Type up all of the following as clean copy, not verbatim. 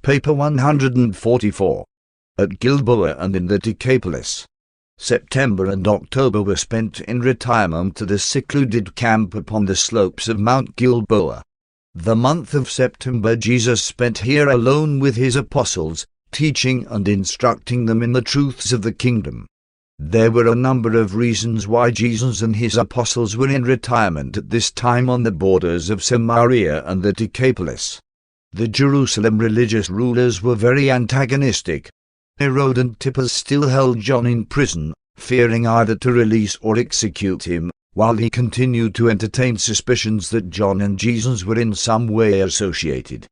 Paper 144. At Gilboa and in the Decapolis. September and October were spent in retirement at a secluded camp upon the slopes of Mount Gilboa. The month of September Jesus spent here alone with his apostles, teaching and instructing them in the truths of the kingdom. There were a number of reasons why Jesus and his apostles were in retirement at this time on the borders of Samaria and the Decapolis. The Jerusalem religious rulers were very antagonistic. Herod Antipas still held John in prison, fearing either to release or execute him, while he continued to entertain suspicions that John and Jesus were in some way associated.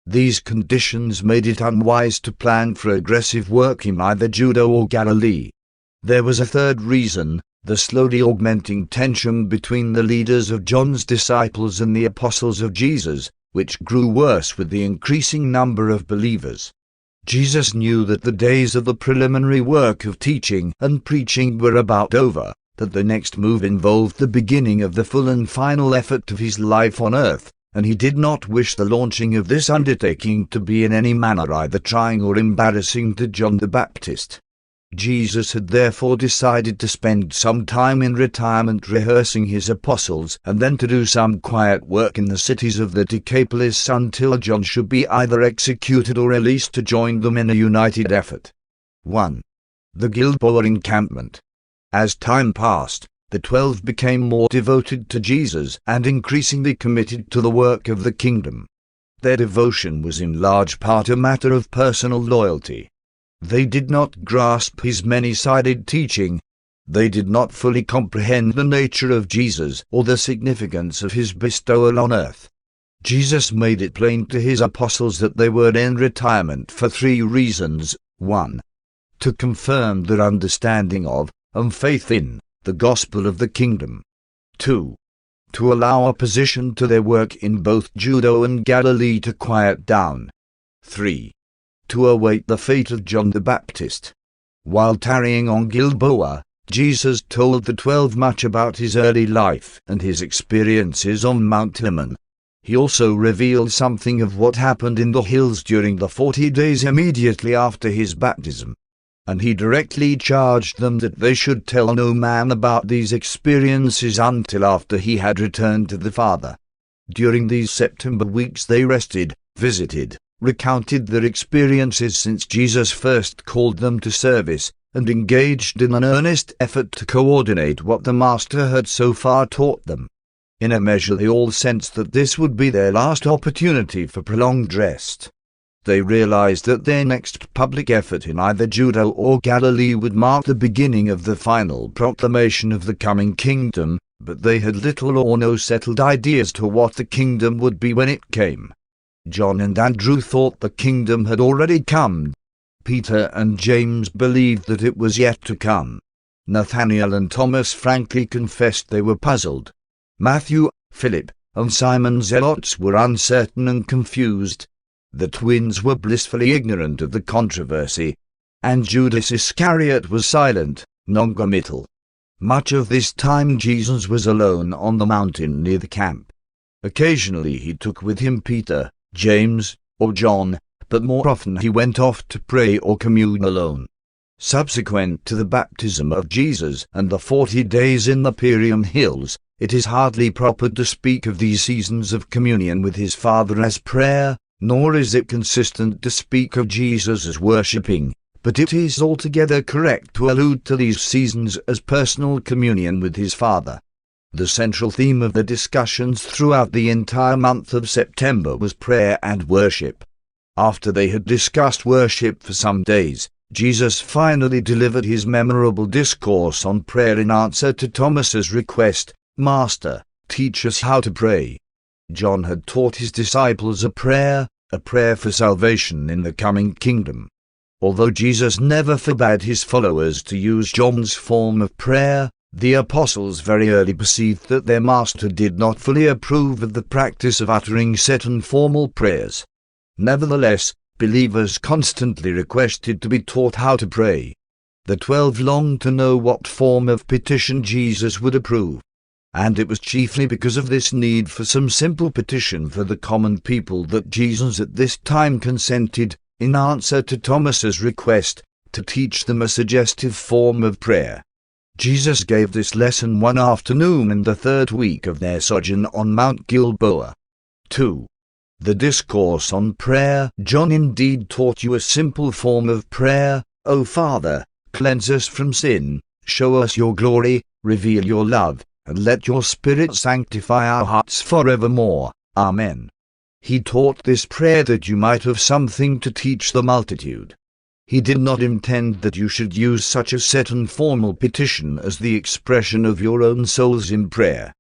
These conditions made it unwise to plan for aggressive work in either Judea or Galilee. There was a third reason, the slowly augmenting tension between the leaders of John's disciples and the apostles of Jesus, which grew worse with the increasing number of believers. Jesus knew that the days of the preliminary work of teaching and preaching were about over, that the next move involved the beginning of the full and final effort of his life on earth, and he did not wish the launching of this undertaking to be in any manner either trying or embarrassing to John the Baptist. Jesus had therefore decided to spend some time in retirement rehearsing his apostles and then to do some quiet work in the cities of the Decapolis until John should be either executed or released to join them in a united effort. 1. The Gilboa encampment. As time passed, the 12 became more devoted to Jesus and increasingly committed to the work of the kingdom. Their devotion was in large part a matter of personal loyalty. They did not grasp his many-sided teaching. They did not fully comprehend the nature of Jesus or the significance of his bestowal on earth. Jesus made it plain to his apostles that they were in retirement for 3 reasons. 1. To confirm their understanding of, and faith in, the gospel of the kingdom. 2. To allow opposition to their work in both Judea and Galilee to quiet down. 3. To await the fate of John the Baptist. While tarrying on Gilboa, Jesus told the 12 much about his early life and his experiences on Mount Hermon. He also revealed something of what happened in the hills during the 40 days immediately after his baptism. And he directly charged them that they should tell no man about these experiences until after he had returned to the Father. During these September weeks they rested, visited, recounted their experiences since Jesus first called them to service, and engaged in an earnest effort to coordinate what the Master had so far taught them. In a measure they all sensed that this would be their last opportunity for prolonged rest. They realized that their next public effort in either Judea or Galilee would mark the beginning of the final proclamation of the coming kingdom, but they had little or no settled ideas to what the kingdom would be when it came. John and Andrew thought the kingdom had already come. Peter and James believed that it was yet to come. Nathanael and Thomas frankly confessed they were puzzled. Matthew, Philip, and Simon Zealots were uncertain and confused. The twins were blissfully ignorant of the controversy, and Judas Iscariot was silent, non-committal. Much of this time Jesus was alone on the mountain near the camp. Occasionally he took with him Peter, James, or John, but more often he went off to pray or commune alone. Subsequent to the baptism of Jesus and the 40 days in the Capernaum hills, it is hardly proper to speak of these seasons of communion with his Father as prayer, nor is it consistent to speak of Jesus as worshipping, but it is altogether correct to allude to these seasons as personal communion with his Father. The central theme of the discussions throughout the entire month of September was prayer and worship. After they had discussed worship for some days, Jesus finally delivered his memorable discourse on prayer in answer to Thomas's request, "Master, teach us how to pray." John had taught his disciples a prayer for salvation in the coming kingdom. Although Jesus never forbade his followers to use John's form of prayer, the apostles very early perceived that their Master did not fully approve of the practice of uttering set and formal prayers. Nevertheless, believers constantly requested to be taught how to pray. The 12 longed to know what form of petition Jesus would approve. And it was chiefly because of this need for some simple petition for the common people that Jesus at this time consented, in answer to Thomas's request to teach them a suggestive form of prayer. Jesus gave this lesson one afternoon in the third week of their sojourn on Mount Gilboa. 2. The Discourse on Prayer. John indeed taught you a simple form of prayer. O Father, cleanse us from sin, show us your glory, reveal your love, and let your Spirit sanctify our hearts forevermore. Amen. He taught this prayer that you might have something to teach the multitude. He did not intend that you should use such a set and formal petition as the expression of your own souls in prayer.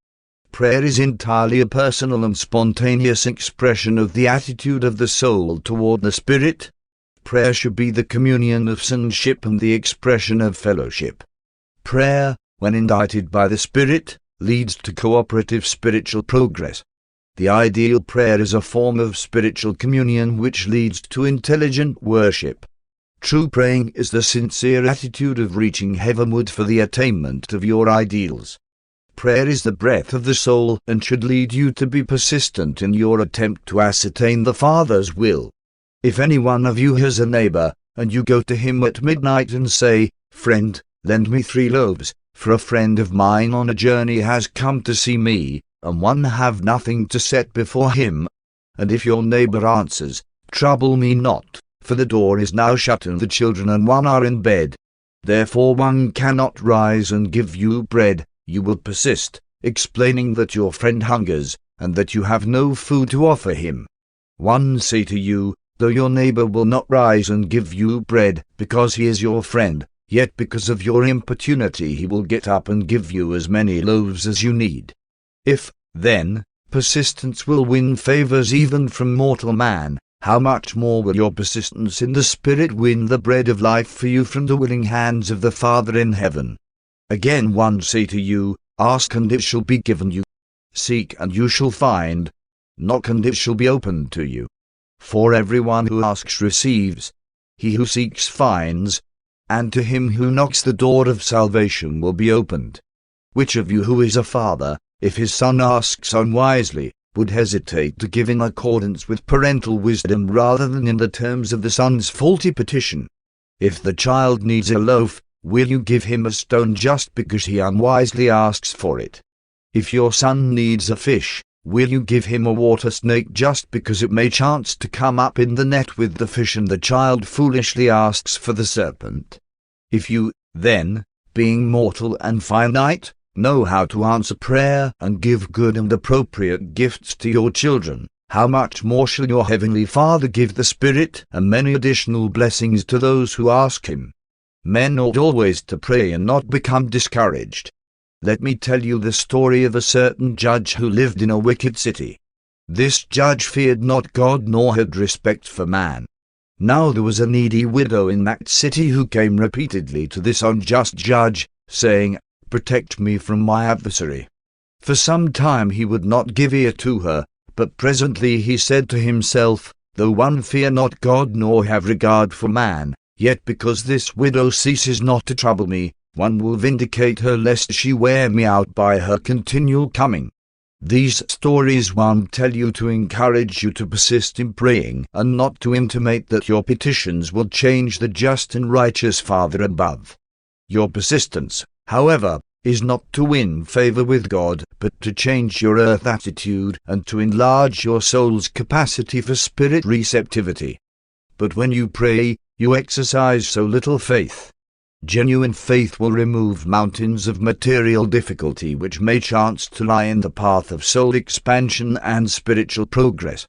Prayer is entirely a personal and spontaneous expression of the attitude of the soul toward the Spirit. Prayer should be the communion of sonship and the expression of fellowship. Prayer, when indited by the Spirit, leads to cooperative spiritual progress. The ideal prayer is a form of spiritual communion which leads to intelligent worship. True praying is the sincere attitude of reaching heavenward for the attainment of your ideals. Prayer is the breath of the soul and should lead you to be persistent in your attempt to ascertain the Father's will. If any one of you has a neighbor, and you go to him at midnight and say, "Friend, lend me 3 loaves, for a friend of mine on a journey has come to see me, and one have nothing to set before him," and if your neighbor answers, "Trouble me not, for the door is now shut and the children and one are in bed, therefore one cannot rise and give you bread," you will persist, explaining that your friend hungers, and that you have no food to offer him. One say to you, though your neighbor will not rise and give you bread, because he is your friend, yet because of your importunity he will get up and give you as many loaves as you need. If, then, persistence will win favors even from mortal man, how much more will your persistence in the Spirit win the bread of life for you from the willing hands of the Father in heaven? Again one say to you, "Ask and it shall be given you. Seek and you shall find. Knock and it shall be opened to you. For everyone who asks receives. He who seeks finds. And to him who knocks the door of salvation will be opened. Which of you who is a father, if his son asks unwisely, would hesitate to give in accordance with parental wisdom rather than in the terms of the son's faulty petition? If the child needs a loaf, will you give him a stone just because he unwisely asks for it? If your son needs a fish, will you give him a water snake just because it may chance to come up in the net with the fish and the child foolishly asks for the serpent? If you, then, being mortal and finite, know how to answer prayer and give good and appropriate gifts to your children, how much more shall your heavenly Father give the Spirit and many additional blessings to those who ask him? Men ought always to pray and not become discouraged. Let me tell you the story of a certain judge who lived in a wicked city. This judge feared not God nor had respect for man. Now there was a needy widow in that city who came repeatedly to this unjust judge, saying, "Protect me from my adversary." For some time he would not give ear to her, but presently he said to himself, "Though one fear not God nor have regard for man, yet because this widow ceases not to trouble me, one will vindicate her lest she wear me out by her continual coming." These stories one tell you to encourage you to persist in praying and not to intimate that your petitions will change the just and righteous Father above. Your persistence, however, is not to win favor with God, but to change your earth attitude and to enlarge your soul's capacity for spirit receptivity. But when you pray, you exercise so little faith. Genuine faith will remove mountains of material difficulty which may chance to lie in the path of soul expansion and spiritual progress.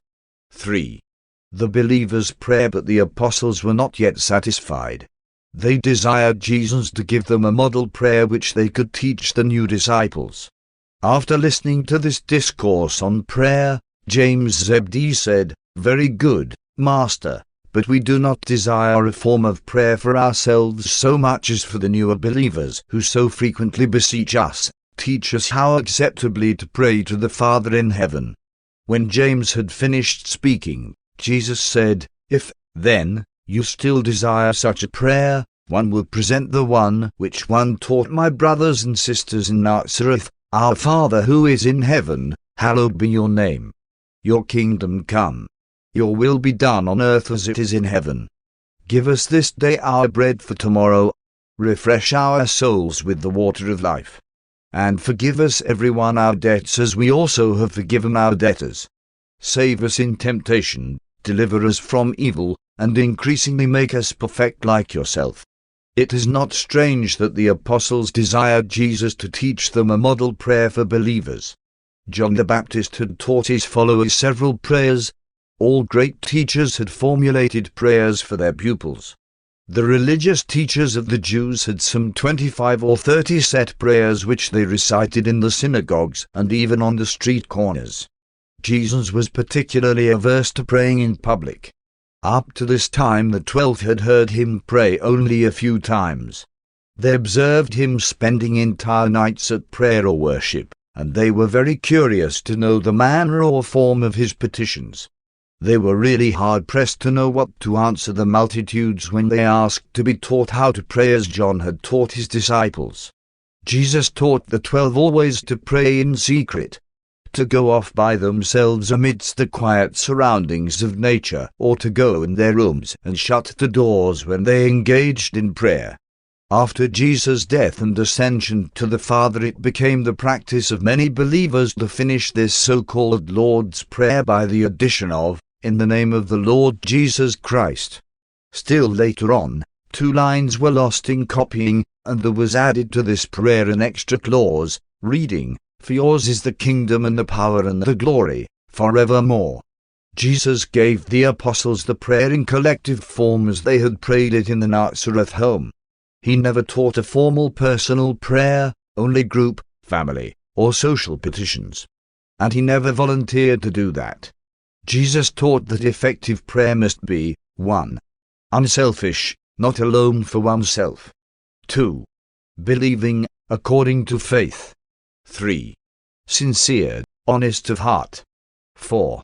3. The believers pray, but the apostles were not yet satisfied. They desired Jesus to give them a model prayer which they could teach the new disciples. After listening to this discourse on prayer, James Zebedee said, "Very good, Master, but we do not desire a form of prayer for ourselves so much as for the newer believers who so frequently beseech us, 'Teach us how acceptably to pray to the Father in heaven.'" When James had finished speaking, Jesus said, "If, then, you still desire such a prayer, one will present the one which one taught my brothers and sisters in Nazareth, 'Our Father who is in heaven, hallowed be your name. Your kingdom come. Your will be done on earth as it is in heaven.'" Give us this day our bread for tomorrow. Refresh our souls with the water of life. And forgive us every one our debts as we also have forgiven our debtors. Save us in temptation, deliver us from evil, and increasingly make us perfect like yourself. It is not strange that the apostles desired Jesus to teach them a model prayer for believers. John the Baptist had taught his followers several prayers. All great teachers had formulated prayers for their pupils. The religious teachers of the Jews had some 25 or 30 set prayers which they recited in the synagogues and even on the street corners. Jesus was particularly averse to praying in public. Up to this time the 12 had heard him pray only a few times. They observed him spending entire nights at prayer or worship, and they were very curious to know the manner or form of his petitions. They were really hard-pressed to know what to answer the multitudes when they asked to be taught how to pray as John had taught his disciples. Jesus taught the 12 always to pray in secret, to go off by themselves amidst the quiet surroundings of nature, or to go in their rooms and shut the doors when they engaged in prayer. After Jesus' death and ascension to the Father, it became the practice of many believers to finish this so-called Lord's Prayer by the addition of, "In the name of the Lord Jesus Christ." Still later on, 2 lines were lost in copying, and there was added to this prayer an extra clause, reading, "For yours is the kingdom and the power and the glory, forevermore." Jesus gave the apostles the prayer in collective form as they had prayed it in the Nazareth home. He never taught a formal personal prayer, only group, family, or social petitions. And he never volunteered to do that. Jesus taught that effective prayer must be, 1. Unselfish, not alone for oneself. 2. Believing, according to faith. 3. Sincere, honest of heart. 4.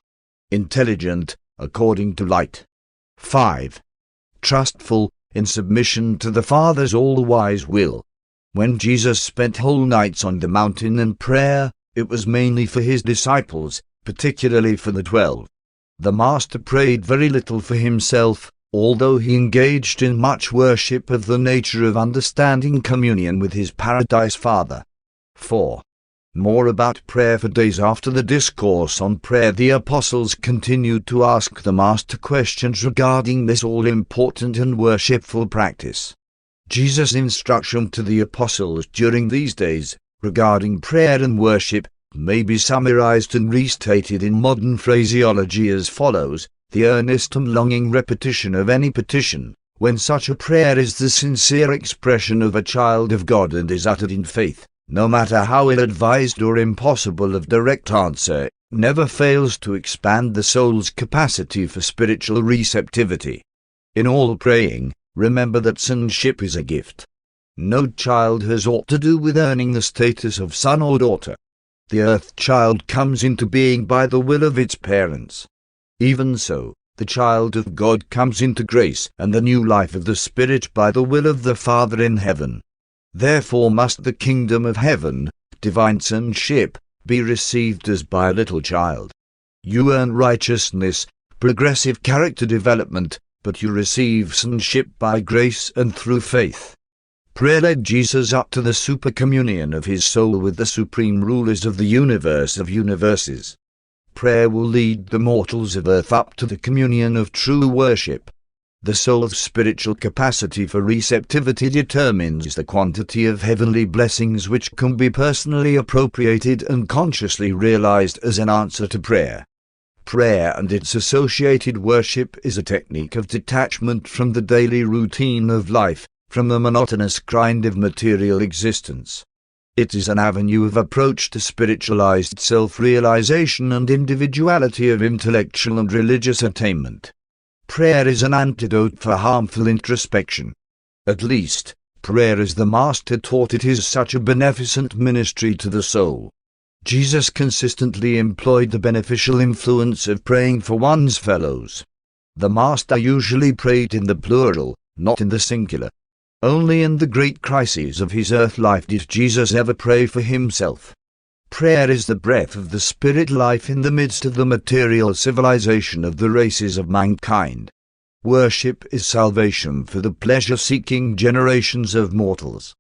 Intelligent, according to light. 5. Trustful, in submission to the Father's all-wise will. When Jesus spent whole nights on the mountain in prayer, it was mainly for his disciples, particularly for the 12. The Master prayed very little for himself, although he engaged in much worship of the nature of understanding communion with his Paradise Father. 4. More about prayer. For days after the Discourse on prayer, the apostles continued to ask the Master questions regarding this all-important and worshipful practice. Jesus' instruction to the apostles during these days, regarding prayer and worship, may be summarized and restated in modern phraseology as follows: the earnest and longing repetition of any petition, when such a prayer is the sincere expression of a child of God and is uttered in faith, no matter how ill-advised or impossible of direct answer, never fails to expand the soul's capacity for spiritual receptivity. In all praying, remember that sonship is a gift. No child has aught to do with earning the status of son or daughter. The earth child comes into being by the will of its parents. Even so, the child of God comes into grace and the new life of the Spirit by the will of the Father in heaven. Therefore must the kingdom of heaven, divine sonship, be received as by a little child. You earn righteousness, progressive character development, but you receive sonship by grace and through faith. Prayer led Jesus up to the supercommunion of his soul with the supreme rulers of the universe of universes. Prayer will lead the mortals of earth up to the communion of true worship. The soul's spiritual capacity for receptivity determines the quantity of heavenly blessings which can be personally appropriated and consciously realized as an answer to prayer. Prayer and its associated worship is a technique of detachment from the daily routine of life, from the monotonous grind of material existence. It is an avenue of approach to spiritualized self-realization and individuality of intellectual and religious attainment. Prayer is an antidote for harmful introspection. At least, prayer as the Master taught it is such a beneficent ministry to the soul. Jesus consistently employed the beneficial influence of praying for one's fellows. The Master usually prayed in the plural, not in the singular. Only in the great crises of his earth life did Jesus ever pray for himself. Prayer is the breath of the spirit life in the midst of the material civilization of the races of mankind. Worship is salvation for the pleasure-seeking generations of mortals.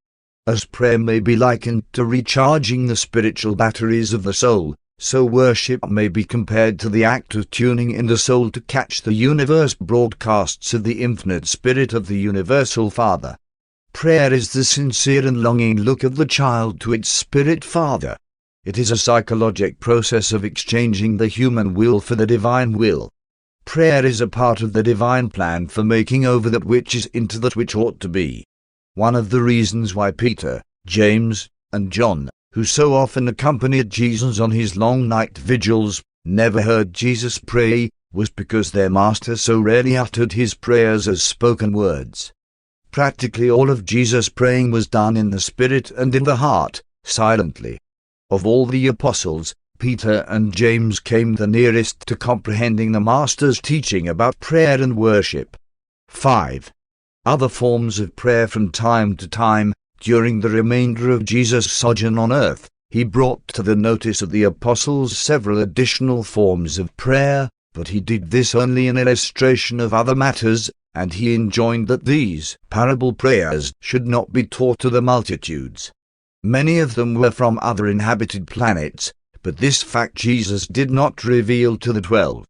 As prayer may be likened to recharging the spiritual batteries of the soul, so worship may be compared to the act of tuning in the soul to catch the universe broadcasts of the infinite spirit of the universal Father. Prayer is the sincere and longing look of the child to its spirit father. It is a psychologic process of exchanging the human will for the divine will. Prayer is a part of the divine plan for making over that which is into that which ought to be. One of the reasons why Peter, James, and John, who so often accompanied Jesus on his long night vigils, never heard Jesus pray, was because their master so rarely uttered his prayers as spoken words. Practically all of Jesus' praying was done in the spirit and in the heart, silently. Of all the apostles, Peter and James came the nearest to comprehending the Master's teaching about prayer and worship. 5. Other forms of prayer. From time to time, during the remainder of Jesus' sojourn on earth, he brought to the notice of the apostles several additional forms of prayer, but he did this only in illustration of other matters, and he enjoined that these parable prayers should not be taught to the multitudes. Many of them were from other inhabited planets, but this fact Jesus did not reveal to the 12.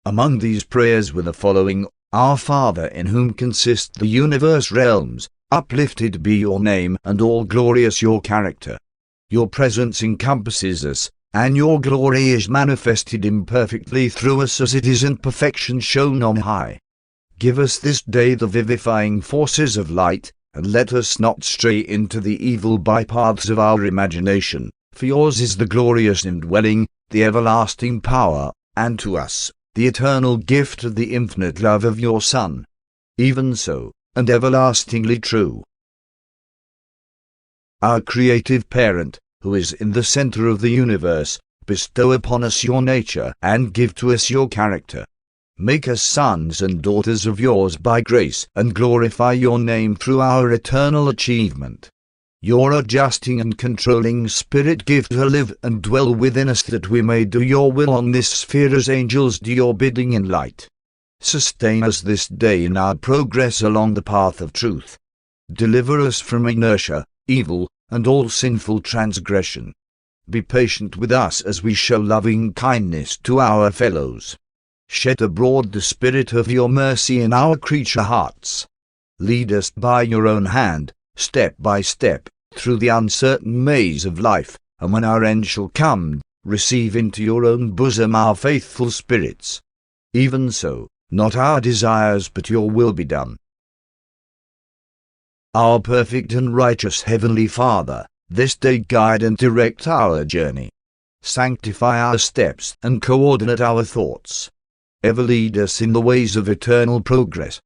Among these prayers were the following: Our Father, in whom consist the universe realms, uplifted be your name, and all glorious your character. Your presence encompasses us, and your glory is manifested imperfectly through us as it is in perfection shown on high. Give us this day the vivifying forces of light, and let us not stray into the evil bypaths of our imagination, for yours is the glorious indwelling, the everlasting power, and to us, the eternal gift of the infinite love of your Son. Even so, and everlastingly true. Our creative parent, who is in the center of the universe, bestow upon us your nature, and give to us your character. Make us sons and daughters of yours by grace, and glorify your name through our eternal achievement. Your adjusting and controlling spirit give to live and dwell within us, that we may do your will on this sphere as angels do your bidding in light. Sustain us this day in our progress along the path of truth. Deliver us from inertia, evil, and all sinful transgression. Be patient with us as we show loving kindness to our fellows. Shed abroad the spirit of your mercy in our creature hearts. Lead us by your own hand, step by step, through the uncertain maze of life, and when our end shall come, receive into your own bosom our faithful spirits. Even so, not our desires but your will be done. Our perfect and righteous Heavenly Father, this day guide and direct our journey. Sanctify our steps and coordinate our thoughts. Ever lead us in the ways of eternal progress.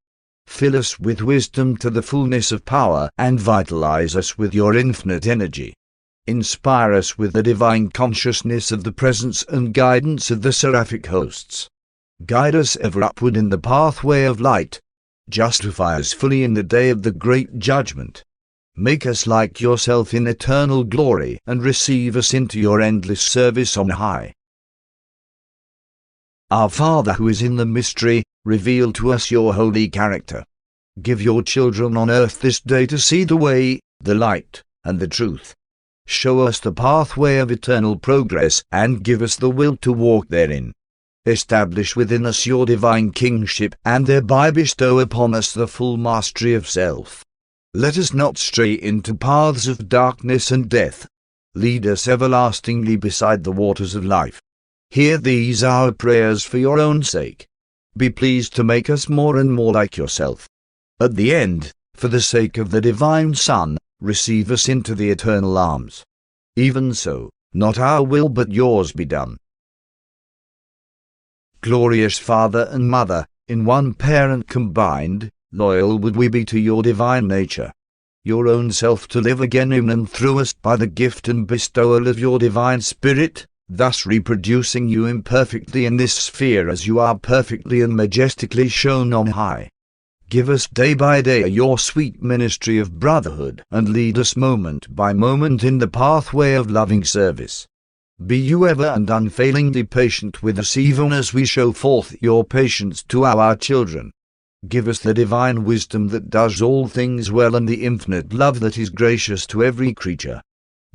Fill us with wisdom to the fullness of power, and vitalize us with your infinite energy. Inspire us with the divine consciousness of the presence and guidance of the seraphic hosts. Guide us ever upward in the pathway of light. Justify us fully in the day of the great judgment. Make us like yourself in eternal glory, and receive us into your endless service on high. Our Father who is in the mystery, reveal to us your holy character. Give your children on earth this day to see the way, the light, and the truth. Show us the pathway of eternal progress, and give us the will to walk therein. Establish within us your divine kingship, and thereby bestow upon us the full mastery of self. Let us not stray into paths of darkness and death. Lead us everlastingly beside the waters of life. Hear these our prayers for your own sake. Be pleased to make us more and more like yourself. At the end, for the sake of the divine Son, receive us into the eternal arms. Even so, not our will but yours be done. Glorious Father and Mother, in one parent combined, loyal would we be to your divine nature. Your own self to live again in and through us by the gift and bestowal of your divine Spirit, thus reproducing you imperfectly in this sphere as you are perfectly and majestically shown on high. Give us day by day your sweet ministry of brotherhood, and lead us moment by moment in the pathway of loving service. Be you ever and unfailingly patient with us, even as we show forth your patience to our children. Give us the divine wisdom that does all things well and the infinite love that is gracious to every creature.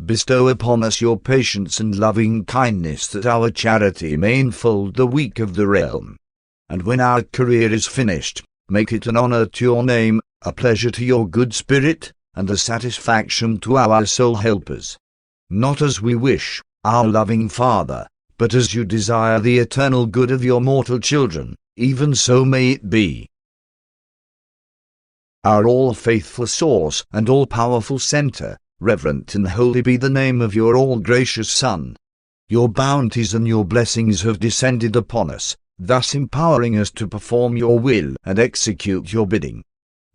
Bestow upon us your patience and loving kindness that our charity may enfold the weak of the realm. And when our career is finished, make it an honor to your name, a pleasure to your good spirit, and a satisfaction to our soul helpers. Not as we wish, our loving Father, but as you desire the eternal good of your mortal children, even so may it be. Our all-faithful source and all-powerful center, reverent and holy be the name of your all-gracious Son. Your bounties and your blessings have descended upon us, thus empowering us to perform your will and execute your bidding.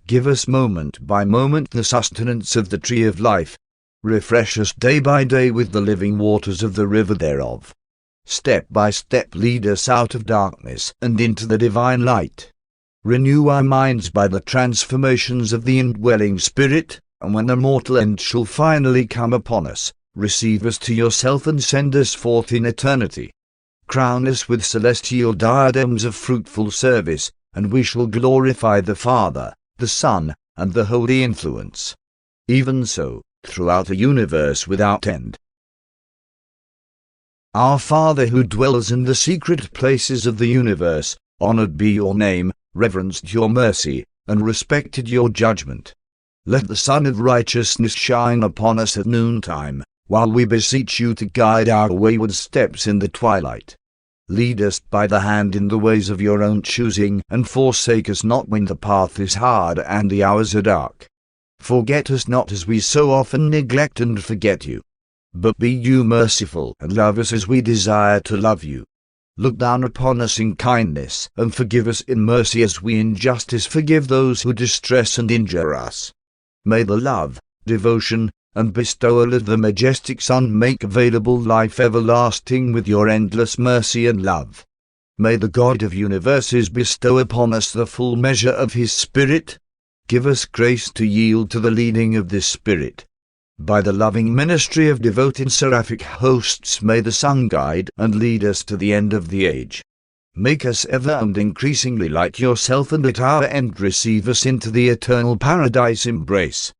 Give us moment by moment the sustenance of the tree of life. Refresh us day by day with the living waters of the river thereof. Step by step lead us out of darkness and into the divine light. Renew our minds by the transformations of the indwelling Spirit, and when the mortal end shall finally come upon us, receive us to yourself and send us forth in eternity. Crown us with celestial diadems of fruitful service, and we shall glorify the Father, the Son, and the Holy Influence. Even so, throughout the universe without end. Our Father who dwells in the secret places of the universe, honored be your name, reverenced your mercy, and respected your judgment. Let the Sun of Righteousness shine upon us at noontime, while we beseech you to guide our wayward steps in the twilight. Lead us by the hand in the ways of your own choosing, and forsake us not when the path is hard and the hours are dark. Forget us not as we so often neglect and forget you. But be you merciful and love us as we desire to love you. Look down upon us in kindness, and forgive us in mercy as we in justice forgive those who distress and injure us. May the love, devotion, and bestowal of the majestic Son make available life everlasting with your endless mercy and love. May the God of universes bestow upon us the full measure of his Spirit. Give us grace to yield to the leading of this Spirit. By the loving ministry of devoted seraphic hosts may the Son guide and lead us to the end of the age. Make us ever and increasingly like yourself, and at our end receive us into the eternal paradise embrace.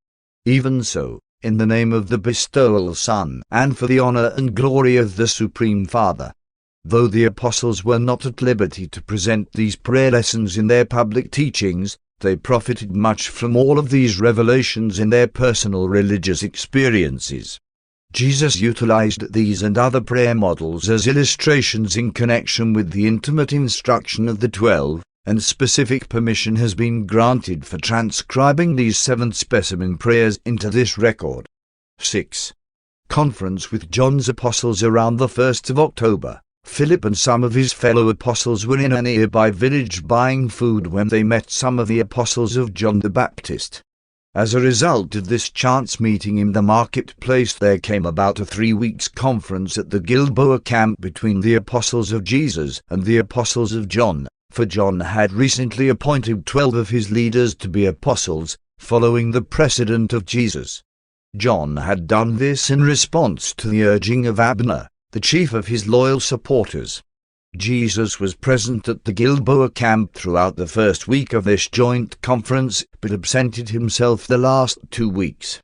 Even so, in the name of the bestowal Son, and for the honor and glory of the Supreme Father. Though the apostles were not at liberty to present these prayer lessons in their public teachings, they profited much from all of these revelations in their personal religious experiences. Jesus utilized these and other prayer models as illustrations in connection with the intimate instruction of the 12, and specific permission has been granted for transcribing these 7 specimen prayers into this record. 6. Conference with John's apostles around the 1st of October. Philip and some of his fellow apostles were in a nearby village buying food when they met some of the apostles of John the Baptist. As a result of this chance meeting in the marketplace, there came about a 3 weeks conference at the Gilboa camp between the apostles of Jesus and the apostles of John, for John had recently appointed 12 of his leaders to be apostles, following the precedent of Jesus. John had done this in response to the urging of Abner, the chief of his loyal supporters. Jesus was present at the Gilboa camp throughout the first week of this joint conference, but absented himself the last 2 weeks.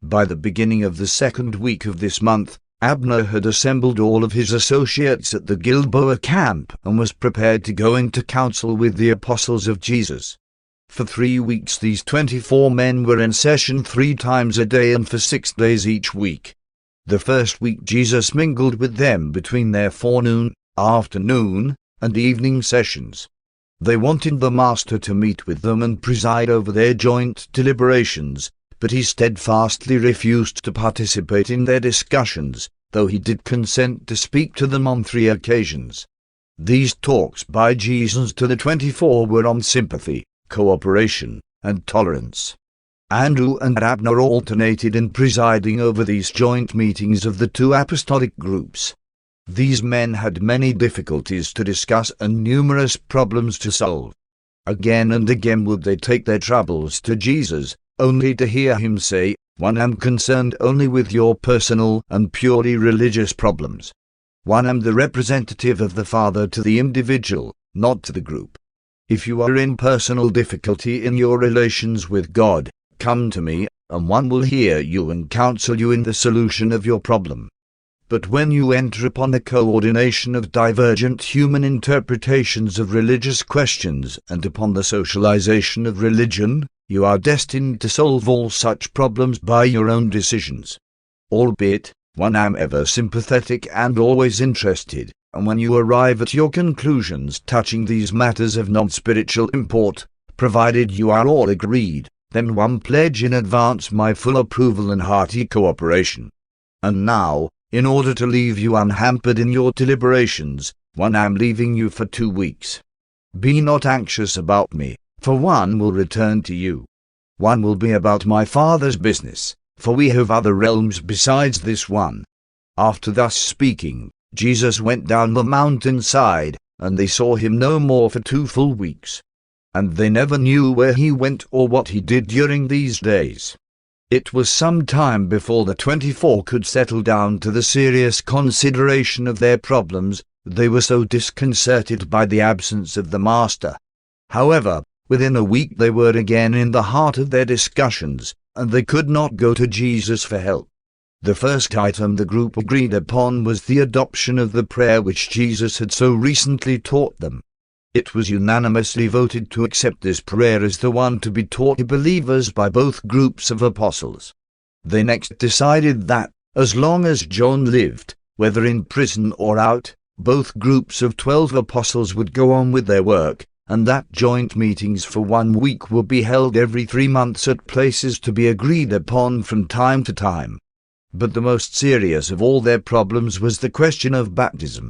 By the beginning of the 2nd week of this month, Abner had assembled all of his associates at the Gilboa camp and was prepared to go into council with the apostles of Jesus. For 3 weeks these 24 men were in session 3 times a day and for 6 days each week. The first week Jesus mingled with them between their forenoon, afternoon, and evening sessions. They wanted the Master to meet with them and preside over their joint deliberations, but he steadfastly refused to participate in their discussions, though he did consent to speak to them on 3 occasions. These talks by Jesus to the 24 were on sympathy, cooperation, and tolerance. Andrew and Abner alternated in presiding over these joint meetings of the 2 apostolic groups. These men had many difficulties to discuss and numerous problems to solve. Again and again would they take their troubles to Jesus, only to hear him say, "One am concerned only with your personal and purely religious problems. One am the representative of the Father to the individual, not to the group." If you are in personal difficulty in your relations with God, come to me, and one will hear you and counsel you in the solution of your problem. But when you enter upon the coordination of divergent human interpretations of religious questions and upon the socialization of religion, you are destined to solve all such problems by your own decisions. Albeit, one am ever sympathetic and always interested, and when you arrive at your conclusions touching these matters of non-spiritual import, provided you are all agreed, then one pledge in advance my full approval and hearty cooperation. And now, in order to leave you unhampered in your deliberations, one am leaving you for 2 weeks. Be not anxious about me, for one will return to you. One will be about my Father's business, for we have other realms besides this one. After thus speaking, Jesus went down the mountainside, and they saw him no more for 2 full weeks. And they never knew where he went or what he did during these days. It was some time before the 24 could settle down to the serious consideration of their problems. They were so disconcerted by the absence of the Master. However, within a week they were again in the heart of their discussions, and they could not go to Jesus for help. The first item the group agreed upon was the adoption of the prayer which Jesus had so recently taught them. It was unanimously voted to accept this prayer as the one to be taught to believers by both groups of apostles. They next decided that, as long as John lived, whether in prison or out, both groups of 12 apostles would go on with their work, and that joint meetings for 1 week would be held every 3 months at places to be agreed upon from time to time. But the most serious of all their problems was the question of baptism.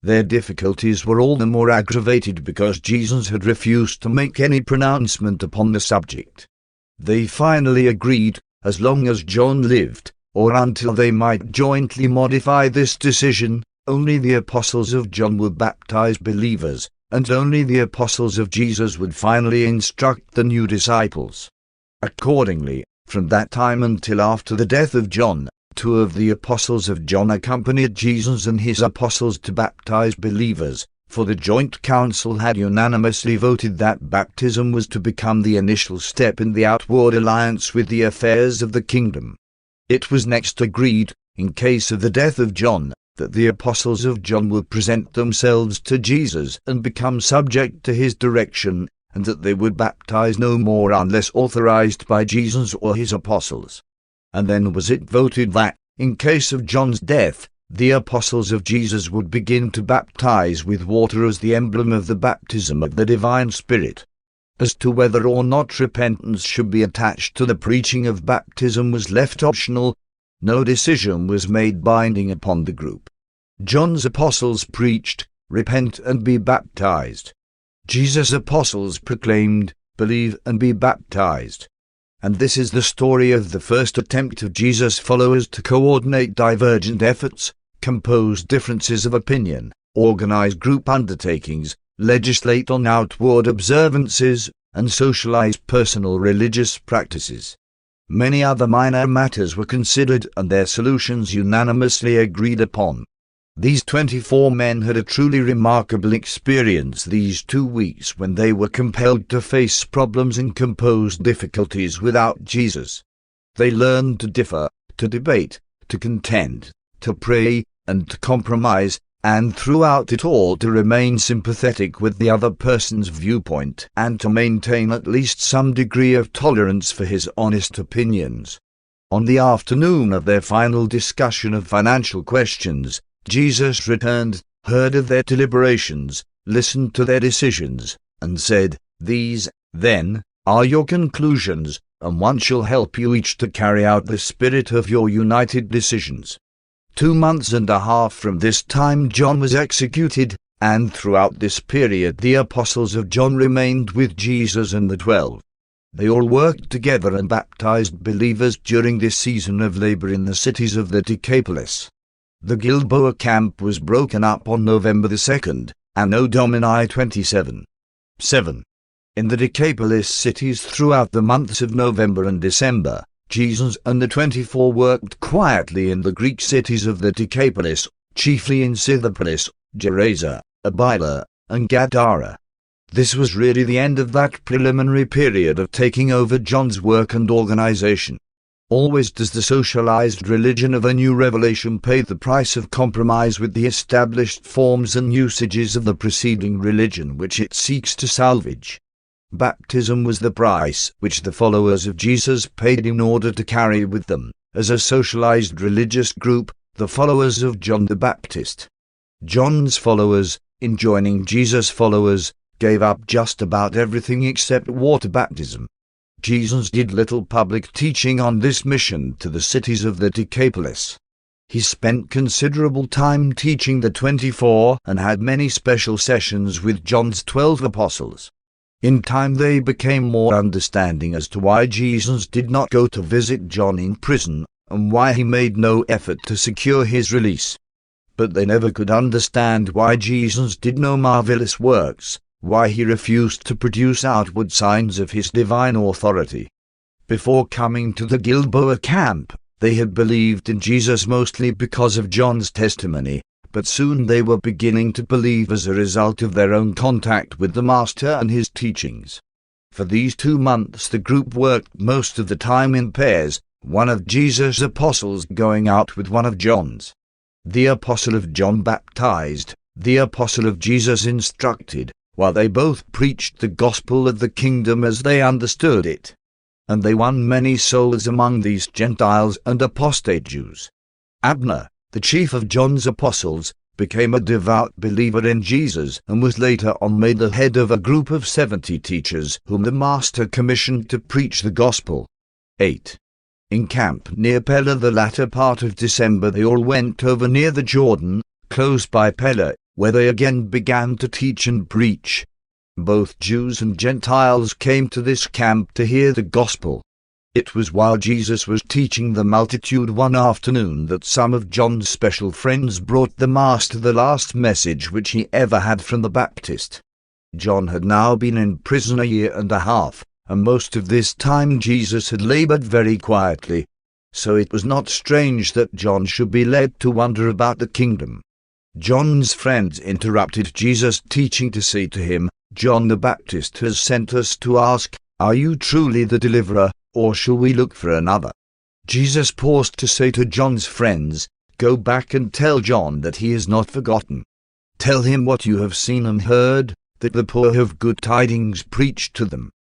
Their difficulties were all the more aggravated because Jesus had refused to make any pronouncement upon the subject. They finally agreed, as long as John lived, or until they might jointly modify this decision, only the apostles of John would baptize believers, and only the apostles of Jesus would finally instruct the new disciples. Accordingly, from that time until after the death of John, 2 of the apostles of John accompanied Jesus and his apostles to baptize believers, for the joint council had unanimously voted that baptism was to become the initial step in the outward alliance with the affairs of the kingdom. It was next agreed, in case of the death of John, that the apostles of John would present themselves to Jesus and become subject to his direction, and that they would baptize no more unless authorized by Jesus or his apostles. And then was it voted that, in case of John's death, the apostles of Jesus would begin to baptize with water as the emblem of the baptism of the divine Spirit. As to whether or not repentance should be attached to the preaching of baptism was left optional. No decision was made binding upon the group. John's apostles preached, "Repent and be baptized." Jesus' apostles proclaimed, "Believe and be baptized." And this is the story of the first attempt of Jesus' followers to coordinate divergent efforts, compose differences of opinion, organize group undertakings, legislate on outward observances, and socialize personal religious practices. Many other minor matters were considered and their solutions unanimously agreed upon. These 24 men had a truly remarkable experience these 2 weeks when they were compelled to face problems and compose difficulties without Jesus. They learned to differ, to debate, to contend, to pray, and to compromise, and throughout it all to remain sympathetic with the other person's viewpoint and to maintain at least some degree of tolerance for his honest opinions. On the afternoon of their final discussion of financial questions, Jesus returned, heard of their deliberations, listened to their decisions, and said, "These, then, are your conclusions, and one shall help you each to carry out the spirit of your united decisions." 2 months and a half from this time John was executed, and throughout this period the apostles of John remained with Jesus and the 12. They all worked together and baptized believers during this season of labor in the cities of the Decapolis. The Gilboa camp was broken up on November 2nd, Anno Domini 27. 7. In the Decapolis cities throughout the months of November and December, Jesus and the 24 worked quietly in the Greek cities of the Decapolis, chiefly in Scythopolis, Gerasa, Abila, and Gadara. This was really the end of that preliminary period of taking over John's work and organization. Always does the socialized religion of a new revelation pay the price of compromise with the established forms and usages of the preceding religion which it seeks to salvage. Baptism was the price which the followers of Jesus paid in order to carry with them, as a socialized religious group, the followers of John the Baptist. John's followers, in joining Jesus' followers, gave up just about everything except water baptism. Jesus did little public teaching on this mission to the cities of the Decapolis. He spent considerable time teaching the 24 and had many special sessions with John's 12 apostles. In time they became more understanding as to why Jesus did not go to visit John in prison, and why he made no effort to secure his release. But they never could understand why Jesus did no marvelous works, why he refused to produce outward signs of his divine authority. Before coming to the Gilboa camp, they had believed in Jesus mostly because of John's testimony, but soon they were beginning to believe as a result of their own contact with the Master and his teachings. For these 2 months the group worked most of the time in pairs, one of Jesus' apostles going out with one of John's. The apostle of John baptized, the apostle of Jesus instructed, while they both preached the gospel of the kingdom as they understood it. And they won many souls among these Gentiles and apostate Jews. Abner, the chief of John's apostles, became a devout believer in Jesus and was later on made the head of a group of 70 teachers whom the Master commissioned to preach the gospel. 8. In camp near Pella the latter part of December they all went over near the Jordan, close by Pella, where they again began to teach and preach. Both Jews and Gentiles came to this camp to hear the gospel. It was while Jesus was teaching the multitude one afternoon that some of John's special friends brought the Master the last message which he ever had from the Baptist. John had now been in prison a year and a half, and most of this time Jesus had labored very quietly, so it was not strange that John should be led to wonder about the kingdom. John's friends interrupted Jesus' teaching to say to him, "John the Baptist has sent us to ask, are you truly the deliverer, or shall we look for another?" Jesus paused to say to John's friends, "Go back and tell John that he is not forgotten. Tell him what you have seen and heard, that the poor have good tidings preached to them."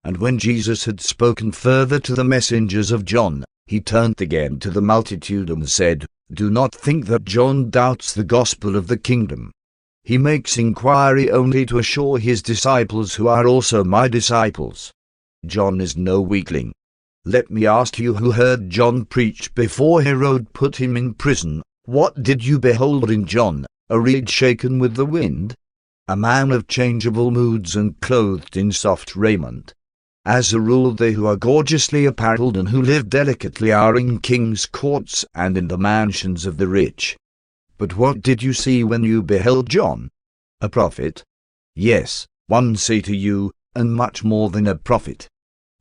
And when Jesus had spoken further to the messengers of John, he turned again to the multitude and said, "Do not think that John doubts the gospel of the kingdom. He makes inquiry only to assure his disciples who are also my disciples. John is no weakling. Let me ask you who heard John preach before Herod put him in prison, what did you behold in John, a reed shaken with the wind? A man of changeable moods and clothed in soft raiment? As a rule they who are gorgeously apparelled and who live delicately are in kings' courts and in the mansions of the rich. But what did you see when you beheld John? A prophet? Yes, one say to you, and much more than a prophet.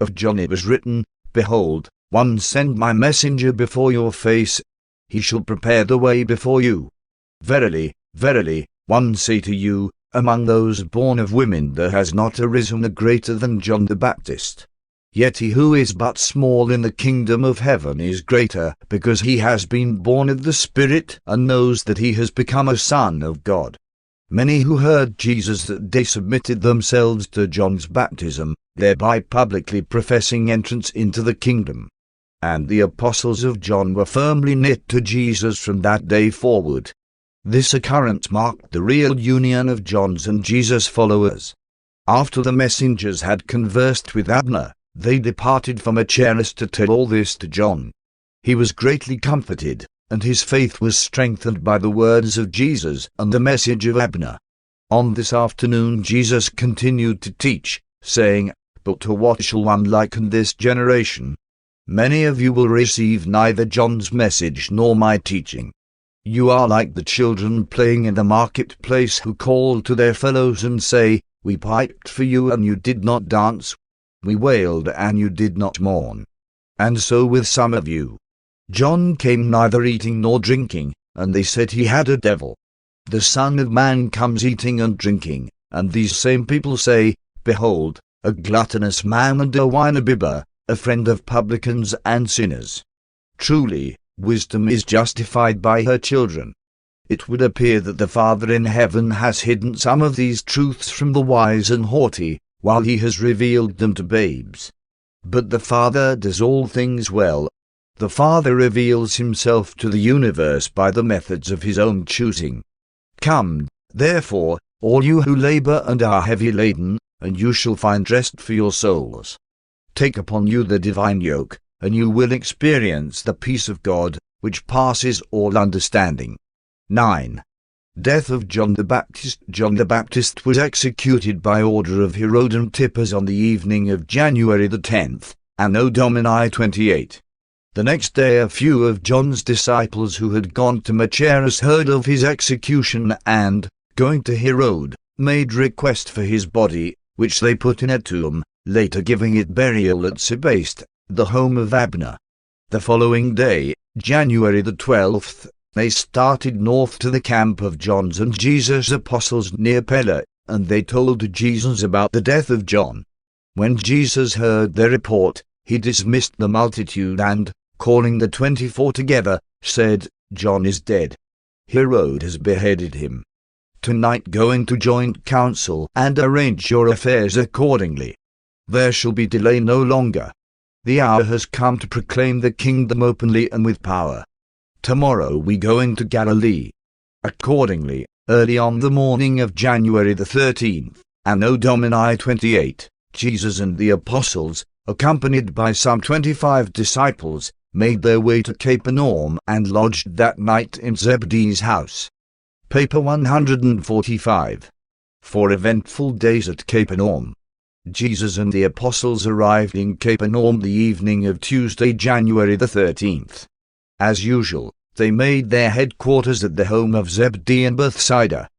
Of John it was written, Behold, one send my messenger before your face, he shall prepare the way before you. Verily, verily, one say to you, among those born of women there has not arisen a greater than John the Baptist. Yet he who is but small in the kingdom of heaven is greater, because he has been born of the Spirit, and knows that he has become a son of God. Many who heard Jesus that day submitted themselves to John's baptism, thereby publicly professing entrance into the kingdom. And the apostles of John were firmly knit to Jesus from that day forward. This occurrence marked the real union of John's and Jesus' followers. After the messengers had conversed with Abner, they departed from Achaeus to tell all this to John. He was greatly comforted, and his faith was strengthened by the words of Jesus and the message of Abner. On this afternoon Jesus continued to teach, saying, But to what shall one liken this generation? Many of you will receive neither John's message nor my teaching. You are like the children playing in the marketplace who call to their fellows and say, We piped for you and you did not dance. We wailed and you did not mourn. And so with some of you. John came neither eating nor drinking, and they said he had a devil. The Son of Man comes eating and drinking, And these same people say, Behold, a gluttonous man and a wine-bibber, a friend of publicans and sinners. Truly, wisdom is justified by her children. It would appear that the Father in heaven has hidden some of these truths from the wise and haughty, while he has revealed them to babes. But the Father does all things well. The Father reveals himself to the universe by the methods of his own choosing. Come, therefore, all you who labor and are heavy laden, and you shall find rest for your souls. Take upon you the divine yoke, and you will experience the peace of God, which passes all understanding. 9. Death of John the Baptist. John the Baptist was executed by order of Herod Antipas on the evening of January the 10th, Anno Domini 28. The next day a few of John's disciples who had gone to Machaerus heard of his execution and, going to Herod, made request for his body, which they put in a tomb, later giving it burial at Sebaste, the home of Abner. The following day, January the 12th, they started north to the camp of John's and Jesus' apostles near Pella, and they told Jesus about the death of John. When Jesus heard their report, he dismissed the multitude and, calling the 24 together, said, John is dead. Herod has beheaded him. Tonight go into joint council and arrange your affairs accordingly. There shall be delay no longer. The hour has come to proclaim the kingdom openly and with power. Tomorrow we go into Galilee. Accordingly, early on the morning of January the 13th, Anno Domini 28, Jesus and the apostles, accompanied by some 25 disciples, made their way to Capernaum and lodged that night in Zebedee's house. Paper 145. 4 eventful days at Capernaum. Jesus and the apostles arrived in Capernaum the evening of Tuesday, January the 13th. As usual, they made their headquarters at the home of Zebedee in Bethsaida.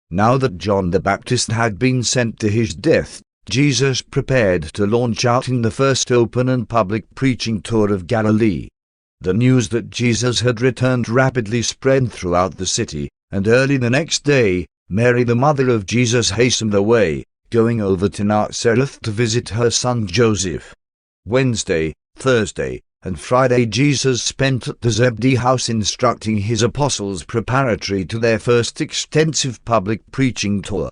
Now that John the Baptist had been sent to his death, Jesus prepared to launch out in the first open and public preaching tour of Galilee. The news that Jesus had returned rapidly spread throughout the city, and early the next day, Mary the mother of Jesus hastened away, going over to Nazareth to visit her son Joseph. Wednesday, Thursday, and Friday Jesus spent at the Zebedee house instructing his apostles preparatory to their first extensive public preaching tour.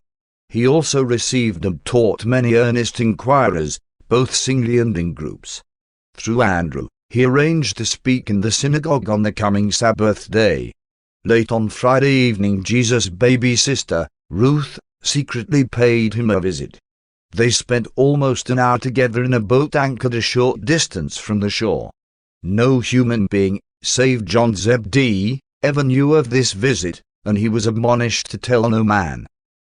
He also received and taught many earnest inquirers, both singly and in groups. Through Andrew, he arranged to speak in the synagogue on the coming Sabbath day. Late on Friday evening Jesus' baby sister, Ruth, secretly paid him a visit. They spent almost an hour together in a boat anchored a short distance from the shore. No human being, save John Zebedee, ever knew of this visit, and he was admonished to tell no man.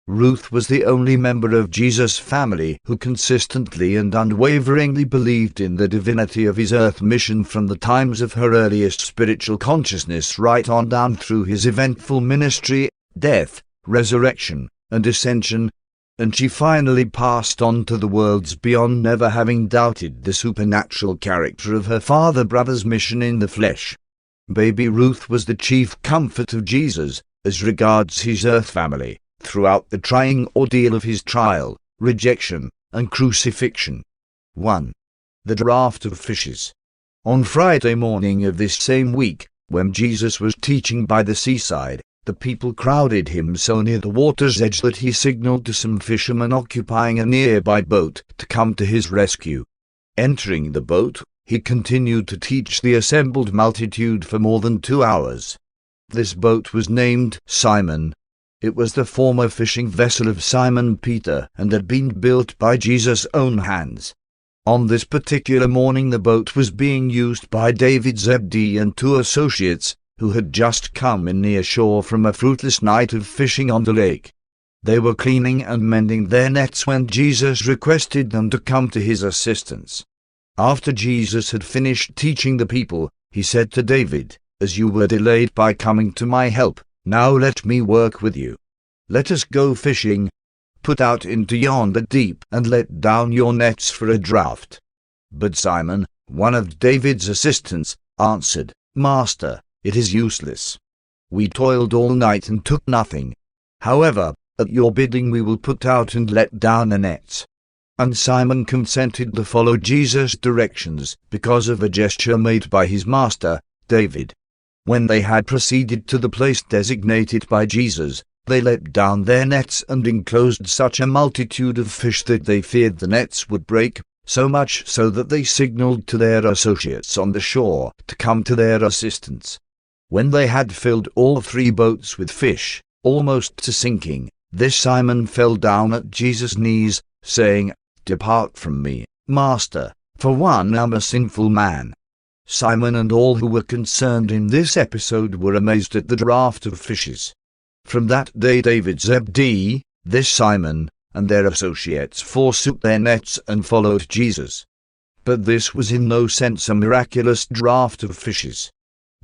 Ruth was the only member of Jesus' family who consistently and unwaveringly believed in the divinity of his earth mission from the times of her earliest spiritual consciousness right on down through his eventful ministry, death, resurrection, and ascension, and she finally passed on to the worlds beyond, never having doubted the supernatural character of her father-brother's mission in the flesh. Baby Ruth was the chief comfort of Jesus, as regards his earth family, throughout the trying ordeal of his trial, rejection, and crucifixion. 1. The draught of fishes. On Friday morning of this same week, when Jesus was teaching by the seaside, the people crowded him so near the water's edge that he signaled to some fishermen occupying a nearby boat to come to his rescue. Entering the boat, he continued to teach the assembled multitude for more than 2 hours. This boat was named Simon. It was the former fishing vessel of Simon Peter and had been built by Jesus' own hands. On this particular morning the boat was being used by David Zebedee and 2 associates, who had just come in near shore from a fruitless night of fishing on the lake. They were cleaning and mending their nets when Jesus requested them to come to his assistance. After Jesus had finished teaching the people, he said to David, "As you were delayed by coming to my help, now let me work with you. Let us go fishing. Put out into yonder deep and let down your nets for a draught." But Simon, one of David's assistants, answered, "Master, it is useless. We toiled all night and took nothing. However, At your bidding we will put out and let down the nets." And Simon consented to follow Jesus' directions because of a gesture made by his master, David. When they had proceeded to the place designated by Jesus, they let down their nets and enclosed such a multitude of fish that they feared the nets would break, so much so that they signaled to their associates on the shore to come to their assistance. When they had filled all 3 boats with fish, almost to sinking, this Simon fell down at Jesus' knees, saying, "Depart from me, Master, for one am a sinful man." Simon and all who were concerned in this episode were amazed at the draught of fishes. From that day David Zebedee, this Simon, and their associates forsook their nets and followed Jesus. But this was in no sense a miraculous draught of fishes.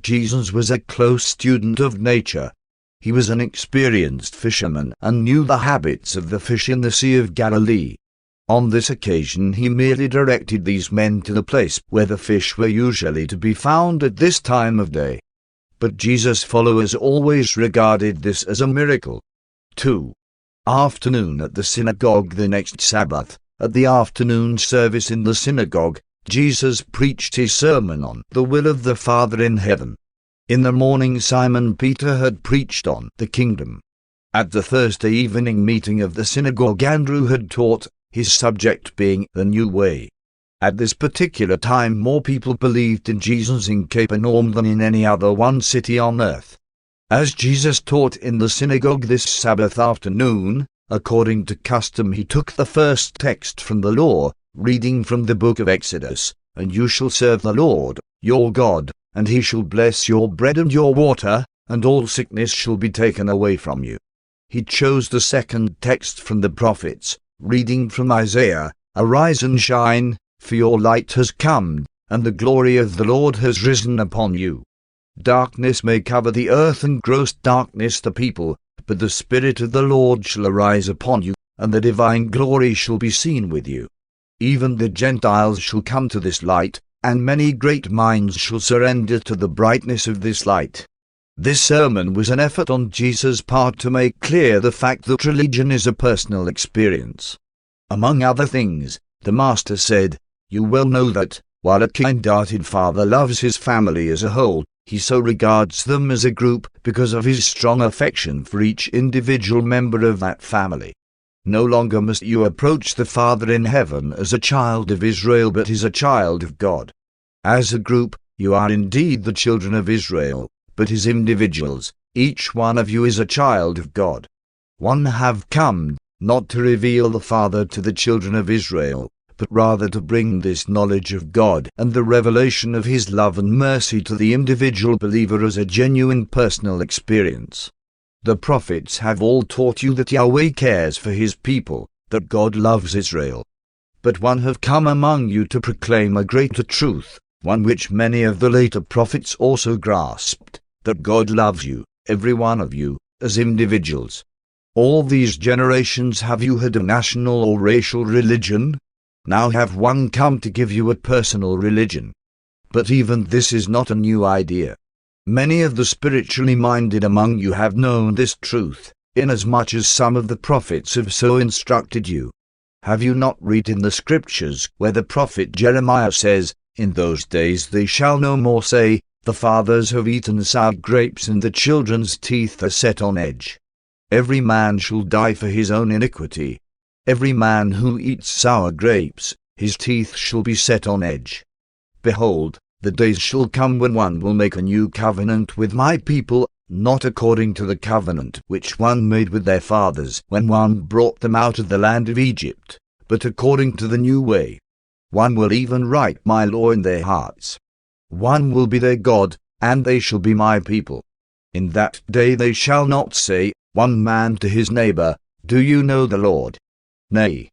Jesus was a close student of nature. He was an experienced fisherman and knew the habits of the fish in the Sea of Galilee. On this occasion he merely directed these men to the place where the fish were usually to be found at this time of day. But Jesus' followers always regarded this as a miracle. 2. Afternoon at the synagogue the next Sabbath, at the afternoon service in the synagogue, Jesus preached his sermon on the will of the Father in heaven. In the morning Simon Peter had preached on the kingdom. At the Thursday evening meeting of the synagogue Andrew had taught, his subject being the new way. At this particular time more people believed in Jesus in Capernaum than in any other one city on earth. As Jesus taught in the synagogue this Sabbath afternoon, according to custom he took the first text from the law, reading from the book of Exodus, "And you shall serve the Lord, your God, and he shall bless your bread and your water, and all sickness shall be taken away from you." He chose the second text from the prophets, reading from Isaiah, "Arise and shine, for your light has come, and the glory of the Lord has risen upon you. Darkness may cover the earth and gross darkness the people, but the Spirit of the Lord shall arise upon you, and the divine glory shall be seen with you. Even the Gentiles shall come to this light, and many great minds shall surrender to the brightness of this light." This sermon was an effort on Jesus' part to make clear the fact that religion is a personal experience. Among other things, the Master said, "You well know that, while a kind-hearted father loves his family as a whole, he so regards them as a group because of his strong affection for each individual member of that family. No longer must you approach the Father in heaven as a child of Israel but as a child of God. As a group, you are indeed the children of Israel, but as individuals, each one of you is a child of God. One have come, not to reveal the Father to the children of Israel, but rather to bring this knowledge of God and the revelation of his love and mercy to the individual believer as a genuine personal experience. The prophets have all taught you that Yahweh cares for his people, that God loves Israel. But one have come among you to proclaim a greater truth, one which many of the later prophets also grasped, that God loves you, every one of you, as individuals. All these generations have you had a national or racial religion? Now have one come to give you a personal religion. But even this is not a new idea. Many of the spiritually minded among you have known this truth, inasmuch as some of the prophets have so instructed you. Have you not read in the Scriptures where the prophet Jeremiah says, "In those days they shall no more say, the fathers have eaten sour grapes and the children's teeth are set on edge. Every man shall die for his own iniquity. Every man who eats sour grapes, his teeth shall be set on edge. Behold, the days shall come when one will make a new covenant with my people, not according to the covenant which one made with their fathers when one brought them out of the land of Egypt, but according to the new way. One will even write my law in their hearts. One will be their God, and they shall be my people. In that day they shall not say, one man to his neighbor, Do you know the Lord? Nay,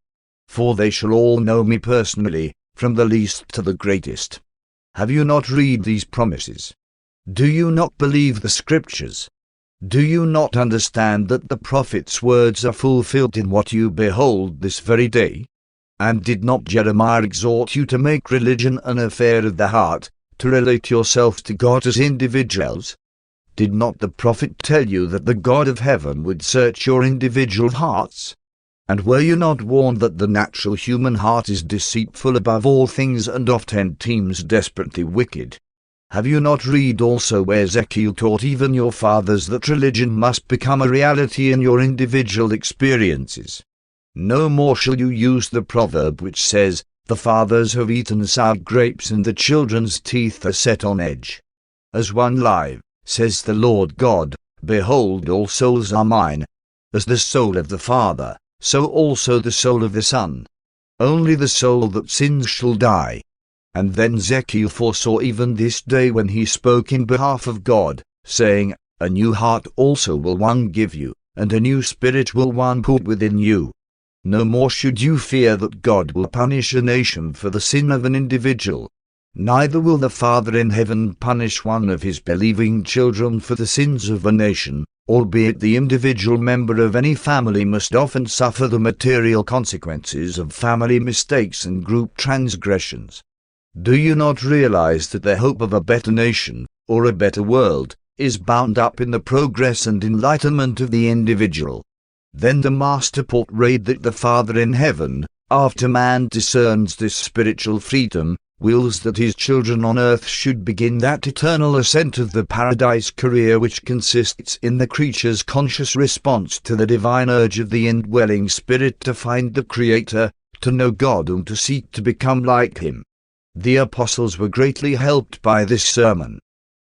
for they shall all know me personally, from the least to the greatest. Have you not read these promises? Do you not believe the Scriptures? Do you not understand that the prophet's words are fulfilled in what you behold this very day? And did not Jeremiah exhort you to make religion an affair of the heart, to relate yourselves to God as individuals? Did not the prophet tell you that the God of heaven would search your individual hearts? And were you not warned that the natural human heart is deceitful above all things and often seems desperately wicked? Have you not read also where Ezekiel taught even your fathers that religion must become a reality in your individual experiences? No more shall you use the proverb which says, "The fathers have eaten sour grapes and the children's teeth are set on edge." As one live, says the Lord God, "Behold, all souls are mine. As the soul of the Father, so also the soul of the Son. Only the soul that sins shall die." And then Ezekiel foresaw even this day when he spoke in behalf of God, saying, "A new heart also will one give you, and a new spirit will one put within you." No more should you fear that God will punish a nation for the sin of an individual. Neither will the Father in heaven punish one of his believing children for the sins of a nation, albeit the individual member of any family must often suffer the material consequences of family mistakes and group transgressions. Do you not realize that the hope of a better nation, or a better world, is bound up in the progress and enlightenment of the individual? Then the Master portrayed that the Father in heaven, after man discerns this spiritual freedom, wills that his children on earth should begin that eternal ascent of the paradise career which consists in the creature's conscious response to the divine urge of the indwelling Spirit to find the Creator, to know God and to seek to become like Him. The apostles were greatly helped by this sermon.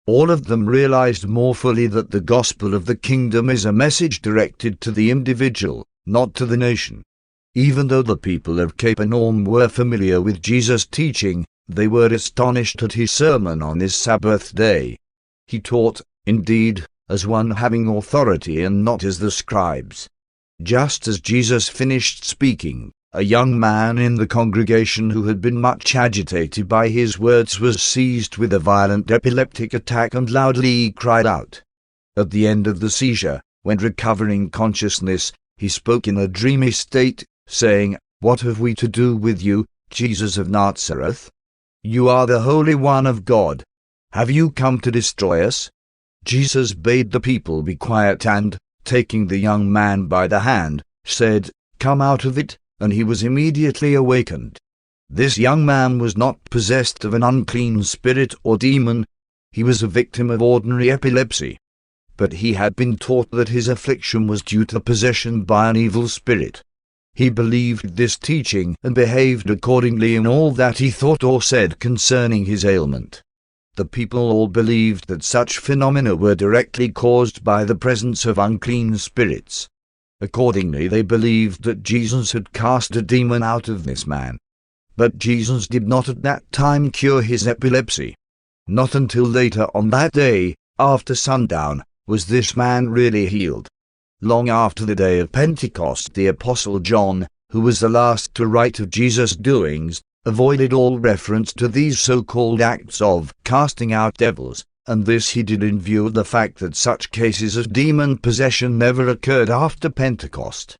All of them realized more fully that the gospel of the kingdom is a message directed to the individual, not to the nation. Even though the people of Capernaum were familiar with Jesus' teaching, they were astonished at his sermon on his Sabbath day. He taught, indeed, as one having authority and not as the scribes. Just as Jesus finished speaking, a young man in the congregation who had been much agitated by his words was seized with a violent epileptic attack and loudly cried out. At the end of the seizure, when recovering consciousness, he spoke in a dreamy state, saying, "What have we to do with you, Jesus of Nazareth? You are the Holy One of God. Have you come to destroy us?" Jesus bade the people be quiet and, taking the young man by the hand, said, "Come out of it," and he was immediately awakened. This young man was not possessed of an unclean spirit or demon. He was a victim of ordinary epilepsy. But he had been taught that his affliction was due to possession by an evil spirit. He believed this teaching and behaved accordingly in all that he thought or said concerning his ailment. The people all believed that such phenomena were directly caused by the presence of unclean spirits. Accordingly, they believed that Jesus had cast a demon out of this man. But Jesus did not at that time cure his epilepsy. Not until later on that day, after sundown, was this man really healed. Long after the day of Pentecost, the Apostle John, who was the last to write of Jesus' doings, avoided all reference to these so-called acts of casting out devils, and this he did in view of the fact that such cases of demon possession never occurred after Pentecost.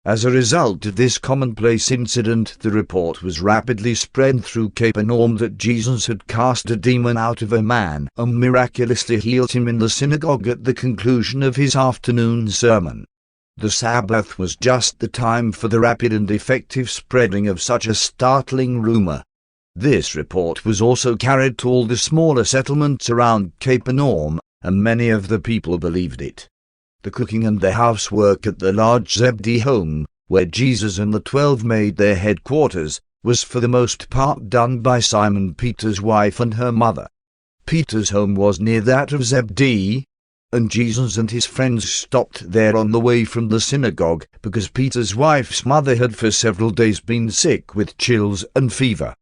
As a result of this commonplace incident, the report was rapidly spread through Capernaum that Jesus had cast a demon out of a man and miraculously healed him in the synagogue at the conclusion of his afternoon sermon. The Sabbath was just the time for the rapid and effective spreading of such a startling rumor. This report was also carried to all the smaller settlements around Capernaum, and many of the people believed it. The cooking and the housework at the large Zebedee home, where Jesus and the 12 made their headquarters, was for the most part done by Simon Peter's wife and her mother. Peter's home was near that of Zebedee, and Jesus and his friends stopped there on the way from the synagogue because Peter's wife's mother had for several days been sick with chills and fever.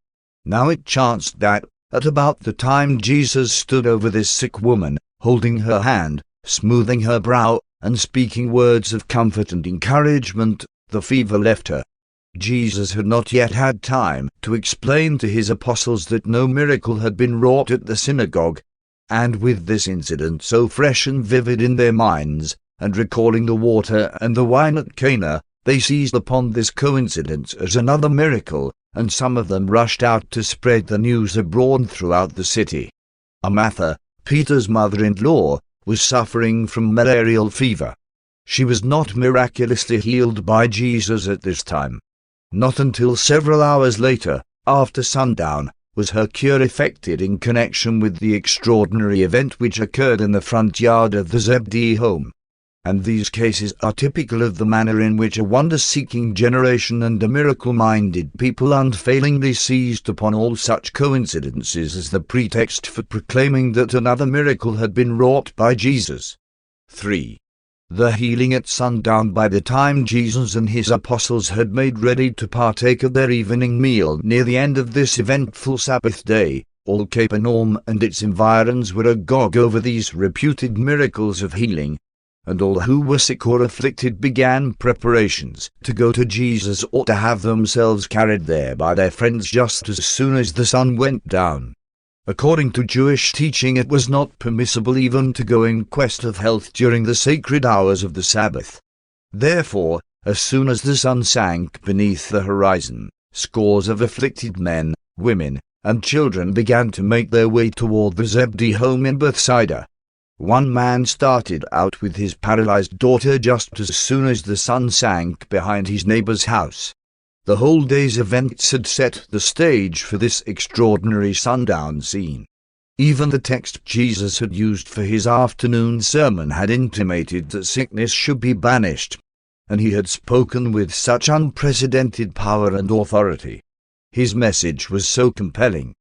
Now it chanced that, at about the time Jesus stood over this sick woman, holding her hand, smoothing her brow, and speaking words of comfort and encouragement, the fever left her. Jesus had not yet had time to explain to his apostles that no miracle had been wrought at the synagogue, and with this incident so fresh and vivid in their minds, and recalling the water and the wine at Cana, they seized upon this coincidence as another miracle, and some of them rushed out to spread the news abroad throughout the city. Martha, Peter's mother-in-law, was suffering from malarial fever. She was not miraculously healed by Jesus at this time. Not until several hours later, after sundown, was her cure effected in connection with the extraordinary event which occurred in the front yard of the Zebedee home. And these cases are typical of the manner in which a wonder-seeking generation and a miracle-minded people unfailingly seized upon all such coincidences as the pretext for proclaiming that another miracle had been wrought by Jesus. 3. The healing at sundown. By the time Jesus and his apostles had made ready to partake of their evening meal near the end of this eventful Sabbath day, all Capernaum and its environs were agog over these reputed miracles of healing, and all who were sick or afflicted began preparations to go to Jesus or to have themselves carried there by their friends just as soon as the sun went down. According to Jewish teaching, it was not permissible even to go in quest of health during the sacred hours of the Sabbath. Therefore, as soon as the sun sank beneath the horizon, scores of afflicted men, women, and children began to make their way toward the Zebedee home in Bethsaida. One man started out with his paralyzed daughter just as soon as the sun sank behind his neighbor's house. The whole day's events had set the stage for this extraordinary sundown scene. Even the text Jesus had used for his afternoon sermon had intimated that sickness should be banished, and he had spoken with such unprecedented power and authority. His message was so compelling.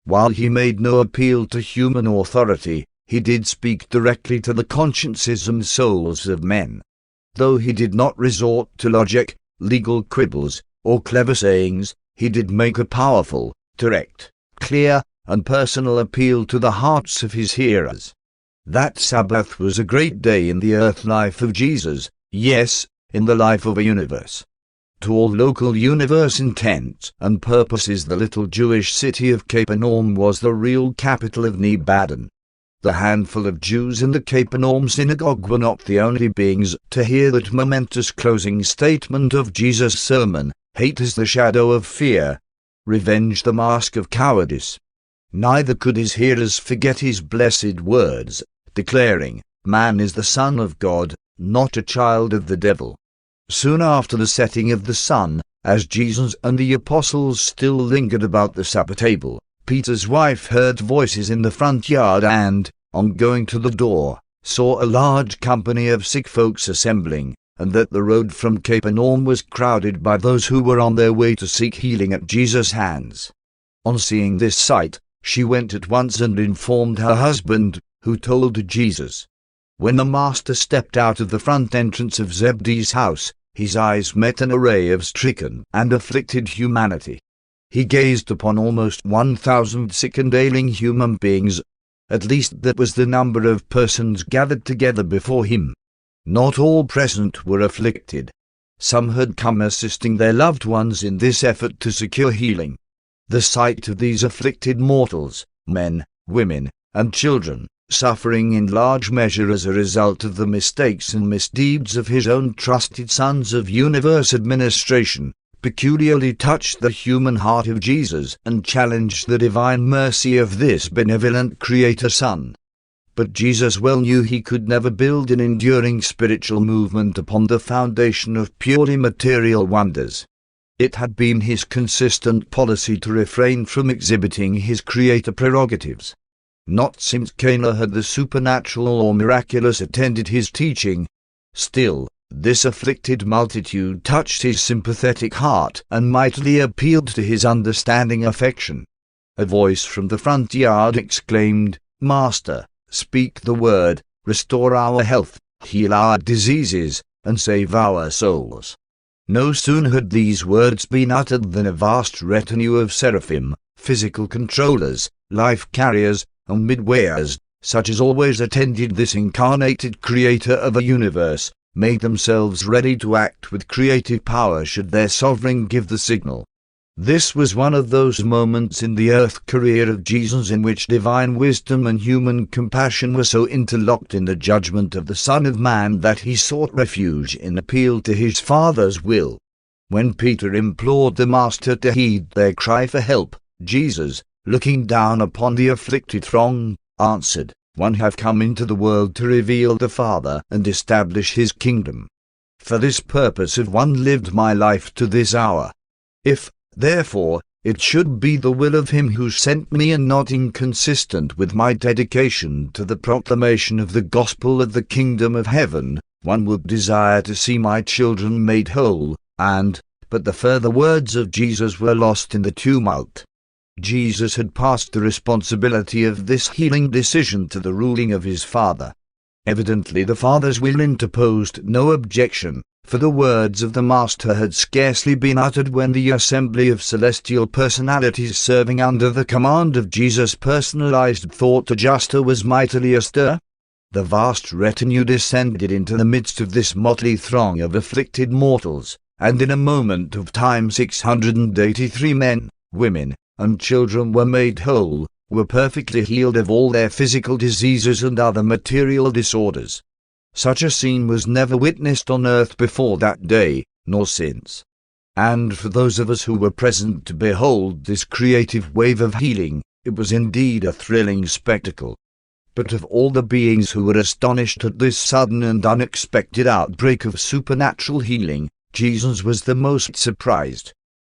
While he made no appeal to human authority, he did speak directly to the consciences and souls of men. Though he did not resort to logic, legal quibbles, or clever sayings, he did make a powerful, direct, clear, and personal appeal to the hearts of his hearers. That Sabbath was a great day in the earth life of Jesus, yes, in the life of a universe. To all local universe intents and purposes, the little Jewish city of Capernaum was the real capital of Nebadan. The handful of Jews in the Capernaum synagogue were not the only beings to hear that momentous closing statement of Jesus' sermon, "Hate is the shadow of fear, revenge the mask of cowardice." Neither could his hearers forget his blessed words, declaring, "Man is the son of God, not a child of the devil." Soon after the setting of the sun, as Jesus and the apostles still lingered about the supper table, Peter's wife heard voices in the front yard and, on going to the door, saw a large company of sick folks assembling, and that the road from Capernaum was crowded by those who were on their way to seek healing at Jesus' hands. On seeing this sight, she went at once and informed her husband, who told Jesus. When the master stepped out of the front entrance of Zebedee's house, his eyes met an array of stricken and afflicted humanity. He gazed upon almost 1,000 sick and ailing human beings. At least that was the number of persons gathered together before him. Not all present were afflicted. Some had come assisting their loved ones in this effort to secure healing. The sight of these afflicted mortals, men, women, and children, suffering in large measure as a result of the mistakes and misdeeds of his own trusted sons of universe administration, peculiarly touched the human heart of Jesus and challenged the divine mercy of this benevolent Creator Son. But Jesus well knew he could never build an enduring spiritual movement upon the foundation of purely material wonders. It had been his consistent policy to refrain from exhibiting his Creator prerogatives. Not since Cana had the supernatural or miraculous attended his teaching. Still, this afflicted multitude touched his sympathetic heart and mightily appealed to his understanding affection. A voice from the front yard exclaimed, "Master, speak the word, restore our health, heal our diseases, and save our souls." No sooner had these words been uttered than a vast retinue of seraphim, physical controllers, life carriers, and midwayers, such as always attended this incarnated Creator of a universe, made themselves ready to act with creative power should their sovereign give the signal. This was one of those moments in the earth career of Jesus in which divine wisdom and human compassion were so interlocked in the judgment of the Son of Man that he sought refuge in appeal to his Father's will. When Peter implored the Master to heed their cry for help, Jesus, looking down upon the afflicted throng, answered, one have come into the world to reveal the Father and establish his kingdom. For this purpose have one lived my life to this hour. If, therefore, it should be the will of him who sent me and not inconsistent with my dedication to the proclamation of the gospel of the kingdom of heaven, one would desire to see my children made whole, but the further words of Jesus were lost in the tumult. Jesus had passed the responsibility of this healing decision to the ruling of his Father. Evidently the Father's will interposed no objection, for the words of the Master had scarcely been uttered when the assembly of celestial personalities serving under the command of Jesus' personalized thought adjuster was mightily astir. The vast retinue descended into the midst of this motley throng of afflicted mortals, and in a moment of time 683 men, women, and children were made whole, were perfectly healed of all their physical diseases and other material disorders. Such a scene was never witnessed on earth before that day, nor since. And for those of us who were present to behold this creative wave of healing, it was indeed a thrilling spectacle. But of all the beings who were astonished at this sudden and unexpected outbreak of supernatural healing, Jesus was the most surprised.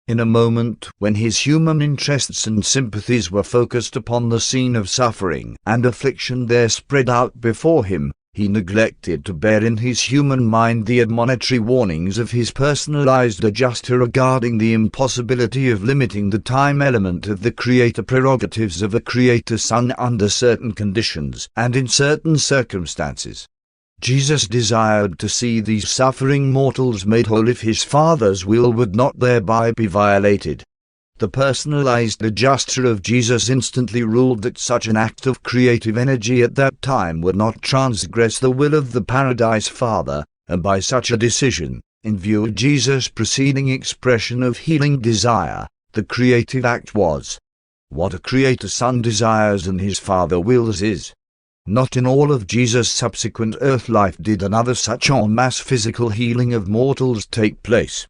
In a moment when his human interests and sympathies were focused upon the scene of suffering and affliction there spread out before him, he neglected to bear in his human mind the admonitory warnings of his personalized adjuster regarding the impossibility of limiting the time element of the creator prerogatives of a creator son under certain conditions and in certain circumstances. Jesus desired to see these suffering mortals made whole if his Father's will would not thereby be violated. The personalized adjuster of Jesus instantly ruled that such an act of creative energy at that time would not transgress the will of the Paradise Father, and by such a decision, in view of Jesus' preceding expression of healing desire, the creative act was what a creator son desires and his Father wills is. Not in all of Jesus' subsequent earth life did another such en masse physical healing of mortals take place.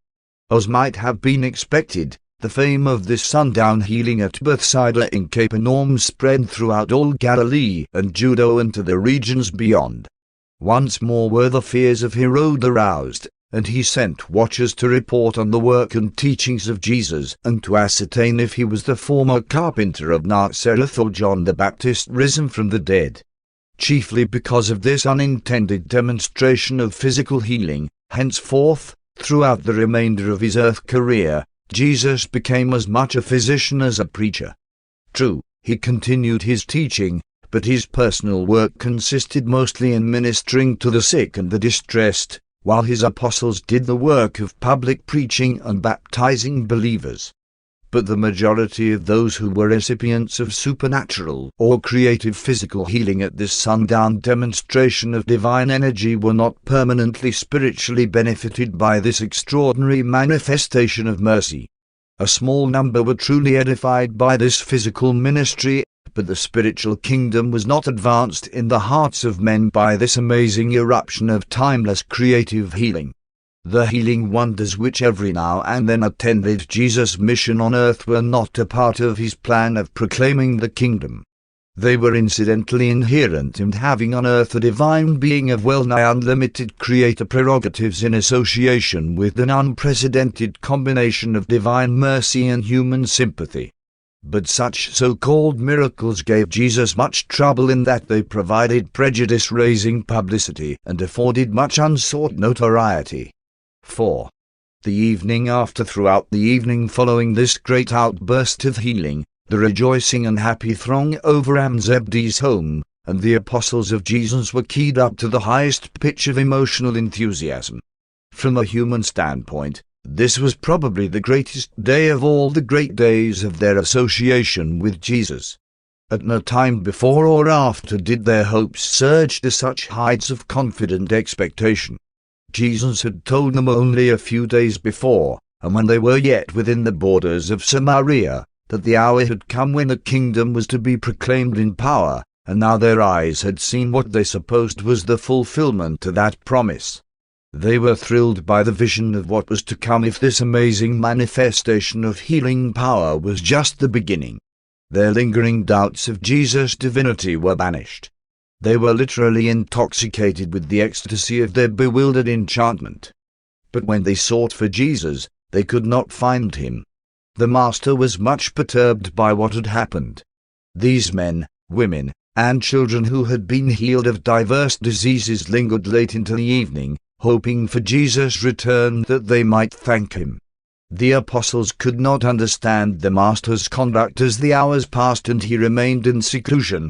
As might have been expected, the fame of this sundown healing at Bethsaida in Capernaum spread throughout all Galilee and Judea and to the regions beyond. Once more were the fears of Herod aroused, and he sent watchers to report on the work and teachings of Jesus and to ascertain if he was the former carpenter of Nazareth or John the Baptist risen from the dead. Chiefly because of this unintended demonstration of physical healing, henceforth, throughout the remainder of his earth career, Jesus became as much a physician as a preacher. True, he continued his teaching, but his personal work consisted mostly in ministering to the sick and the distressed, while his apostles did the work of public preaching and baptizing believers. But the majority of those who were recipients of supernatural or creative physical healing at this sundown demonstration of divine energy were not permanently spiritually benefited by this extraordinary manifestation of mercy. A small number were truly edified by this physical ministry, but the spiritual kingdom was not advanced in the hearts of men by this amazing eruption of timeless creative healing. The healing wonders which every now and then attended Jesus' mission on earth were not a part of his plan of proclaiming the kingdom. They were incidentally inherent in having on earth a divine being of well-nigh unlimited creator prerogatives in association with an unprecedented combination of divine mercy and human sympathy. But such so-called miracles gave Jesus much trouble in that they provided prejudice-raising publicity and afforded much unsought notoriety. 4. The evening after throughout the evening following this great outburst of healing, the rejoicing and happy throng overran Zebdee's home, and the apostles of Jesus were keyed up to the highest pitch of emotional enthusiasm. From a human standpoint, this was probably the greatest day of all the great days of their association with Jesus. At no time before or after did their hopes surge to such heights of confident expectation. Jesus had told them only a few days before, and when they were yet within the borders of Samaria, that the hour had come when the kingdom was to be proclaimed in power, and now their eyes had seen what they supposed was the fulfillment to that promise. They were thrilled by the vision of what was to come if this amazing manifestation of healing power was just the beginning. Their lingering doubts of Jesus' divinity were banished. They were literally intoxicated with the ecstasy of their bewildered enchantment. But when they sought for Jesus, they could not find him. The Master was much perturbed by what had happened. These men, women, and children who had been healed of diverse diseases lingered late into the evening, hoping for Jesus' return that they might thank him. The apostles could not understand the Master's conduct as the hours passed and he remained in seclusion.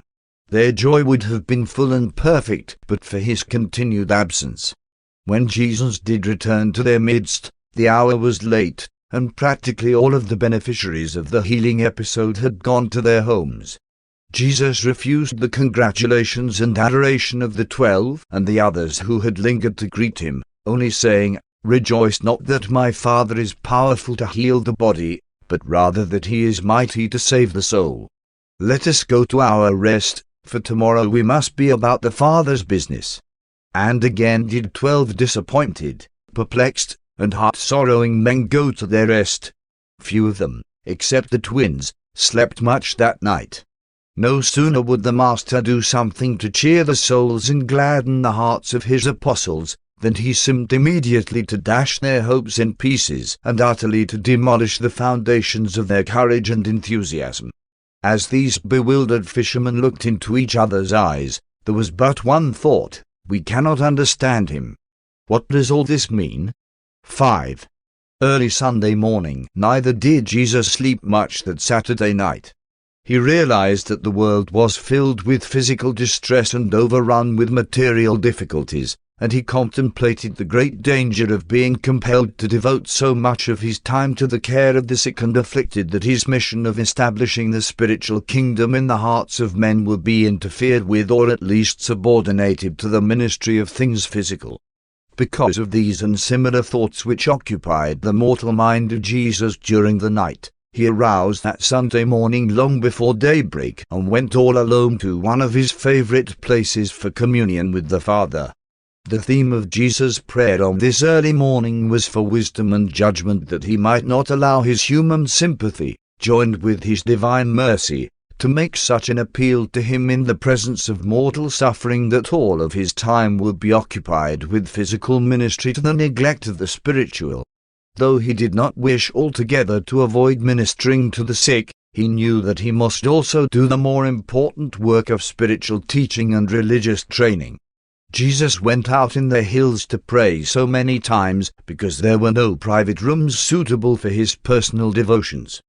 Their joy would have been full and perfect but for his continued absence. When Jesus did return to their midst, the hour was late, and practically all of the beneficiaries of the healing episode had gone to their homes. Jesus refused the congratulations and adoration of the 12 and the others who had lingered to greet him, only saying, "Rejoice not that my Father is powerful to heal the body, but rather that he is mighty to save the soul. Let us go to our rest, for tomorrow we must be about the Father's business." And again did 12 disappointed, perplexed, and heart-sorrowing men go to their rest. Few of them, except the twins, slept much that night. No sooner would the Master do something to cheer the souls and gladden the hearts of his apostles, than he seemed immediately to dash their hopes in pieces and utterly to demolish the foundations of their courage and enthusiasm. As these bewildered fishermen looked into each other's eyes, there was but one thought: we cannot understand him. What does all this mean? 5. Early Sunday morning. Neither did Jesus sleep much that Saturday night. He realized that the world was filled with physical distress and overrun with material difficulties, and he contemplated the great danger of being compelled to devote so much of his time to the care of the sick and afflicted that his mission of establishing the spiritual kingdom in the hearts of men would be interfered with or at least subordinated to the ministry of things physical. Because of these and similar thoughts which occupied the mortal mind of Jesus during the night, he aroused that Sunday morning long before daybreak and went all alone to one of his favorite places for communion with the Father. The theme of Jesus' prayer on this early morning was for wisdom and judgment, that he might not allow his human sympathy, joined with his divine mercy, to make such an appeal to him in the presence of mortal suffering that all of his time would be occupied with physical ministry to the neglect of the spiritual. Though he did not wish altogether to avoid ministering to the sick, he knew that he must also do the more important work of spiritual teaching and religious training. Jesus went out in the hills to pray so many times because there were no private rooms suitable for his personal devotions.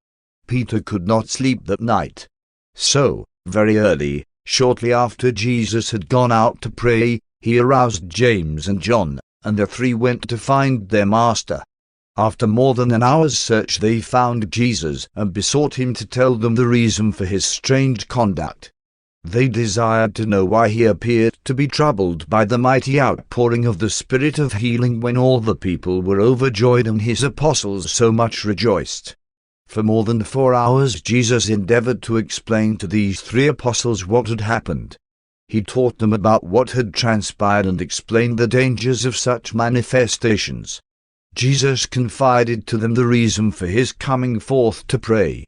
Peter could not sleep that night. So, very early, shortly after Jesus had gone out to pray, he aroused James and John, and the three went to find their Master. After more than an hour's search they found Jesus and besought him to tell them the reason for his strange conduct. They desired to know why he appeared to be troubled by the mighty outpouring of the Spirit of healing when all the people were overjoyed and his apostles so much rejoiced. For more than 4 hours Jesus endeavored to explain to these 3 apostles what had happened. He taught them about what had transpired and explained the dangers of such manifestations. Jesus confided to them the reason for his coming forth to pray.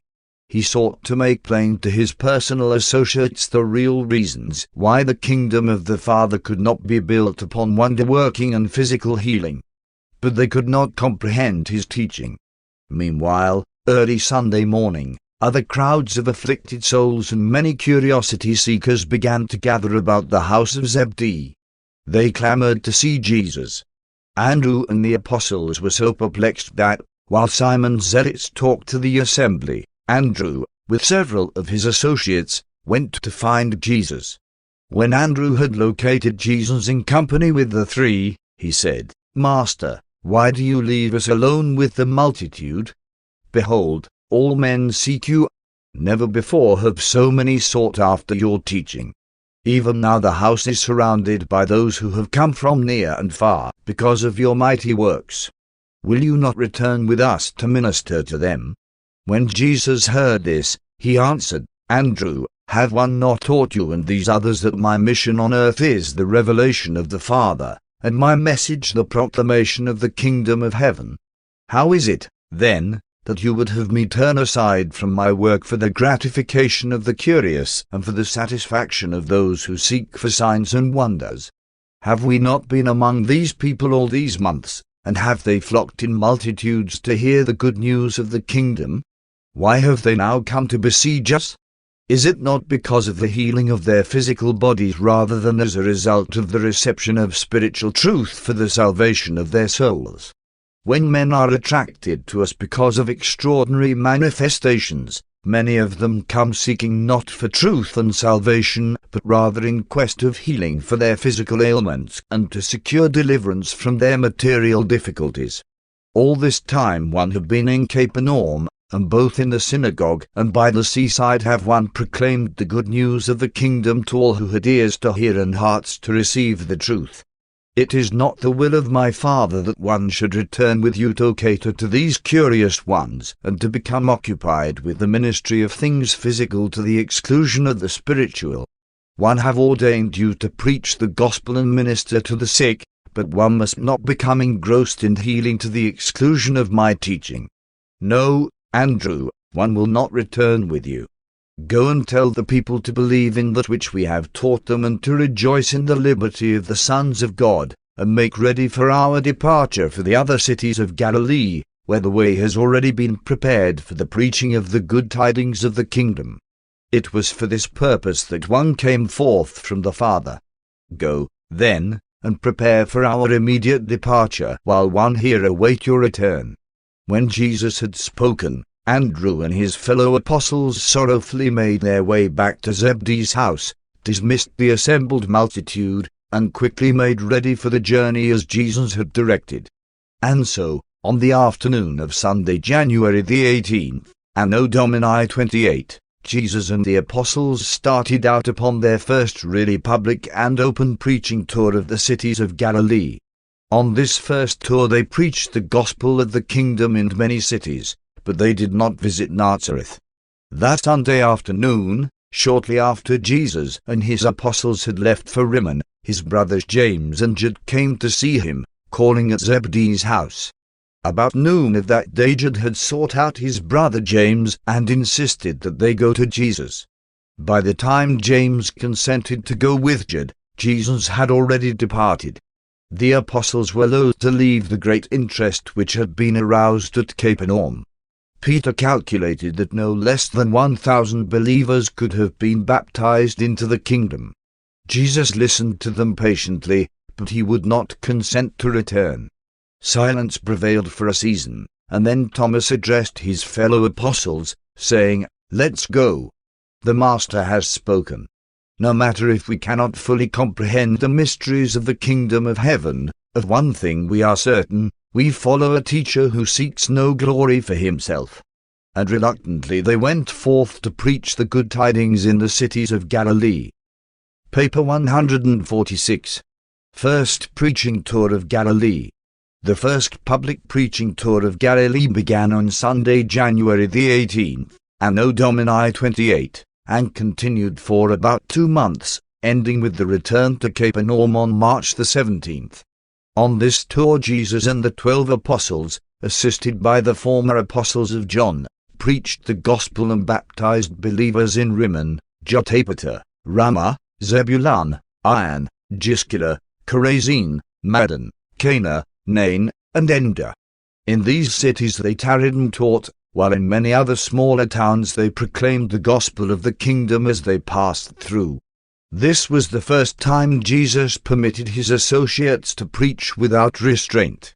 He sought to make plain to his personal associates the real reasons why the kingdom of the Father could not be built upon wonder-working and physical healing. But they could not comprehend his teaching. Meanwhile, early Sunday morning, other crowds of afflicted souls and many curiosity-seekers began to gather about the house of Zebedee. They clamored to see Jesus. Andrew and the apostles were so perplexed that, while Simon's zealots talked to the assembly, Andrew, with several of his associates, went to find Jesus. When Andrew had located Jesus in company with the 3, he said, "Master, why do you leave us alone with the multitude? Behold, all men seek you. Never before have so many sought after your teaching. Even now the house is surrounded by those who have come from near and far because of your mighty works. Will you not return with us to minister to them?" When Jesus heard this, he answered, "Andrew, have one not taught you and these others that my mission on earth is the revelation of the Father, and my message the proclamation of the kingdom of heaven? How is it, then, that you would have me turn aside from my work for the gratification of the curious and for the satisfaction of those who seek for signs and wonders. Have we not been among these people all these months, and have they flocked in multitudes to hear the good news of the kingdom? Why have they now come to besiege us? Is it not because of the healing of their physical bodies rather than as a result of the reception of spiritual truth for the salvation of their souls? When men are attracted to us because of extraordinary manifestations, many of them come seeking not for truth and salvation, but rather in quest of healing for their physical ailments and to secure deliverance from their material difficulties. All this time one have been in Capernaum, and both in the synagogue and by the seaside have one proclaimed the good news of the kingdom to all who had ears to hear and hearts to receive the truth. It is not the will of my Father that one should return with you to cater to these curious ones, and to become occupied with the ministry of things physical to the exclusion of the spiritual. One have ordained you to preach the gospel and minister to the sick, but one must not become engrossed in healing to the exclusion of my teaching. No, Andrew, one will not return with you. Go and tell the people to believe in that which we have taught them and to rejoice in the liberty of the sons of God, and make ready for our departure for the other cities of Galilee, where the way has already been prepared for the preaching of the good tidings of the kingdom. It was for this purpose that one came forth from the Father. Go, then, and prepare for our immediate departure, while one here await your return. When Jesus had spoken, Andrew and his fellow apostles sorrowfully made their way back to Zebedee's house, dismissed the assembled multitude, and quickly made ready for the journey as Jesus had directed. And so, on the afternoon of Sunday, January the 18th, Anno Domini 28, Jesus and the apostles started out upon their first really public and open preaching tour of the cities of Galilee. On this first tour they preached the gospel of the kingdom in many cities, but they did not visit Nazareth. That Sunday afternoon, shortly after Jesus and his apostles had left for Rimmon, his brothers James and Jude came to see him, calling at Zebedee's house. About noon of that day Jude had sought out his brother James and insisted that they go to Jesus. By the time James consented to go with Jude, Jesus had already departed. The apostles were loath to leave the great interest which had been aroused at Capernaum. Peter calculated that no less than 1,000 believers could have been baptized into the kingdom. Jesus listened to them patiently, but he would not consent to return. Silence prevailed for a season, and then Thomas addressed his fellow apostles, saying, "Let's go. The Master has spoken. No matter if we cannot fully comprehend the mysteries of the kingdom of heaven, of one thing we are certain, we follow a teacher who seeks no glory for himself." And reluctantly they went forth to preach the good tidings in the cities of Galilee. Paper 146. First Preaching Tour of Galilee. The first public preaching tour of Galilee began on Sunday, January the 18th, Anno Domini 28, and continued for about 2 months, ending with the return to Capernaum on March the 17th. On this tour Jesus and the 12 apostles, assisted by the former apostles of John, preached the gospel and baptized believers in Rimmon, Jotapata, Ramah, Zebulun, Ain, Giscala, Chorazin, Madon, Cana, Nain, and Enda. In these cities they tarried and taught, while in many other smaller towns they proclaimed the gospel of the kingdom as they passed through. This was the first time Jesus permitted his associates to preach without restraint.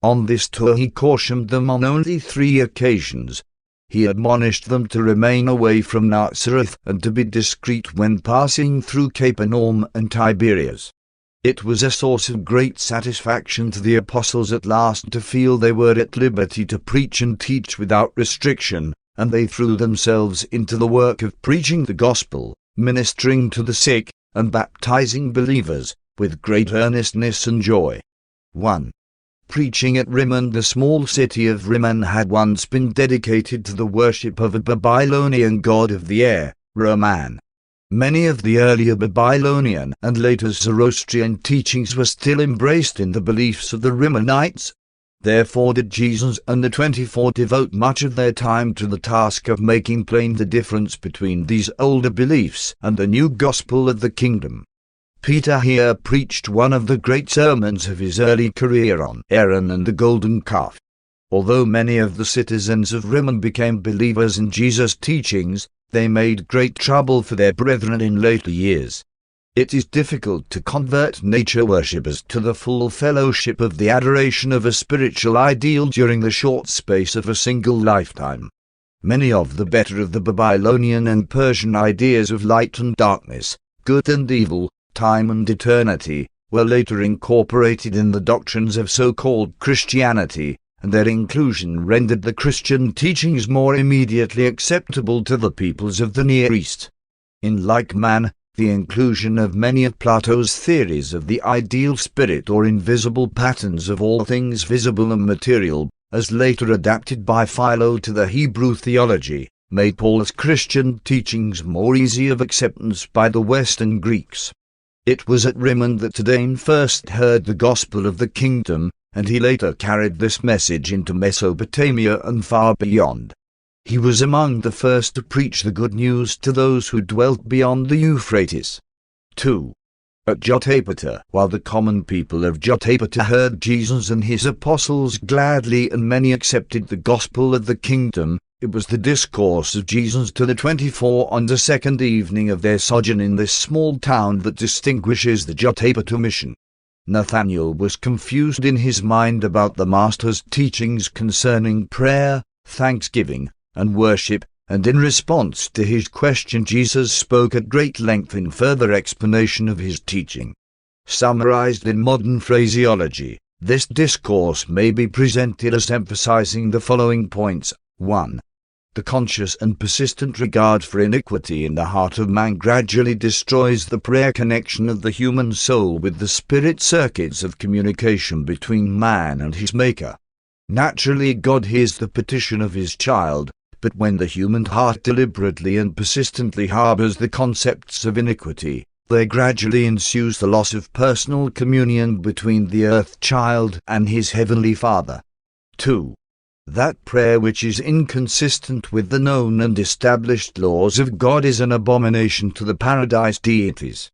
On this tour he cautioned them on only 3 occasions. He admonished them to remain away from Nazareth and to be discreet when passing through Capernaum and Tiberias. It was a source of great satisfaction to the apostles at last to feel they were at liberty to preach and teach without restriction, and they threw themselves into the work of preaching the gospel, ministering to the sick, and baptizing believers, with great earnestness and joy. 1. Preaching at Rimmon. The small city of Rimmon had once been dedicated to the worship of a Babylonian god of the air, Raman. Many of the earlier Babylonian and later Zoroastrian teachings were still embraced in the beliefs of the Rimmonites. Therefore did Jesus and the 24 devote much of their time to the task of making plain the difference between these older beliefs and the new gospel of the kingdom. Peter here preached one of the great sermons of his early career on Aaron and the golden calf. Although many of the citizens of Rimmon became believers in Jesus' teachings, they made great trouble for their brethren in later years. It is difficult to convert nature worshippers to the full fellowship of the adoration of a spiritual ideal during the short space of a single lifetime. Many of the better of the Babylonian and Persian ideas of light and darkness, good and evil, time and eternity, were later incorporated in the doctrines of so-called Christianity, and their inclusion rendered the Christian teachings more immediately acceptable to the peoples of the Near East. In like manner, the inclusion of many of Plato's theories of the ideal spirit or invisible patterns of all things visible and material, as later adapted by Philo to the Hebrew theology, made Paul's Christian teachings more easy of acceptance by the Western Greeks. It was at Rimmon that Tadane first heard the gospel of the kingdom, and he later carried this message into Mesopotamia and far beyond. He was among the first to preach the good news to those who dwelt beyond the Euphrates. 2. At Jotapata, while the common people of Jotapata heard Jesus and his apostles gladly and many accepted the gospel of the kingdom, it was the discourse of Jesus to the 24 on the second evening of their sojourn in this small town that distinguishes the Jotapata mission. Nathanael was confused in his mind about the Master's teachings concerning prayer, thanksgiving, and worship, and in response to his question Jesus spoke at great length in further explanation of his teaching. Summarized in modern phraseology, this discourse may be presented as emphasizing the following points. 1. The conscious and persistent regard for iniquity in the heart of man gradually destroys the prayer connection of the human soul with the spirit circuits of communication between man and his Maker. Naturally, God hears the petition of his child, but when the human heart deliberately and persistently harbors the concepts of iniquity, there gradually ensues the loss of personal communion between the earth child and his heavenly Father. 2. That prayer which is inconsistent with the known and established laws of God is an abomination to the paradise deities.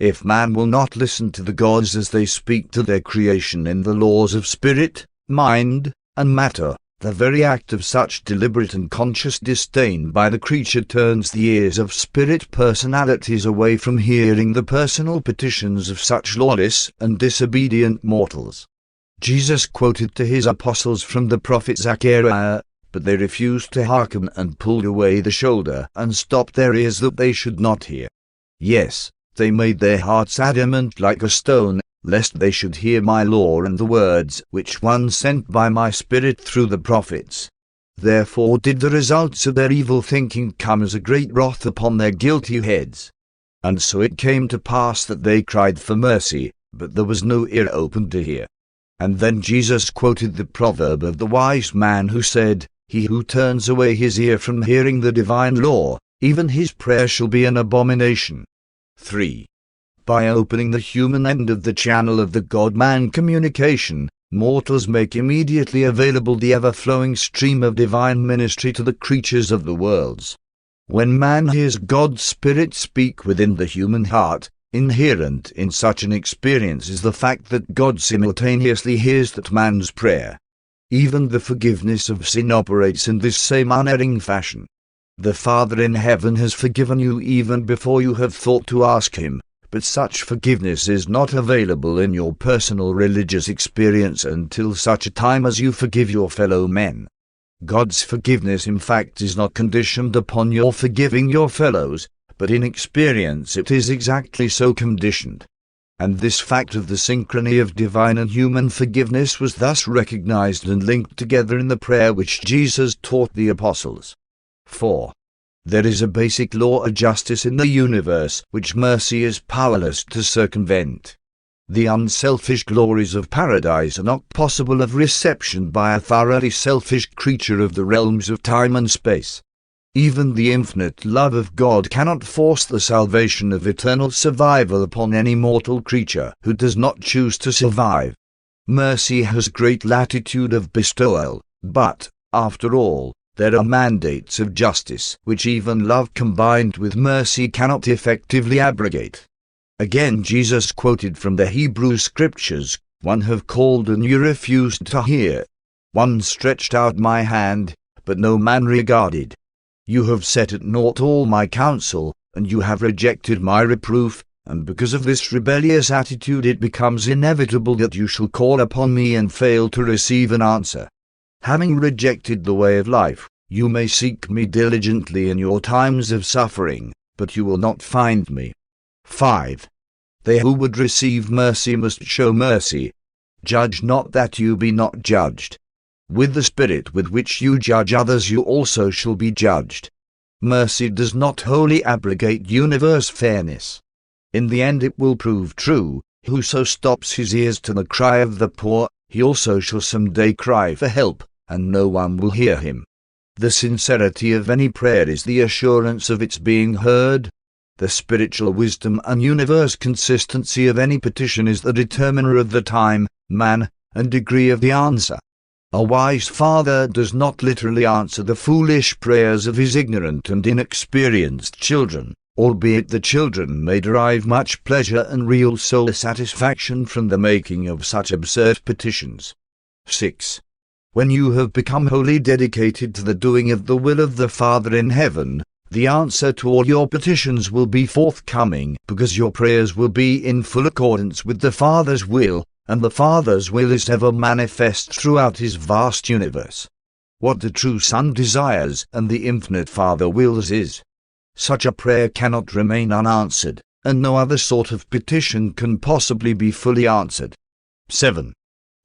If man will not listen to the gods as they speak to their creation in the laws of spirit, mind, and matter, the very act of such deliberate and conscious disdain by the creature turns the ears of spirit personalities away from hearing the personal petitions of such lawless and disobedient mortals. Jesus quoted to his apostles from the prophet Zechariah, but they refused to hearken and pulled away the shoulder and stopped their ears that they should not hear. Yes, they made their hearts adamant like a stone, lest they should hear my law and the words which one sent by my Spirit through the prophets. Therefore did the results of their evil thinking come as a great wrath upon their guilty heads. And so it came to pass that they cried for mercy, but there was no ear open to hear. And then Jesus quoted the proverb of the wise man who said, "He who turns away his ear from hearing the divine law, even his prayer shall be an abomination." 3. By opening the human end of the channel of the God-man communication, mortals make immediately available the ever-flowing stream of divine ministry to the creatures of the worlds. When man hears God's Spirit speak within the human heart, inherent in such an experience is the fact that God simultaneously hears that man's prayer. Even the forgiveness of sin operates in this same unerring fashion. The Father in heaven has forgiven you even before you have thought to ask him, but such forgiveness is not available in your personal religious experience until such a time as you forgive your fellow men. God's forgiveness in fact is not conditioned upon your forgiving your fellows, but in experience it is exactly so conditioned. And this fact of the synchrony of divine and human forgiveness was thus recognized and linked together in the prayer which Jesus taught the apostles. 4. There is a basic law of justice in the universe which mercy is powerless to circumvent. The unselfish glories of paradise are not possible of reception by a thoroughly selfish creature of the realms of time and space. Even the infinite love of God cannot force the salvation of eternal survival upon any mortal creature who does not choose to survive. Mercy has great latitude of bestowal, but, after all, there are mandates of justice which even love combined with mercy cannot effectively abrogate. Again Jesus quoted from the Hebrew Scriptures, "One have called and you refused to hear. One stretched out my hand, but no man regarded. You have set at naught all my counsel, and you have rejected my reproof, and because of this rebellious attitude it becomes inevitable that you shall call upon me and fail to receive an answer. Having rejected the way of life, you may seek me diligently in your times of suffering, but you will not find me." 5. They who would receive mercy must show mercy. "Judge not that you be not judged. With the spirit with which you judge others you also shall be judged." Mercy does not wholly abrogate universe fairness. In the end it will prove true, "Whoso stops his ears to the cry of the poor, he also shall some day cry for help, and no one will hear him." The sincerity of any prayer is the assurance of its being heard. The spiritual wisdom and universe consistency of any petition is the determiner of the time, man, and degree of the answer. A wise father does not literally answer the foolish prayers of his ignorant and inexperienced children, albeit the children may derive much pleasure and real soul satisfaction from the making of such absurd petitions. 6. When you have become wholly dedicated to the doing of the will of the Father in heaven, the answer to all your petitions will be forthcoming, because your prayers will be in full accordance with the Father's will, and the Father's will is ever manifest throughout his vast universe. What the true Son desires and the infinite Father wills is. Such a prayer cannot remain unanswered, and no other sort of petition can possibly be fully answered. 7.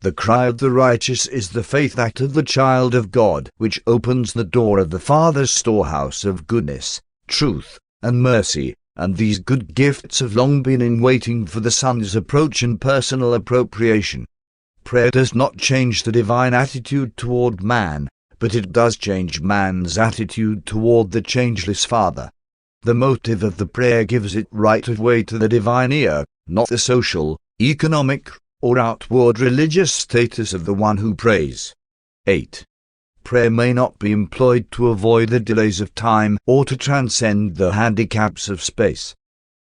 The cry of the righteous is the faith act of the child of God, which opens the door of the Father's storehouse of goodness, truth, and mercy, and these good gifts have long been in waiting for the Son's approach and personal appropriation. Prayer does not change the divine attitude toward man, but it does change man's attitude toward the changeless Father. The motive of the prayer gives it right of way to the divine ear, not the social, economic, or outward religious status of the one who prays. 8. Prayer may not be employed to avoid the delays of time or to transcend the handicaps of space.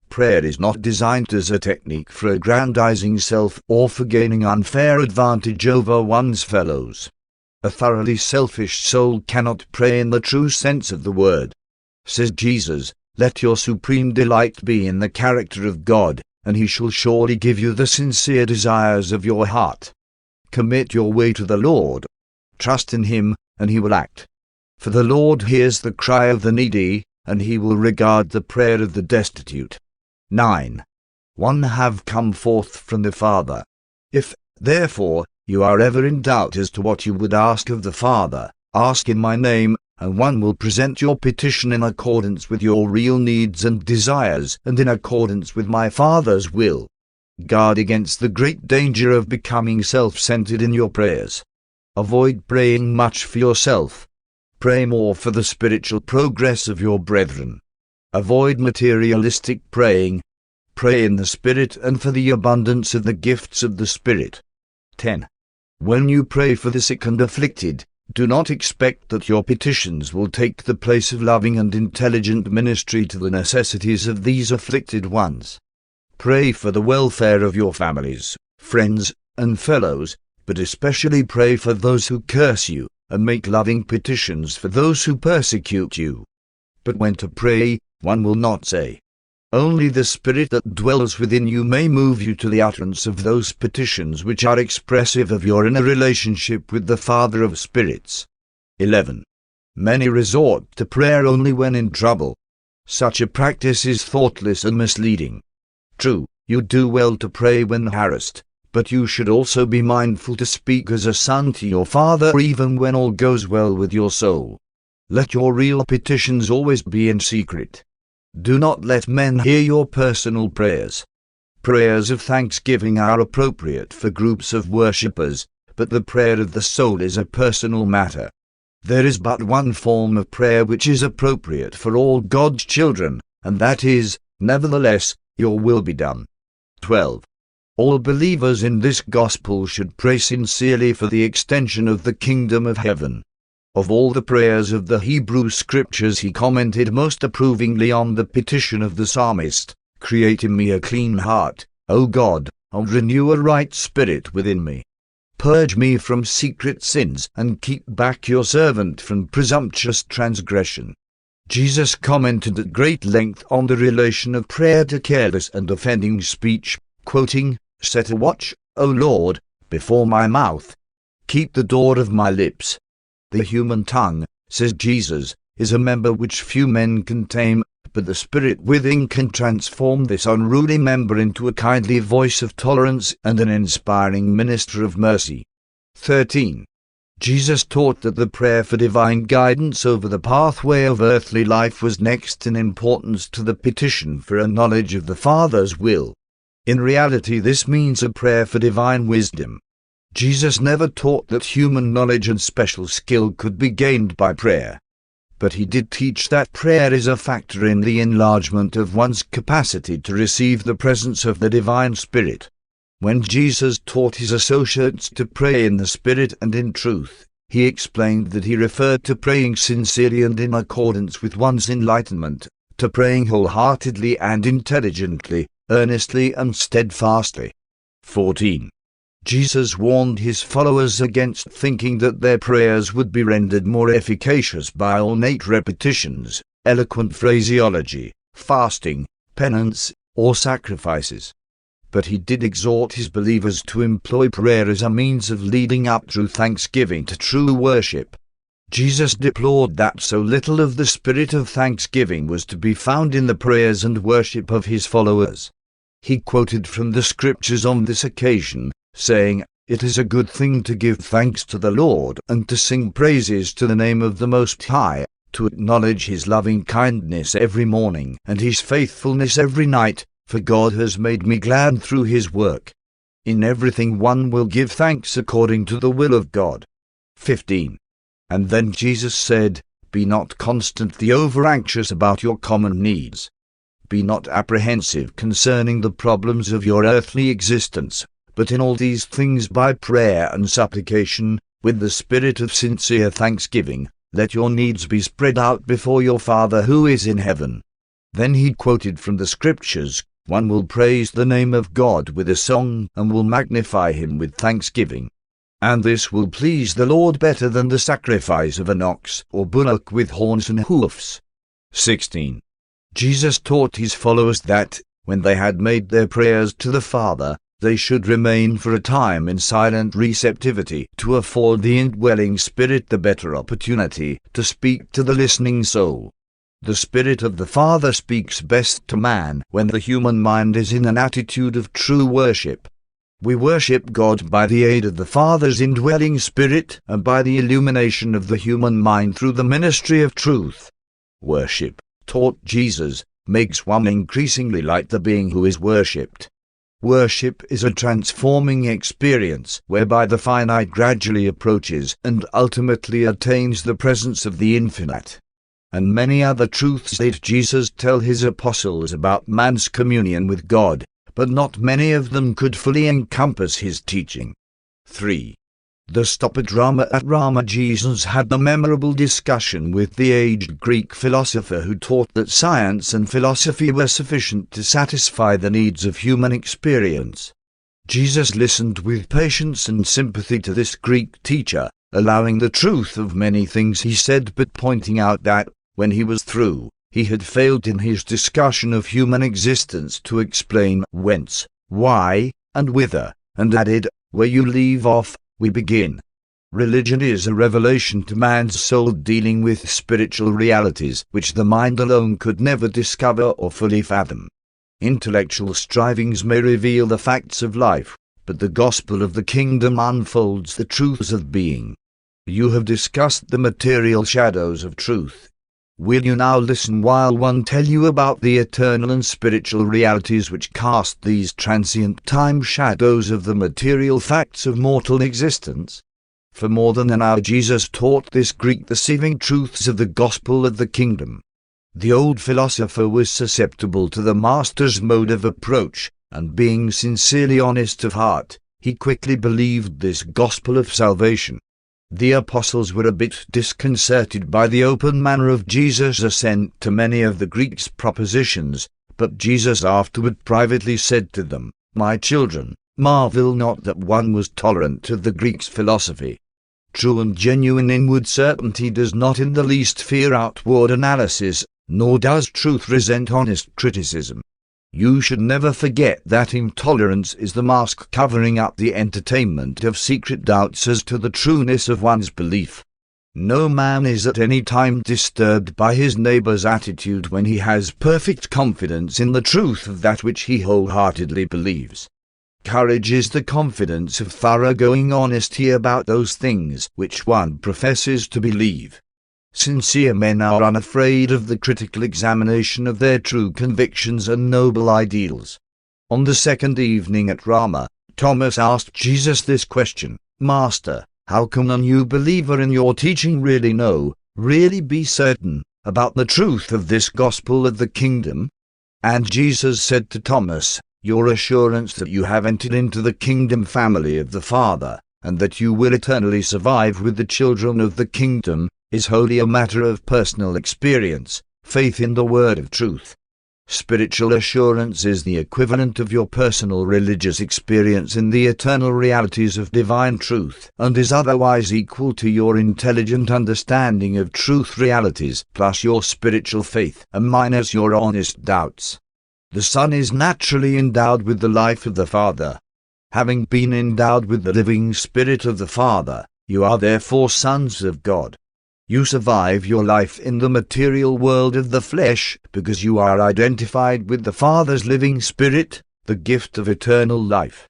Prayer is not designed as a technique for aggrandizing self or for gaining unfair advantage over one's fellows. A thoroughly selfish soul cannot pray in the true sense of the word. Says Jesus, "Let your supreme delight be in the character of God, and he shall surely give you the sincere desires of your heart." Commit your way to the Lord. Trust in him, and he will act. For the Lord hears the cry of the needy, and he will regard the prayer of the destitute. 9. One have come forth from the Father. If, therefore, you are ever in doubt as to what you would ask of the Father, ask in my name, and one will present your petition in accordance with your real needs and desires, and in accordance with my Father's will. Guard against the great danger of becoming self-centered in your prayers. Avoid praying much for yourself. Pray more for the spiritual progress of your brethren. Avoid materialistic praying. Pray in the Spirit and for the abundance of the gifts of the Spirit. 10. When you pray for the sick and afflicted, do not expect that your petitions will take the place of loving and intelligent ministry to the necessities of these afflicted ones. Pray for the welfare of your families, friends, and fellows, but especially pray for those who curse you, and make loving petitions for those who persecute you. But when to pray, one will not say. Only the Spirit that dwells within you may move you to the utterance of those petitions which are expressive of your inner relationship with the Father of spirits. 11. Many resort to prayer only when in trouble. Such a practice is thoughtless and misleading. True, you do well to pray when harassed, but you should also be mindful to speak as a son to your Father even when all goes well with your soul. Let your real petitions always be in secret. Do not let men hear your personal prayers. Prayers of thanksgiving are appropriate for groups of worshippers, but the prayer of the soul is a personal matter. There is but one form of prayer which is appropriate for all God's children, and that is, nevertheless, your will be done. 12. All believers in this gospel should pray sincerely for the extension of the kingdom of heaven. Of all the prayers of the Hebrew Scriptures, he commented most approvingly on the petition of the psalmist, "Create in me a clean heart, O God, and renew a right spirit within me. Purge me from secret sins, and keep back your servant from presumptuous transgression." Jesus commented at great length on the relation of prayer to careless and offending speech, quoting, "Set a watch, O Lord, before my mouth. Keep the door of my lips." The human tongue, says Jesus, is a member which few men can tame, but the Spirit within can transform this unruly member into a kindly voice of tolerance and an inspiring minister of mercy. 13. Jesus taught that the prayer for divine guidance over the pathway of earthly life was next in importance to the petition for a knowledge of the Father's will. In reality, this means a prayer for divine wisdom. Jesus never taught that human knowledge and special skill could be gained by prayer. But he did teach that prayer is a factor in the enlargement of one's capacity to receive the presence of the divine Spirit. When Jesus taught his associates to pray in the Spirit and in truth, he explained that he referred to praying sincerely and in accordance with one's enlightenment, to praying wholeheartedly and intelligently, earnestly and steadfastly. 14. Jesus warned his followers against thinking that their prayers would be rendered more efficacious by ornate repetitions, eloquent phraseology, fasting, penance, or sacrifices. But he did exhort his believers to employ prayer as a means of leading up through thanksgiving to true worship. Jesus deplored that so little of the spirit of thanksgiving was to be found in the prayers and worship of his followers. He quoted from the Scriptures on this occasion, saying, "It is a good thing to give thanks to the Lord and to sing praises to the name of the Most High, to acknowledge his loving kindness every morning and his faithfulness every night, for God has made me glad through his work. In everything one will give thanks according to the will of God." 15. And then Jesus said, "Be not constantly over-anxious about your common needs. Be not apprehensive concerning the problems of your earthly existence, but in all these things by prayer and supplication, with the spirit of sincere thanksgiving, let your needs be spread out before your Father who is in heaven." Then he quoted from the Scriptures, "One will praise the name of God with a song and will magnify him with thanksgiving. And this will please the Lord better than the sacrifice of an ox or bullock with horns and hoofs." 16. Jesus taught his followers that, when they had made their prayers to the Father, they should remain for a time in silent receptivity to afford the indwelling Spirit the better opportunity to speak to the listening soul. The Spirit of the Father speaks best to man when the human mind is in an attitude of true worship. We worship God by the aid of the Father's indwelling Spirit and by the illumination of the human mind through the ministry of truth. Worship, taught Jesus, makes one increasingly like the being who is worshipped. Worship is a transforming experience whereby the finite gradually approaches and ultimately attains the presence of the infinite. And many other truths did Jesus tell his apostles about man's communion with God, but not many of them could fully encompass his teaching. 3. The stop at Rama. Jesus had a memorable discussion with the aged Greek philosopher who taught that science and philosophy were sufficient to satisfy the needs of human experience. Jesus listened with patience and sympathy to this Greek teacher, allowing the truth of many things he said but pointing out that, when he was through, he had failed in his discussion of human existence to explain whence, why, and whither, and added, "Where you leave off, we begin." Religion is a revelation to man's soul dealing with spiritual realities which the mind alone could never discover or fully fathom. Intellectual strivings may reveal the facts of life, but the gospel of the kingdom unfolds the truths of being. You have discussed the material shadows of truth. Will you now listen while one tell you about the eternal and spiritual realities which cast these transient time shadows of the material facts of mortal existence? For more than an hour Jesus taught this Greek deceiving truths of the gospel of the kingdom. The old philosopher was susceptible to the master's mode of approach, and being sincerely honest of heart, he quickly believed this gospel of salvation. The apostles were a bit disconcerted by the open manner of Jesus' assent to many of the Greeks' propositions, but Jesus afterward privately said to them, "My children, marvel not that one was tolerant of the Greeks' philosophy. True and genuine inward certainty does not in the least fear outward analysis, nor does truth resent honest criticism. You should never forget that intolerance is the mask covering up the entertainment of secret doubts as to the trueness of one's belief. No man is at any time disturbed by his neighbor's attitude when he has perfect confidence in the truth of that which he wholeheartedly believes. Courage is the confidence of thoroughgoing honesty about those things which one professes to believe. Sincere men are unafraid of the critical examination of their true convictions and noble ideals. On the second evening at Ramah, Thomas asked Jesus this question, "Master, how can a new believer in your teaching really know, really be certain, about the truth of this gospel of the kingdom?" And Jesus said to Thomas, "Your assurance that you have entered into the kingdom family of the Father, and that you will eternally survive with the children of the kingdom, is wholly a matter of personal experience, faith in the word of truth. Spiritual assurance is the equivalent of your personal religious experience in the eternal realities of divine truth, and is otherwise equal to your intelligent understanding of truth realities, plus your spiritual faith, and minus your honest doubts. The Son is naturally endowed with the life of the Father. Having been endowed with the living Spirit of the Father, you are therefore sons of God. You survive your life in the material world of the flesh because you are identified with the Father's living Spirit, the gift of eternal life.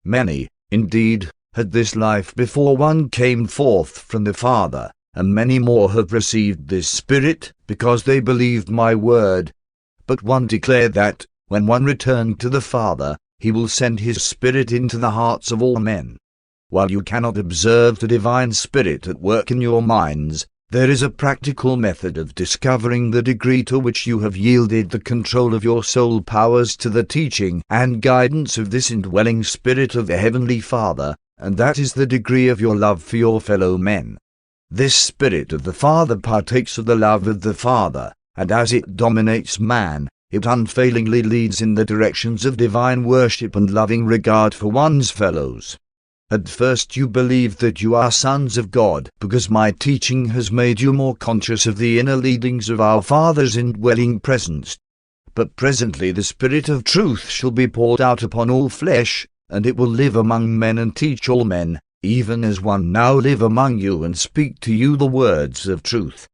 Many, indeed, had this life before one came forth from the Father, and many more have received this Spirit because they believed my word. But one declared that, when one returned to the Father, he will send his Spirit into the hearts of all men. While you cannot observe the divine Spirit at work in your minds, there is a practical method of discovering the degree to which you have yielded the control of your soul powers to the teaching and guidance of this indwelling Spirit of the Heavenly Father, and that is the degree of your love for your fellow men. This Spirit of the Father partakes of the love of the Father, and as it dominates man, it unfailingly leads in the directions of divine worship and loving regard for one's fellows. At first you believe that you are sons of God, because my teaching has made you more conscious of the inner leadings of our Father's indwelling presence. But presently the Spirit of truth shall be poured out upon all flesh, and it will live among men and teach all men, even as one now live among you and speak to you the words of truth.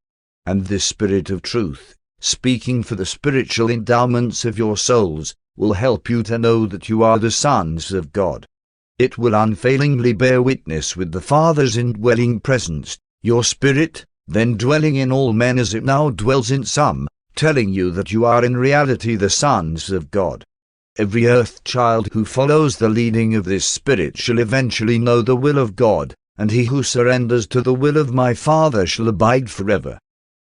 And this Spirit of truth, speaking for the spiritual endowments of your souls, will help you to know that you are the sons of God. It will unfailingly bear witness with the Father's indwelling presence, your spirit, then dwelling in all men as it now dwells in some, telling you that you are in reality the sons of God. Every earth child who follows the leading of this Spirit shall eventually know the will of God, and he who surrenders to the will of my Father shall abide forever.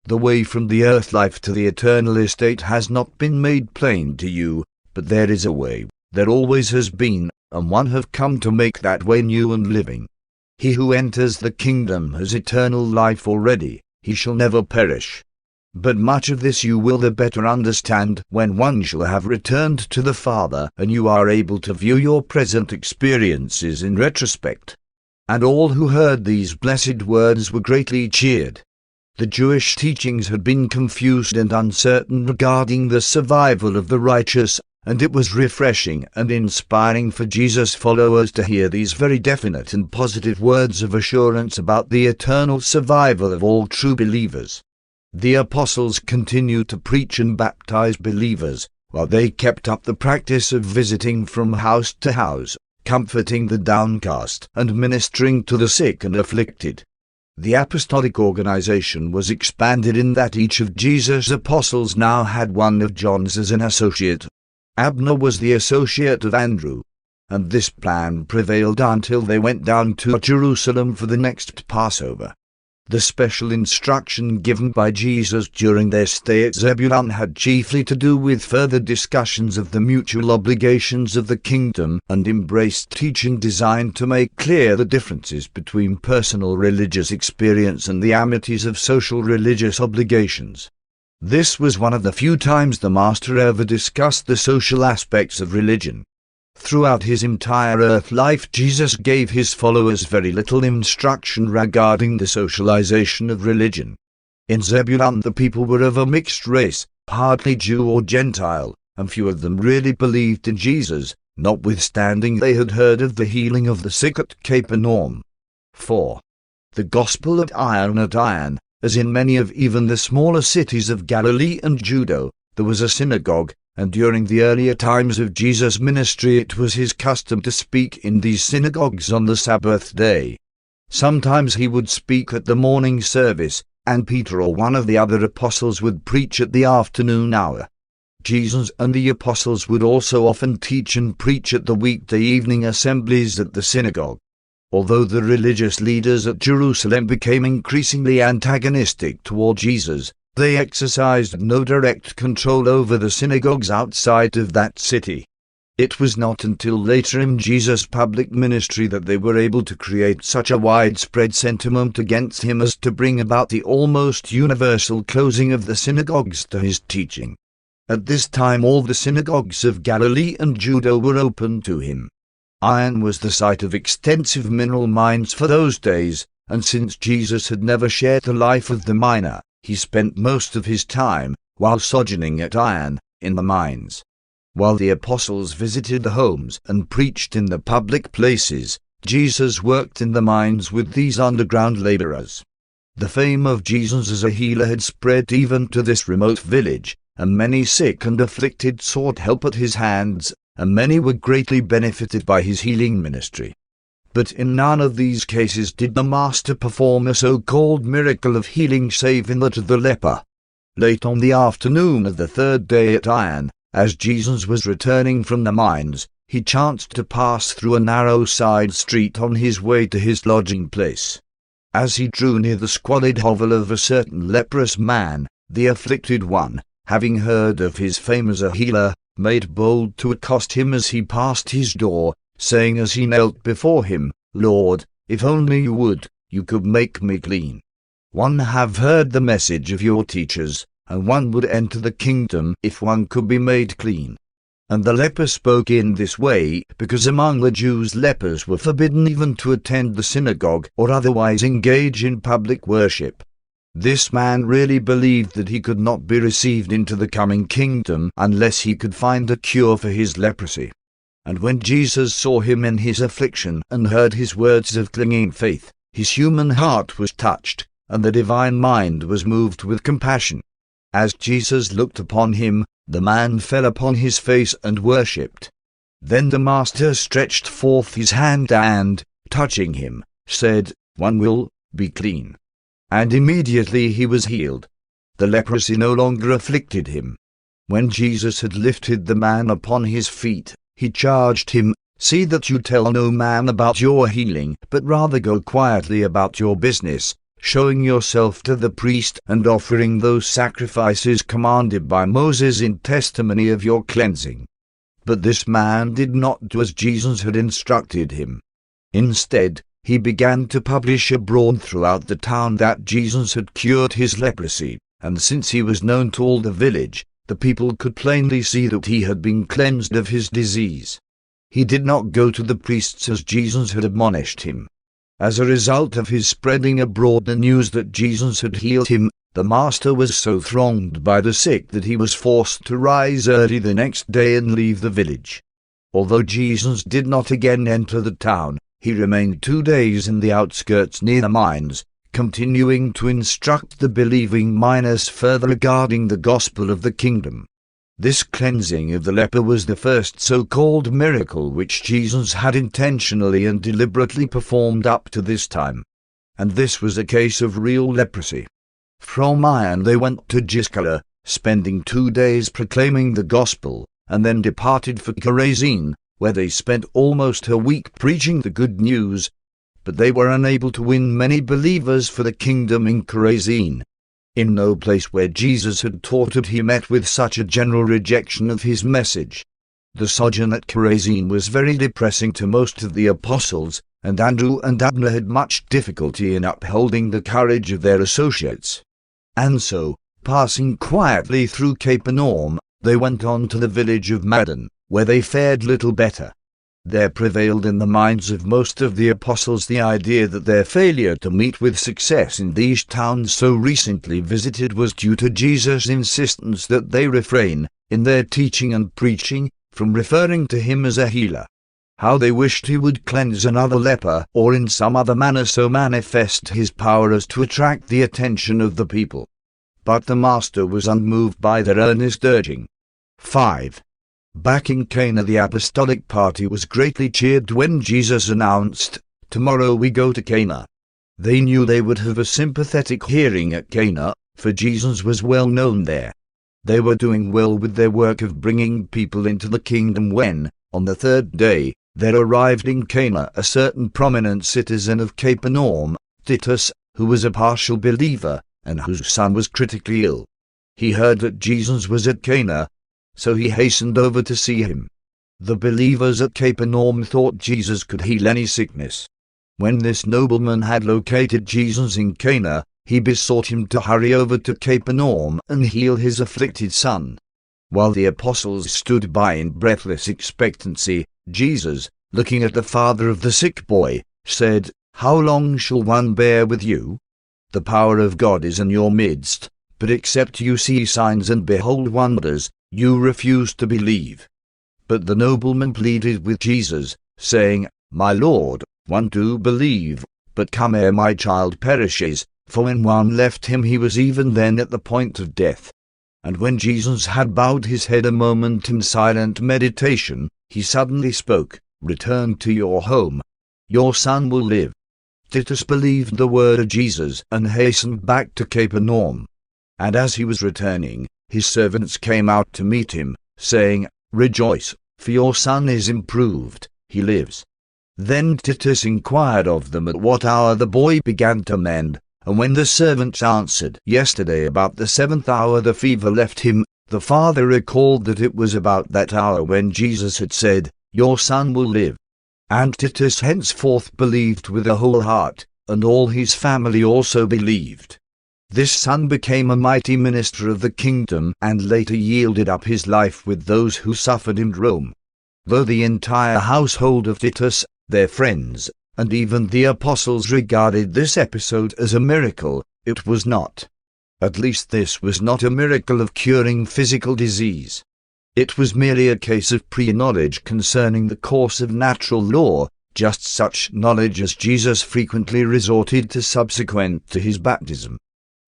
The way from the earth life to the eternal estate has not been made plain to you, but there is a way, there always has been, and one have come to make that way new and living. He who enters the kingdom has eternal life already, he shall never perish. But much of this you will the better understand when one shall have returned to the Father and you are able to view your present experiences in retrospect. And all who heard these blessed words were greatly cheered. The Jewish teachings had been confused and uncertain regarding the survival of the righteous, and it was refreshing and inspiring for Jesus' followers to hear these very definite and positive words of assurance about the eternal survival of all true believers. The apostles continued to preach and baptize believers, while they kept up the practice of visiting from house to house, comforting the downcast and ministering to the sick and afflicted. The apostolic organization was expanded in that each of Jesus' apostles now had one of John's as an associate. Abner was the associate of Andrew, and this plan prevailed until they went down to Jerusalem for the next Passover. The special instruction given by Jesus during their stay at Zebulun had chiefly to do with further discussions of the mutual obligations of the kingdom and embraced teaching designed to make clear the differences between personal religious experience and the amities of social religious obligations. This was one of the few times the Master ever discussed the social aspects of religion. Throughout his entire earth life, Jesus gave his followers very little instruction regarding the socialization of religion. In Zebulun, the people were of a mixed race, hardly Jew or Gentile, and few of them really believed in Jesus, notwithstanding they had heard of the healing of the sick at Capernaum. 4. The Gospel at Iron, as in many of even the smaller cities of Galilee and Judah, there was a synagogue, and during the earlier times of Jesus' ministry it was his custom to speak in these synagogues on the Sabbath day. Sometimes he would speak at the morning service, and Peter or one of the other apostles would preach at the afternoon hour. Jesus and the apostles would also often teach and preach at the weekday evening assemblies at the synagogue. Although the religious leaders at Jerusalem became increasingly antagonistic toward Jesus, they exercised no direct control over the synagogues outside of that city. It was not until later in Jesus' public ministry that they were able to create such a widespread sentiment against him as to bring about the almost universal closing of the synagogues to his teaching. At this time all the synagogues of Galilee and Judah were open to him. Iron was the site of extensive mineral mines for those days, and since Jesus had never shared the life of the miner, he spent most of his time, while sojourning at Iron, in the mines. While the apostles visited the homes and preached in the public places, Jesus worked in the mines with these underground laborers. The fame of Jesus as a healer had spread even to this remote village, and many sick and afflicted sought help at his hands, and many were greatly benefited by his healing ministry. But in none of these cases did the Master perform a so-called miracle of healing save in that of the leper. Late on the afternoon of the third day at Iron, as Jesus was returning from the mines, he chanced to pass through a narrow side street on his way to his lodging place. As he drew near the squalid hovel of a certain leprous man, the afflicted one, having heard of his fame as a healer, made bold to accost him as he passed his door, saying as he knelt before him, "Lord, if only you would, you could make me clean. One have heard the message of your teachers, and one would enter the kingdom if one could be made clean." And the leper spoke in this way because among the Jews lepers were forbidden even to attend the synagogue or otherwise engage in public worship. This man really believed that he could not be received into the coming kingdom unless he could find a cure for his leprosy. And when Jesus saw him in his affliction and heard his words of clinging faith, his human heart was touched, and the divine mind was moved with compassion. As Jesus looked upon him, the man fell upon his face and worshipped. Then the Master stretched forth his hand and, touching him, said, "One will be clean." And immediately he was healed. The leprosy no longer afflicted him. When Jesus had lifted the man upon his feet, he charged him, "See that you tell no man about your healing, but rather go quietly about your business, showing yourself to the priest and offering those sacrifices commanded by Moses in testimony of your cleansing." But this man did not do as Jesus had instructed him. Instead, he began to publish abroad throughout the town that Jesus had cured his leprosy, and since he was known to all the village, the people could plainly see that he had been cleansed of his disease. He did not go to the priests as Jesus had admonished him. As a result of his spreading abroad the news that Jesus had healed him, the Master was so thronged by the sick that he was forced to rise early the next day and leave the village. Although Jesus did not again enter the town, he remained 2 days in the outskirts near the mines, continuing to instruct the believing miners further regarding the gospel of the kingdom. This cleansing of the leper was the first so-called miracle which Jesus had intentionally and deliberately performed up to this time. And this was a case of real leprosy. From Iron they went to Discourse, spending 2 days proclaiming the gospel, and then departed for Chorazin, where they spent almost a week preaching the good news. but they were unable to win many believers for the kingdom in Chorazin. In no place where Jesus had taught it he met with such a general rejection of his message. The sojourn at Chorazin was very depressing to most of the apostles, and Andrew and Abner had much difficulty in upholding the courage of their associates. And so, passing quietly through Capernaum, they went on to the village of Madon, where they fared little better. There prevailed in the minds of most of the apostles the idea that their failure to meet with success in these towns so recently visited was due to Jesus' insistence that they refrain, in their teaching and preaching, from referring to him as a healer. How they wished he would cleanse another leper, or in some other manner so manifest his power as to attract the attention of the people. But the Master was unmoved by their earnest urging. 5. Back in Cana the apostolic party was greatly cheered when Jesus announced, "Tomorrow we go to Cana." They knew they would have a sympathetic hearing at Cana, for Jesus was well known there. They were doing well with their work of bringing people into the kingdom when, on the third day, there arrived in Cana a certain prominent citizen of Capernaum, Titus, who was a partial believer, and whose son was critically ill. He heard that Jesus was at Cana, so he hastened over to see him. The believers at Capernaum thought Jesus could heal any sickness. When this nobleman had located Jesus in Cana, he besought him to hurry over to Capernaum and heal his afflicted son. While the apostles stood by in breathless expectancy, Jesus, looking at the father of the sick boy, said, "How long shall one bear with you? The power of God is in your midst, but except you see signs and behold wonders, you refuse to believe." But the nobleman pleaded with Jesus, saying, "My Lord, one do believe, but come ere my child perishes, for when one left him he was even then at the point of death." And when Jesus had bowed his head a moment in silent meditation, he suddenly spoke, "Return to your home. Your son will live." Titus believed the word of Jesus and hastened back to Capernaum. And as he was returning, his servants came out to meet him, saying, "Rejoice, for your son is improved, he lives." Then Titus inquired of them at what hour the boy began to mend, and when the servants answered, "Yesterday about the 7th hour the fever left him," the father recalled that it was about that hour when Jesus had said, "Your son will live." And Titus henceforth believed with a whole heart, and all his family also believed. This son became a mighty minister of the kingdom, and later yielded up his life with those who suffered in Rome. Though the entire household of Titus, their friends, and even the apostles regarded this episode as a miracle, it was not. At least this was not a miracle of curing physical disease. It was merely a case of pre-knowledge concerning the course of natural law, just such knowledge as Jesus frequently resorted to subsequent to his baptism.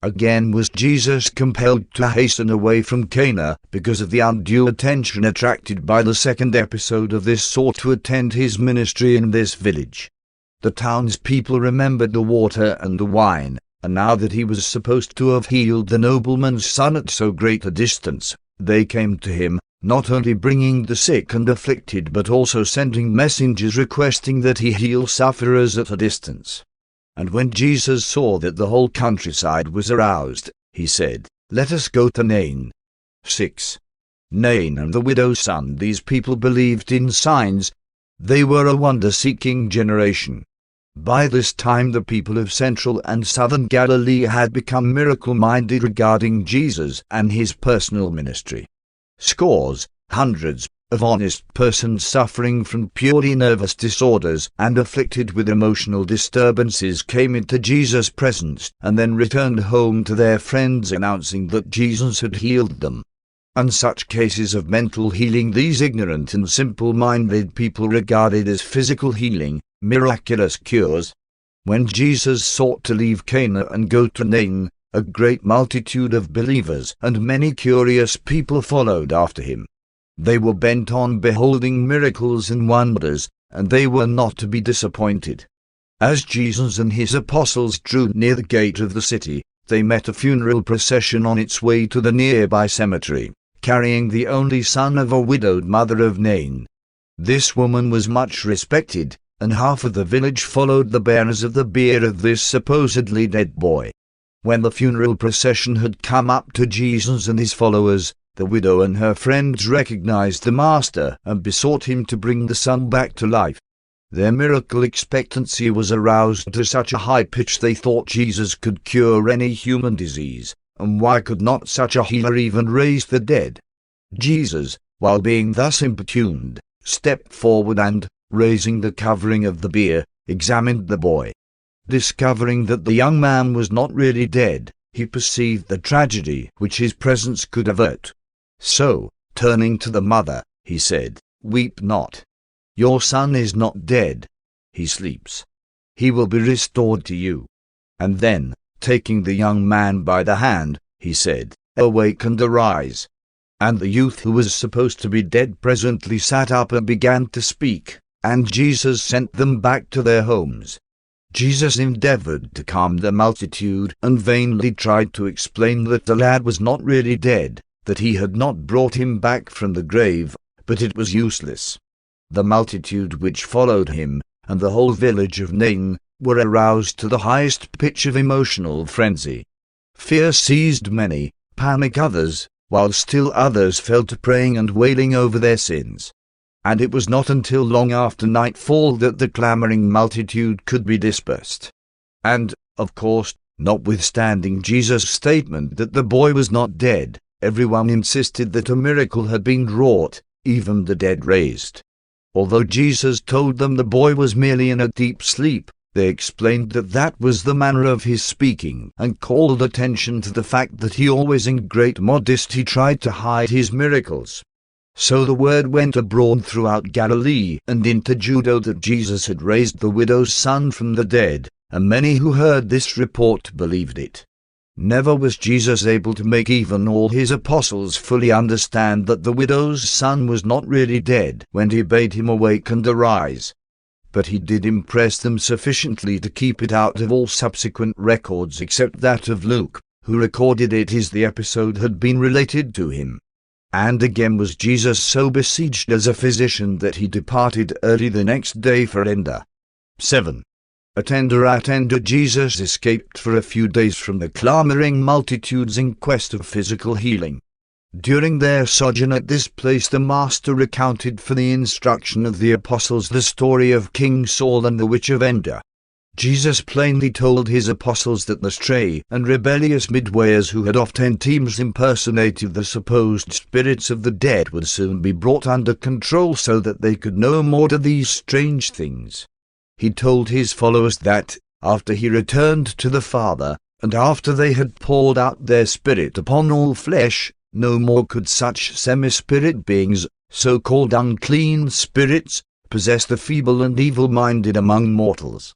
Again was Jesus compelled to hasten away from Cana because of the undue attention attracted by the second episode of this sort to attend his ministry in this village. The townspeople remembered the water and the wine, and now that he was supposed to have healed the nobleman's son at so great a distance, they came to him, not only bringing the sick and afflicted but also sending messengers requesting that he heal sufferers at a distance. And when Jesus saw that the whole countryside was aroused, he said, "Let us go to Nain." 6. Nain and the widow's son. These people believed in signs. They were a wonder-seeking generation. By this time the people of central and southern Galilee had become miracle-minded regarding Jesus and his personal ministry. Scores, hundreds, of honest persons suffering from purely nervous disorders and afflicted with emotional disturbances came into Jesus' presence and then returned home to their friends announcing that Jesus had healed them. And such cases of mental healing these ignorant and simple-minded people regarded as physical healing, miraculous cures. When Jesus sought to leave Cana and go to Nain, a great multitude of believers and many curious people followed after him. They were bent on beholding miracles and wonders, and they were not to be disappointed. As Jesus and his apostles drew near the gate of the city, they met a funeral procession on its way to the nearby cemetery, carrying the only son of a widowed mother of Nain. This woman was much respected, and half of the village followed the bearers of the bier of this supposedly dead boy. When the funeral procession had come up to Jesus and his followers, the widow and her friends recognized the Master and besought him to bring the son back to life. Their miracle expectancy was aroused to such a high pitch they thought Jesus could cure any human disease, and why could not such a healer even raise the dead? Jesus, while being thus importuned, stepped forward and, raising the covering of the bier, examined the boy. Discovering that the young man was not really dead, he perceived the tragedy which his presence could avert. So, turning to the mother, he said, "Weep not. Your son is not dead. He sleeps. He will be restored to you." And then, taking the young man by the hand, he said, "Awake and arise." And the youth who was supposed to be dead presently sat up and began to speak, and Jesus sent them back to their homes. Jesus endeavored to calm the multitude and vainly tried to explain that the lad was not really dead, that he had not brought him back from the grave, but it was useless. The multitude which followed him, and the whole village of Nain, were aroused to the highest pitch of emotional frenzy. Fear seized many, panic others, while still others fell to praying and wailing over their sins. And it was not until long after nightfall that the clamoring multitude could be dispersed. And, of course, notwithstanding Jesus' statement that the boy was not dead, everyone insisted that a miracle had been wrought, even the dead raised. Although Jesus told them the boy was merely in a deep sleep, they explained that that was the manner of his speaking, and called attention to the fact that he always in great modesty tried to hide his miracles. So the word went abroad throughout Galilee and into Judea that Jesus had raised the widow's son from the dead, and many who heard this report believed it. Never was Jesus able to make even all his apostles fully understand that the widow's son was not really dead when he bade him awake and arise. But he did impress them sufficiently to keep it out of all subsequent records except that of Luke, who recorded it as the episode had been related to him. And again was Jesus so besieged as a physician that he departed early the next day for Enda. 7. At Enda Jesus escaped for a few days from the clamoring multitudes in quest of physical healing. During their sojourn at this place the Master recounted for the instruction of the apostles the story of King Saul and the witch of Endor. Jesus plainly told his apostles that the stray and rebellious midwayers who had oftentimes impersonated the supposed spirits of the dead would soon be brought under control so that they could no more do these strange things. He told his followers that, after he returned to the Father, and after they had poured out their Spirit upon all flesh, no more could such semi-spirit beings, so-called unclean spirits, possess the feeble and evil-minded among mortals.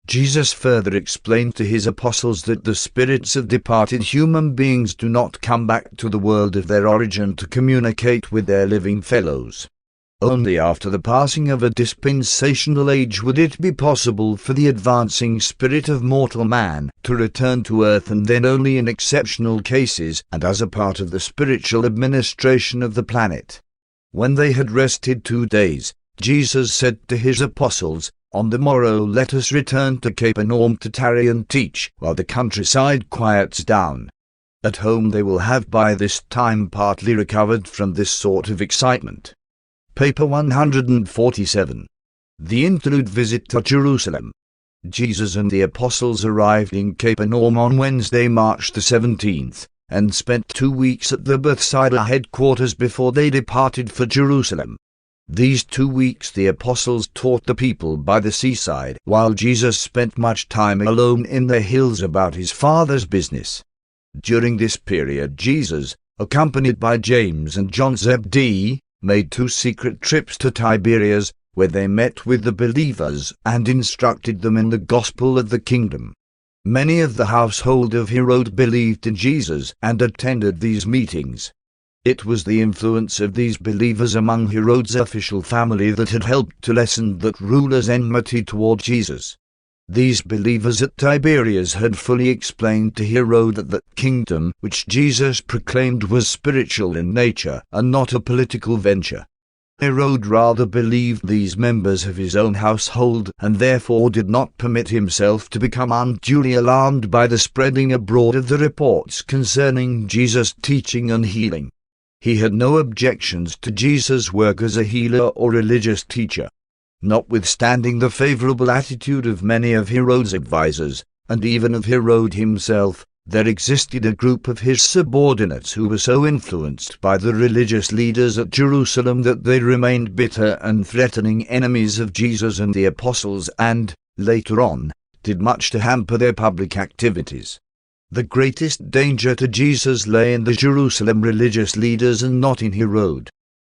Jesus further explained to his apostles that the spirits of departed human beings do not come back to the world of their origin to communicate with their living fellows. Only after the passing of a dispensational age would it be possible for the advancing spirit of mortal man to return to earth, and then only in exceptional cases and as a part of the spiritual administration of the planet. When they had rested 2 days, Jesus said to his apostles, "On the morrow let us return to Capernaum to tarry and teach, while the countryside quiets down." At home they will have by this time partly recovered from this sort of excitement. Paper 147. The Interlude Visit to Jerusalem. Jesus and the apostles arrived in Capernaum on Wednesday, March the 17th, and spent 2 weeks at the Bethsaida headquarters before they departed for Jerusalem. These 2 weeks the apostles taught the people by the seaside, while Jesus spent much time alone in the hills about his Father's business. During this period Jesus, accompanied by James and John Zebedee, made 2 secret trips to Tiberias, where they met with the believers and instructed them in the gospel of the kingdom. Many of the household of Herod believed in Jesus and attended these meetings. It was the influence of these believers among Herod's official family that had helped to lessen that ruler's enmity toward Jesus. These believers at Tiberias had fully explained to Herod that the kingdom which Jesus proclaimed was spiritual in nature and not a political venture. Herod rather believed these members of his own household, and therefore did not permit himself to become unduly alarmed by the spreading abroad of the reports concerning Jesus' teaching and healing. He had no objections to Jesus' work as a healer or religious teacher. Notwithstanding the favorable attitude of many of Herod's advisers, and even of Herod himself, there existed a group of his subordinates who were so influenced by the religious leaders at Jerusalem that they remained bitter and threatening enemies of Jesus and the apostles and, later on, did much to hamper their public activities. The greatest danger to Jesus lay in the Jerusalem religious leaders and not in Herod.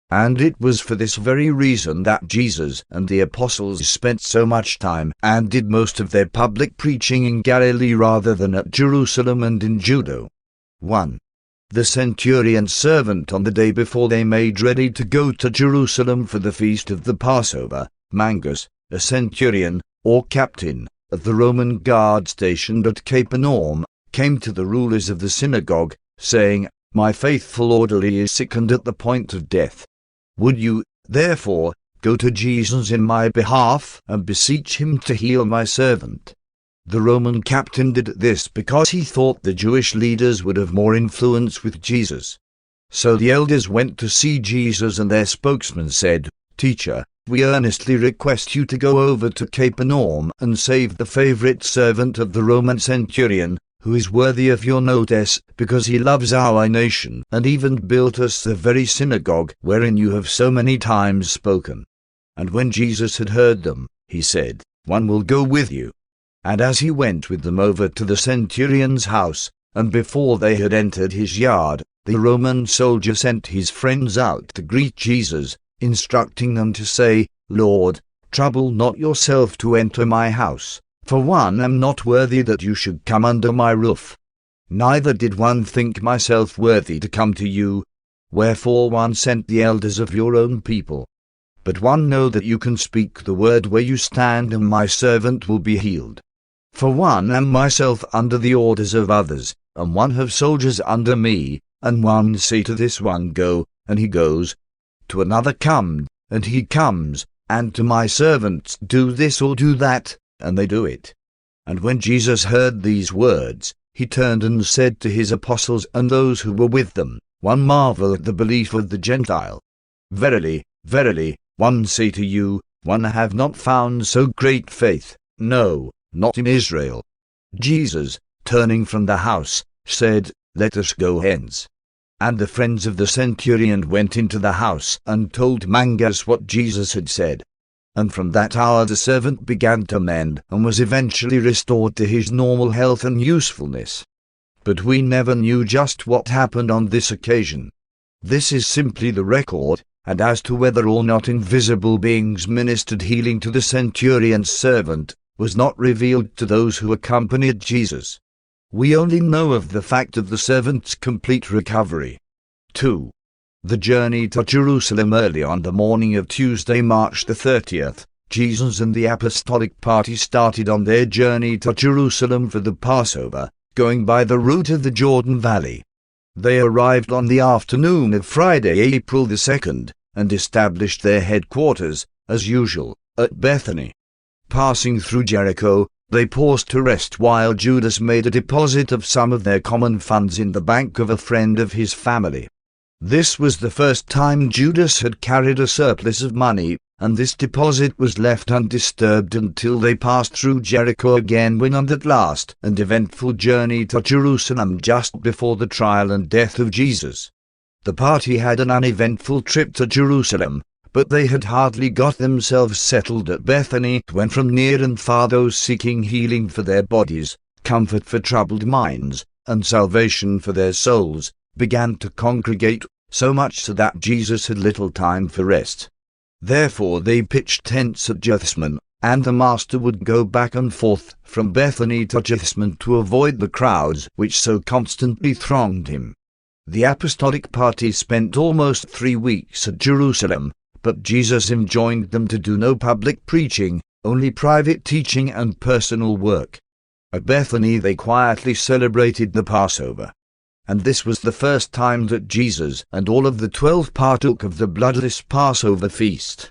And it was for this very reason that Jesus and the apostles spent so much time and did most of their public preaching in Galilee rather than at Jerusalem and in Judea. 1. The centurion's servant on the day before they made ready to go to Jerusalem for the feast of the Passover, Mangus, a centurion, or captain, of the Roman guard stationed at Capernaum, came to the rulers of the synagogue, saying, "My faithful orderly is sick and at the point of death. Would you, therefore, go to Jesus in my behalf and beseech him to heal my servant?" The Roman captain did this because he thought the Jewish leaders would have more influence with Jesus. So the elders went to see Jesus, and their spokesman said, "Teacher, we earnestly request you to go over to Capernaum and save the favorite servant of the Roman centurion, who is worthy of your notice, because he loves our nation, and even built us the very synagogue wherein you have so many times spoken." And when Jesus had heard them, he said, "One will go with you." And as he went with them over to the centurion's house, and before they had entered his yard, the Roman soldier sent his friends out to greet Jesus, instructing them to say, "Lord, trouble not yourself to enter my house, for one am not worthy that you should come under my roof. Neither did one think myself worthy to come to you. Wherefore one sent the elders of your own people. But one know that you can speak the word where you stand, and my servant will be healed. For one am myself under the orders of others, and one have soldiers under me, and one say to this one, Go, and he goes, to another, Come, and he comes, and to my servants, Do this or do that, and they do it." And when Jesus heard these words, he turned and said to his apostles and those who were with them, "One marvel at the belief of the Gentile. Verily, verily, one say to you, one have not found so great faith, no, not in Israel." Jesus, turning from the house, said, "Let us go hence." And the friends of the centurion went into the house and told Mangus what Jesus had said. And from that hour the servant began to mend, and was eventually restored to his normal health and usefulness. But we never knew just what happened on this occasion. This is simply the record, and as to whether or not invisible beings ministered healing to the centurion's servant, was not revealed to those who accompanied Jesus. We only know of the fact of the servant's complete recovery. 2. The journey to Jerusalem. Early on the morning of Tuesday, March the 30th, Jesus and the apostolic party started on their journey to Jerusalem for the Passover, going by the route of the Jordan Valley. They arrived on the afternoon of Friday, April the 2nd, and established their headquarters, as usual, at Bethany. Passing through Jericho, they paused to rest while Judas made a deposit of some of their common funds in the bank of a friend of his family. This was the first time Judas had carried a surplus of money, and this deposit was left undisturbed until they passed through Jericho again, when on that last and eventful journey to Jerusalem just before the trial and death of Jesus. The party had an uneventful trip to Jerusalem, but they had hardly got themselves settled at Bethany when from near and far those seeking healing for their bodies, comfort for troubled minds, and salvation for their souls, began to congregate, so much so that Jesus had little time for rest. Therefore they pitched tents at Gethsemane, and the Master would go back and forth from Bethany to Gethsemane to avoid the crowds which so constantly thronged him. The apostolic party spent almost 3 weeks at Jerusalem, but Jesus enjoined them to do no public preaching, only private teaching and personal work. At Bethany they quietly celebrated the Passover. and this was the first time that Jesus and all of the 12 partook of the bloodless Passover feast.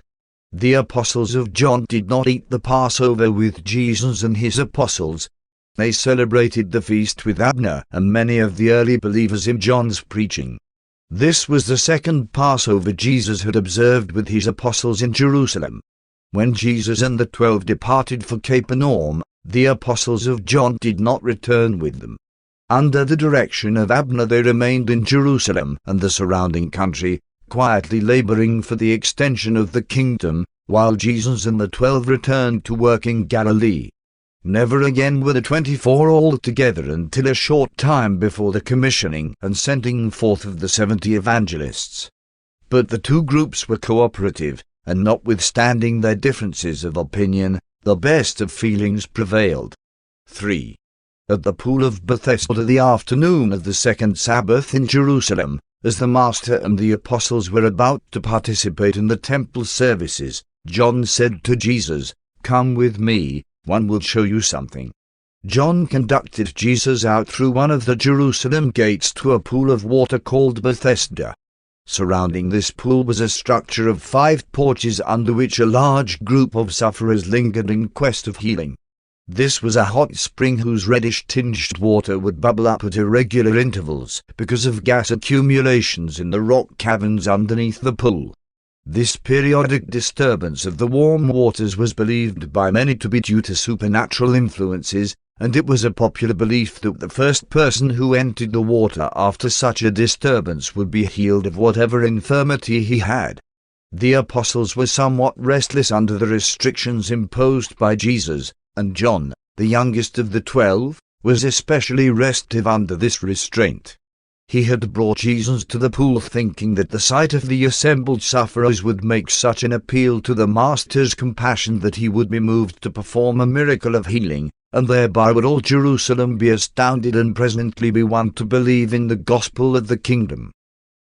The apostles of John did not eat the Passover with Jesus and his apostles. They celebrated the feast with Abner and many of the early believers in John's preaching. This was the second Passover Jesus had observed with his apostles in Jerusalem. When Jesus and the 12 departed for Capernaum, the apostles of John did not return with them. Under the direction of Abner they remained in Jerusalem and the surrounding country, quietly laboring for the extension of the kingdom, while Jesus and the 12 returned to work in Galilee. Never again were the 24 all together until a short time before the commissioning and sending forth of the 70 evangelists. But the two groups were cooperative, and notwithstanding their differences of opinion, the best of feelings prevailed. 3. At the pool of Bethesda the afternoon of the second Sabbath in Jerusalem, as the Master and the apostles were about to participate in the temple services, John said to Jesus, "Come with me, one will show you something." John conducted Jesus out through one of the Jerusalem gates to a pool of water called Bethesda. Surrounding this pool was a structure of 5 porches under which a large group of sufferers lingered in quest of healing. This was a hot spring whose reddish-tinged water would bubble up at irregular intervals because of gas accumulations in the rock caverns underneath the pool. This periodic disturbance of the warm waters was believed by many to be due to supernatural influences, and it was a popular belief that the first person who entered the water after such a disturbance would be healed of whatever infirmity he had. The apostles were somewhat restless under the restrictions imposed by Jesus, and John, the youngest of the 12, was especially restive under this restraint. He had brought Jesus to the pool thinking that the sight of the assembled sufferers would make such an appeal to the Master's compassion that he would be moved to perform a miracle of healing, and thereby would all Jerusalem be astounded and presently be won to believe in the gospel of the kingdom.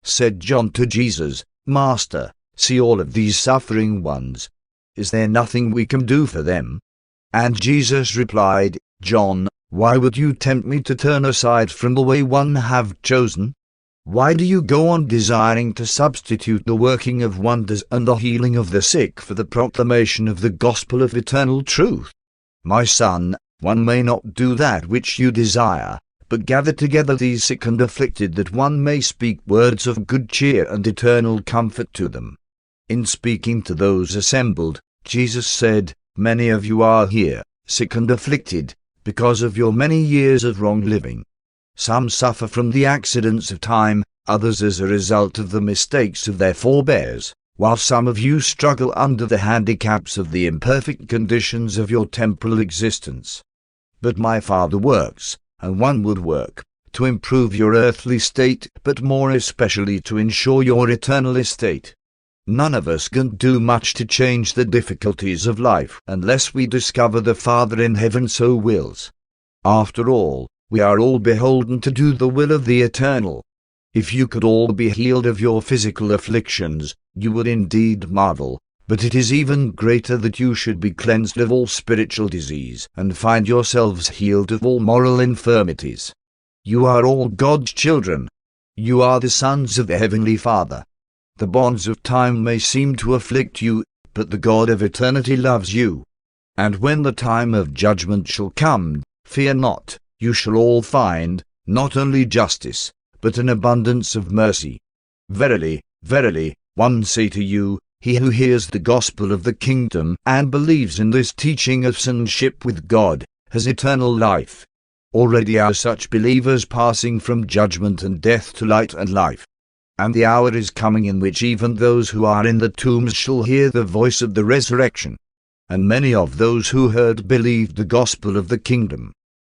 Said John to Jesus, "Master, see all of these suffering ones. Is there nothing we can do for them?" And Jesus replied, "John, why would you tempt me to turn aside from the way one have chosen? Why do you go on desiring to substitute the working of wonders and the healing of the sick for the proclamation of the gospel of eternal truth? My son, one may not do that which you desire, but gather together these sick and afflicted that one may speak words of good cheer and eternal comfort to them." In speaking to those assembled, Jesus said, "Many of you are here, sick and afflicted, because of your many years of wrong living. Some suffer from the accidents of time, others as a result of the mistakes of their forebears, while some of you struggle under the handicaps of the imperfect conditions of your temporal existence. But my Father works, and one would work, to improve your earthly state, but more especially to ensure your eternal estate. None of us can do much to change the difficulties of life unless we discover the Father in heaven so wills. After all, we are all beholden to do the will of the Eternal. If you could all be healed of your physical afflictions, you would indeed marvel, but it is even greater that you should be cleansed of all spiritual disease and find yourselves healed of all moral infirmities. You are all God's children. You are the sons of the Heavenly Father. The bonds of time may seem to afflict you, but the God of eternity loves you. And when the time of judgment shall come, fear not, you shall all find, not only justice, but an abundance of mercy. Verily, verily, one say to you, he who hears the gospel of the kingdom and believes in this teaching of sonship with God, has eternal life. Already are such believers passing from judgment and death to light and life. And the hour is coming in which even those who are in the tombs shall hear the voice of the resurrection. And many of those who heard believed the gospel of the kingdom.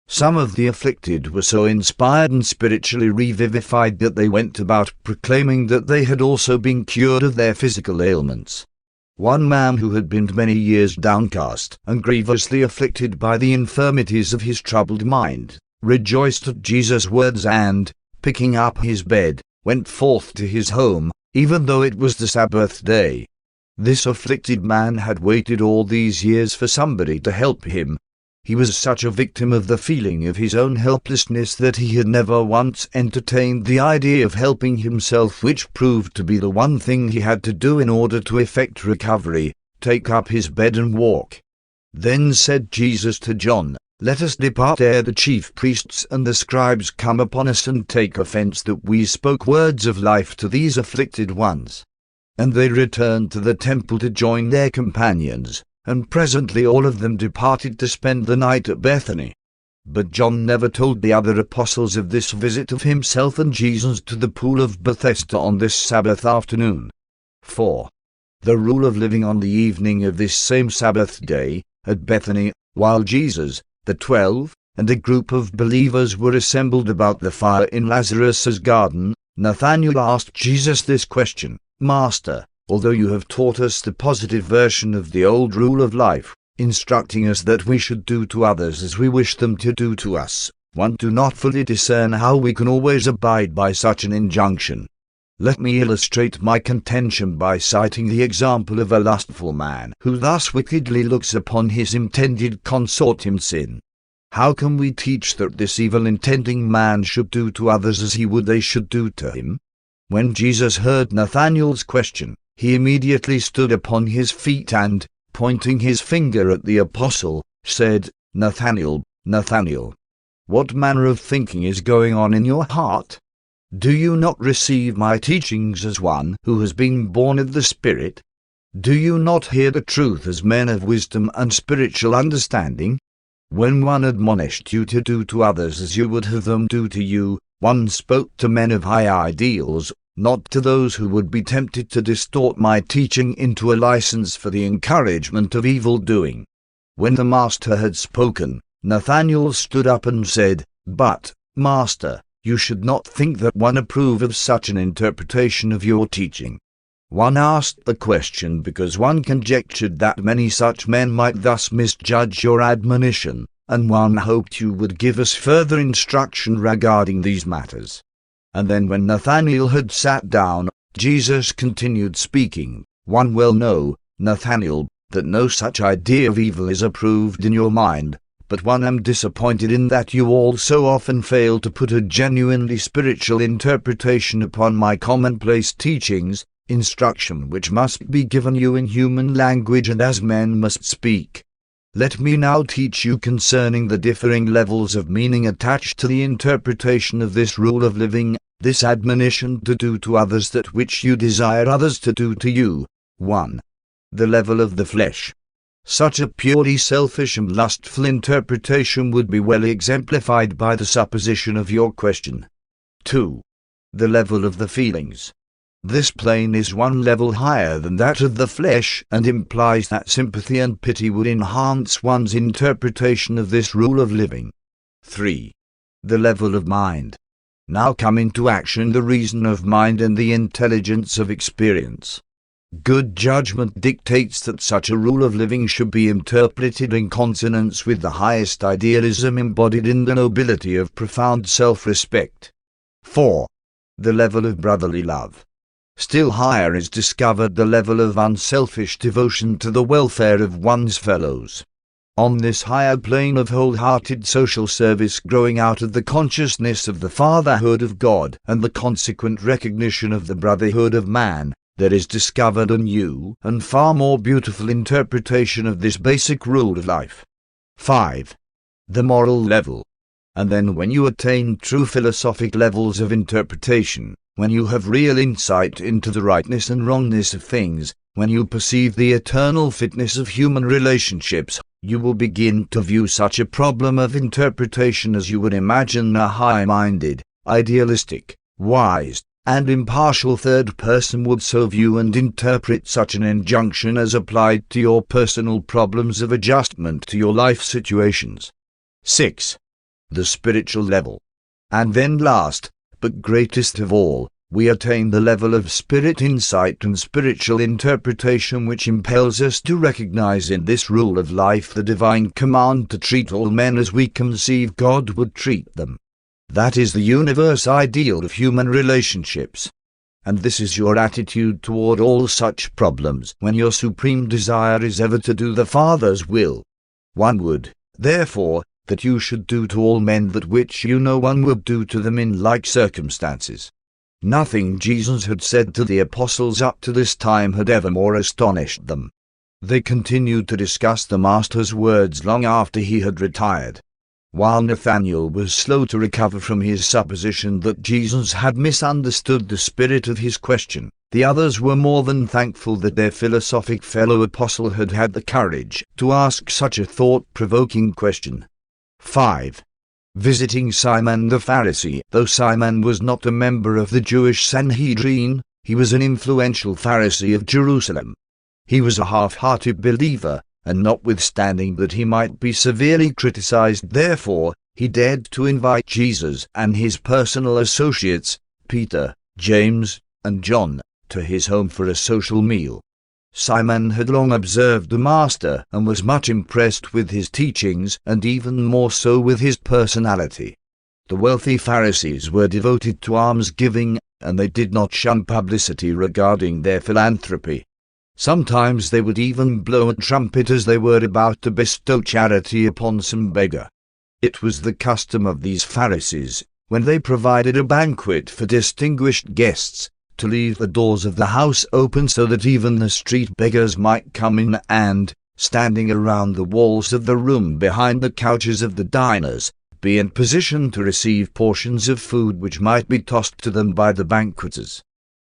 Some of the afflicted were so inspired and spiritually revivified that they went about proclaiming that they had also been cured of their physical ailments. One man who had been many years downcast and grievously afflicted by the infirmities of his troubled mind, rejoiced at Jesus' words and, picking up his bed, went forth to his home, even though it was the Sabbath day. This afflicted man had waited all these years for somebody to help him. He was such a victim of the feeling of his own helplessness that he had never once entertained the idea of helping himself, which proved to be the one thing he had to do in order to effect recovery: take up his bed and walk. Then said Jesus to John, "Let us depart ere the chief priests and the scribes come upon us and take offense that we spoke words of life to these afflicted ones." And they returned to the temple to join their companions, and presently all of them departed to spend the night at Bethany. But John never told the other apostles of this visit of himself and Jesus to the pool of Bethesda on this Sabbath afternoon. 4. The rule of living. On the evening of this same Sabbath day, at Bethany, while Jesus, the 12, and a group of believers were assembled about the fire in Lazarus's garden, Nathanael asked Jesus this question: "Master, although you have taught us the positive version of the old rule of life, instructing us that we should do to others as we wish them to do to us, one do not fully discern how we can always abide by such an injunction. Let me illustrate my contention by citing the example of a lustful man who thus wickedly looks upon his intended consort in sin. How can we teach that this evil-intending man should do to others as he would they should do to him?" When Jesus heard Nathanael's question, he immediately stood upon his feet and, pointing his finger at the apostle, said, "Nathanael, Nathanael, what manner of thinking is going on in your heart? Do you not receive my teachings as one who has been born of the Spirit? Do you not hear the truth as men of wisdom and spiritual understanding? When one admonished you to do to others as you would have them do to you, one spoke to men of high ideals, not to those who would be tempted to distort my teaching into a license for the encouragement of evil doing." When the Master had spoken, Nathanael stood up and said, "But, Master, you should not think that one approve of such an interpretation of your teaching." One asked the question because one conjectured that many such men might thus misjudge your admonition, and one hoped you would give us further instruction regarding these matters. And then when Nathanael had sat down, Jesus continued speaking, "One will know, Nathanael, that no such idea of evil is approved in your mind, but one am disappointed in that you all so often fail to put a genuinely spiritual interpretation upon my commonplace teachings, instruction which must be given you in human language and as men must speak. Let me now teach you concerning the differing levels of meaning attached to the interpretation of this rule of living, this admonition to do to others that which you desire others to do to you. 1. The level of the flesh. Such a purely selfish and lustful interpretation would be well exemplified by the supposition of your question. 2. The level of the feelings. This plane is one level higher than that of the flesh and implies that sympathy and pity would enhance one's interpretation of this rule of living. 3. The level of mind. Now come into action the reason of mind and the intelligence of experience. Good judgment dictates that such a rule of living should be interpreted in consonance with the highest idealism embodied in the nobility of profound self-respect. 4. The level of brotherly love. Still higher is discovered the level of unselfish devotion to the welfare of one's fellows. On this higher plane of wholehearted social service growing out of the consciousness of the fatherhood of God and the consequent recognition of the brotherhood of man, there is discovered a new and far more beautiful interpretation of this basic rule of life. 5. The moral level. And then when you attain true philosophic levels of interpretation, when you have real insight into the rightness and wrongness of things, when you perceive the eternal fitness of human relationships, you will begin to view such a problem of interpretation as you would imagine a high-minded, idealistic, wise, and impartial third person would so view and interpret such an injunction as applied to your personal problems of adjustment to your life situations. 6. The spiritual level. And then last, but greatest of all, we attain the level of spirit insight and spiritual interpretation which impels us to recognize in this rule of life the divine command to treat all men as we conceive God would treat them. That is the universe ideal of human relationships. And this is your attitude toward all such problems when your supreme desire is ever to do the Father's will. One would, therefore, that you should do to all men that which you no one would do to them in like circumstances. Nothing Jesus had said to the apostles up to this time had ever more astonished them. They continued to discuss the Master's words long after he had retired. While Nathanael was slow to recover from his supposition that Jesus had misunderstood the spirit of his question, the others were more than thankful that their philosophic fellow apostle had had the courage to ask such a thought-provoking question. 5. Visiting Simon the Pharisee. Though Simon was not a member of the Jewish Sanhedrin, he was an influential Pharisee of Jerusalem. He was a half-hearted believer, and notwithstanding that he might be severely criticized therefore, he dared to invite Jesus and his personal associates, Peter, James, and John, to his home for a social meal. Simon had long observed the Master and was much impressed with his teachings and even more so with his personality. The wealthy Pharisees were devoted to almsgiving, and they did not shun publicity regarding their philanthropy. Sometimes they would even blow a trumpet as they were about to bestow charity upon some beggar. It was the custom of these Pharisees, when they provided a banquet for distinguished guests, to leave the doors of the house open so that even the street beggars might come in and, standing around the walls of the room behind the couches of the diners, be in position to receive portions of food which might be tossed to them by the banqueters.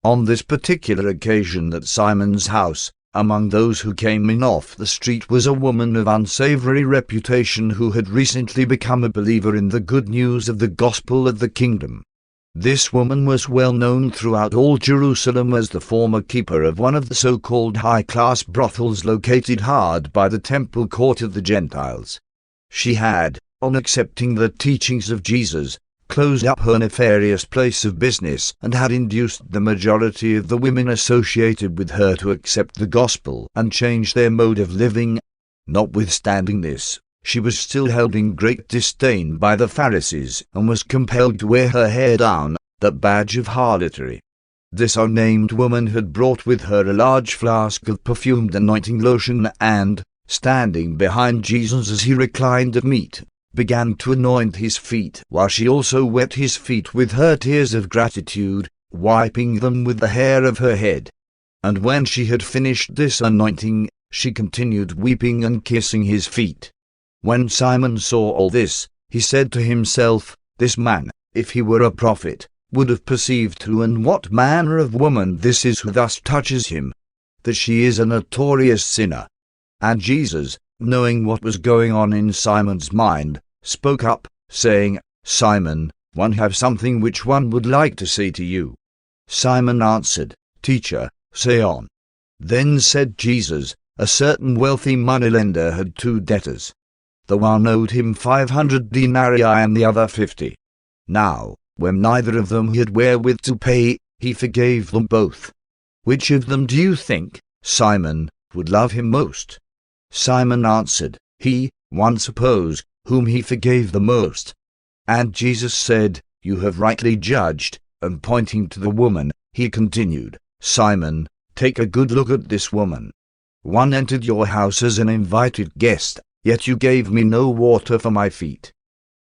On this particular occasion at Simon's house, among those who came in off the street was a woman of unsavory reputation who had recently become a believer in the good news of the gospel of the kingdom. This woman was well known throughout all Jerusalem as the former keeper of one of the so-called high-class brothels located hard by the temple court of the Gentiles. She had, on accepting the teachings of Jesus, closed up her nefarious place of business and had induced the majority of the women associated with her to accept the gospel and change their mode of living. Notwithstanding this, she was still held in great disdain by the Pharisees and was compelled to wear her hair down, that badge of harlotry. This unnamed woman had brought with her a large flask of perfumed anointing lotion and, standing behind Jesus as he reclined at meat, began to anoint his feet, while she also wet his feet with her tears of gratitude, wiping them with the hair of her head. And when she had finished this anointing, she continued weeping and kissing his feet. When Simon saw all this, he said to himself, "This man, if he were a prophet, would have perceived who and what manner of woman this is who thus touches him, that she is a notorious sinner." And Jesus, knowing what was going on in Simon's mind, spoke up, saying, "Simon, one have something which one would like to say to you." Simon answered, "Teacher, say on." Then said Jesus, "A certain wealthy moneylender had 2 debtors. The one owed him 500 denarii and the other 50. Now, when neither of them had wherewith to pay, he forgave them both. Which of them do you think, Simon, would love him most?" Simon answered, "He, one suppose, whom he forgave the most." And Jesus said, "You have rightly judged," and pointing to the woman, he continued, "Simon, take a good look at this woman. One entered your house as an invited guest, yet you gave me no water for my feet.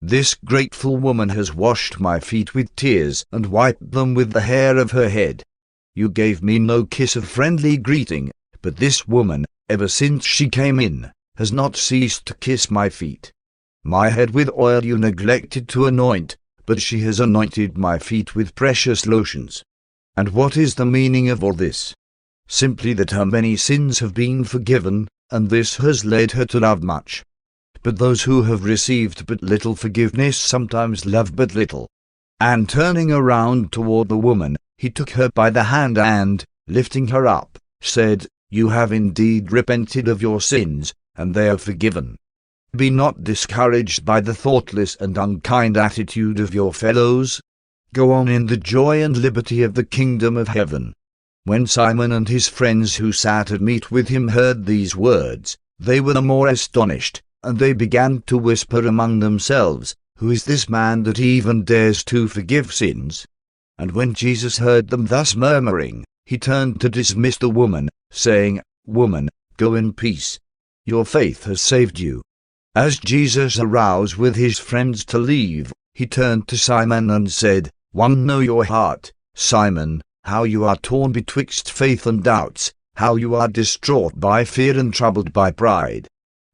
This grateful woman has washed my feet with tears and wiped them with the hair of her head. You gave me no kiss of friendly greeting, but this woman, ever since she came in, has not ceased to kiss my feet. My head with oil you neglected to anoint, but she has anointed my feet with precious lotions. And what is the meaning of all this? Simply that her many sins have been forgiven, and this has led her to love much. But those who have received but little forgiveness sometimes love but little." And turning around toward the woman, he took her by the hand and, lifting her up, said, "You have indeed repented of your sins, and they are forgiven. Be not discouraged by the thoughtless and unkind attitude of your fellows. Go on in the joy and liberty of the kingdom of heaven." When Simon and his friends who sat at meat with him heard these words, they were the more astonished, and they began to whisper among themselves, "Who is this man that he even dares to forgive sins?" And when Jesus heard them thus murmuring, he turned to dismiss the woman, saying, "Woman, go in peace. Your faith has saved you." As Jesus arose with his friends to leave, he turned to Simon and said, "One know your heart, Simon, how you are torn betwixt faith and doubts, how you are distraught by fear and troubled by pride.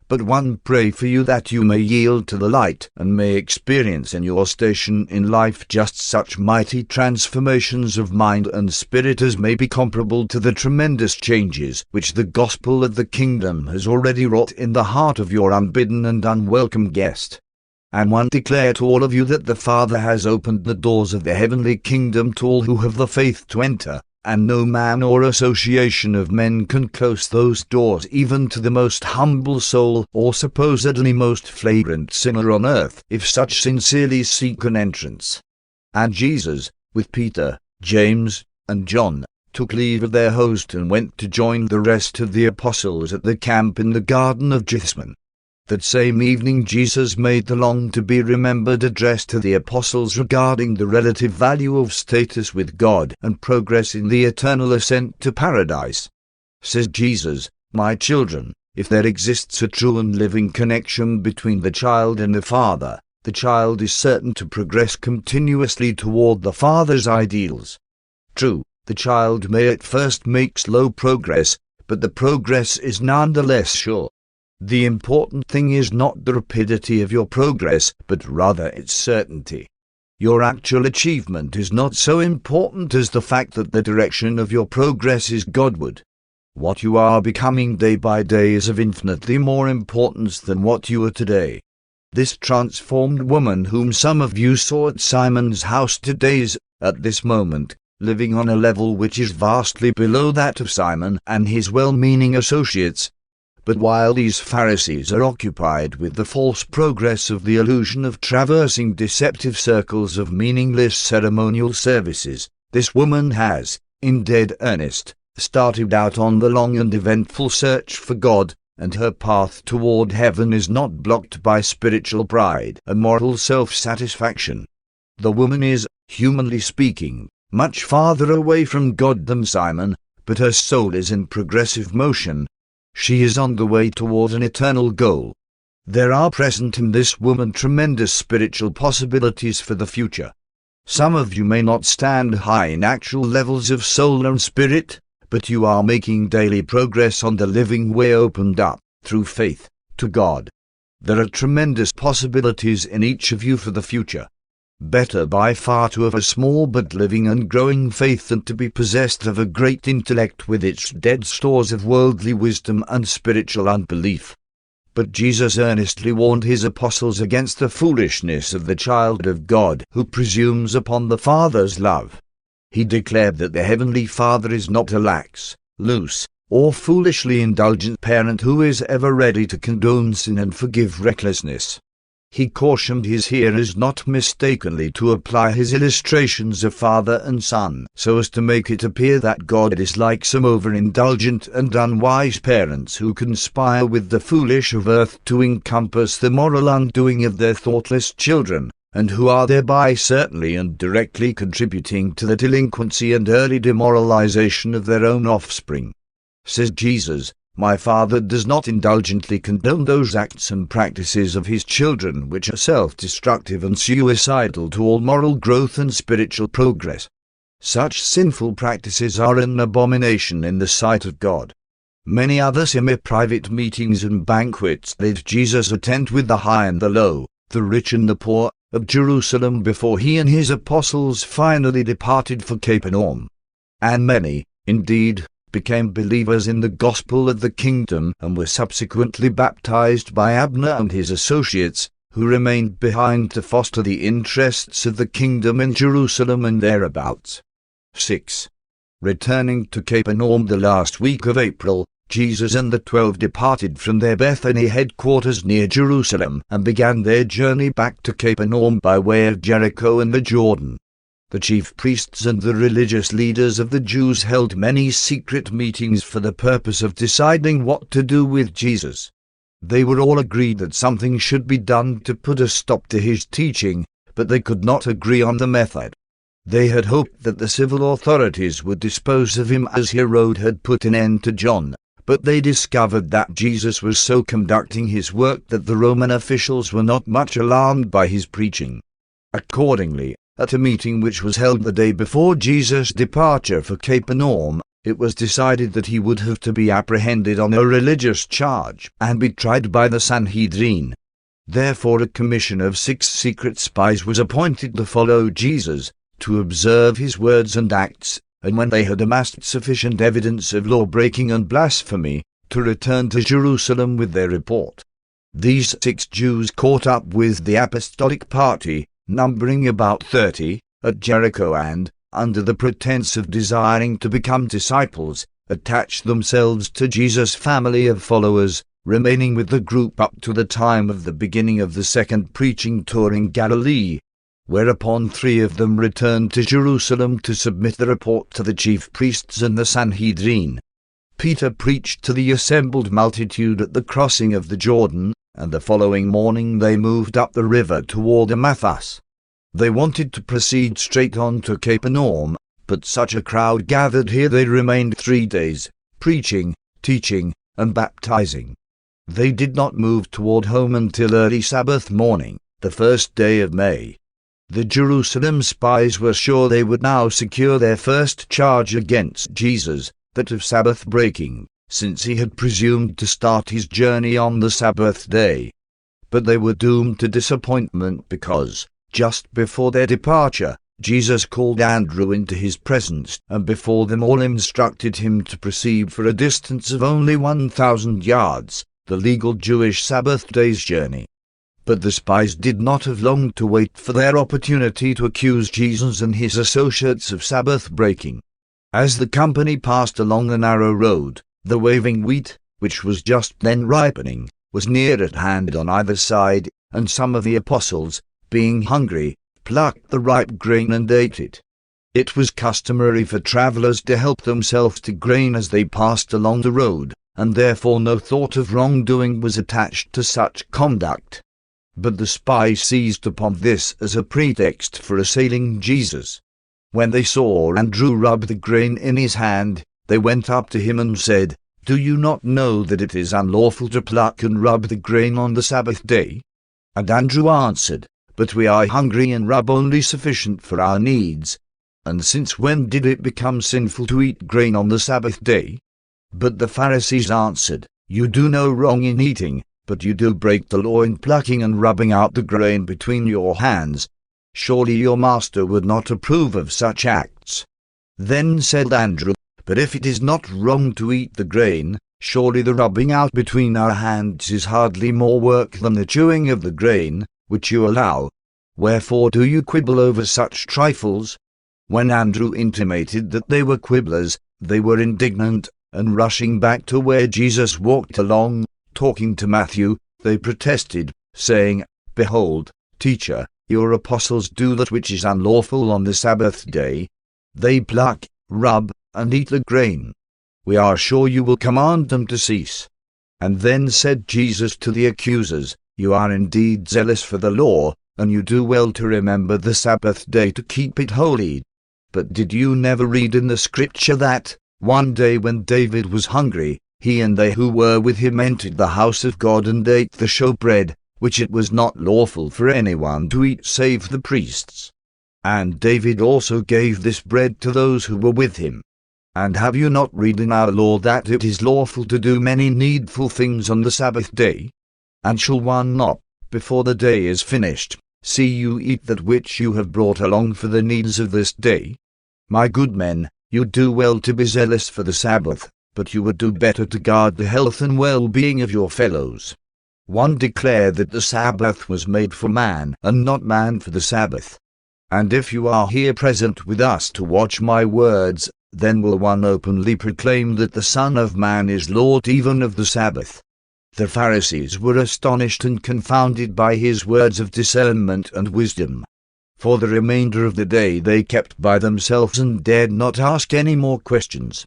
But one pray for you that you may yield to the light and may experience in your station in life just such mighty transformations of mind and spirit as may be comparable to the tremendous changes which the gospel of the kingdom has already wrought in the heart of your unbidden and unwelcome guest. And one declare to all of you that the Father has opened the doors of the heavenly kingdom to all who have the faith to enter, and no man or association of men can close those doors even to the most humble soul or supposedly most flagrant sinner on earth, if such sincerely seek an entrance." And Jesus, with Peter, James, and John, took leave of their host and went to join the rest of the apostles at the camp in the Garden of Gethsemane. That same evening Jesus made the long-to-be-remembered address to the apostles regarding the relative value of status with God and progress in the eternal ascent to paradise. Says Jesus, "My children, if there exists a true and living connection between the child and the Father, the child is certain to progress continuously toward the Father's ideals. True, the child may at first make slow progress, but the progress is nonetheless sure. The important thing is not the rapidity of your progress, but rather its certainty. Your actual achievement is not so important as the fact that the direction of your progress is Godward. What you are becoming day by day is of infinitely more importance than what you are today. This transformed woman whom some of you saw at Simon's house today is, at this moment, living on a level which is vastly below that of Simon and his well-meaning associates. But while these Pharisees are occupied with the false progress of the illusion of traversing deceptive circles of meaningless ceremonial services, this woman has, in dead earnest, started out on the long and eventful search for God, and her path toward heaven is not blocked by spiritual pride and moral self-satisfaction. The woman is, humanly speaking, much farther away from God than Simon, but her soul is in progressive motion. She is on the way toward an eternal goal. There are present in this woman tremendous spiritual possibilities for the future. Some of you may not stand high in actual levels of soul and spirit, but you are making daily progress on the living way opened up, through faith, to God. There are tremendous possibilities in each of you for the future. Better by far to have a small but living and growing faith than to be possessed of a great intellect with its dead stores of worldly wisdom and spiritual unbelief. But Jesus earnestly warned his apostles against the foolishness of the child of God who presumes upon the Father's love. He declared that the Heavenly Father is not a lax, loose, or foolishly indulgent parent who is ever ready to condone sin and forgive recklessness. He cautioned his hearers not mistakenly to apply his illustrations of father and son so as to make it appear that God is like some over-indulgent and unwise parents who conspire with the foolish of earth to encompass the moral undoing of their thoughtless children, and who are thereby certainly and directly contributing to the delinquency and early demoralization of their own offspring. Says Jesus, "My Father does not indulgently condone those acts and practices of his children which are self-destructive and suicidal to all moral growth and spiritual progress. Such sinful practices are an abomination in the sight of God." Many other semi-private meetings and banquets did Jesus attend with the high and the low, the rich and the poor, of Jerusalem before he and his apostles finally departed for Capernaum. And many, indeed, became believers in the gospel of the kingdom and were subsequently baptized by Abner and his associates, who remained behind to foster the interests of the kingdom in Jerusalem and thereabouts. 6. Returning to Capernaum the last week of April, Jesus and the 12 departed from their Bethany headquarters near Jerusalem and began their journey back to Capernaum by way of Jericho and the Jordan. The chief priests and the religious leaders of the Jews held many secret meetings for the purpose of deciding what to do with Jesus. They were all agreed that something should be done to put a stop to his teaching, but they could not agree on the method. They had hoped that the civil authorities would dispose of him as Herod had put an end to John, But they discovered that Jesus was so conducting his work that the Roman officials were not much alarmed by his preaching. Accordingly, at a meeting which was held the day before Jesus' departure for Capernaum, it was decided that he would have to be apprehended on a religious charge and be tried by the Sanhedrin. Therefore a commission of 6 secret spies was appointed to follow Jesus, to observe his words and acts, and when they had amassed sufficient evidence of law-breaking and blasphemy, to return to Jerusalem with their report. These 6 Jews caught up with the apostolic party, numbering about 30, at Jericho and, under the pretense of desiring to become disciples, attached themselves to Jesus' family of followers, remaining with the group up to the time of the beginning of the second preaching tour in Galilee, whereupon 3 of them returned to Jerusalem to submit the report to the chief priests and the Sanhedrin. Peter preached to the assembled multitude at the crossing of the Jordan, and the following morning they moved up the river toward Amathus. They wanted to proceed straight on to Capernaum, but such a crowd gathered here they remained 3 days, preaching, teaching, and baptizing. They did not move toward home until early Sabbath morning, the first day of May. The Jerusalem spies were sure they would now secure their first charge against Jesus, that of Sabbath breaking, since he had presumed to start his journey on the Sabbath day. But they were doomed to disappointment because, just before their departure, Jesus called Andrew into his presence and before them all instructed him to proceed for a distance of only 1,000 yards, the legal Jewish Sabbath day's journey. But the spies did not have long to wait for their opportunity to accuse Jesus and his associates of Sabbath breaking. As the company passed along the narrow road, the waving wheat, which was just then ripening, was near at hand on either side, and some of the apostles, being hungry, plucked the ripe grain and ate it. It was customary for travelers to help themselves to grain as they passed along the road, and therefore no thought of wrongdoing was attached to such conduct. But the spies seized upon this as a pretext for assailing Jesus. When they saw Andrew rub the grain in his hand, they went up to him and said, "Do you not know that it is unlawful to pluck and rub the grain on the Sabbath day?" And Andrew answered, "But we are hungry and rub only sufficient for our needs. And since when did it become sinful to eat grain on the Sabbath day?" But the Pharisees answered, "You do no wrong in eating, but you do break the law in plucking and rubbing out the grain between your hands. Surely your master would not approve of such acts." Then said Andrew, "But if it is not wrong to eat the grain, surely the rubbing out between our hands is hardly more work than the chewing of the grain, which you allow. Wherefore do you quibble over such trifles?" When Andrew intimated that they were quibblers, they were indignant, and rushing back to where Jesus walked along, talking to Matthew, they protested, saying, "Behold, teacher, your apostles do that which is unlawful on the Sabbath day. They pluck, rub, and eat the grain. We are sure you will command them to cease." And then said Jesus to the accusers, "You are indeed zealous for the law, and you do well to remember the Sabbath day to keep it holy. But did you never read in the Scripture that, one day when David was hungry, he and they who were with him entered the house of God and ate the showbread, which it was not lawful for anyone to eat save the priests? And David also gave this bread to those who were with him. And have you not read in our law that it is lawful to do many needful things on the Sabbath day? And shall one not, before the day is finished, see you eat that which you have brought along for the needs of this day? My good men, you do well to be zealous for the Sabbath, but you would do better to guard the health and well-being of your fellows. One declared that the Sabbath was made for man, and not man for the Sabbath. And if you are here present with us to watch my words, then will one openly proclaim that the Son of Man is Lord even of the Sabbath. The Pharisees were astonished and confounded by his words of discernment and wisdom. For the remainder of the day they kept by themselves and dared not ask any more questions.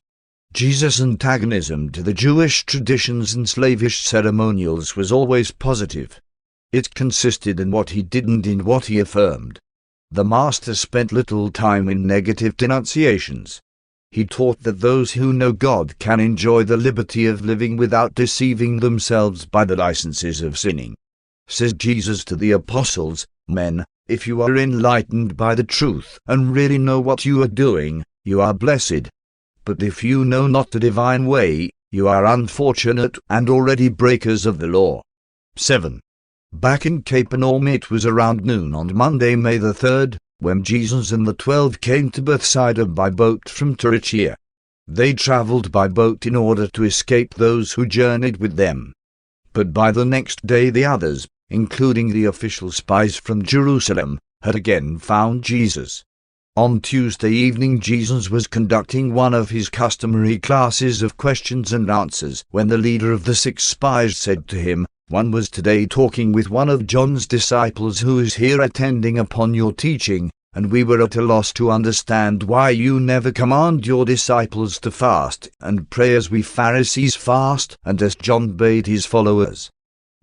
Jesus' antagonism to the Jewish traditions and slavish ceremonials was always positive. It consisted in what he did and in what he affirmed. The Master spent little time in negative denunciations. he taught that those who know God can enjoy the liberty of living without deceiving themselves by the licenses of sinning. Says Jesus to the apostles, "Men, if you are enlightened by the truth and really know what you are doing, you are blessed. But if you know not the divine way, you are unfortunate and already breakers of the law." 7. Back in Capernaum, it was around noon on Monday, May the 3rd, when Jesus and the 12 came to Bethsaida by boat from Urantia. They travelled by boat in order to escape those who journeyed with them. But by the next day the others, including the official spies from Jerusalem, had again found Jesus. On Tuesday evening Jesus was conducting one of his customary classes of questions and answers when the leader of the 6 spies said to him, "One was today talking with one of John's disciples who is here attending upon your teaching, and we were at a loss to understand why you never command your disciples to fast and pray as we Pharisees fast and as John bade his followers."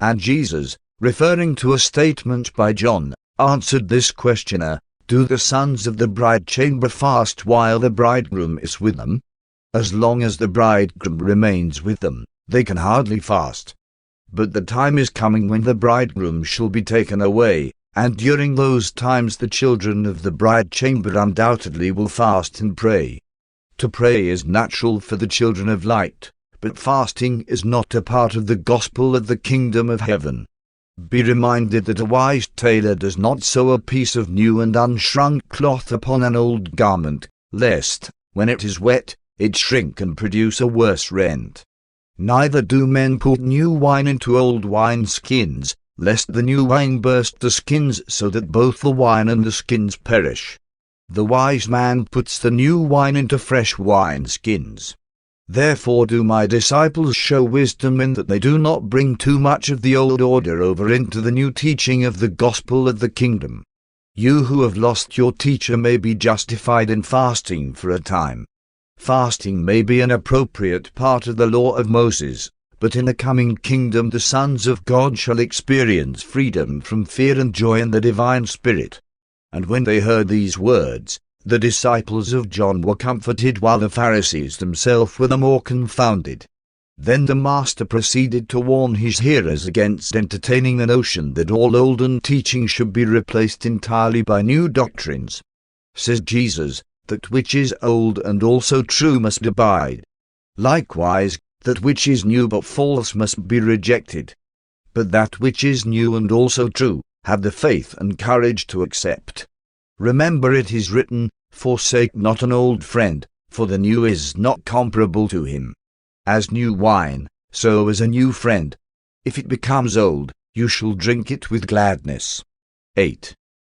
And Jesus, referring to a statement by John, answered this questioner, "Do the sons of the bride chamber fast while the bridegroom is with them? As long as the bridegroom remains with them, they can hardly fast. But the time is coming when the bridegroom shall be taken away, and during those times the children of the bride chamber undoubtedly will fast and pray. To pray is natural for the children of light, but fasting is not a part of the gospel of the kingdom of heaven. Be reminded that a wise tailor does not sew a piece of new and unshrunk cloth upon an old garment, lest, when it is wet, it shrink and produce a worse rent. Neither do men put new wine into old wineskins, lest the new wine burst the skins so that both the wine and the skins perish. The wise man puts the new wine into fresh wineskins. Therefore do my disciples show wisdom in that they do not bring too much of the old order over into the new teaching of the gospel of the kingdom. You who have lost your teacher may be justified in fasting for a time. Fasting may be an appropriate part of the law of Moses, but in the coming kingdom the sons of God shall experience freedom from fear and joy in the divine Spirit. And when they heard these words, the disciples of John were comforted, while the Pharisees themselves were the more confounded. Then the Master proceeded to warn his hearers against entertaining the notion that all olden teaching should be replaced entirely by new doctrines. Says Jesus, "That which is old and also true must abide. Likewise, that which is new but false must be rejected. But that which is new and also true, have the faith and courage to accept. Remember it is written, forsake not an old friend, for the new is not comparable to him. As new wine, so is a new friend. If it becomes old, you shall drink it with gladness." 8.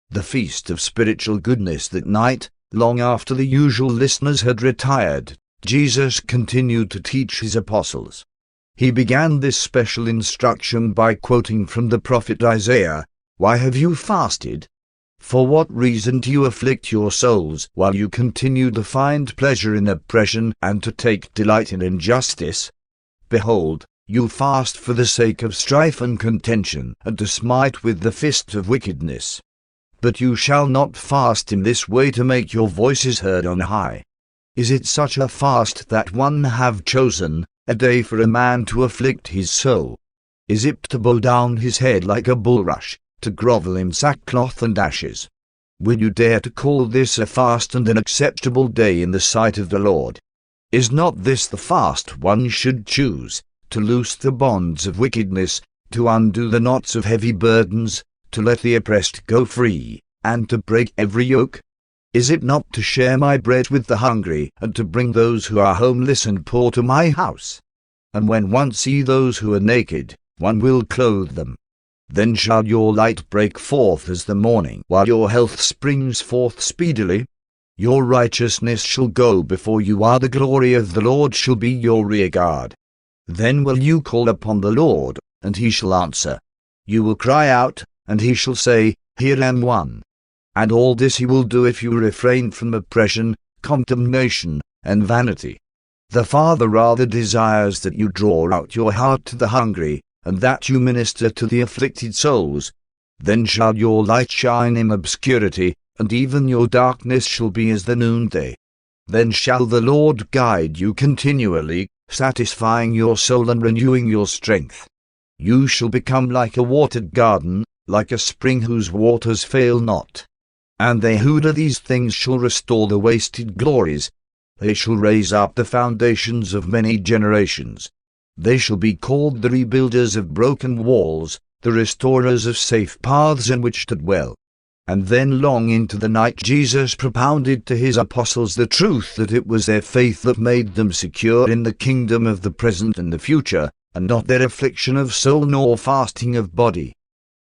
The feast of spiritual goodness. That night, long after the usual listeners had retired, Jesus continued to teach his apostles. He began this special instruction by quoting from the prophet Isaiah, "Why have you fasted? For what reason do you afflict your souls while you continue to find pleasure in oppression and to take delight in injustice? Behold, you fast for the sake of strife and contention, and to smite with the fist of wickedness. But you shall not fast in this way to make your voices heard on high. Is it such a fast that one have chosen, a day for a man to afflict his soul? Is it to bow down his head like a bulrush, to grovel in sackcloth and ashes? Will you dare to call this a fast and an acceptable day in the sight of the Lord? Is not this the fast one should choose, to loose the bonds of wickedness, to undo the knots of heavy burdens, to let the oppressed go free, and to break every yoke? Is it not to share my bread with the hungry, and to bring those who are homeless and poor to my house? And when one see those who are naked, one will clothe them. Then shall your light break forth as the morning, while your health springs forth speedily. Your righteousness shall go before you, while the glory of the Lord shall be your rearguard. Then will you call upon the Lord, and he shall answer. You will cry out, and he shall say, Here am one. And all this he will do if you refrain from oppression, condemnation, and vanity. The Father rather desires that you draw out your heart to the hungry, and that you minister to the afflicted souls. Then shall your light shine in obscurity, and even your darkness shall be as the noonday. Then shall the Lord guide you continually, satisfying your soul and renewing your strength. You shall become like a watered garden, like a spring whose waters fail not. And they who do these things shall restore the wasted glories. They shall raise up the foundations of many generations. They shall be called the rebuilders of broken walls, the restorers of safe paths in which to dwell. And then long into the night Jesus propounded to his apostles the truth that it was their faith that made them secure in the kingdom of the present and the future, and not their affliction of soul nor fasting of body.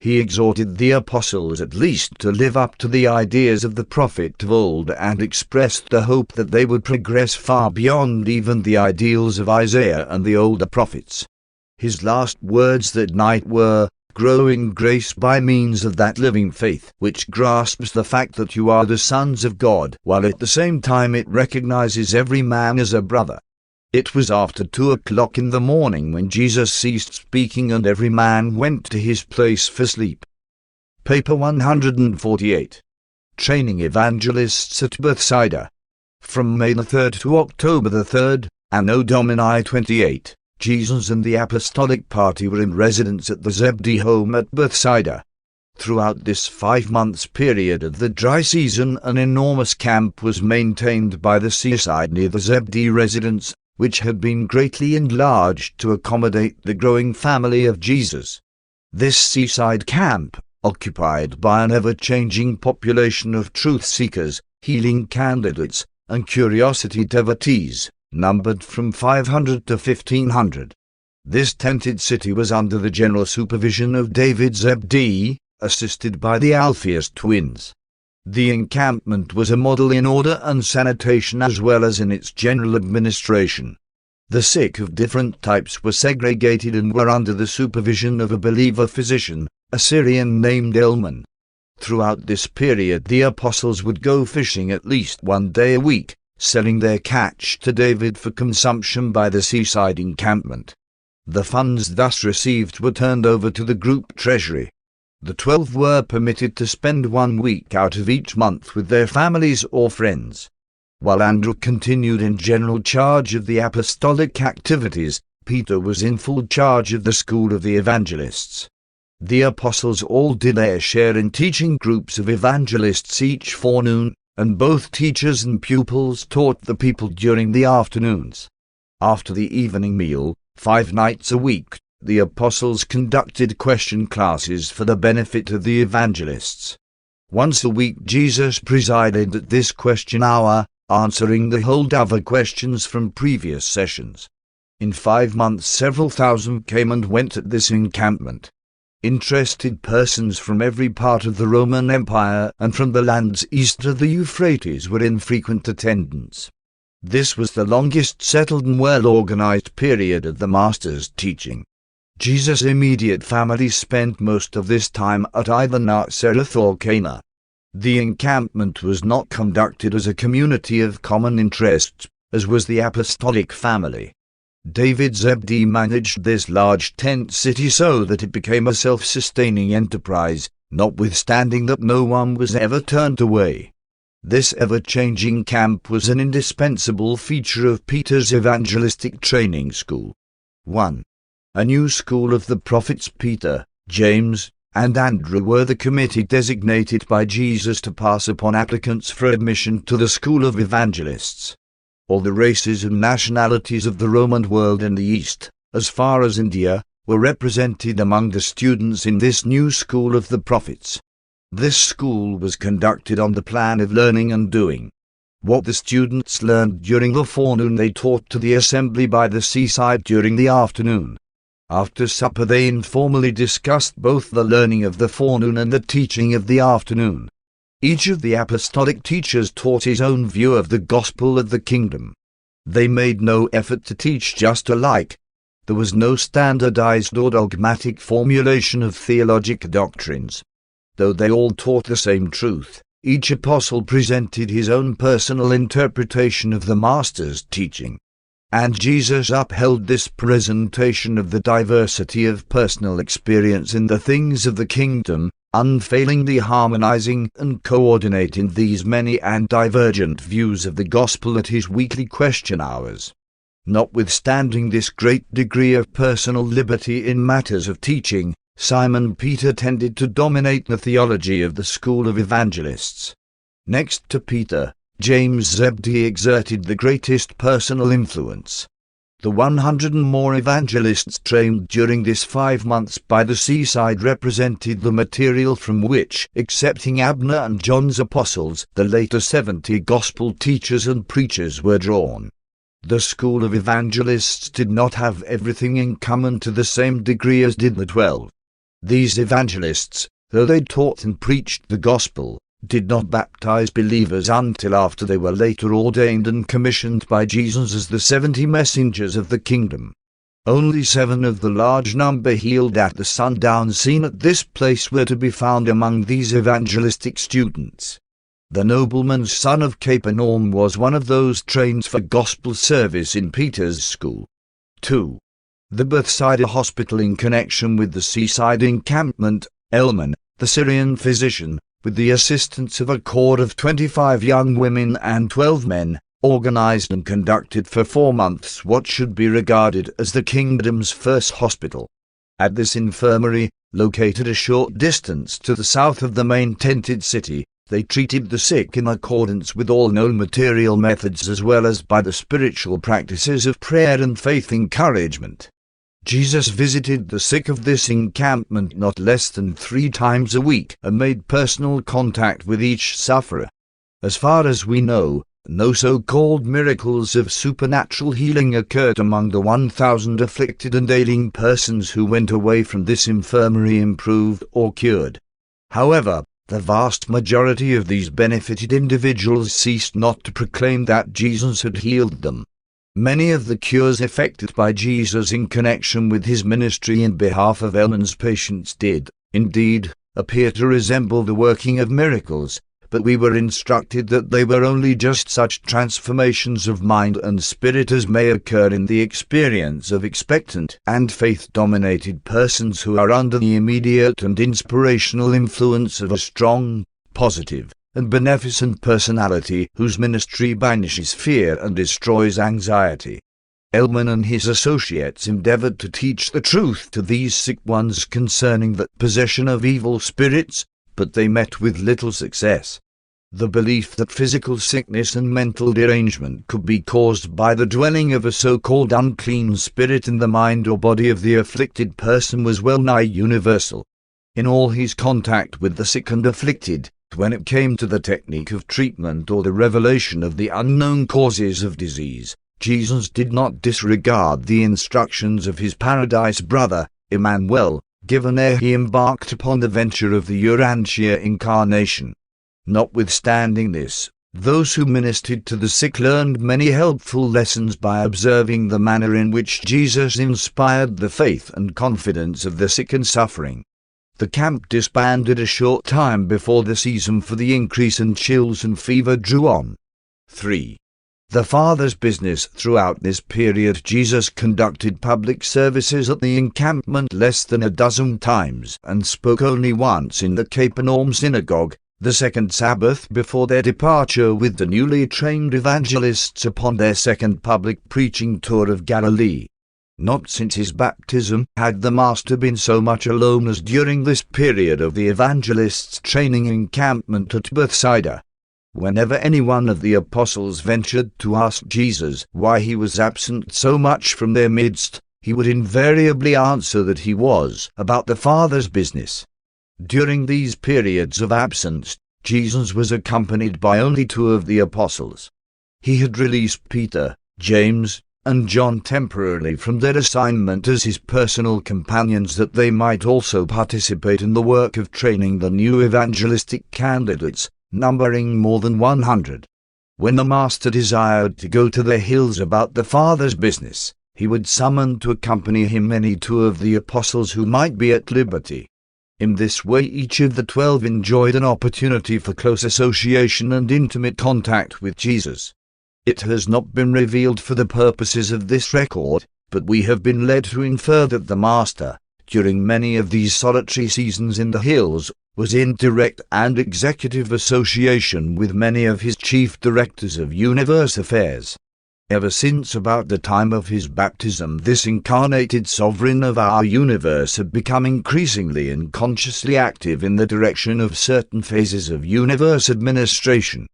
He exhorted the apostles at least to live up to the ideas of the prophet of old, and expressed the hope that they would progress far beyond even the ideals of Isaiah and the older prophets. His last words that night were, "Grow in grace by means of that living faith which grasps the fact that you are the sons of God, while at the same time it recognizes every man as a brother." It was after 2 o'clock in the morning when Jesus ceased speaking and every man went to his place for sleep. Paper 148. Training Evangelists at Bethsaida. From May 3 to October 3, Anno Domini 28, Jesus and the Apostolic Party were in residence at the Zebedee home at Bethsaida. Throughout this 5 months period of the dry season, an enormous camp was maintained by the seaside near the Zebedee residence, which had been greatly enlarged to accommodate the growing family of Jesus. This seaside camp, occupied by an ever-changing population of truth-seekers, healing candidates, and curiosity devotees, numbered from 500 to 1,500. This tented city was under the general supervision of David Zebedee, assisted by the Alphaeus twins. The encampment was a model in order and sanitation as well as in its general administration. The sick of different types were segregated and were under the supervision of a believer physician, a Syrian named Elman. Throughout this period the apostles would go fishing at least 1 day a week, selling their catch to David for consumption by the seaside encampment. The funds thus received were turned over to the group treasury. The 12 were permitted to spend 1 week out of each month with their families or friends. While Andrew continued in general charge of the apostolic activities, Peter was in full charge of the school of the evangelists. The apostles all did their share in teaching groups of evangelists each forenoon, and both teachers and pupils taught the people during the afternoons. After the evening meal, 5 nights a week, the apostles conducted question classes for the benefit of the evangelists. Once a week Jesus presided at this question hour, answering the holdover questions from previous sessions. In 5 months several thousand came and went at this encampment. Interested persons from every part of the Roman Empire and from the lands east of the Euphrates were in frequent attendance. This was the longest settled and well-organized period of the Master's teaching. Jesus' immediate family spent most of this time at either Nazareth or Cana. The encampment was not conducted as a community of common interests, as was the apostolic family. David Zebedee managed this large tent city so that it became a self-sustaining enterprise, notwithstanding that no one was ever turned away. This ever-changing camp was an indispensable feature of Peter's evangelistic training school. 1. A new school of the prophets Peter, James, and Andrew were the committee designated by Jesus to pass upon applicants for admission to the school of evangelists. All the races and nationalities of the Roman world in the East, as far as India, were represented among the students in this new school of the prophets. This school was conducted on the plan of learning and doing. What the students learned during the forenoon they taught to the assembly by the seaside during the afternoon. After supper they informally discussed both the learning of the forenoon and the teaching of the afternoon. Each of the apostolic teachers taught his own view of the gospel of the kingdom. They made no effort to teach just alike. There was no standardized or dogmatic formulation of theologic doctrines. Though they all taught the same truth, each apostle presented his own personal interpretation of the Master's teaching. And Jesus upheld this presentation of the diversity of personal experience in the things of the kingdom, unfailingly harmonizing and coordinating these many and divergent views of the gospel at his weekly question hours. Notwithstanding this great degree of personal liberty in matters of teaching, Simon Peter tended to dominate the theology of the school of evangelists. Next to Peter, James Zebedee exerted the greatest personal influence. The 100 and more evangelists trained during this 5 months by the seaside represented the material from which, excepting Abner and John's apostles, the later 70 gospel teachers and preachers were drawn. The school of evangelists did not have everything in common to the same degree as did the 12. These evangelists, though they taught and preached the gospel, did not baptize believers until after they were later ordained and commissioned by Jesus as the 70 messengers of the kingdom. Only 7 of the large number healed at the sundown scene at this place were to be found among these evangelistic students. The nobleman's son of Capernaum was one of those trained for gospel service in Peter's school. 2. The Bethsaida hospital in connection with the seaside encampment, Elman, the Syrian physician, with the assistance of a corps of 25 young women and 12 men, organized and conducted for 4 months what should be regarded as the kingdom's first hospital. At this infirmary, located a short distance to the south of the main tented city, they treated the sick in accordance with all known material methods as well as by the spiritual practices of prayer and faith encouragement. Jesus visited the sick of this encampment not less than 3 times a week and made personal contact with each sufferer. As far as we know, no so-called miracles of supernatural healing occurred among the 1,000 afflicted and ailing persons who went away from this infirmary improved or cured. However, the vast majority of these benefited individuals ceased not to proclaim that Jesus had healed them. Many of the cures effected by Jesus in connection with his ministry in behalf of Elman's patients did, indeed, appear to resemble the working of miracles, but we were instructed that they were only just such transformations of mind and spirit as may occur in the experience of expectant and faith-dominated persons who are under the immediate and inspirational influence of a strong, positive, and beneficent personality whose ministry banishes fear and destroys anxiety. Elman and his associates endeavored to teach the truth to these sick ones concerning the possession of evil spirits, but they met with little success. The belief that physical sickness and mental derangement could be caused by the dwelling of a so-called unclean spirit in the mind or body of the afflicted person was well nigh universal. In all his contact with the sick and afflicted, when it came to the technique of treatment or the revelation of the unknown causes of disease, Jesus did not disregard the instructions of his paradise brother, Emmanuel, given ere he embarked upon the venture of the Urantia incarnation. Notwithstanding this, those who ministered to the sick learned many helpful lessons by observing the manner in which Jesus inspired the faith and confidence of the sick and suffering. The camp disbanded a short time before the season for the increase in chills and fever drew on. 3. The Father's business. Throughout this period Jesus conducted public services at the encampment less than a dozen times and spoke only once in the Capernaum synagogue, the second Sabbath before their departure with the newly trained evangelists upon their second public preaching tour of Galilee. Not since his baptism had the Master been so much alone as during this period of the evangelists' training encampment at Bethsaida. Whenever any one of the apostles ventured to ask Jesus why he was absent so much from their midst, he would invariably answer that he was about the Father's business. During these periods of absence, Jesus was accompanied by only 2 of the apostles. He had released Peter, James, and John temporarily from their assignment as his personal companions that they might also participate in the work of training the new evangelistic candidates, numbering more than 100. When the Master desired to go to the hills about the Father's business, he would summon to accompany him any 2 of the apostles who might be at liberty. In this way each of the 12 enjoyed an opportunity for close association and intimate contact with Jesus. It has not been revealed for the purposes of this record, but we have been led to infer that the Master, during many of these solitary seasons in the hills, was in direct and executive association with many of his chief directors of universe affairs. Ever since about the time of his baptism, this incarnated sovereign of our universe had become increasingly and consciously active in the direction of certain phases of universe administration.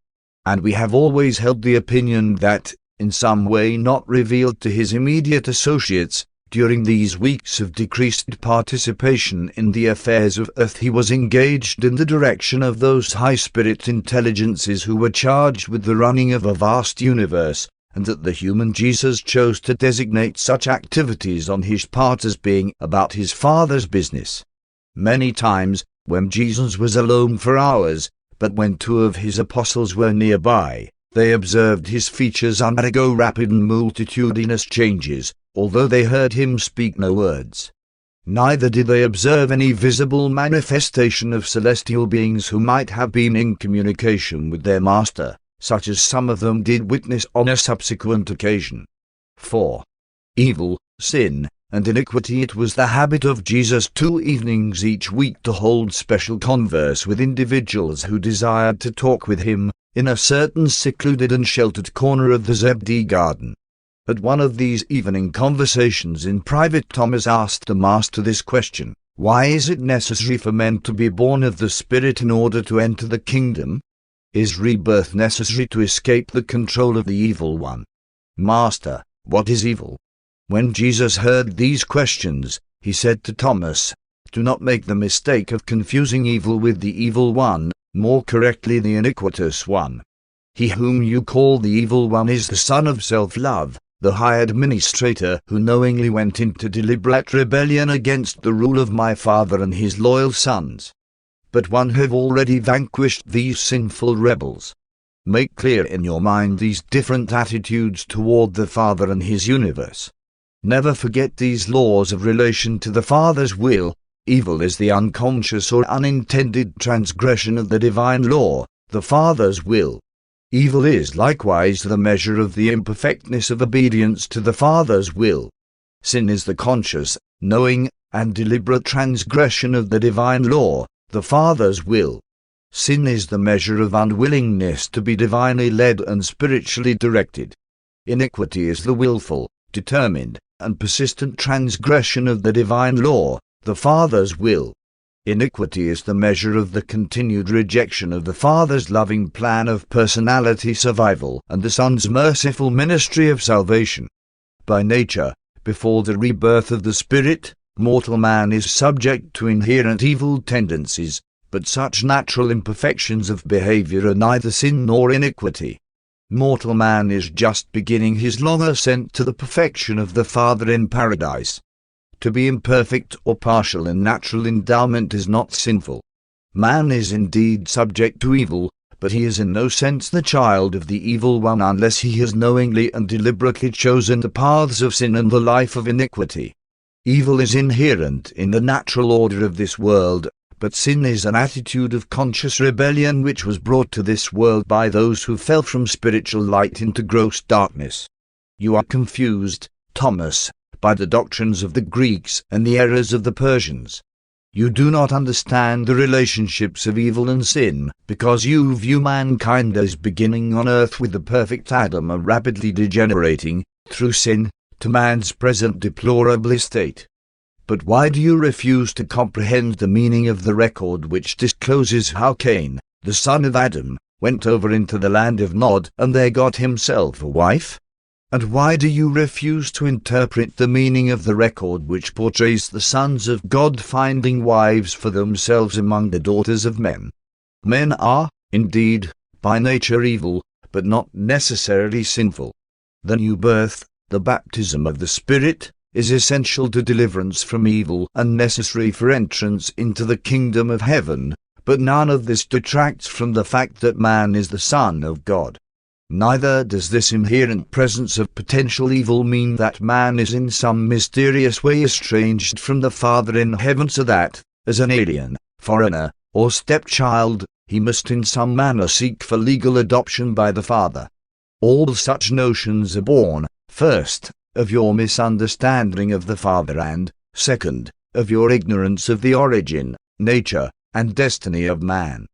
And we have always held the opinion that, in some way not revealed to his immediate associates, during these weeks of decreased participation in the affairs of earth, he was engaged in the direction of those high-spirit intelligences who were charged with the running of a vast universe, and that the human Jesus chose to designate such activities on his part as being about his Father's business. Many times, when Jesus was alone for hours, but when two of his apostles were nearby, they observed his features undergo rapid and multitudinous changes, although they heard him speak no words. Neither did they observe any visible manifestation of celestial beings who might have been in communication with their master, such as some of them did witness on a subsequent occasion. 4. Evil, sin, and iniquity. It was the habit of Jesus 2 evenings each week to hold special converse with individuals who desired to talk with him, in a certain secluded and sheltered corner of the Zebedee garden. At one of these evening conversations in private, Thomas asked the Master this question: "Why is it necessary for men to be born of the Spirit in order to enter the kingdom? Is rebirth necessary to escape the control of the evil one? Master, what is evil?" When Jesus heard these questions, he said to Thomas, "Do not make the mistake of confusing evil with the evil one, more correctly the iniquitous one. He whom you call the evil one is the son of self-love, the high administrator who knowingly went into deliberate rebellion against the rule of my Father and his loyal sons. But one have already vanquished these sinful rebels. Make clear in your mind these different attitudes toward the Father and his universe. Never forget these laws of relation to the Father's will. Evil is the unconscious or unintended transgression of the divine law, the Father's will. Evil is likewise the measure of the imperfectness of obedience to the Father's will. Sin is the conscious, knowing, and deliberate transgression of the divine law, the Father's will. Sin is the measure of unwillingness to be divinely led and spiritually directed. Iniquity is the willful, determined, and persistent transgression of the divine law, the Father's will. Iniquity is the measure of the continued rejection of the Father's loving plan of personality survival and the Son's merciful ministry of salvation. By nature, before the rebirth of the Spirit, mortal man is subject to inherent evil tendencies, but such natural imperfections of behavior are neither sin nor iniquity. Mortal man is just beginning his long ascent to the perfection of the Father in paradise. To be imperfect or partial in natural endowment is not sinful. Man is indeed subject to evil, but he is in no sense the child of the evil one unless he has knowingly and deliberately chosen the paths of sin and the life of iniquity. Evil is inherent in the natural order of this world, but sin is an attitude of conscious rebellion which was brought to this world by those who fell from spiritual light into gross darkness. You are confused, Thomas, by the doctrines of the Greeks and the errors of the Persians. You do not understand the relationships of evil and sin, because you view mankind as beginning on earth with the perfect Adam and rapidly degenerating, through sin, to man's present deplorable estate. But why do you refuse to comprehend the meaning of the record which discloses how Cain, the son of Adam, went over into the land of Nod and there got himself a wife? And why do you refuse to interpret the meaning of the record which portrays the sons of God finding wives for themselves among the daughters of men? Men are, indeed, by nature evil, but not necessarily sinful. The new birth, the baptism of the Spirit, is essential to deliverance from evil and necessary for entrance into the kingdom of heaven, but none of this detracts from the fact that man is the Son of God. Neither does this inherent presence of potential evil mean that man is in some mysterious way estranged from the Father in heaven so that, as an alien, foreigner, or stepchild, he must in some manner seek for legal adoption by the Father. All such notions are born, first, of your misunderstanding of the Father and, second, of your ignorance of the origin, nature, and destiny of man.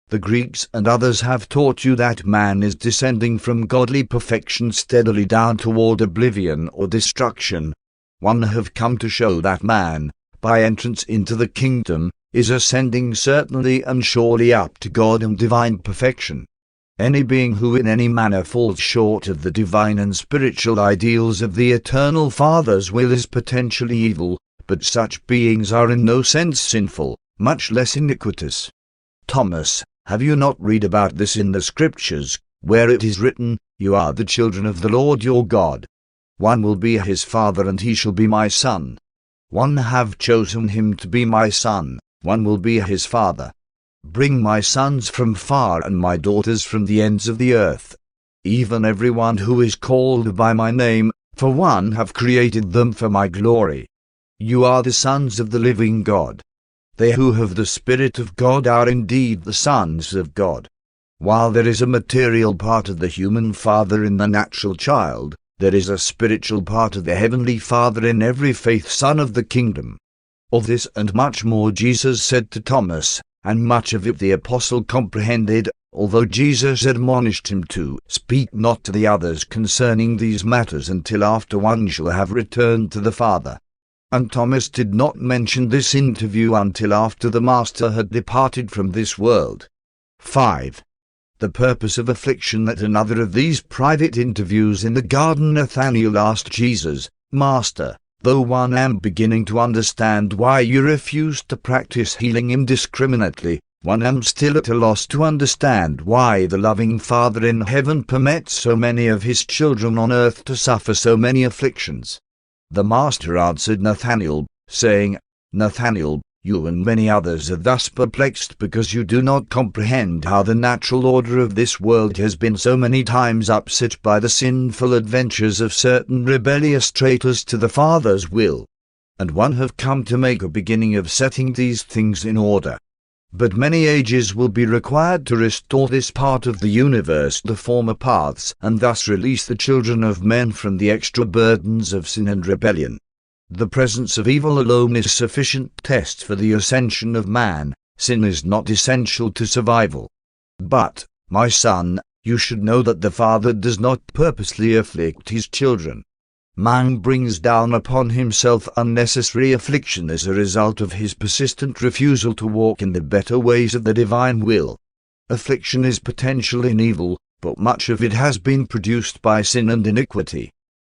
The Greeks and others have taught you that man is descending from godly perfection steadily down toward oblivion or destruction. One have come to show that man, by entrance into the kingdom, is ascending certainly and surely up to God and divine perfection. Any being who in any manner falls short of the divine and spiritual ideals of the eternal Father's will is potentially evil, but such beings are in no sense sinful, much less iniquitous. Thomas, have you not read about this in the Scriptures, where it is written, "You are the children of the Lord your God. One will be his father and he shall be my son. One have chosen him to be my son, one will be his father. Bring my sons from far and my daughters from the ends of the earth. Even every one who is called by my name, for one have created them for my glory. You are the sons of the living God. They who have the Spirit of God are indeed the sons of God. While there is a material part of the human father in the natural child, there is a spiritual part of the heavenly Father in every faith son of the kingdom. All this and much more Jesus said to Thomas, and much of it the apostle comprehended, although Jesus admonished him to speak not to the others concerning these matters until after one shall have returned to the Father. And Thomas did not mention this interview until after the Master had departed from this world. 5. The purpose of affliction. At another of these private interviews in the garden, Nathanael asked Jesus, "Master, though one am beginning to understand why you refuse to practice healing indiscriminately, one am still at a loss to understand why the loving Father in heaven permits so many of his children on earth to suffer so many afflictions." The Master answered Nathanael, saying, "Nathanael, you and many others are thus perplexed because you do not comprehend how the natural order of this world has been so many times upset by the sinful adventures of certain rebellious traitors to the Father's will. And one have come to make a beginning of setting these things in order. But many ages will be required to restore this part of the universe to the former paths, and thus release the children of men from the extra burdens of sin and rebellion. The presence of evil alone is sufficient test for the ascension of man. Sin is not essential to survival. But, my son, you should know that the Father does not purposely afflict his children. Man brings down upon himself unnecessary affliction as a result of his persistent refusal to walk in the better ways of the divine will. Affliction is potential in evil, but much of it has been produced by sin and iniquity.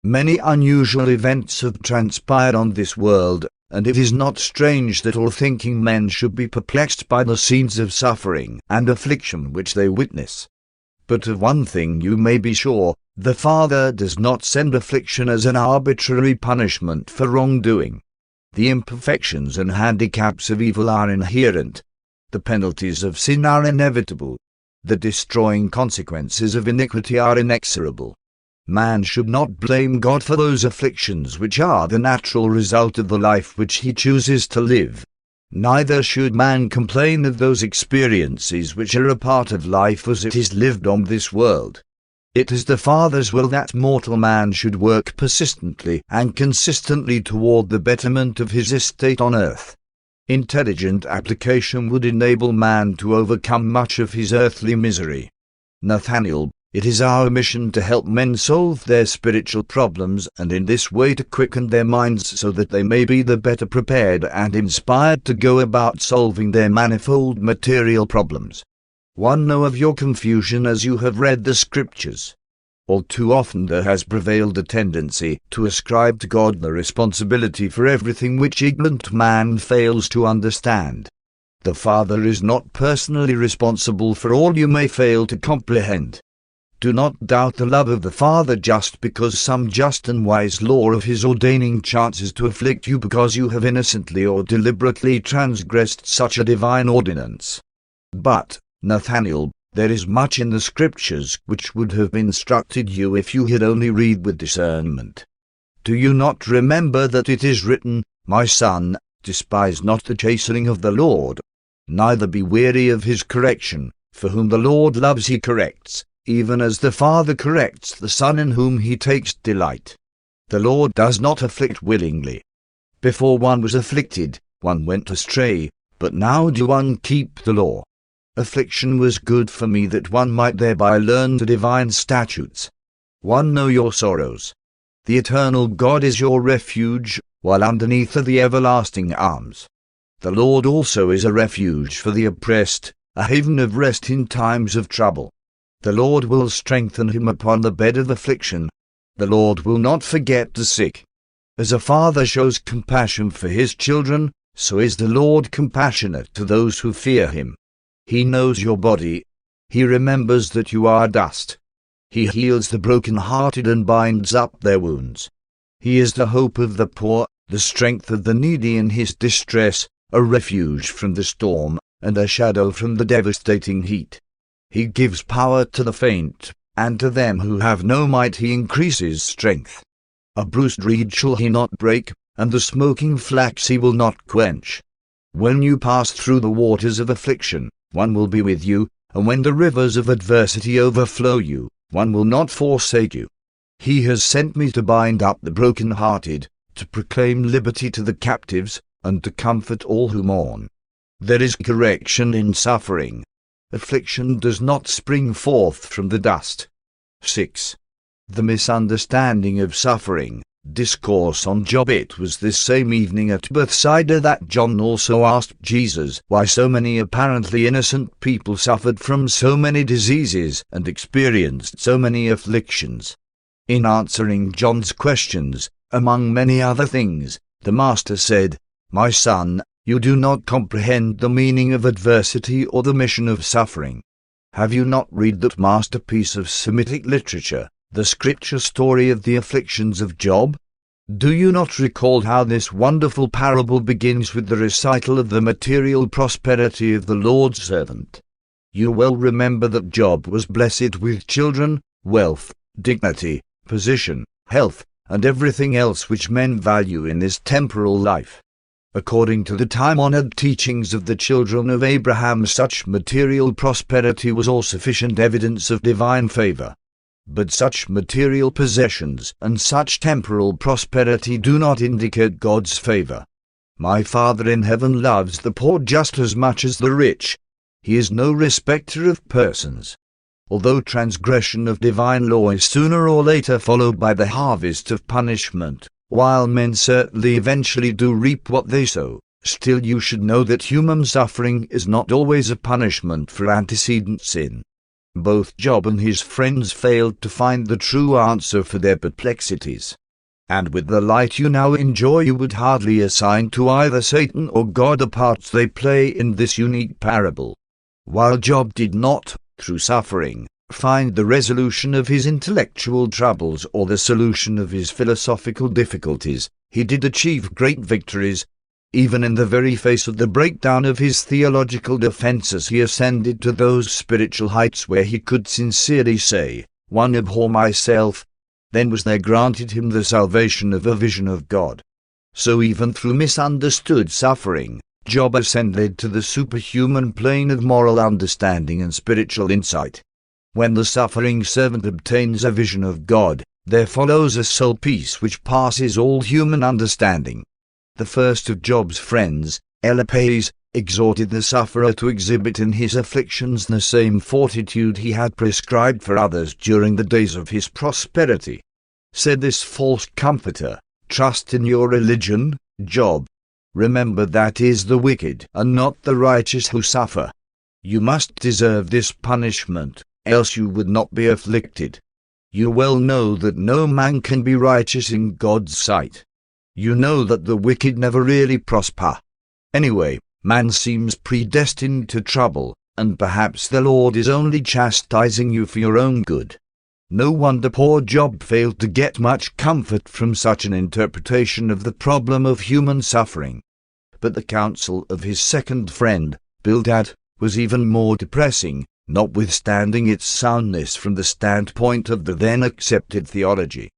Many unusual events have transpired on this world, and it is not strange that all thinking men should be perplexed by the scenes of suffering and affliction which they witness. But of one thing you may be sure, the Father does not send affliction as an arbitrary punishment for wrongdoing. The imperfections and handicaps of evil are inherent. The penalties of sin are inevitable. The destroying consequences of iniquity are inexorable. Man should not blame God for those afflictions which are the natural result of the life which he chooses to live. Neither should man complain of those experiences which are a part of life as it is lived on this world. It is the Father's will that mortal man should work persistently and consistently toward the betterment of his estate on earth. Intelligent application would enable man to overcome much of his earthly misery. Nathanael, it is our mission to help men solve their spiritual problems and in this way to quicken their minds so that they may be the better prepared and inspired to go about solving their manifold material problems. One know of your confusion as you have read the Scriptures. All too often there has prevailed a tendency to ascribe to God the responsibility for everything which ignorant man fails to understand. The Father is not personally responsible for all you may fail to comprehend. Do not doubt the love of the Father just because some just and wise law of his ordaining chances to afflict you because you have innocently or deliberately transgressed such a divine ordinance. But, Nathanael, there is much in the Scriptures which would have instructed you if you had only read with discernment. Do you not remember that it is written, "My son, despise not the chastening of the Lord, neither be weary of his correction, for whom the Lord loves he corrects, even as the Father corrects the Son in whom he takes delight." The Lord does not afflict willingly. Before one was afflicted, one went astray, But now do one keep the law. Affliction was good for me, that one might thereby learn the divine statutes. 1. Know your sorrows. The eternal God is your refuge, while underneath are the everlasting arms. The Lord also is a refuge for the oppressed, a haven of rest in times of trouble. The Lord will strengthen him upon the bed of affliction. The Lord will not forget the sick. As a father shows compassion for his children, so is the Lord compassionate to those who fear him. He knows your body. He remembers that you are dust. He heals the broken-hearted and binds up their wounds. He is the hope of the poor, the strength of the needy in his distress, a refuge from the storm, and a shadow from the devastating heat. He gives power to the faint, and to them who have no might he increases strength. A bruised reed shall he not break, and the smoking flax he will not quench. When you pass through the waters of affliction, one will be with you, and when the rivers of adversity overflow you, one will not forsake you. He has sent me to bind up the broken-hearted, to proclaim liberty to the captives, and to comfort all who mourn. There is correction in suffering. Affliction does not spring forth from the dust. 6. The misunderstanding of suffering. Discourse on Job. It was this same evening at Bethsaida that John also asked Jesus why so many apparently innocent people suffered from so many diseases and experienced so many afflictions. In answering John's questions, among many other things, the Master said, "My son, you do not comprehend the meaning of adversity or the mission of suffering. Have you not read that masterpiece of Semitic literature, the scripture story of the afflictions of Job? Do you not recall how this wonderful parable begins with the recital of the material prosperity of the Lord's servant? You well remember that Job was blessed with children, wealth, dignity, position, health, and everything else which men value in this temporal life. According to the time-honored teachings of the children of Abraham, such material prosperity was all sufficient evidence of divine favor. But such material possessions and such temporal prosperity do not indicate God's favor. My Father in heaven loves the poor just as much as the rich. He is no respecter of persons. Although transgression of divine law is sooner or later followed by the harvest of punishment, while men certainly eventually do reap what they sow, still you should know that human suffering is not always a punishment for antecedent sin. Both Job and his friends failed to find the true answer for their perplexities. And with the light you now enjoy, you would hardly assign to either Satan or God the parts they play in this unique parable. While Job did not, through suffering, find the resolution of his intellectual troubles or the solution of his philosophical difficulties, he did achieve great victories. Even in the very face of the breakdown of his theological defenses, he ascended to those spiritual heights where he could sincerely say, "One abhor myself." Then was there granted him the salvation of a vision of God. So even through misunderstood suffering, Job ascended to the superhuman plane of moral understanding and spiritual insight. When the suffering servant obtains a vision of God, there follows a soul peace which passes all human understanding. The first of Job's friends, Eliphaz, exhorted the sufferer to exhibit in his afflictions the same fortitude he had prescribed for others during the days of his prosperity. Said this false comforter, "Trust in your religion, Job. Remember that it is the wicked and not the righteous who suffer. You must deserve this punishment, else you would not be afflicted. You well know that no man can be righteous in God's sight. You know that the wicked never really prosper. Anyway, man seems predestined to trouble, and perhaps the Lord is only chastising you for your own good." No wonder poor Job failed to get much comfort from such an interpretation of the problem of human suffering. But the counsel of his second friend, Bildad, was even more depressing, notwithstanding its soundness from the standpoint of the then accepted theology.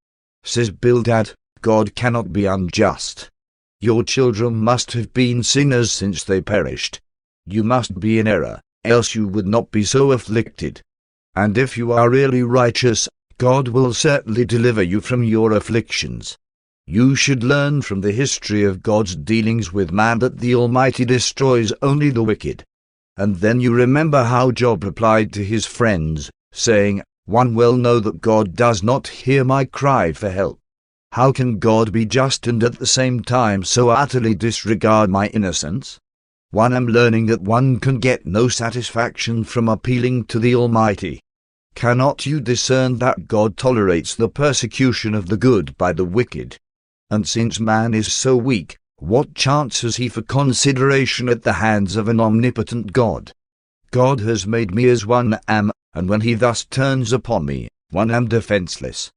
Says Bildad, "God cannot be unjust. Your children must have been sinners since they perished. You must be in error, else you would not be so afflicted. And if you are really righteous, God will certainly deliver you from your afflictions. You should learn from the history of God's dealings with man that the Almighty destroys only the wicked. And then you remember how Job replied to his friends, saying, "One will know that God does not hear my cry for help. How can God be just and at the same time so utterly disregard my innocence?" One am learning that one can get no satisfaction from appealing to the Almighty. Cannot you discern that God tolerates the persecution of the good by the wicked? And since man is so weak, what chance has he for consideration at the hands of an omnipotent God? God has made me as one am, and when he thus turns upon me, one am defenseless.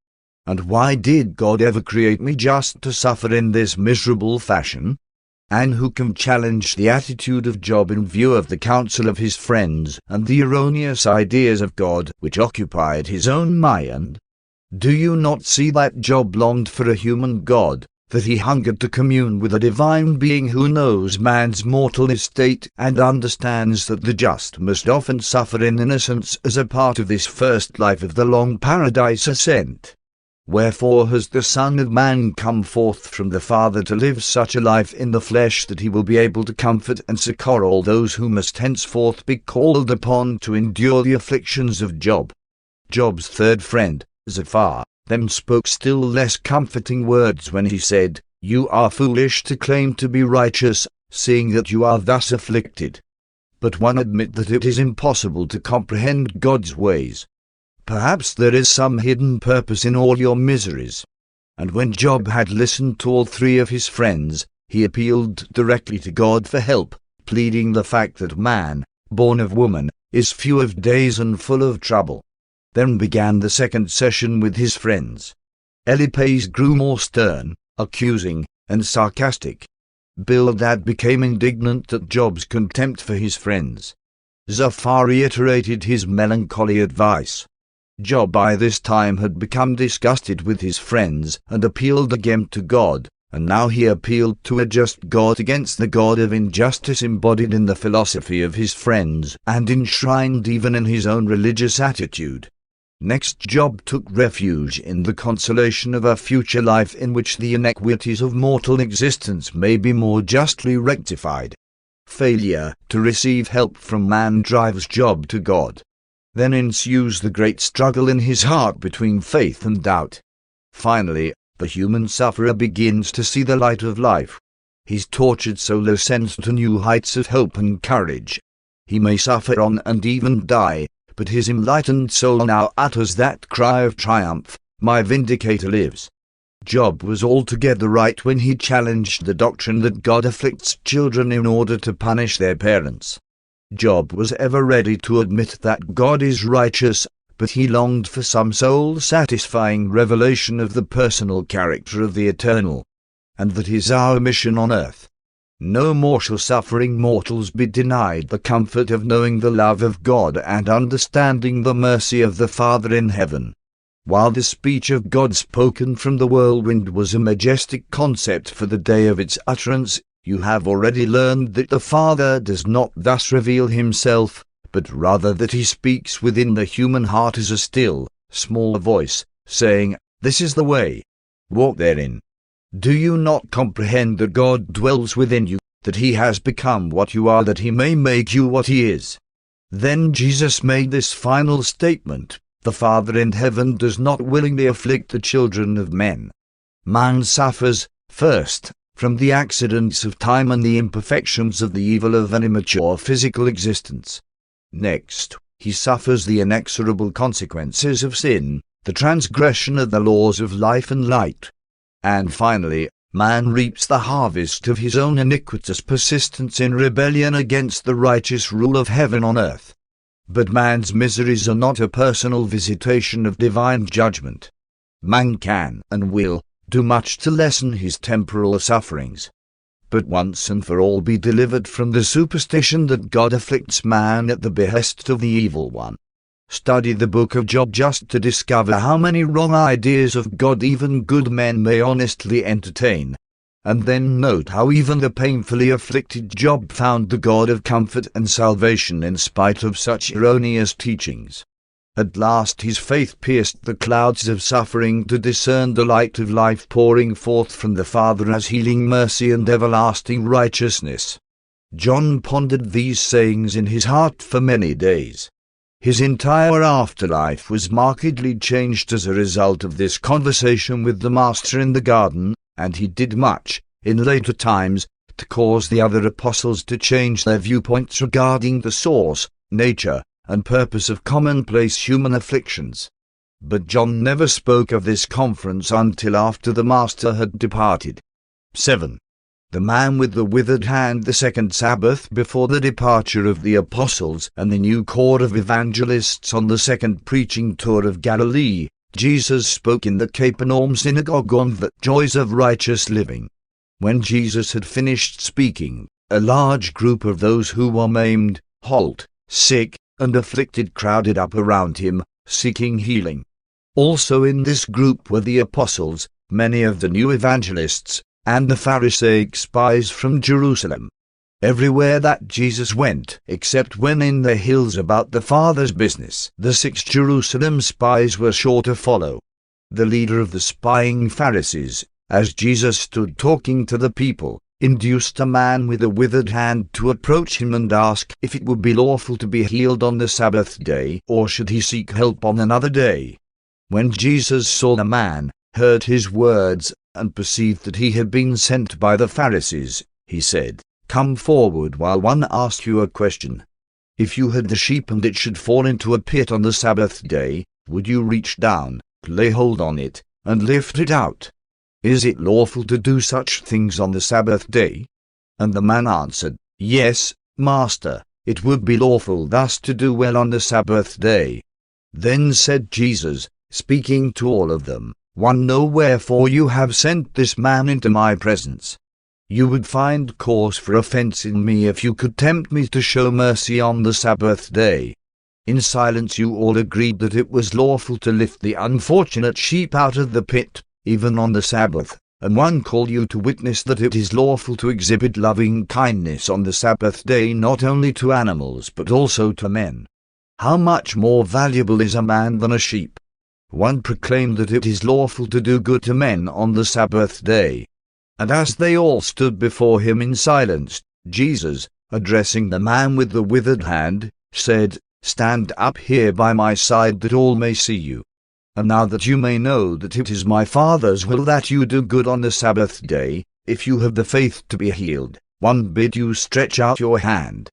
And why did God ever create me just to suffer in this miserable fashion? And who can challenge the attitude of Job in view of the counsel of his friends and the erroneous ideas of God which occupied his own mind? Do you not see that Job longed for a human God, that he hungered to commune with a divine being who knows man's mortal estate and understands that the just must often suffer in innocence as a part of this first life of the long paradise ascent? Wherefore has the Son of Man come forth from the Father to live such a life in the flesh that he will be able to comfort and succor all those who must henceforth be called upon to endure the afflictions of Job? Job's third friend, Zophar, then spoke still less comforting words when he said, "You are foolish to claim to be righteous, seeing that you are thus afflicted. But one admit that it is impossible to comprehend God's ways. Perhaps there is some hidden purpose in all your miseries." And when Job had listened to all three of his friends, he appealed directly to God for help, pleading the fact that man, born of woman, is few of days and full of trouble. Then began the second session with his friends. Eliphaz grew more stern, accusing, and sarcastic. Bildad became indignant at Job's contempt for his friends. Zophar reiterated his melancholy advice. Job by this time had become disgusted with his friends and appealed again to God, and now he appealed to a just God against the God of injustice embodied in the philosophy of his friends and enshrined even in his own religious attitude. Next Job took refuge in the consolation of a future life in which the inequities of mortal existence may be more justly rectified. Failure to receive help from man drives Job to God. Then ensues the great struggle in his heart between faith and doubt. Finally, the human sufferer begins to see the light of life. His tortured soul ascends to new heights of hope and courage. He may suffer on and even die, but his enlightened soul now utters that cry of triumph, "My Vindicator lives." Job was altogether right when he challenged the doctrine that God afflicts children in order to punish their parents. Job was ever ready to admit that God is righteous, but he longed for some soul-satisfying revelation of the personal character of the Eternal. And that is our mission on earth. No more shall suffering mortals be denied the comfort of knowing the love of God and understanding the mercy of the Father in heaven. While the speech of God spoken from the whirlwind was a majestic concept for the day of its utterance, you have already learned that the Father does not thus reveal himself, but rather that he speaks within the human heart as a still, small voice, saying, "This is the way. Walk therein." Do you not comprehend that God dwells within you, that he has become what you are that he may make you what he is? Then Jesus made this final statement: the Father in heaven does not willingly afflict the children of men. Man suffers, first, from the accidents of time and the imperfections of the evil of an immature physical existence. Next, he suffers the inexorable consequences of sin, the transgression of the laws of life and light. And finally, man reaps the harvest of his own iniquitous persistence in rebellion against the righteous rule of heaven on earth. But man's miseries are not a personal visitation of divine judgment. Man can and will do much to lessen his temporal sufferings, but once and for all be delivered from the superstition that God afflicts man at the behest of the evil one. Study the book of Job just to discover how many wrong ideas of God even good men may honestly entertain, and then note how even the painfully afflicted Job found the God of comfort and salvation in spite of such erroneous teachings. At last his faith pierced the clouds of suffering to discern the light of life pouring forth from the Father as healing mercy and everlasting righteousness. John pondered these sayings in his heart for many days. His entire afterlife was markedly changed as a result of this conversation with the Master in the garden, and he did much, in later times, to cause the other apostles to change their viewpoints regarding the source, nature, and purpose of commonplace human afflictions. But John never spoke of this conference until after the Master had departed. 7. The man with the withered hand. The second Sabbath before the departure of the apostles and the new corps of evangelists on the second preaching tour of Galilee, Jesus spoke in the Capernaum synagogue on the joys of righteous living. When Jesus had finished speaking, a large group of those who were maimed, halt, sick, and afflicted crowded up around him, seeking healing. Also in this group were the apostles, many of the new evangelists, and the Pharisaic spies from Jerusalem. Everywhere that Jesus went, except when in the hills about the Father's business, the 6 Jerusalem spies were sure to follow. The leader of the spying Pharisees, as Jesus stood talking to the people, induced a man with a withered hand to approach him and ask if it would be lawful to be healed on the Sabbath day, or should he seek help on another day. When Jesus saw the man, heard his words, and perceived that he had been sent by the Pharisees, he said, "Come forward while one asks you a question. If you had the sheep and it should fall into a pit on the Sabbath day, would you reach down, lay hold on it, and lift it out? Is it lawful to do such things on the Sabbath day?" And the man answered, "Yes, Master, it would be lawful thus to do well on the Sabbath day." Then said Jesus, speaking to all of them, "One know wherefore you have sent this man into my presence. You would find cause for offense in me if you could tempt me to show mercy on the Sabbath day." In silence you all agreed that it was lawful to lift the unfortunate sheep out of the pit, even on the Sabbath, and one called you to witness that it is lawful to exhibit loving kindness on the Sabbath day not only to animals but also to men. How much more valuable is a man than a sheep? One proclaimed that it is lawful to do good to men on the Sabbath day. And as they all stood before him in silence, Jesus, addressing the man with the withered hand, said, "Stand up here by my side that all may see you. And now that you may know that it is my Father's will that you do good on the Sabbath day, if you have the faith to be healed, one bid you stretch out your hand."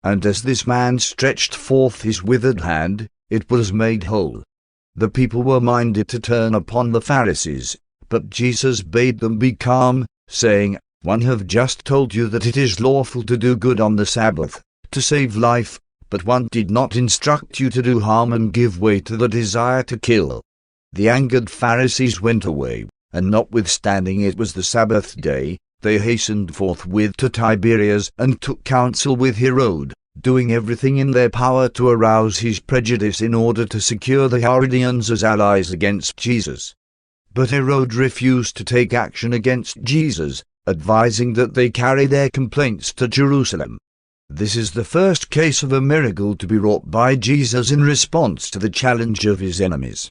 And as this man stretched forth his withered hand, it was made whole. The people were minded to turn upon the Pharisees, but Jesus bade them be calm, saying, "One have just told you that it is lawful to do good on the Sabbath, to save life, but one did not instruct you to do harm and give way to the desire to kill." The angered Pharisees went away, and notwithstanding it was the Sabbath day, they hastened forthwith to Tiberias and took counsel with Herod, doing everything in their power to arouse his prejudice in order to secure the Herodians as allies against Jesus. But Herod refused to take action against Jesus, advising that they carry their complaints to Jerusalem. This is the first case of a miracle to be wrought by Jesus in response to the challenge of his enemies.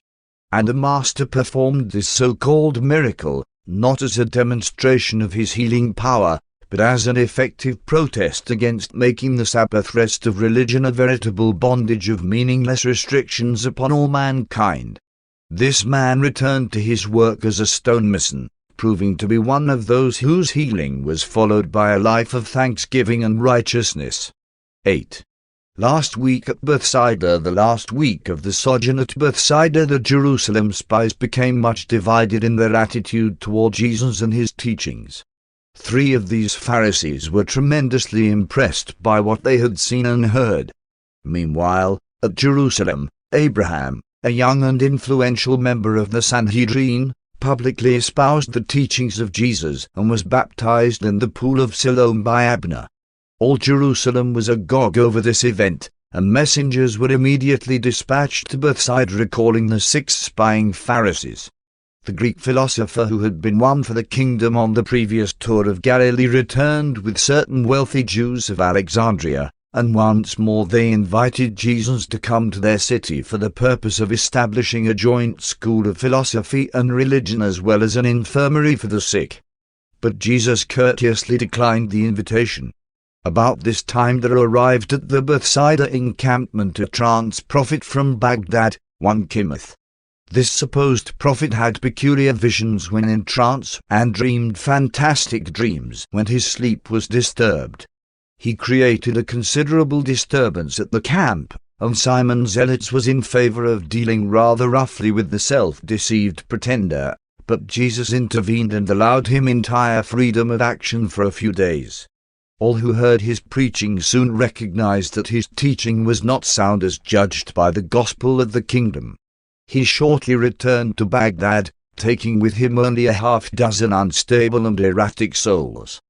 And the Master performed this so-called miracle, not as a demonstration of his healing power, but as an effective protest against making the Sabbath rest of religion a veritable bondage of meaningless restrictions upon all mankind. This man returned to his work as a stonemason, proving to be one of those whose healing was followed by a life of thanksgiving and righteousness. 8. Last week at Bethsaida. The last week of the sojourn at Bethsaida, the Jerusalem spies became much divided in their attitude toward Jesus and his teachings. 3 of these Pharisees were tremendously impressed by what they had seen and heard. Meanwhile, at Jerusalem, Abraham, a young and influential member of the Sanhedrin, publicly espoused the teachings of Jesus and was baptized in the pool of Siloam by Abner. All Jerusalem was agog over this event, and messengers were immediately dispatched to Bethsaida recalling the 6 spying Pharisees. The Greek philosopher who had been won for the kingdom on the previous tour of Galilee returned with certain wealthy Jews of Alexandria, and once more they invited Jesus to come to their city for the purpose of establishing a joint school of philosophy and religion as well as an infirmary for the sick. But Jesus courteously declined the invitation. About this time there arrived at the Bethsaida encampment a trance prophet from Baghdad, one Kimeth. This supposed prophet had peculiar visions when in trance and dreamed fantastic dreams when his sleep was disturbed. He created a considerable disturbance at the camp, and Simon Zealots was in favor of dealing rather roughly with the self-deceived pretender, but Jesus intervened and allowed him entire freedom of action for a few days. All who heard his preaching soon recognized that his teaching was not sound as judged by the gospel of the kingdom. He shortly returned to Baghdad, taking with him only a half-dozen unstable and erratic souls.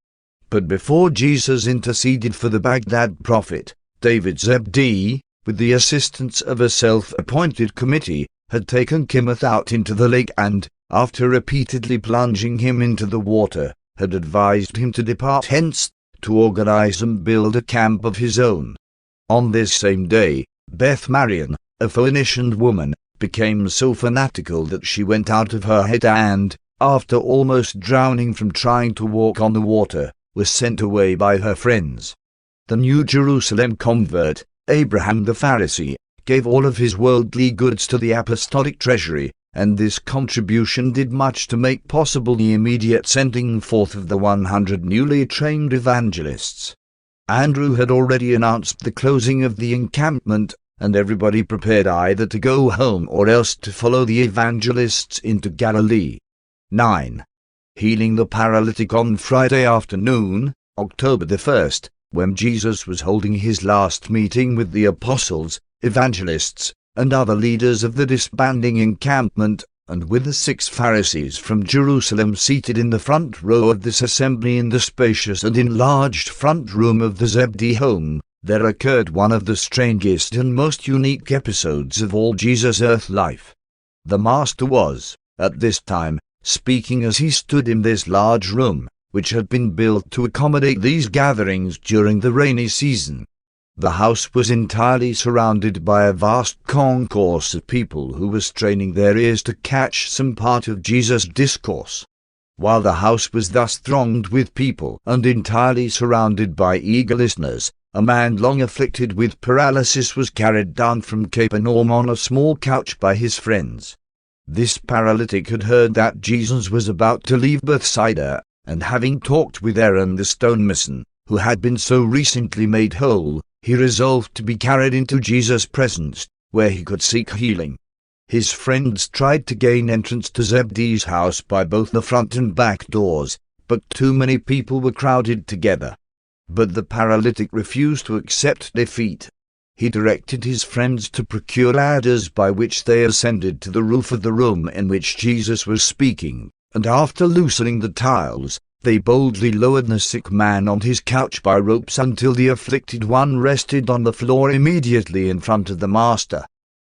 But before Jesus interceded for the Baghdad prophet, David Zebedee, with the assistance of a self-appointed committee, had taken Kimeth out into the lake and, after repeatedly plunging him into the water, had advised him to depart hence, to organize and build a camp of his own. On this same day, Beth Marion, a Phoenician woman, became so fanatical that she went out of her head and, after almost drowning from trying to walk on the water, was sent away by her friends. The New Jerusalem convert, Abraham the Pharisee, gave all of his worldly goods to the apostolic treasury, and this contribution did much to make possible the immediate sending forth of the 100 newly trained evangelists. Andrew had already announced the closing of the encampment, and everybody prepared either to go home or else to follow the evangelists into Galilee. 9. Healing the paralytic on Friday afternoon, October the 1st, when Jesus was holding his last meeting with the apostles, evangelists, and other leaders of the disbanding encampment, and with the 6 Pharisees from Jerusalem seated in the front row of this assembly in the spacious and enlarged front room of the Zebedee home, there occurred one of the strangest and most unique episodes of all Jesus' earth life. The Master was, at this time, speaking as he stood in this large room, which had been built to accommodate these gatherings during the rainy season. The house was entirely surrounded by a vast concourse of people who were straining their ears to catch some part of Jesus' discourse. While the house was thus thronged with people and entirely surrounded by eager listeners, a man long afflicted with paralysis was carried down from Capernaum on a small couch by his friends. This paralytic had heard that Jesus was about to leave Bethsaida, and having talked with Aaron the stonemason, who had been so recently made whole, he resolved to be carried into Jesus' presence, where he could seek healing. His friends tried to gain entrance to Zebedee's house by both the front and back doors, but too many people were crowded together. But the paralytic refused to accept defeat. He directed his friends to procure ladders by which they ascended to the roof of the room in which Jesus was speaking, and after loosening the tiles, they boldly lowered the sick man on his couch by ropes until the afflicted one rested on the floor immediately in front of the Master.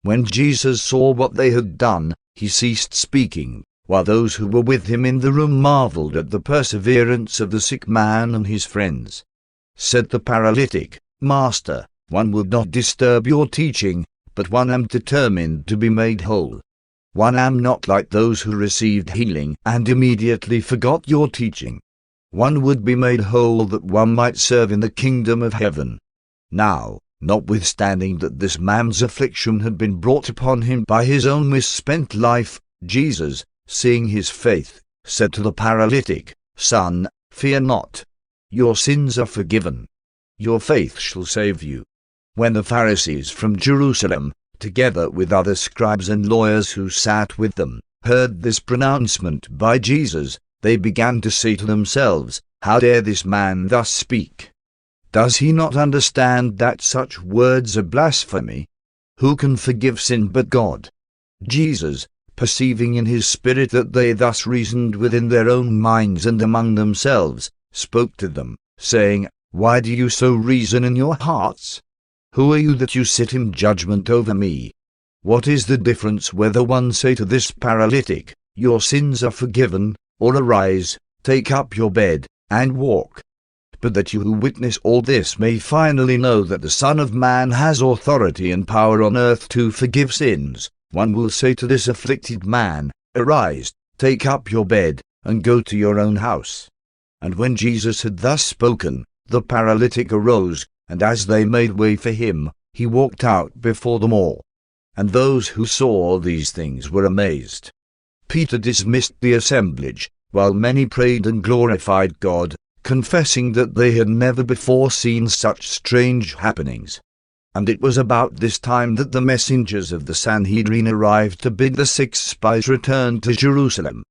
When Jesus saw what they had done, he ceased speaking, while those who were with him in the room marveled at the perseverance of the sick man and his friends. Said the paralytic, "Master, one would not disturb your teaching, but one am determined to be made whole. One am not like those who received healing and immediately forgot your teaching. One would be made whole that one might serve in the kingdom of heaven." Now, notwithstanding that this man's affliction had been brought upon him by his own misspent life, Jesus, seeing his faith, said to the paralytic, "Son, fear not. Your sins are forgiven. Your faith shall save you." When the Pharisees from Jerusalem, together with other scribes and lawyers who sat with them, heard this pronouncement by Jesus, they began to say to themselves, "How dare this man thus speak? Does he not understand that such words are blasphemy? Who can forgive sin but God?" Jesus, perceiving in his spirit that they thus reasoned within their own minds and among themselves, spoke to them, saying, "Why do you so reason in your hearts? Who are you that you sit in judgment over me? What is the difference whether one say to this paralytic, 'Your sins are forgiven,' or 'Arise, take up your bed, and walk'? but that you who witness all this may finally know that the Son of Man has authority and power on earth to forgive sins. One will say to this afflicted man, Arise, take up your bed, and go to your own house. And when Jesus had thus spoken, the paralytic arose, and as they made way for him, he walked out before them all. And those who saw all these things were amazed. Peter dismissed the assemblage, while many prayed and glorified God, confessing that they had never before seen such strange happenings. And it was about this time that the messengers of the Sanhedrin arrived to bid the 6 spies return to Jerusalem.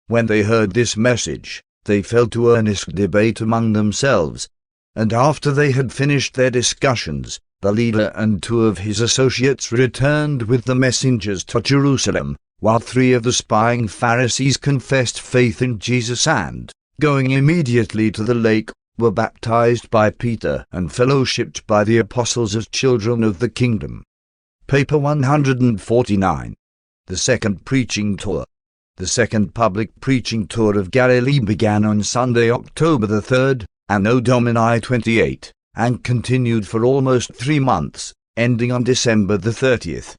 When they heard this message, they fell to earnest debate among themselves, and after they had finished their discussions, the leader and 2 of his associates returned with the messengers to Jerusalem, while 3 of the spying Pharisees confessed faith in Jesus and, going immediately to the lake, were baptized by Peter and fellowshipped by the apostles as children of the kingdom. Paper 149. The Second Preaching Tour. The second public preaching tour of Galilee began on Sunday, October the 3rd, Anno Domini 28, and continued for almost 3 months, ending on December the 30th.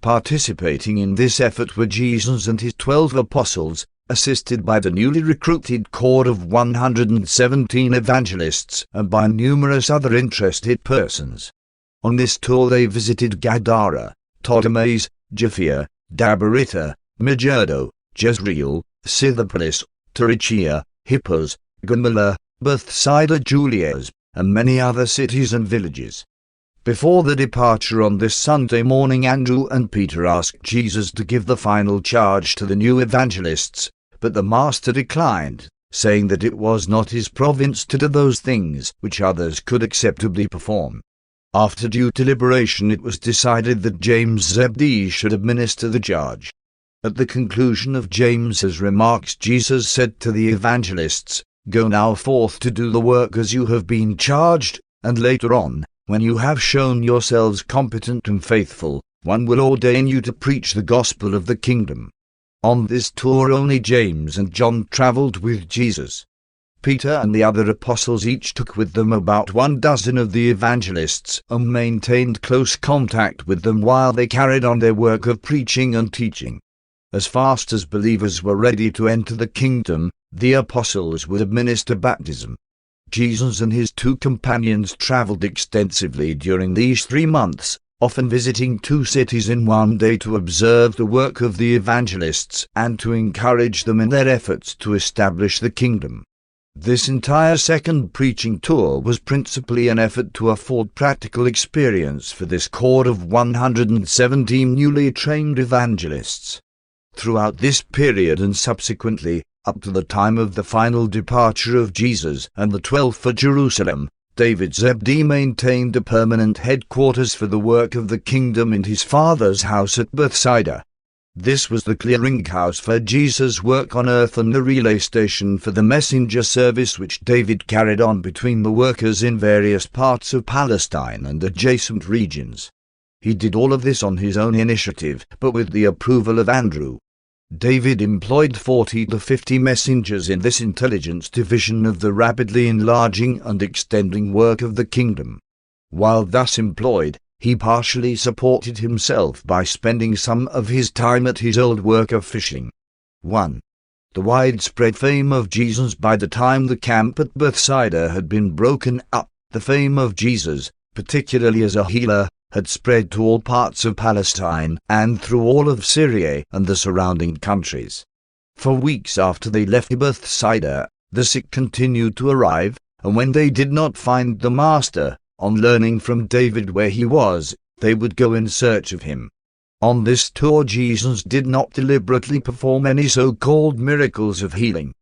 Participating in this effort were Jesus and his 12 apostles, assisted by the newly recruited corps of 117 evangelists and by numerous other interested persons. On this tour they visited Gadara, Ptolemais, Japhia, Dabarita, Megiddo, Jezreel, Scythopolis, Tarichea, Hippos, Gamala, Bethsaida Julias, and many other cities and villages. Before the departure on this Sunday morning, Andrew and Peter asked Jesus to give the final charge to the new evangelists, but the Master declined, saying that it was not his province to do those things which others could acceptably perform. After due deliberation it was decided that James Zebedee should administer the charge. At the conclusion of James's remarks, Jesus said to the evangelists, Go now forth to do the work as you have been charged, and later on, when you have shown yourselves competent and faithful, one will ordain you to preach the gospel of the kingdom. On this tour only James and John travelled with Jesus. Peter and the other apostles each took with them about 12 of the evangelists and maintained close contact with them while they carried on their work of preaching and teaching. As fast as believers were ready to enter the kingdom, the apostles would administer baptism. Jesus and his 2 companions travelled extensively during these 3 months, often visiting 2 cities in one day to observe the work of the evangelists and to encourage them in their efforts to establish the kingdom. This entire second preaching tour was principally an effort to afford practical experience for this corps of 117 newly trained evangelists. Throughout this period and subsequently, up to the time of the final departure of Jesus and the 12 for Jerusalem, David Zebedee maintained a permanent headquarters for the work of the kingdom in his father's house at Bethsaida. This was the clearinghouse for Jesus' work on earth and the relay station for the messenger service which David carried on between the workers in various parts of Palestine and adjacent regions. He did all of this on his own initiative, but with the approval of Andrew. David employed 40 to 50 messengers in this intelligence division of the rapidly enlarging and extending work of the kingdom. While thus employed, he partially supported himself by spending some of his time at his old work of fishing. 1. The widespread fame of Jesus. By the time the camp at Bethsaida had been broken up, the fame of Jesus, particularly as a healer, had spread to all parts of Palestine and through all of Syria and the surrounding countries. For weeks after they left Bethsaida, the sick continued to arrive, and when they did not find the Master, on learning from David where he was, they would go in search of him. On this tour Jesus did not deliberately perform any so-called miracles of healing.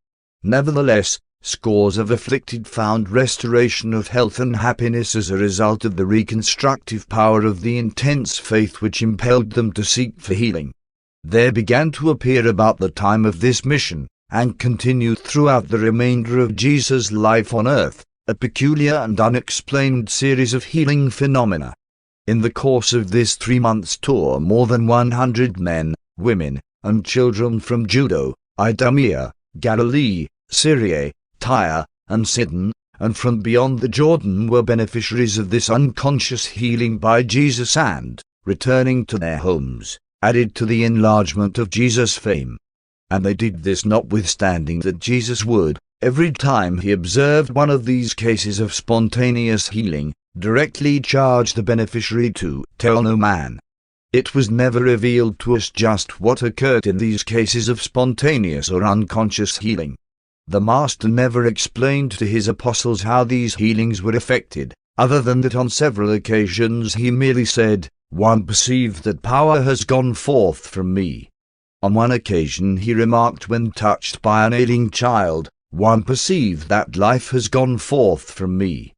Nevertheless, scores of afflicted found restoration of health and happiness as a result of the reconstructive power of the intense faith which impelled them to seek for healing. There began to appear about the time of this mission, and continued throughout the remainder of Jesus' life on earth, a peculiar and unexplained series of healing phenomena. In the course of this 3 months tour, more than 100 men, women, and children from Judea, Idumea, Galilee, Syria, Tyre, and Sidon, and from beyond the Jordan were beneficiaries of this unconscious healing by Jesus and, returning to their homes, added to the enlargement of Jesus' fame. And they did this notwithstanding that Jesus would, every time he observed one of these cases of spontaneous healing, directly charge the beneficiary to tell no man. It was never revealed to us just what occurred in these cases of spontaneous or unconscious healing. The Master never explained to his apostles how these healings were effected, other than that on several occasions he merely said, "One perceived that power has gone forth from me." On one occasion he remarked when touched by an ailing child, "One perceived that life has gone forth from me."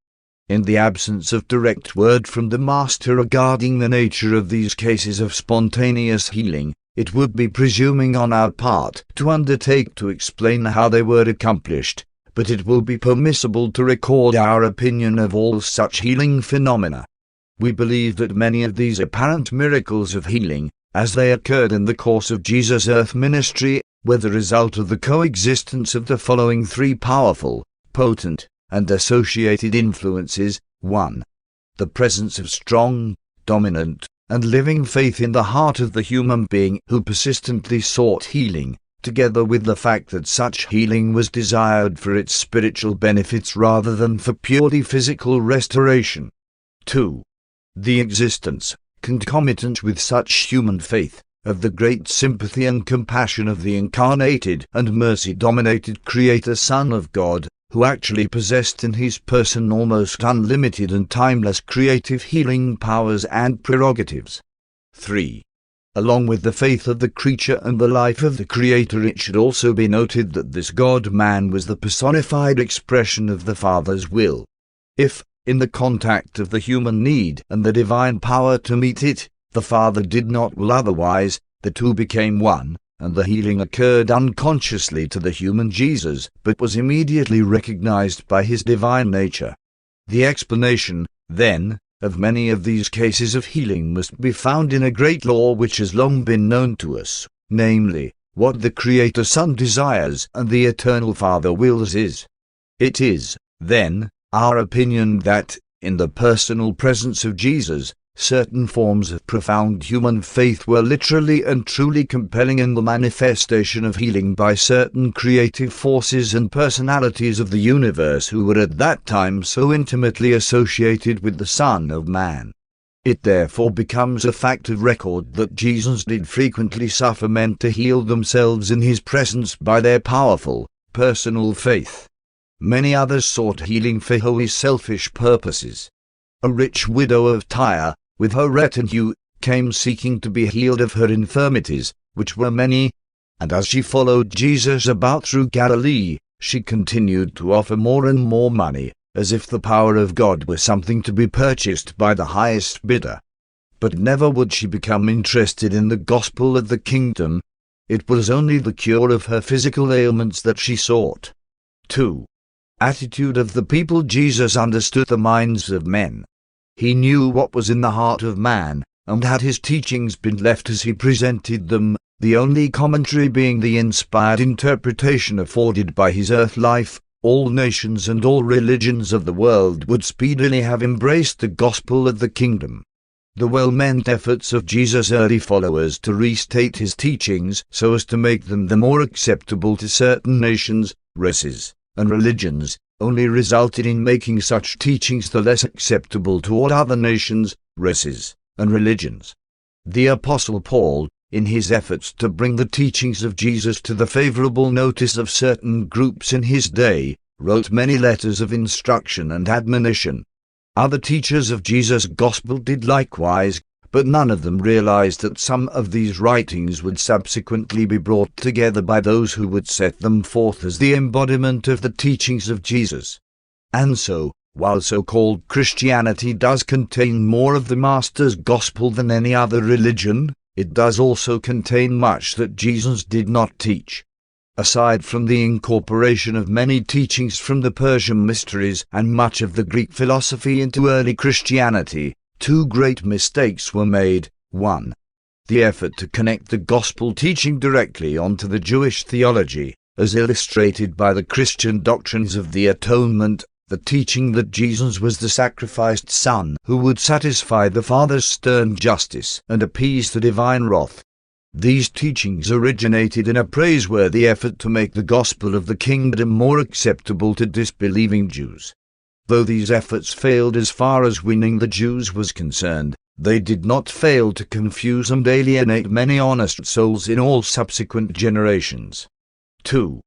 In the absence of direct word from the Master regarding the nature of these cases of spontaneous healing, it would be presuming on our part to undertake to explain how they were accomplished, but it will be permissible to record our opinion of all such healing phenomena. We believe that many of these apparent miracles of healing, as they occurred in the course of Jesus' earth ministry, were the result of the coexistence of the following three powerful, potent, and associated influences. 1. The presence of strong, dominant, and living faith in the heart of the human being who persistently sought healing, together with the fact that such healing was desired for its spiritual benefits rather than for purely physical restoration. 2. The existence, concomitant with such human faith, of the great sympathy and compassion of the incarnated and mercy-dominated Creator Son of God, who actually possessed in his person almost unlimited and timeless creative healing powers and prerogatives. 3. Along with the faith of the creature and the life of the Creator, it should also be noted that this God-man was the personified expression of the Father's will. If, in the contact of the human need and the divine power to meet it, the Father did not will otherwise, the two became one, and the healing occurred unconsciously to the human Jesus, but was immediately recognized by his divine nature. The explanation, then, of many of these cases of healing must be found in a great law which has long been known to us, namely, what the Creator Son desires and the Eternal Father wills is. It is, then, our opinion that, in the personal presence of Jesus, certain forms of profound human faith were literally and truly compelling in the manifestation of healing by certain creative forces and personalities of the universe who were at that time so intimately associated with the Son of Man. It therefore becomes a fact of record that Jesus did frequently suffer men to heal themselves in his presence by their powerful, personal faith. Many others sought healing for wholly selfish purposes. A rich widow of Tyre, with her retinue, came seeking to be healed of her infirmities, which were many, and as she followed Jesus about through Galilee, she continued to offer more and more money, as if the power of God were something to be purchased by the highest bidder. But never would she become interested in the gospel of the kingdom. It was only the cure of her physical ailments that she sought. 2. Attitude of the people. Jesus understood the minds of men. He knew what was in the heart of man, and had his teachings been left as he presented them, the only commentary being the inspired interpretation afforded by his earth life, all nations and all religions of the world would speedily have embraced the gospel of the kingdom. The well-meant efforts of Jesus' early followers to restate his teachings so as to make them the more acceptable to certain nations, races, and religions, only resulted in making such teachings the less acceptable to all other nations, races, and religions. The Apostle Paul, in his efforts to bring the teachings of Jesus to the favorable notice of certain groups in his day, wrote many letters of instruction and admonition. Other teachers of Jesus' gospel did likewise, but none of them realized that some of these writings would subsequently be brought together by those who would set them forth as the embodiment of the teachings of Jesus. And so, while so-called Christianity does contain more of the Master's gospel than any other religion, it does also contain much that Jesus did not teach. Aside from the incorporation of many teachings from the Persian mysteries and much of the Greek philosophy into early Christianity, two great mistakes were made. 1. The effort to connect the gospel teaching directly onto the Jewish theology, as illustrated by the Christian doctrines of the atonement, the teaching that Jesus was the sacrificed Son who would satisfy the Father's stern justice and appease the divine wrath. These teachings originated in a praiseworthy effort to make the gospel of the kingdom more acceptable to disbelieving Jews. Though these efforts failed as far as winning the Jews was concerned, they did not fail to confuse and alienate many honest souls in all subsequent generations. 2.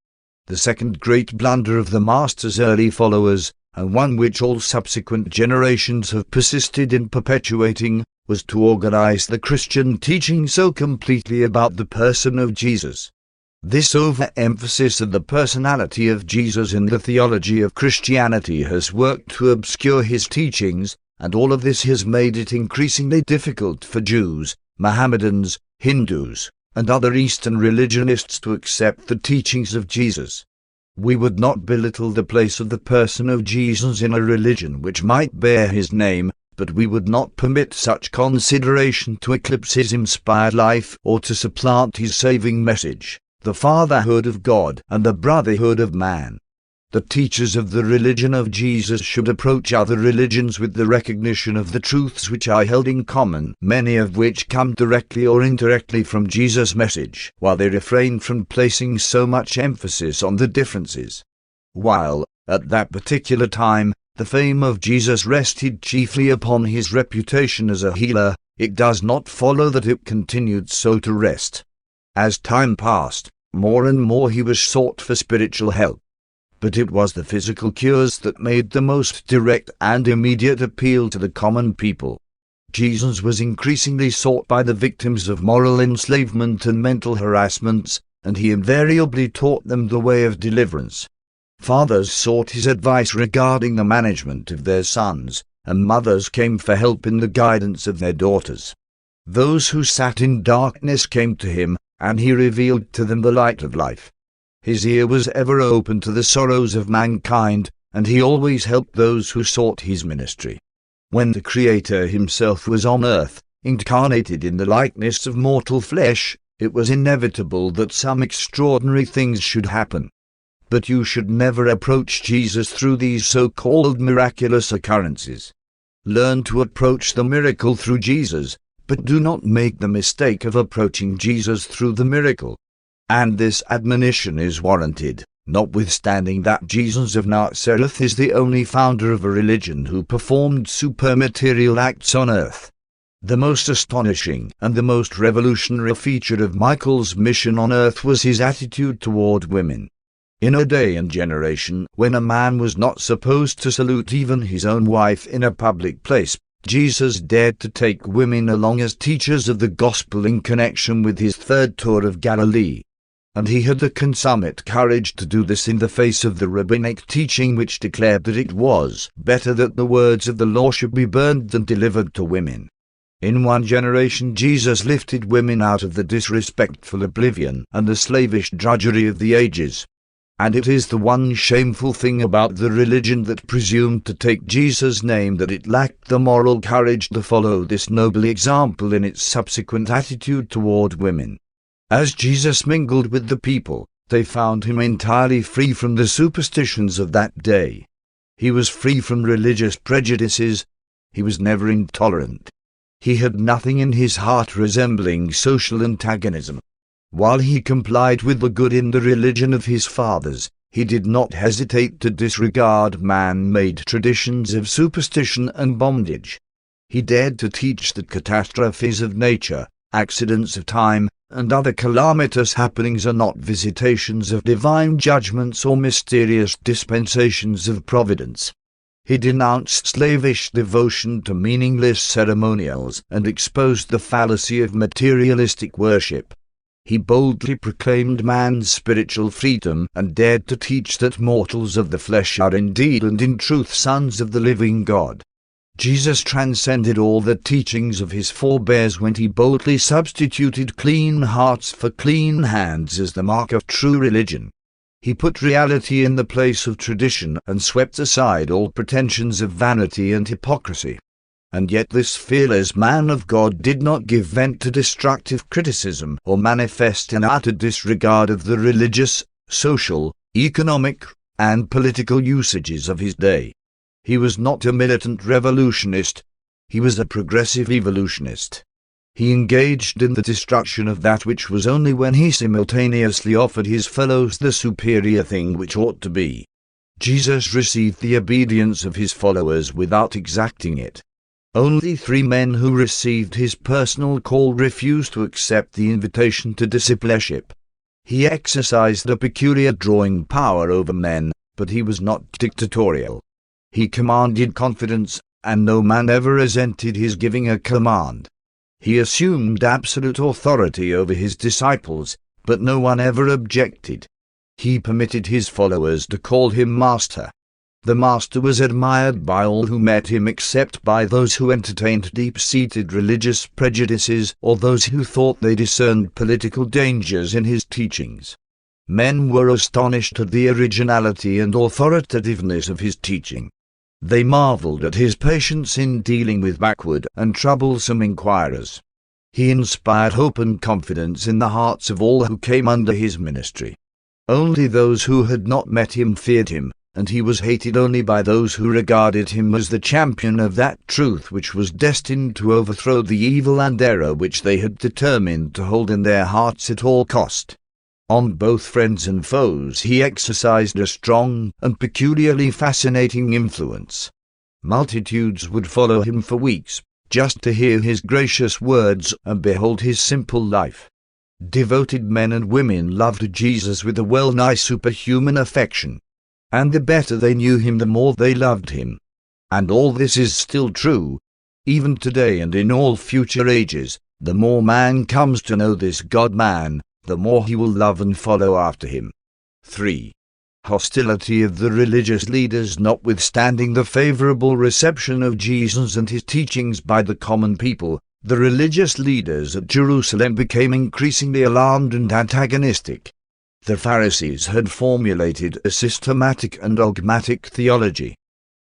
The second great blunder of the Master's early followers, and one which all subsequent generations have persisted in perpetuating, was to organize the Christian teaching so completely about the person of Jesus. This overemphasis of the personality of Jesus in the theology of Christianity has worked to obscure his teachings, and all of this has made it increasingly difficult for Jews, Mohammedans, Hindus, and other Eastern religionists to accept the teachings of Jesus. We would not belittle the place of the person of Jesus in a religion which might bear his name, but we would not permit such consideration to eclipse his inspired life or to supplant his saving message, the fatherhood of God and the brotherhood of man. The teachers of the religion of Jesus should approach other religions with the recognition of the truths which are held in common, many of which come directly or indirectly from Jesus' message, while they refrain from placing so much emphasis on the differences. While, at that particular time, the fame of Jesus rested chiefly upon his reputation as a healer, it does not follow that it continued so to rest. As time passed, more and more he was sought for spiritual help. But it was the physical cures that made the most direct and immediate appeal to the common people. Jesus was increasingly sought by the victims of moral enslavement and mental harassments, and he invariably taught them the way of deliverance. Fathers sought his advice regarding the management of their sons, and mothers came for help in the guidance of their daughters. Those who sat in darkness came to him, and he revealed to them the light of life. His ear was ever open to the sorrows of mankind, and he always helped those who sought his ministry. When the Creator himself was on earth, incarnated in the likeness of mortal flesh, it was inevitable that some extraordinary things should happen. But you should never approach Jesus through these so-called miraculous occurrences. Learn to approach the miracle through Jesus, but do not make the mistake of approaching Jesus through the miracle. And this admonition is warranted, notwithstanding that Jesus of Nazareth is the only founder of a religion who performed supermaterial acts on earth. The most astonishing and the most revolutionary feature of Michael's mission on earth was his attitude toward women. In a day and generation when a man was not supposed to salute even his own wife in a public place, Jesus dared to take women along as teachers of the gospel in connection with his third tour of Galilee. And he had the consummate courage to do this in the face of the rabbinic teaching which declared that it was better that the words of the law should be burned than delivered to women. In one generation Jesus lifted women out of the disrespectful oblivion and the slavish drudgery of the ages. And it is the one shameful thing about the religion that presumed to take Jesus' name that it lacked the moral courage to follow this noble example in its subsequent attitude toward women. As Jesus mingled with the people, they found him entirely free from the superstitions of that day. He was free from religious prejudices. He was never intolerant. He had nothing in his heart resembling social antagonism. While he complied with the good in the religion of his fathers, he did not hesitate to disregard man-made traditions of superstition and bondage. He dared to teach that catastrophes of nature, accidents of time, and other calamitous happenings are not visitations of divine judgments or mysterious dispensations of providence. He denounced slavish devotion to meaningless ceremonials and exposed the fallacy of materialistic worship. He boldly proclaimed man's spiritual freedom and dared to teach that mortals of the flesh are indeed and in truth sons of the living God. Jesus transcended all the teachings of his forebears when he boldly substituted clean hearts for clean hands as the mark of true religion. He put reality in the place of tradition and swept aside all pretensions of vanity and hypocrisy. And yet this fearless man of God did not give vent to destructive criticism or manifest an utter disregard of the religious, social, economic, and political usages of his day. He was not a militant revolutionist. He was a progressive evolutionist. He engaged in the destruction of that which was only when he simultaneously offered his fellows the superior thing which ought to be. Jesus received the obedience of his followers without exacting it. Only 3 men who received his personal call refused to accept the invitation to discipleship. He exercised a peculiar drawing power over men, but he was not dictatorial. He commanded confidence, and no man ever resented his giving a command. He assumed absolute authority over his disciples, but no one ever objected. He permitted his followers to call him Master. The Master was admired by all who met him except by those who entertained deep-seated religious prejudices or those who thought they discerned political dangers in his teachings. Men were astonished at the originality and authoritativeness of his teaching. They marveled at his patience in dealing with backward and troublesome inquirers. He inspired hope and confidence in the hearts of all who came under his ministry. Only those who had not met him feared him, and he was hated only by those who regarded him as the champion of that truth which was destined to overthrow the evil and error which they had determined to hold in their hearts at all cost. On both friends and foes he exercised a strong and peculiarly fascinating influence. Multitudes would follow him for weeks, just to hear his gracious words and behold his simple life. Devoted men and women loved Jesus with a well-nigh superhuman affection. And the better they knew him, the more they loved him. And all this is still true. Even today and in all future ages, the more man comes to know this God-man, the more he will love and follow after him. 3. Hostility of the religious leaders. Notwithstanding the favorable reception of Jesus and his teachings by the common people, the religious leaders at Jerusalem became increasingly alarmed and antagonistic. The Pharisees had formulated a systematic and dogmatic theology.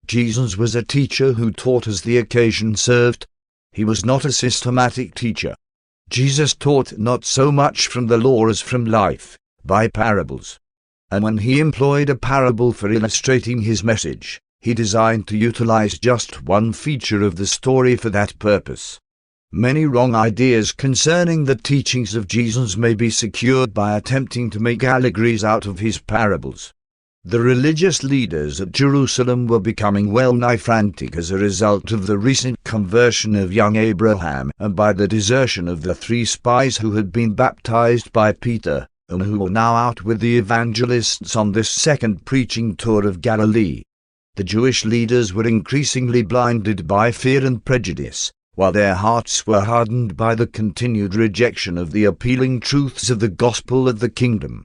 Jesus was a teacher who taught as the occasion served. He was not a systematic teacher. Jesus taught not so much from the law as from life, by parables. And when he employed a parable for illustrating his message, he designed to utilize just one feature of the story for that purpose. Many wrong ideas concerning the teachings of Jesus may be secured by attempting to make allegories out of his parables. The religious leaders at Jerusalem were becoming well-nigh frantic as a result of the recent conversion of young Abraham and by the desertion of the 3 spies who had been baptized by Peter, and who were now out with the evangelists on this second preaching tour of Galilee. The Jewish leaders were increasingly blinded by fear and prejudice, while their hearts were hardened by the continued rejection of the appealing truths of the gospel of the kingdom.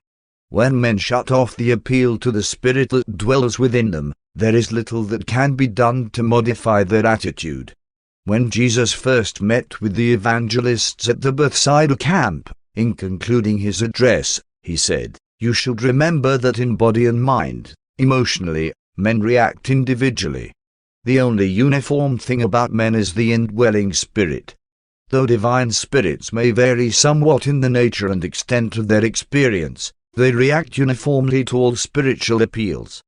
When men shut off the appeal to the Spirit that dwells within them, there is little that can be done to modify their attitude. When Jesus first met with the evangelists at the Bethsaida camp, in concluding his address, he said, "You should remember that in body and mind, emotionally, men react individually. The only uniform thing about men is the indwelling spirit. Though divine spirits may vary somewhat in the nature and extent of their experience, they react uniformly to all spiritual appeals.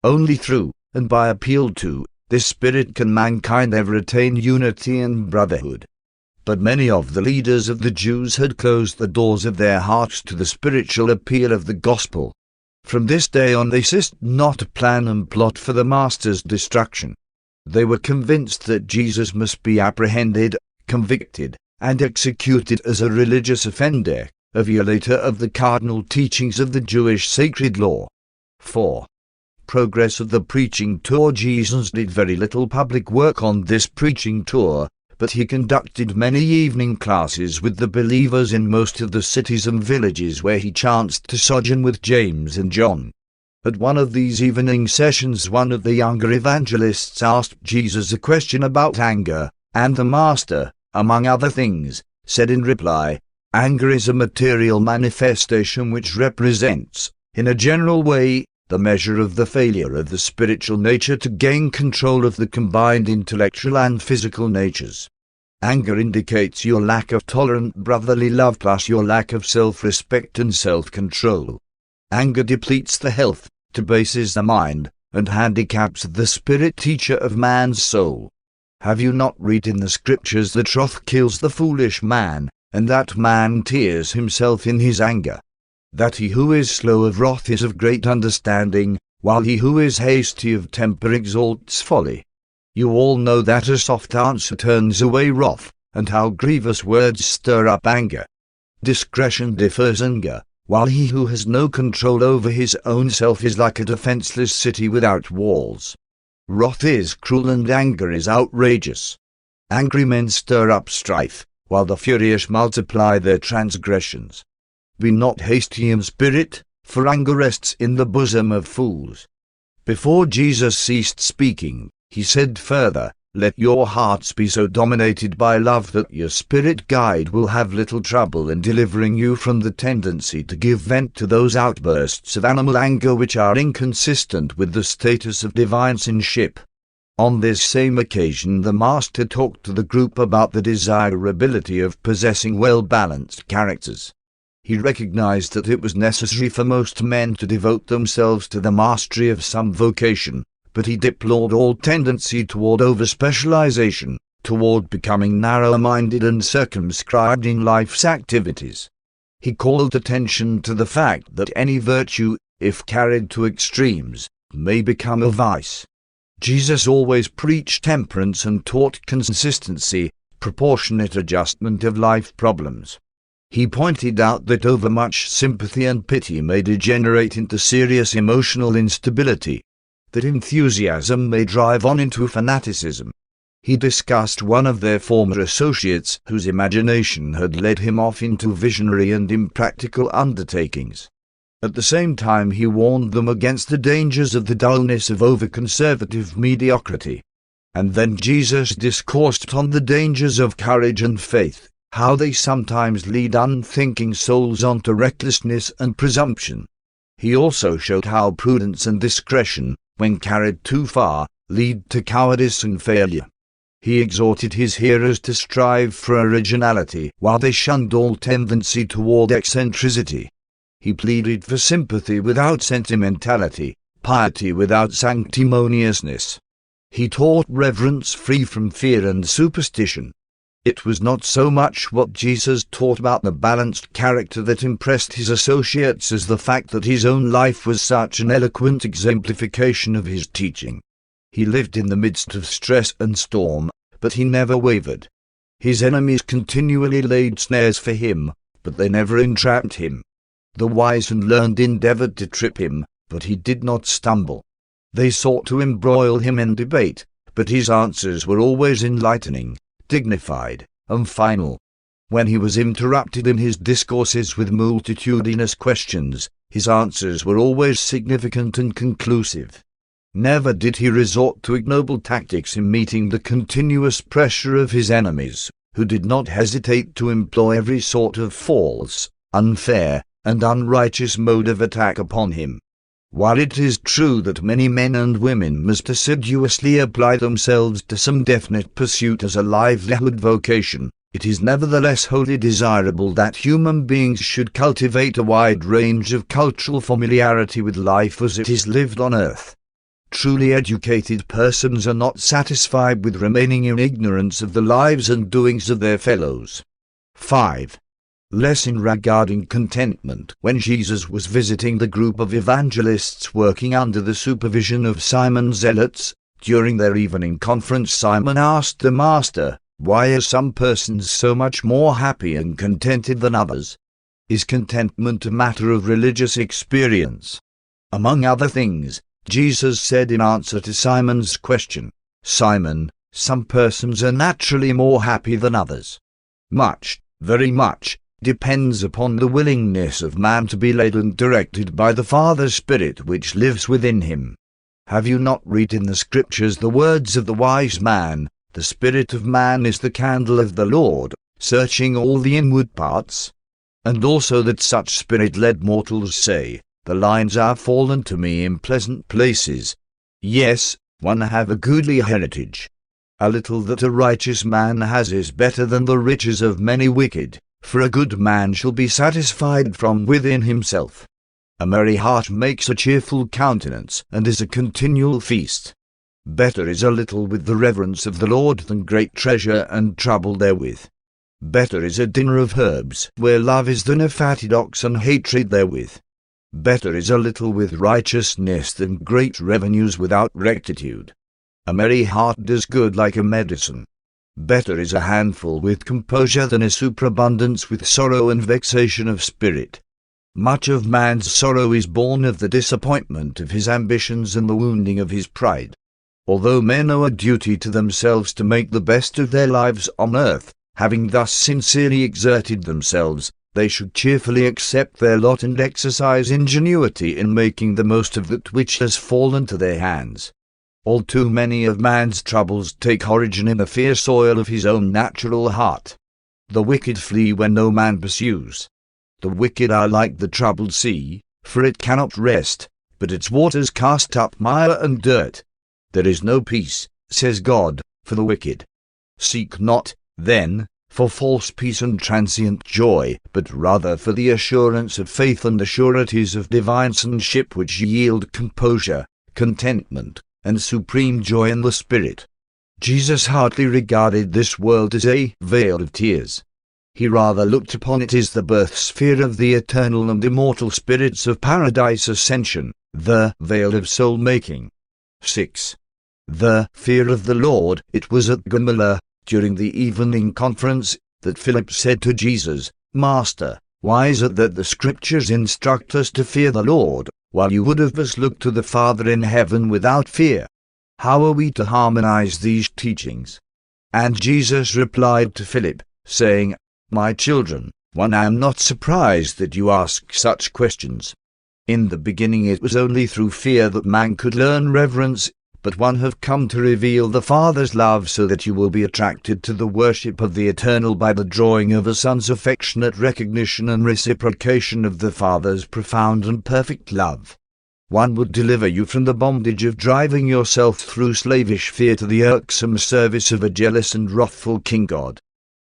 Only through, and by appeal to, this spirit can mankind ever attain unity and brotherhood." But many of the leaders of the Jews had closed the doors of their hearts to the spiritual appeal of the gospel. From this day on they ceased not to plan and plot for the Master's destruction. They were convinced that Jesus must be apprehended, convicted, and executed as a religious offender, a violator of the cardinal teachings of the Jewish sacred law. 4. Progress of the preaching tour. Jesus did very little public work on this preaching tour, but he conducted many evening classes with the believers in most of the cities and villages where he chanced to sojourn with James and John. At one of these evening sessions, one of the younger evangelists asked Jesus a question about anger, and the Master, among other things, said in reply, "Anger is a material manifestation which represents, in a general way, the measure of the failure of the spiritual nature to gain control of the combined intellectual and physical natures. Anger indicates your lack of tolerant brotherly love plus your lack of self-respect and self-control. Anger depletes the health, debases the mind, and handicaps the spirit teacher of man's soul. Have you not read in the Scriptures that wrath kills the foolish man, and that man tears himself in his anger? That he who is slow of wrath is of great understanding, while he who is hasty of temper exalts folly. You all know that a soft answer turns away wrath, and how grievous words stir up anger. Discretion defers anger, while he who has no control over his own self is like a defenseless city without walls. Wrath is cruel and anger is outrageous. Angry men stir up strife, while the furious multiply their transgressions. Be not hasty in spirit, for anger rests in the bosom of fools. Before Jesus ceased speaking, he said further, "Let your hearts be so dominated by love that your spirit guide will have little trouble in delivering you from the tendency to give vent to those outbursts of animal anger which are inconsistent with the status of divine sonship." On this same occasion the Master talked to the group about the desirability of possessing well-balanced characters. He recognized that it was necessary for most men to devote themselves to the mastery of some vocation, but he deplored all tendency toward over-specialization, toward becoming narrow-minded and circumscribed in life's activities. He called attention to the fact that any virtue, if carried to extremes, may become a vice. Jesus always preached temperance and taught consistency, proportionate adjustment of life problems. He pointed out that overmuch sympathy and pity may degenerate into serious emotional instability, that enthusiasm may drive on into fanaticism. He discussed one of their former associates whose imagination had led him off into visionary and impractical undertakings. At the same time he warned them against the dangers of the dullness of over-conservative mediocrity. And then Jesus discoursed on the dangers of courage and faith, how they sometimes lead unthinking souls on to recklessness and presumption. He also showed how prudence and discretion, when carried too far, lead to cowardice and failure. He exhorted his hearers to strive for originality, while they shunned all tendency toward eccentricity. He pleaded for sympathy without sentimentality, piety without sanctimoniousness. He taught reverence free from fear and superstition. It was not so much what Jesus taught about the balanced character that impressed his associates as the fact that his own life was such an eloquent exemplification of his teaching. He lived in the midst of stress and storm, but he never wavered. His enemies continually laid snares for him, but they never entrapped him. The wise and learned endeavored to trip him, but he did not stumble. They sought to embroil him in debate, but his answers were always enlightening, dignified, and final. When he was interrupted in his discourses with multitudinous questions, his answers were always significant and conclusive. Never did he resort to ignoble tactics in meeting the continuous pressure of his enemies, who did not hesitate to employ every sort of false, unfair, and unrighteous mode of attack upon him. While it is true that many men and women must assiduously apply themselves to some definite pursuit as a livelihood vocation, it is nevertheless wholly desirable that human beings should cultivate a wide range of cultural familiarity with life as it is lived on earth. Truly educated persons are not satisfied with remaining in ignorance of the lives and doings of their fellows. 5. Lesson regarding contentment. When Jesus was visiting the group of evangelists working under the supervision of Simon's zealots, during their evening conference Simon asked the Master, "Why are some persons so much more happy and contented than others? Is contentment a matter of religious experience?" Among other things, Jesus said in answer to Simon's question, "Simon, some persons are naturally more happy than others. Much, very much, depends upon the willingness of man to be led and directed by the Father Spirit which lives within him. Have you not read in the Scriptures the words of the wise man, 'The spirit of man is the candle of the Lord, searching all the inward parts'? And also that such spirit-led mortals say, 'The lines are fallen to me in pleasant places.' Yes, one have a goodly heritage. A little that a righteous man has is better than the riches of many wicked. For a good man shall be satisfied from within himself." A merry heart makes a cheerful countenance, and is a continual feast. Better is a little with the reverence of the Lord than great treasure and trouble therewith. Better is a dinner of herbs where love is than a fatted ox and hatred therewith. Better is a little with righteousness than great revenues without rectitude. A merry heart does good like a medicine. Better is a handful with composure than a superabundance with sorrow and vexation of spirit. Much of man's sorrow is born of the disappointment of his ambitions and the wounding of his pride. Although men owe a duty to themselves to make the best of their lives on earth, having thus sincerely exerted themselves, they should cheerfully accept their lot and exercise ingenuity in making the most of that which has fallen to their hands. All too many of man's troubles take origin in the fierce soil of his own natural heart. The wicked flee when no man pursues. The wicked are like the troubled sea, for it cannot rest, but its waters cast up mire and dirt. There is no peace, says God, for the wicked. Seek not, then, for false peace and transient joy, but rather for the assurance of faith and the sureties of divine sonship which yield composure, contentment, and supreme joy in the spirit. Jesus hardly regarded this world as a vale of tears. He rather looked upon it as the birth sphere of the eternal and immortal spirits of paradise ascension, the vale of soul-making. 6. The fear of the Lord. It was at Gilboa, during the evening conference, that Philip said to Jesus, "Master, why is it that the Scriptures instruct us to fear the Lord, while you would have us look to the Father in heaven without fear? How are we to harmonize these teachings?" And Jesus replied to Philip, saying, "My children, I am not surprised that you ask such questions. In the beginning it was only through fear that man could learn reverence, but one have come to reveal the Father's love so that you will be attracted to the worship of the Eternal by the drawing of a Son's affectionate recognition and reciprocation of the Father's profound and perfect love. One would deliver you from the bondage of driving yourself through slavish fear to the irksome service of a jealous and wrathful King God.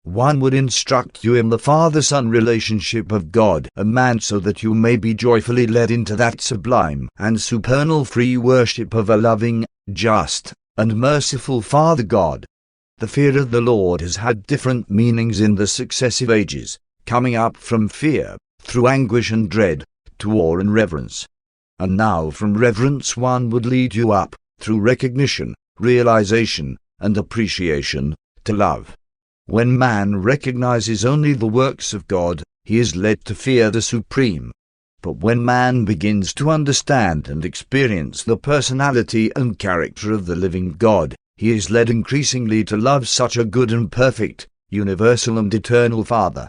One would instruct you in the Father-Son relationship of God and man so that you may be joyfully led into that sublime and supernal free worship of a loving, just, and merciful Father God. The fear of the Lord has had different meanings in the successive ages, coming up from fear, through anguish and dread, to awe and reverence. And now from reverence one would lead you up, through recognition, realization, and appreciation, to love. When man recognizes only the works of God, he is led to fear the Supreme. But when man begins to understand and experience the personality and character of the living God, he is led increasingly to love such a good and perfect, universal and eternal Father.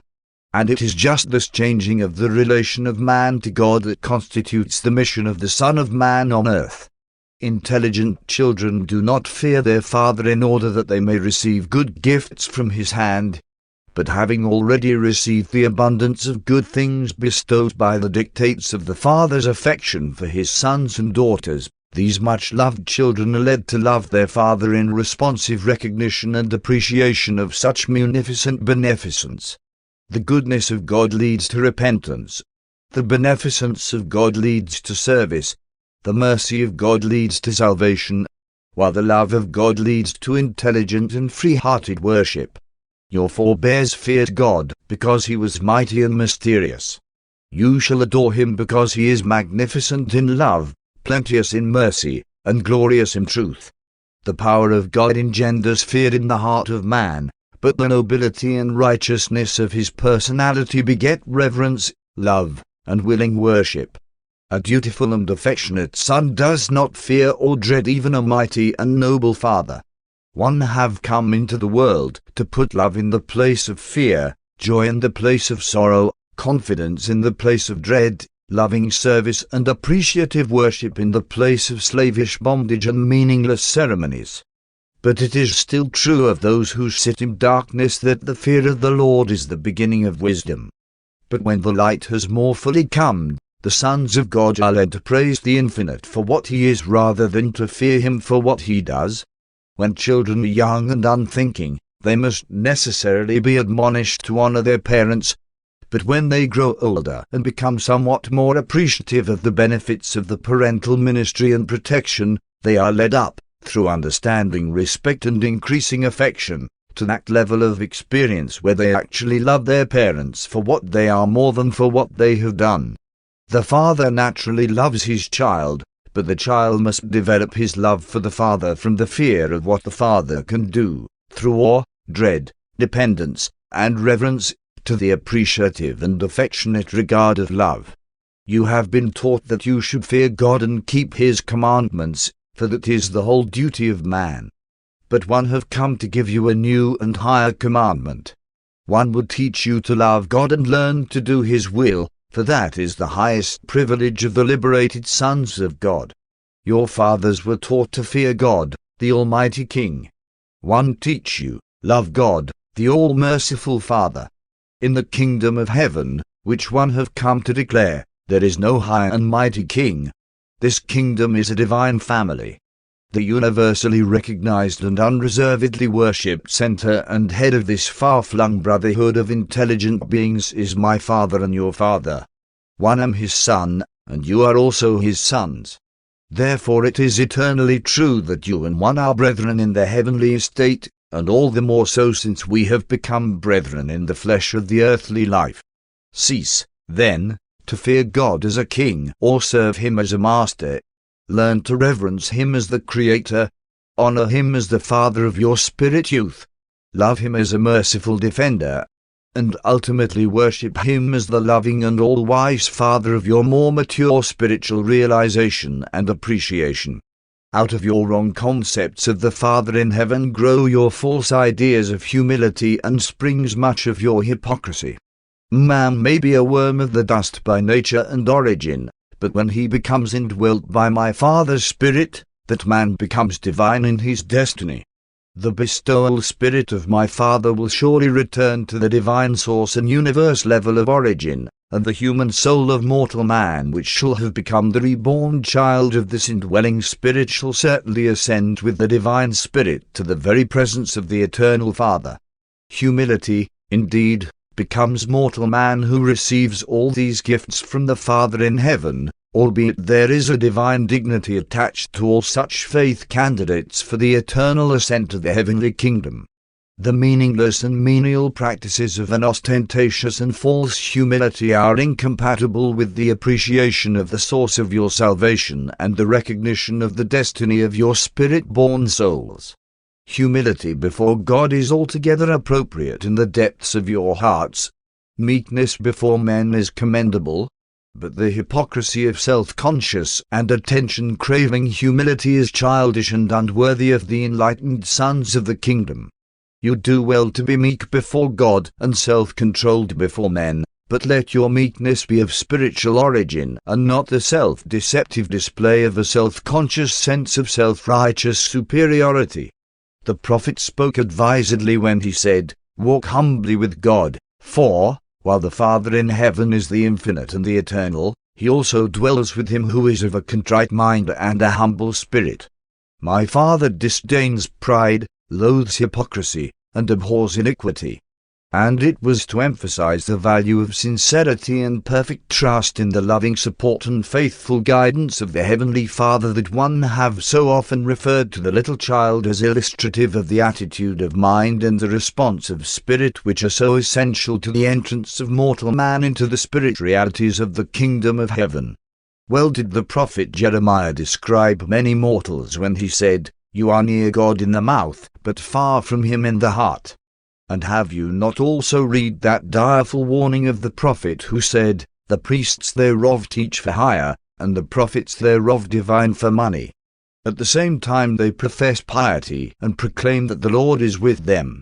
And it is just this changing of the relation of man to God that constitutes the mission of the Son of Man on earth. Intelligent children do not fear their father in order that they may receive good gifts from his hand, but having already received the abundance of good things bestowed by the dictates of the Father's affection for his sons and daughters, these much-loved children are led to love their Father in responsive recognition and appreciation of such munificent beneficence. The goodness of God leads to repentance. The beneficence of God leads to service. The mercy of God leads to salvation, while the love of God leads to intelligent and free-hearted worship. Your forebears feared God, because he was mighty and mysterious. You shall adore him because he is magnificent in love, plenteous in mercy, and glorious in truth. The power of God engenders fear in the heart of man, but the nobility and righteousness of his personality beget reverence, love, and willing worship. A dutiful and affectionate son does not fear or dread even a mighty and noble father. One have come into the world to put love in the place of fear, joy in the place of sorrow, confidence in the place of dread, loving service and appreciative worship in the place of slavish bondage and meaningless ceremonies. But it is still true of those who sit in darkness that the fear of the Lord is the beginning of wisdom. But when the light has more fully come, the sons of God are led to praise the Infinite for what he is rather than to fear him for what he does. When children are young and unthinking, they must necessarily be admonished to honor their parents, but when they grow older and become somewhat more appreciative of the benefits of the parental ministry and protection, they are led up, through understanding, respect and increasing affection, to that level of experience where they actually love their parents for what they are more than for what they have done. The father naturally loves his child, but the child must develop his love for the father from the fear of what the father can do, through awe, dread, dependence, and reverence, to the appreciative and affectionate regard of love. You have been taught that you should fear God and keep his commandments, for that is the whole duty of man. But one have come to give you a new and higher commandment. One would teach you to love God and learn to do his will, for that is the highest privilege of the liberated sons of God. Your fathers were taught to fear God, the Almighty King. One teach you, love God, the all-merciful Father. In the kingdom of heaven, which one have come to declare, there is no high and mighty king. This kingdom is a divine family. The universally recognized and unreservedly worshipped center and head of this far-flung brotherhood of intelligent beings is my Father and your Father. One am his son, and you are also his sons. Therefore it is eternally true that you and one are brethren in the heavenly estate, and all the more so since we have become brethren in the flesh of the earthly life. Cease, then, to fear God as a king, or serve him as a master. Learn to reverence him as the Creator. Honor him as the Father of your spirit youth. Love him as a merciful defender. And ultimately worship him as the loving and all-wise Father of your more mature spiritual realization and appreciation. Out of your wrong concepts of the Father in heaven grow your false ideas of humility and springs much of your hypocrisy. Man may be a worm of the dust by nature and origin, but when he becomes indwelt by my Father's Spirit, that man becomes divine in his destiny. The bestowal spirit of my Father will surely return to the divine source and universe level of origin, and the human soul of mortal man which shall have become the reborn child of this indwelling spirit shall certainly ascend with the divine spirit to the very presence of the eternal Father. Humility, indeed, becomes mortal man who receives all these gifts from the Father in heaven, albeit there is a divine dignity attached to all such faith candidates for the eternal ascent to the heavenly kingdom. The meaningless and menial practices of an ostentatious and false humility are incompatible with the appreciation of the source of your salvation and the recognition of the destiny of your spirit-born souls. Humility before God is altogether appropriate in the depths of your hearts. Meekness before men is commendable, but the hypocrisy of self-conscious and attention-craving humility is childish and unworthy of the enlightened sons of the kingdom. You do well to be meek before God and self-controlled before men, but let your meekness be of spiritual origin and not the self-deceptive display of a self-conscious sense of self-righteous superiority. The prophet spoke advisedly when he said, "Walk humbly with God, for, while the Father in heaven is the infinite and the eternal, he also dwells with him who is of a contrite mind and a humble spirit. My Father disdains pride, loathes hypocrisy, and abhors iniquity." And it was to emphasize the value of sincerity and perfect trust in the loving support and faithful guidance of the Heavenly Father that one have so often referred to the little child as illustrative of the attitude of mind and the response of spirit which are so essential to the entrance of mortal man into the spirit realities of the kingdom of heaven. Well did the prophet Jeremiah describe many mortals when he said, "You are near God in the mouth, but far from him in the heart." And have you not also read that direful warning of the prophet who said, "The priests thereof teach for hire, and the prophets thereof divine for money"? At the same time they profess piety and proclaim that the Lord is with them.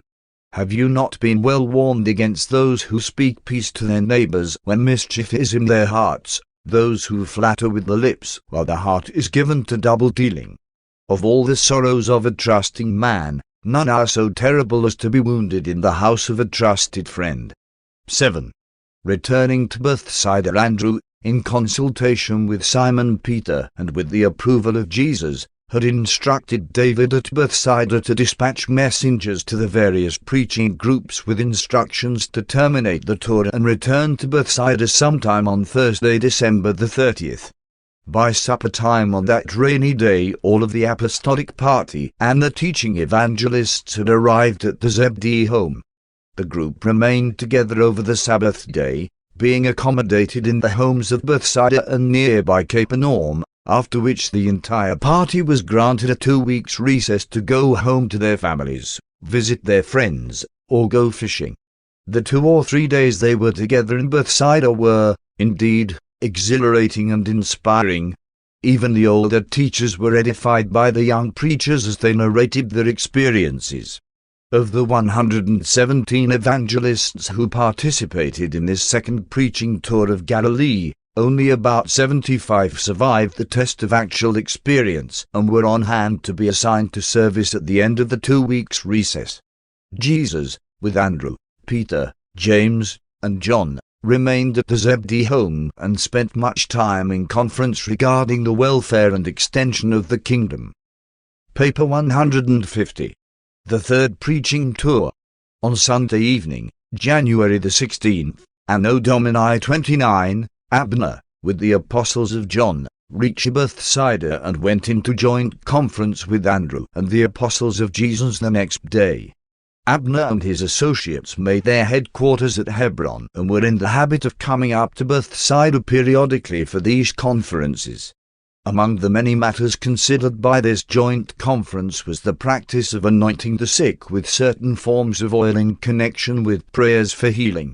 Have you not been well warned against those who speak peace to their neighbors when mischief is in their hearts, those who flatter with the lips while the heart is given to double-dealing? Of all the sorrows of a trusting man, none are so terrible as to be wounded in the house of a trusted friend. 7. Returning to Bethsaida, Andrew, in consultation with Simon Peter and with the approval of Jesus, had instructed David at Bethsaida to dispatch messengers to the various preaching groups with instructions to terminate the tour and return to Bethsaida sometime on Thursday, December the 30th. By supper time on that rainy day, all of the apostolic party and the teaching evangelists had arrived at the Zebedee home. The group remained together over the Sabbath day, being accommodated in the homes of Bethsaida and nearby Capernaum, after which the entire party was granted a 2 weeks recess to go home to their families, visit their friends, or go fishing. The 2 or 3 days they were together in Bethsaida were, indeed, exhilarating and inspiring. Even the older teachers were edified by the young preachers as they narrated their experiences. Of the 117 evangelists who participated in this second preaching tour of Galilee, only about 75 survived the test of actual experience and were on hand to be assigned to service at the end of the 2 weeks recess. Jesus, with Andrew, Peter, James, and John, remained at the Zebedee home and spent much time in conference regarding the welfare and extension of the kingdom. Paper 150. The third preaching tour. On Sunday evening, January the 16th, Anno Domini 29, Abner, with the apostles of John, reached Bethsaida and went into joint conference with Andrew and the apostles of Jesus the next day. Abner and his associates made their headquarters at Hebron and were in the habit of coming up to Bethsaida periodically for these conferences. Among the many matters considered by this joint conference was the practice of anointing the sick with certain forms of oil in connection with prayers for healing.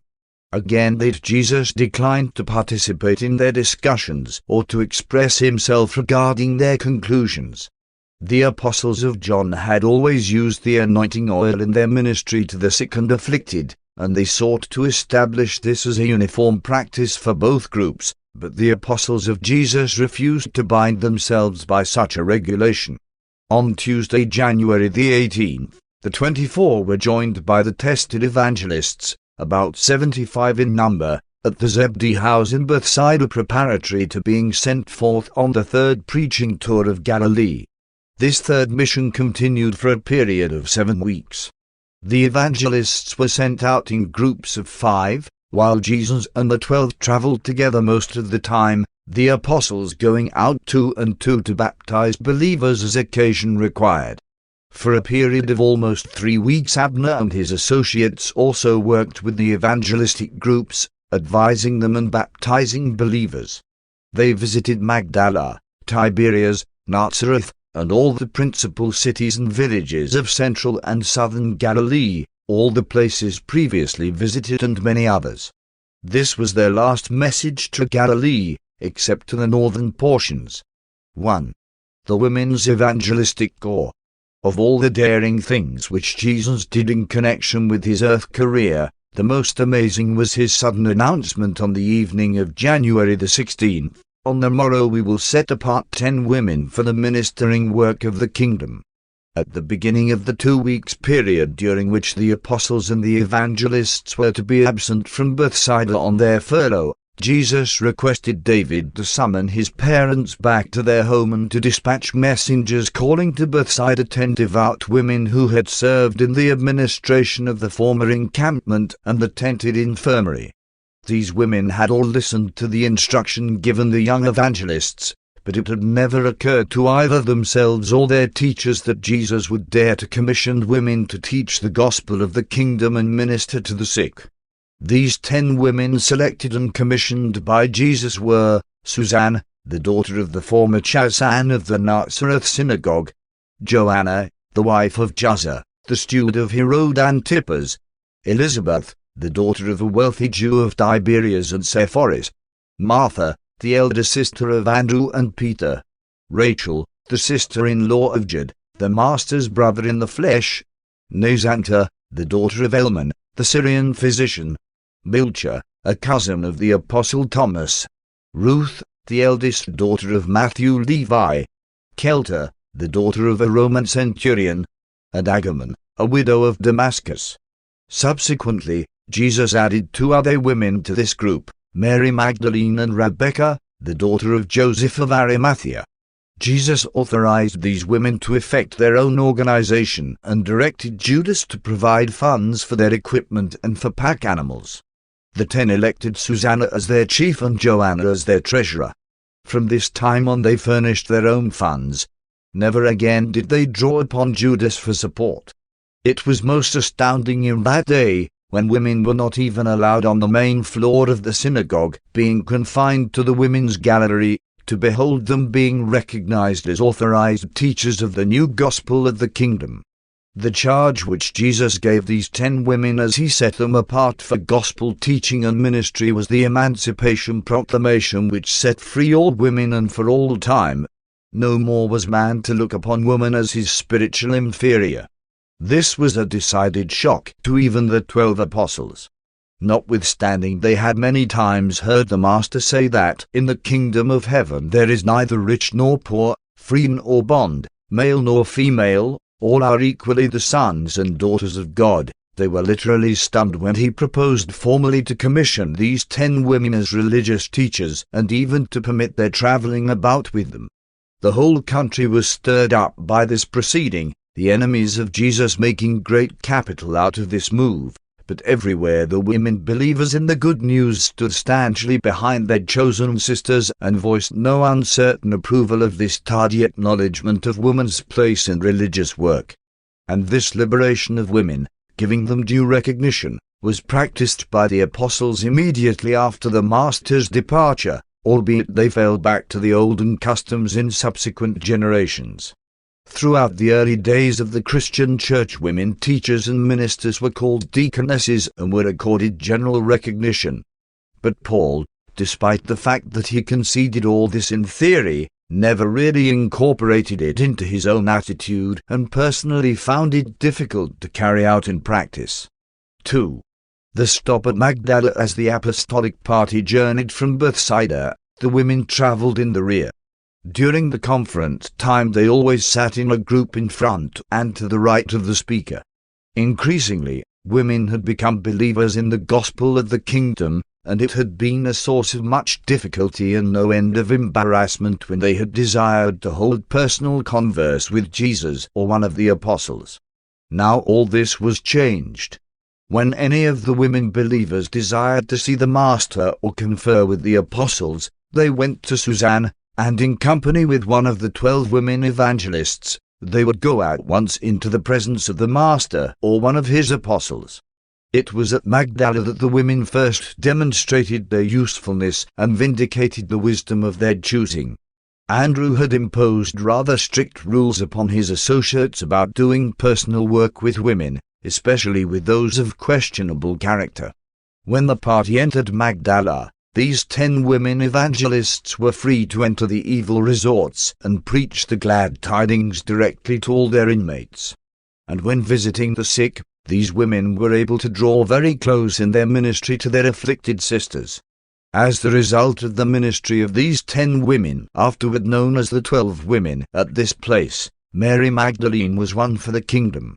Again, that Jesus declined to participate in their discussions or to express himself regarding their conclusions. The apostles of John had always used the anointing oil in their ministry to the sick and afflicted, and they sought to establish this as a uniform practice for both groups, but the apostles of Jesus refused to bind themselves by such a regulation. On Tuesday, January the 18th, the 24 were joined by the tested evangelists, about 75 in number, at the Zebedee house in Bethsaida preparatory to being sent forth on the third preaching tour of Galilee. This third mission continued for a period of 7 weeks. The evangelists were sent out in groups of 5, while Jesus and the 12 traveled together most of the time, the apostles going out 2 and 2 to baptize believers as occasion required. For a period of almost 3 weeks, Abner and his associates also worked with the evangelistic groups, advising them and baptizing believers. They visited Magdala, Tiberias, Nazareth, and all the principal cities and villages of central and southern Galilee, all the places previously visited and many others. This was their last message to Galilee, except to the northern portions. 1. The women's evangelistic corps. Of all the daring things which Jesus did in connection with his earth career, the most amazing was his sudden announcement on the evening of January the 16th, "On the morrow we will set apart 10 women for the ministering work of the kingdom." At the beginning of the 2 weeks period during which the apostles and the evangelists were to be absent from Bethsaida on their furlough, Jesus requested David to summon his parents back to their home and to dispatch messengers calling to Bethsaida 10 devout women who had served in the administration of the former encampment and the tented infirmary. These women had all listened to the instruction given the young evangelists, but it had never occurred to either themselves or their teachers that Jesus would dare to commission women to teach the gospel of the kingdom and minister to the sick. These 10 women selected and commissioned by Jesus were Susanna, the daughter of the former Chasan of the Nazareth synagogue; Joanna, the wife of Chuza, the steward of Herod Antipas; Elizabeth, the daughter of a wealthy Jew of Tiberias and Sepphoris; Martha, the elder sister of Andrew and Peter; Rachel, the sister-in-law of Jude, the master's brother in the flesh; Nazanta, the daughter of Elman, the Syrian physician; Bilcha, a cousin of the apostle Thomas; Ruth, the eldest daughter of Matthew Levi; Kelta, the daughter of a Roman centurion; and Agamon, a widow of Damascus. Subsequently, Jesus added 2 other women to this group, Mary Magdalene and Rebecca, the daughter of Joseph of Arimathea. Jesus authorized these women to effect their own organization and directed Judas to provide funds for their equipment and for pack animals. The 10 elected Susanna as their chief and Joanna as their treasurer. From this time on they furnished their own funds. Never again did they draw upon Judas for support. It was most astounding in that day, when women were not even allowed on the main floor of the synagogue, being confined to the women's gallery, to behold them being recognized as authorized teachers of the new gospel of the kingdom. The charge which Jesus gave these 10 women as he set them apart for gospel teaching and ministry was the Emancipation Proclamation, which set free all women and for all time. No more was man to look upon woman as his spiritual inferior. This was a decided shock to even the 12 apostles. Notwithstanding they had many times heard the Master say that in the kingdom of heaven there is neither rich nor poor, free nor bond, male nor female, all are equally the sons and daughters of God, they were literally stunned when he proposed formally to commission these 10 women as religious teachers and even to permit their traveling about with them. The whole country was stirred up by this proceeding, the enemies of Jesus making great capital out of this move. But everywhere the women believers in the good news stood stanchly behind their chosen sisters and voiced no uncertain approval of this tardy acknowledgment of woman's place in religious work. And this liberation of women, giving them due recognition, was practiced by the apostles immediately after the Master's departure, albeit they fell back to the olden customs in subsequent generations. Throughout the early days of the Christian Church, women teachers and ministers were called deaconesses and were accorded general recognition. But Paul, despite the fact that he conceded all this in theory, never really incorporated it into his own attitude and personally found it difficult to carry out in practice. 2. The stop at Magdala. As the apostolic party journeyed from Bethsaida, the women travelled in the rear. During the conference time they always sat in a group in front and to the right of the speaker. Increasingly, women had become believers in the gospel of the kingdom, and it had been a source of much difficulty and no end of embarrassment when they had desired to hold personal converse with Jesus or one of the apostles. Now all this was changed. When any of the women believers desired to see the Master or confer with the apostles, they went to Susanna, and in company with one of the 12 women evangelists, they would go at once into the presence of the Master or one of his apostles. It was at Magdala that the women first demonstrated their usefulness and vindicated the wisdom of their choosing. Andrew had imposed rather strict rules upon his associates about doing personal work with women, especially with those of questionable character. When the party entered Magdala, these 10 women evangelists were free to enter the evil resorts and preach the glad tidings directly to all their inmates. And when visiting the sick, these women were able to draw very close in their ministry to their afflicted sisters. As the result of the ministry of these 10 women, afterward known as the 12 women, at this place, Mary Magdalene was won for the kingdom.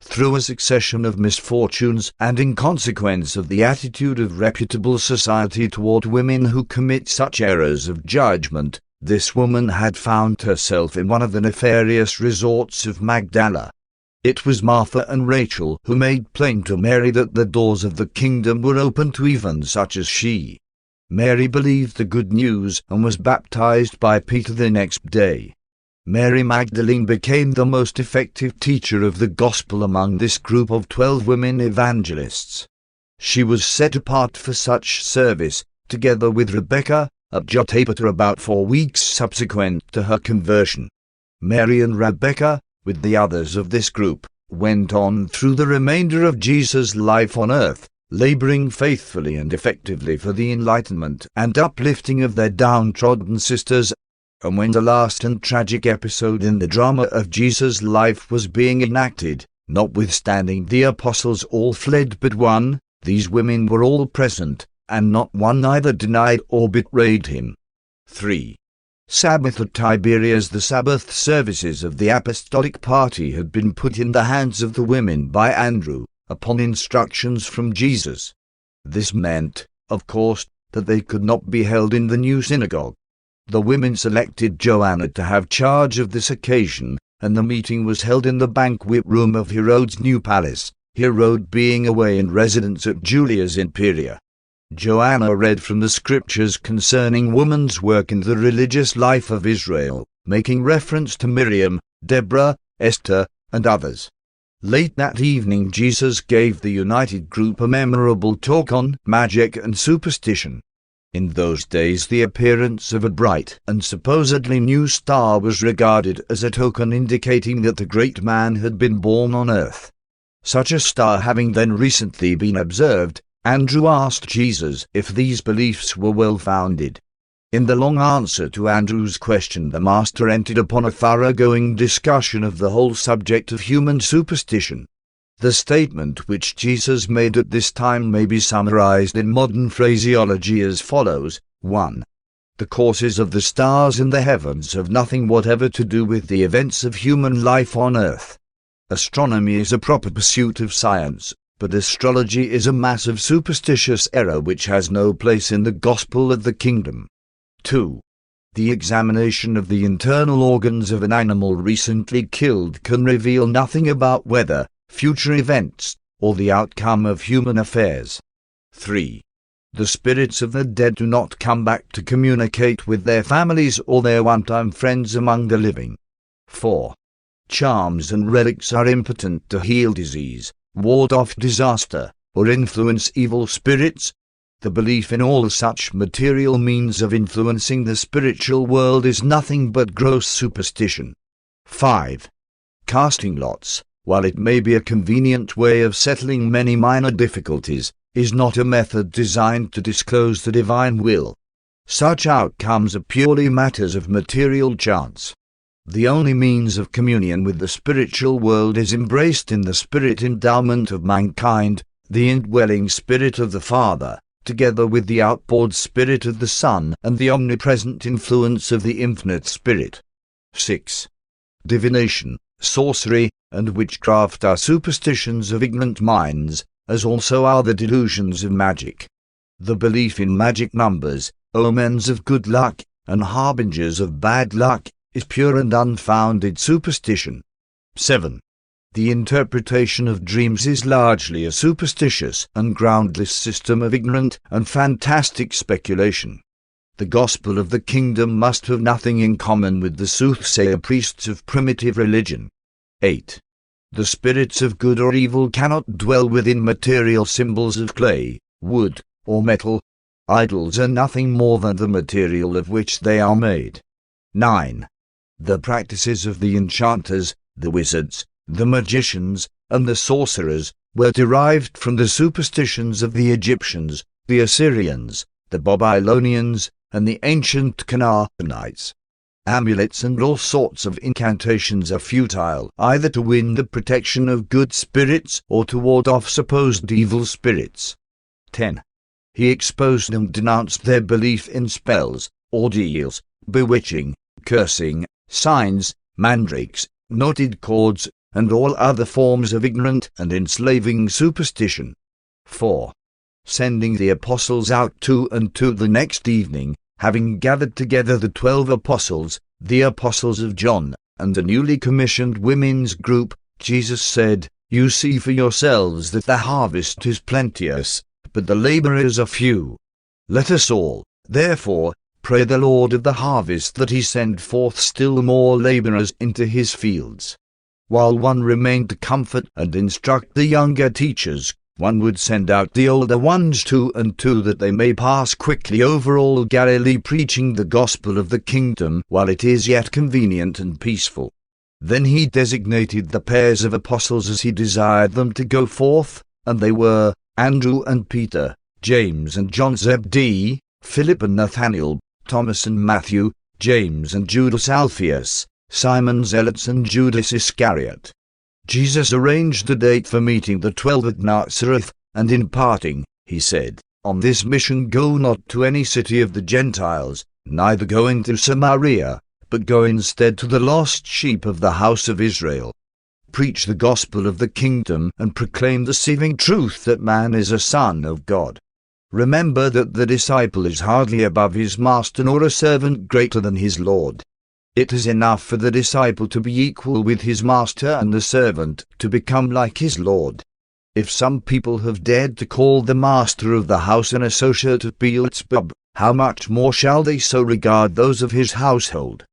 Through a succession of misfortunes and in consequence of the attitude of reputable society toward women who commit such errors of judgment, this woman had found herself in one of the nefarious resorts of Magdala. It was Martha and Rachel who made plain to Mary that the doors of the kingdom were open to even such as she. Mary believed the good news and was baptized by Peter the next day. Mary Magdalene became the most effective teacher of the gospel among this group of 12 women evangelists. She was set apart for such service, together with Rebecca, at Jotapata about 4 weeks subsequent to her conversion. Mary and Rebecca, with the others of this group, went on through the remainder of Jesus' life on earth, laboring faithfully and effectively for the enlightenment and uplifting of their downtrodden sisters. And when the last and tragic episode in the drama of Jesus' life was being enacted, notwithstanding the apostles all fled but one, these women were all present, and not one either denied or betrayed him. 3. Sabbath at Tiberias. The Sabbath services of the apostolic party had been put in the hands of the women by Andrew, upon instructions from Jesus. This meant, of course, that they could not be held in the new synagogue. The women selected Joanna to have charge of this occasion, and the meeting was held in the banquet room of Herod's new palace, Herod being away in residence at Julia's Imperia. Joanna read from the scriptures concerning woman's work in the religious life of Israel, making reference to Miriam, Deborah, Esther, and others. Late that evening Jesus gave the united group a memorable talk on magic and superstition. In those days the appearance of a bright and supposedly new star was regarded as a token indicating that the great man had been born on earth. Such a star having then recently been observed, Andrew asked Jesus if these beliefs were well-founded. In the long answer to Andrew's question, the Master entered upon a thoroughgoing discussion of the whole subject of human superstition. The statement which Jesus made at this time may be summarized in modern phraseology as follows. 1. The courses of the stars in the heavens have nothing whatever to do with the events of human life on earth. Astronomy is a proper pursuit of science, but astrology is a mass of superstitious error which has no place in the gospel of the kingdom. 2. The examination of the internal organs of an animal recently killed can reveal nothing about weather, future events, or the outcome of human affairs. 3. The spirits of the dead do not come back to communicate with their families or their one-time friends among the living. 4. Charms and relics are impotent to heal disease, ward off disaster, or influence evil spirits. The belief in all such material means of influencing the spiritual world is nothing but gross superstition. 5. Casting lots, while it may be a convenient way of settling many minor difficulties, is not a method designed to disclose the divine will. Such outcomes are purely matters of material chance. The only means of communion with the spiritual world is embraced in the spirit endowment of mankind, the indwelling spirit of the Father, together with the outpoured spirit of the Son and the omnipresent influence of the infinite Spirit. 6. Divination, sorcery, and witchcraft are superstitions of ignorant minds, as also are the delusions of magic. The belief in magic numbers, omens of good luck, and harbingers of bad luck, is pure and unfounded superstition. 7. The interpretation of dreams is largely a superstitious and groundless system of ignorant and fantastic speculation. The gospel of the kingdom must have nothing in common with the soothsayer priests of primitive religion. 8. The spirits of good or evil cannot dwell within material symbols of clay, wood, or metal. Idols are nothing more than the material of which they are made. 9. The practices of the enchanters, the wizards, the magicians, and the sorcerers were derived from the superstitions of the Egyptians, the Assyrians, the Babylonians, and the ancient Canaanites. Amulets and all sorts of incantations are futile, either to win the protection of good spirits or to ward off supposed evil spirits. 10. He exposed and denounced their belief in spells, ordeals, bewitching, cursing, signs, mandrakes, knotted cords, and all other forms of ignorant and enslaving superstition. 4. Sending the apostles out 2 and 2 the next evening, having gathered together the 12 apostles, the apostles of John, and the newly commissioned women's group, Jesus said, "You see for yourselves that the harvest is plenteous, but the laborers are few. Let us all, therefore, pray the Lord of the harvest that he send forth still more laborers into his fields." While one remained to comfort and instruct the younger teachers, one would send out the older ones 2 and 2 that they may pass quickly over all Galilee preaching the gospel of the kingdom while it is yet convenient and peaceful. Then he designated the pairs of apostles as he desired them to go forth, and they were Andrew and Peter, James and John Zebedee, Philip and Nathanael, Thomas and Matthew, James and Judas Alphaeus, Simon Zealots and Judas Iscariot. Jesus arranged a date for meeting the 12 at Nazareth, and in parting, he said, "On this mission go not to any city of the Gentiles, neither go into Samaria, but go instead to the lost sheep of the house of Israel. Preach the gospel of the kingdom and proclaim the saving truth that man is a son of God." Remember that the disciple is hardly above his master nor a servant greater than his Lord. It is enough for the disciple to be equal with his master and the servant to become like his Lord. If some people have dared to call the master of the house an associate of Beelzebub, how much more shall they so regard those of his household?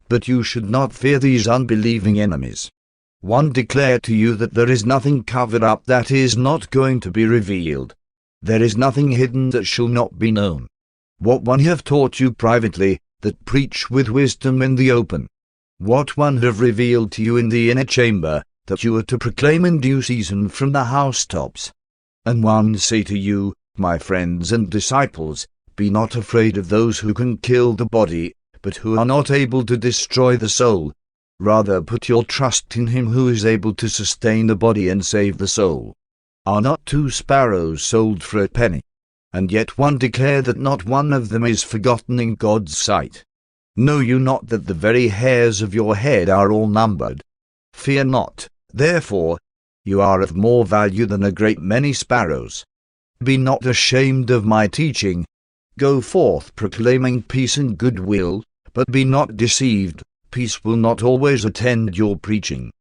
But you should not fear these unbelieving enemies. One declare to you that there is nothing covered up that is not going to be revealed. There is nothing hidden that shall not be known. What one have taught you privately, that preach with wisdom in the open. What one have revealed to you in the inner chamber, that you are to proclaim in due season from the housetops. And one say to you, my friends and disciples, be not afraid of those who can kill the body, but who are not able to destroy the soul. Rather put your trust in him who is able to sustain the body and save the soul. Are not 2 sparrows sold for a penny? And yet one declare that not one of them is forgotten in God's sight. Know you not that the very hairs of your head are all numbered? Fear not, therefore, you are of more value than a great many sparrows. Be not ashamed of my teaching. Go forth proclaiming peace and goodwill, but be not deceived, peace will not always attend your preaching.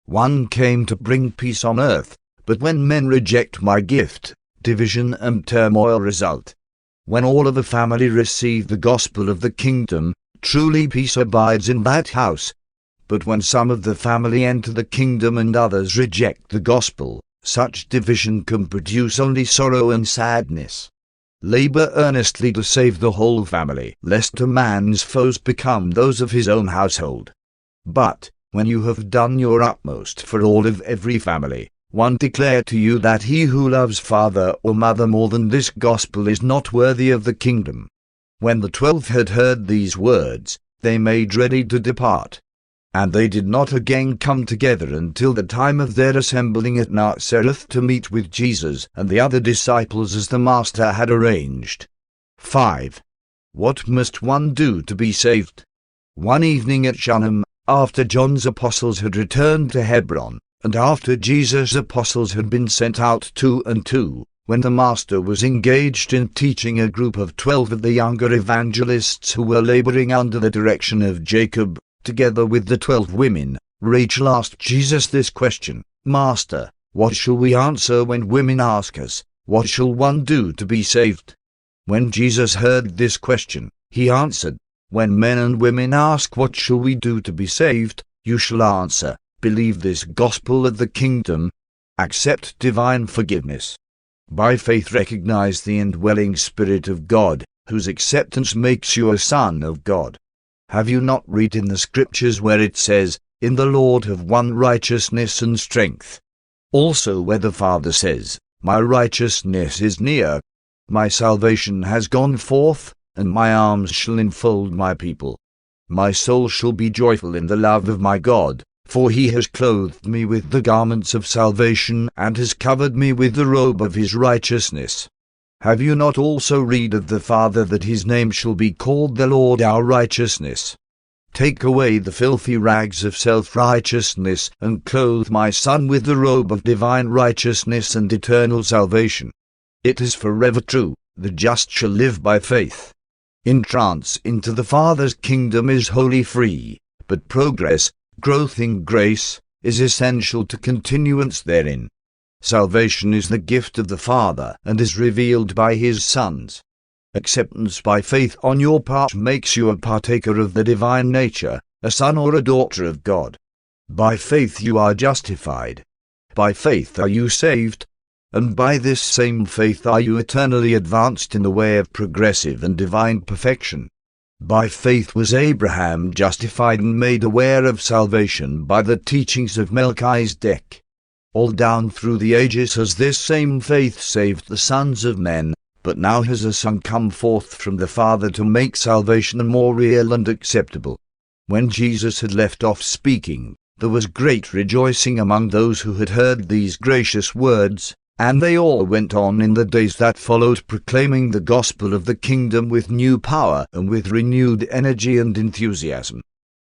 One came to bring peace on earth, but when men reject my gift, division and turmoil result. When all of a family receive the gospel of the kingdom, truly peace abides in that house. But when some of the family enter the kingdom and others reject the gospel, such division can produce only sorrow and sadness. Labor earnestly to save the whole family, lest a man's foes become those of his own household. But, when you have done your utmost for all of every family, one declare to you that he who loves father or mother more than this gospel is not worthy of the kingdom. When the 12 had heard these words, they made ready to depart. And they did not again come together until the time of their assembling at Nazareth to meet with Jesus and the other disciples as the Master had arranged. 5. What must one do to be saved? One evening at Shunem, after John's apostles had returned to Hebron, and after Jesus' apostles had been sent out 2 and 2, when the Master was engaged in teaching a group of 12 of the younger evangelists who were laboring under the direction of Jacob, together with the 12 women, Rachel asked Jesus this question, Master, what shall we answer when women ask us, what shall one do to be saved? When Jesus heard this question, he answered, when men and women ask what shall we do to be saved, you shall answer, believe this gospel of the kingdom, accept divine forgiveness. By faith recognize the indwelling Spirit of God, whose acceptance makes you a son of God. Have you not read in the Scriptures where it says, in the Lord have one righteousness and strength? Also where the Father says, my righteousness is near, my salvation has gone forth, and my arms shall enfold my people. My soul shall be joyful in the love of my God, for he has clothed me with the garments of salvation and has covered me with the robe of his righteousness. Have you not also read of the Father that his name shall be called the Lord our righteousness? Take away the filthy rags of self-righteousness and clothe my Son with the robe of divine righteousness and eternal salvation. It is forever true, the just shall live by faith. Entrance into the Father's kingdom is wholly free, but progress, growth in grace, is essential to continuance therein. Salvation is the gift of the Father and is revealed by his sons. Acceptance by faith on your part makes you a partaker of the divine nature, a son or a daughter of God. By faith you are justified. By faith are you saved. And by this same faith are you eternally advanced in the way of progressive and divine perfection. By faith was Abraham justified and made aware of salvation by the teachings of Melchizedek. All down through the ages has this same faith saved the sons of men, but now has a Son come forth from the Father to make salvation more real and acceptable. When Jesus had left off speaking, there was great rejoicing among those who had heard these gracious words, and they all went on in the days that followed proclaiming the gospel of the kingdom with new power and with renewed energy and enthusiasm.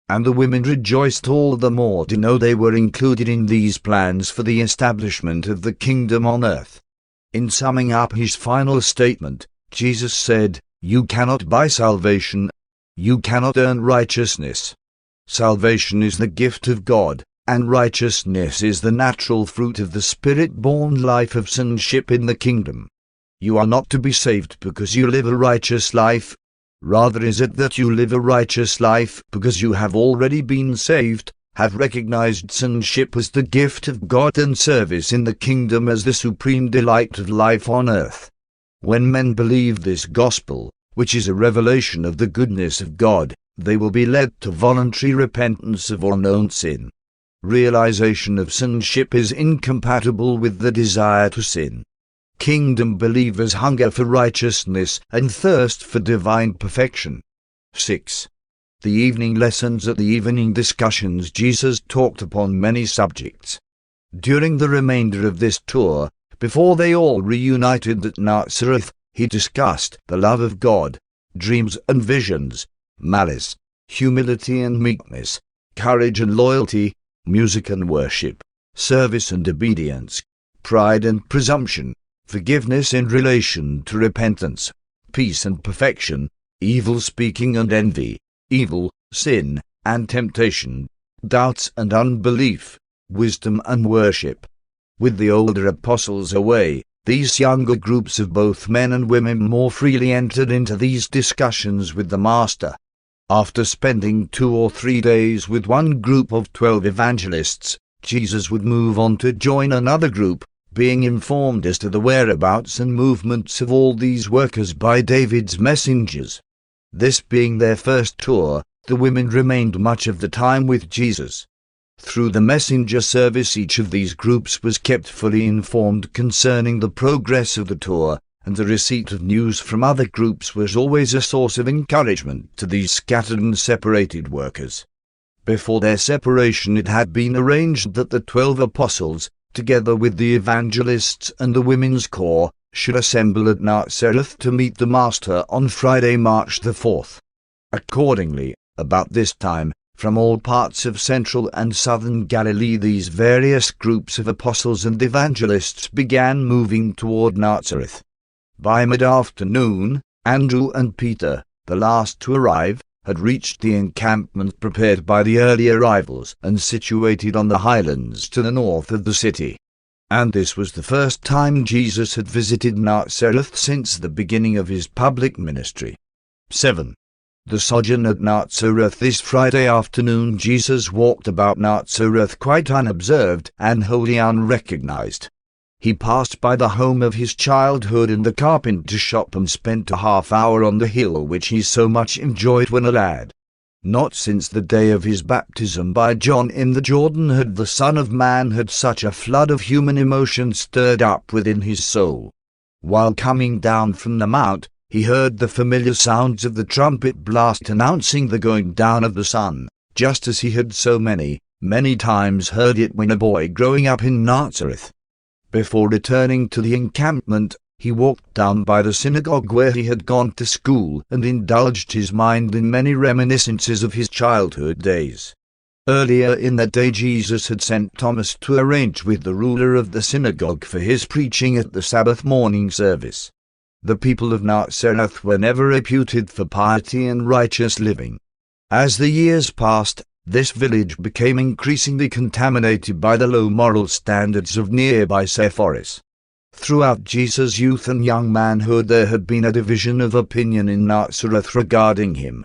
And the women rejoiced all the more to know they were included in these plans for the establishment of the kingdom on earth. In summing up his final statement, Jesus said, "You cannot buy salvation. You cannot earn righteousness. Salvation is the gift of God, and righteousness is the natural fruit of the Spirit-born life of sonship in the kingdom. You are not to be saved because you live a righteous life. Rather is it that you live a righteous life because you have already been saved, have recognized sonship as the gift of God and service in the kingdom as the supreme delight of life on earth. When men believe this gospel, which is a revelation of the goodness of God, they will be led to voluntary repentance of all known sin. Realization of sonship is incompatible with the desire to sin. Kingdom believers hunger for righteousness and thirst for divine perfection. 6. The evening lessons. At the evening discussions, Jesus talked upon many subjects. During the remainder of this tour, before they all reunited at Nazareth, he discussed the love of God, dreams and visions, malice, humility and meekness, courage and loyalty, music and worship, service and obedience, pride and presumption, forgiveness in relation to repentance, peace and perfection, evil speaking and envy, evil, sin, and temptation, doubts and unbelief, wisdom and worship. With the older apostles away, these younger groups of both men and women more freely entered into these discussions with the Master. After spending 2 or 3 days with one group of 12 evangelists, Jesus would move on to join another group, being informed as to the whereabouts and movements of all these workers by David's messengers. This being their first tour, the women remained much of the time with Jesus. Through the messenger service, each of these groups was kept fully informed concerning the progress of the tour, and the receipt of news from other groups was always a source of encouragement to these scattered and separated workers. Before their separation, it had been arranged that the 12 apostles, together with the evangelists and the women's corps, should assemble at Nazareth to meet the Master on Friday, March the 4th. Accordingly, about this time, from all parts of central and southern Galilee, these various groups of apostles and evangelists began moving toward Nazareth. By mid-afternoon, Andrew and Peter, the last to arrive, had reached the encampment prepared by the early arrivals and situated on the highlands to the north of the city. And this was the first time Jesus had visited Nazareth since the beginning of his public ministry. 7. The sojourn at Nazareth. This Friday afternoon Jesus walked about Nazareth quite unobserved and wholly unrecognized. He passed by the home of his childhood and the carpenter's shop and spent a half-hour on the hill which he so much enjoyed when a lad. Not since the day of his baptism by John in the Jordan had the Son of Man had such a flood of human emotion stirred up within his soul. While coming down from the mount, he heard the familiar sounds of the trumpet blast announcing the going down of the sun, just as he had so many times heard it when a boy growing up in Nazareth. Before returning to the encampment, he walked down by the synagogue where he had gone to school and indulged his mind in many reminiscences of his childhood days. Earlier in that day Jesus had sent Thomas to arrange with the ruler of the synagogue for his preaching at the Sabbath morning service. The people of Nazareth were never reputed for piety and righteous living. As the years passed, this village became increasingly contaminated by the low moral standards of nearby Sepphoris. Throughout Jesus' youth and young manhood there had been a division of opinion in Nazareth regarding him.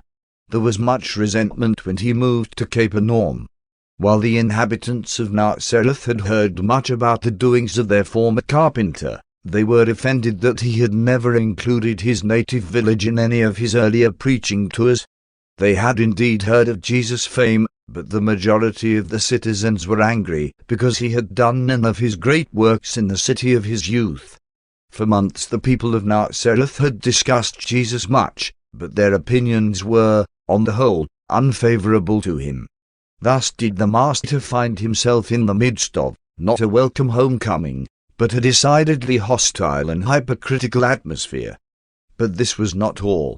There was much resentment when he moved to Capernaum. While the inhabitants of Nazareth had heard much about the doings of their former carpenter, they were offended that he had never included his native village in any of his earlier preaching tours. They had indeed heard of Jesus' fame, but the majority of the citizens were angry because he had done none of his great works in the city of his youth. For months the people of Nazareth had discussed Jesus much, but their opinions were, on the whole, unfavorable to him. Thus did the Master find himself in the midst of, not a welcome homecoming, but a decidedly hostile and hypercritical atmosphere. But this was not all.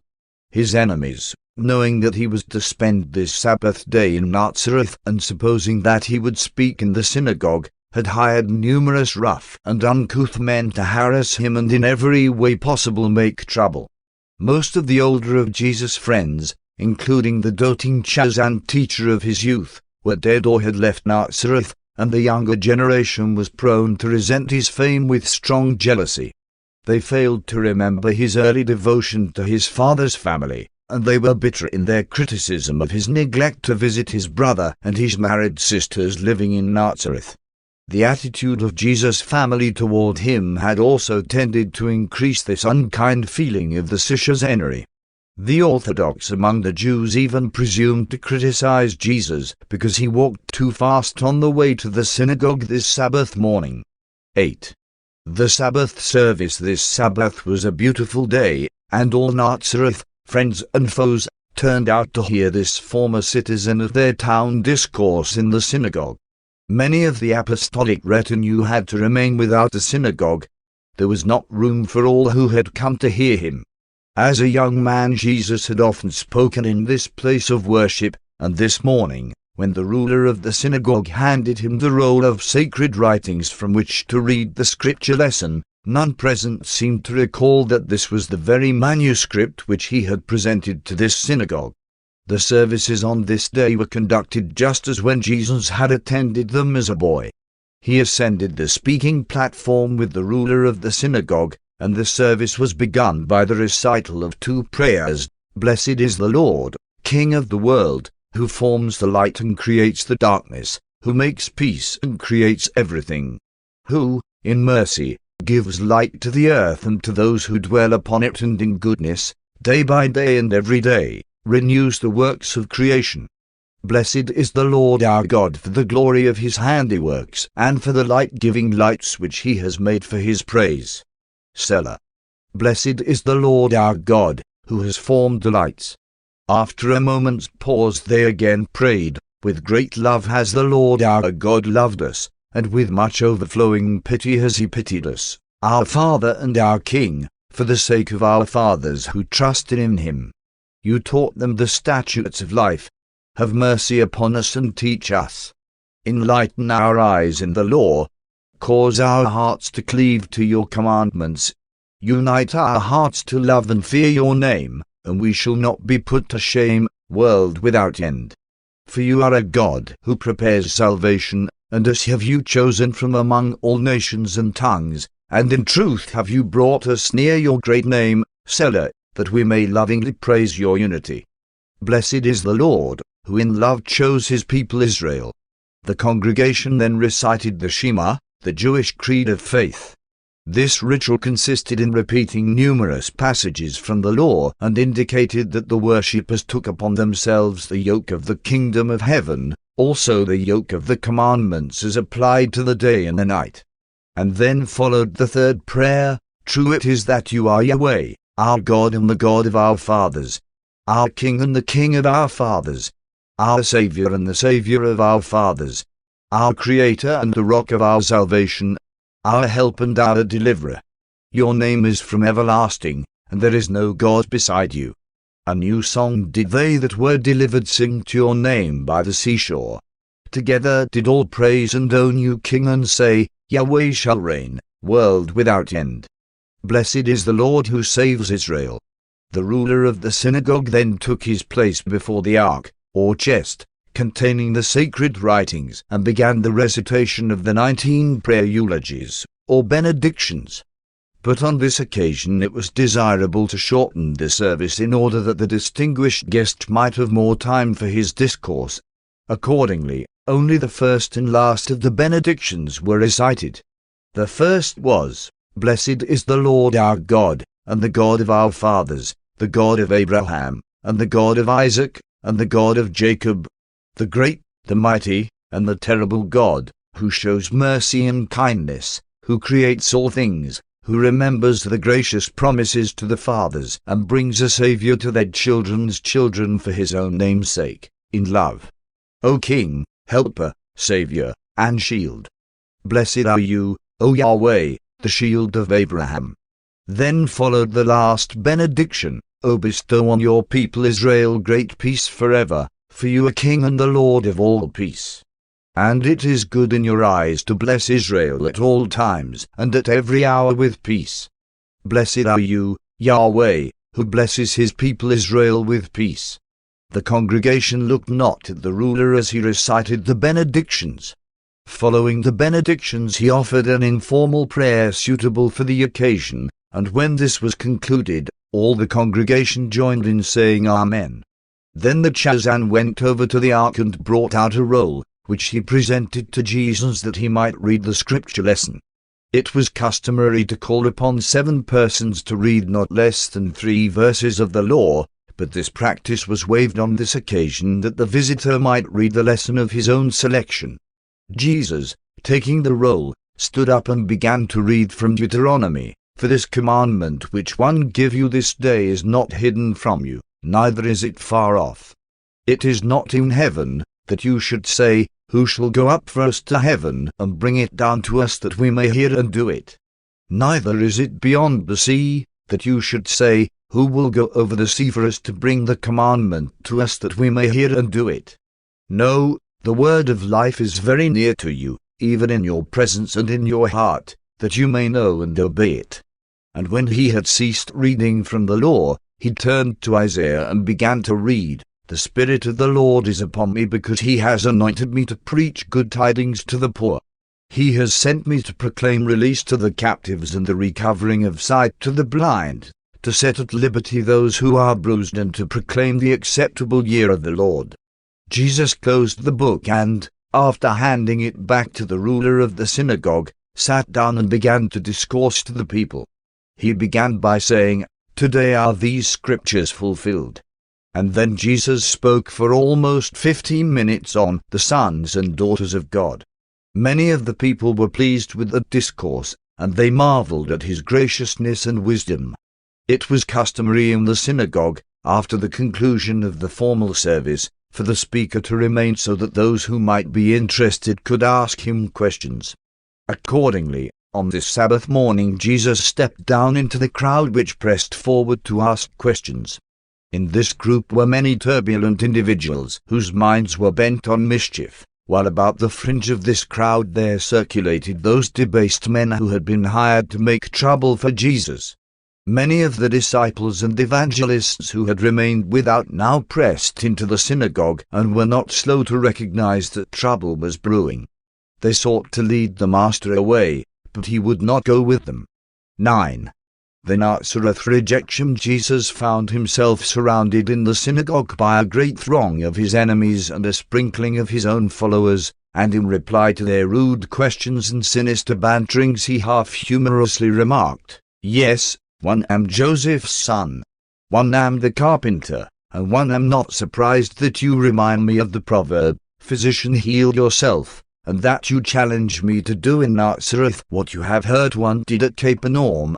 His enemies, knowing that he was to spend this Sabbath day in Nazareth and supposing that he would speak in the synagogue, had hired numerous rough and uncouth men to harass him and in every way possible make trouble. Most of the older of Jesus' friends, including the doting Chaz and teacher of his youth, were dead or had left Nazareth, and the younger generation was prone to resent his fame with strong jealousy. They failed to remember his early devotion to his father's family, and they were bitter in their criticism of his neglect to visit his brother and his married sisters living in Nazareth. The attitude of Jesus' family toward him had also tended to increase this unkind feeling of the chicanery. The Orthodox among the Jews even presumed to criticize Jesus because he walked too fast on the way to the synagogue this Sabbath morning. 8. The Sabbath service this Sabbath was a beautiful day, and all Nazareth, friends and foes, turned out to hear this former citizen of their town discourse in the synagogue. Many of the apostolic retinue had to remain without a synagogue. There was not room for all who had come to hear him. As a young man, Jesus had often spoken in this place of worship, and this morning, when the ruler of the synagogue handed him the roll of sacred writings from which to read the scripture lesson, none present seemed to recall that this was the very manuscript which he had presented to this synagogue. The services on this day were conducted just as when Jesus had attended them as a boy. He ascended the speaking platform with the ruler of the synagogue, and the service was begun by the recital of two prayers. Blessed is the Lord, King of the world, who forms the light and creates the darkness, who makes peace and creates everything, who, in mercy, gives light to the earth and to those who dwell upon it, and in goodness, day by day and every day, renews the works of creation. Blessed is the Lord our God for the glory of his handiworks, and for the light-giving lights which he has made for his praise. Selah. Blessed is the Lord our God, who has formed the lights. After a moment's pause they again prayed, with great love has the Lord our God loved us, and with much overflowing pity has he pitied us, our Father and our King, for the sake of our fathers who trusted in him. You taught them the statutes of life. Have mercy upon us and teach us. Enlighten our eyes in the law. Cause our hearts to cleave to your commandments. Unite our hearts to love and fear your name, and we shall not be put to shame, world without end. For you are a God who prepares salvation, and us have you chosen from among all nations and tongues, and in truth have you brought us near your great name, Selah, that we may lovingly praise your unity. Blessed is the Lord, who in love chose his people Israel. The congregation then recited the Shema, the Jewish creed of faith. This ritual consisted in repeating numerous passages from the law and indicated that the worshippers took upon themselves the yoke of the kingdom of heaven, also the yoke of the commandments as applied to the day and the night. And then followed the third prayer, True it is that you are Yahweh, our God and the God of our fathers, our King and the King of our fathers, our Saviour and the Saviour of our fathers, our Creator and the Rock of our salvation, our help and our deliverer. Your name is from everlasting, and there is no God beside you. A new song did they that were delivered sing to your name by the seashore. Together did all praise and own you King, and say, Yahweh shall reign, world without end. Blessed is the Lord who saves Israel. The ruler of the synagogue then took his place before the ark, or chest, containing the sacred writings, and began the recitation of the 19 prayer eulogies, or benedictions. But on this occasion it was desirable to shorten the service in order that the distinguished guest might have more time for his discourse. Accordingly, only the first and last of the benedictions were recited. The first was, Blessed is the Lord our God, and the God of our fathers, the God of Abraham, and the God of Isaac, and the God of Jacob, the great, the mighty, and the terrible God, who shows mercy and kindness, who creates all things, who remembers the gracious promises to the fathers, and brings a Saviour to their children's children for his own name's sake, in love. O King, Helper, Saviour, and Shield. Blessed are you, O Yahweh, the shield of Abraham. Then followed the last benediction, O bestow on your people Israel great peace forever, for you are King and the Lord of all peace. And it is good in your eyes to bless Israel at all times and at every hour with peace. Blessed are you, Yahweh, who blesses his people Israel with peace. The congregation looked not at the ruler as he recited the benedictions. Following the benedictions he offered an informal prayer suitable for the occasion, and when this was concluded, all the congregation joined in saying Amen. Then the Chazan went over to the ark and brought out a roll, which he presented to Jesus that he might read the scripture lesson. It was customary to call upon 7 persons to read not less than 3 verses of the law, but this practice was waived on this occasion that the visitor might read the lesson of his own selection. Jesus, taking the roll, stood up and began to read from Deuteronomy, "For this commandment which one give you this day is not hidden from you, neither is it far off. It is not in heaven, that you should say, Who shall go up first to heaven and bring it down to us that we may hear and do it? Neither is it beyond the sea, that you should say, Who will go over the sea for us to bring the commandment to us that we may hear and do it? No, the word of life is very near to you, even in your presence and in your heart, that you may know and obey it." And when he had ceased reading from the law, he turned to Isaiah and began to read, "The Spirit of the Lord is upon me because he has anointed me to preach good tidings to the poor. He has sent me to proclaim release to the captives and the recovering of sight to the blind, to set at liberty those who are bruised and to proclaim the acceptable year of the Lord." Jesus closed the book and, after handing it back to the ruler of the synagogue, sat down and began to discourse to the people. He began by saying, "Today are these scriptures fulfilled." And then Jesus spoke for almost 15 minutes on the sons and daughters of God. Many of the people were pleased with the discourse, and they marveled at his graciousness and wisdom. It was customary in the synagogue, after the conclusion of the formal service, for the speaker to remain so that those who might be interested could ask him questions. Accordingly, on this Sabbath morning Jesus stepped down into the crowd which pressed forward to ask questions. In this group were many turbulent individuals whose minds were bent on mischief, while about the fringe of this crowd there circulated those debased men who had been hired to make trouble for Jesus. Many of the disciples and evangelists who had remained without now pressed into the synagogue and were not slow to recognize that trouble was brewing. They sought to lead the Master away, but he would not go with them. 9. The Nazareth rejection. Jesus found himself surrounded in the synagogue by a great throng of his enemies and a sprinkling of his own followers, and in reply to their rude questions and sinister banterings he half-humorously remarked, "Yes, one am Joseph's son. One am the carpenter, and one am not surprised that you remind me of the proverb, 'Physician, heal yourself,' and that you challenge me to do in Nazareth what you have heard one did at Capernaum.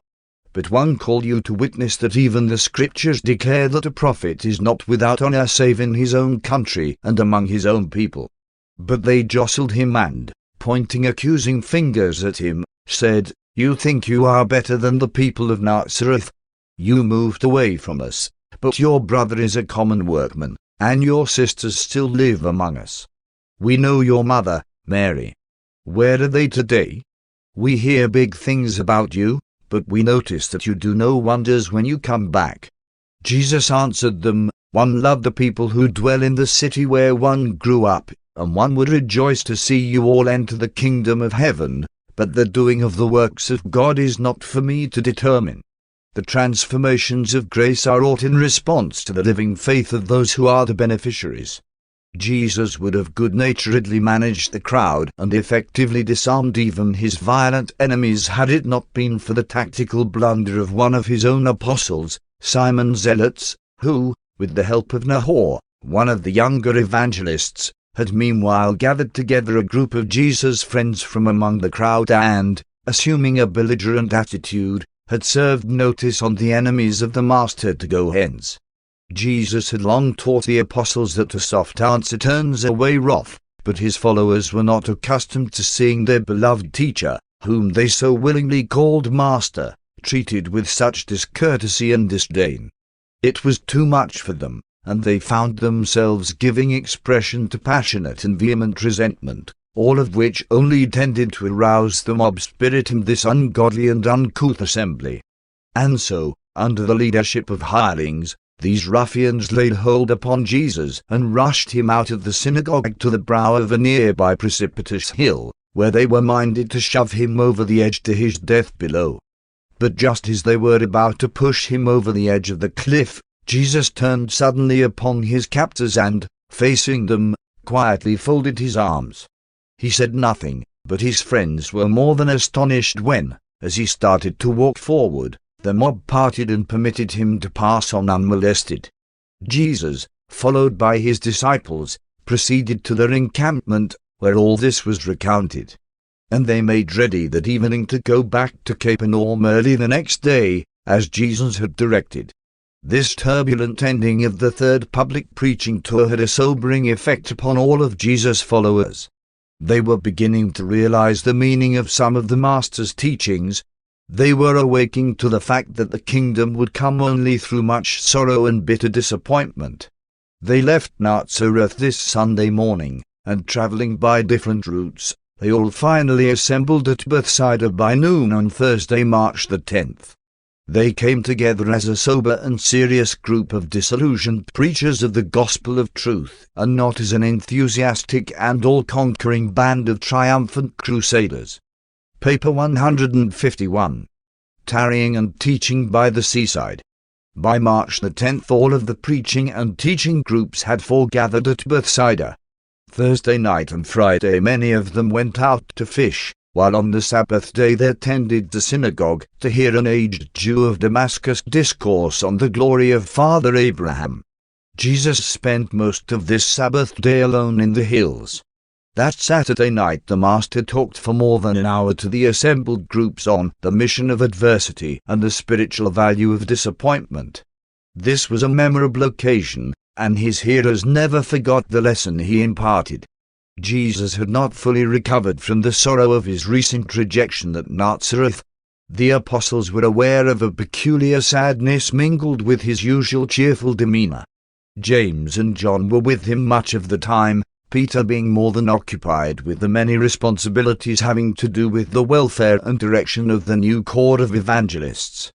But one call you to witness that even the Scriptures declare that a prophet is not without honor save in his own country and among his own people." But they jostled him and, pointing accusing fingers at him, said, "You think you are better than the people of Nazareth? You moved away from us, but your brother is a common workman, and your sisters still live among us. We know your mother, Mary. Where are they today? We hear big things about you, but we notice that you do no wonders when you come back." Jesus answered them, "One loved the people who dwell in the city where one grew up, and one would rejoice to see you all enter the kingdom of heaven, but the doing of the works of God is not for me to determine. The transformations of grace are wrought in response to the living faith of those who are the beneficiaries." Jesus would have good-naturedly managed the crowd and effectively disarmed even his violent enemies had it not been for the tactical blunder of one of his own apostles, Simon Zealots, who, with the help of Nahor, one of the younger evangelists, had meanwhile gathered together a group of Jesus' friends from among the crowd and, assuming a belligerent attitude, had served notice on the enemies of the Master to go hence. Jesus had long taught the apostles that a soft answer turns away wrath, but his followers were not accustomed to seeing their beloved teacher, whom they so willingly called Master, treated with such discourtesy and disdain. It was too much for them, and they found themselves giving expression to passionate and vehement resentment, all of which only tended to arouse the mob spirit in this ungodly and uncouth assembly. And so, under the leadership of hirelings, these ruffians laid hold upon Jesus and rushed him out of the synagogue to the brow of a nearby precipitous hill, where they were minded to shove him over the edge to his death below. But just as they were about to push him over the edge of the cliff, Jesus turned suddenly upon his captors and, facing them, quietly folded his arms. He said nothing, but his friends were more than astonished when, as he started to walk forward, the mob parted and permitted him to pass on unmolested. Jesus, followed by his disciples, proceeded to their encampment, where all this was recounted. And they made ready that evening to go back to Capernaum early the next day, as Jesus had directed. This turbulent ending of the third public preaching tour had a sobering effect upon all of Jesus' followers. They were beginning to realize the meaning of some of the Master's teachings. They were awaking to the fact that the kingdom would come only through much sorrow and bitter disappointment. They left Nazareth this Sunday morning, and traveling by different routes, they all finally assembled at Bethsaida by noon on Thursday, March the 10th. They came together as a sober and serious group of disillusioned preachers of the gospel of truth, and not as an enthusiastic and all-conquering band of triumphant crusaders. Paper 151. Tarrying and Teaching by the Seaside. By March the 10th all of the preaching and teaching groups had foregathered at Bethsaida. Thursday night and Friday many of them went out to fish, while on the Sabbath day they attended the synagogue to hear an aged Jew of Damascus discourse on the glory of Father Abraham. Jesus spent most of this Sabbath day alone in the hills. That Saturday night the Master talked for more than an hour to the assembled groups on the mission of adversity and the spiritual value of disappointment. This was a memorable occasion, and his hearers never forgot the lesson he imparted. Jesus had not fully recovered from the sorrow of his recent rejection at Nazareth. The apostles were aware of a peculiar sadness mingled with his usual cheerful demeanor. James and John were with him much of the time, Peter being more than occupied with the many responsibilities having to do with the welfare and direction of the new corps of evangelists.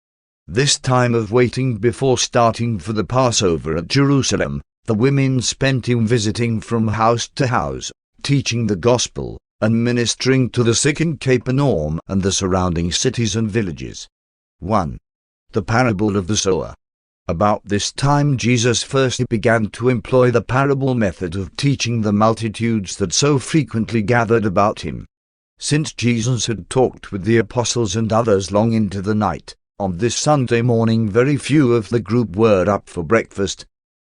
This time of waiting before starting for the Passover at Jerusalem, the women spent in visiting from house to house, teaching the gospel, and ministering to the sick in Capernaum and the surrounding cities and villages. 1. The Parable of the Sower. About this time Jesus first began to employ the parable method of teaching the multitudes that so frequently gathered about him. Since Jesus had talked with the apostles and others long into the night, on this Sunday morning very few of the group were up for breakfast.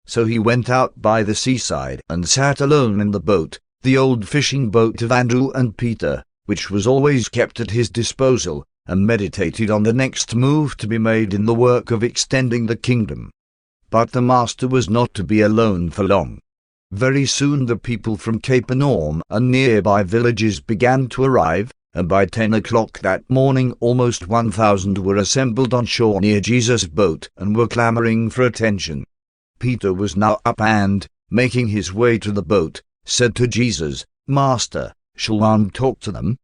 So he went out by the seaside and sat alone in the boat, the old fishing boat of Andrew and Peter, which was always kept at his disposal, and meditated on the next move to be made in the work of extending the kingdom. But the Master was not to be alone for long. Very soon the people from Capernaum and nearby villages began to arrive, and by 10 o'clock that morning almost 1,000 were assembled on shore near Jesus' boat and were clamoring for attention. Peter was now up and, making his way to the boat, said to Jesus, "Master, shall one talk to them?"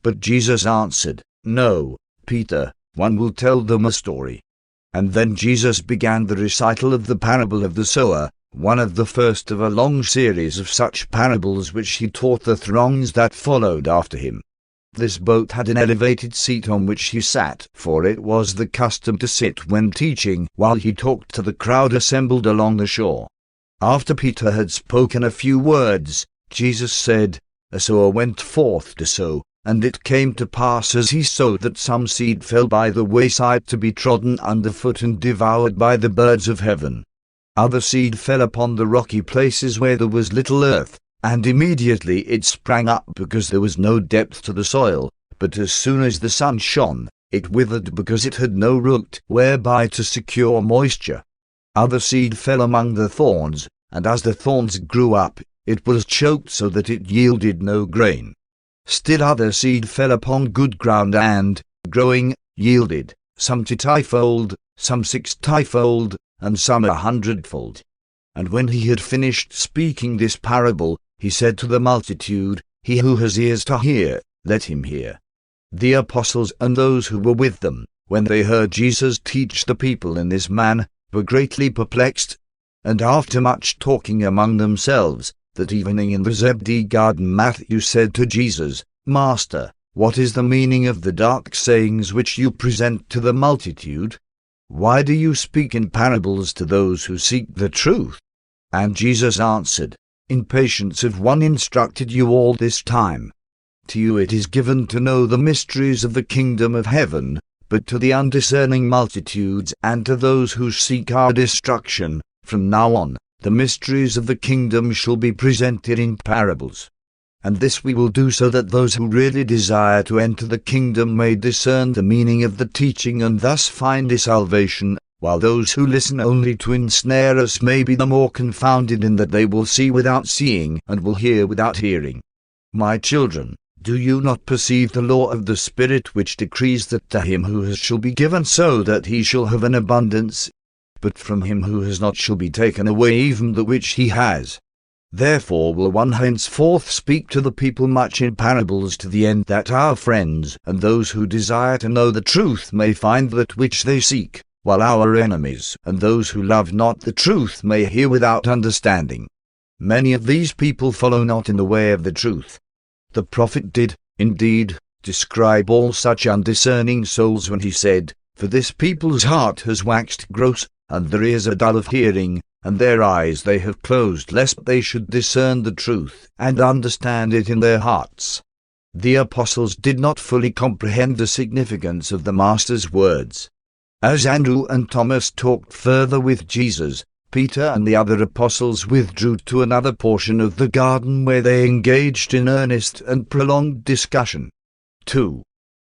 But Jesus answered, "No, Peter, one will tell them a story." And then Jesus began the recital of the parable of the sower, one of the first of a long series of such parables which he taught the throngs that followed after him. This boat had an elevated seat on which he sat, for it was the custom to sit when teaching, while he talked to the crowd assembled along the shore. After Peter had spoken a few words, Jesus said, "A sower went forth to sow, and it came to pass as he sowed that some seed fell by the wayside to be trodden underfoot and devoured by the birds of heaven. Other seed fell upon the rocky places where there was little earth, and immediately it sprang up because there was no depth to the soil, but as soon as the sun shone, it withered because it had no root whereby to secure moisture. Other seed fell among the thorns, and as the thorns grew up, it was choked so that it yielded no grain. Still other seed fell upon good ground and, growing, yielded, some 20-fold, some 60-fold, and some 100-fold. And when he had finished speaking this parable, he said to the multitude, He who has ears to hear, let him hear. The apostles and those who were with them, when they heard Jesus teach the people in this manner, were greatly perplexed. And after much talking among themselves, that evening in the Zebedee garden Matthew said to Jesus, Master, what is the meaning of the dark sayings which you present to the multitude? Why do you speak in parables to those who seek the truth? And Jesus answered, Impatience of one instructed you all this time. To you it is given to know the mysteries of the kingdom of heaven, but to the undiscerning multitudes and to those who seek our destruction, from now on, the mysteries of the kingdom shall be presented in parables. And this we will do so that those who really desire to enter the kingdom may discern the meaning of the teaching and thus find a salvation, while those who listen only to ensnare us may be the more confounded in that they will see without seeing and will hear without hearing. My children, do you not perceive the law of the Spirit which decrees that to him who has shall be given so that he shall have an abundance, but from him who has not shall be taken away even that which he has? Therefore will one henceforth speak to the people much in parables, to the end that our friends and those who desire to know the truth may find that which they seek, while our enemies and those who love not the truth may hear without understanding. Many of these people follow not in the way of the truth. The prophet did, indeed, describe all such undiscerning souls when he said, For this people's heart has waxed gross, and their ears are dull of hearing, and their eyes they have closed, lest they should discern the truth, and understand it in their hearts. The apostles did not fully comprehend the significance of the Master's words. As Andrew and Thomas talked further with Jesus, Peter and the other apostles withdrew to another portion of the garden where they engaged in earnest and prolonged discussion. 2.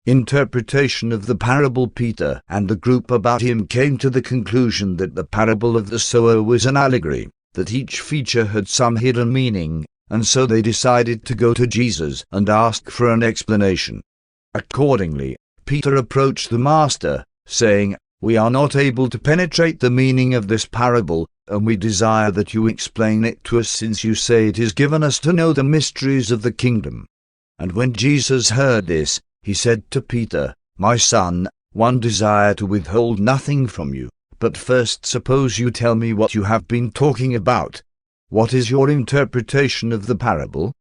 Interpretation of the parable. Peter and the group about him came to the conclusion that the parable of the sower was an allegory, that each feature had some hidden meaning, and so they decided to go to Jesus and ask for an explanation. Accordingly, Peter approached the Master, saying, We are not able to penetrate the meaning of this parable, and we desire that you explain it to us, since you say it is given us to know the mysteries of the kingdom. And when Jesus heard this, he said to Peter, My son, one desire to withhold nothing from you, but first suppose you tell me what you have been talking about. What is your interpretation of the parable?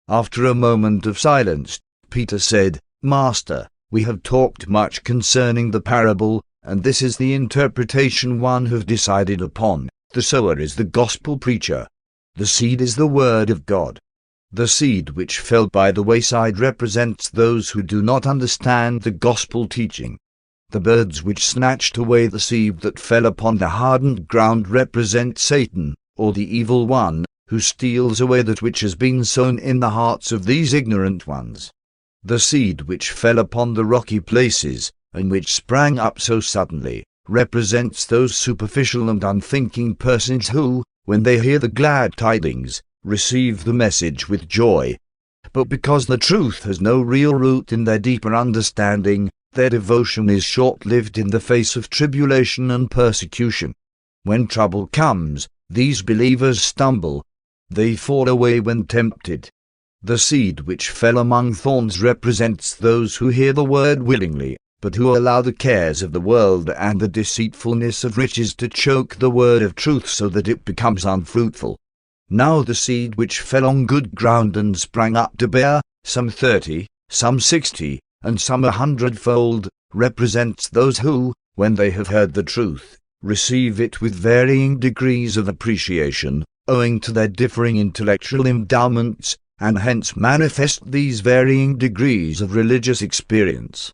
After a moment of silence, Peter said, Master, we have talked much concerning the parable, and this is the interpretation one have decided upon. The sower is the gospel preacher. The seed is the word of God. The seed which fell by the wayside represents those who do not understand the gospel teaching. The birds which snatched away the seed that fell upon the hardened ground represent Satan, or the evil one, who steals away that which has been sown in the hearts of these ignorant ones. The seed which fell upon the rocky places, and which sprang up so suddenly, represents those superficial and unthinking persons who, when they hear the glad tidings, receive the message with joy. But because the truth has no real root in their deeper understanding, their devotion is short-lived in the face of tribulation and persecution. When trouble comes, these believers stumble. They fall away when tempted. The seed which fell among thorns represents those who hear the word willingly, but who allow the cares of the world and the deceitfulness of riches to choke the word of truth so that it becomes unfruitful. Now the seed which fell on good ground and sprang up to bear, some 30, some 60, and some 100-fold, represents those who, when they have heard the truth, receive it with varying degrees of appreciation, owing to their differing intellectual endowments, and hence manifest these varying degrees of religious experience.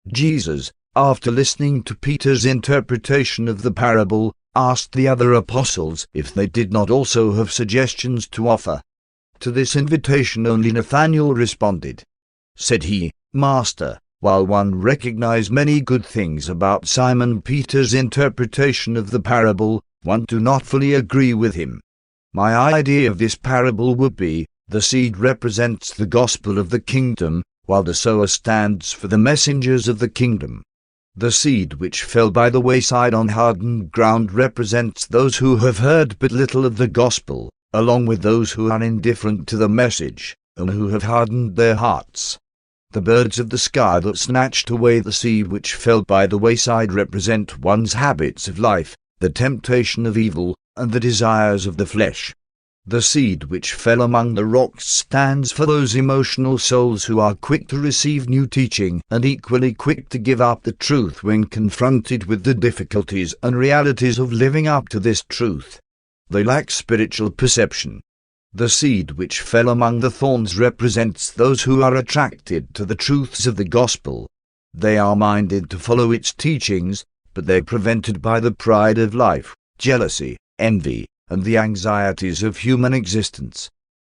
Jesus, after listening to Peter's interpretation of the parable, asked the other apostles if they did not also have suggestions to offer. To this invitation only Nathanael responded. Said he, Master, while one recognized many good things about Simon Peter's interpretation of the parable, one do not fully agree with him. My idea of this parable would be, the seed represents the gospel of the kingdom, while the sower stands for the messengers of the kingdom. The seed which fell by the wayside on hardened ground represents those who have heard but little of the gospel, along with those who are indifferent to the message, and who have hardened their hearts. The birds of the sky that snatched away the seed which fell by the wayside represent one's habits of life, the temptation of evil, and the desires of the flesh. The seed which fell among the rocks stands for those emotional souls who are quick to receive new teaching and equally quick to give up the truth when confronted with the difficulties and realities of living up to this truth. They lack spiritual perception. The seed which fell among the thorns represents those who are attracted to the truths of the gospel. They are minded to follow its teachings, but they're prevented by the pride of life, jealousy, envy, and the anxieties of human existence.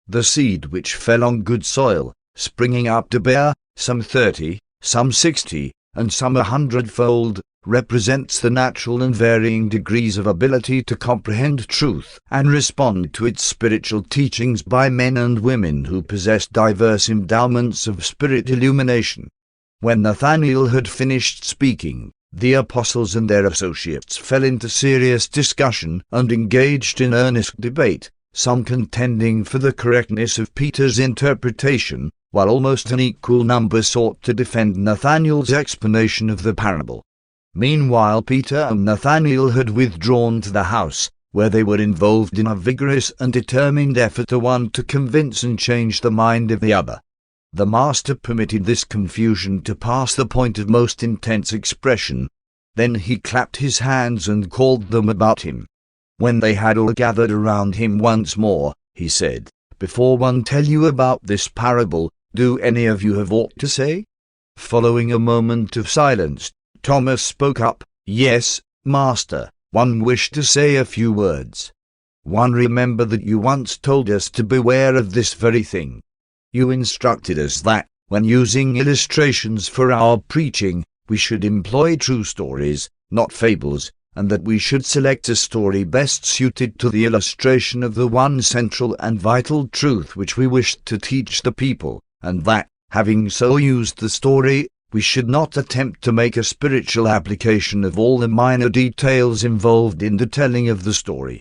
The seed which fell on good soil, springing up to bear, some 30, some 60, and some 100-fold, represents the natural and varying degrees of ability to comprehend truth and respond to its spiritual teachings by men and women who possess diverse endowments of spirit illumination. When Nathanael had finished speaking, the apostles and their associates fell into serious discussion and engaged in earnest debate, some contending for the correctness of Peter's interpretation, while almost an equal number sought to defend Nathanael's explanation of the parable. Meanwhile, Peter and Nathanael had withdrawn to the house, where they were involved in a vigorous and determined effort to one to convince and change the mind of the other. The Master permitted this confusion to pass the point of most intense expression. Then he clapped his hands and called them about him. When they had all gathered around him once more, he said, "Before one tell you about this parable, do any of you have aught to say?" Following a moment of silence, Thomas spoke up. "Yes, Master, one wished to say a few words. One remember that you once told us to beware of this very thing. You instructed us that, when using illustrations for our preaching, we should employ true stories, not fables, and that we should select a story best suited to the illustration of the one central and vital truth which we wished to teach the people, and that, having so used the story, we should not attempt to make a spiritual application of all the minor details involved in the telling of the story.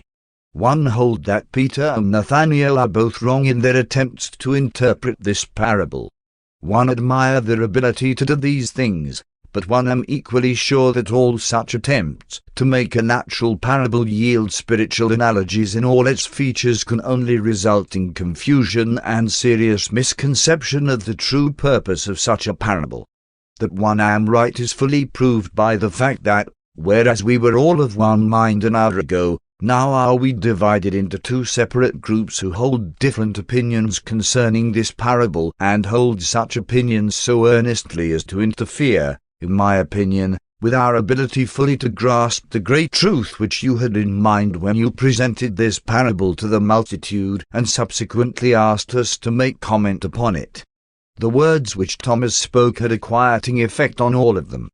One hold that Peter and Nathanael are both wrong in their attempts to interpret this parable. One admire their ability to do these things, but one am equally sure that all such attempts to make a natural parable yield spiritual analogies in all its features can only result in confusion and serious misconception of the true purpose of such a parable. That one am right is fully proved by the fact that, whereas we were all of one mind an hour ago, now are we divided into two separate groups who hold different opinions concerning this parable, and hold such opinions so earnestly as to interfere, in my opinion, with our ability fully to grasp the great truth which you had in mind when you presented this parable to the multitude and subsequently asked us to make comment upon it. The words which Thomas spoke had a quieting effect on all of them.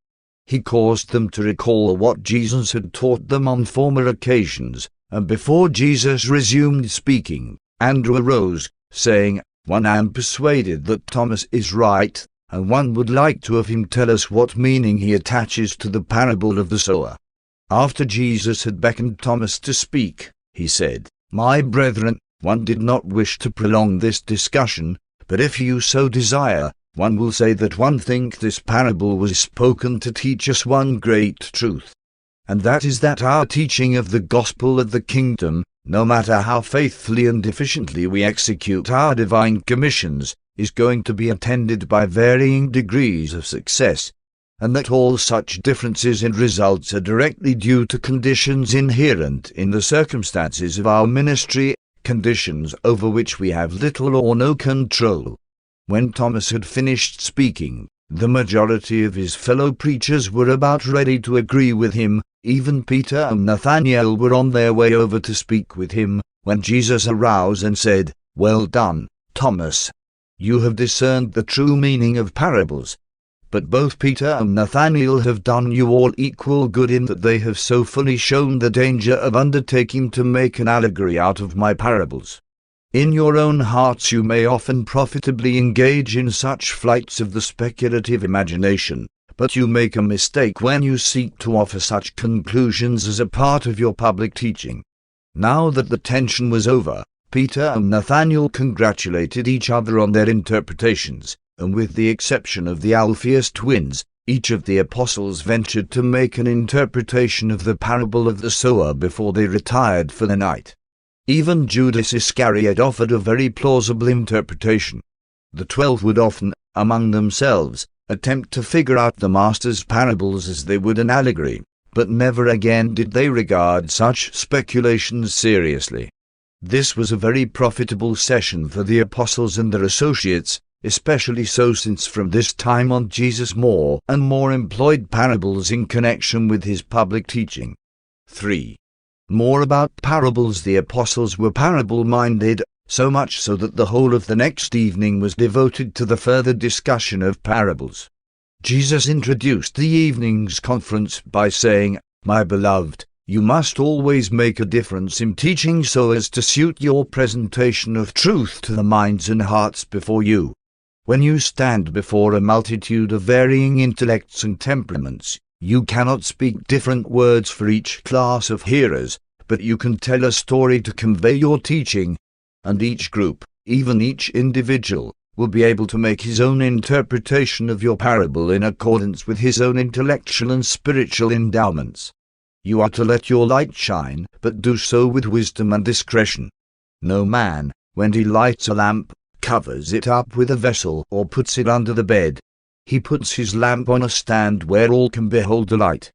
He caused them to recall what Jesus had taught them on former occasions, and before Jesus resumed speaking, Andrew arose, saying, "One am persuaded that Thomas is right, and one would like to have him tell us what meaning he attaches to the parable of the sower." After Jesus had beckoned Thomas to speak, he said, "My brethren, one did not wish to prolong this discussion, but if you so desire, one will say that one think this parable was spoken to teach us one great truth. And that is that our teaching of the gospel of the kingdom, no matter how faithfully and efficiently we execute our divine commissions, is going to be attended by varying degrees of success, and that all such differences in results are directly due to conditions inherent in the circumstances of our ministry, conditions over which we have little or no control." When Thomas had finished speaking, the majority of his fellow preachers were about ready to agree with him. Even Peter and Nathanael were on their way over to speak with him, when Jesus arose and said, "Well done, Thomas. You have discerned the true meaning of parables. But both Peter and Nathanael have done you all equal good in that they have so fully shown the danger of undertaking to make an allegory out of my parables. In your own hearts you may often profitably engage in such flights of the speculative imagination, but you make a mistake when you seek to offer such conclusions as a part of your public teaching." Now that the tension was over, Peter and Nathanael congratulated each other on their interpretations, and with the exception of the Alphaeus twins, each of the apostles ventured to make an interpretation of the parable of the sower before they retired for the night. Even Judas Iscariot offered a very plausible interpretation. The 12 would often, among themselves, attempt to figure out the Master's parables as they would an allegory, but never again did they regard such speculations seriously. This was a very profitable session for the apostles and their associates, especially so since from this time on Jesus more and more employed parables in connection with his public teaching. 3. More about parables. The apostles were parable-minded, so much so that the whole of the next evening was devoted to the further discussion of parables. Jesus introduced the evening's conference by saying, "My beloved, you must always make a difference in teaching so as to suit your presentation of truth to the minds and hearts before you. When you stand before a multitude of varying intellects and temperaments, you cannot speak different words for each class of hearers, but you can tell a story to convey your teaching, and each group, even each individual, will be able to make his own interpretation of your parable in accordance with his own intellectual and spiritual endowments. You are to let your light shine, but do so with wisdom and discretion. No man, when he lights a lamp, covers it up with a vessel or puts it under the bed. He puts his lamp on a stand where all can behold the light.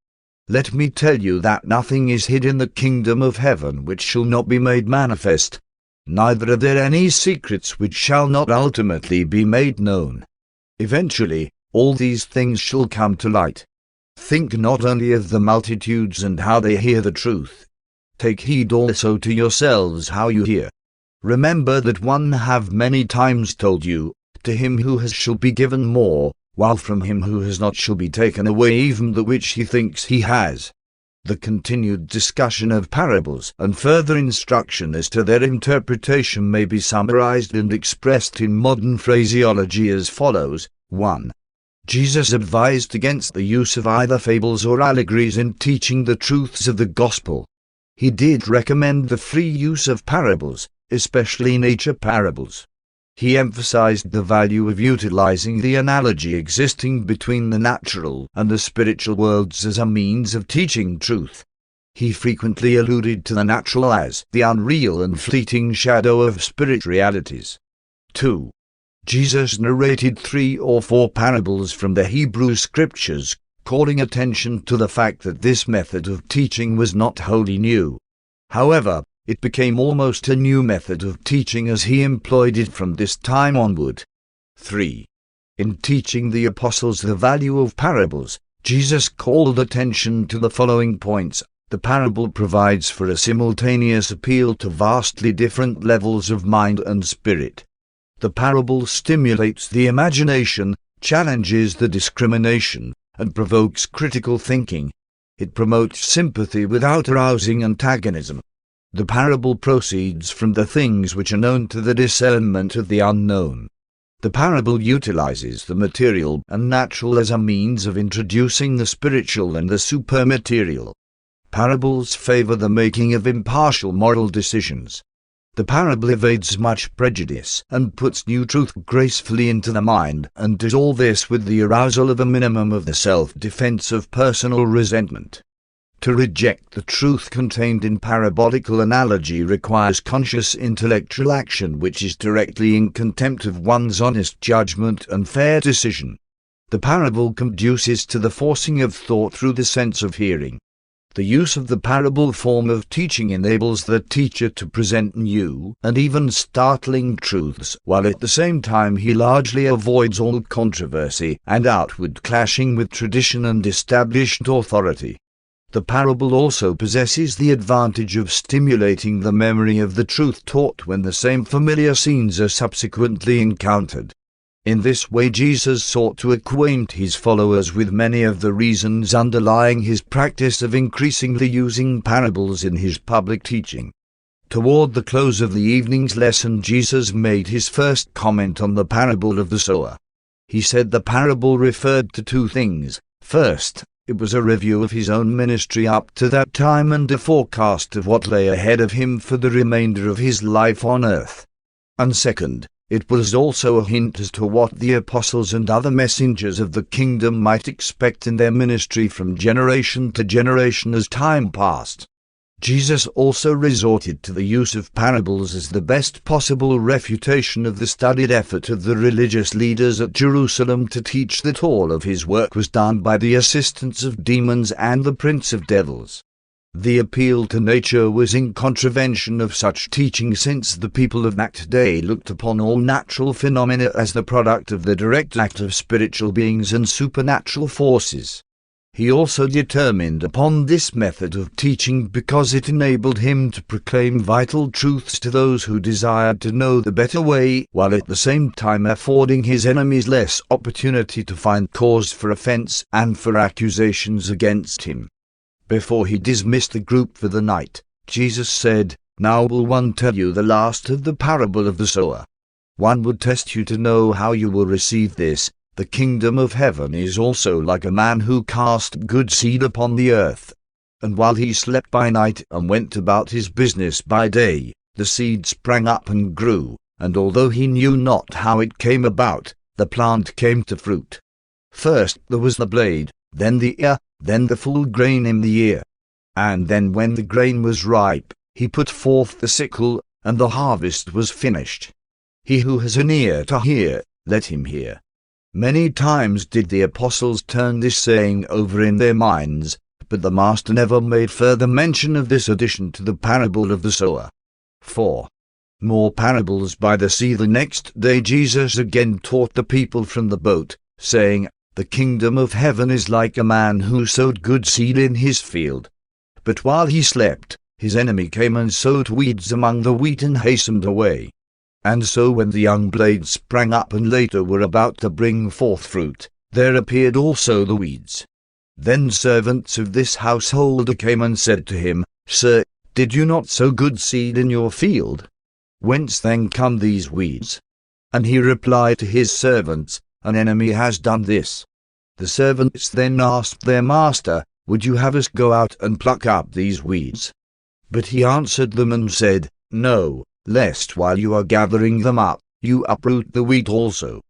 Let me tell you that nothing is hid in the kingdom of heaven which shall not be made manifest, neither are there any secrets which shall not ultimately be made known. Eventually, all these things shall come to light. Think not only of the multitudes and how they hear the truth. Take heed also to yourselves how you hear. Remember that one have many times told you, to him who has shall be given more, while from him who has not shall be taken away even that which he thinks he has." The continued discussion of parables and further instruction as to their interpretation may be summarized and expressed in modern phraseology as follows. 1. Jesus advised against the use of either fables or allegories in teaching the truths of the gospel. He did recommend the free use of parables, especially nature parables. He emphasized the value of utilizing the analogy existing between the natural and the spiritual worlds as a means of teaching truth. He frequently alluded to the natural as the unreal and fleeting shadow of spirit realities. 2. Jesus narrated 3 or 4 parables from the Hebrew Scriptures, calling attention to the fact that this method of teaching was not wholly new. However, it became almost a new method of teaching as he employed it from this time onward. 3. In teaching the apostles the value of parables, Jesus called attention to the following points. The parable provides for a simultaneous appeal to vastly different levels of mind and spirit. The parable stimulates the imagination, challenges the discrimination, and provokes critical thinking. It promotes sympathy without arousing antagonism. The parable proceeds from the things which are known to the discernment of the unknown. The parable utilizes the material and natural as a means of introducing the spiritual and the supermaterial. Parables favor the making of impartial moral decisions. The parable evades much prejudice and puts new truth gracefully into the mind, and does all this with the arousal of a minimum of the self-defense of personal resentment. To reject the truth contained in parabolical analogy requires conscious intellectual action which is directly in contempt of one's honest judgment and fair decision. The parable conduces to the forcing of thought through the sense of hearing. The use of the parable form of teaching enables the teacher to present new and even startling truths, while at the same time he largely avoids all controversy and outward clashing with tradition and established authority. The parable also possesses the advantage of stimulating the memory of the truth taught when the same familiar scenes are subsequently encountered. In this way Jesus sought to acquaint his followers with many of the reasons underlying his practice of increasingly using parables in his public teaching. Toward the close of the evening's lesson, Jesus made his first comment on the parable of the sower. He said the parable referred to 2 things. First, It was a review of his own ministry up to that time and a forecast of what lay ahead of him for the remainder of his life on earth. And second, it was also a hint as to what the apostles and other messengers of the kingdom might expect in their ministry from generation to generation as time passed. Jesus also resorted to the use of parables as the best possible refutation of the studied effort of the religious leaders at Jerusalem to teach that all of his work was done by the assistance of demons and the prince of devils. The appeal to nature was in contravention of such teaching, since the people of that day looked upon all natural phenomena as the product of the direct act of spiritual beings and supernatural forces. He also determined upon this method of teaching because it enabled him to proclaim vital truths to those who desired to know the better way, while at the same time affording his enemies less opportunity to find cause for offense and for accusations against him. Before he dismissed the group for the night, Jesus said, "Now will one tell you the last of the parable of the sower. One would test you to know how you will receive this. The kingdom of heaven is also like a man who cast good seed upon the earth. And while he slept by night and went about his business by day, the seed sprang up and grew, and although he knew not how it came about, the plant came to fruit. First there was the blade, then the ear, then the full grain in the ear. And then when the grain was ripe, he put forth the sickle, and the harvest was finished. He who has an ear to hear, let him hear." Many times did the apostles turn this saying over in their minds, but the Master never made further mention of this addition to the parable of the sower. 4. More parables by the sea. The next day Jesus again taught the people from the boat, saying, "The kingdom of heaven is like a man who sowed good seed in his field. But while he slept, his enemy came and sowed weeds among the wheat and hastened away. And so when the young blades sprang up and later were about to bring forth fruit, there appeared also the weeds. Then servants of this householder came and said to him, 'Sir, did you not sow good seed in your field? Whence then come these weeds?' And he replied to his servants, 'An enemy has done this.' The servants then asked their master, 'Would you have us go out and pluck up these weeds?' But he answered them and said, 'No, lest while you are gathering them up, you uproot the wheat also.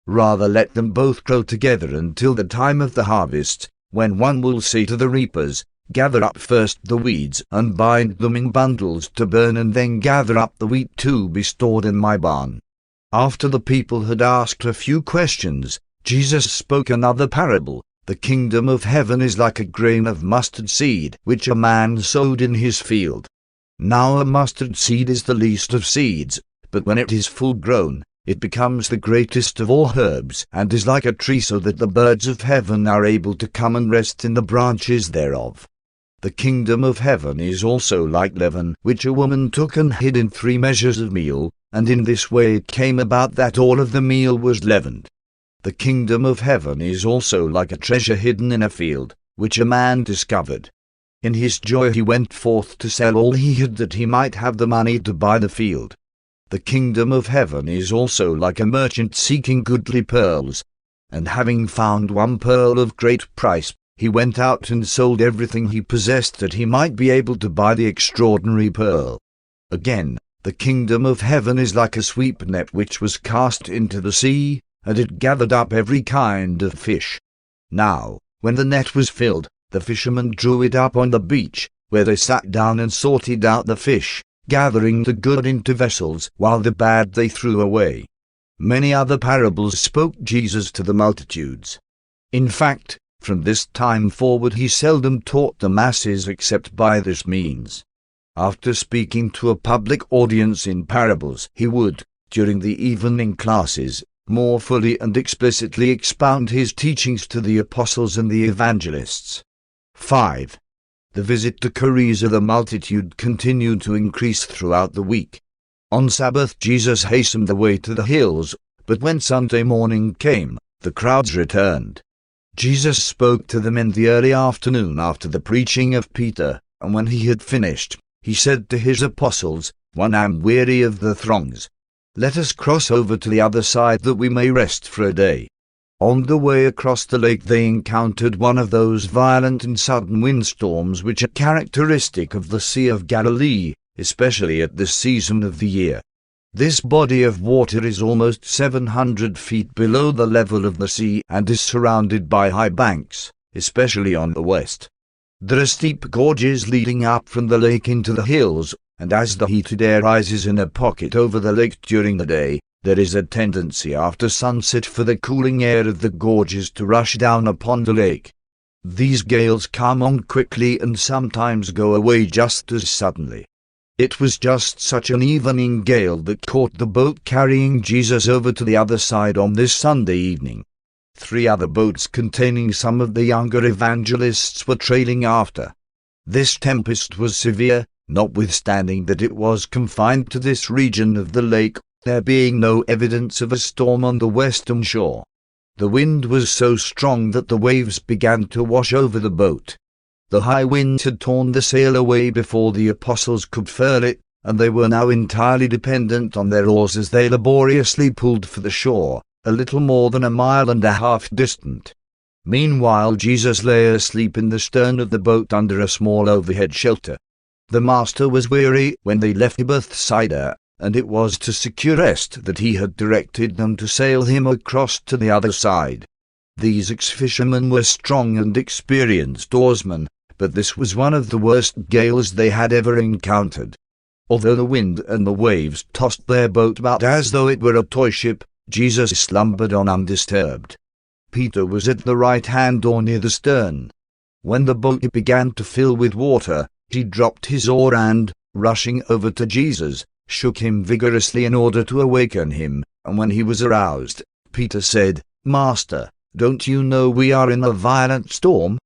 Rather let them both grow together until the time of the harvest, when one will say to the reapers, Gather up first the weeds and bind them in bundles to burn, and then gather up the wheat to be stored in my barn.'" After the people had asked a few questions, Jesus spoke another parable. "The kingdom of heaven is like a grain of mustard seed, which a man sowed in his field. Now a mustard seed is the least of seeds, but when it is full grown, it becomes the greatest of all herbs, and is like a tree, so that the birds of heaven are able to come and rest in the branches thereof. The kingdom of heaven is also like leaven, which a woman took and hid in 3 measures of meal, and in this way it came about that all of the meal was leavened. The kingdom of heaven is also like a treasure hidden in a field, which a man discovered. In his joy he went forth to sell all he had, that he might have the money to buy the field. The kingdom of heaven is also like a merchant seeking goodly pearls, and having found one pearl of great price, he went out and sold everything he possessed, that he might be able to buy the extraordinary pearl. Again, the kingdom of heaven is like a sweep net which was cast into the sea, and it gathered up every kind of fish. Now, when the net was filled, the fishermen drew it up on the beach, where they sat down and sorted out the fish, gathering the good into vessels, while the bad they threw away. Many other parables spoke Jesus to the multitudes. In fact, from this time forward he seldom taught the masses except by this means. After speaking to a public audience in parables, he would, during the evening classes, more fully and explicitly expound his teachings to the apostles and the evangelists. 5. The visit to Caesarea. The multitude continued to increase throughout the week. On Sabbath Jesus hastened away to the hills, but when Sunday morning came, the crowds returned. Jesus spoke to them in the early afternoon after the preaching of Peter, and when he had finished, he said to his apostles, "When I am weary of the throngs, let us cross over to the other side, that we may rest for a day." On the way across the lake they encountered one of those violent and sudden windstorms which are characteristic of the Sea of Galilee, especially at this season of the year. This body of water is almost 700 feet below the level of the sea and is surrounded by high banks, especially on the west. There are steep gorges leading up from the lake into the hills, and as the heated air rises in a pocket over the lake during the day, there is a tendency after sunset for the cooling air of the gorges to rush down upon the lake. These gales come on quickly and sometimes go away just as suddenly. It was just such an evening gale that caught the boat carrying Jesus over to the other side on this Sunday evening. 3 other boats containing some of the younger evangelists were trailing after. This tempest was severe, notwithstanding that it was confined to this region of the lake, there being no evidence of a storm on the western shore. The wind was so strong that the waves began to wash over the boat. The high winds had torn the sail away before the apostles could furl it, and they were now entirely dependent on their oars as they laboriously pulled for the shore, a little more than 1.5 miles distant. Meanwhile Jesus lay asleep in the stern of the boat under a small overhead shelter. The Master was weary when they left Bethsaida, and it was to secure rest that he had directed them to sail him across to the other side. These ex-fishermen were strong and experienced oarsmen, but this was one of the worst gales they had ever encountered. Although the wind and the waves tossed their boat about as though it were a toy ship, Jesus slumbered on undisturbed. Peter was at the right hand or near the stern. When the boat began to fill with water, he dropped his oar and, rushing over to Jesus, shook him vigorously in order to awaken him, and when he was aroused, Peter said, "Master, don't you know we are in a violent storm?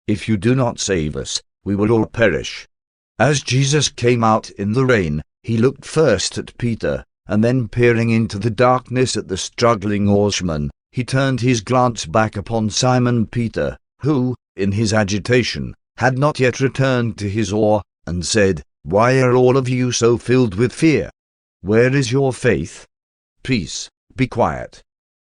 If you do not save us, we will all perish." As Jesus came out in the rain, he looked first at Peter, and then peering into the darkness at the struggling oarsman, he turned his glance back upon Simon Peter, who, in his agitation, had not yet returned to his oar, and said, "Why are all of you so filled with fear? Where is your faith? Peace, be quiet."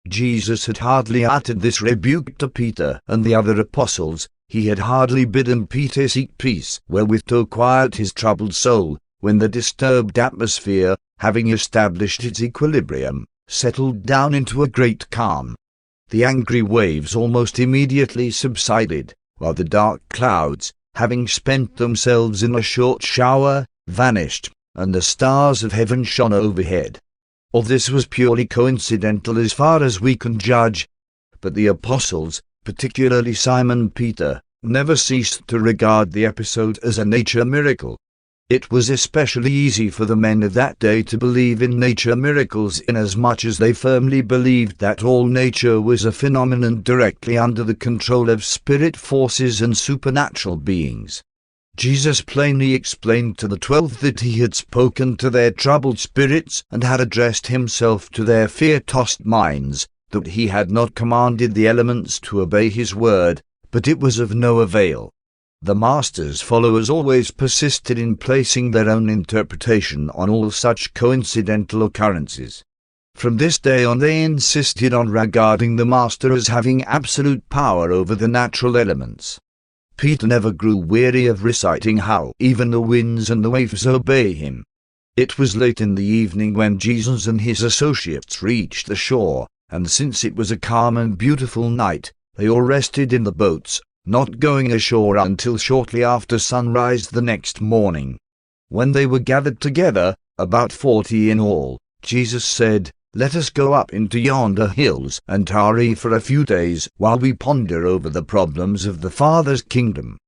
Jesus had hardly uttered this rebuke to Peter and the other apostles. He had hardly bidden Peter seek peace wherewith to quiet his troubled soul, when the disturbed atmosphere, having established its equilibrium, settled down into a great calm. The angry waves almost immediately subsided, while the dark clouds, having spent themselves in a short shower, vanished, and the stars of heaven shone overhead. All this was purely coincidental as far as we can judge, but the apostles, particularly Simon Peter, never ceased to regard the episode as a nature miracle. It was especially easy for the men of that day to believe in nature miracles inasmuch as they firmly believed that all nature was a phenomenon directly under the control of spirit forces and supernatural beings. Jesus plainly explained to the 12 that he had spoken to their troubled spirits and had addressed himself to their fear-tossed minds, that he had not commanded the elements to obey his word, but it was of no avail. The Master's followers always persisted in placing their own interpretation on all such coincidental occurrences. From this day on they insisted on regarding the Master as having absolute power over the natural elements. Peter never grew weary of reciting how even the winds and the waves obey him. It was late in the evening when Jesus and his associates reached the shore, and since it was a calm and beautiful night, they all rested in the boats, not going ashore until shortly after sunrise the next morning. When they were gathered together, about 40 in all, Jesus said, "Let us go up into yonder hills and tarry for a few days while we ponder over the problems of the Father's kingdom."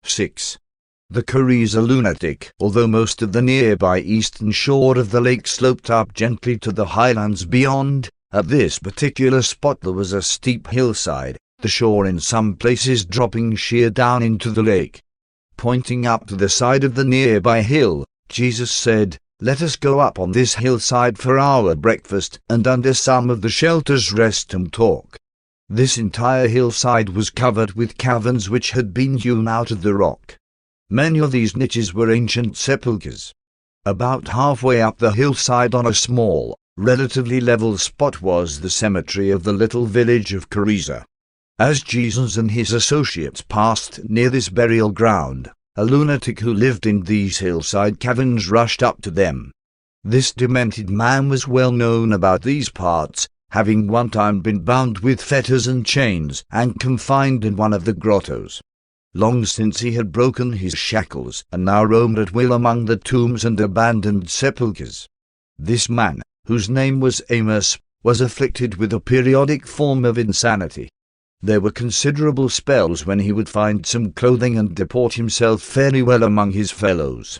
6. The Cariza lunatic. Although most of the nearby eastern shore of the lake sloped up gently to the highlands beyond, at this particular spot there was a steep hillside, the shore in some places dropping sheer down into the lake. Pointing up to the side of the nearby hill, Jesus said, "Let us go up on this hillside for our breakfast, and under some of the shelters rest and talk." This entire hillside was covered with caverns which had been hewn out of the rock. Many of these niches were ancient sepulchres. About halfway up the hillside on a small, relatively level spot was the cemetery of the little village of Cariza. As Jesus and his associates passed near this burial ground, a lunatic who lived in these hillside caverns rushed up to them. This demented man was well known about these parts, having one time been bound with fetters and chains and confined in one of the grottos. Long since he had broken his shackles and now roamed at will among the tombs and abandoned sepulchres. This man, whose name was Amos, was afflicted with a periodic form of insanity. There were considerable spells when he would find some clothing and deport himself fairly well among his fellows.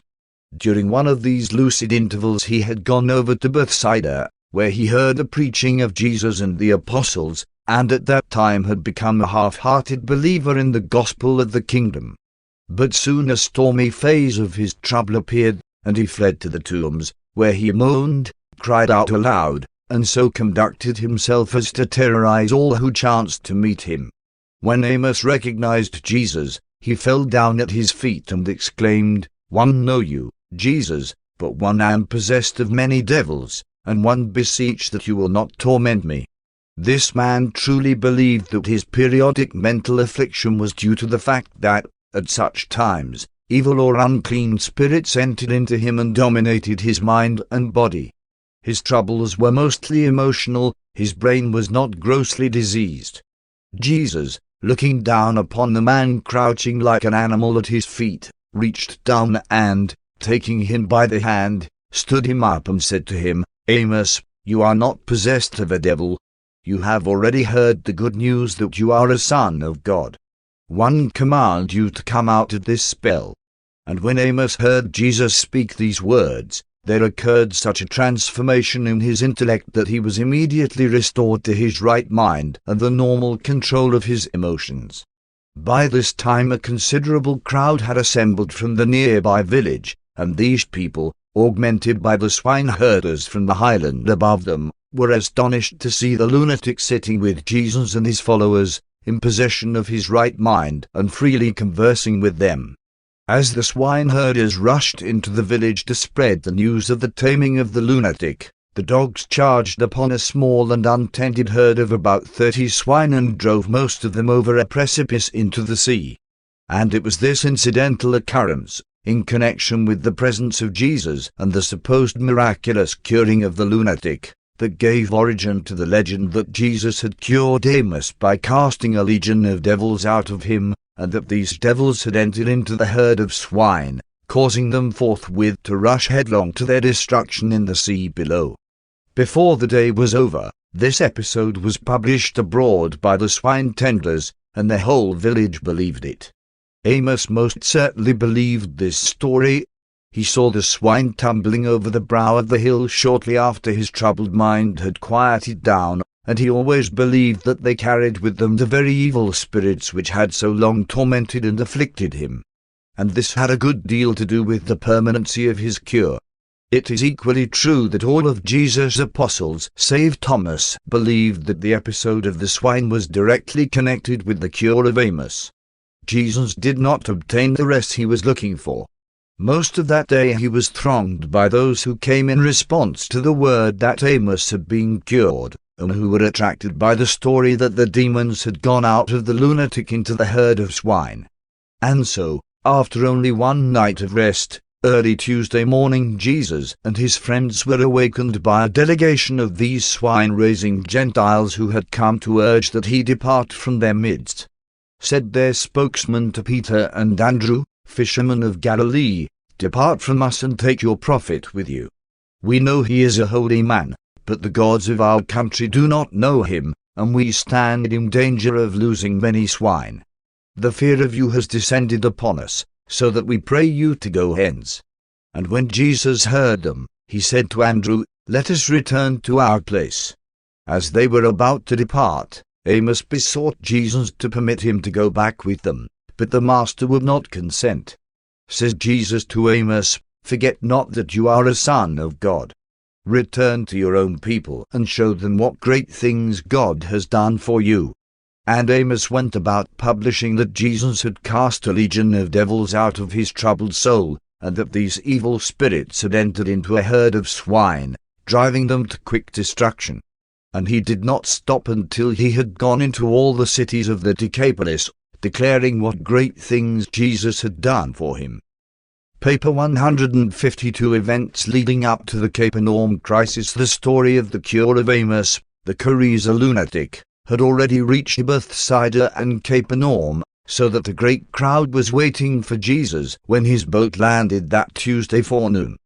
During one of these lucid intervals he had gone over to Bethsaida, where he heard the preaching of Jesus and the apostles, and at that time had become a half-hearted believer in the gospel of the kingdom. But soon a stormy phase of his trouble appeared, and he fled to the tombs, where he moaned, cried out aloud, and so conducted himself as to terrorize all who chanced to meet him. When Amos recognized Jesus, he fell down at his feet and exclaimed, "One know you, Jesus, but one am possessed of many devils, and one beseech that you will not torment me." This man truly believed that his periodic mental affliction was due to the fact that, at such times, evil or unclean spirits entered into him and dominated his mind and body. His troubles were mostly emotional, his brain was not grossly diseased. Jesus, looking down upon the man crouching like an animal at his feet, reached down and, taking him by the hand, stood him up and said to him, "Amos, you are not possessed of a devil. You have already heard the good news that you are a son of God. One command you to come out of this spell." And when Amos heard Jesus speak these words, there occurred such a transformation in his intellect that he was immediately restored to his right mind and the normal control of his emotions. By this time a considerable crowd had assembled from the nearby village, and these people, augmented by the swineherders from the highland above them, were astonished to see the lunatic sitting with Jesus and his followers, in possession of his right mind and freely conversing with them. As the swineherders rushed into the village to spread the news of the taming of the lunatic, the dogs charged upon a small and untended herd of about 30 swine and drove most of them over a precipice into the sea. And it was this incidental occurrence, in connection with the presence of Jesus and the supposed miraculous curing of the lunatic, that gave origin to the legend that Jesus had cured Amos by casting a legion of devils out of him, and that these devils had entered into the herd of swine, causing them forthwith to rush headlong to their destruction in the sea below. Before the day was over, this episode was published abroad by the swine tenders, and the whole village believed it. Amos most certainly believed this story. He saw the swine tumbling over the brow of the hill shortly after his troubled mind had quieted down, and he always believed that they carried with them the very evil spirits which had so long tormented and afflicted him. And this had a good deal to do with the permanency of his cure. It is equally true that all of Jesus' apostles, save Thomas, believed that the episode of the swine was directly connected with the cure of Amos. Jesus did not obtain the rest he was looking for. Most of that day he was thronged by those who came in response to the word that Amos had been cured, and who were attracted by the story that the demons had gone out of the lunatic into the herd of swine. And so, after only one night of rest, early Tuesday morning Jesus and his friends were awakened by a delegation of these swine-raising Gentiles who had come to urge that he depart from their midst. Said their spokesman to Peter and Andrew, "Fishermen of Galilee, depart from us and take your prophet with you. We know he is a holy man, but the gods of our country do not know him, and we stand in danger of losing many swine. The fear of you has descended upon us, so that we pray you to go hence." And when Jesus heard them, he said to Andrew, "Let us return to our place." As they were about to depart, Amos besought Jesus to permit him to go back with them, but the master would not consent. Says Jesus to Amos, "Forget not that you are a son of God. Return to your own people and show them what great things God has done for you." And Amos went about publishing that Jesus had cast a legion of devils out of his troubled soul, and that these evil spirits had entered into a herd of swine, driving them to quick destruction. And he did not stop until he had gone into all the cities of the Decapolis, declaring what great things Jesus had done for him. Paper 152 Events leading up to the Capernaum crisis. The story of the cure of Amos, the Chorazin lunatic, had already reached Bethsaida and Capernaum, so that a great crowd was waiting for Jesus when his boat landed that Tuesday forenoon.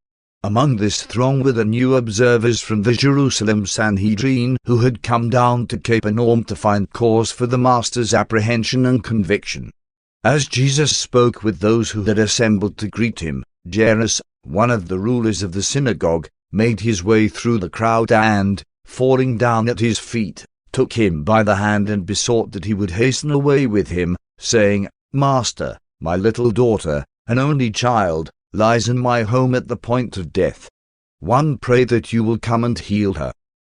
Among this throng were the new observers from the Jerusalem Sanhedrin who had come down to Capernaum to find cause for the Master's apprehension and conviction. As Jesus spoke with those who had assembled to greet him, Jairus, one of the rulers of the synagogue, made his way through the crowd and, falling down at his feet, took him by the hand and besought that he would hasten away with him, saying, "Master, my little daughter, an only child, lies in my home at the point of death. Pray that you will come and heal her."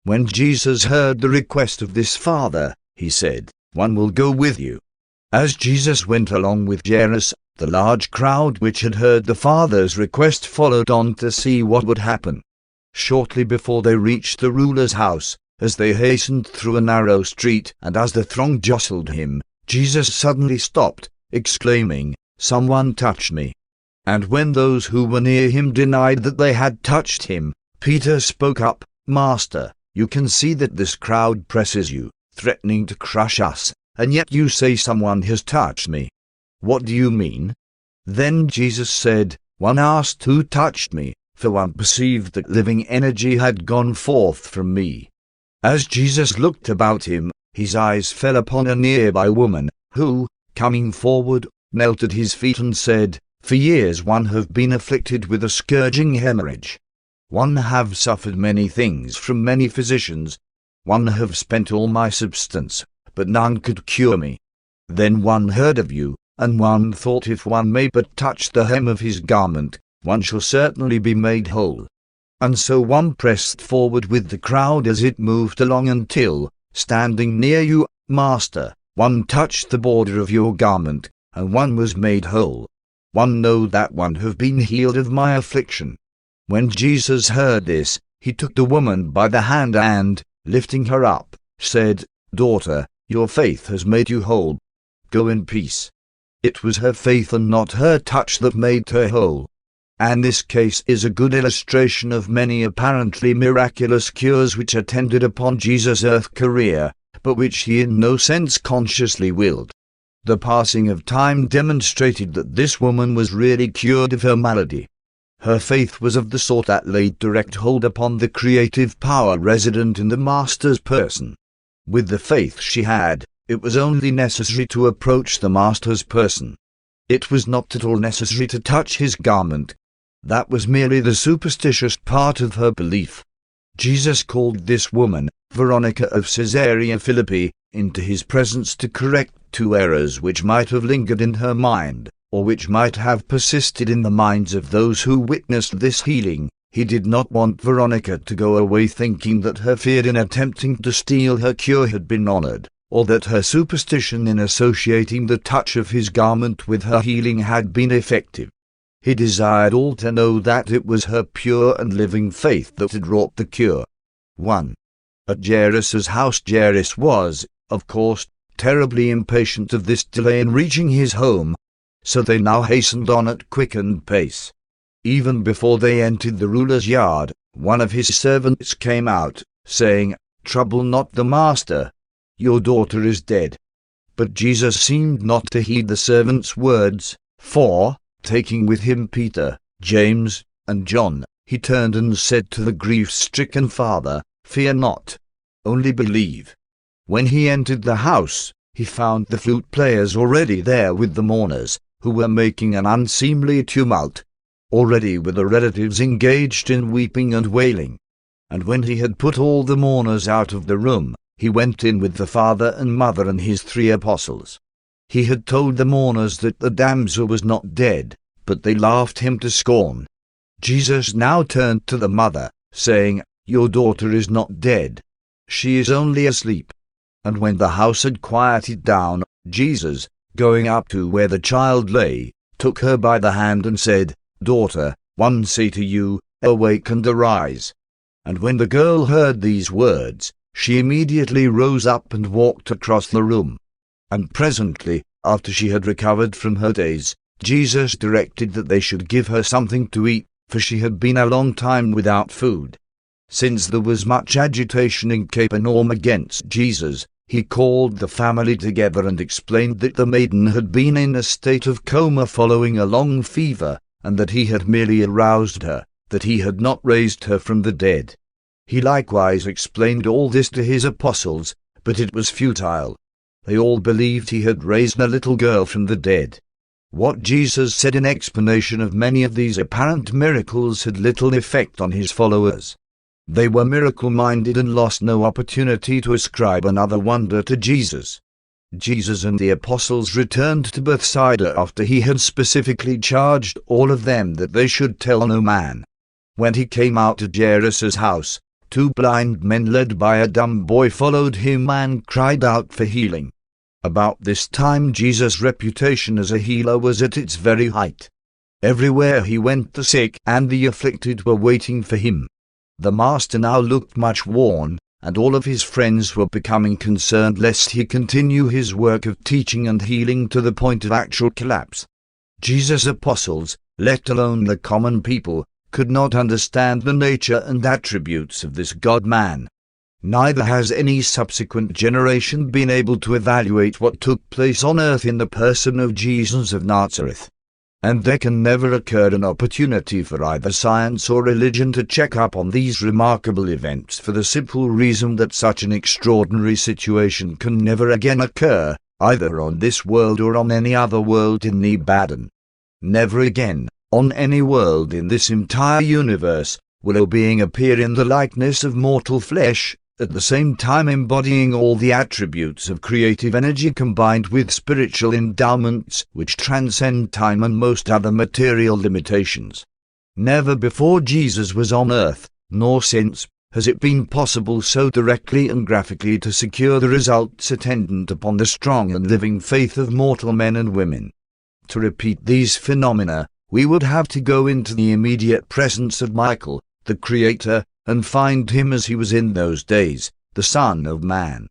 When Jesus heard the request of this father, he said, "One will go with you." As Jesus went along with Jairus, the large crowd which had heard the father's request followed on to see what would happen. Shortly before they reached the ruler's house, as they hastened through a narrow street and as the throng jostled him, Jesus suddenly stopped, exclaiming, "Someone touched me." And when those who were near him denied that they had touched him, Peter spoke up, "Master, you can see that this crowd presses you, threatening to crush us, and yet you say someone has touched me. What do you mean?" Then Jesus said, "One asked who touched me, for one perceived that living energy had gone forth from me." As Jesus looked about him, his eyes fell upon a nearby woman, who, coming forward, knelt at his feet and said, "For years one have been afflicted with a scourging hemorrhage. One have suffered many things from many physicians. One have spent all my substance, but none could cure me. Then one heard of you, and one thought if one may but touch the hem of his garment, one shall certainly be made whole. And so one pressed forward with the crowd as it moved along until, standing near you, Master, one touched the border of your garment, and one was made whole. One know that one have been healed of my affliction." When Jesus heard this, he took the woman by the hand and, lifting her up, said, "Daughter, your faith has made you whole. Go in peace." It was her faith and not her touch that made her whole. And this case is a good illustration of many apparently miraculous cures which attended upon Jesus' earth career, but which he in no sense consciously willed. The passing of time demonstrated that this woman was really cured of her malady. Her faith was of the sort that laid direct hold upon the creative power resident in the Master's person. With the faith she had, it was only necessary to approach the Master's person. It was not at all necessary to touch his garment. That was merely the superstitious part of her belief. Jesus called this woman, Veronica of Caesarea Philippi, into his presence to correct two errors which might have lingered in her mind, or which might have persisted in the minds of those who witnessed this healing. He did not want Veronica to go away thinking that her fear in attempting to steal her cure had been honored, or that her superstition in associating the touch of his garment with her healing had been effective. He desired all to know that it was her pure and living faith that had wrought the cure. 1. At Jairus' house. Jairus was, of course, terribly impatient of this delay in reaching his home, so they now hastened on at quickened pace. Even before they entered the ruler's yard, one of his servants came out, saying, "Trouble not the master. Your daughter is dead." But Jesus seemed not to heed the servant's words, for, taking with him Peter, James, and John, he turned and said to the grief-stricken father, "Fear not, only believe." When he entered the house, he found the flute players already there with the mourners, who were making an unseemly tumult. Already were the relatives engaged in weeping and wailing. And when he had put all the mourners out of the room, he went in with the father and mother and his 3 apostles. He had told the mourners that the damsel was not dead, but they laughed him to scorn. Jesus now turned to the mother, saying, "Your daughter is not dead. She is only asleep." And when the house had quieted down, Jesus, going up to where the child lay, took her by the hand and said, "Daughter, one say to you, awake and arise." And when the girl heard these words, she immediately rose up and walked across the room. And presently, after she had recovered from her daze, Jesus directed that they should give her something to eat, for she had been a long time without food. Since there was much agitation in Capernaum against Jesus, he called the family together and explained that the maiden had been in a state of coma following a long fever, and that he had merely aroused her, that he had not raised her from the dead. He likewise explained all this to his apostles, but it was futile. They all believed he had raised a little girl from the dead. What Jesus said in explanation of many of these apparent miracles had little effect on his followers. They were miracle-minded and lost no opportunity to ascribe another wonder to Jesus. Jesus and the apostles returned to Bethsaida after he had specifically charged all of them that they should tell no man. When he came out to Jairus' house, 2 blind men led by a dumb boy followed him and cried out for healing. About this time Jesus' reputation as a healer was at its very height. Everywhere he went the sick and the afflicted were waiting for him. The master now looked much worn, and all of his friends were becoming concerned lest he continue his work of teaching and healing to the point of actual collapse. Jesus' apostles, let alone the common people, could not understand the nature and attributes of this God-man. Neither has any subsequent generation been able to evaluate what took place on earth in the person of Jesus of Nazareth. And there can never occur an opportunity for either science or religion to check up on these remarkable events, for the simple reason that such an extraordinary situation can never again occur, either on this world or on any other world in Nebadan. Never again, on any world in this entire universe, will a being appear in the likeness of mortal flesh, at the same time embodying all the attributes of creative energy combined with spiritual endowments which transcend time and most other material limitations. Never before Jesus was on earth, nor since, has it been possible so directly and graphically to secure the results attendant upon the strong and living faith of mortal men and women. To repeat these phenomena, we would have to go into the immediate presence of Michael, the Creator, and find him as he was in those days, the Son of Man.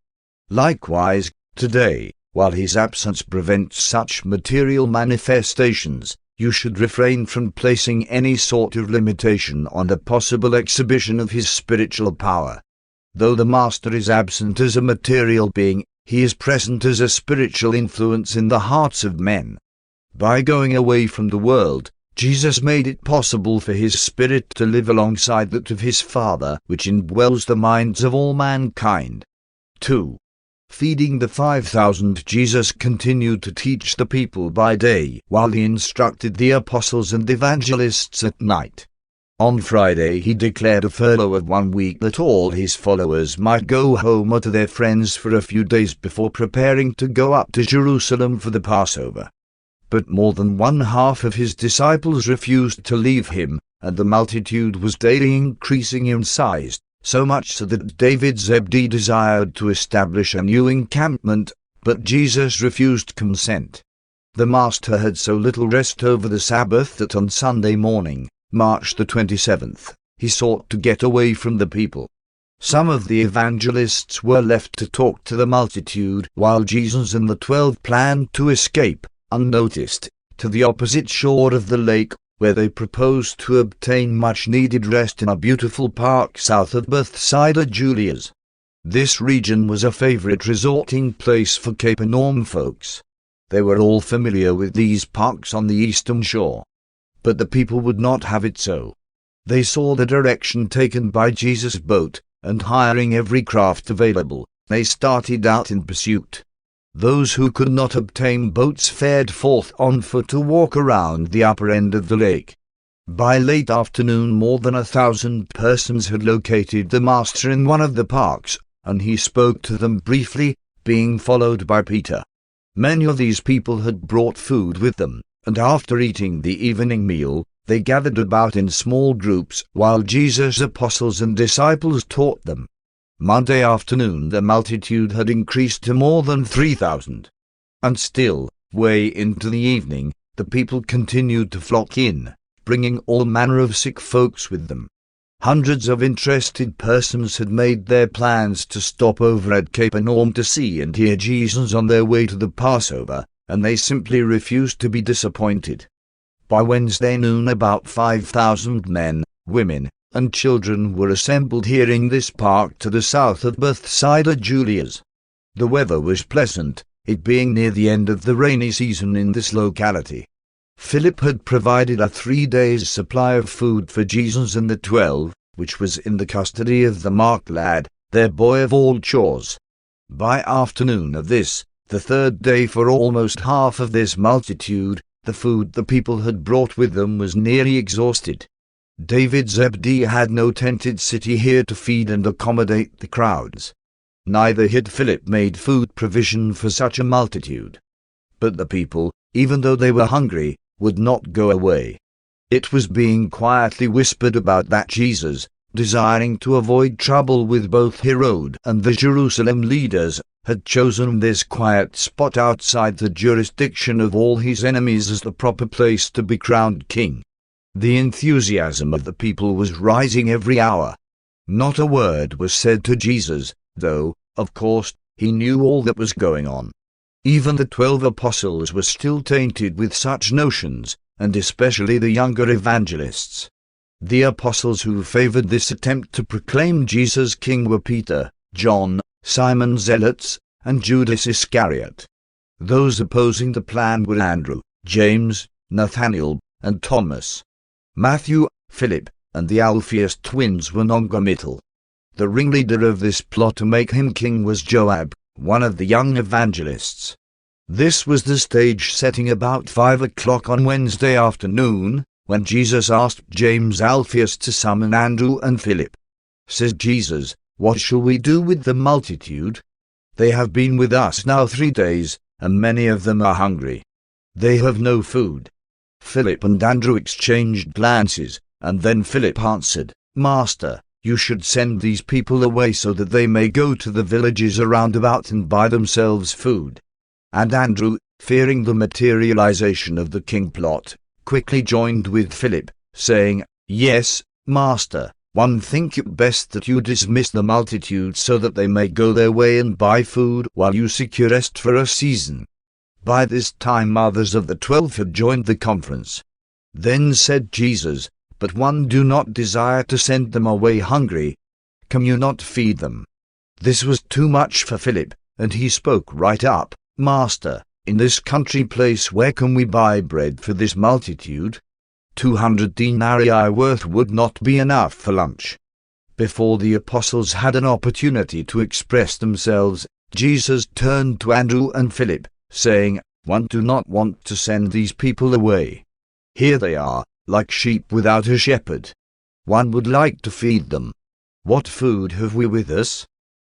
Likewise, today, while his absence prevents such material manifestations, you should refrain from placing any sort of limitation on the possible exhibition of his spiritual power. Though the Master is absent as a material being, he is present as a spiritual influence in the hearts of men. By going away from the world, Jesus made it possible for his Spirit to live alongside that of his Father, which indwells the minds of all mankind. 2. Feeding the 5,000, Jesus continued to teach the people by day, while he instructed the apostles and evangelists at night. On Friday he declared a furlough of 1 week that all his followers might go home or to their friends for a few days before preparing to go up to Jerusalem for the Passover. But more than 1/2 of his disciples refused to leave him, and the multitude was daily increasing in size, so much so that David Zebedee desired to establish a new encampment, but Jesus refused consent. The Master had so little rest over the Sabbath that on Sunday morning, March the 27th, he sought to get away from the people. Some of the evangelists were left to talk to the multitude, while Jesus and the 12 planned to escape, unnoticed, to the opposite shore of the lake, where they proposed to obtain much-needed rest in a beautiful park south of Bethsaida Julia's. This region was a favorite resorting place for Capernaum folks. They were all familiar with these parks on the eastern shore. But the people would not have it so. They saw the direction taken by Jesus' boat, and hiring every craft available, they started out in pursuit. Those who could not obtain boats fared forth on foot to walk around the upper end of the lake. By late afternoon more than 1,000 persons had located the Master in one of the parks, and he spoke to them briefly, being followed by Peter. Many of these people had brought food with them, and after eating the evening meal, they gathered about in small groups while Jesus' apostles and disciples taught them. Monday afternoon the multitude had increased to more than 3,000. And still, way into the evening, the people continued to flock in, bringing all manner of sick folks with them. Hundreds of interested persons had made their plans to stop over at Capernaum to see and hear Jesus on their way to the Passover, and they simply refused to be disappointed. By Wednesday noon about 5,000 men, women, and children were assembled here in this park to the south of Bethsaida Julia's. The weather was pleasant, it being near the end of the rainy season in this locality. Philip had provided a 3 days' supply of food for Jesus and the 12, which was in the custody of the Mark lad, their boy of all chores. By afternoon of this, the third day for almost half of this multitude, the food the people had brought with them was nearly exhausted. David Zebedee had no tented city here to feed and accommodate the crowds. Neither had Philip made food provision for such a multitude. But the people, even though they were hungry, would not go away. It was being quietly whispered about that Jesus, desiring to avoid trouble with both Herod and the Jerusalem leaders, had chosen this quiet spot outside the jurisdiction of all his enemies as the proper place to be crowned king. The enthusiasm of the people was rising every hour. Not a word was said to Jesus, though, of course, he knew all that was going on. Even the 12 apostles were still tainted with such notions, and especially the younger evangelists. The apostles who favored this attempt to proclaim Jesus king were Peter, John, Simon Zealots, and Judas Iscariot. Those opposing the plan were Andrew, James, Nathanael, and Thomas. Matthew, Philip, and the Alphaeus twins were non-committal. The ringleader of this plot to make him king was Joab, one of the young evangelists. This was the stage setting about 5 o'clock on Wednesday afternoon, when Jesus asked James Alphaeus to summon Andrew and Philip. Says Jesus, "What shall we do with the multitude? They have been with us now 3 days, and many of them are hungry. They have no food." Philip and Andrew exchanged glances, and then Philip answered, "Master, you should send these people away so that they may go to the villages around about and buy themselves food." And Andrew, fearing the materialization of the king plot, quickly joined with Philip, saying, "Yes, Master, one think it best that you dismiss the multitude so that they may go their way and buy food while you secure rest for a season." By this time others of the 12 had joined the conference. Then said Jesus, "But one do not desire to send them away hungry. Can you not feed them?" This was too much for Philip, and he spoke right up, "Master, in this country place where can we buy bread for this multitude? 200 denarii worth would not be enough for lunch." Before the apostles had an opportunity to express themselves, Jesus turned to Andrew and Philip, saying, "One do not want to send these people away. Here they are, like sheep without a shepherd. One would like to feed them. What food have we with us?"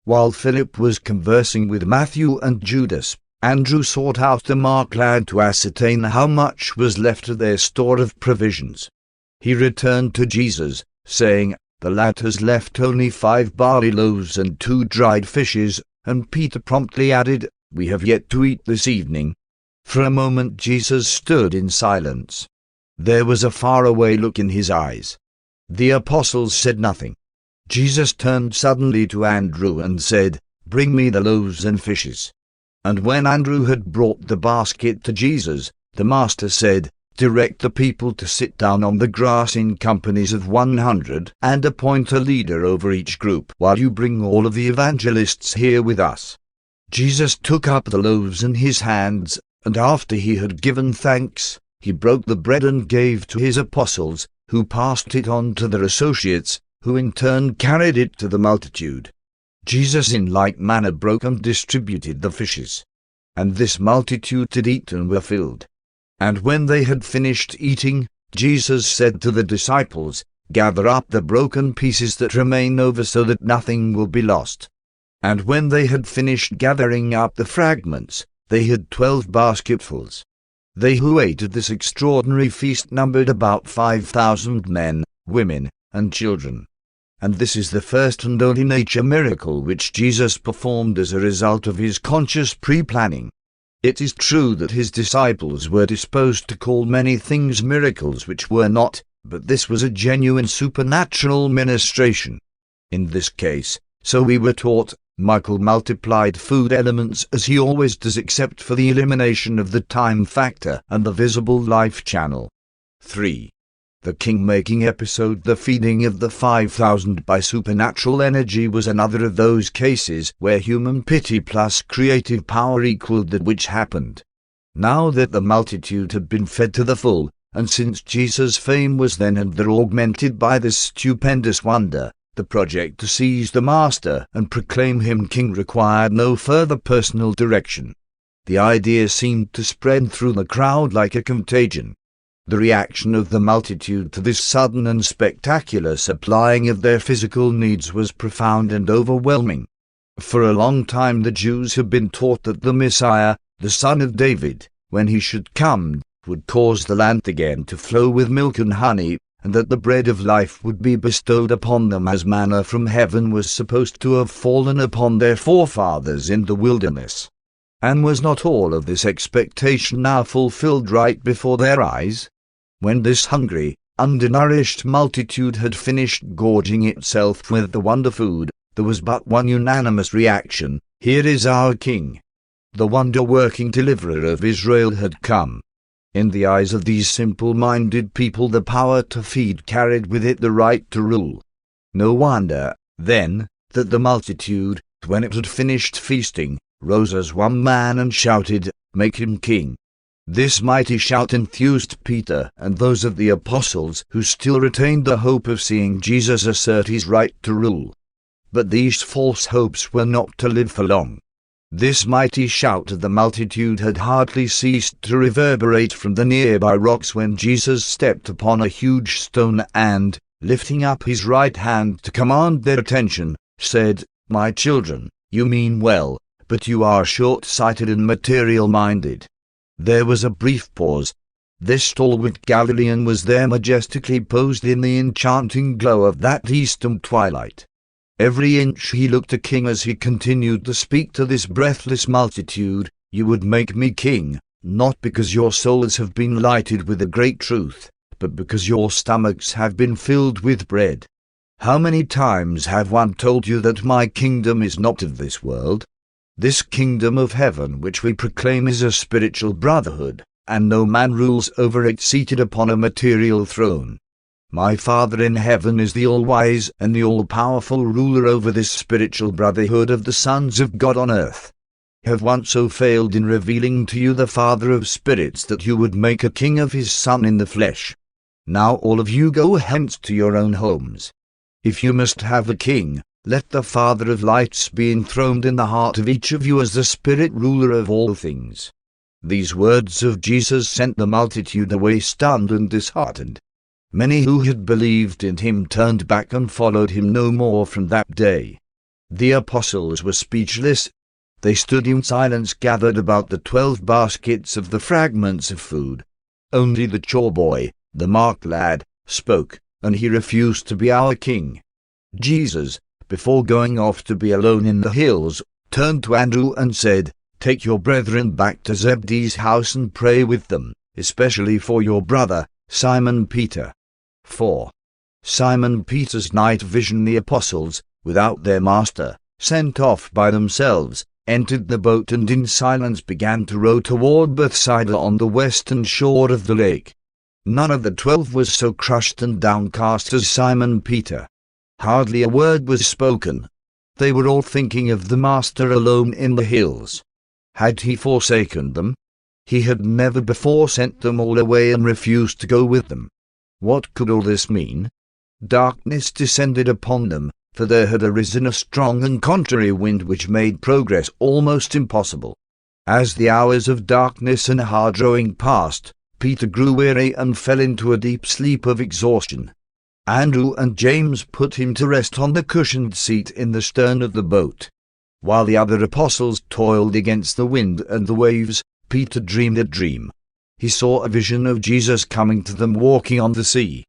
While Philip was conversing with Matthew and Judas, Andrew sought out the Mark lad to ascertain how much was left of their store of provisions. He returned to Jesus, saying, "The lad has left only 5 barley loaves and 2 dried fishes," and Peter promptly added, "We have yet to eat this evening." For a moment Jesus stood in silence. There was a faraway look in his eyes. The apostles said nothing. Jesus turned suddenly to Andrew and said, "Bring me the loaves and fishes." And when Andrew had brought the basket to Jesus, the Master said, "Direct the people to sit down on the grass in companies of 100, and appoint a leader over each group, while you bring all of the evangelists here with us." Jesus took up the loaves in his hands, and after he had given thanks, he broke the bread and gave to his apostles, who passed it on to their associates, who in turn carried it to the multitude. Jesus in like manner broke and distributed the fishes. And this multitude did eat and were filled. And when they had finished eating, Jesus said to the disciples, "Gather up the broken pieces that remain over so that nothing will be lost." And when they had finished gathering up the fragments, they had 12 basketfuls. They who ate at this extraordinary feast numbered about 5,000 men, women, and children. And this is the first and only nature miracle which Jesus performed as a result of his conscious pre-planning. It is true that his disciples were disposed to call many things miracles which were not, but this was a genuine supernatural ministration. In this case, so we were taught, Michael multiplied food elements as he always does, except for the elimination of the time factor and the visible life channel. 3. The king-making episode, the feeding of the 5,000 by supernatural energy, was another of those cases where human pity plus creative power equaled that which happened. Now that the multitude had been fed to the full, and since Jesus' fame was then and there augmented by this stupendous wonder, the project to seize the Master and proclaim him king required no further personal direction. The idea seemed to spread through the crowd like a contagion. The reaction of the multitude to this sudden and spectacular supplying of their physical needs was profound and overwhelming. For a long time the Jews had been taught that the Messiah, the son of David, when he should come, would cause the land again to flow with milk and honey, and that the bread of life would be bestowed upon them as manna from heaven was supposed to have fallen upon their forefathers in the wilderness. And was not all of this expectation now fulfilled right before their eyes? When this hungry, undernourished multitude had finished gorging itself with the wonder food, there was but one unanimous reaction: here is our King. The wonder-working deliverer of Israel had come. In the eyes of these simple-minded people, the power to feed carried with it the right to rule. No wonder, then, that the multitude, when it had finished feasting, rose as one man and shouted, "Make him king." This mighty shout enthused Peter and those of the apostles who still retained the hope of seeing Jesus assert his right to rule. But these false hopes were not to live for long. This mighty shout of the multitude had hardly ceased to reverberate from the nearby rocks when Jesus stepped upon a huge stone and, lifting up his right hand to command their attention, said, "My children, you mean well, but you are short-sighted and material-minded." There was a brief pause. This stalwart Galilean was there majestically posed in the enchanting glow of that eastern twilight. Every inch he looked a king as he continued to speak to this breathless multitude. "You would make me king, not because your souls have been lighted with a great truth, but because your stomachs have been filled with bread. How many times have one told you that my kingdom is not of this world? This kingdom of heaven which we proclaim is a spiritual brotherhood, and no man rules over it seated upon a material throne. My Father in heaven is the all-wise and the all-powerful ruler over this spiritual brotherhood of the sons of God on earth. Have once so failed in revealing to you the Father of spirits that you would make a king of his Son in the flesh. Now all of you go hence to your own homes. If you must have a king, let the Father of lights be enthroned in the heart of each of you as the Spirit ruler of all things." These words of Jesus sent the multitude away stunned and disheartened. Many who had believed in him turned back and followed him no more from that day. The apostles were speechless. They stood in silence gathered about the 12 baskets of the fragments of food. Only the chore boy, the marked lad, spoke, and he refused to be our king. Jesus, before going off to be alone in the hills, turned to Andrew and said, "Take your brethren back to Zebedee's house and pray with them, especially for your brother, Simon Peter." 4. Simon Peter's night vision. The apostles, without their master, sent off by themselves, entered the boat and in silence began to row toward Bethsaida on the western shore of the lake. None of the 12 was so crushed and downcast as Simon Peter. Hardly a word was spoken. They were all thinking of the Master alone in the hills. Had he forsaken them? He had never before sent them all away and refused to go with them. What could all this mean? Darkness descended upon them, for there had arisen a strong and contrary wind which made progress almost impossible. As the hours of darkness and hard rowing passed, Peter grew weary and fell into a deep sleep of exhaustion. Andrew and James put him to rest on the cushioned seat in the stern of the boat. While the other apostles toiled against the wind and the waves, Peter dreamed a dream. He saw a vision of Jesus coming to them walking on the sea.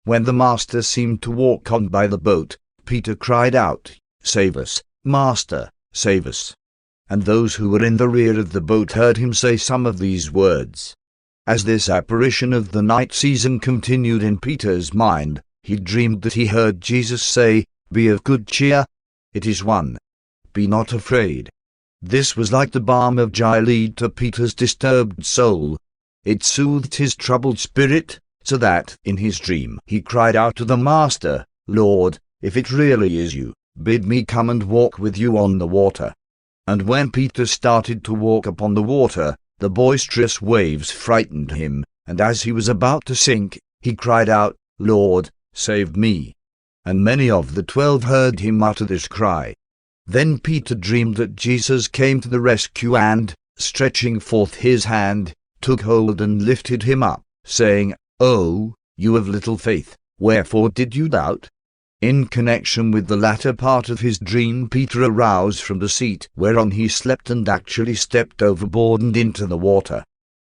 When the Master seemed to walk on by the boat, Peter cried out, "Save us, Master, save us." And those who were in the rear of the boat heard him say some of these words. As this apparition of the night season continued in Peter's mind, he dreamed that he heard Jesus say, "Be of good cheer. It is one. Be not afraid." This was like the balm of Gilead to Peter's disturbed soul. It soothed his troubled spirit, so that, in his dream, he cried out to the Master, "Lord, if it really is you, bid me come and walk with you on the water." And when Peter started to walk upon the water, the boisterous waves frightened him, and as he was about to sink, he cried out, "Lord, save me." And many of the 12 heard him utter this cry. Then Peter dreamed that Jesus came to the rescue and, stretching forth his hand, took hold and lifted him up, saying, "Oh, you of little faith, wherefore did you doubt?" In connection with the latter part of his dream, Peter aroused from the seat whereon he slept and actually stepped overboard and into the water.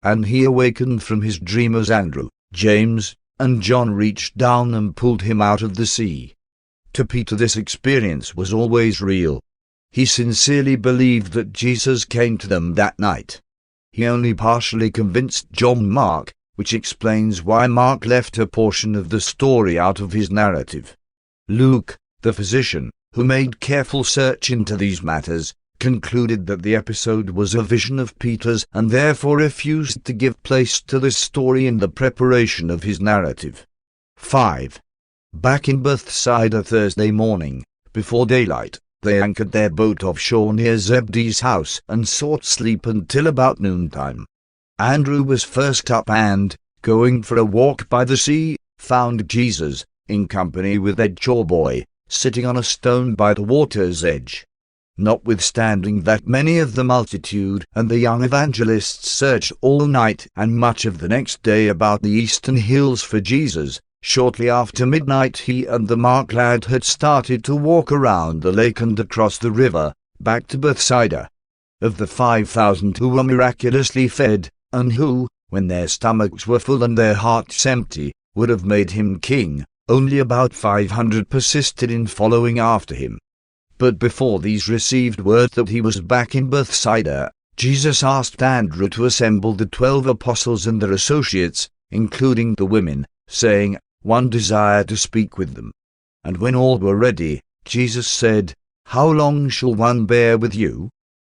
And he awakened from his dream as Andrew, James, and John reached down and pulled him out of the sea. To Peter this experience was always real. He sincerely believed that Jesus came to them that night. He only partially convinced John Mark, which explains why Mark left a portion of the story out of his narrative. Luke, the physician, who made careful search into these matters, concluded that the episode was a vision of Peter's and therefore refused to give place to this story in the preparation of his narrative. 5. Back in Bethsaida Thursday morning, before daylight, they anchored their boat offshore near Zebedee's house and sought sleep until about noontime. Andrew was first up and, going for a walk by the sea, found Jesus, in company with Gilboa, sitting on a stone by the water's edge. Notwithstanding that many of the multitude and the young evangelists searched all night and much of the next day about the eastern hills for Jesus, shortly after midnight he and the Mark lad had started to walk around the lake and across the river, back to Bethsaida. Of the 5,000 who were miraculously fed, and who, when their stomachs were full and their hearts empty, would have made him king, only about 500 persisted in following after him. But before these received word that he was back in Bethsaida, Jesus asked Andrew to assemble the 12 apostles and their associates, including the women, saying, "One desired to speak with them." And when all were ready, Jesus said, "How long shall one bear with you?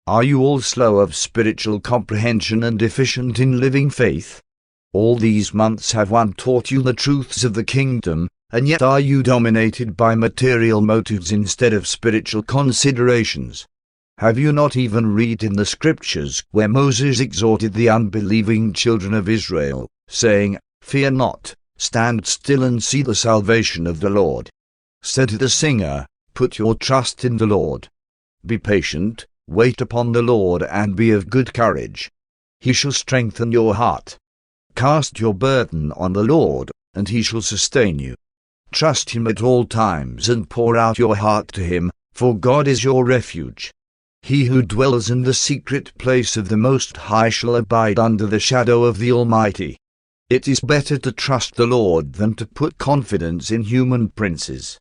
Are you all slow of spiritual comprehension and deficient in living faith? All these months have one taught you the truths of the kingdom, and yet are you dominated by material motives instead of spiritual considerations? Have you not even read in the Scriptures where Moses exhorted the unbelieving children of Israel, saying, 'Fear not, stand still and see the salvation of the Lord'? Said the singer, 'Put your trust in the Lord. Be patient, wait upon the Lord and be of good courage. He shall strengthen your heart. Cast your burden on the Lord, and he shall sustain you. Trust him at all times and pour out your heart to him, for God is your refuge. He who dwells in the secret place of the Most High shall abide under the shadow of the Almighty. It is better to trust the Lord than to put confidence in human princes.'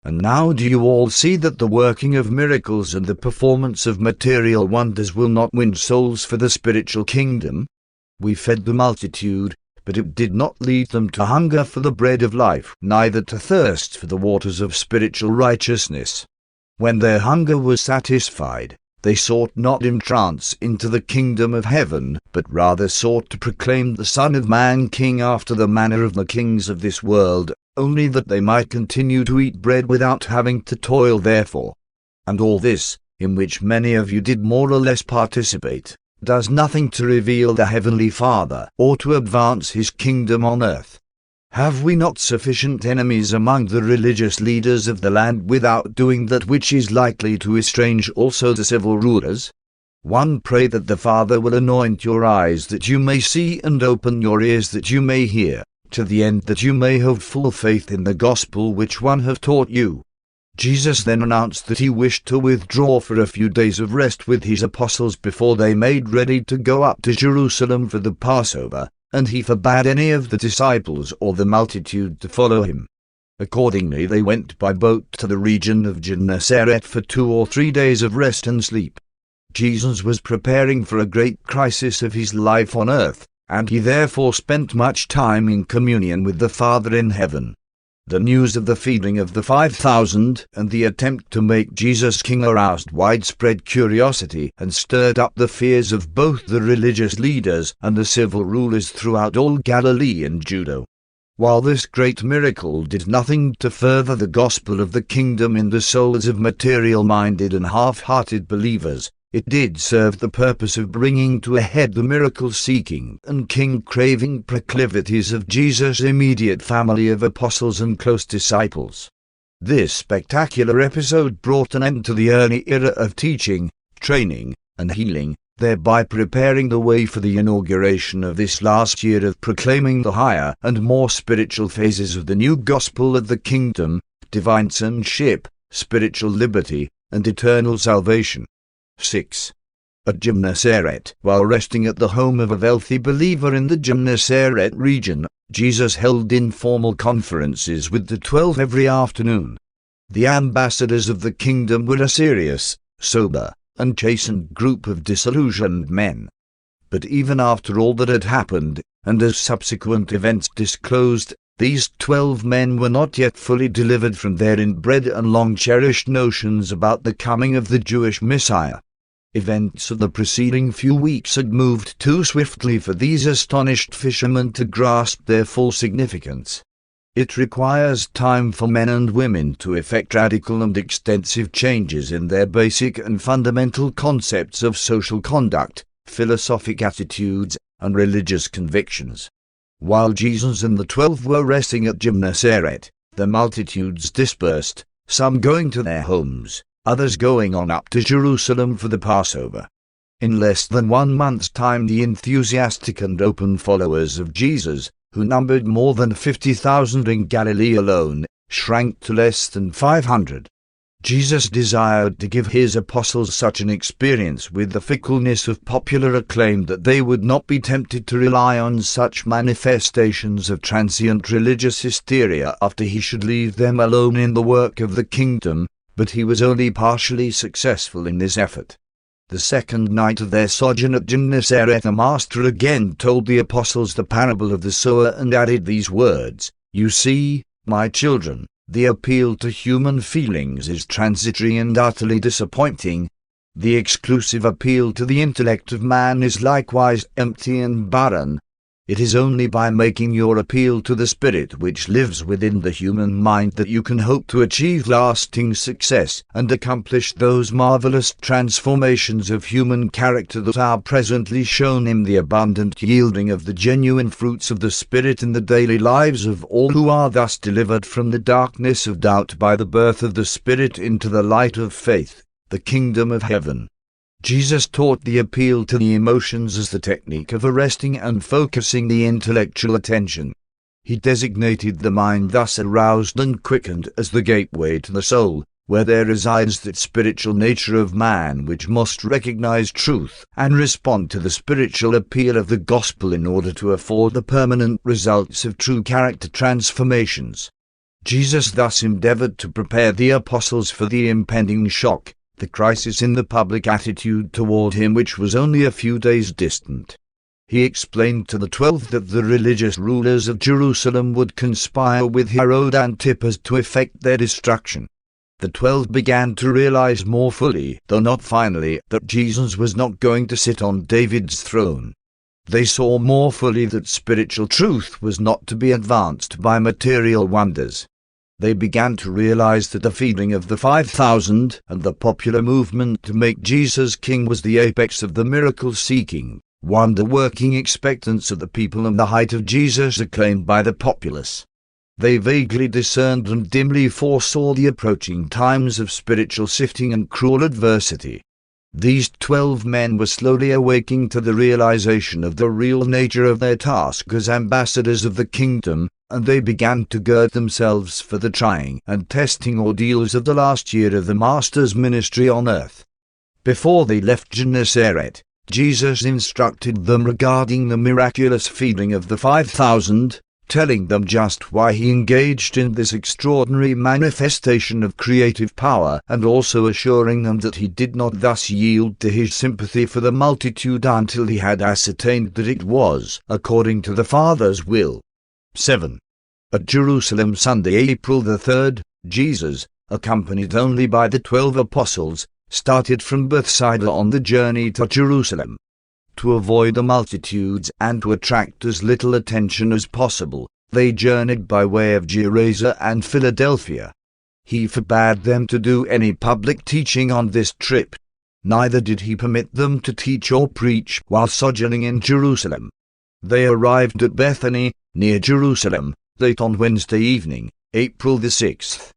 And now do you all see that the working of miracles and the performance of material wonders will not win souls for the spiritual kingdom? We fed the multitude, but it did not lead them to hunger for the bread of life, neither to thirst for the waters of spiritual righteousness. When their hunger was satisfied, they sought not entrance into the kingdom of heaven, but rather sought to proclaim the Son of Man king after the manner of the kings of this world, only that they might continue to eat bread without having to toil therefor. And all this, in which many of you did more or less participate, does nothing to reveal the Heavenly Father, or to advance his kingdom on earth. Have we not sufficient enemies among the religious leaders of the land without doing that which is likely to estrange also the civil rulers? 1. Pray that the Father will anoint your eyes that you may see and open your ears that you may hear, to the end that you may have full faith in the gospel which one have taught you. Jesus then announced that he wished to withdraw for a few days of rest with his apostles before they made ready to go up to Jerusalem for the Passover, and he forbade any of the disciples or the multitude to follow him. Accordingly they went by boat to the region of Gennesaret for 2 or 3 days of rest and sleep. Jesus was preparing for a great crisis of his life on earth, and he therefore spent much time in communion with the Father in heaven. The news of the feeding of the 5,000 and the attempt to make Jesus king aroused widespread curiosity and stirred up the fears of both the religious leaders and the civil rulers throughout all Galilee and Judea. While this great miracle did nothing to further the gospel of the kingdom in the souls of material-minded and half-hearted believers, it did serve the purpose of bringing to a head the miracle-seeking and king-craving proclivities of Jesus' immediate family of apostles and close disciples. This spectacular episode brought an end to the early era of teaching, training, and healing, thereby preparing the way for the inauguration of this last year of proclaiming the higher and more spiritual phases of the new gospel of the kingdom, divine sonship, spiritual liberty, and eternal salvation. 6. At Gennesaret, while resting at the home of a wealthy believer in the Gennesaret region, Jesus held informal conferences with the 12 every afternoon. The ambassadors of the kingdom were a serious, sober, and chastened group of disillusioned men. But even after all that had happened, and as subsequent events disclosed, these 12 men were not yet fully delivered from their inbred and long-cherished notions about the coming of the Jewish Messiah. Events of the preceding few weeks had moved too swiftly for these astonished fishermen to grasp their full significance. It requires time for men and women to effect radical and extensive changes in their basic and fundamental concepts of social conduct, philosophic attitudes, and religious convictions. While Jesus and the 12 were resting at Gennesaret, the multitudes dispersed, some going to their homes, others going on up to Jerusalem for the Passover. In less than 1 month's time the enthusiastic and open followers of Jesus, who numbered more than 50,000 in Galilee alone, shrank to less than 500. Jesus desired to give his apostles such an experience with the fickleness of popular acclaim that they would not be tempted to rely on such manifestations of transient religious hysteria after he should leave them alone in the work of the kingdom, but he was only partially successful in this effort. The second night of their sojourn at Gennesaret, the Master again told the apostles the parable of the sower and added these words, "You see, my children, the appeal to human feelings is transitory and utterly disappointing. The exclusive appeal to the intellect of man is likewise empty and barren. It is only by making your appeal to the Spirit which lives within the human mind that you can hope to achieve lasting success and accomplish those marvelous transformations of human character that are presently shown in the abundant yielding of the genuine fruits of the Spirit in the daily lives of all who are thus delivered from the darkness of doubt by the birth of the Spirit into the light of faith, the kingdom of heaven." Jesus taught the appeal to the emotions as the technique of arresting and focusing the intellectual attention. He designated the mind thus aroused and quickened as the gateway to the soul, where there resides that spiritual nature of man which must recognize truth and respond to the spiritual appeal of the gospel in order to afford the permanent results of true character transformations. Jesus thus endeavored to prepare the apostles for the impending shock, the crisis in the public attitude toward him which was only a few days distant. He explained to the 12 that the religious rulers of Jerusalem would conspire with Herod Antipas to effect their destruction. The 12 began to realize more fully, though not finally, that Jesus was not going to sit on David's throne. They saw more fully that spiritual truth was not to be advanced by material wonders. They began to realize that the feeding of the 5,000 and the popular movement to make Jesus king was the apex of the miracle-seeking, wonder-working expectance of the people and the height of Jesus acclaimed by the populace. They vaguely discerned and dimly foresaw the approaching times of spiritual sifting and cruel adversity. These 12 men were slowly awaking to the realization of the real nature of their task as ambassadors of the kingdom, and they began to gird themselves for the trying and testing ordeals of the last year of the Master's ministry on earth. Before they left Gennesaret, Jesus instructed them regarding the miraculous feeding of the 5,000, telling them just why he engaged in this extraordinary manifestation of creative power, and also assuring them that he did not thus yield to his sympathy for the multitude until he had ascertained that it was according to the Father's will. 7. At Jerusalem, Sunday, April the 3rd, Jesus, accompanied only by the 12 apostles, started from Bethsaida on the journey to Jerusalem. To avoid the multitudes and to attract as little attention as possible, they journeyed by way of Gerasa and Philadelphia. He forbade them to do any public teaching on this trip. Neither did he permit them to teach or preach while sojourning in Jerusalem. They arrived at Bethany, near Jerusalem, late on Wednesday evening, April the 6th.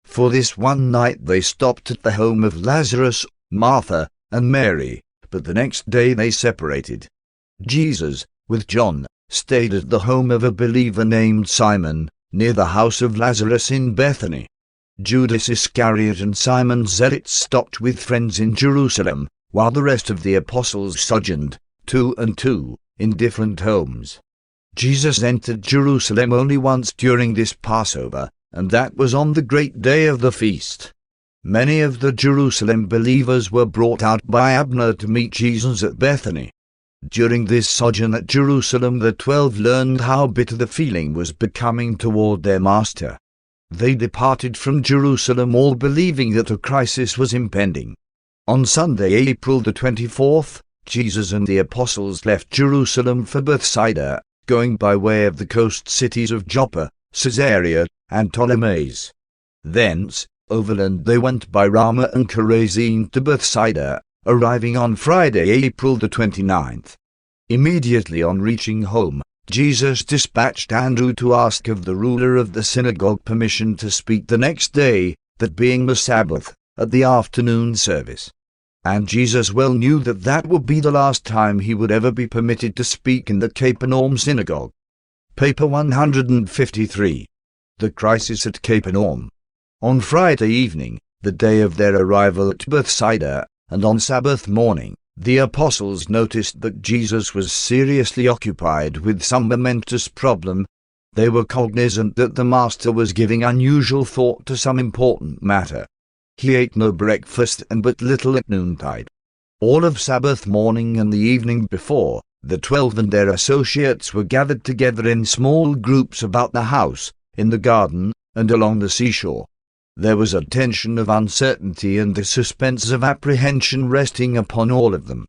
For this one night they stopped at the home of Lazarus, Martha, and Mary, but the next day they separated. Jesus, with John, stayed at the home of a believer named Simon, near the house of Lazarus in Bethany. Judas Iscariot and Simon Zealot stopped with friends in Jerusalem, while the rest of the apostles sojourned, 2 and 2, in different homes. Jesus entered Jerusalem only once during this Passover, and that was on the great day of the feast. Many of the Jerusalem believers were brought out by Abner to meet Jesus at Bethany. During this sojourn at Jerusalem, the 12 learned how bitter the feeling was becoming toward their master. They departed from Jerusalem all believing that a crisis was impending. On Sunday, April the 24th, Jesus and the apostles left Jerusalem for Bethsaida, going by way of the coast cities of Joppa, Caesarea, and Ptolemais. Thence, overland they went by Ramah and Chorazin to Bethsaida, arriving on Friday, April the 29th. Immediately on reaching home, Jesus dispatched Andrew to ask of the ruler of the synagogue permission to speak the next day, that being the Sabbath, at the afternoon service. And Jesus well knew that that would be the last time he would ever be permitted to speak in the Capernaum synagogue. Paper 153. The Crisis at Capernaum. On Friday evening, the day of their arrival at Bethsaida, and on Sabbath morning, the apostles noticed that Jesus was seriously occupied with some momentous problem. They were cognizant that the Master was giving unusual thought to some important matter. He ate no breakfast and but little at noontide. All of Sabbath morning and the evening before, the 12 and their associates were gathered together in small groups about the house, in the garden, and along the seashore. There was a tension of uncertainty and a suspense of apprehension resting upon all of them.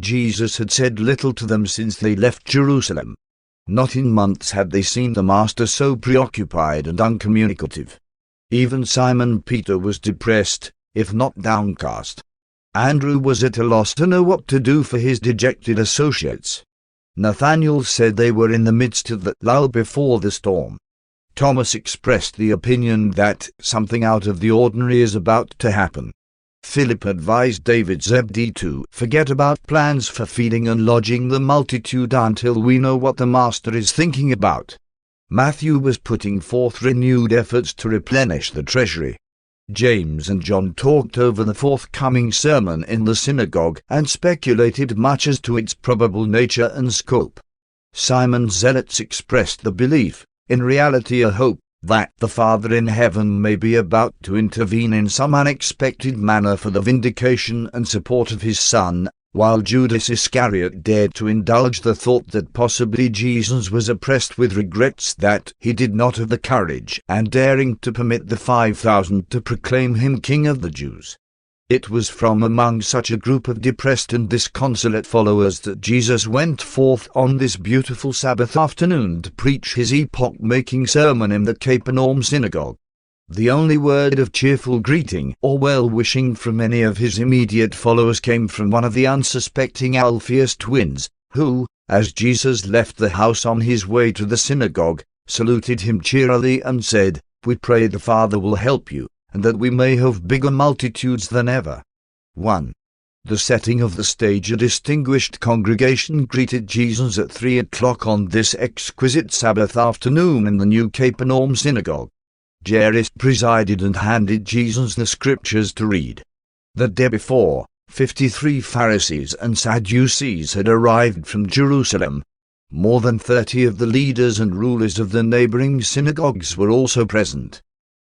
Jesus had said little to them since they left Jerusalem. Not in months had they seen the Master so preoccupied and uncommunicative. Even Simon Peter was depressed, if not downcast. Andrew was at a loss to know what to do for his dejected associates. Nathanael said they were in the midst of the lull before the storm. Thomas expressed the opinion that something out of the ordinary is about to happen. Philip advised David Zebedee to forget about plans for feeding and lodging the multitude until we know what the Master is thinking about. Matthew was putting forth renewed efforts to replenish the treasury. James and John talked over the forthcoming sermon in the synagogue and speculated much as to its probable nature and scope. Simon Zealots expressed the belief, in reality a hope, that the Father in heaven may be about to intervene in some unexpected manner for the vindication and support of his Son, while Judas Iscariot dared to indulge the thought that possibly Jesus was oppressed with regrets that he did not have the courage and daring to permit the 5,000 to proclaim him King of the Jews. It was from among such a group of depressed and disconsolate followers that Jesus went forth on this beautiful Sabbath afternoon to preach his epoch-making sermon in the Capernaum synagogue. The only word of cheerful greeting or well-wishing from any of his immediate followers came from one of the unsuspecting Alphaeus twins, who, as Jesus left the house on his way to the synagogue, saluted him cheerily and said, "We pray the Father will help you, and that we may have bigger multitudes than ever." 1. The setting of the stage. A distinguished congregation greeted Jesus at 3 o'clock on this exquisite Sabbath afternoon in the new Capernaum synagogue. Jairus presided and handed Jesus the scriptures to read. The day before, 53 Pharisees and Sadducees had arrived from Jerusalem. More than 30 of the leaders and rulers of the neighboring synagogues were also present.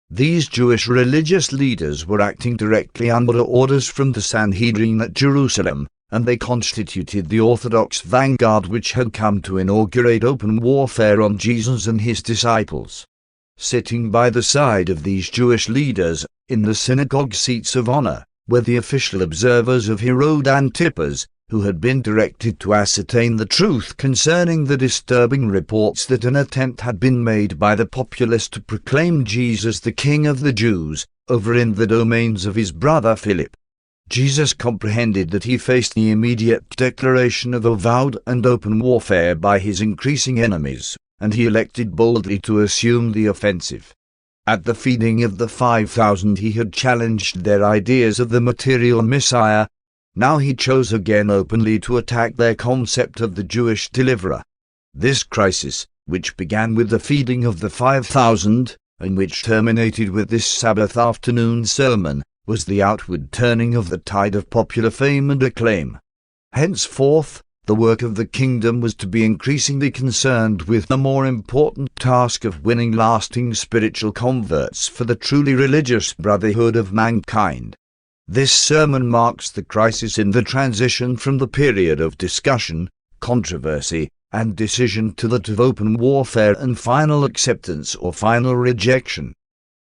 These Jewish religious leaders were acting directly under orders from the Sanhedrin at Jerusalem, and they constituted the Orthodox vanguard which had come to inaugurate open warfare on Jesus and his disciples. Sitting by the side of these Jewish leaders, in the synagogue seats of honor, were the official observers of Herod Antipas, who had been directed to ascertain the truth concerning the disturbing reports that an attempt had been made by the populace to proclaim Jesus the King of the Jews, over in the domains of his brother Philip. Jesus comprehended that he faced the immediate declaration of avowed and open warfare by his increasing enemies, and he elected boldly to assume the offensive. At the feeding of the 5,000 he had challenged their ideas of the material Messiah. Now he chose again openly to attack their concept of the Jewish deliverer. This crisis, which began with the feeding of the 5,000, and which terminated with this Sabbath afternoon sermon, was the outward turning of the tide of popular fame and acclaim. Henceforth, the work of the kingdom was to be increasingly concerned with the more important task of winning lasting spiritual converts for the truly religious brotherhood of mankind. This sermon marks the crisis in the transition from the period of discussion, controversy, and decision to that of open warfare and final acceptance or final rejection.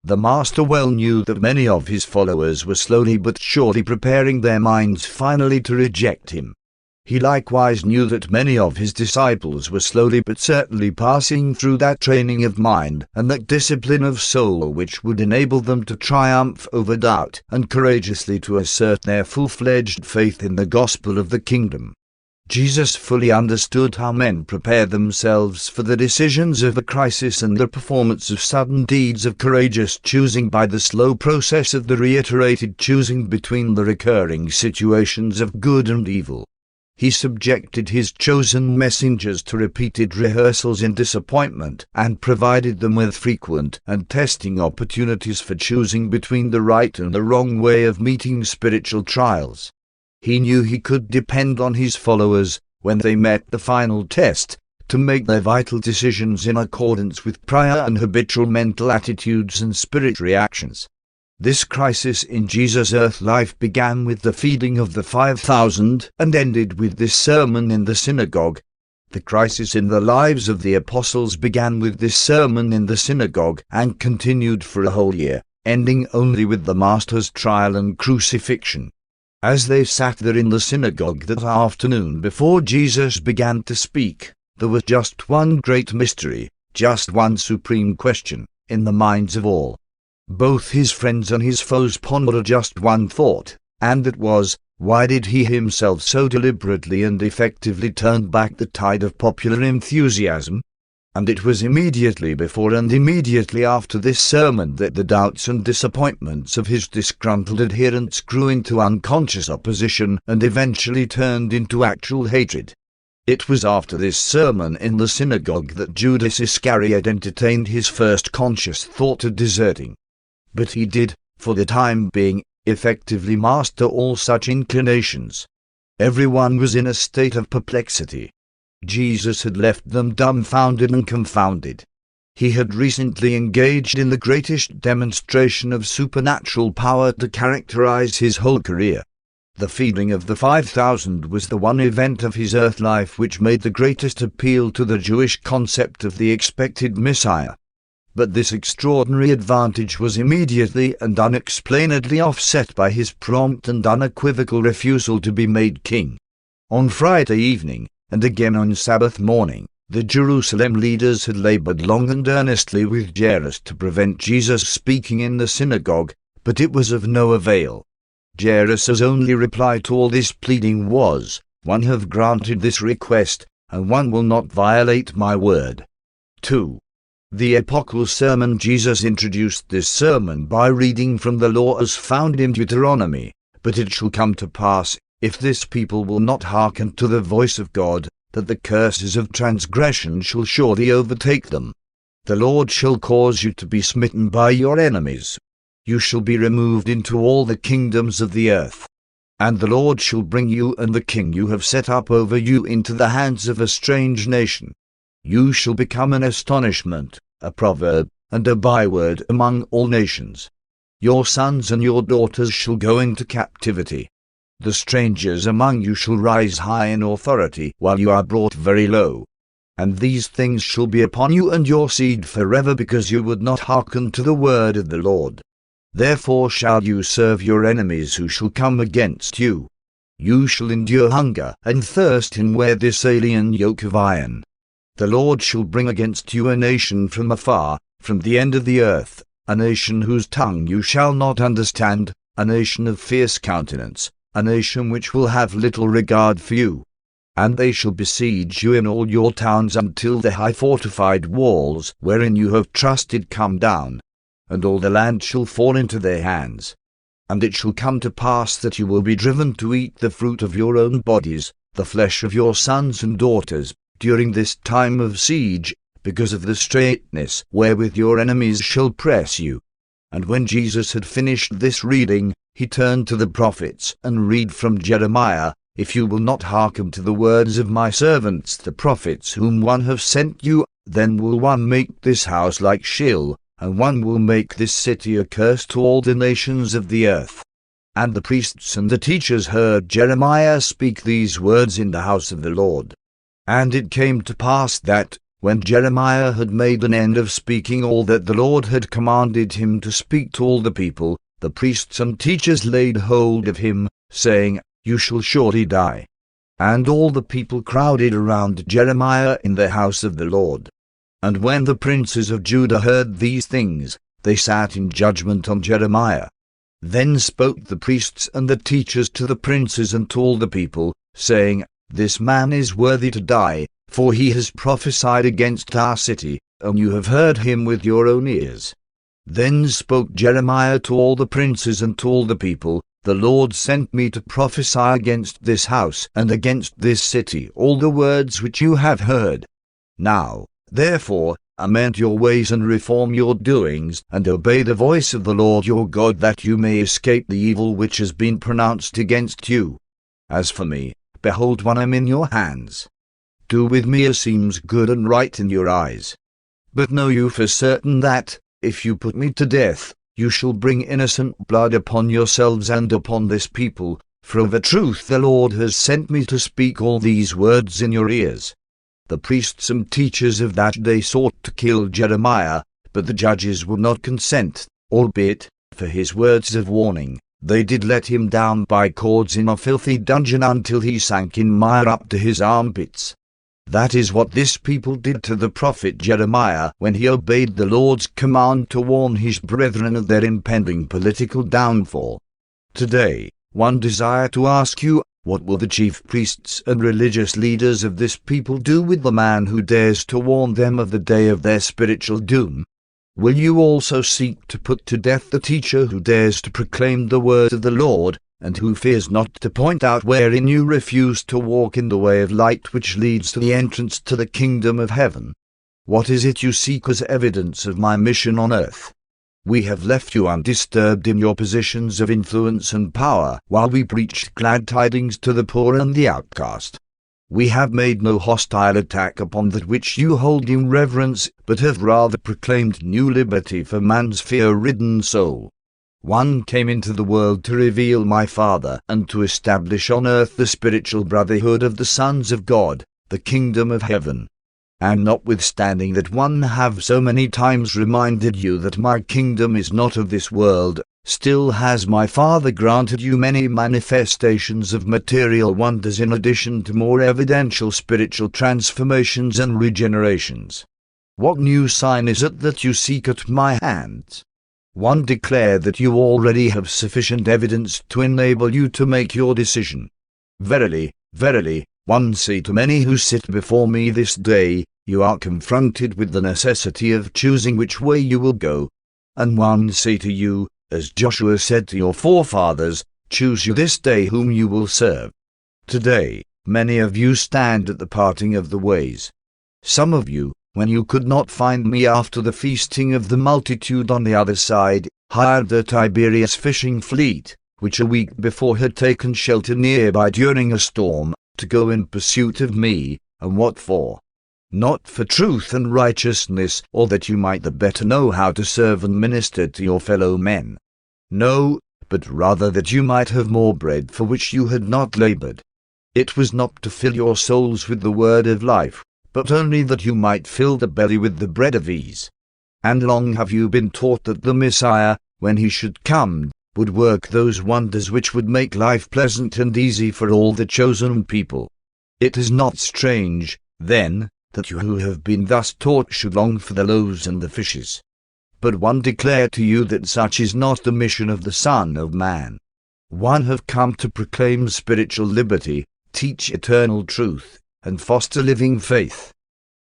The Master well knew that many of his followers were slowly but surely preparing their minds finally to reject him. He likewise knew that many of his disciples were slowly but certainly passing through that training of mind and that discipline of soul which would enable them to triumph over doubt and courageously to assert their full-fledged faith in the gospel of the kingdom. Jesus fully understood how men prepare themselves for the decisions of a crisis and the performance of sudden deeds of courageous choosing by the slow process of the reiterated choosing between the recurring situations of good and evil. He subjected his chosen messengers to repeated rehearsals in disappointment and provided them with frequent and testing opportunities for choosing between the right and the wrong way of meeting spiritual trials. He knew he could depend on his followers, when they met the final test, to make their vital decisions in accordance with prior and habitual mental attitudes and spirit reactions. This crisis in Jesus' earth life began with the feeding of the 5,000 and ended with this sermon in the synagogue. The crisis in the lives of the apostles began with this sermon in the synagogue and continued for a whole year, ending only with the Master's trial and crucifixion. As they sat there in the synagogue that afternoon before Jesus began to speak, there was just one great mystery, just one supreme question, in the minds of all. Both his friends and his foes pondered just one thought, and it was, why did he himself so deliberately and effectively turn back the tide of popular enthusiasm? And it was immediately before and immediately after this sermon that the doubts and disappointments of his disgruntled adherents grew into unconscious opposition and eventually turned into actual hatred. It was after this sermon in the synagogue that Judas Iscariot entertained his first conscious thought of deserting. But he did, for the time being, effectively master all such inclinations. Everyone was in a state of perplexity. Jesus had left them dumbfounded and confounded. He had recently engaged in the greatest demonstration of supernatural power to characterize his whole career. The feeding of the 5,000 was the one event of his earth life which made the greatest appeal to the Jewish concept of the expected Messiah. But this extraordinary advantage was immediately and unexplainedly offset by his prompt and unequivocal refusal to be made king. On Friday evening, and again on Sabbath morning, the Jerusalem leaders had labored long and earnestly with Jairus to prevent Jesus speaking in the synagogue, but it was of no avail. Jairus' only reply to all this pleading was, "One have granted this request, and one will not violate my word." 2. The epochal sermon. Jesus introduced this sermon by reading from the law as found in Deuteronomy, "But it shall come to pass, if this people will not hearken to the voice of God, that the curses of transgression shall surely overtake them. The Lord shall cause you to be smitten by your enemies. You shall be removed into all the kingdoms of the earth." And the Lord shall bring you and the king you have set up over you into the hands of a strange nation. You shall become an astonishment, a proverb, and a byword among all nations. Your sons and your daughters shall go into captivity. The strangers among you shall rise high in authority, while you are brought very low. And these things shall be upon you and your seed forever, because you would not hearken to the word of the Lord. Therefore shall you serve your enemies who shall come against you. You shall endure hunger and thirst and wear this alien yoke of iron. The Lord shall bring against you a nation from afar, from the end of the earth, a nation whose tongue you shall not understand, a nation of fierce countenance, a nation which will have little regard for you. And they shall besiege you in all your towns until the high fortified walls wherein you have trusted come down, and all the land shall fall into their hands. And it shall come to pass that you will be driven to eat the fruit of your own bodies, the flesh of your sons and daughters, during this time of siege, because of the straitness wherewith your enemies shall press you. And when Jesus had finished this reading, he turned to the prophets and read from Jeremiah, If you will not hearken to the words of my servants the prophets whom one have sent you, then will one make this house like Sheol, and one will make this city a curse to all the nations of the earth. And the priests and the teachers heard Jeremiah speak these words in the house of the Lord. And it came to pass that, when Jeremiah had made an end of speaking all that the Lord had commanded him to speak to all the people, the priests and teachers laid hold of him, saying, You shall surely die. And all the people crowded around Jeremiah in the house of the Lord. And when the princes of Judah heard these things, they sat in judgment on Jeremiah. Then spoke the priests and the teachers to the princes and to all the people, saying, This man is worthy to die, for he has prophesied against our city, and you have heard him with your own ears. Then spoke Jeremiah to all the princes and to all the people, The Lord sent me to prophesy against this house and against this city all the words which you have heard. Now, therefore, amend your ways and reform your doings, and obey the voice of the Lord your God, that you may escape the evil which has been pronounced against you. As for me, behold, one am in your hands. Do with me as seems good and right in your eyes. But know you for certain that, if you put me to death, you shall bring innocent blood upon yourselves and upon this people, for of a truth the Lord has sent me to speak all these words in your ears. The priests and teachers of that day sought to kill Jeremiah, but the judges would not consent, albeit, for his words of warning, they did let him down by cords in a filthy dungeon until he sank in mire up to his armpits. That is what this people did to the prophet Jeremiah when he obeyed the Lord's command to warn his brethren of their impending political downfall. Today, one desire to ask you, what will the chief priests and religious leaders of this people do with the man who dares to warn them of the day of their spiritual doom? Will you also seek to put to death the teacher who dares to proclaim the word of the Lord, and who fears not to point out wherein you refuse to walk in the way of light which leads to the entrance to the kingdom of heaven? What is it you seek as evidence of my mission on earth? We have left you undisturbed in your positions of influence and power, while we preached glad tidings to the poor and the outcast. We have made no hostile attack upon that which you hold in reverence, but have rather proclaimed new liberty for man's fear-ridden soul. One came into the world to reveal my Father, and to establish on earth the spiritual brotherhood of the sons of God, the kingdom of heaven. And notwithstanding that one have so many times reminded you that my kingdom is not of this world, still has my Father granted you many manifestations of material wonders in addition to more evidential spiritual transformations and regenerations. What new sign is it that you seek at my hands? One declare that you already have sufficient evidence to enable you to make your decision. Verily, verily, one say to many who sit before me this day, you are confronted with the necessity of choosing which way you will go. And one say to you, as Joshua said to your forefathers, choose you this day whom you will serve. Today, many of you stand at the parting of the ways. Some of you, when you could not find me after the feasting of the multitude on the other side, hired the Tiberias fishing fleet, which a week before had taken shelter nearby during a storm, to go in pursuit of me, and what for? Not for truth and righteousness, or that you might the better know how to serve and minister to your fellow men. No, but rather that you might have more bread for which you had not labored. It was not to fill your souls with the word of life, but only that you might fill the belly with the bread of ease. And long have you been taught that the Messiah, when he should come, would work those wonders which would make life pleasant and easy for all the chosen people. It is not strange, then, that you who have been thus taught should long for the loaves and the fishes. But one declare to you that such is not the mission of the Son of Man. One have come to proclaim spiritual liberty, teach eternal truth, and foster living faith.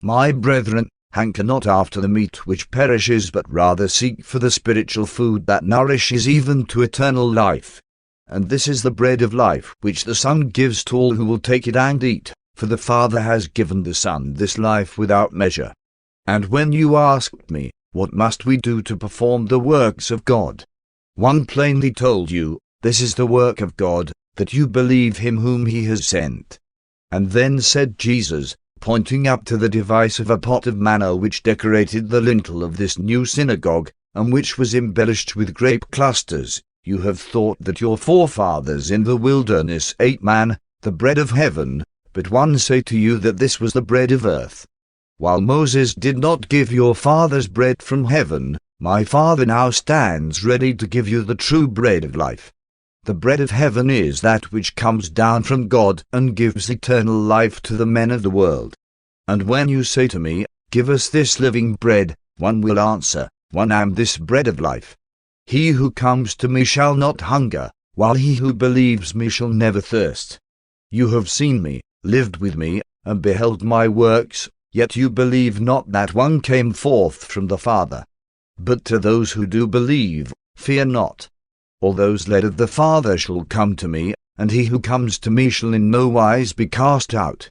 My brethren, hanker not after the meat which perishes, but rather seek for the spiritual food that nourishes even to eternal life. And this is the bread of life which the Son gives to all who will take it and eat, for the Father has given the Son this life without measure. And when you asked me, what must we do to perform the works of God? One plainly told you, this is the work of God, that you believe him whom he has sent. And then said Jesus, pointing up to the device of a pot of manna which decorated the lintel of this new synagogue, and which was embellished with grape clusters, you have thought that your forefathers in the wilderness ate manna, the bread of heaven, but one say to you that this was the bread of earth. While Moses did not give your fathers bread from heaven, my Father now stands ready to give you the true bread of life. The bread of heaven is that which comes down from God and gives eternal life to the men of the world. And when you say to me, give us this living bread, one will answer, one am this bread of life. He who comes to me shall not hunger, while he who believes me shall never thirst. You have seen me, lived with me, and beheld my works, yet you believe not that one came forth from the Father. But to those who do believe, fear not. All those led of the Father shall come to me, and he who comes to me shall in no wise be cast out.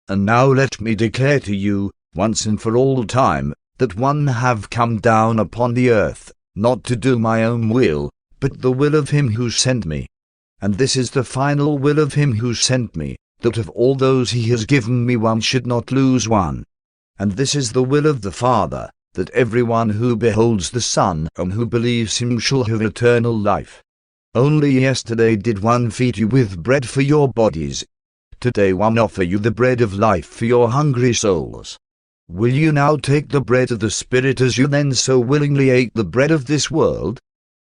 And now let me declare to you, once and for all time, that one have come down upon the earth, not to do my own will, but the will of him who sent me. And this is the final will of him who sent me, that of all those he has given me one should not lose one. And this is the will of the Father, that everyone who beholds the Son and who believes him shall have eternal life. Only yesterday did one feed you with bread for your bodies. Today one offer you the bread of life for your hungry souls. Will you now take the bread of the Spirit as you then so willingly ate the bread of this world?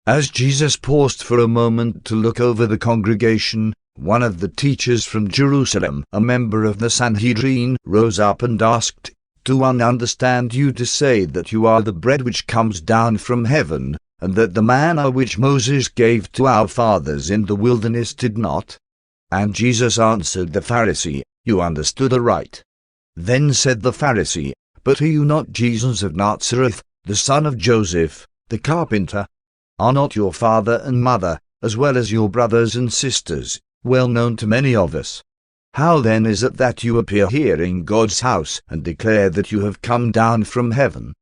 As Jesus paused for a moment to look over the congregation, one of the teachers from Jerusalem, a member of the Sanhedrin, rose up and asked, do one understand you to say that you are the bread which comes down from heaven, and that the manna which Moses gave to our fathers in the wilderness did not? And Jesus answered the Pharisee, you understood aright. Then said the Pharisee, but are you not Jesus of Nazareth, the son of Joseph, the carpenter? Are not your father and mother, as well as your brothers and sisters, well known to many of us? How then is it that you appear here in God's house and declare that you have come down from heaven?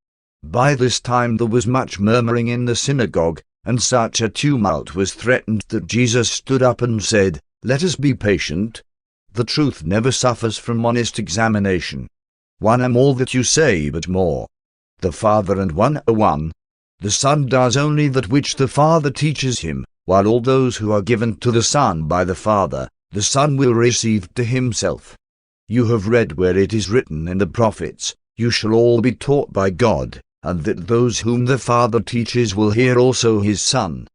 By this time there was much murmuring in the synagogue, and such a tumult was threatened that Jesus stood up and said, let us be patient. The truth never suffers from honest examination. One am all that you say, but more. The Father and one are one. The Son does only that which the Father teaches him, while all those who are given to the Son by the Father, the Son will receive to himself. You have read where it is written in the prophets, you shall all be taught by God, and that those whom the Father teaches will hear also his Son.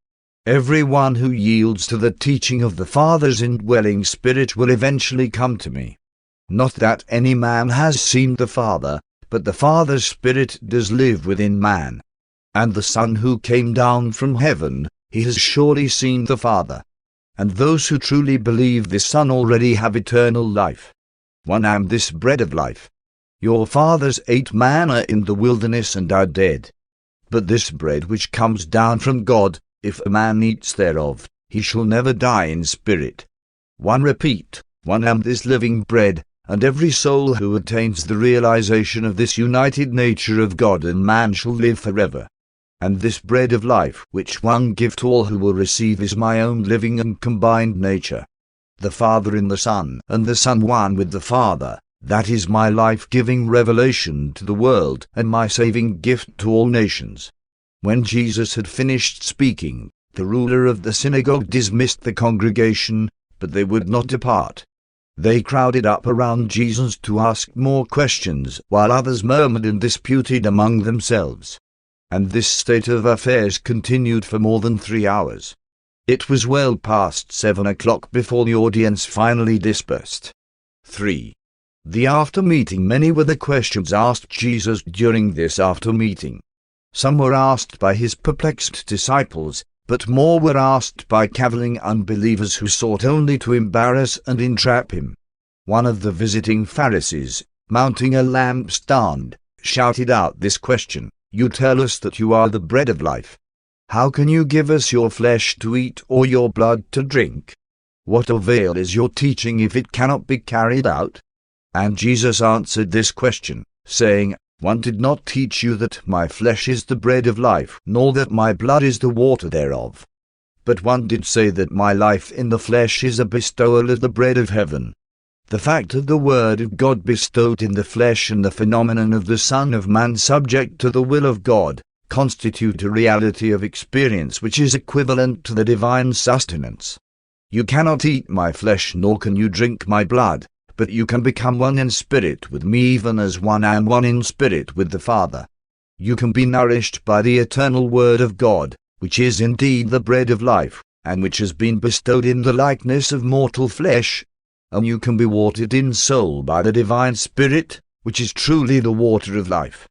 Every one who yields to the teaching of the Father's indwelling Spirit will eventually come to me. Not that any man has seen the Father, but the Father's Spirit does live within man. And the Son who came down from heaven, he has surely seen the Father. And those who truly believe the Son already have eternal life. One am this bread of life. Your fathers ate manna in the wilderness and are dead. But this bread which comes down from God, if a man eats thereof, he shall never die in spirit. One repeat, one am this living bread, and every soul who attains the realization of this united nature of God and man shall live forever. And this bread of life which one give to all who will receive is my own living and combined nature. The Father in the Son, and the Son one with the Father, that is my life-giving revelation to the world and my saving gift to all nations. When Jesus had finished speaking, the ruler of the synagogue dismissed the congregation, but they would not depart. They crowded up around Jesus to ask more questions, while others murmured and disputed among themselves. And this state of affairs continued for more than 3 hours. It was well past 7 o'clock before the audience finally dispersed. 3. The after-meeting. Many were the questions asked Jesus during this after-meeting. Some were asked by his perplexed disciples, but more were asked by cavilling unbelievers who sought only to embarrass and entrap him. One of the visiting Pharisees, mounting a lampstand, shouted out this question, "You tell us that you are the bread of life. How can you give us your flesh to eat or your blood to drink? What avail is your teaching if it cannot be carried out?" And Jesus answered this question, saying, "One did not teach you that my flesh is the bread of life, nor that my blood is the water thereof. But one did say that my life in the flesh is a bestowal of the bread of heaven." The fact of the Word of God bestowed in the flesh and the phenomenon of the Son of Man subject to the will of God constitute a reality of experience which is equivalent to the divine sustenance. You cannot eat my flesh nor can you drink my blood, but you can become one in spirit with me even as one am one in spirit with the Father. You can be nourished by the eternal Word of God, which is indeed the bread of life, and which has been bestowed in the likeness of mortal flesh, and you can be watered in soul by the divine Spirit, which is truly the water of life.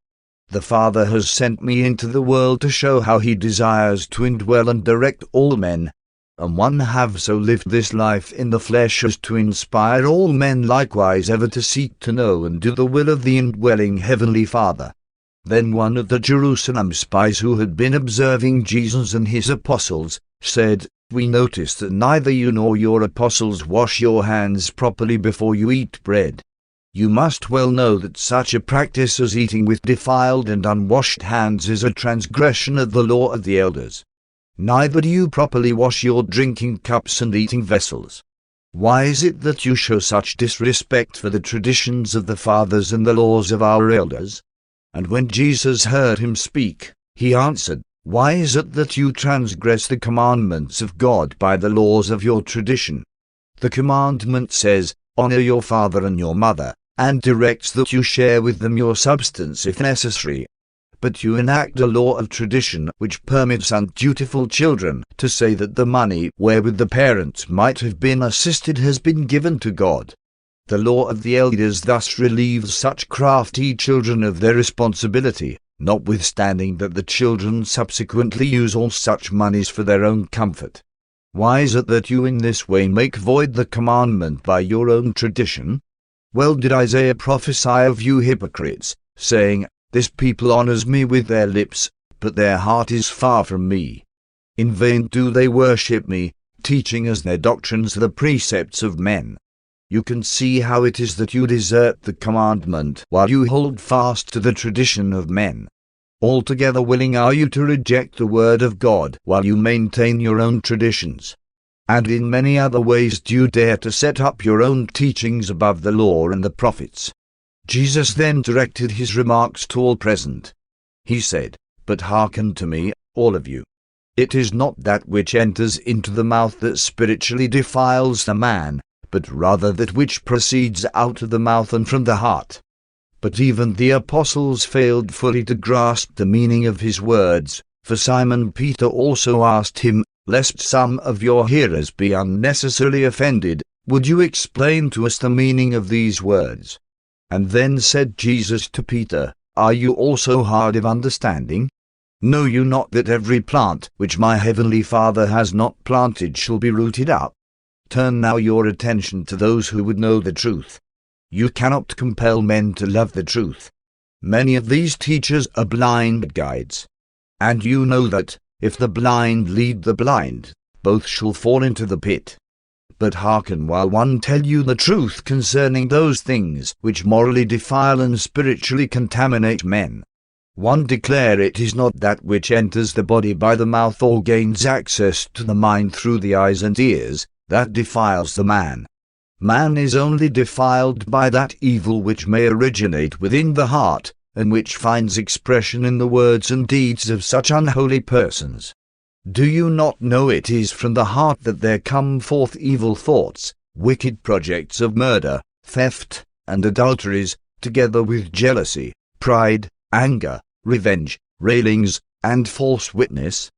The Father has sent me into the world to show how he desires to indwell and direct all men, and one have so lived this life in the flesh as to inspire all men likewise ever to seek to know and do the will of the indwelling Heavenly Father. Then one of the Jerusalem spies who had been observing Jesus and his apostles, said, "We notice that neither you nor your apostles wash your hands properly before you eat bread. You must well know that such a practice as eating with defiled and unwashed hands is a transgression of the law of the elders. Neither do you properly wash your drinking cups and eating vessels. Why is it that you show such disrespect for the traditions of the fathers and the laws of our elders?" And when Jesus heard him speak, he answered, "Why is it that you transgress the commandments of God by the laws of your tradition? The commandment says, 'Honor your father and your mother,' and directs that you share with them your substance if necessary. But you enact a law of tradition which permits undutiful children to say that the money wherewith the parents might have been assisted has been given to God. The law of the elders thus relieves such crafty children of their responsibility, notwithstanding that the children subsequently use all such monies for their own comfort. Why is it that you in this way make void the commandment by your own tradition? Well did Isaiah prophesy of you hypocrites, saying, 'This people honors me with their lips, but their heart is far from me. In vain do they worship me, teaching as their doctrines the precepts of men.' You can see how it is that you desert the commandment while you hold fast to the tradition of men. Altogether willing are you to reject the word of God while you maintain your own traditions. And in many other ways do you dare to set up your own teachings above the law and the prophets." Jesus then directed his remarks to all present. He said, "But hearken to me, all of you. It is not that which enters into the mouth that spiritually defiles the man, but rather that which proceeds out of the mouth and from the heart." But even the apostles failed fully to grasp the meaning of his words, for Simon Peter also asked him, "Lest some of your hearers be unnecessarily offended, would you explain to us the meaning of these words?" And then said Jesus to Peter, "Are you also hard of understanding? Know you not that every plant which my heavenly Father has not planted shall be rooted up? Turn now your attention to those who would know the truth. You cannot compel men to love the truth. Many of these teachers are blind guides. And you know that, if the blind lead the blind, both shall fall into the pit. But hearken while one tell you the truth concerning those things which morally defile and spiritually contaminate men. One declare it is not that which enters the body by the mouth or gains access to the mind through the eyes and ears, that defiles the man. Man is only defiled by that evil which may originate within the heart, and which finds expression in the words and deeds of such unholy persons. Do you not know it is from the heart that there come forth evil thoughts, wicked projects of murder, theft, and adulteries, together with jealousy, pride, anger, revenge, railings, and false witness?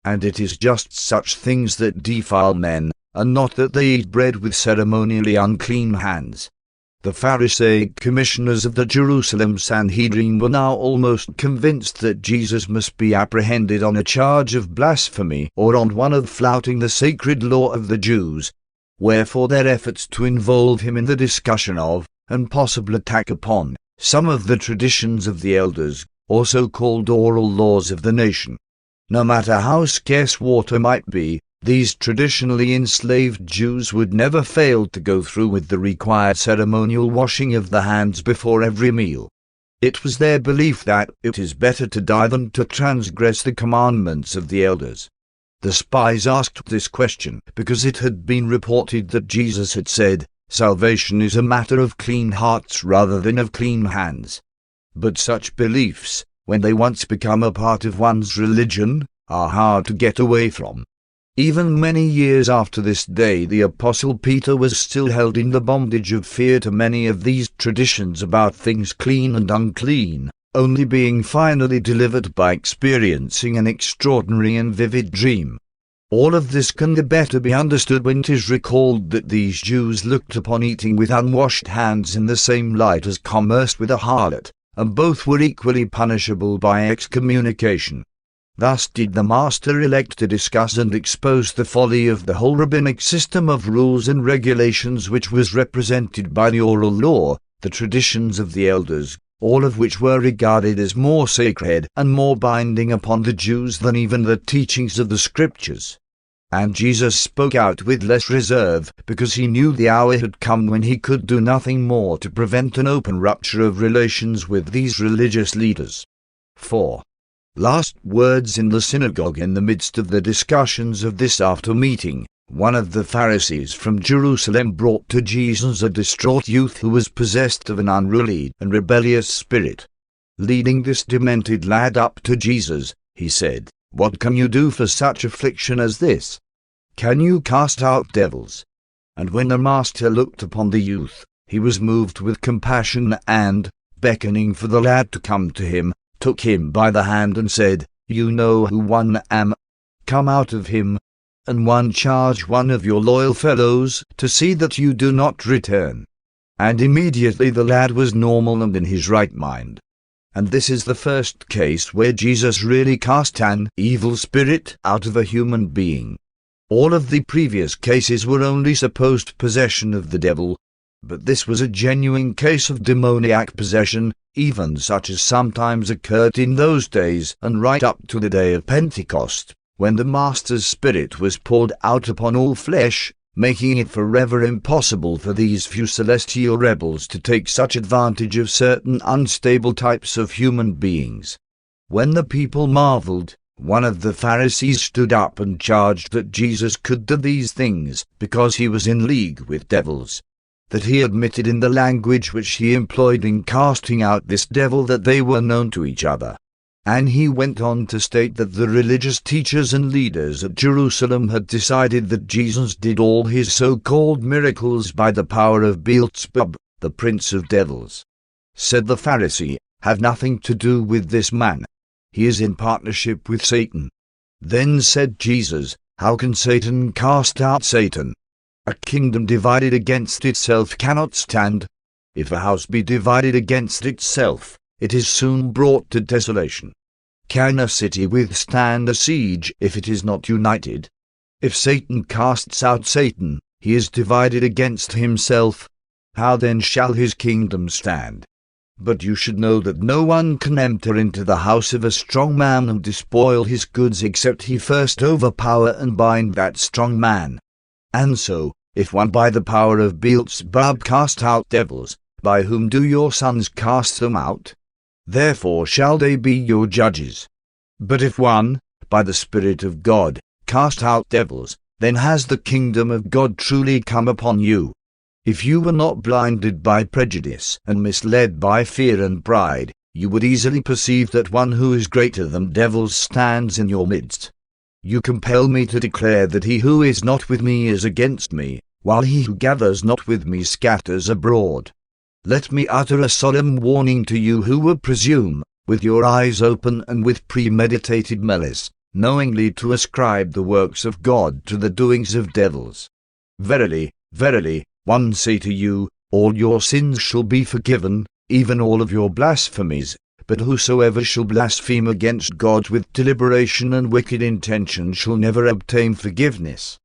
And it is just such things that defile men, and not that they eat bread with ceremonially unclean hands. The Pharisaic commissioners of the Jerusalem Sanhedrin were now almost convinced that Jesus must be apprehended on a charge of blasphemy or on one of flouting the sacred law of the Jews. Wherefore their efforts to involve him in the discussion of, and possible attack upon, some of the traditions of the elders, or so-called oral laws of the nation. No matter how scarce water might be, these traditionally enslaved Jews would never fail to go through with the required ceremonial washing of the hands before every meal. It was their belief that it is better to die than to transgress the commandments of the elders. The spies asked this question because it had been reported that Jesus had said, "Salvation is a matter of clean hearts rather than of clean hands." But such beliefs, when they once become a part of one's religion, are hard to get away from. Even many years after this day, the Apostle Peter was still held in the bondage of fear to many of these traditions about things clean and unclean, only being finally delivered by experiencing an extraordinary and vivid dream. All of this can the better be understood when 'tis recalled that these Jews looked upon eating with unwashed hands in the same light as commerce with a harlot, and both were equally punishable by excommunication. Thus did the Master elect to discuss and expose the folly of the whole rabbinic system of rules and regulations which was represented by the oral law, the traditions of the elders, all of which were regarded as more sacred and more binding upon the Jews than even the teachings of the Scriptures. And Jesus spoke out with less reserve, because he knew the hour had come when he could do nothing more to prevent an open rupture of relations with these religious leaders. 4. Last words in the synagogue. In the midst of the discussions of this after-meeting, one of the Pharisees from Jerusalem brought to Jesus a distraught youth who was possessed of an unruly and rebellious spirit. Leading this demented lad up to Jesus, he said, "What can you do for such affliction as this? Can you cast out devils?" And when the Master looked upon the youth, he was moved with compassion and, beckoning for the lad to come to him, took him by the hand and said, "You know who one am. Come out of him, and one charge one of your loyal fellows to see that you do not return." And immediately the lad was normal and in his right mind. And this is the first case where Jesus really cast an evil spirit out of a human being. All of the previous cases were only supposed possession of the devil, but this was a genuine case of demoniac possession, even such as sometimes occurred in those days and right up to the day of Pentecost, when the Master's Spirit was poured out upon all flesh, making it forever impossible for these few celestial rebels to take such advantage of certain unstable types of human beings. When the people marveled, one of the Pharisees stood up and charged that Jesus could do these things because he was in league with devils. That he admitted in the language which he employed in casting out this devil that they were known to each other. And he went on to state that the religious teachers and leaders at Jerusalem had decided that Jesus did all his so-called miracles by the power of Beelzebub, the prince of devils. Said the Pharisee, "Have nothing to do with this man. He is in partnership with Satan." Then said Jesus, "How can Satan cast out Satan? A kingdom divided against itself cannot stand. If a house be divided against itself, it is soon brought to desolation. Can a city withstand a siege if it is not united? If Satan casts out Satan, he is divided against himself. How then shall his kingdom stand? But you should know that no one can enter into the house of a strong man and despoil his goods except he first overpower and bind that strong man. And so, if one by the power of Beelzebub cast out devils, by whom do your sons cast them out? therefore shall they be your judges. But if one, by the Spirit of God, cast out devils, then has the kingdom of God truly come upon you. If you were not blinded by prejudice and misled by fear and pride, you would easily perceive that one who is greater than devils stands in your midst. You compel me to declare that he who is not with me is against me, while he who gathers not with me scatters abroad. Let me utter a solemn warning to you who would presume, with your eyes open and with premeditated malice, knowingly to ascribe the works of God to the doings of devils. Verily, verily, one say to you, all your sins shall be forgiven, even all of your blasphemies, but whosoever shall blaspheme against God with deliberation and wicked intention shall never obtain forgiveness.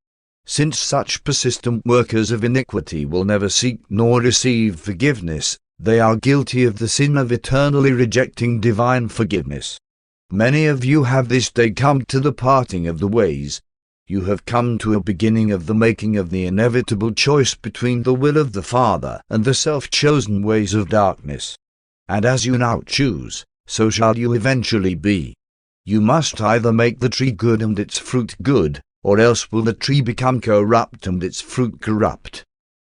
Since such persistent workers of iniquity will never seek nor receive forgiveness, they are guilty of the sin of eternally rejecting divine forgiveness. Many of you have this day come to the parting of the ways. You have come to a beginning of the making of the inevitable choice between the will of the Father and the self-chosen ways of darkness. And as you now choose, so shall you eventually be. You must either make the tree good and its fruit good, or else will the tree become corrupt and its fruit corrupt.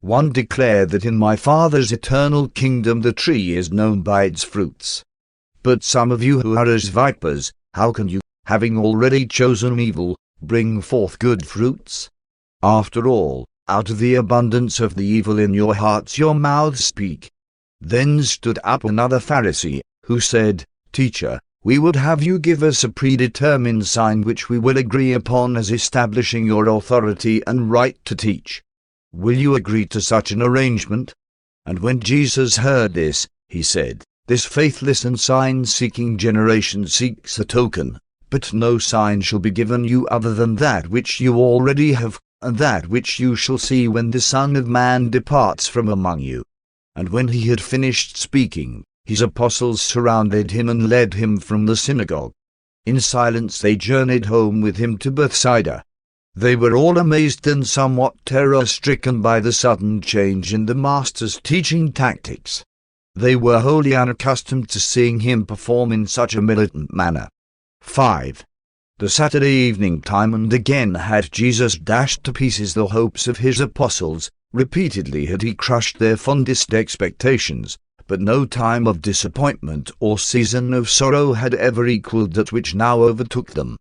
One declared that in my Father's eternal kingdom the tree is known by its fruits. But some of you who are as vipers, how can you, having already chosen evil, bring forth good fruits? After all, out of the abundance of the evil in your hearts your mouths speak. Then stood up another Pharisee, who said, Teacher, we would have you give us a predetermined sign which we will agree upon as establishing your authority and right to teach. Will you agree to such an arrangement? And when Jesus heard this, he said, This faithless and sign-seeking generation seeks a token, but no sign shall be given you other than that which you already have, and that which you shall see when the Son of Man departs from among you. And when he had finished speaking, his apostles surrounded him and led him from the synagogue. In silence they journeyed home with him to Bethsaida. They were all amazed and somewhat terror-stricken by the sudden change in the Master's teaching tactics. They were wholly unaccustomed to seeing him perform in such a militant manner. 5. The Saturday evening time and again had Jesus dashed to pieces the hopes of his apostles. Repeatedly had he crushed their fondest expectations, but no time of disappointment or season of sorrow had ever equalled that which now overtook them.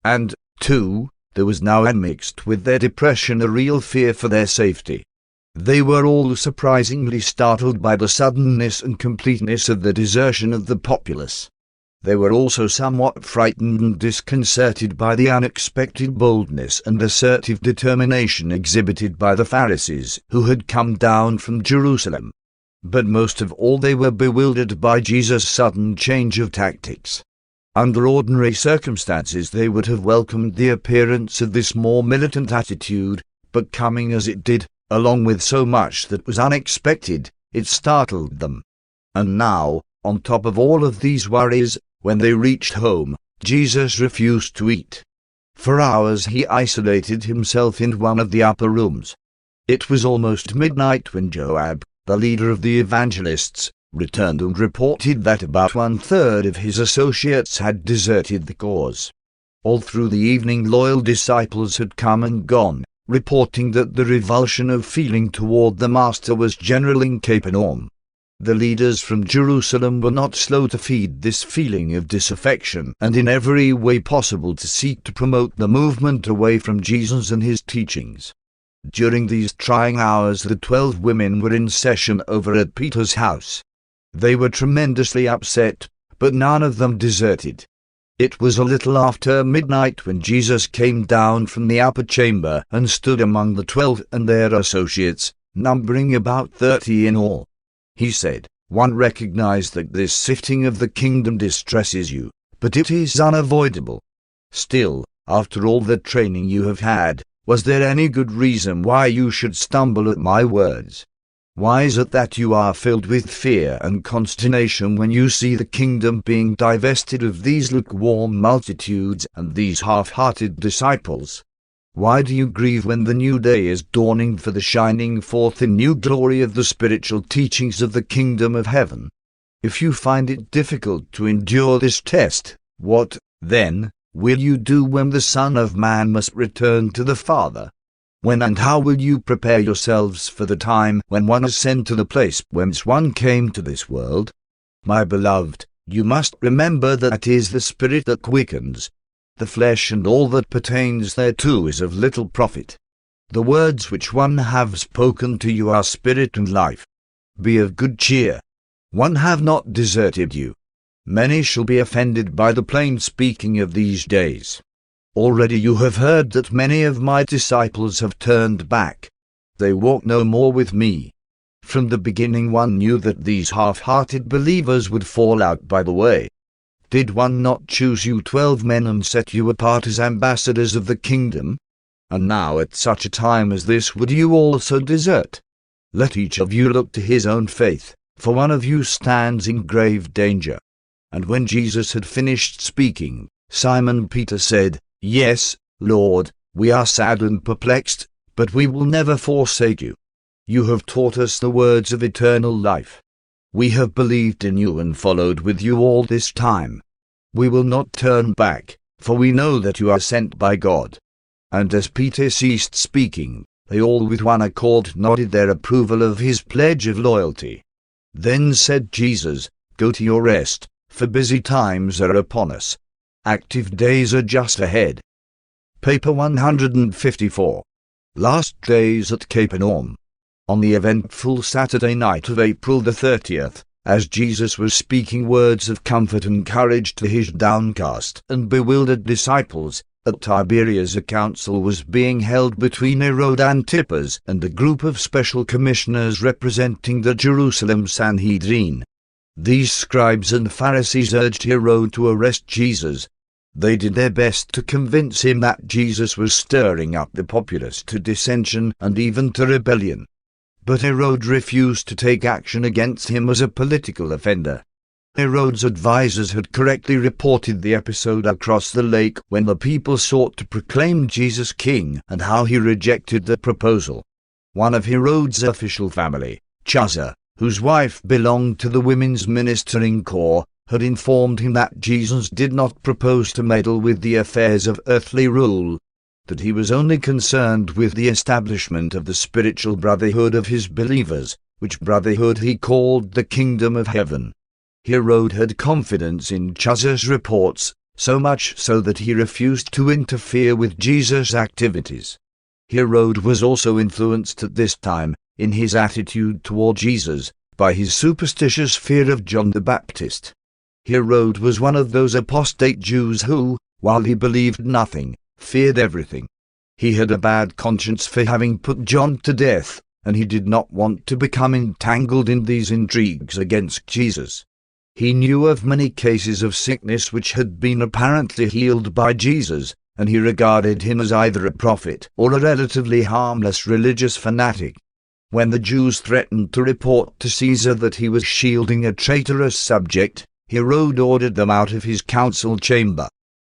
And, too, there was now admixed with their depression a real fear for their safety. They were all surprisingly startled by the suddenness and completeness of the desertion of the populace. They were also somewhat frightened and disconcerted by the unexpected boldness and assertive determination exhibited by the Pharisees who had come down from Jerusalem. But most of all they were bewildered by Jesus' sudden change of tactics. Under ordinary circumstances they would have welcomed the appearance of this more militant attitude, but coming as it did, along with so much that was unexpected, it startled them. And now, on top of all of these worries, when they reached home, Jesus refused to eat. For hours he isolated himself in one of the upper rooms. It was almost midnight when Joab, the leader of the evangelists, returned and reported that about 1/3 of his associates had deserted the cause. All through the evening loyal disciples had come and gone, reporting that the revulsion of feeling toward the Master was general in Capernaum. The leaders from Jerusalem were not slow to feed this feeling of disaffection and in every way possible to seek to promote the movement away from Jesus and his teachings. During these trying hours the 12 women were in session over at Peter's house. They were tremendously upset, but none of them deserted. It was a little after midnight when Jesus came down from the upper chamber and stood among the 12 and their associates, numbering about 30 in all. He said, "One recognize that this sifting of the kingdom distresses you, but it is unavoidable. Still, after all the training you have had, was there any good reason why you should stumble at my words? Why is it that you are filled with fear and consternation when you see the kingdom being divested of these lukewarm multitudes and these half-hearted disciples? Why do you grieve when the new day is dawning for the shining forth in new glory of the spiritual teachings of the kingdom of heaven? If you find it difficult to endure this test, what, then, will you do when the Son of Man must return to the Father? When and how will you prepare yourselves for the time when one is sent to the place whence one came to this world? My beloved, you must remember that it is the Spirit that quickens. The flesh and all that pertains thereto is of little profit. The words which one have spoken to you are spirit and life. Be of good cheer. One have not deserted you. Many shall be offended by the plain speaking of these days. Already you have heard that many of my disciples have turned back. They walk no more with me. From the beginning one knew that these half-hearted believers would fall out by the way. Did one not choose you 12 men and set you apart as ambassadors of the kingdom? And now at such a time as this would you also desert? Let each of you look to his own faith, for one of you stands in grave danger. And when Jesus had finished speaking, Simon Peter said, Yes, Lord, we are sad and perplexed, but we will never forsake you. You have taught us the words of eternal life. We have believed in you and followed with you all this time. We will not turn back, for we know that you are sent by God. And as Peter ceased speaking, they all with one accord nodded their approval of his pledge of loyalty. Then said Jesus, Go to your rest, for busy times are upon us. Active days are just ahead. Paper 154. Last days at Capernaum. On the eventful Saturday night of April the 30th, as Jesus was speaking words of comfort and courage to his downcast and bewildered disciples, at Tiberias a council was being held between Herod Antipas and a group of special commissioners representing the Jerusalem Sanhedrin. These scribes and Pharisees urged Herod to arrest Jesus. They did their best to convince him that Jesus was stirring up the populace to dissension and even to rebellion. But Herod refused to take action against him as a political offender. Herod's advisers had correctly reported the episode across the lake when the people sought to proclaim Jesus king and how he rejected the proposal. One of Herod's official family, Chuza, whose wife belonged to the women's ministering corps, had informed him that Jesus did not propose to meddle with the affairs of earthly rule, that he was only concerned with the establishment of the spiritual brotherhood of his believers, which brotherhood he called the kingdom of heaven. Herod had confidence in Chuza's reports, so much so that he refused to interfere with Jesus' activities. Herod was also influenced at this time, in his attitude toward Jesus, by his superstitious fear of John the Baptist. Herod was one of those apostate Jews who, while he believed nothing, feared everything. He had a bad conscience for having put John to death, and he did not want to become entangled in these intrigues against Jesus. He knew of many cases of sickness which had been apparently healed by Jesus, and he regarded him as either a prophet or a relatively harmless religious fanatic. When the Jews threatened to report to Caesar that he was shielding a traitorous subject, Herod ordered them out of his council chamber.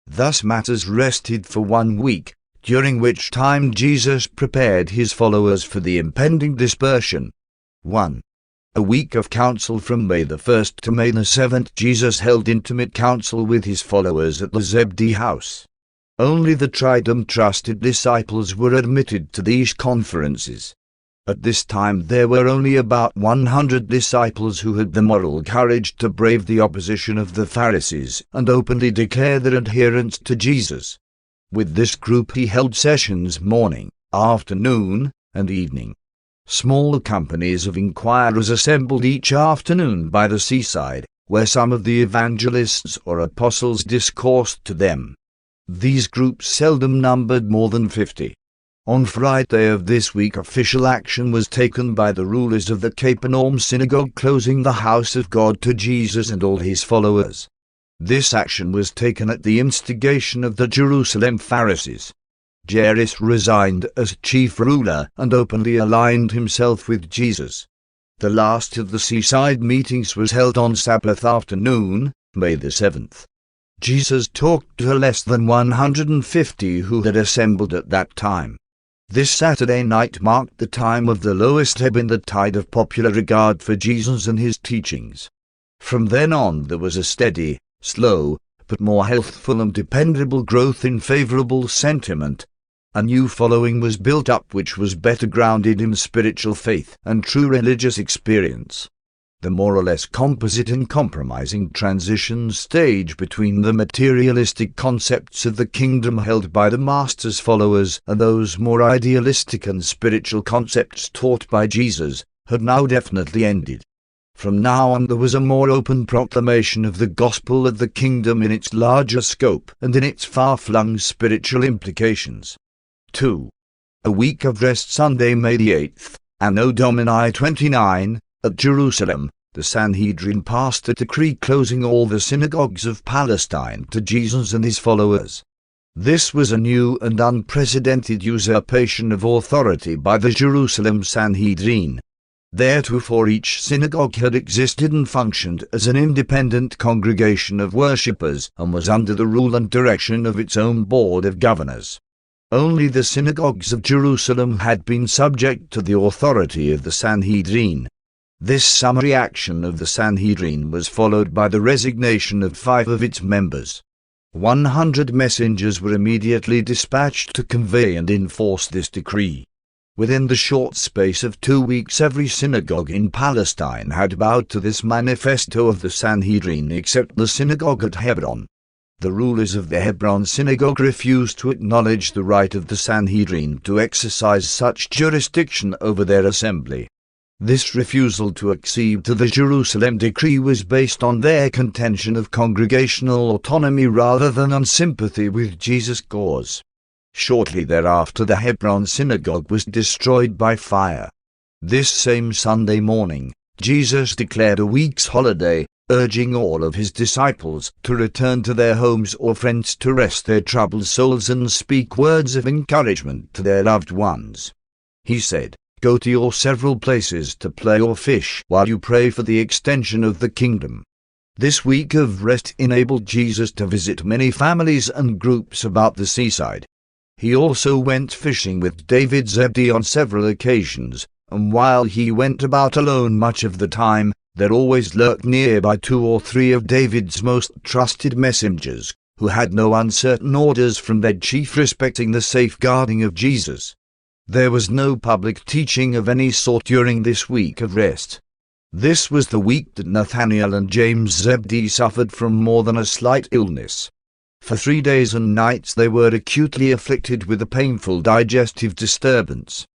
Thus matters rested for 1 week, during which time Jesus prepared his followers for the impending dispersion. 1. A week of council from May the 1st to May the 7th. Jesus held intimate council with his followers at the Zebedee house. Only the tried and trusted disciples were admitted to these conferences. At this time there were only about 100 disciples who had the moral courage to brave the opposition of the Pharisees and openly declare their adherence to Jesus. With this group he held sessions morning, afternoon, and evening. Small companies of inquirers assembled each afternoon by the seaside, where some of the evangelists or apostles discoursed to them. These groups seldom numbered more than 50. On Friday of this week official action was taken by the rulers of the Capernaum synagogue, closing the house of God to Jesus and all his followers. This action was taken at the instigation of the Jerusalem Pharisees. Jairus resigned as chief ruler and openly aligned himself with Jesus. The last of the seaside meetings was held on Sabbath afternoon, May the 7th. Jesus talked to less than 150 who had assembled at that time. This Saturday night marked the time of the lowest ebb in the tide of popular regard for Jesus and his teachings. From then on there was a steady, slow, but more healthful and dependable growth in favorable sentiment. A new following was built up which was better grounded in spiritual faith and true religious experience. The more or less composite and compromising transition stage between the materialistic concepts of the kingdom held by the Master's followers and those more idealistic and spiritual concepts taught by Jesus had now definitely ended. From now on there was a more open proclamation of the gospel of the kingdom in its larger scope and in its far-flung spiritual implications. 2. A week of rest. Sunday, May the 8th, Anno Domini 29, at Jerusalem, the Sanhedrin passed a decree closing all the synagogues of Palestine to Jesus and his followers. This was a new and unprecedented usurpation of authority by the Jerusalem Sanhedrin. Theretofore each synagogue had existed and functioned as an independent congregation of worshippers and was under the rule and direction of its own board of governors. Only the synagogues of Jerusalem had been subject to the authority of the Sanhedrin. This summary action of the Sanhedrin was followed by the resignation of 5 of its members. 100 messengers were immediately dispatched to convey and enforce this decree. Within the short space of 2 weeks every synagogue in Palestine had bowed to this manifesto of the Sanhedrin except the synagogue at Hebron. The rulers of the Hebron synagogue refused to acknowledge the right of the Sanhedrin to exercise such jurisdiction over their assembly. This refusal to accede to the Jerusalem decree was based on their contention of congregational autonomy rather than on sympathy with Jesus' cause. Shortly thereafter the Hebron synagogue was destroyed by fire. This same Sunday morning, Jesus declared a week's holiday, urging all of his disciples to return to their homes or friends to rest their troubled souls and speak words of encouragement to their loved ones. He said, "Go to your several places to play or fish while you pray for the extension of the kingdom." This week of rest enabled Jesus to visit many families and groups about the seaside. He also went fishing with David Zebedee on several occasions, and while he went about alone much of the time, there always lurked nearby 2 or 3 of David's most trusted messengers, who had no uncertain orders from their chief respecting the safeguarding of Jesus. There was no public teaching of any sort during this week of rest. This was the week that Nathanael and James Zebedee suffered from more than a slight illness. For 3 days and nights they were acutely afflicted with a painful digestive disturbance.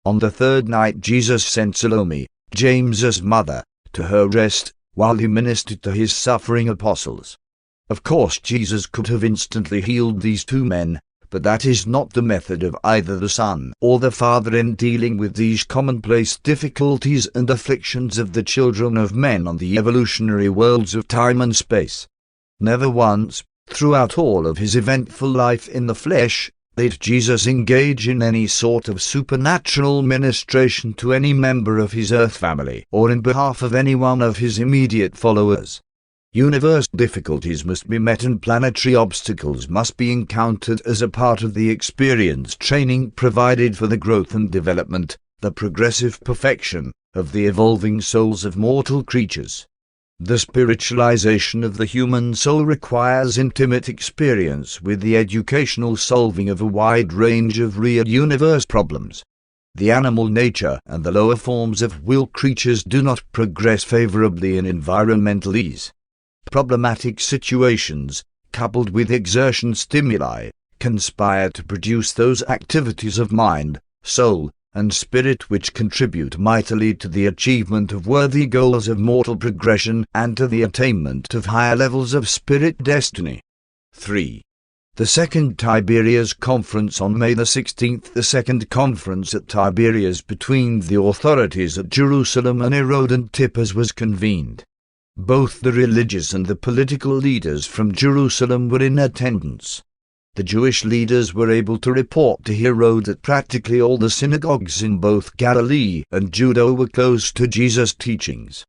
On the 3rd night Jesus sent Salome, James's mother, to her rest, while he ministered to his suffering apostles. Of course Jesus could have instantly healed these 2 men, but that is not the method of either the Son or the Father in dealing with these commonplace difficulties and afflictions of the children of men on the evolutionary worlds of time and space. Never once, throughout all of his eventful life in the flesh, did Jesus engage in any sort of supernatural ministration to any member of his earth family or in behalf of any one of his immediate followers. Universal difficulties must be met and planetary obstacles must be encountered as a part of the experience training provided for the growth and development, the progressive perfection, of the evolving souls of mortal creatures. The spiritualization of the human soul requires intimate experience with the educational solving of a wide range of real universe problems. The animal nature and the lower forms of will creatures do not progress favorably in environmental ease. Problematic situations, coupled with exertion stimuli, conspire to produce those activities of mind, soul, and spirit which contribute mightily to the achievement of worthy goals of mortal progression and to the attainment of higher levels of spirit destiny. 3. The Second Tiberias Conference on May the 16th. The Second Conference at Tiberias between the authorities at Jerusalem and Herod Antipas was convened. Both the religious and the political leaders from Jerusalem were in attendance. The Jewish leaders were able to report to Herod that practically all the synagogues in both Galilee and Judea were closed to Jesus' teachings.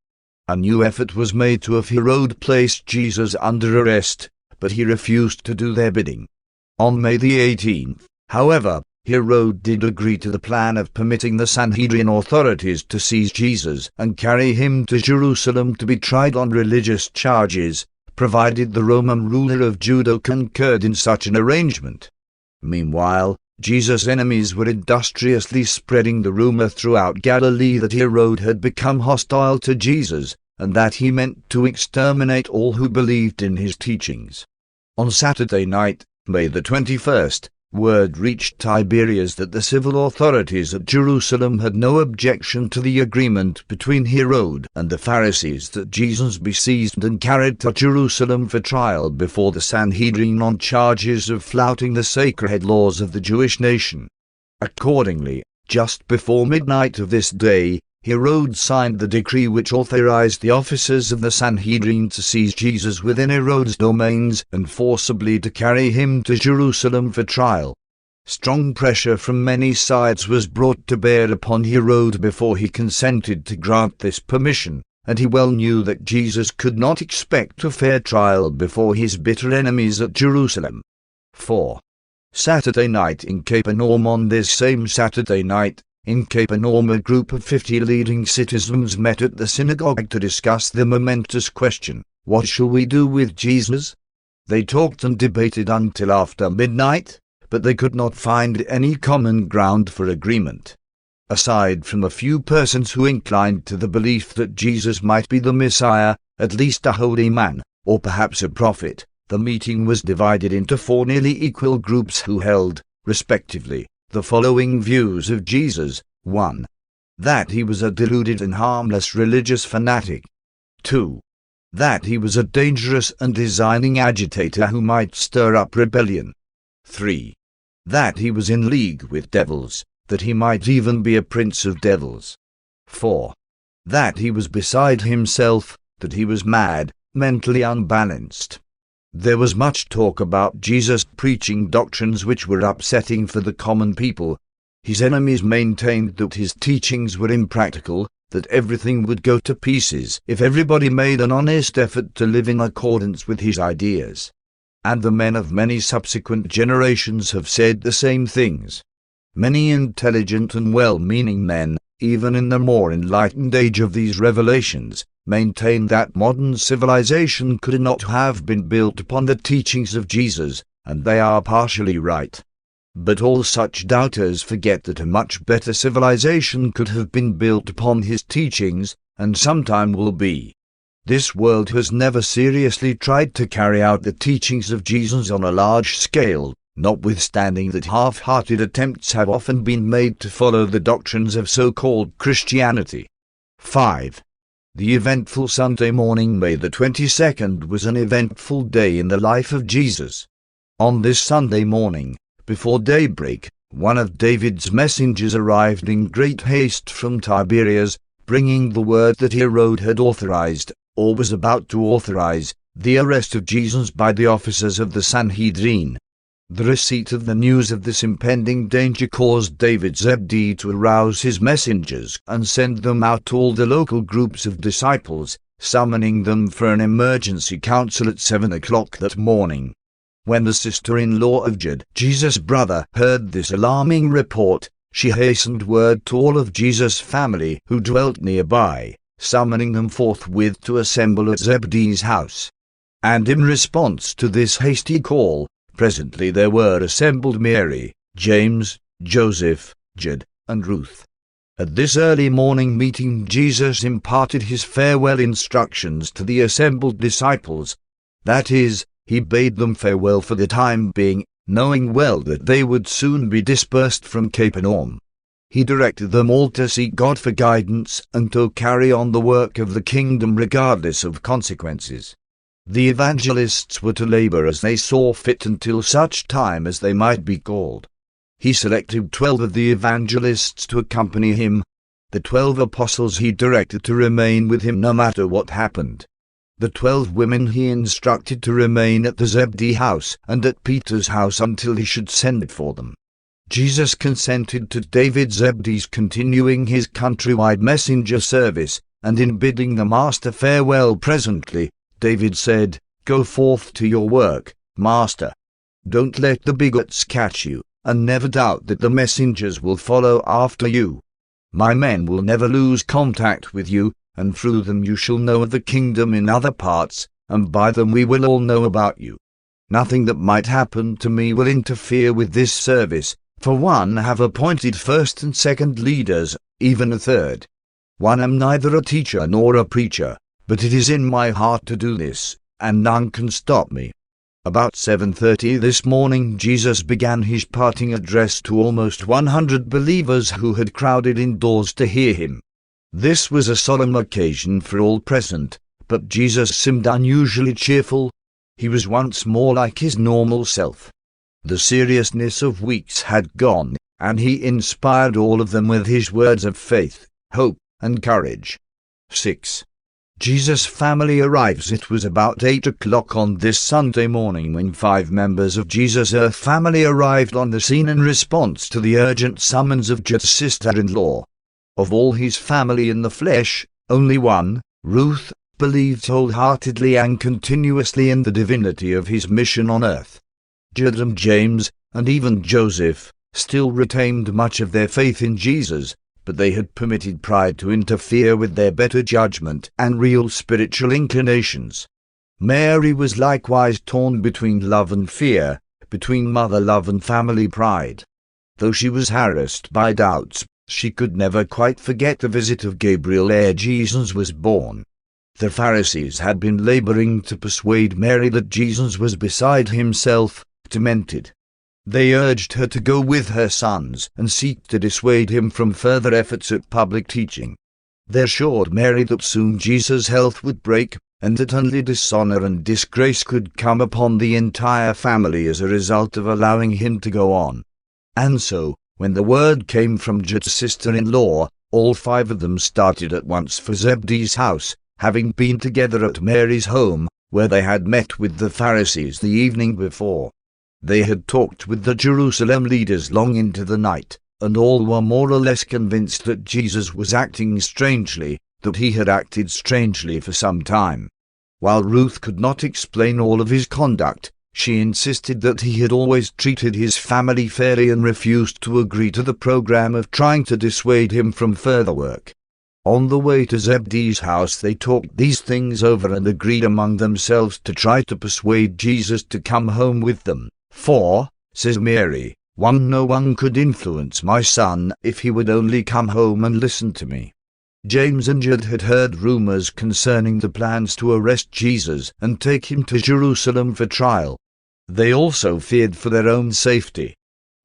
A new effort was made to have Herod placed Jesus under arrest, but he refused to do their bidding. On May the 18th, however, Herod did agree to the plan of permitting the Sanhedrin authorities to seize Jesus and carry him to Jerusalem to be tried on religious charges, provided the Roman ruler of Judah concurred in such an arrangement. Meanwhile, Jesus' enemies were industriously spreading the rumor throughout Galilee that Herod had become hostile to Jesus, and that he meant to exterminate all who believed in his teachings. On Saturday night, May the 21st, word reached Tiberias that the civil authorities at Jerusalem had no objection to the agreement between Herod and the Pharisees that Jesus be seized and carried to Jerusalem for trial before the Sanhedrin on charges of flouting the sacred laws of the Jewish nation. Accordingly, just before midnight of this day, Herod signed the decree which authorized the officers of the Sanhedrin to seize Jesus within Herod's domains and forcibly to carry him to Jerusalem for trial. Strong pressure from many sides was brought to bear upon Herod before he consented to grant this permission, and he well knew that Jesus could not expect a fair trial before his bitter enemies at Jerusalem. 4. Saturday night in Capernaum. On this same Saturday night, in Capernaum, a group of 50 leading citizens met at the synagogue to discuss the momentous question, "What shall we do with Jesus?" They talked and debated until after midnight, but they could not find any common ground for agreement. Aside from a few persons who inclined to the belief that Jesus might be the Messiah, at least a holy man, or perhaps a prophet, the meeting was divided into 4 nearly equal groups who held, respectively, the following views of Jesus: 1. That he was a deluded and harmless religious fanatic. 2. That he was a dangerous and designing agitator who might stir up rebellion. 3. That he was in league with devils, that he might even be a prince of devils. 4. That he was beside himself, that he was mad, mentally unbalanced. There was much talk about Jesus preaching doctrines which were upsetting for the common people. His enemies maintained that his teachings were impractical, that everything would go to pieces if everybody made an honest effort to live in accordance with his ideas. And the men of many subsequent generations have said the same things. Many intelligent and well-meaning men, even in the more enlightened age of these revelations, maintain that modern civilization could not have been built upon the teachings of Jesus, and they are partially right. But all such doubters forget that a much better civilization could have been built upon his teachings, and sometime will be. This world has never seriously tried to carry out the teachings of Jesus on a large scale, notwithstanding that half-hearted attempts have often been made to follow the doctrines of so-called Christianity. 5. The eventful Sunday morning, May the 22nd, was an eventful day in the life of Jesus. On this Sunday morning, before daybreak, one of David's messengers arrived in great haste from Tiberias, bringing the word that Herod had authorized, or was about to authorize, the arrest of Jesus by the officers of the Sanhedrin. The receipt of the news of this impending danger caused David Zebedee to arouse his messengers and send them out to all the local groups of disciples, summoning them for an emergency council at 7 o'clock that morning. When the sister-in-law of Jude, Jesus' brother, heard this alarming report, she hastened word to all of Jesus' family who dwelt nearby, summoning them forthwith to assemble at Zebedee's house. And in response to this hasty call, presently there were assembled Mary, James, Joseph, Jude, and Ruth. At this early morning meeting Jesus imparted his farewell instructions to the assembled disciples. That is, he bade them farewell for the time being, knowing well that they would soon be dispersed from Capernaum. He directed them all to seek God for guidance and to carry on the work of the kingdom regardless of consequences. The evangelists were to labor as they saw fit until such time as they might be called. He selected 12 of the evangelists to accompany him. The 12 apostles he directed to remain with him no matter what happened. The 12 women he instructed to remain at the Zebedee house and at Peter's house until he should send for them. Jesus consented to David Zebedee's continuing his countrywide messenger service, and in bidding the master farewell presently, David said, "Go forth to your work, master. Don't let the bigots catch you, and never doubt that the messengers will follow after you. My men will never lose contact with you, and through them you shall know of the kingdom in other parts, and by them we will all know about you. Nothing that might happen to me will interfere with this service, for one have appointed first and second leaders, even a third. One am neither a teacher nor a preacher, but it is in my heart to do this, and none can stop me." About 7:30 this morning Jesus began his parting address to almost 100 believers who had crowded indoors to hear him. This was a solemn occasion for all present, but Jesus seemed unusually cheerful. He was once more like his normal self. The seriousness of weeks had gone, and he inspired all of them with his words of faith, hope, and courage. 6. Jesus' family arrives. It was about 8 o'clock on this Sunday morning when 5 members of Jesus' Earth family arrived on the scene in response to the urgent summons of Jesus' sister-in-law. Of all his family in the flesh, only one, Ruth, believed wholeheartedly and continuously in the divinity of his mission on earth. Jude and James, and even Joseph, still retained much of their faith in Jesus, but they had permitted pride to interfere with their better judgment and real spiritual inclinations. Mary was likewise torn between love and fear, between mother love and family pride. Though she was harassed by doubts, she could never quite forget the visit of Gabriel ere Jesus was born. The Pharisees had been laboring to persuade Mary that Jesus was beside himself, demented. They urged her to go with her sons and seek to dissuade him from further efforts at public teaching. They assured Mary that soon Jesus' health would break, and that only dishonor and disgrace could come upon the entire family as a result of allowing him to go on. And so, when the word came from Jude's sister-in-law, all 5 of them started at once for Zebedee's house, having been together at Mary's home, where they had met with the Pharisees the evening before. They had talked with the Jerusalem leaders long into the night, and all were more or less convinced that Jesus was acting strangely, that he had acted strangely for some time. While Ruth could not explain all of his conduct, she insisted that he had always treated his family fairly and refused to agree to the program of trying to dissuade him from further work. On the way to Zebedee's house they talked these things over and agreed among themselves to try to persuade Jesus to come home with them. "For," says Mary, no one could influence my son if he would only come home and listen to me." James and Jude had heard rumors concerning the plans to arrest Jesus and take him to Jerusalem for trial. They also feared for their own safety.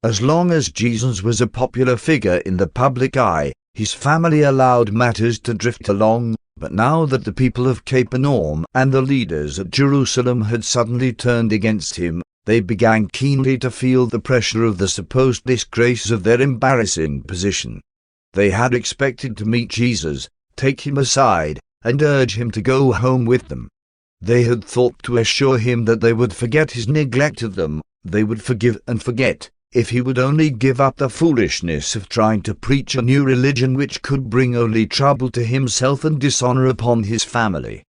As long as Jesus was a popular figure in the public eye, his family allowed matters to drift along, but now that the people of Capernaum and the leaders at Jerusalem had suddenly turned against him, they began keenly to feel the pressure of the supposed disgrace of their embarrassing position. They had expected to meet Jesus, take him aside, and urge him to go home with them. They had thought to assure him that they would forget his neglect of them, they would forgive and forget, if he would only give up the foolishness of trying to preach a new religion which could bring only trouble to himself and dishonor upon his family.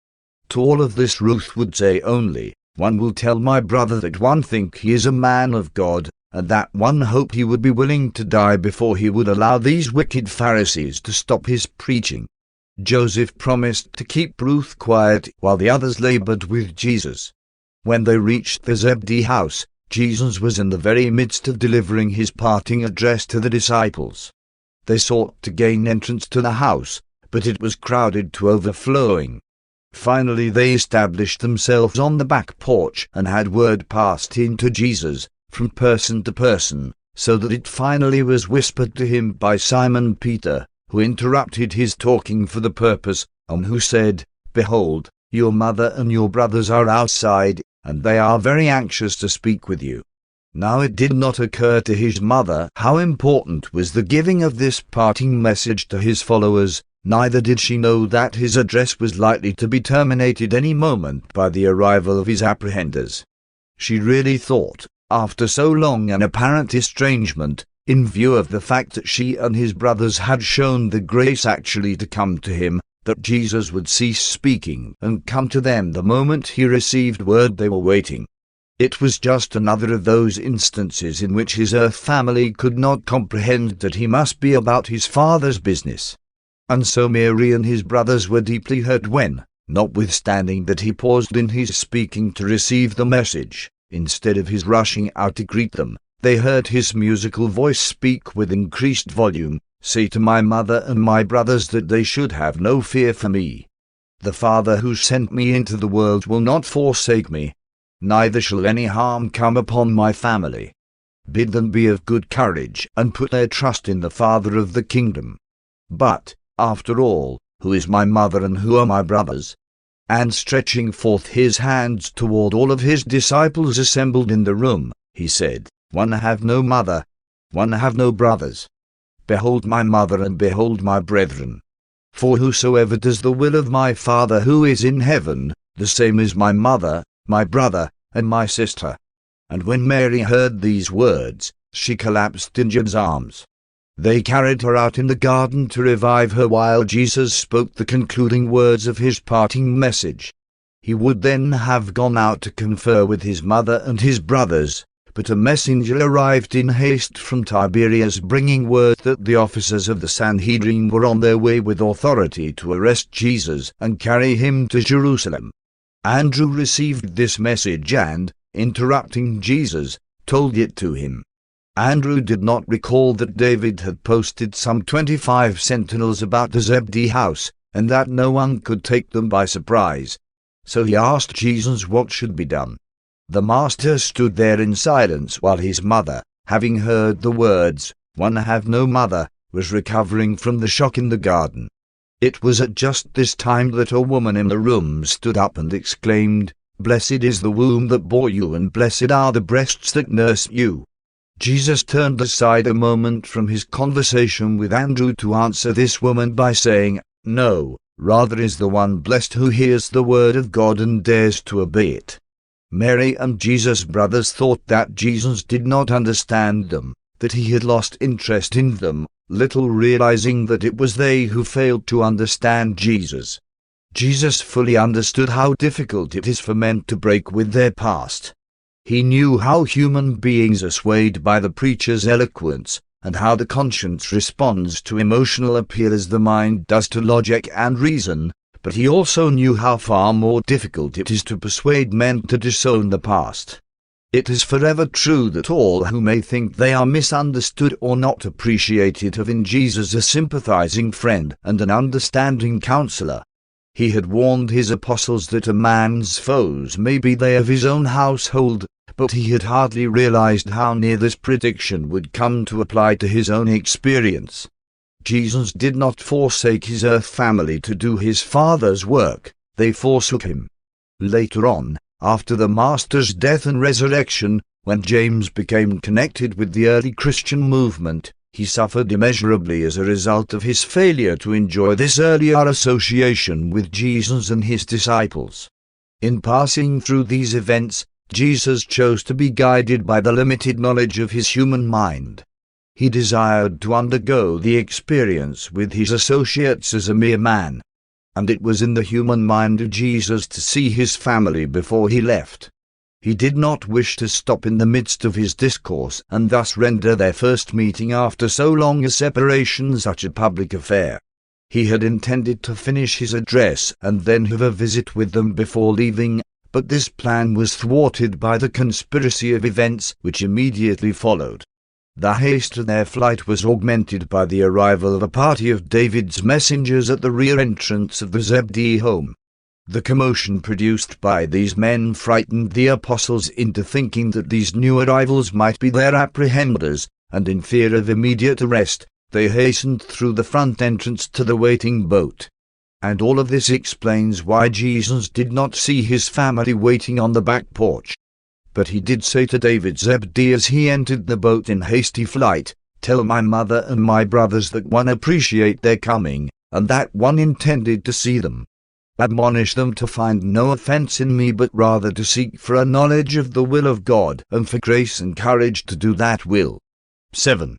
To all of this Ruth would say only, "One will tell my brother that one think he is a man of God, and that one hope he would be willing to die before he would allow these wicked Pharisees to stop his preaching." Joseph promised to keep Ruth quiet while the others labored with Jesus. When they reached the Zebedee house, Jesus was in the very midst of delivering his parting address to the disciples. They sought to gain entrance to the house, but it was crowded to overflowing. Finally they established themselves on the back porch and had word passed in to Jesus, from person to person, so that it finally was whispered to him by Simon Peter, who interrupted his talking for the purpose, and who said, "Behold, your mother and your brothers are outside, and they are very anxious to speak with you." Now it did not occur to his mother how important was the giving of this parting message to his followers, neither did she know that his address was likely to be terminated any moment by the arrival of his apprehenders. She really thought, after so long an apparent estrangement, in view of the fact that she and his brothers had shown the grace actually to come to him, that Jesus would cease speaking and come to them the moment he received word they were waiting. It was just another of those instances in which his earth family could not comprehend that he must be about his Father's business. And so Mary and his brothers were deeply hurt when, notwithstanding that he paused in his speaking to receive the message, instead of his rushing out to greet them, they heard his musical voice speak with increased volume, "Say to my mother and my brothers that they should have no fear for me. The Father who sent me into the world will not forsake me, neither shall any harm come upon my family. Bid them be of good courage and put their trust in the Father of the kingdom. But, after all, who is my mother and who are my brothers?" And stretching forth his hands toward all of his disciples assembled in the room, he said, "One have no mother, one have no brothers. Behold my mother and behold my brethren. For whosoever does the will of my Father who is in heaven, the same is my mother, my brother, and my sister." And when Mary heard these words, she collapsed in Jesus' arms. They carried her out in the garden to revive her while Jesus spoke the concluding words of his parting message. He would then have gone out to confer with his mother and his brothers, but a messenger arrived in haste from Tiberias bringing word that the officers of the Sanhedrin were on their way with authority to arrest Jesus and carry him to Jerusalem. Andrew received this message and, interrupting Jesus, told it to him. Andrew did not recall that David had posted some 25 sentinels about the Zebedee house, and that no one could take them by surprise. So he asked Jesus what should be done. The Master stood there in silence while his mother, having heard the words, "One have no mother," was recovering from the shock in the garden. It was at just this time that a woman in the room stood up and exclaimed, "Blessed is the womb that bore you, and blessed are the breasts that nursed you." Jesus turned aside a moment from his conversation with Andrew to answer this woman by saying, "No, rather is the one blessed who hears the word of God and dares to obey it." Mary and Jesus' brothers thought that Jesus did not understand them, that he had lost interest in them, little realizing that it was they who failed to understand Jesus. Jesus fully understood how difficult it is for men to break with their past. He knew how human beings are swayed by the preacher's eloquence, and how the conscience responds to emotional appeal as the mind does to logic and reason, but he also knew how far more difficult it is to persuade men to disown the past. It is forever true that all who may think they are misunderstood or not appreciated have in Jesus a sympathizing friend and an understanding counselor. He had warned his apostles that a man's foes may be they of his own household, but he had hardly realized how near this prediction would come to apply to his own experience. Jesus did not forsake his earth family to do his Father's work, they forsook him. Later on, after the Master's death and resurrection, when James became connected with the early Christian movement, he suffered immeasurably as a result of his failure to enjoy this earlier association with Jesus and his disciples. In passing through these events, Jesus chose to be guided by the limited knowledge of his human mind. He desired to undergo the experience with his associates as a mere man. And it was in the human mind of Jesus to see his family before he left. He did not wish to stop in the midst of his discourse and thus render their first meeting after so long a separation such a public affair. He had intended to finish his address and then have a visit with them before leaving, but this plan was thwarted by the conspiracy of events which immediately followed. The haste in their flight was augmented by the arrival of a party of David's messengers at the rear entrance of the Zebedee home. The commotion produced by these men frightened the apostles into thinking that these new arrivals might be their apprehenders, and in fear of immediate arrest, they hastened through the front entrance to the waiting boat. And all of this explains why Jesus did not see his family waiting on the back porch. But he did say to David Zebedee as he entered the boat in hasty flight, "Tell my mother and my brothers that one appreciate their coming, and that one intended to see them. Admonish them to find no offense in me, but rather to seek for a knowledge of the will of God, and for grace and courage to do that will." 7.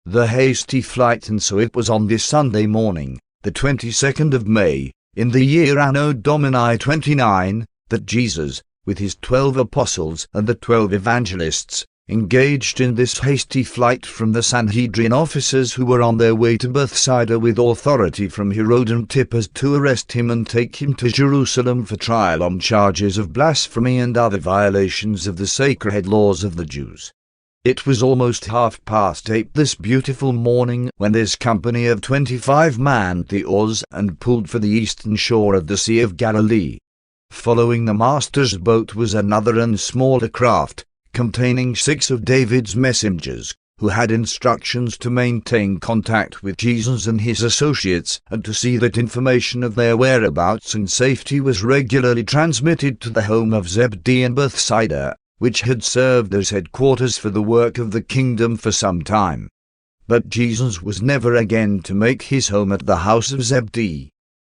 The hasty flight. And so it was on this Sunday morning, the 22nd of May, in the year Anno Domini 29, that Jesus, with his 12 apostles and the 12 evangelists, engaged in this hasty flight from the Sanhedrin officers who were on their way to Bethsaida with authority from Herod Antipas to arrest him and take him to Jerusalem for trial on charges of blasphemy and other violations of the sacred laws of the Jews. It was almost 8:30 this beautiful morning when this company of 25 manned the oars and pulled for the eastern shore of the Sea of Galilee. Following the Master's boat was another and smaller craft, containing 6 of David's messengers, who had instructions to maintain contact with Jesus and his associates and to see that information of their whereabouts and safety was regularly transmitted to the home of Zebedee in Bethsaida, which had served as headquarters for the work of the kingdom for some time. But Jesus was never again to make his home at the house of Zebedee.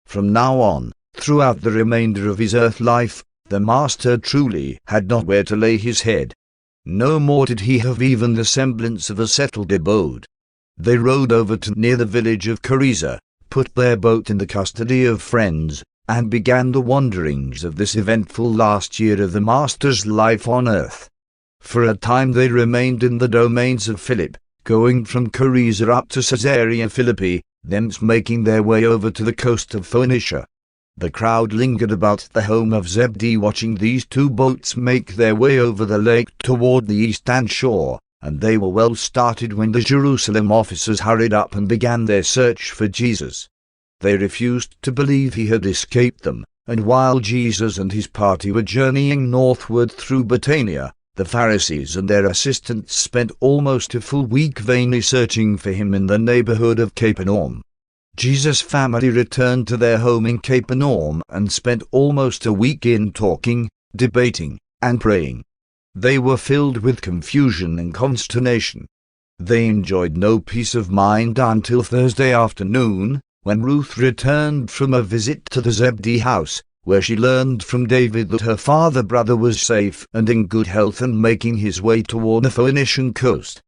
From now on, throughout the remainder of his earth life, the Master truly had not where to lay his head. No more did he have even the semblance of a settled abode. They rowed over to near the village of Cariza, put their boat in the custody of friends, and began the wanderings of this eventful last year of the Master's life on earth. For a time they remained in the domains of Philip, going from Cariza up to Caesarea Philippi, thence making their way over to the coast of Phoenicia. The crowd lingered about the home of Zebedee watching these 2 boats make their way over the lake toward the eastern shore, and they were well started when the Jerusalem officers hurried up and began their search for Jesus. They refused to believe he had escaped them, and while Jesus and his party were journeying northward through Batanea, the Pharisees and their assistants spent almost a full week vainly searching for him in the neighborhood of Capernaum. Jesus' family returned to their home in Capernaum and spent almost a week in talking, debating, and praying. They were filled with confusion and consternation. They enjoyed no peace of mind until Thursday afternoon, when Ruth returned from a visit to the Zebedee house, where she learned from David that her brother was safe and in good health and making his way toward the Phoenician coast.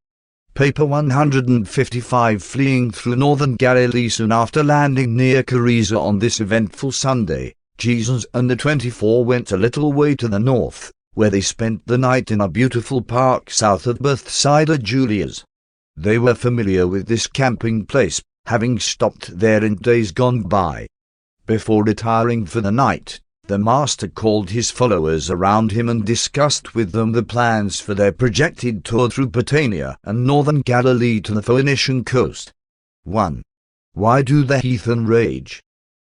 Paper 155. Fleeing through northern Galilee soon after landing near Cariza on this eventful Sunday, Jesus and the 24 went a little way to the north, where they spent the night in a beautiful park south of Bethsaida Julia's. They were familiar with this camping place, having stopped there in days gone by. Before retiring for the night, the Master called his followers around him and discussed with them the plans for their projected tour through Batanea and northern Galilee to the Phoenician coast. 1. Why do the heathen rage?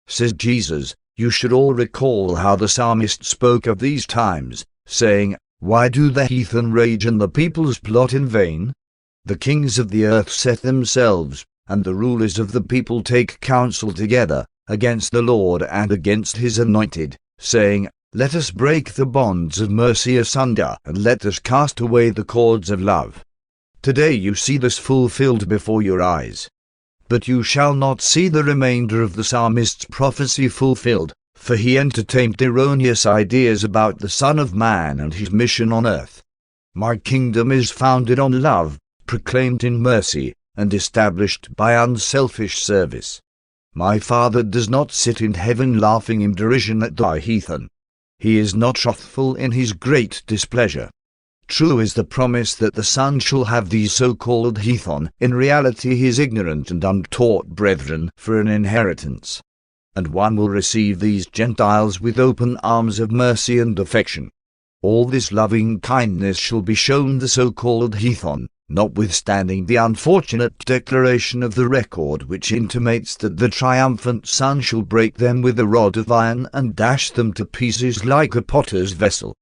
Says Jesus, you should all recall how the psalmist spoke of these times, saying, why do the heathen rage and the peoples plot in vain? The kings of the earth set themselves, and the rulers of the people take counsel together, against the Lord and against his anointed, saying, let us break the bonds of mercy asunder, and let us cast away the cords of love. Today you see this fulfilled before your eyes. But you shall not see the remainder of the psalmist's prophecy fulfilled, for he entertained erroneous ideas about the Son of Man and his mission on earth. My kingdom is founded on love, proclaimed in mercy, and established by unselfish service. My Father does not sit in heaven laughing in derision at the heathen. He is not wrathful in his great displeasure. True is the promise that the Son shall have these so-called heathen, in reality his ignorant and untaught brethren, for an inheritance. And one will receive these Gentiles with open arms of mercy and affection. All this loving kindness shall be shown the so-called heathen, notwithstanding the unfortunate declaration of the record which intimates that the triumphant Son shall break them with a rod of iron and dash them to pieces like a potter's vessel.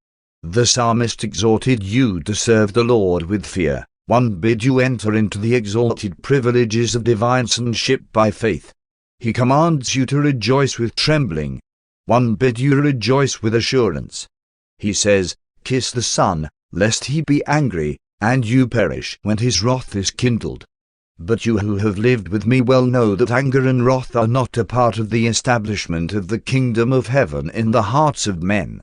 The psalmist exhorted you to serve the Lord with fear. One bid you enter into the exalted privileges of divine sonship by faith. He commands you to rejoice with trembling. One bid you rejoice with assurance. He says, kiss the Son, lest he be angry, and you perish when his wrath is kindled. But you who have lived with me well know that anger and wrath are not a part of the establishment of the kingdom of heaven in the hearts of men.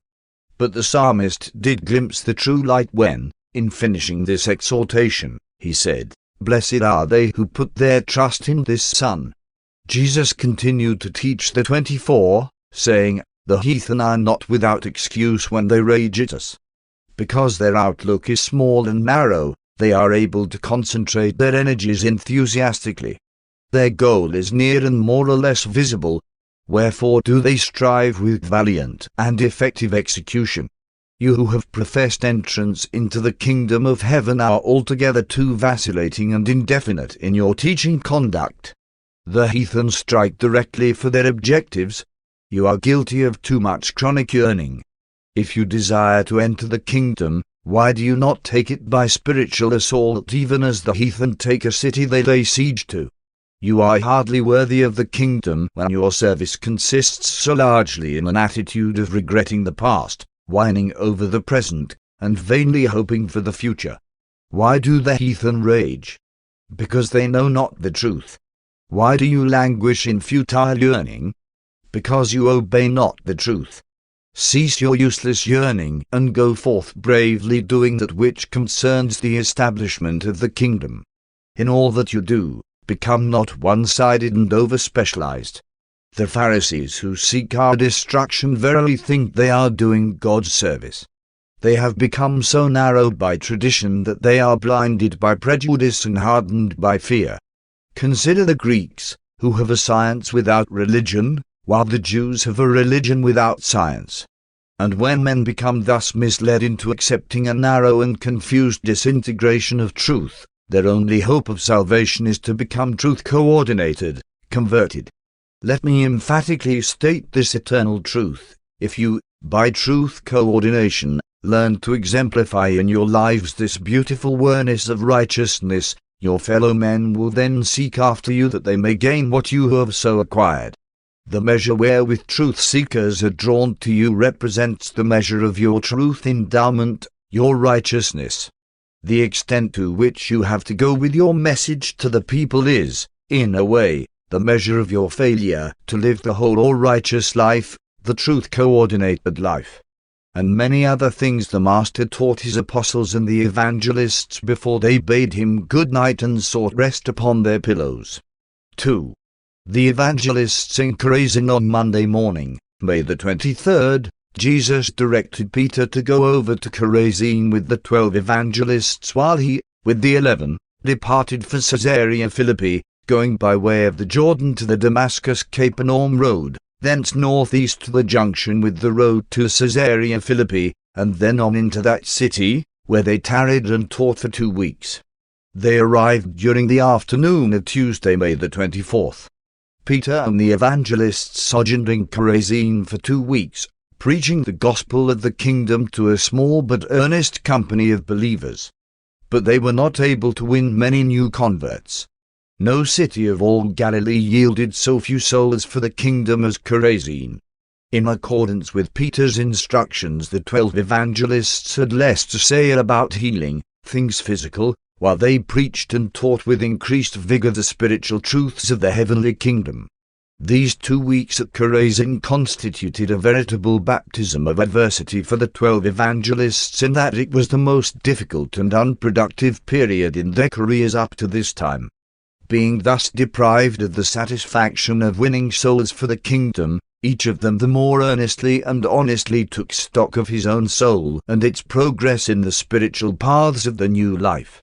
But the psalmist did glimpse the true light when, in finishing this exhortation, he said, blessed are they who put their trust in this Son. Jesus continued to teach the 24, saying, The heathen are not without excuse when they rage at us. Because their outlook is small and narrow, they are able to concentrate their energies enthusiastically. Their goal is near and more or less visible. Wherefore do they strive with valiant and effective execution. You who have professed entrance into the kingdom of heaven are altogether too vacillating and indefinite in your teaching conduct. The heathen strike directly for their objectives. You are guilty of too much chronic yearning. If you desire to enter the kingdom, why do you not take it by spiritual assault, even as the heathen take a city they lay siege to? You are hardly worthy of the kingdom when your service consists so largely in an attitude of regretting the past, whining over the present, and vainly hoping for the future. Why do the heathen rage? Because they know not the truth. Why do you languish in futile yearning? Because you obey not the truth. Cease your useless yearning, and go forth bravely doing that which concerns the establishment of the kingdom. In all that you do, become not one-sided and over-specialized. The Pharisees who seek our destruction verily think they are doing God's service. They have become so narrow by tradition that they are blinded by prejudice and hardened by fear. Consider the Greeks, who have a science without religion, while the Jews have a religion without science. And when men become thus misled into accepting a narrow and confused disintegration of truth, their only hope of salvation is to become truth-coordinated, converted. Let me emphatically state this eternal truth. If you, by truth coordination, learn to exemplify in your lives this beautiful awareness of righteousness, your fellow men will then seek after you that they may gain what you have so acquired. The measure wherewith truth-seekers are drawn to you represents the measure of your truth endowment, your righteousness. The extent to which you have to go with your message to the people is, in a way, the measure of your failure to live the whole or righteous life, the truth-coordinated life. And many other things the Master taught his apostles and the evangelists before they bade him good night and sought rest upon their pillows. 2. The evangelists in Chorazin on Monday morning, May the 23rd, Jesus directed Peter to go over to Chorazin with the 12 evangelists while he, with the 11, departed for Caesarea Philippi, going by way of the Jordan to the Damascus-Capernaum road, thence northeast to the junction with the road to Caesarea Philippi, and then on into that city, where they tarried and taught for 2 weeks. They arrived during the afternoon of Tuesday, May the 24th. Peter and the evangelists sojourned in Chorazin for 2 weeks, preaching the gospel of the kingdom to a small but earnest company of believers. But they were not able to win many new converts. No city of all Galilee yielded so few souls for the kingdom as Chorazin. In accordance with Peter's instructions, the 12 evangelists had less to say about healing, things physical, while they preached and taught with increased vigor the spiritual truths of the heavenly kingdom. These 2 weeks at Chorazin constituted a veritable baptism of adversity for the 12 evangelists in that it was the most difficult and unproductive period in their careers up to this time. Being thus deprived of the satisfaction of winning souls for the kingdom, each of them the more earnestly and honestly took stock of his own soul and its progress in the spiritual paths of the new life.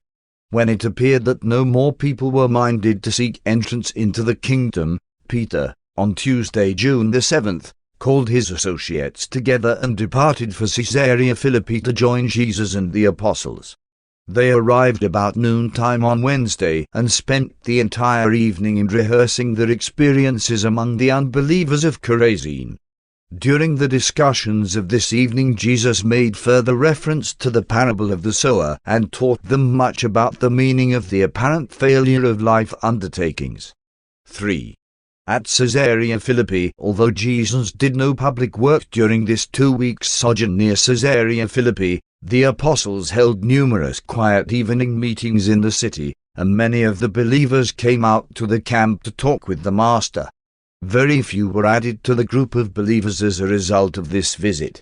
When it appeared that no more people were minded to seek entrance into the kingdom, Peter, on Tuesday, June the 7th, called his associates together and departed for Caesarea Philippi to join Jesus and the apostles. They arrived about noontime on Wednesday and spent the entire evening in rehearsing their experiences among the unbelievers of Chorazin. During the discussions of this evening, Jesus made further reference to the parable of the sower and taught them much about the meaning of the apparent failure of life undertakings. 3. At Caesarea Philippi, although Jesus did no public work during this 2 weeks sojourn near Caesarea Philippi, the apostles held numerous quiet evening meetings in the city, and many of the believers came out to the camp to talk with the Master. Very few were added to the group of believers as a result of this visit.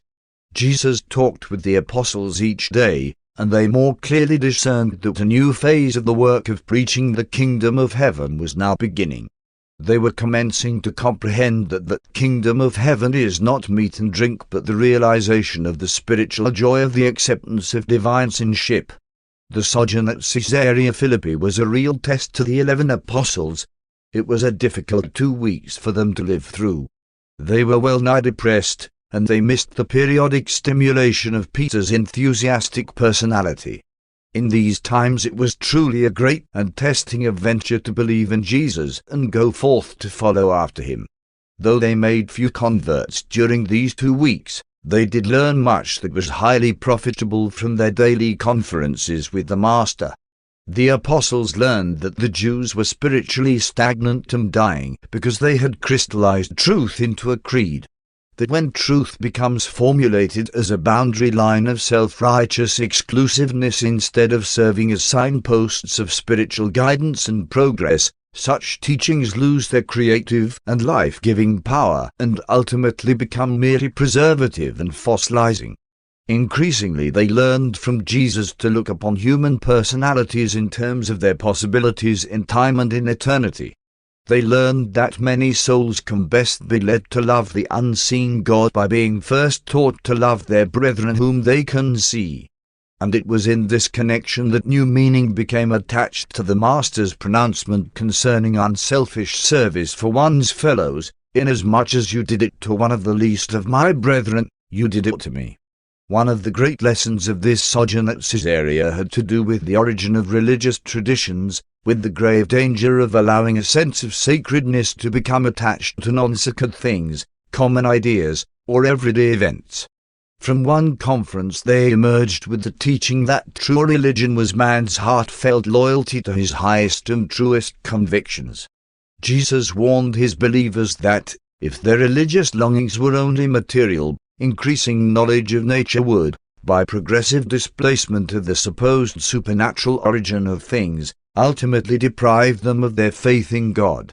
Jesus talked with the apostles each day, and they more clearly discerned that a new phase of the work of preaching the kingdom of heaven was now beginning. They were commencing to comprehend that the kingdom of heaven is not meat and drink, but the realization of the spiritual joy of the acceptance of divine sonship. The sojourn at Caesarea Philippi was a real test to the 11 apostles. It was a difficult 2 weeks for them to live through. They were well nigh depressed, and they missed the periodic stimulation of Peter's enthusiastic personality. In these times it was truly a great and testing adventure to believe in Jesus and go forth to follow after him. Though they made few converts during these 2 weeks, they did learn much that was highly profitable from their daily conferences with the Master. The apostles learned that the Jews were spiritually stagnant and dying because they had crystallized truth into a creed. That when truth becomes formulated as a boundary line of self-righteous exclusiveness instead of serving as signposts of spiritual guidance and progress, such teachings lose their creative and life-giving power and ultimately become merely preservative and fossilizing. Increasingly they learned from Jesus to look upon human personalities in terms of their possibilities in time and in eternity. They learned that many souls can best be led to love the unseen God by being first taught to love their brethren whom they can see. And it was in this connection that new meaning became attached to the Master's pronouncement concerning unselfish service for one's fellows. Inasmuch as you did it to one of the least of my brethren, you did it to me. One of the great lessons of this sojourn at Caesarea had to do with the origin of religious traditions, with the grave danger of allowing a sense of sacredness to become attached to non-sacred things, common ideas, or everyday events. From one conference they emerged with the teaching that true religion was man's heartfelt loyalty to his highest and truest convictions. Jesus warned his believers that, if their religious longings were only material, increasing knowledge of nature would, by progressive displacement of the supposed supernatural origin of things, ultimately deprive them of their faith in God.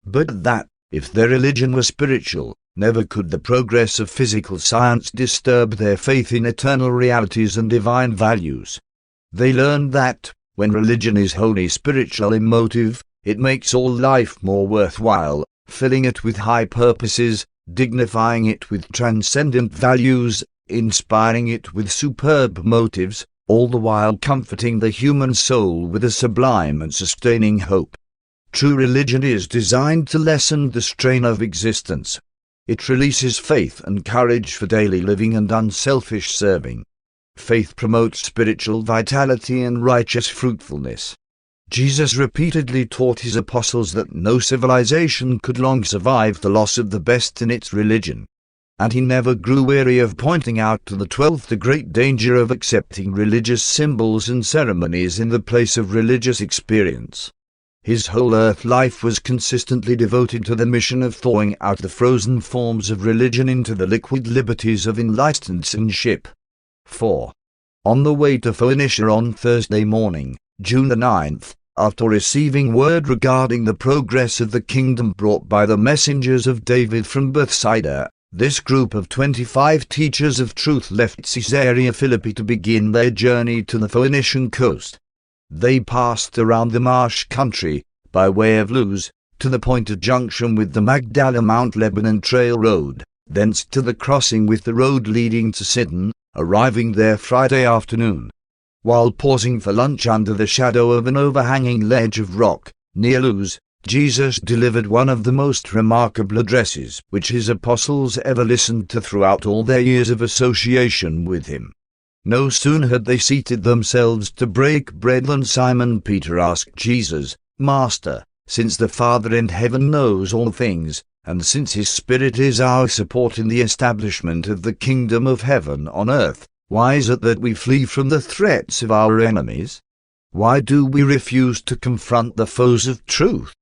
But that, if their religion were spiritual, never could the progress of physical science disturb their faith in eternal realities and divine values. They learned that, when religion is wholly spiritual in motive, it makes all life more worthwhile, filling it with high purposes, dignifying it with transcendent values, inspiring it with superb motives, all the while comforting the human soul with a sublime and sustaining hope. True religion is designed to lessen the strain of existence. It releases faith and courage for daily living and unselfish serving. Faith promotes spiritual vitality and righteous fruitfulness. Jesus repeatedly taught his apostles that no civilization could long survive the loss of the best in its religion. And he never grew weary of pointing out to the 12 the great danger of accepting religious symbols and ceremonies in the place of religious experience. His whole earth life was consistently devoted to the mission of thawing out the frozen forms of religion into the liquid liberties of enlightened sonship. 4. On the way to Phoenicia on Thursday morning, June the 9th, after receiving word regarding the progress of the kingdom brought by the messengers of David from Bethsaida, this group of 25 teachers of truth left Caesarea Philippi to begin their journey to the Phoenician coast. They passed around the marsh country, by way of Luz, to the point of junction with the Magdala-Mount Lebanon Trail Road, thence to the crossing with the road leading to Sidon, arriving there Friday afternoon. While pausing for lunch under the shadow of an overhanging ledge of rock, near Luz, Jesus delivered one of the most remarkable addresses which his apostles ever listened to throughout all their years of association with him. No sooner had they seated themselves to break bread than Simon Peter asked Jesus, "Master, since the Father in heaven knows all things, and since his Spirit is our support in the establishment of the kingdom of heaven on earth, why is it that we flee from the threats of our enemies? Why do we refuse to confront the foes of truth?"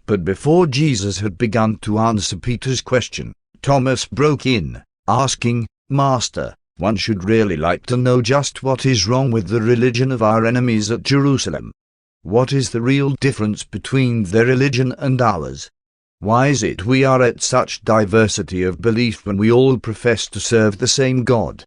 But before Jesus had begun to answer Peter's question, Thomas broke in, asking, "Master, one should really like to know just what is wrong with the religion of our enemies at Jerusalem. What is the real difference between their religion and ours? Why is it we are at such diversity of belief when we all profess to serve the same God?"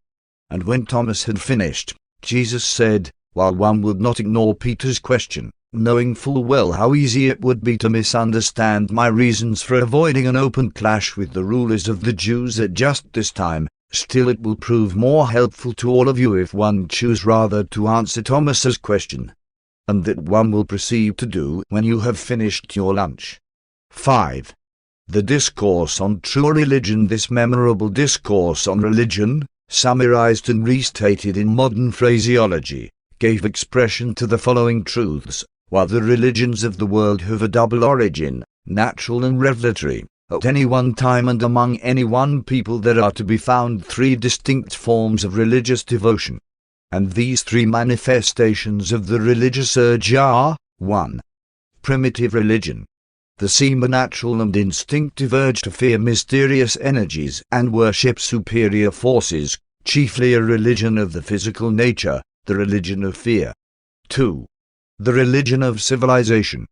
And when Thomas had finished, Jesus said, while one would not ignore Peter's question, knowing full well how easy it would be to misunderstand my reasons for avoiding an open clash with the rulers of the Jews at just this time, still it will prove more helpful to all of you if one choose rather to answer Thomas's question, and that one will proceed to do when you have finished your lunch. 5. The Discourse on True Religion. This memorable discourse on religion, summarized and restated in modern phraseology, gave expression to the following truths: while the religions of the world have a double origin, natural and revelatory, at any one time and among any one people there are to be found three distinct forms of religious devotion. And these three manifestations of the religious urge are: 1. Primitive religion. The semi-natural and instinctive urge to fear mysterious energies and worship superior forces, chiefly a religion of the physical nature, the religion of fear. 2. The religion of civilization.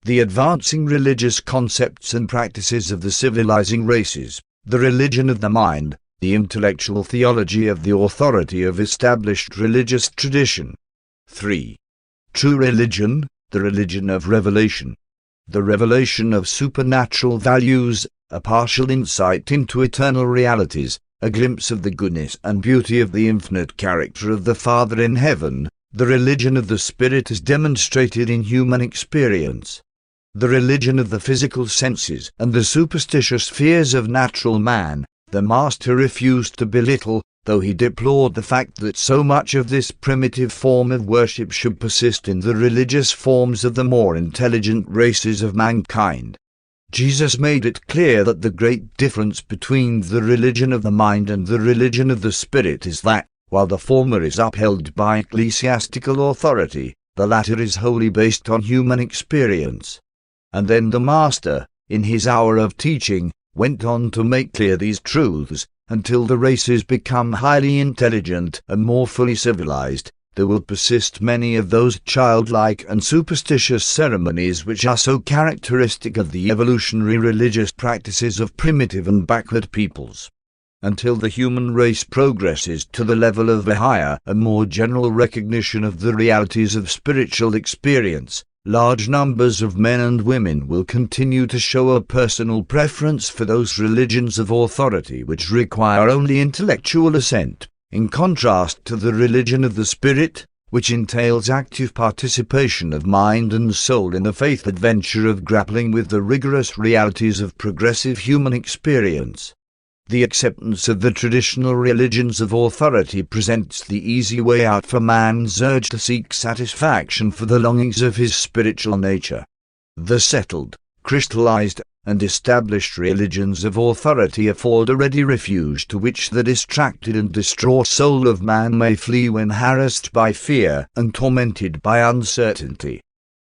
The advancing religious concepts and practices of the civilizing races, the religion of the mind, the intellectual theology of the authority of established religious tradition. 3. True religion, the religion of revelation. The revelation of supernatural values, a partial insight into eternal realities, a glimpse of the goodness and beauty of the infinite character of the Father in heaven. The religion of the Spirit is demonstrated in human experience. The religion of the physical senses and the superstitious fears of natural man, the Master refused to belittle, though he deplored the fact that so much of this primitive form of worship should persist in the religious forms of the more intelligent races of mankind. Jesus made it clear that the great difference between the religion of the mind and the religion of the Spirit is that, while the former is upheld by ecclesiastical authority, the latter is wholly based on human experience. And then the Master, in his hour of teaching, went on to make clear these truths: until the races become highly intelligent and more fully civilized, there will persist many of those childlike and superstitious ceremonies which are so characteristic of the evolutionary religious practices of primitive and backward peoples. Until the human race progresses to the level of a higher and more general recognition of the realities of spiritual experience, large numbers of men and women will continue to show a personal preference for those religions of authority which require only intellectual assent, in contrast to the religion of the Spirit, which entails active participation of mind and soul in the faith adventure of grappling with the rigorous realities of progressive human experience. The acceptance of the traditional religions of authority presents the easy way out for man's urge to seek satisfaction for the longings of his spiritual nature. The settled, crystallized, and established religions of authority afford a ready refuge to which the distracted and distraught soul of man may flee when harassed by fear and tormented by uncertainty.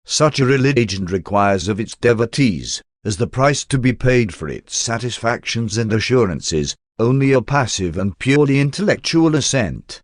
Such a religion requires of its devotees, as the price to be paid for its satisfactions and assurances, only a passive and purely intellectual assent.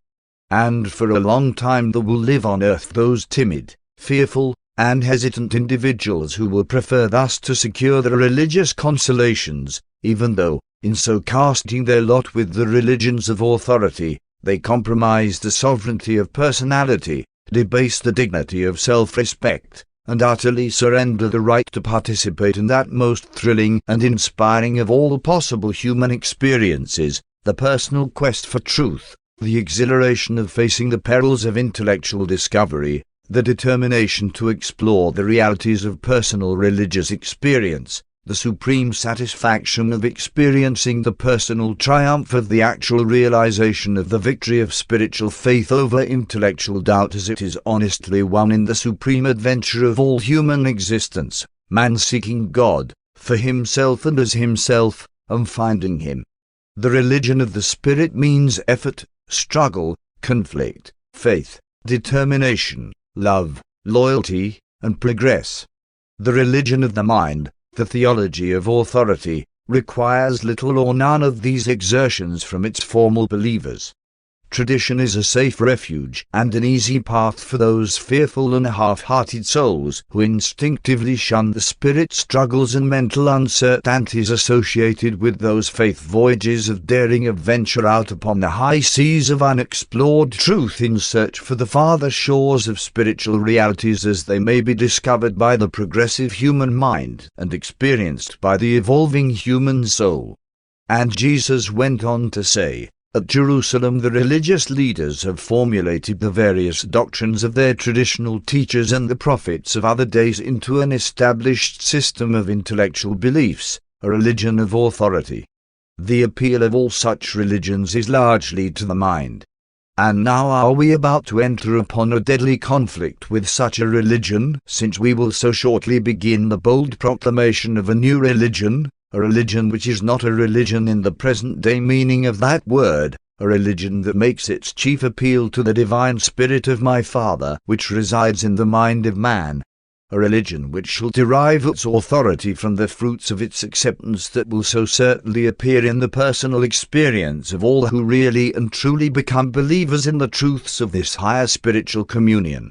And for a long time there will live on earth those timid, fearful, and hesitant individuals who will prefer thus to secure their religious consolations, even though, in so casting their lot with the religions of authority, they compromise the sovereignty of personality, debase the dignity of self-respect, and utterly surrender the right to participate in that most thrilling and inspiring of all possible human experiences, the personal quest for truth, the exhilaration of facing the perils of intellectual discovery, the determination to explore the realities of personal religious experience, the supreme satisfaction of experiencing the personal triumph of the actual realization of the victory of spiritual faith over intellectual doubt as it is honestly won in the supreme adventure of all human existence, man seeking God, for himself and as himself, and finding him. The religion of the Spirit means effort, struggle, conflict, faith, determination, love, loyalty, and progress. The religion of the mind, the theology of authority, requires little or none of these exertions from its formal believers. Tradition is a safe refuge and an easy path for those fearful and half-hearted souls who instinctively shun the spirit struggles and mental uncertainties associated with those faith voyages of daring adventure out upon the high seas of unexplored truth in search for the farther shores of spiritual realities as they may be discovered by the progressive human mind and experienced by the evolving human soul. And Jesus went on to say, at Jerusalem the religious leaders have formulated the various doctrines of their traditional teachers and the prophets of other days into an established system of intellectual beliefs, a religion of authority. The appeal of all such religions is largely to the mind. And now are we about to enter upon a deadly conflict with such a religion, since we will so shortly begin the bold proclamation of a new religion, a religion which is not a religion in the present-day meaning of that word, a religion that makes its chief appeal to the divine spirit of my Father, which resides in the mind of man, a religion which shall derive its authority from the fruits of its acceptance that will so certainly appear in the personal experience of all who really and truly become believers in the truths of this higher spiritual communion.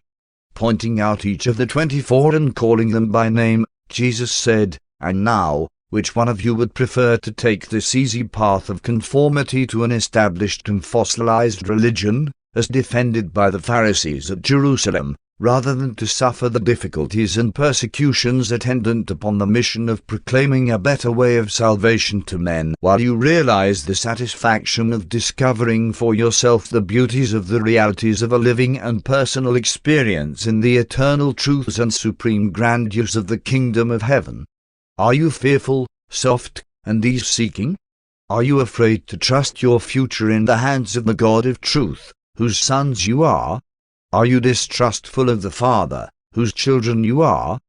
Pointing out each of the 24 and calling them by name, Jesus said, "And now, which one of you would prefer to take this easy path of conformity to an established and fossilized religion, as defended by the Pharisees at Jerusalem, rather than to suffer the difficulties and persecutions attendant upon the mission of proclaiming a better way of salvation to men, while you realize the satisfaction of discovering for yourself the beauties of the realities of a living and personal experience in the eternal truths and supreme grandeurs of the kingdom of heaven? Are you fearful, soft, and ease-seeking? Are you afraid to trust your future in the hands of the God of truth, whose sons you are? Are you distrustful of the Father, whose children you are?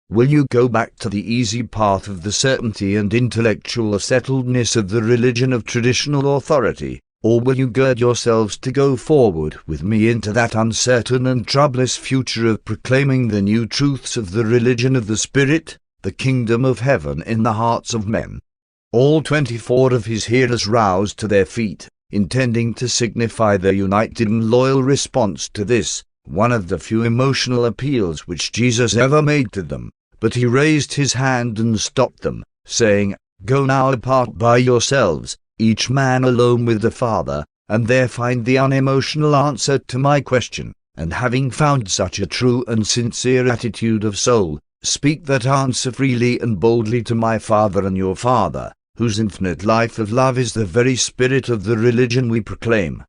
Will you go back to the easy path of the certainty and intellectual settledness of the religion of traditional authority, or will you gird yourselves to go forward with me into that uncertain and troublous future of proclaiming the new truths of the religion of the Spirit, the kingdom of heaven in the hearts of men?" All 24 of his hearers roused to their feet, intending to signify their united and loyal response to this, one of the few emotional appeals which Jesus ever made to them. But he raised his hand and stopped them, saying, "Go now apart by yourselves, each man alone with the Father, and there find the unemotional answer to my question, and having found such a true and sincere attitude of soul, speak that answer freely and boldly to my Father and your Father, whose infinite life of love is the very spirit of the religion we proclaim."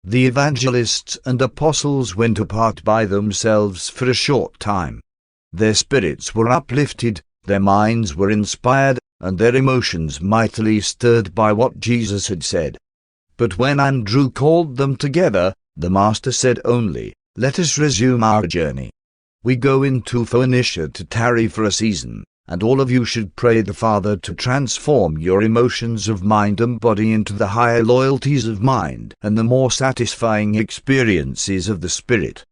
The evangelists and apostles went apart by themselves for a short time. Their spirits were uplifted, their minds were inspired, and their emotions mightily stirred by what Jesus had said. But when Andrew called them together, the Master said only, "Let us resume our journey. We go into Phoenicia to tarry for a season, and all of you should pray the Father to transform your emotions of mind and body into the higher loyalties of mind and the more satisfying experiences of the Spirit."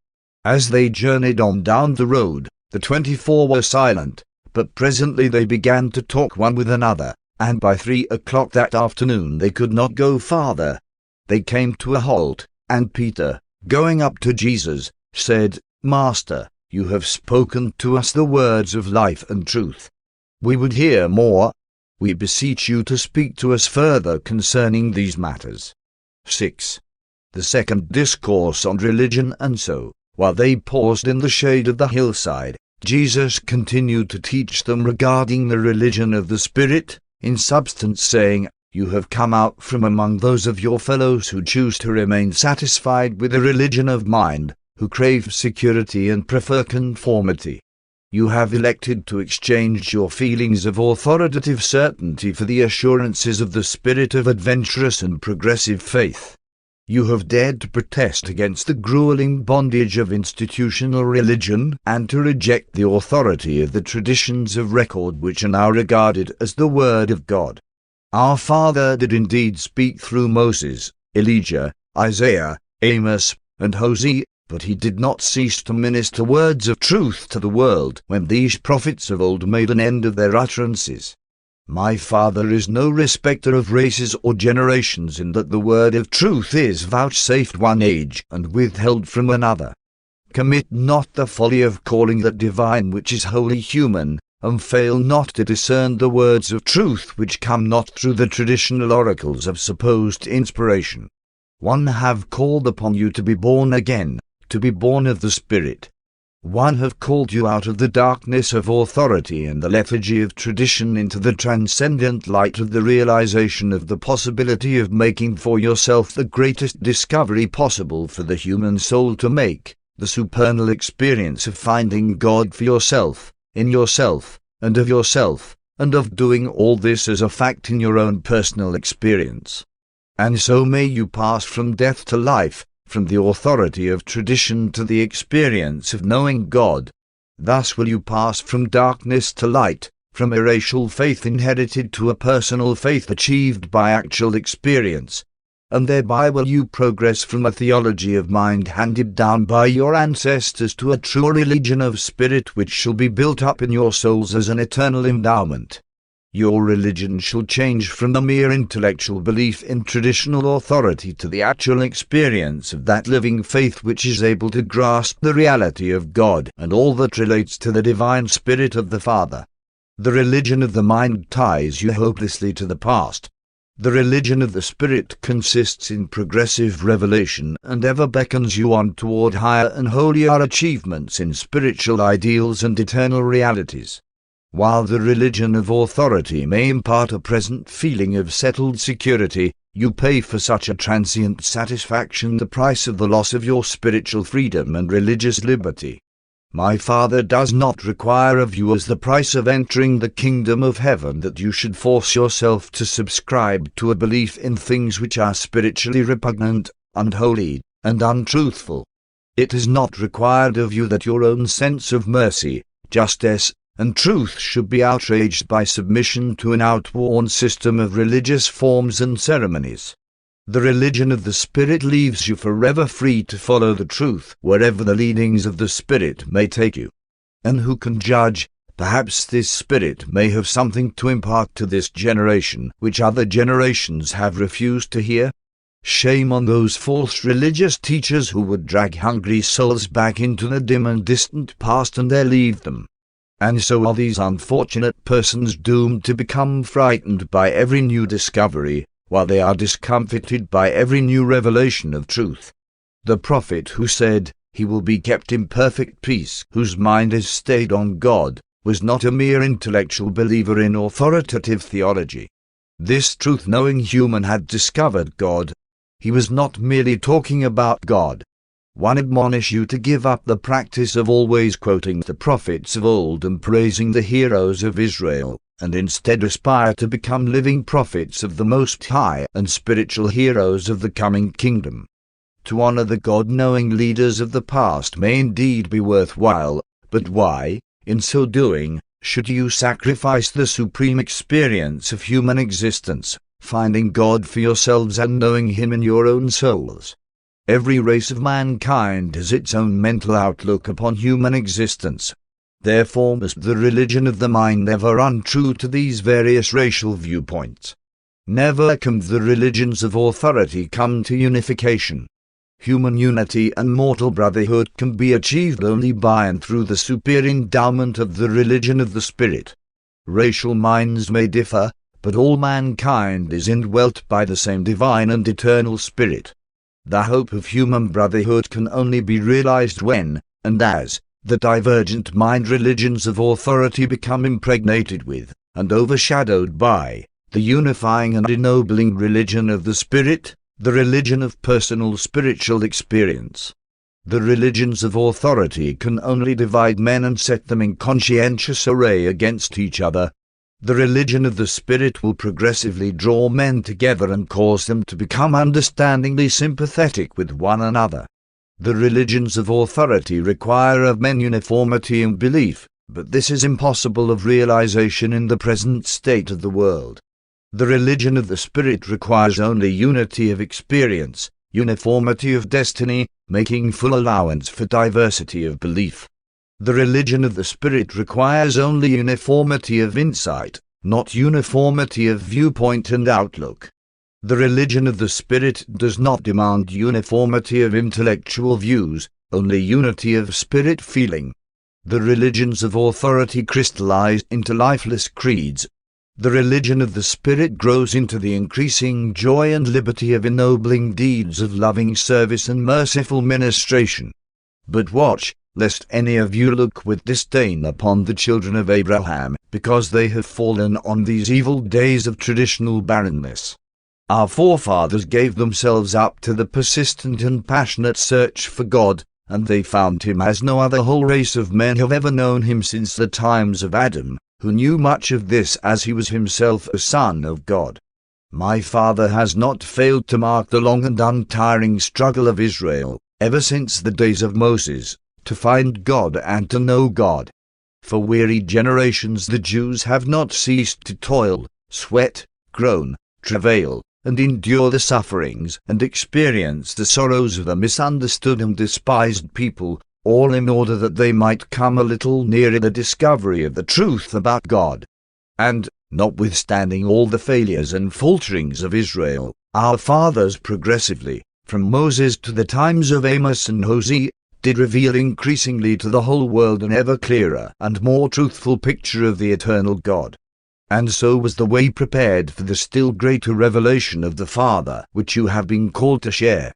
As they journeyed on down the road, the 24 were silent, but presently they began to talk one with another, and by 3 o'clock that afternoon they could not go farther. They came to a halt, and Peter, going up to Jesus, said, "Master, you have spoken to us the words of life and truth. We would hear more. We beseech you to speak to us further concerning these matters." 6. The second discourse on religion. And so, while they paused in the shade of the hillside, Jesus continued to teach them regarding the religion of the Spirit, in substance saying, "You have come out from among those of your fellows who choose to remain satisfied with the religion of mind, who crave security and prefer conformity. You have elected to exchange your feelings of authoritative certainty for the assurances of the spirit of adventurous and progressive faith. You have dared to protest against the grueling bondage of institutional religion and to reject the authority of the traditions of record which are now regarded as the Word of God. Our Father did indeed speak through Moses, Elijah, Isaiah, Amos, and Hosea, but he did not cease to minister words of truth to the world when these prophets of old made an end of their utterances. My Father is no respecter of races or generations, in that the word of truth is vouchsafed one age and withheld from another. Commit not the folly of calling that divine which is wholly human, and fail not to discern the words of truth which come not through the traditional oracles of supposed inspiration. One have called upon you to be born again, to be born of the Spirit. One have called you out of the darkness of authority and the lethargy of tradition into the transcendent light of the realization of the possibility of making for yourself the greatest discovery possible for the human soul to make, the supernal experience of finding God for yourself, in yourself, and of doing all this as a fact in your own personal experience. And so may you pass from death to life, from the authority of tradition to the experience of knowing God. Thus will you pass from darkness to light, from a racial faith inherited to a personal faith achieved by actual experience. And thereby will you progress from a theology of mind handed down by your ancestors to a true religion of spirit which shall be built up in your souls as an eternal endowment. Your religion shall change from the mere intellectual belief in traditional authority to the actual experience of that living faith which is able to grasp the reality of God and all that relates to the divine Spirit of the Father. The religion of the mind ties you hopelessly to the past. The religion of the Spirit consists in progressive revelation and ever beckons you on toward higher and holier achievements in spiritual ideals and eternal realities. While the religion of authority may impart a present feeling of settled security, you pay for such a transient satisfaction the price of the loss of your spiritual freedom and religious liberty. My Father does not require of you as the price of entering the kingdom of heaven that you should force yourself to subscribe to a belief in things which are spiritually repugnant, unholy, and untruthful. It is not required of you that your own sense of mercy, justice, and truth should be outraged by submission to an outworn system of religious forms and ceremonies. The religion of the Spirit leaves you forever free to follow the truth wherever the leadings of the Spirit may take you. And who can judge, perhaps this Spirit may have something to impart to this generation which other generations have refused to hear? Shame on those false religious teachers who would drag hungry souls back into the dim and distant past and there leave them. And so are these unfortunate persons doomed to become frightened by every new discovery, while they are discomfited by every new revelation of truth. The prophet who said, "He will be kept in perfect peace, whose mind is stayed on God," was not a mere intellectual believer in authoritative theology. This truth-knowing human had discovered God. He was not merely talking about God. One admonish you to give up the practice of always quoting the prophets of old and praising the heroes of Israel, and instead aspire to become living prophets of the Most High and spiritual heroes of the coming kingdom. To honor the God-knowing leaders of the past may indeed be worthwhile, but why, in so doing, should you sacrifice the supreme experience of human existence, finding God for yourselves and knowing Him in your own souls? Every race of mankind has its own mental outlook upon human existence. Therefore must the religion of the mind ever run true to these various racial viewpoints. Never can the religions of authority come to unification. Human unity and mortal brotherhood can be achieved only by and through the superior endowment of the religion of the Spirit. Racial minds may differ, but all mankind is indwelt by the same divine and eternal Spirit. The hope of human brotherhood can only be realized when, and as, the divergent mind religions of authority become impregnated with, and overshadowed by, the unifying and ennobling religion of the Spirit, the religion of personal spiritual experience. The religions of authority can only divide men and set them in conscientious array against each other. The religion of the Spirit will progressively draw men together and cause them to become understandingly sympathetic with one another. The religions of authority require of men uniformity in belief, but this is impossible of realization in the present state of the world. The religion of the Spirit requires only unity of experience, uniformity of destiny, making full allowance for diversity of belief. The religion of the Spirit requires only uniformity of insight, not uniformity of viewpoint and outlook. The religion of the Spirit does not demand uniformity of intellectual views, only unity of spirit feeling. The religions of authority crystallize into lifeless creeds. The religion of the Spirit grows into the increasing joy and liberty of ennobling deeds of loving service and merciful ministration. But watch, lest any of you look with disdain upon the children of Abraham, because they have fallen on these evil days of traditional barrenness. Our forefathers gave themselves up to the persistent and passionate search for God, and they found him as no other whole race of men have ever known him since the times of Adam, who knew much of this as he was himself a son of God. My father has not failed to mark the long and untiring struggle of Israel, ever since the days of Moses, to find God and to know God. For weary generations the Jews have not ceased to toil, sweat, groan, travail, and endure the sufferings and experience the sorrows of a misunderstood and despised people, all in order that they might come a little nearer the discovery of the truth about God. And, notwithstanding all the failures and falterings of Israel, our fathers progressively, from Moses to the times of Amos and Hosea, did reveal increasingly to the whole world an ever clearer and more truthful picture of the eternal God. And so was the way prepared for the still greater revelation of the Father, which you have been called to share.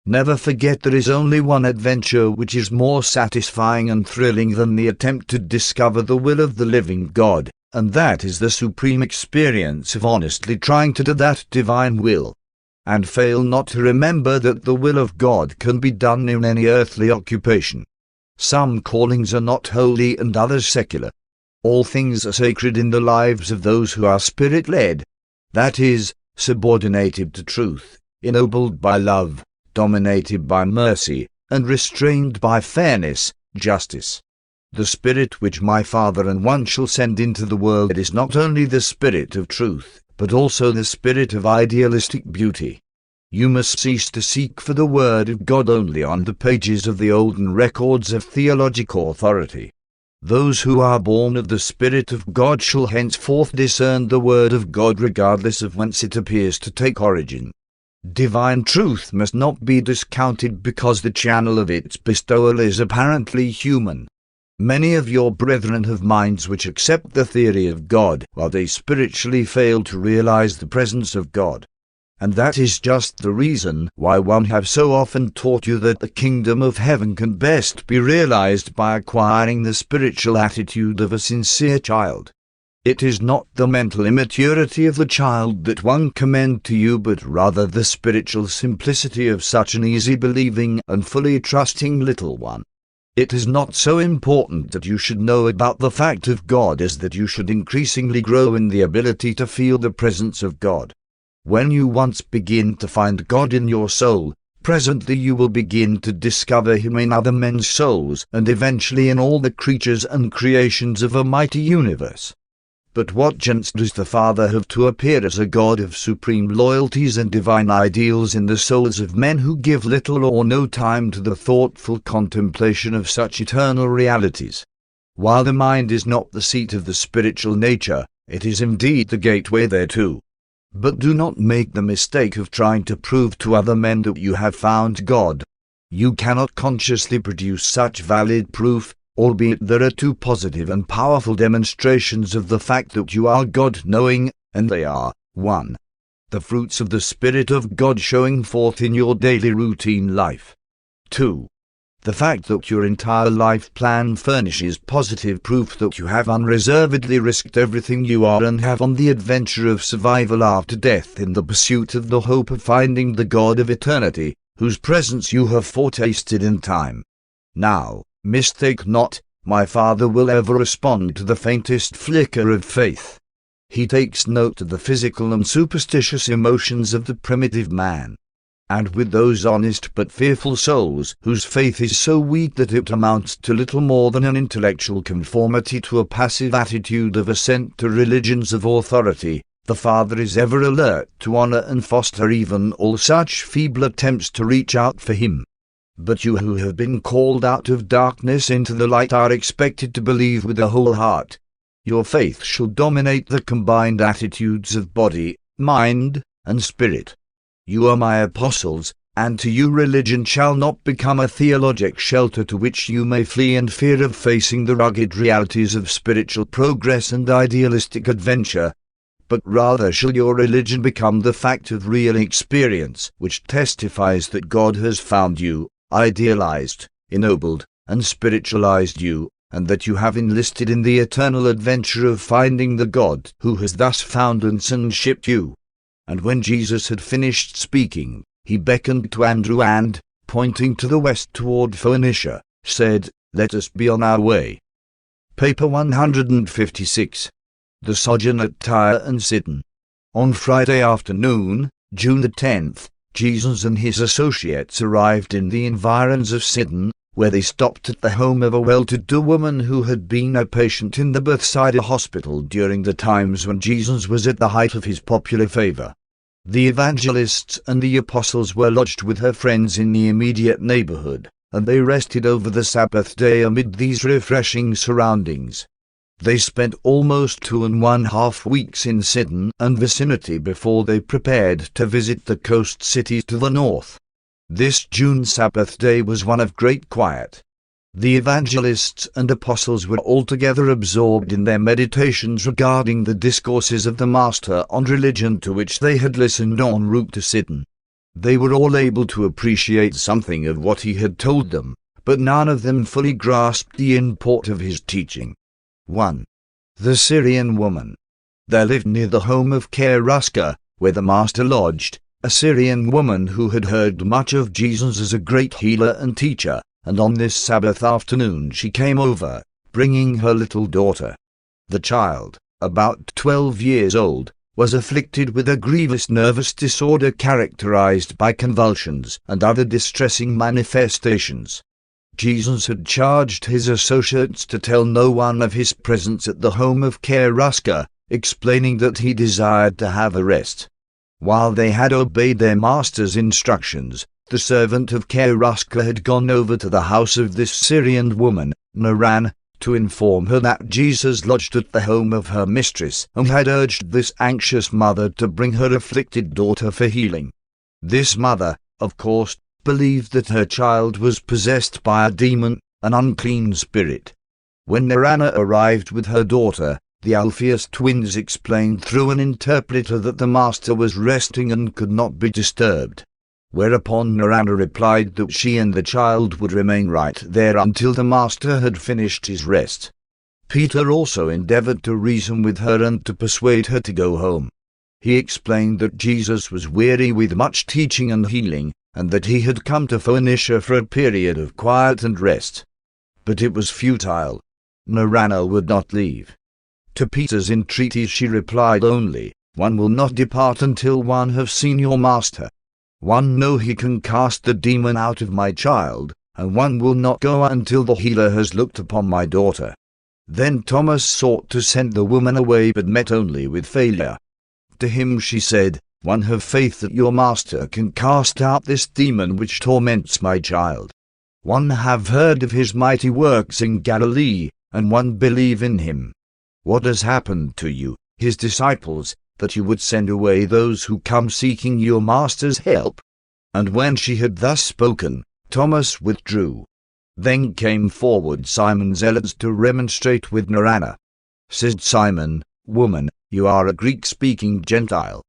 Never forget there is only one adventure which is more satisfying and thrilling than the attempt to discover the will of the living God, and that is the supreme experience of honestly trying to do that divine will. And fail not to remember that the will of God can be done in any earthly occupation. Some callings are not holy and others secular. All things are sacred in the lives of those who are Spirit-led, that is, subordinated to truth, ennobled by love, dominated by mercy, and restrained by fairness, justice. The Spirit which my Father and One shall send into the world is not only the Spirit of truth, but also the spirit of idealistic beauty. You must cease to seek for the Word of God only on the pages of the olden records of theological authority. Those who are born of the Spirit of God shall henceforth discern the Word of God regardless of whence it appears to take origin. Divine truth must not be discounted because the channel of its bestowal is apparently human. Many of your brethren have minds which accept the theory of God, while they spiritually fail to realize the presence of God. And that is just the reason why one have so often taught you that the kingdom of heaven can best be realized by acquiring the spiritual attitude of a sincere child. It is not the mental immaturity of the child that one commend to you, but rather the spiritual simplicity of such an easy-believing and fully trusting little one. It is not so important that you should know about the fact of God as that you should increasingly grow in the ability to feel the presence of God. When you once begin to find God in your soul, presently you will begin to discover Him in other men's souls and eventually in all the creatures and creations of a mighty universe. But what chance does the Father have to appear as a God of supreme loyalties and divine ideals in the souls of men who give little or no time to the thoughtful contemplation of such eternal realities? While the mind is not the seat of the spiritual nature, it is indeed the gateway thereto. But do not make the mistake of trying to prove to other men that you have found God. You cannot consciously produce such valid proof, albeit there are two positive and powerful demonstrations of the fact that you are God-knowing, and they are, 1. The fruits of the Spirit of God showing forth in your daily routine life. 2. The fact that your entire life plan furnishes positive proof that you have unreservedly risked everything you are and have on the adventure of survival after death in the pursuit of the hope of finding the God of eternity, whose presence you have foretasted in time. Now, mistake not, my Father will ever respond to the faintest flicker of faith. He takes note of the physical and superstitious emotions of the primitive man. And with those honest but fearful souls whose faith is so weak that it amounts to little more than an intellectual conformity to a passive attitude of assent to religions of authority, the Father is ever alert to honor and foster even all such feeble attempts to reach out for Him. But you who have been called out of darkness into the light are expected to believe with the whole heart. Your faith shall dominate the combined attitudes of body, mind, and spirit. You are my apostles, and to you religion shall not become a theologic shelter to which you may flee in fear of facing the rugged realities of spiritual progress and idealistic adventure, but rather shall your religion become the fact of real experience which testifies that God has found you, idealized, ennobled, and spiritualized you, and that you have enlisted in the eternal adventure of finding the God who has thus found and sonshiped you. And when Jesus had finished speaking, he beckoned to Andrew and, pointing to the west toward Phoenicia, said, "Let us be on our way." Paper 156. The Sojourn at Tyre and Sidon. On Friday afternoon, June the 10th, Jesus and his associates arrived in the environs of Sidon, where they stopped at the home of a well-to-do woman who had been a patient in the Bethsaida hospital during the times when Jesus was at the height of his popular favor. The evangelists and the apostles were lodged with her friends in the immediate neighborhood, and they rested over the Sabbath day amid these refreshing surroundings. They spent almost 2.5 weeks in Sidon and vicinity before they prepared to visit the coast cities to the north. This June Sabbath day was one of great quiet. The evangelists and apostles were altogether absorbed in their meditations regarding the discourses of the Master on religion to which they had listened en route to Sidon. They were all able to appreciate something of what he had told them, but none of them fully grasped the import of his teaching. 1. The Syrian woman. There lived near the home of Keruska, where the Master lodged, a Syrian woman who had heard much of Jesus as a great healer and teacher, and on this Sabbath afternoon she came over, bringing her little daughter. The child, about 12 years old, was afflicted with a grievous nervous disorder characterized by convulsions and other distressing manifestations. Jesus had charged his associates to tell no one of his presence at the home of Keruska, explaining that he desired to have a rest. While they had obeyed their master's instructions, the servant of Keruska had gone over to the house of this Syrian woman, Naran, to inform her that Jesus lodged at the home of her mistress, and had urged this anxious mother to bring her afflicted daughter for healing. This mother, of course, believed that her child was possessed by a demon, an unclean spirit. When Narana arrived with her daughter, the Alphaeus twins explained through an interpreter that the Master was resting and could not be disturbed. Whereupon Narana replied that she and the child would remain right there until the Master had finished his rest. Peter also endeavored to reason with her and to persuade her to go home. He explained that Jesus was weary with much teaching and healing, and that he had come to Phoenicia for a period of quiet and rest. But it was futile. Narana would not leave. To Peter's entreaties she replied only, "One will not depart until one have seen your Master. One know he can cast the demon out of my child, and one will not go until the healer has looked upon my daughter." Then Thomas sought to send the woman away but met only with failure. To him she said, "One have faith that your Master can cast out this demon which torments my child. One have heard of his mighty works in Galilee, and one believe in him. What has happened to you, his disciples, that you would send away those who come seeking your Master's help?" And when she had thus spoken, Thomas withdrew. Then came forward Simon Zealots to remonstrate with Narana. Said Simon, "Woman, you are a Greek-speaking Gentile.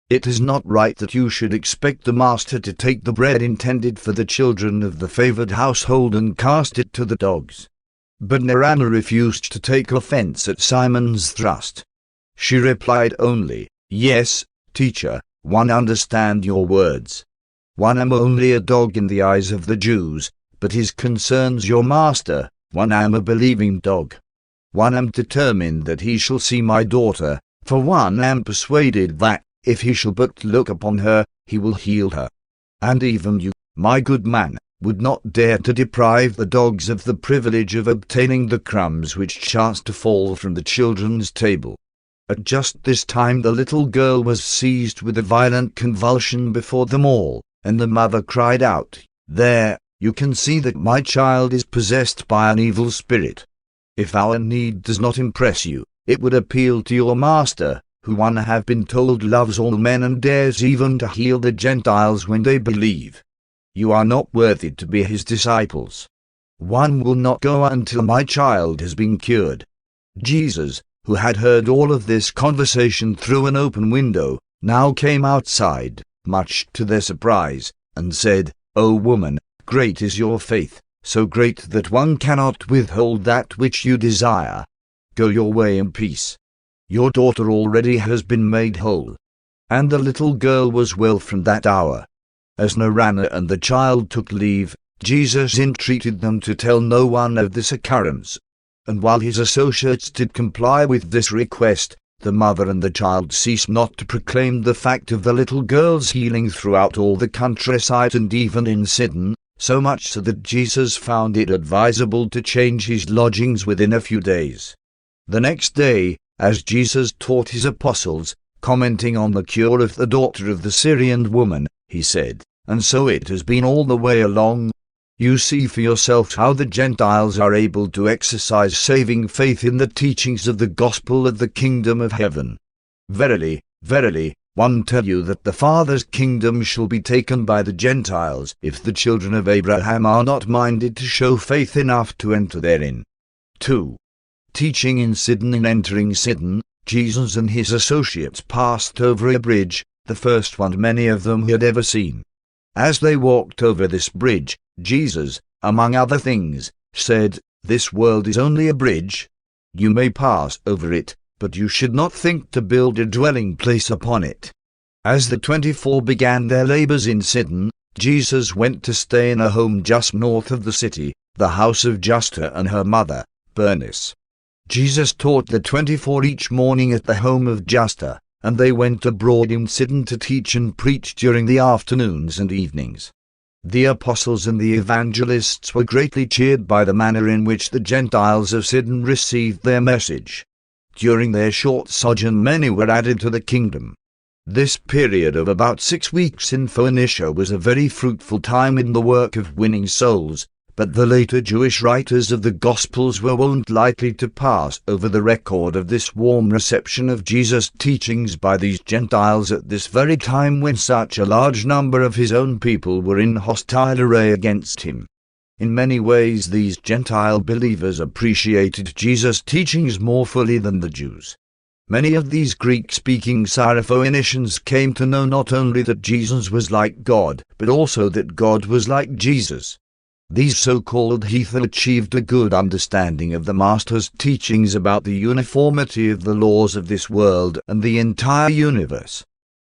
It is not right that you should expect the Master to take the bread intended for the children of the favored household and cast it to the dogs." But Narana refused to take offense at Simon's thrust. She replied only, "Yes, teacher, one understand your words. One am only a dog in the eyes of the Jews, but his concerns your Master, one am a believing dog. One am determined that he shall see my daughter, for one am persuaded that, if he shall but look upon her, he will heal her. And even you, my good man, would not dare to deprive the dogs of the privilege of obtaining the crumbs which chance to fall from the children's table." At just this time the little girl was seized with a violent convulsion before them all, and the mother cried out, "There, you can see that my child is possessed by an evil spirit. If our need does not impress you, It would appeal to your master, who one have been told loves all men and dares even to heal the Gentiles when they believe. You are not worthy to be his disciples. One will not go until my child has been cured." Jesus, who had heard all of this conversation through an open window, now came outside, much to their surprise, and said, "O woman, great is your faith, so great that one cannot withhold that which you desire. Go your way in peace. Your daughter already has been made whole." And the little girl was well from that hour. As Narana and the child took leave, Jesus entreated them to tell no one of this occurrence. And while his associates did comply with this request, the mother and the child ceased not to proclaim the fact of the little girl's healing throughout all the countryside and even in Sidon, so much so that Jesus found it advisable to change his lodgings within a few days. The next day, as Jesus taught his apostles, commenting on the cure of the daughter of the Syrian woman, he said, "And so it has been all the way along. You see for yourself how the Gentiles are able to exercise saving faith in the teachings of the gospel of the kingdom of heaven. Verily, verily, one tell you that the Father's kingdom shall be taken by the Gentiles, if the children of Abraham are not minded to show faith enough to enter therein." 2. Teaching in Sidon. In entering Sidon, Jesus and his associates passed over a bridge, the first one many of them had ever seen. As they walked over this bridge, Jesus, among other things, said, "This world is only a bridge. You may pass over it, but you should not think to build a dwelling place upon it." As the 24 began their labors in Sidon, Jesus went to stay in a home just north of the city, the house of Justa and her mother, Bernice. Jesus taught the 24 each morning at the home of Justa, and they went abroad in Sidon to teach and preach during the afternoons and evenings. The apostles and the evangelists were greatly cheered by the manner in which the Gentiles of Sidon received their message. During their short sojourn many were added to the kingdom. This period of about 6 weeks in Phoenicia was a very fruitful time in the work of winning souls, but the later Jewish writers of the Gospels weren't likely to pass over the record of this warm reception of Jesus' teachings by these Gentiles at this very time when such a large number of his own people were in hostile array against him. In many ways these Gentile believers appreciated Jesus' teachings more fully than the Jews. Many of these Greek-speaking Syrophoenicians came to know not only that Jesus was like God, but also that God was like Jesus. These so-called heathen achieved a good understanding of the Master's teachings about the uniformity of the laws of this world and the entire universe.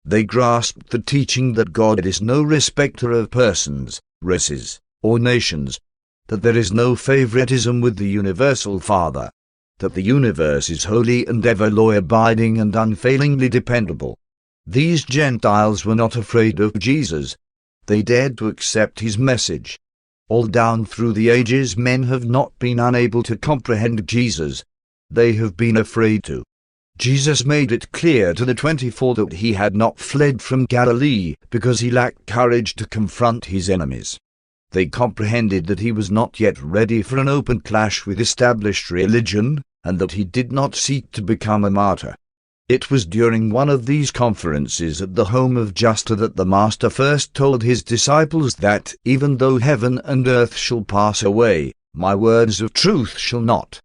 They grasped the teaching that God is no respecter of persons, races, or nations, that there is no favoritism with the universal Father, that the universe is holy and ever law-abiding and unfailingly dependable. These Gentiles were not afraid of Jesus. They dared to accept his message. All down through the ages men have not been unable to comprehend Jesus. They have been afraid to. Jesus made it clear to the 24 that he had not fled from Galilee because he lacked courage to confront his enemies. They comprehended that he was not yet ready for an open clash with established religion, and that he did not seek to become a martyr. It was during one of these conferences at the home of Justa that the Master first told his disciples that, even though heaven and earth shall pass away, my words of truth shall not.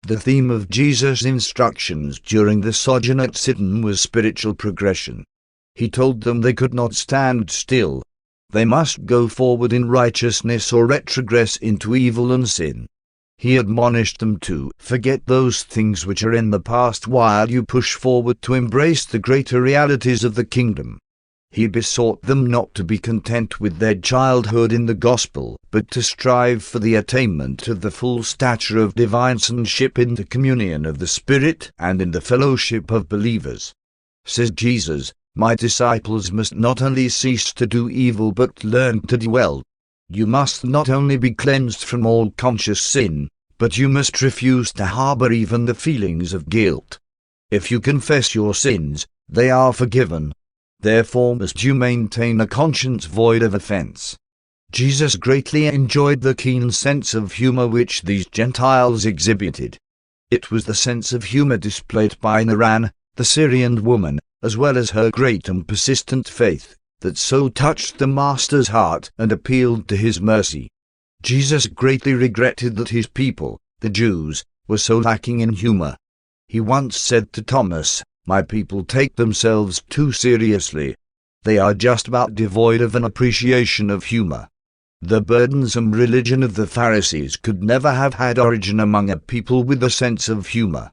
The theme of Jesus' instructions during the sojourn at Sidon was spiritual progression. He told them they could not stand still. They must go forward in righteousness or retrogress into evil and sin. He admonished them to forget those things which are in the past while you push forward to embrace the greater realities of the kingdom. He besought them not to be content with their childhood in the gospel, but to strive for the attainment of the full stature of divine sonship in the communion of the Spirit and in the fellowship of believers. Says Jesus, "My disciples must not only cease to do evil but learn to do well. You must not only be cleansed from all conscious sin, but you must refuse to harbor even the feelings of guilt. If you confess your sins, they are forgiven. Therefore must you maintain a conscience void of offense." Jesus greatly enjoyed the keen sense of humor which these Gentiles exhibited. It was the sense of humor displayed by Naran, the Syrian woman, as well as her great and persistent faith, that so touched the Master's heart and appealed to his mercy. Jesus greatly regretted that his people, the Jews, were so lacking in humor. He once said to Thomas, "My people take themselves too seriously. They are just about devoid of an appreciation of humor." The burdensome religion of the Pharisees could never have had origin among a people with a sense of humor.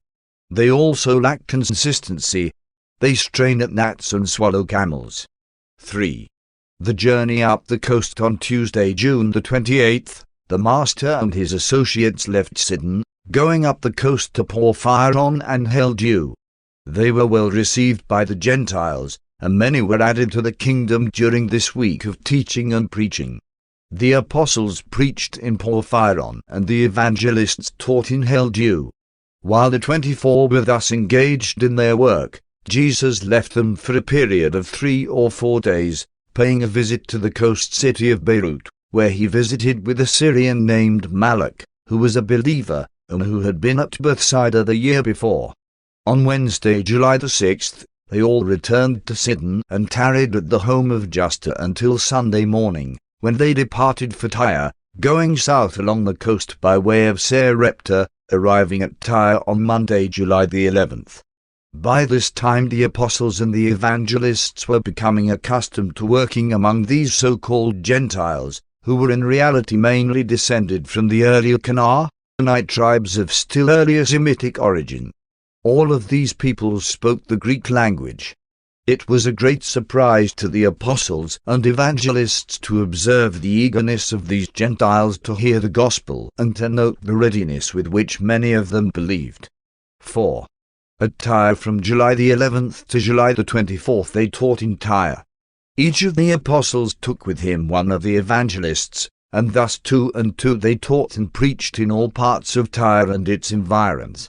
They also lack consistency. They strain at gnats and swallow camels. 3. The journey up the coast on Tuesday, June the 28th, the Master and his associates left Sidon, going up the coast to Porphyron and Heldeu. They were well received by the Gentiles, and many were added to the kingdom during this week of teaching and preaching. The apostles preached in Porphyron, and the evangelists taught in Heldeu. While the 24 were thus engaged in their work, Jesus left them for a period of 3 or 4 days, paying a visit to the coast city of Beirut, where he visited with a Syrian named Malach, who was a believer, and who had been at Bethsaida the year before. On Wednesday, July the 6th, they all returned to Sidon and tarried at the home of Justa until Sunday morning, when they departed for Tyre, going south along the coast by way of Sarepta, arriving at Tyre on Monday, July the 11th. By this time the apostles and the evangelists were becoming accustomed to working among these so-called Gentiles, who were in reality mainly descended from the earlier Canaanite tribes of still earlier Semitic origin. All of these peoples spoke the Greek language. It was a great surprise to the apostles and evangelists to observe the eagerness of these Gentiles to hear the gospel and to note the readiness with which many of them believed. 4. At Tyre from July the 11th to July the 24th they taught in Tyre. Each of the apostles took with him one of the evangelists, and thus 2 and 2 they taught and preached in all parts of Tyre and its environs.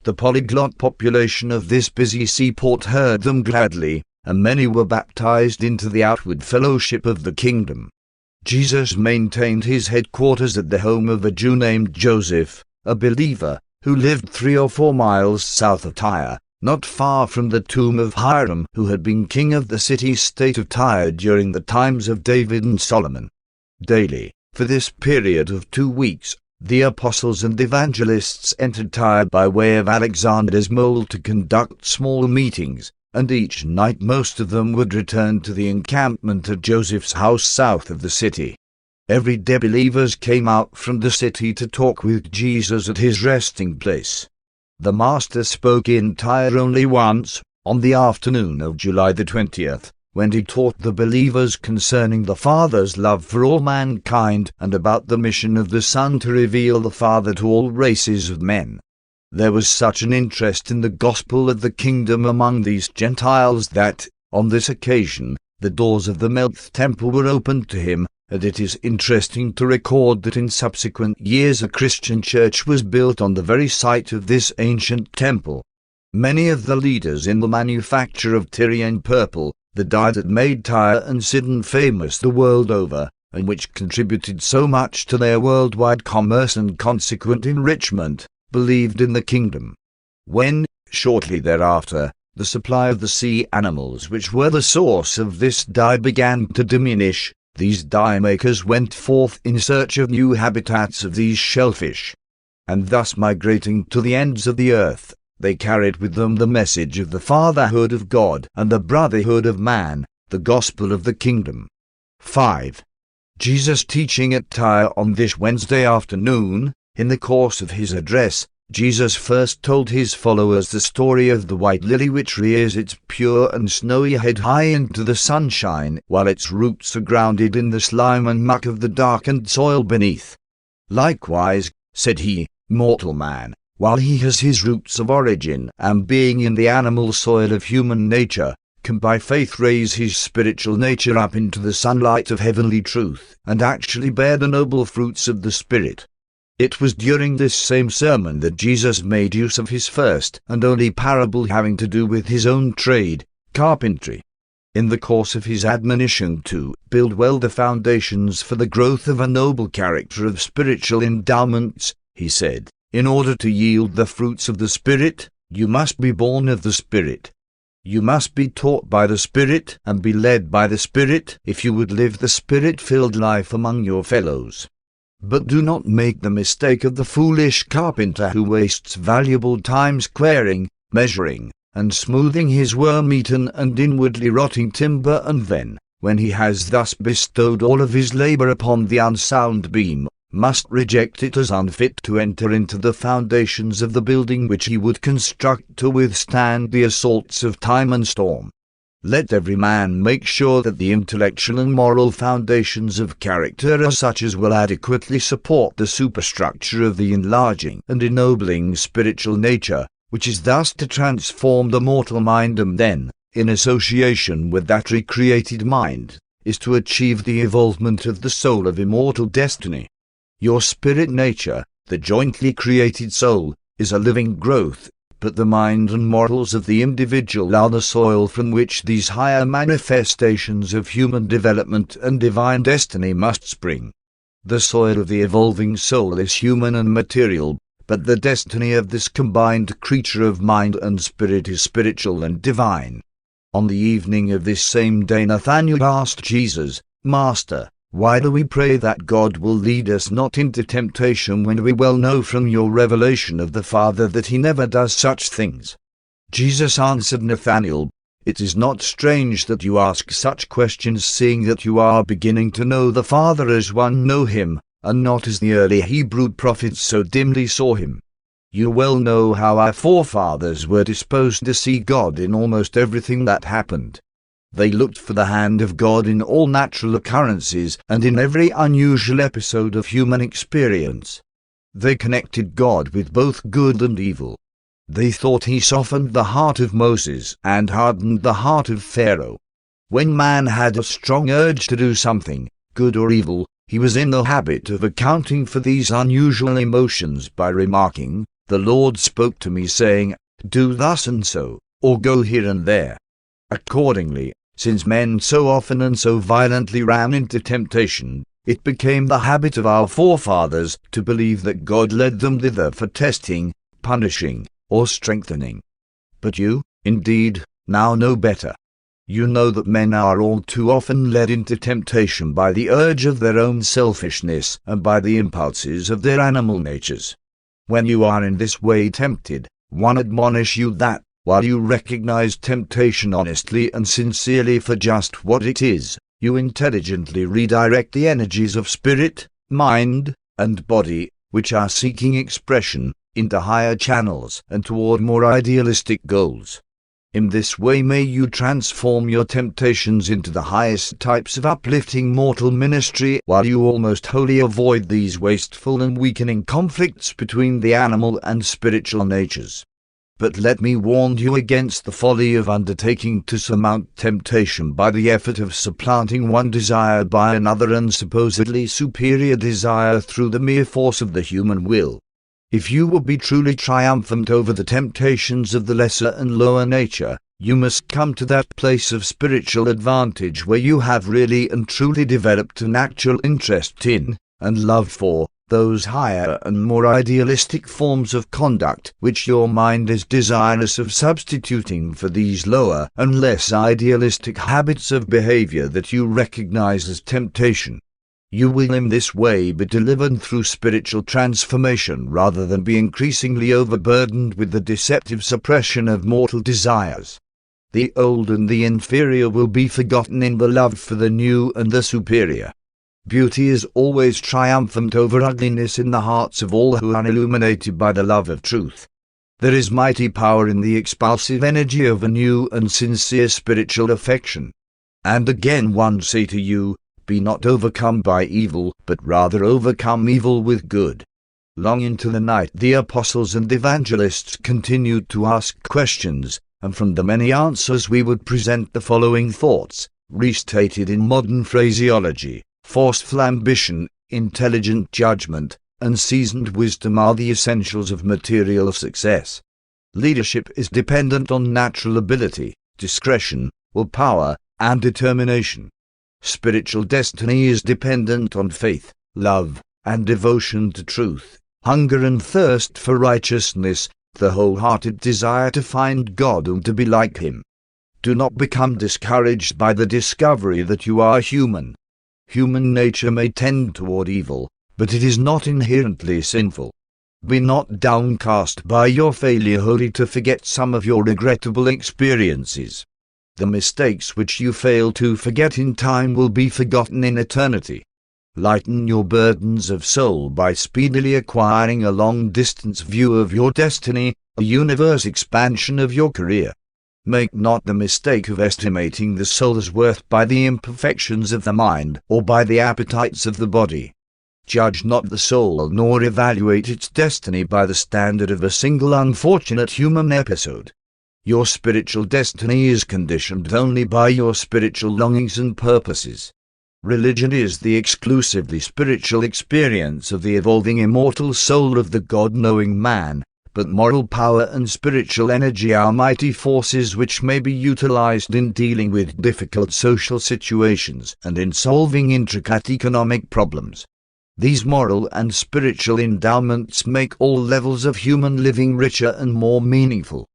The polyglot population of this busy seaport heard them gladly, and many were baptized into the outward fellowship of the kingdom. Jesus maintained his headquarters at the home of a Jew named Joseph, a believer, who lived 3 or 4 miles south of Tyre, not far from the tomb of Hiram, who had been king of the city-state of Tyre during the times of David and Solomon. Daily, for this period of 2 weeks, the apostles and evangelists entered Tyre by way of Alexander's Mole to conduct small meetings, and each night most of them would return to the encampment at Joseph's house south of the city. Every day believers came out from the city to talk with Jesus at his resting place. The Master spoke in Tyre only once, on the afternoon of July the 20th, when he taught the believers concerning the Father's love for all mankind and about the mission of the Son to reveal the Father to all races of men. There was such an interest in the gospel of the kingdom among these Gentiles that, on this occasion, the doors of the Melch temple were opened to him, and it is interesting to record that in subsequent years a Christian church was built on the very site of this ancient temple. Many of the leaders in the manufacture of Tyrian purple, the dye that made Tyre and Sidon famous the world over, and which contributed so much to their worldwide commerce and consequent enrichment, believed in the kingdom. When, shortly thereafter, the supply of the sea animals which were the source of this dye began to diminish, these dye makers went forth in search of new habitats of these shellfish. And thus migrating to the ends of the earth, they carried with them the message of the fatherhood of God and the brotherhood of man, the gospel of the kingdom. 5. Jesus teaching at Tyre on this Wednesday afternoon. In the course of his address, Jesus first told his followers the story of the white lily which rears its pure and snowy head high into the sunshine, while its roots are grounded in the slime and muck of the darkened soil beneath. Likewise, said he, mortal man, while he has his roots of origin, and being in the animal soil of human nature, can by faith raise his spiritual nature up into the sunlight of heavenly truth, and actually bear the noble fruits of the Spirit. It was during this same sermon that Jesus made use of his first and only parable having to do with his own trade, carpentry. In the course of his admonition to build well the foundations for the growth of a noble character of spiritual endowments, he said, In order to yield the fruits of the Spirit, you must be born of the Spirit. You must be taught by the Spirit and be led by the Spirit if you would live the Spirit-filled life among your fellows. But do not make the mistake of the foolish carpenter who wastes valuable time squaring, measuring, and smoothing his worm-eaten and inwardly rotting timber, and then, when he has thus bestowed all of his labor upon the unsound beam, must reject it as unfit to enter into the foundations of the building which he would construct to withstand the assaults of time and storm. Let every man make sure that the intellectual and moral foundations of character are such as will adequately support the superstructure of the enlarging and ennobling spiritual nature, which is thus to transform the mortal mind, and then, in association with that recreated mind, is to achieve the evolvement of the soul of immortal destiny. Your spirit nature, the jointly created soul, is a living growth, but the mind and morals of the individual are the soil from which these higher manifestations of human development and divine destiny must spring. The soil of the evolving soul is human and material, but the destiny of this combined creature of mind and spirit is spiritual and divine. On the evening of this same day Nathanael asked Jesus, "Master, why do we pray that God will lead us not into temptation when we well know from your revelation of the Father that he never does such things?" Jesus answered Nathanael, "It is not strange that you ask such questions, seeing that you are beginning to know the Father as one know him, and not as the early Hebrew prophets so dimly saw him. You well know how our forefathers were disposed to see God in almost everything that happened. They looked for the hand of God in all natural occurrences and in every unusual episode of human experience. They connected God with both good and evil. They thought he softened the heart of Moses and hardened the heart of Pharaoh. When man had a strong urge to do something, good or evil, he was in the habit of accounting for these unusual emotions by remarking, "The Lord spoke to me saying, 'Do thus and so,' or 'Go here and there.'" Accordingly, since men so often and so violently ran into temptation, it became the habit of our forefathers to believe that God led them thither for testing, punishing, or strengthening. But you, indeed, now know better. You know that men are all too often led into temptation by the urge of their own selfishness and by the impulses of their animal natures. When you are in this way tempted, one admonish you that, while you recognize temptation honestly and sincerely for just what it is, you intelligently redirect the energies of spirit, mind, and body, which are seeking expression, into higher channels and toward more idealistic goals. In this way may you transform your temptations into the highest types of uplifting mortal ministry, while you almost wholly avoid these wasteful and weakening conflicts between the animal and spiritual natures. But let me warn you against the folly of undertaking to surmount temptation by the effort of supplanting one desire by another and supposedly superior desire through the mere force of the human will. If you will be truly triumphant over the temptations of the lesser and lower nature, you must come to that place of spiritual advantage where you have really and truly developed an actual interest in, and love for, those higher and more idealistic forms of conduct which your mind is desirous of substituting for these lower and less idealistic habits of behavior that you recognize as temptation. You will in this way be delivered through spiritual transformation rather than be increasingly overburdened with the deceptive suppression of mortal desires. The old and the inferior will be forgotten in the love for the new and the superior. Beauty is always triumphant over ugliness in the hearts of all who are illuminated by the love of truth. There is mighty power in the expulsive energy of a new and sincere spiritual affection. And again one say to you, be not overcome by evil, but rather overcome evil with good. Long into the night the apostles and evangelists continued to ask questions, and from the many answers we would present the following thoughts, restated in modern phraseology. Forceful ambition, intelligent judgment, and seasoned wisdom are the essentials of material success. Leadership is dependent on natural ability, discretion, willpower, and determination. Spiritual destiny is dependent on faith, love, and devotion to truth, hunger and thirst for righteousness, the wholehearted desire to find God and to be like Him. Do not become discouraged by the discovery that you are human. Human nature may tend toward evil, but it is not inherently sinful. Be not downcast by your failure wholly to forget some of your regrettable experiences. The mistakes which you fail to forget in time will be forgotten in eternity. Lighten your burdens of soul by speedily acquiring a long-distance view of your destiny, a universe expansion of your career. Make not the mistake of estimating the soul's worth by the imperfections of the mind or by the appetites of the body. Judge not the soul nor evaluate its destiny by the standard of a single unfortunate human episode. Your spiritual destiny is conditioned only by your spiritual longings and purposes. Religion is the exclusively spiritual experience of the evolving immortal soul of the God-knowing man, but moral power and spiritual energy are mighty forces which may be utilized in dealing with difficult social situations and in solving intricate economic problems. These moral and spiritual endowments make all levels of human living richer and more meaningful.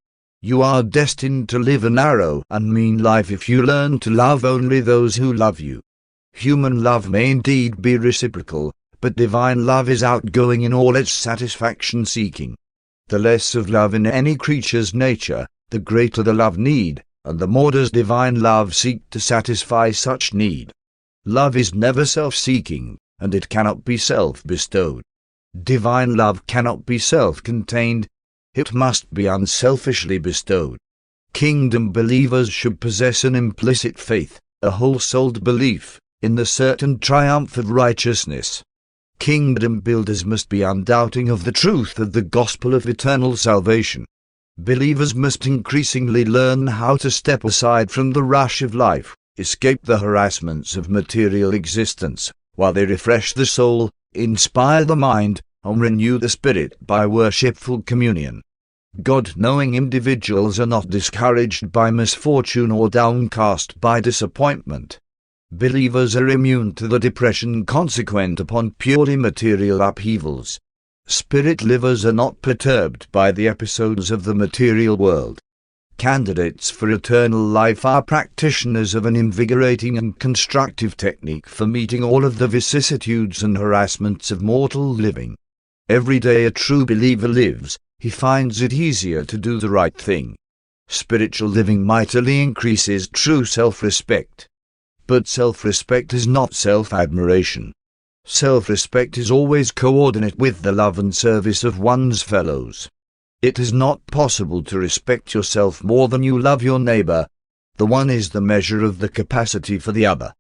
You are destined to live a narrow and mean life if you learn to love only those who love you. Human love may indeed be reciprocal, but divine love is outgoing in all its satisfaction-seeking. The less of love in any creature's nature, the greater the love need, and the more does divine love seek to satisfy such need. Love is never self-seeking, and it cannot be self-bestowed. Divine love cannot be self-contained. It must be unselfishly bestowed. Kingdom believers should possess an implicit faith, a whole-souled belief, in the certain triumph of righteousness. Kingdom builders must be undoubting of the truth of the gospel of eternal salvation. Believers must increasingly learn how to step aside from the rush of life, escape the harassments of material existence, while they refresh the soul, inspire the mind, and renew the spirit by worshipful communion. God-knowing individuals are not discouraged by misfortune or downcast by disappointment. Believers are immune to the depression consequent upon purely material upheavals. Spirit livers are not perturbed by the episodes of the material world. Candidates for eternal life are practitioners of an invigorating and constructive technique for meeting all of the vicissitudes and harassments of mortal living. Every day a true believer lives, he finds it easier to do the right thing. Spiritual living mightily increases true self-respect. But self-respect is not self-admiration. Self-respect is always coordinate with the love and service of one's fellows. It is not possible to respect yourself more than you love your neighbor. The one is the measure of the capacity for the other.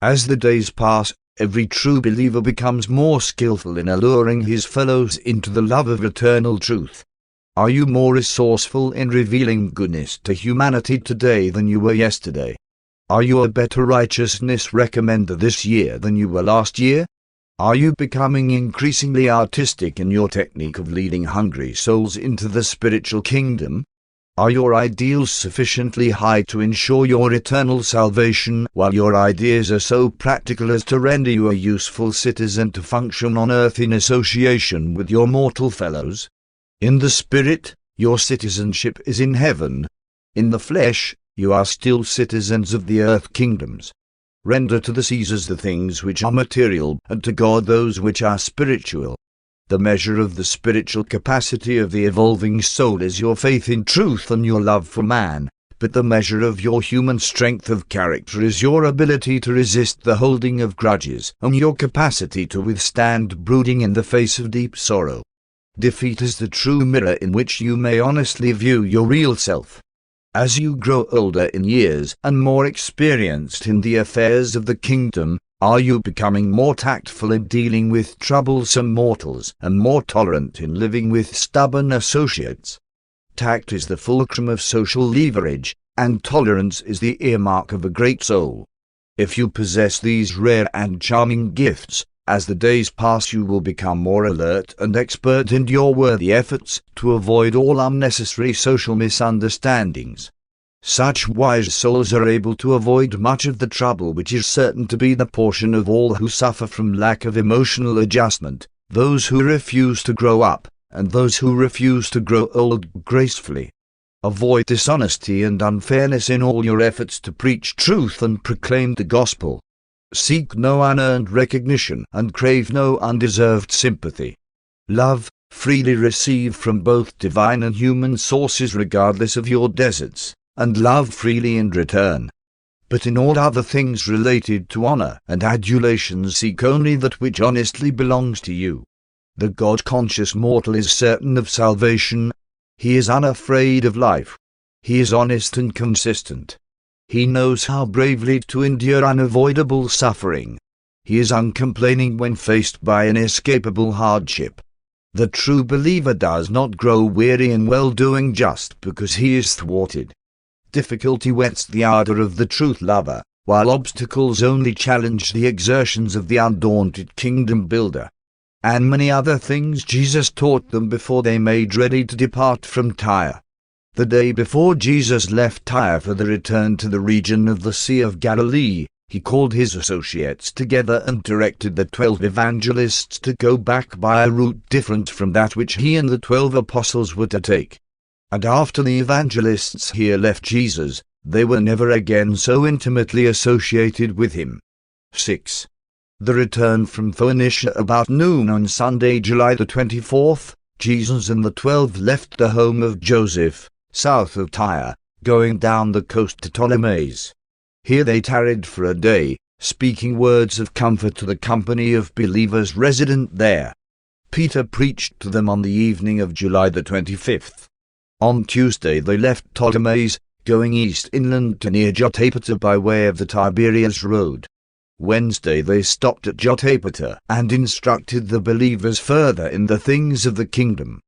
As the days pass, every true believer becomes more skillful in alluring his fellows into the love of eternal truth. Are you more resourceful in revealing goodness to humanity today than you were yesterday? Are you a better righteousness recommender this year than you were last year? Are you becoming increasingly artistic in your technique of leading hungry souls into the spiritual kingdom? Are your ideals sufficiently high to ensure your eternal salvation, while your ideas are so practical as to render you a useful citizen to function on earth in association with your mortal fellows? In the spirit, your citizenship is in heaven. In the flesh, you are still citizens of the earth kingdoms. Render to the Caesars the things which are material, and to God those which are spiritual. The measure of the spiritual capacity of the evolving soul is your faith in truth and your love for man, but the measure of your human strength of character is your ability to resist the holding of grudges, and your capacity to withstand brooding in the face of deep sorrow. Defeat is the true mirror in which you may honestly view your real self. As you grow older in years and more experienced in the affairs of the kingdom, are you becoming more tactful in dealing with troublesome mortals and more tolerant in living with stubborn associates? Tact is the fulcrum of social leverage, and tolerance is the earmark of a great soul. If you possess these rare and charming gifts, as the days pass you will become more alert and expert in your worthy efforts to avoid all unnecessary social misunderstandings. Such wise souls are able to avoid much of the trouble which is certain to be the portion of all who suffer from lack of emotional adjustment, those who refuse to grow up, and those who refuse to grow old gracefully. Avoid dishonesty and unfairness in all your efforts to preach truth and proclaim the gospel. Seek no unearned recognition and crave no undeserved sympathy. Love, freely receive from both divine and human sources regardless of your deserts, and love freely in return. But in all other things related to honor and adulation seek only that which honestly belongs to you. The God-conscious mortal is certain of salvation. He is unafraid of life. He is honest and consistent. He knows how bravely to endure unavoidable suffering. He is uncomplaining when faced by inescapable hardship. The true believer does not grow weary in well-doing just because he is thwarted. Difficulty whets the ardor of the truth lover, while obstacles only challenge the exertions of the undaunted kingdom builder. And many other things Jesus taught them before they made ready to depart from Tyre. The day before Jesus left Tyre for the return to the region of the Sea of Galilee, he called his associates together and directed the 12 evangelists to go back by a route different from that which he and the 12 apostles were to take. And after the evangelists here left Jesus, they were never again so intimately associated with him. 6. The return from Phoenicia about noon on Sunday, July the 24th, Jesus and the 12 left the home of Joseph, south of Tyre, going down the coast to Ptolemais. Here they tarried for a day, speaking words of comfort to the company of believers resident there. Peter preached to them on the evening of July the 25th. On Tuesday they left Ptolemais, going east inland to near Jotapata by way of the Tiberias road. Wednesday they stopped at Jotapata and instructed the believers further in the things of the kingdom.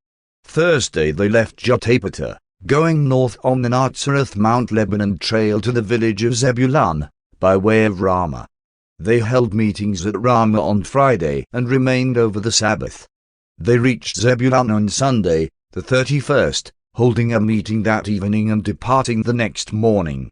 Thursday they left Jotapata, going north on the Nazareth Mount Lebanon trail to the village of Zebulun, by way of Ramah. They held meetings at Ramah on Friday and remained over the Sabbath. They reached Zebulun on Sunday, the 31st, holding a meeting that evening and departing the next morning.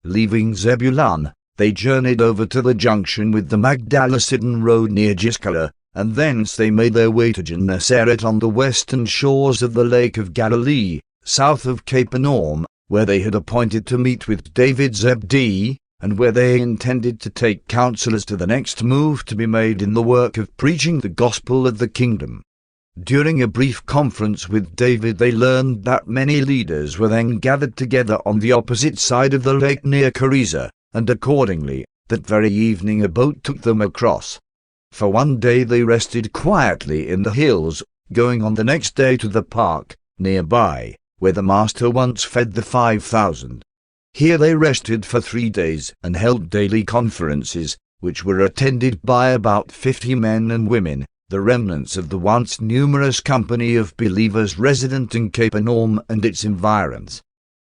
Leaving Zebulun, they journeyed over to the junction with the Magdala-Sidon road near Giscala, and thence they made their way to Gennesaret on the western shores of the Lake of Galilee, south of Capernaum, where they had appointed to meet with David Zebedee, and where they intended to take counsel as to the next move to be made in the work of preaching the gospel of the kingdom. During a brief conference with David they learned that many leaders were then gathered together on the opposite side of the lake near Coriza, and accordingly, that very evening a boat took them across. For one day they rested quietly in the hills, going on the next day to the park, nearby, where the Master once fed the 5,000. Here they rested for 3 days and held daily conferences, which were attended by about 50 men and women, the remnants of the once numerous company of believers resident in Capernaum and its environs.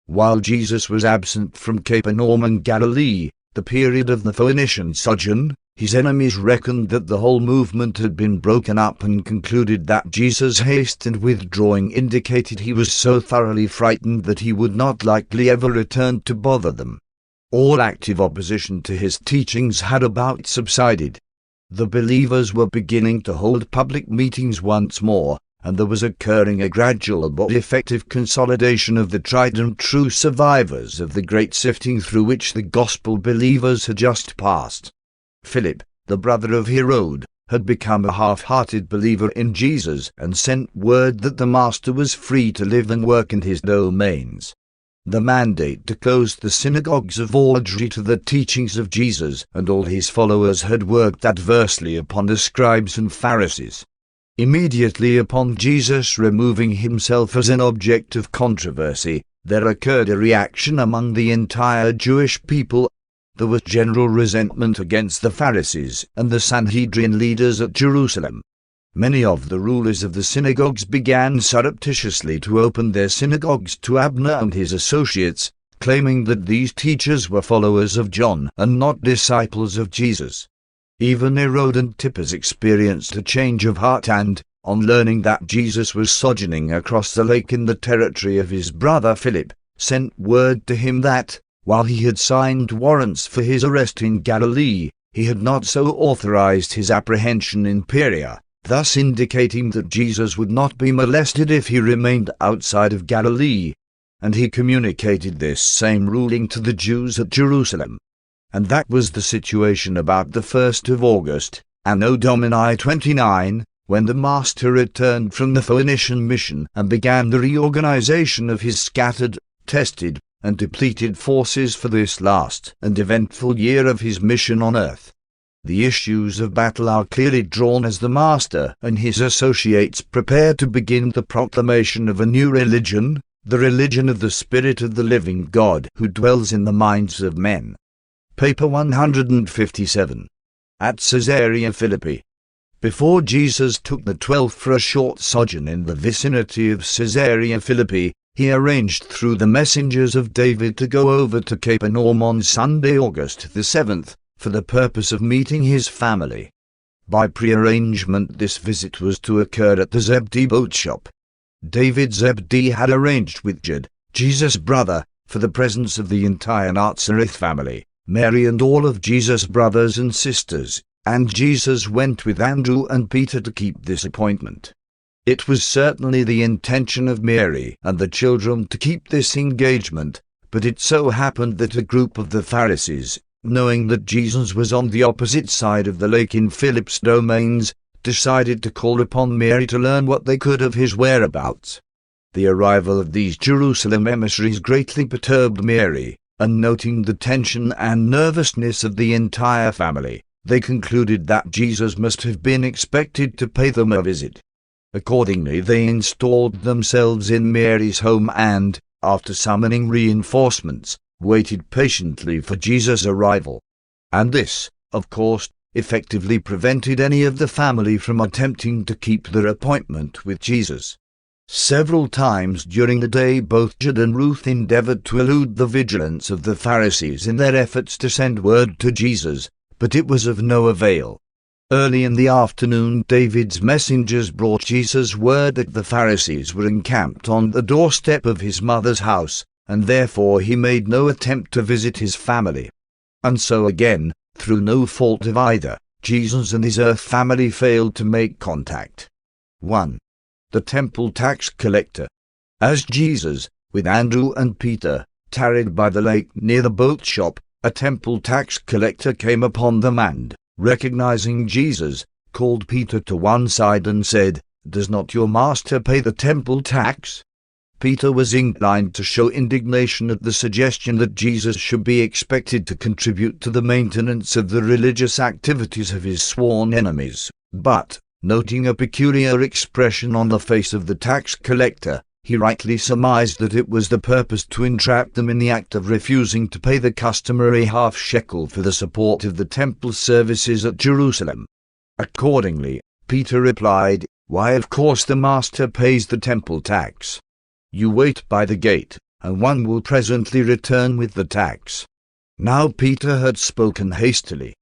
While Jesus was absent from Capernaum and Galilee, the period of the Phoenician sojourn, his enemies reckoned that the whole movement had been broken up and concluded that Jesus' haste and withdrawing indicated he was so thoroughly frightened that he would not likely ever return to bother them. All active opposition to his teachings had about subsided. The believers were beginning to hold public meetings once more, and there was occurring a gradual but effective consolidation of the tried and true survivors of the great sifting through which the gospel believers had just passed. Philip, the brother of Herod, had become a half-hearted believer in Jesus and sent word that the Master was free to live and work in his domains. The mandate to close the synagogues of Audrey to the teachings of Jesus and all his followers had worked adversely upon the scribes and Pharisees. Immediately upon Jesus removing himself as an object of controversy, there occurred a reaction among the entire Jewish people. There was general resentment against the Pharisees and the Sanhedrin leaders at Jerusalem. Many of the rulers of the synagogues began surreptitiously to open their synagogues to Abner and his associates, claiming that these teachers were followers of John and not disciples of Jesus. Even Herod Antipas experienced a change of heart and, on learning that Jesus was sojourning across the lake in the territory of his brother Philip, sent word to him that, while he had signed warrants for his arrest in Galilee, he had not so authorized his apprehension in Perea, thus indicating that Jesus would not be molested if he remained outside of Galilee. And he communicated this same ruling to the Jews at Jerusalem. And that was the situation about the 1st of August, Anno Domini 29, when the Master returned from the Phoenician mission and began the reorganization of his scattered, tested, and depleted forces for this last and eventful year of his mission on earth. The issues of battle are clearly drawn as the Master and his associates prepare to begin the proclamation of a new religion, the religion of the Spirit of the living God who dwells in the minds of men. Paper 157. At Caesarea Philippi. Before Jesus took the 12 for a short sojourn in the vicinity of Caesarea Philippi, he arranged through the messengers of David to go over to Capernaum on Sunday, August the 7th, for the purpose of meeting his family. By prearrangement, this visit was to occur at the Zebedee boat shop. David Zebedee had arranged with Jude, Jesus' brother, for the presence of the entire Nazareth family, Mary and all of Jesus' brothers and sisters, and Jesus went with Andrew and Peter to keep this appointment. It was certainly the intention of Mary and the children to keep this engagement, but it so happened that a group of the Pharisees, knowing that Jesus was on the opposite side of the lake in Philip's domains, decided to call upon Mary to learn what they could of his whereabouts. The arrival of these Jerusalem emissaries greatly perturbed Mary, and noting the tension and nervousness of the entire family, they concluded that Jesus must have been expected to pay them a visit. Accordingly, they installed themselves in Mary's home and, after summoning reinforcements, waited patiently for Jesus' arrival. And this, of course, effectively prevented any of the family from attempting to keep their appointment with Jesus. Several times during the day both Jude and Ruth endeavored to elude the vigilance of the Pharisees in their efforts to send word to Jesus, but it was of no avail. Early in the afternoon, David's messengers brought Jesus word that the Pharisees were encamped on the doorstep of his mother's house, and therefore he made no attempt to visit his family. And so again, through no fault of either, Jesus and his earth family failed to make contact. 1. The temple tax collector. As Jesus, with Andrew and Peter, tarried by the lake near the boat shop, a temple tax collector came upon them and, recognizing Jesus, called Peter to one side and said, "Does not your master pay the temple tax?" Peter was inclined to show indignation at the suggestion that Jesus should be expected to contribute to the maintenance of the religious activities of his sworn enemies, but, noting a peculiar expression on the face of the tax collector, he rightly surmised that it was the purpose to entrap them in the act of refusing to pay the customary half-shekel for the support of the temple services at Jerusalem. Accordingly, Peter replied, "Why, of course the master pays the temple tax. You wait by the gate, and one will presently return with the tax." Now Peter had spoken hastily.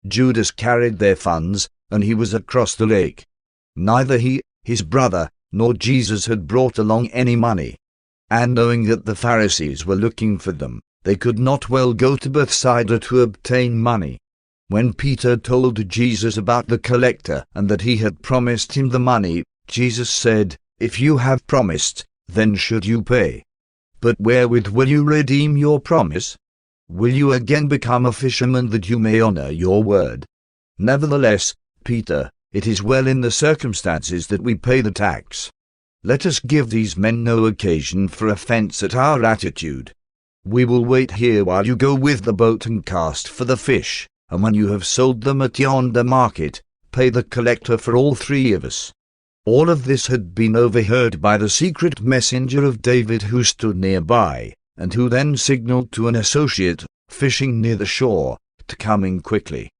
Judas carried their funds, and he was across the lake. Neither he, his brother, nor Jesus had brought along any money. And knowing that the Pharisees were looking for them, they could not well go to Bethsaida to obtain money. When Peter told Jesus about the collector and that he had promised him the money, Jesus said, "If you have promised, then should you pay. But wherewith will you redeem your promise? Will you again become a fisherman that you may honor your word? Nevertheless, Peter, it is well in the circumstances that we pay the tax. Let us give these men no occasion for offense at our attitude. We will wait here while you go with the boat and cast for the fish, and when you have sold them at yonder market, pay the collector for all three of us." All of this had been overheard by the secret messenger of David who stood nearby, and who then signaled to an associate, fishing near the shore, to come in quickly.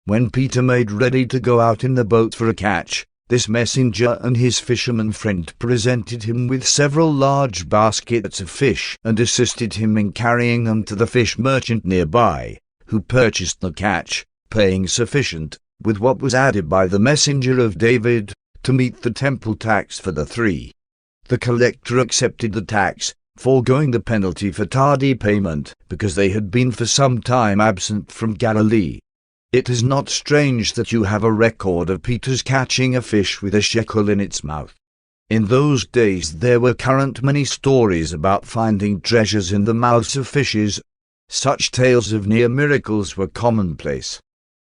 When Peter made ready to go out in the boat for a catch, this messenger and his fisherman friend presented him with several large baskets of fish and assisted him in carrying them to the fish merchant nearby, who purchased the catch, paying sufficient, with what was added by the messenger of David, to meet the temple tax for the three. The collector accepted the tax, foregoing the penalty for tardy payment, because they had been for some time absent from Galilee. It is not strange that you have a record of Peter's catching a fish with a shekel in its mouth. In those days there were current many stories about finding treasures in the mouths of fishes. Such tales of near miracles were commonplace.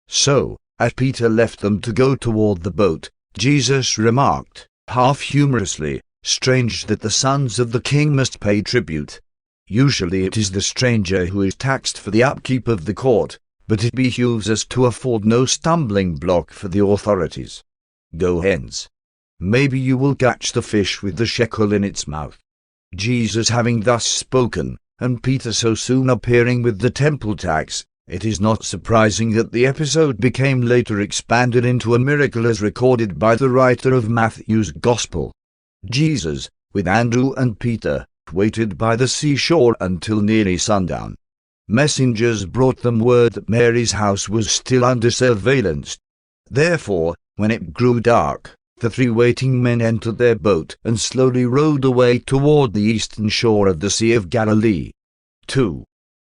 So, as Peter left them to go toward the boat, Jesus remarked, half humorously, "Strange that the sons of the king must pay tribute." Usually it is the stranger who is taxed for the upkeep of the court, but it behooves us to afford no stumbling block for the authorities. Go hence. Maybe you will catch the fish with the shekel in its mouth. Jesus having thus spoken, and Peter so soon appearing with the temple tax, it is not surprising that the episode became later expanded into a miracle as recorded by the writer of Matthew's Gospel. Jesus, with Andrew and Peter, waited by the seashore until nearly sundown. Messengers brought them word that Mary's house was still under surveillance. Therefore, when it grew dark, the three waiting men entered their boat and slowly rowed away toward the eastern shore of the Sea of Galilee. 2.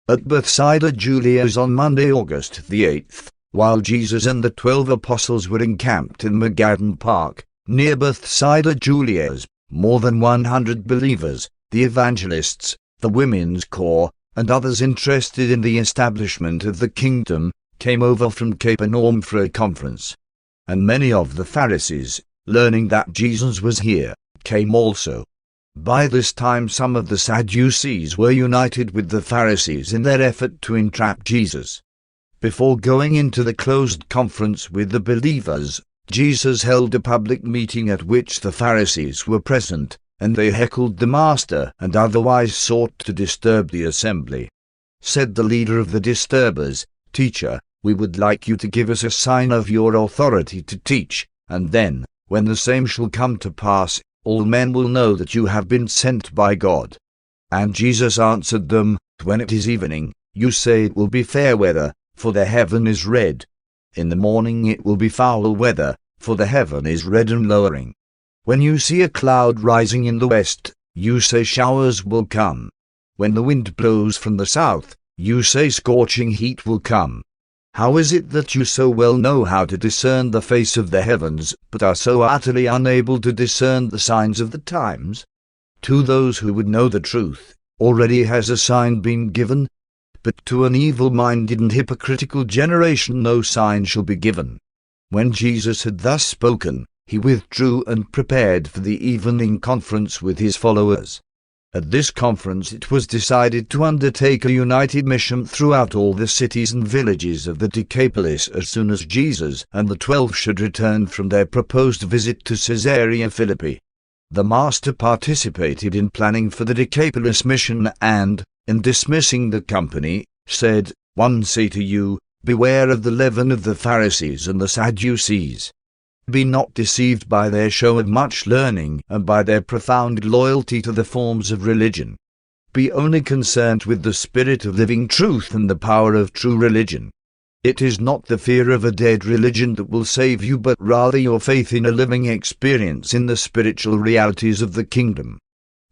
At Bethsaida Julias on Monday, August the 8th, while Jesus and the 12 apostles were encamped in Magadan Park, near Bethsaida Julias, more than 100 believers, the evangelists, the women's corps, and others interested in the establishment of the kingdom, came over from Capernaum for a conference. And many of the Pharisees, learning that Jesus was here, came also. By this time some of the Sadducees were united with the Pharisees in their effort to entrap Jesus. Before going into the closed conference with the believers, Jesus held a public meeting at which the Pharisees were present, and they heckled the Master and otherwise sought to disturb the assembly. Said the leader of the disturbers, "Teacher, we would like you to give us a sign of your authority to teach, and then, when the same shall come to pass, all men will know that you have been sent by God." And Jesus answered them, "When it is evening, you say it will be fair weather, for the heaven is red. In the morning it will be foul weather, for the heaven is red and lowering. When you see a cloud rising in the west, you say showers will come. When the wind blows from the south, you say scorching heat will come. How is it that you so well know how to discern the face of the heavens, but are so utterly unable to discern the signs of the times? To those who would know the truth, already has a sign been given, but to an evil-minded and hypocritical generation no sign shall be given." When Jesus had thus spoken, he withdrew and prepared for the evening conference with his followers. At this conference it was decided to undertake a united mission throughout all the cities and villages of the Decapolis as soon as Jesus and the 12 should return from their proposed visit to Caesarea Philippi. The Master participated in planning for the Decapolis mission and, in dismissing the company, said, "One say to you, beware of the leaven of the Pharisees and the Sadducees. Be not deceived by their show of much learning and by their profound loyalty to the forms of religion. Be only concerned with the spirit of living truth and the power of true religion. It is not the fear of a dead religion that will save you, but rather your faith in a living experience in the spiritual realities of the kingdom.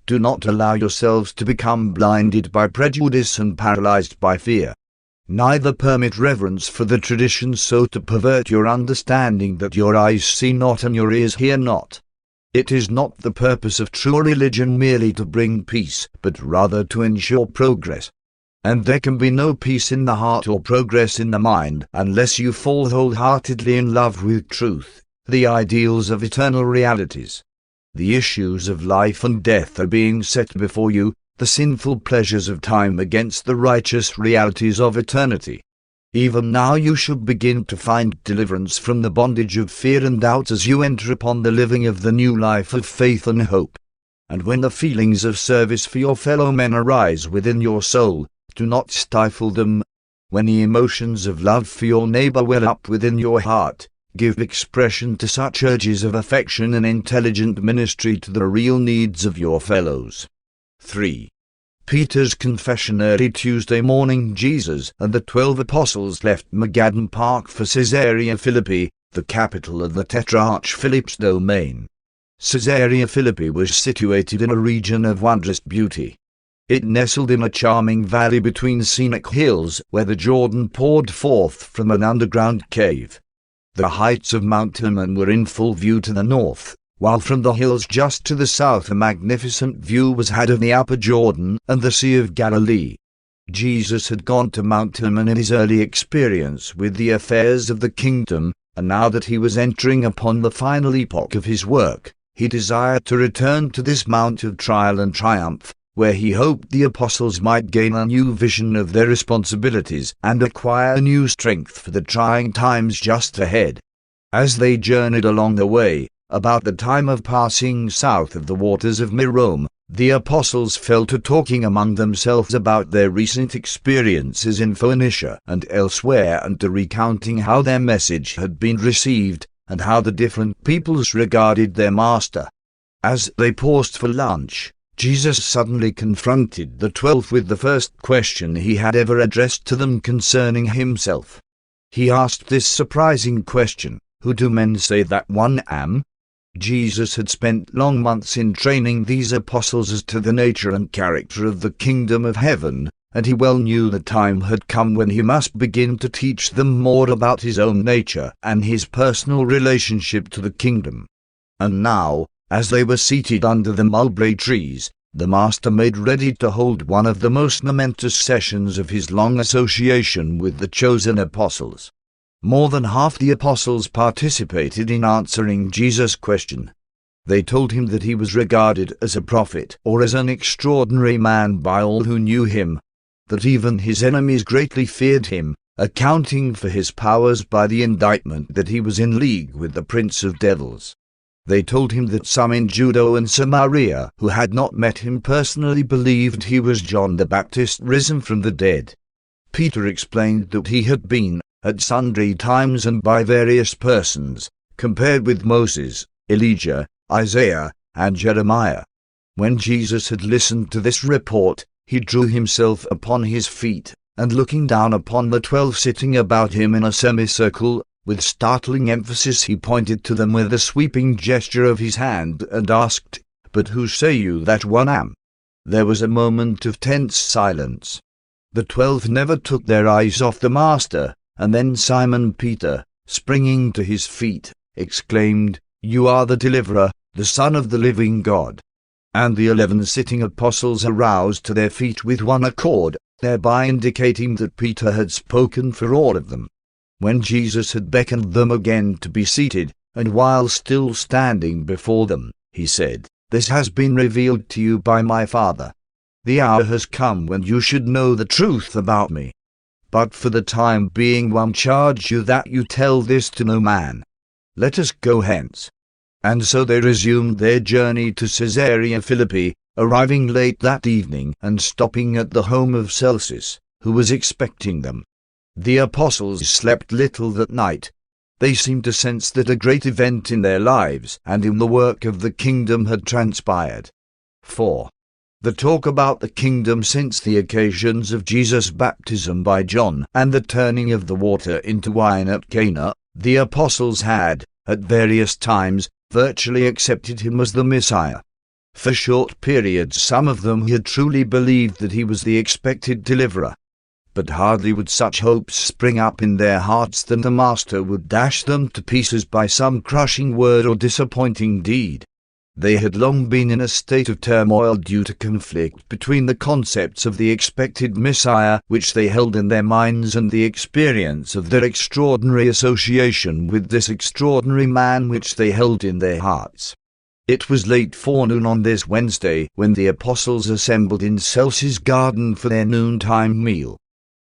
Do not allow yourselves to become blinded by prejudice and paralyzed by fear. Neither permit reverence for the traditions so to pervert your understanding that your eyes see not and your ears hear not. It is not the purpose of true religion merely to bring peace, but rather to ensure progress. And there can be no peace in the heart or progress in the mind unless you fall wholeheartedly in love with truth, the ideals of eternal realities. The issues of life and death are being set before you, the sinful pleasures of time against the righteous realities of eternity. Even now you should begin to find deliverance from the bondage of fear and doubt as you enter upon the living of the new life of faith and hope. And when the feelings of service for your fellow men arise within your soul, do not stifle them. When the emotions of love for your neighbor well up within your heart, give expression to such urges of affection and intelligent ministry to the real needs of your fellows. 3. Peter's confession. Early Tuesday morning Jesus and the 12 apostles left Magadan Park for Caesarea Philippi, the capital of the Tetrarch Philip's domain. Caesarea Philippi was situated in a region of wondrous beauty. It nestled in a charming valley between scenic hills where the Jordan poured forth from an underground cave. The heights of Mount Hermon were in full view to the north, while from the hills just to the south a magnificent view was had of the upper Jordan and the Sea of Galilee. Jesus had gone to Mount Hermon in his early experience with the affairs of the kingdom, and now that he was entering upon the final epoch of his work, he desired to return to this mount of trial and triumph, where he hoped the apostles might gain a new vision of their responsibilities and acquire new strength for the trying times just ahead. As they journeyed along the way, about the time of passing south of the waters of Merom, the apostles fell to talking among themselves about their recent experiences in Phoenicia and elsewhere, and to recounting how their message had been received, and how the different peoples regarded their master. As they paused for lunch, Jesus suddenly confronted the 12 with the first question he had ever addressed to them concerning himself. He asked this surprising question: "Who do men say that one am?" Jesus had spent long months in training these apostles as to the nature and character of the kingdom of heaven, and he well knew the time had come when he must begin to teach them more about his own nature and his personal relationship to the kingdom. And now, as they were seated under the mulberry trees, the Master made ready to hold one of the most momentous sessions of his long association with the chosen apostles. More than half the apostles participated in answering Jesus' question. They told him that he was regarded as a prophet or as an extraordinary man by all who knew him, that even his enemies greatly feared him, accounting for his powers by the indictment that he was in league with the prince of devils. They told him that some in Judea and Samaria who had not met him personally believed he was John the Baptist risen from the dead. Peter explained that he had been, at sundry times and by various persons, compared with Moses, Elijah, Isaiah, and Jeremiah. When Jesus had listened to this report, he drew himself upon his feet, and looking down upon the 12 sitting about him in a semicircle, with startling emphasis he pointed to them with a sweeping gesture of his hand and asked, "But who say you that one am?" There was a moment of tense silence. The 12 never took their eyes off the Master, and then Simon Peter, springing to his feet, exclaimed, "You are the deliverer, the Son of the living God." And the 11 sitting apostles aroused to their feet with one accord, thereby indicating that Peter had spoken for all of them. When Jesus had beckoned them again to be seated, and while still standing before them, he said, "This has been revealed to you by my Father. The hour has come when you should know the truth about me. But for the time being I charge you that you tell this to no man. Let us go hence." And so they resumed their journey to Caesarea Philippi, arriving late that evening and stopping at the home of Celsus, who was expecting them. The apostles slept little that night. They seemed to sense that a great event in their lives and in the work of the kingdom had transpired. 4. The talk about the kingdom since the occasions of Jesus' baptism by John and the turning of the water into wine at Cana, the apostles had, at various times, virtually accepted him as the Messiah. For short periods some of them had truly believed that he was the expected deliverer. But hardly would such hopes spring up in their hearts than the Master would dash them to pieces by some crushing word or disappointing deed. They had long been in a state of turmoil due to conflict between the concepts of the expected Messiah which they held in their minds and the experience of their extraordinary association with this extraordinary man which they held in their hearts. It was late forenoon on this Wednesday when the apostles assembled in Celsus' garden for their noontime meal.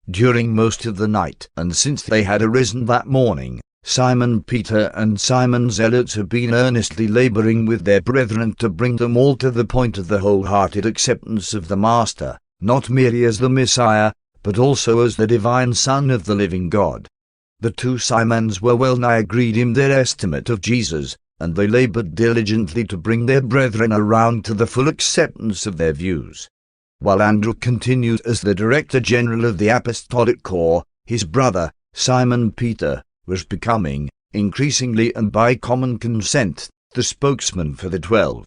During most of the night, and since they had arisen that morning, Simon Peter and Simon Zealots had been earnestly laboring with their brethren to bring them all to the point of the wholehearted acceptance of the Master, not merely as the Messiah, but also as the divine Son of the living God. The 2 Simons were well nigh agreed in their estimate of Jesus, and they labored diligently to bring their brethren around to the full acceptance of their views. While Andrew continued as the Director General of the Apostolic Corps, his brother, Simon Peter, was becoming, increasingly and by common consent, the spokesman for the 12.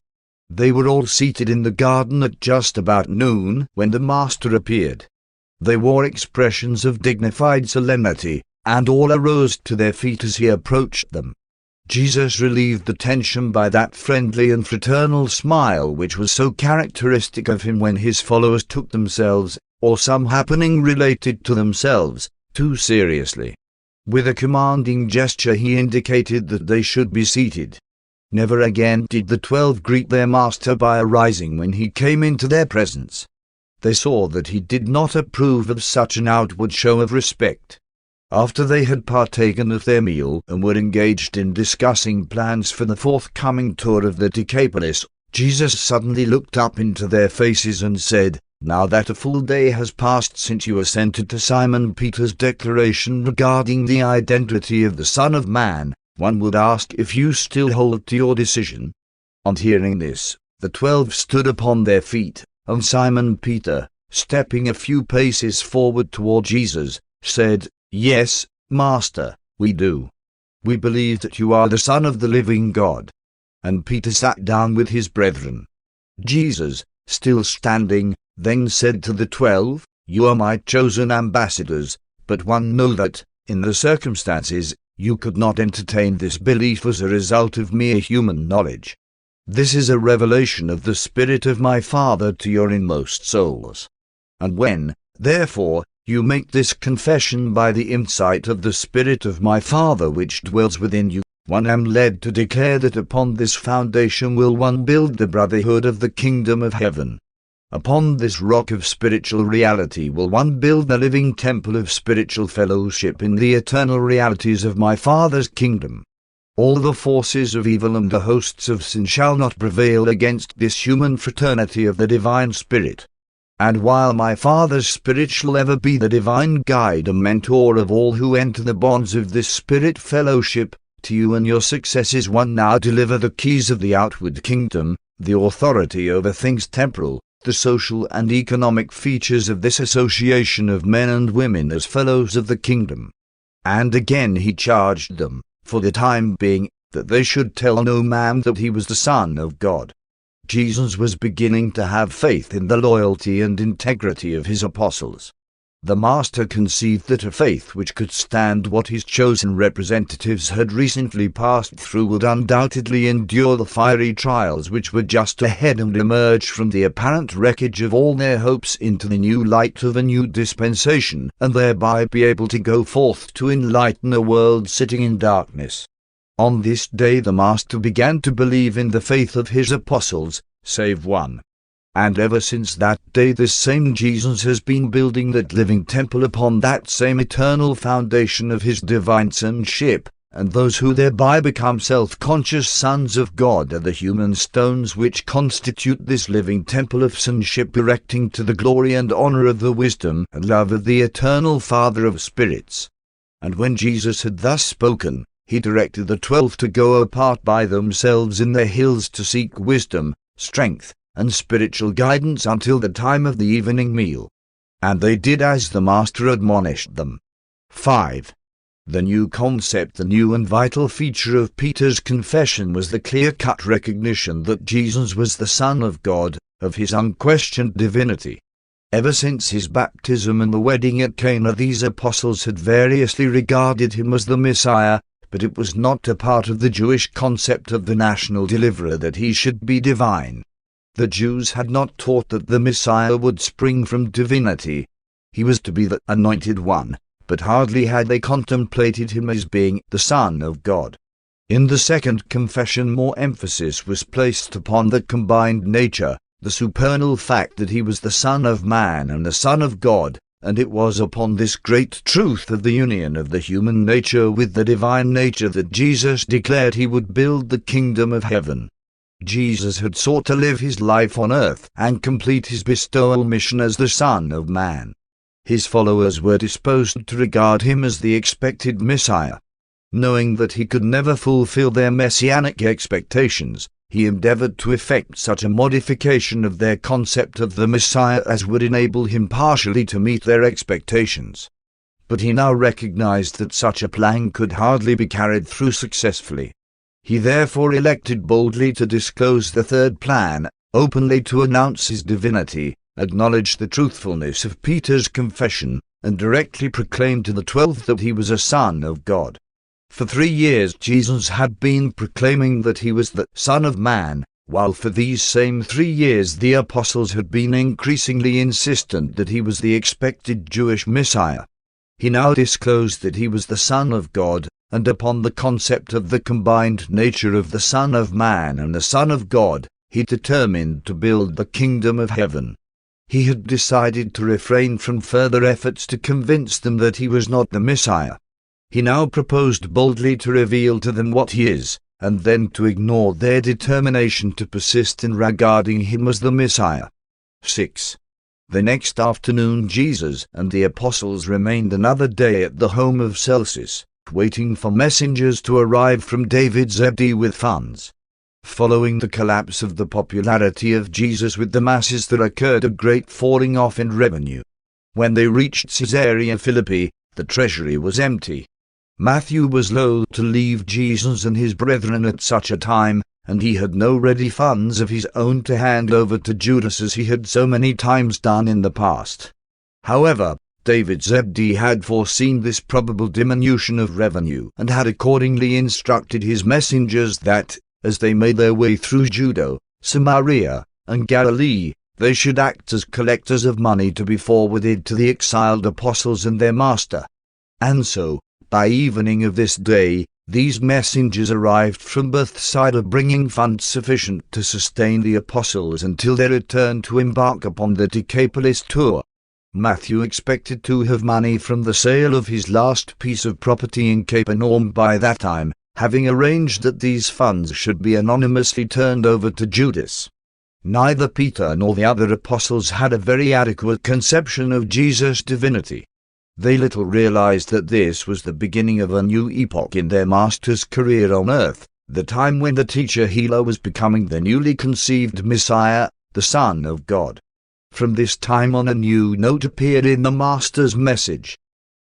They were all seated in the garden at just about noon when the Master appeared. They wore expressions of dignified solemnity, and all arose to their feet as he approached them. Jesus relieved the tension by that friendly and fraternal smile which was so characteristic of him when his followers took themselves, or some happening related to themselves, too seriously. With a commanding gesture he indicated that they should be seated. Never again did the 12 greet their Master by arising when he came into their presence. They saw that he did not approve of such an outward show of respect. After they had partaken of their meal and were engaged in discussing plans for the forthcoming tour of the Decapolis, Jesus suddenly looked up into their faces and said, "Now that a full day has passed since you assented to Simon Peter's declaration regarding the identity of the Son of Man, one would ask if you still hold to your decision." On hearing this, the 12 stood upon their feet, and Simon Peter, stepping a few paces forward toward Jesus, said, "Yes, Master, we do. We believe that you are the Son of the living God." And Peter sat down with his brethren. Jesus, still standing, then said to the 12, "You are my chosen ambassadors, but one know that, in the circumstances, you could not entertain this belief as a result of mere human knowledge. This is a revelation of the Spirit of my Father to your inmost souls. And when, therefore, you make this confession by the insight of the Spirit of my Father which dwells within you, one am led to declare that upon this foundation will one build the brotherhood of the kingdom of heaven. Upon this rock of spiritual reality will one build the living temple of spiritual fellowship in the eternal realities of my Father's kingdom. All the forces of evil and the hosts of sin shall not prevail against this human fraternity of the divine Spirit. And while my Father's Spirit shall ever be the divine guide and mentor of all who enter the bonds of this Spirit fellowship, to you and your successors one now deliver the keys of the outward kingdom, the authority over things temporal, the social and economic features of this association of men and women as fellows of the kingdom." And again he charged them, for the time being, that they should tell no man that he was the Son of God. Jesus was beginning to have faith in the loyalty and integrity of his apostles. The Master conceived that a faith which could stand what his chosen representatives had recently passed through would undoubtedly endure the fiery trials which were just ahead and emerge from the apparent wreckage of all their hopes into the new light of a new dispensation, and thereby be able to go forth to enlighten a world sitting in darkness. On this day the Master began to believe in the faith of his apostles, save one. And ever since that day this same Jesus has been building that living temple upon that same eternal foundation of his divine sonship, and those who thereby become self-conscious sons of God are the human stones which constitute this living temple of sonship, erecting to the glory and honor of the wisdom and love of the eternal Father of spirits. And when Jesus had thus spoken, he directed the 12 to go apart by themselves in the hills to seek wisdom, strength, and spiritual guidance until the time of the evening meal. And they did as the Master admonished them. 5. The new concept, the new and vital feature of Peter's confession was the clear-cut recognition that Jesus was the Son of God, of his unquestioned divinity. Ever since his baptism and the wedding at Cana, these apostles had variously regarded him as the Messiah, but it was not a part of the Jewish concept of the national deliverer that he should be divine. The Jews had not taught that the Messiah would spring from divinity. He was to be the Anointed One, but hardly had they contemplated him as being the Son of God. In the second confession more emphasis was placed upon the combined nature, the supernal fact that he was the Son of Man and the Son of God, and it was upon this great truth of the union of the human nature with the divine nature that Jesus declared he would build the kingdom of heaven. Jesus had sought to live his life on earth and complete his bestowal mission as the Son of Man. His followers were disposed to regard him as the expected Messiah. Knowing that he could never fulfill their messianic expectations, he endeavored to effect such a modification of their concept of the Messiah as would enable him partially to meet their expectations. But he now recognized that such a plan could hardly be carried through successfully. He therefore elected boldly to disclose the third plan, openly to announce his divinity, acknowledge the truthfulness of Peter's confession, and directly proclaim to the 12 that he was a Son of God. For 3 years Jesus had been proclaiming that he was the Son of Man, while for these same 3 years the apostles had been increasingly insistent that he was the expected Jewish Messiah. He now disclosed that he was the Son of God, and upon the concept of the combined nature of the Son of Man and the Son of God, he determined to build the kingdom of heaven. He had decided to refrain from further efforts to convince them that he was not the Messiah. He now proposed boldly to reveal to them what he is, and then to ignore their determination to persist in regarding him as the Messiah. 6. The next afternoon Jesus and the apostles remained another day at the home of Celsus, waiting for messengers to arrive from David Zebedee with funds. Following the collapse of the popularity of Jesus with the masses, there occurred a great falling off in revenue. When they reached Caesarea Philippi, the treasury was empty. Matthew was loath to leave Jesus and his brethren at such a time, and he had no ready funds of his own to hand over to Judas as he had so many times done in the past. However, David Zebedee had foreseen this probable diminution of revenue and had accordingly instructed his messengers that, as they made their way through Judea, Samaria, and Galilee, they should act as collectors of money to be forwarded to the exiled apostles and their master. And so, by evening of this day, these messengers arrived from Bethsaida bringing funds sufficient to sustain the apostles until their return to embark upon the Decapolis tour. Matthew expected to have money from the sale of his last piece of property in Capernaum by that time, having arranged that these funds should be anonymously turned over to Judas. Neither Peter nor the other apostles had a very adequate conception of Jesus' divinity. They little realized that this was the beginning of a new epoch in their master's career on earth, the time when the teacher-healer was becoming the newly conceived Messiah, the Son of God. From this time on a new note appeared in the master's message.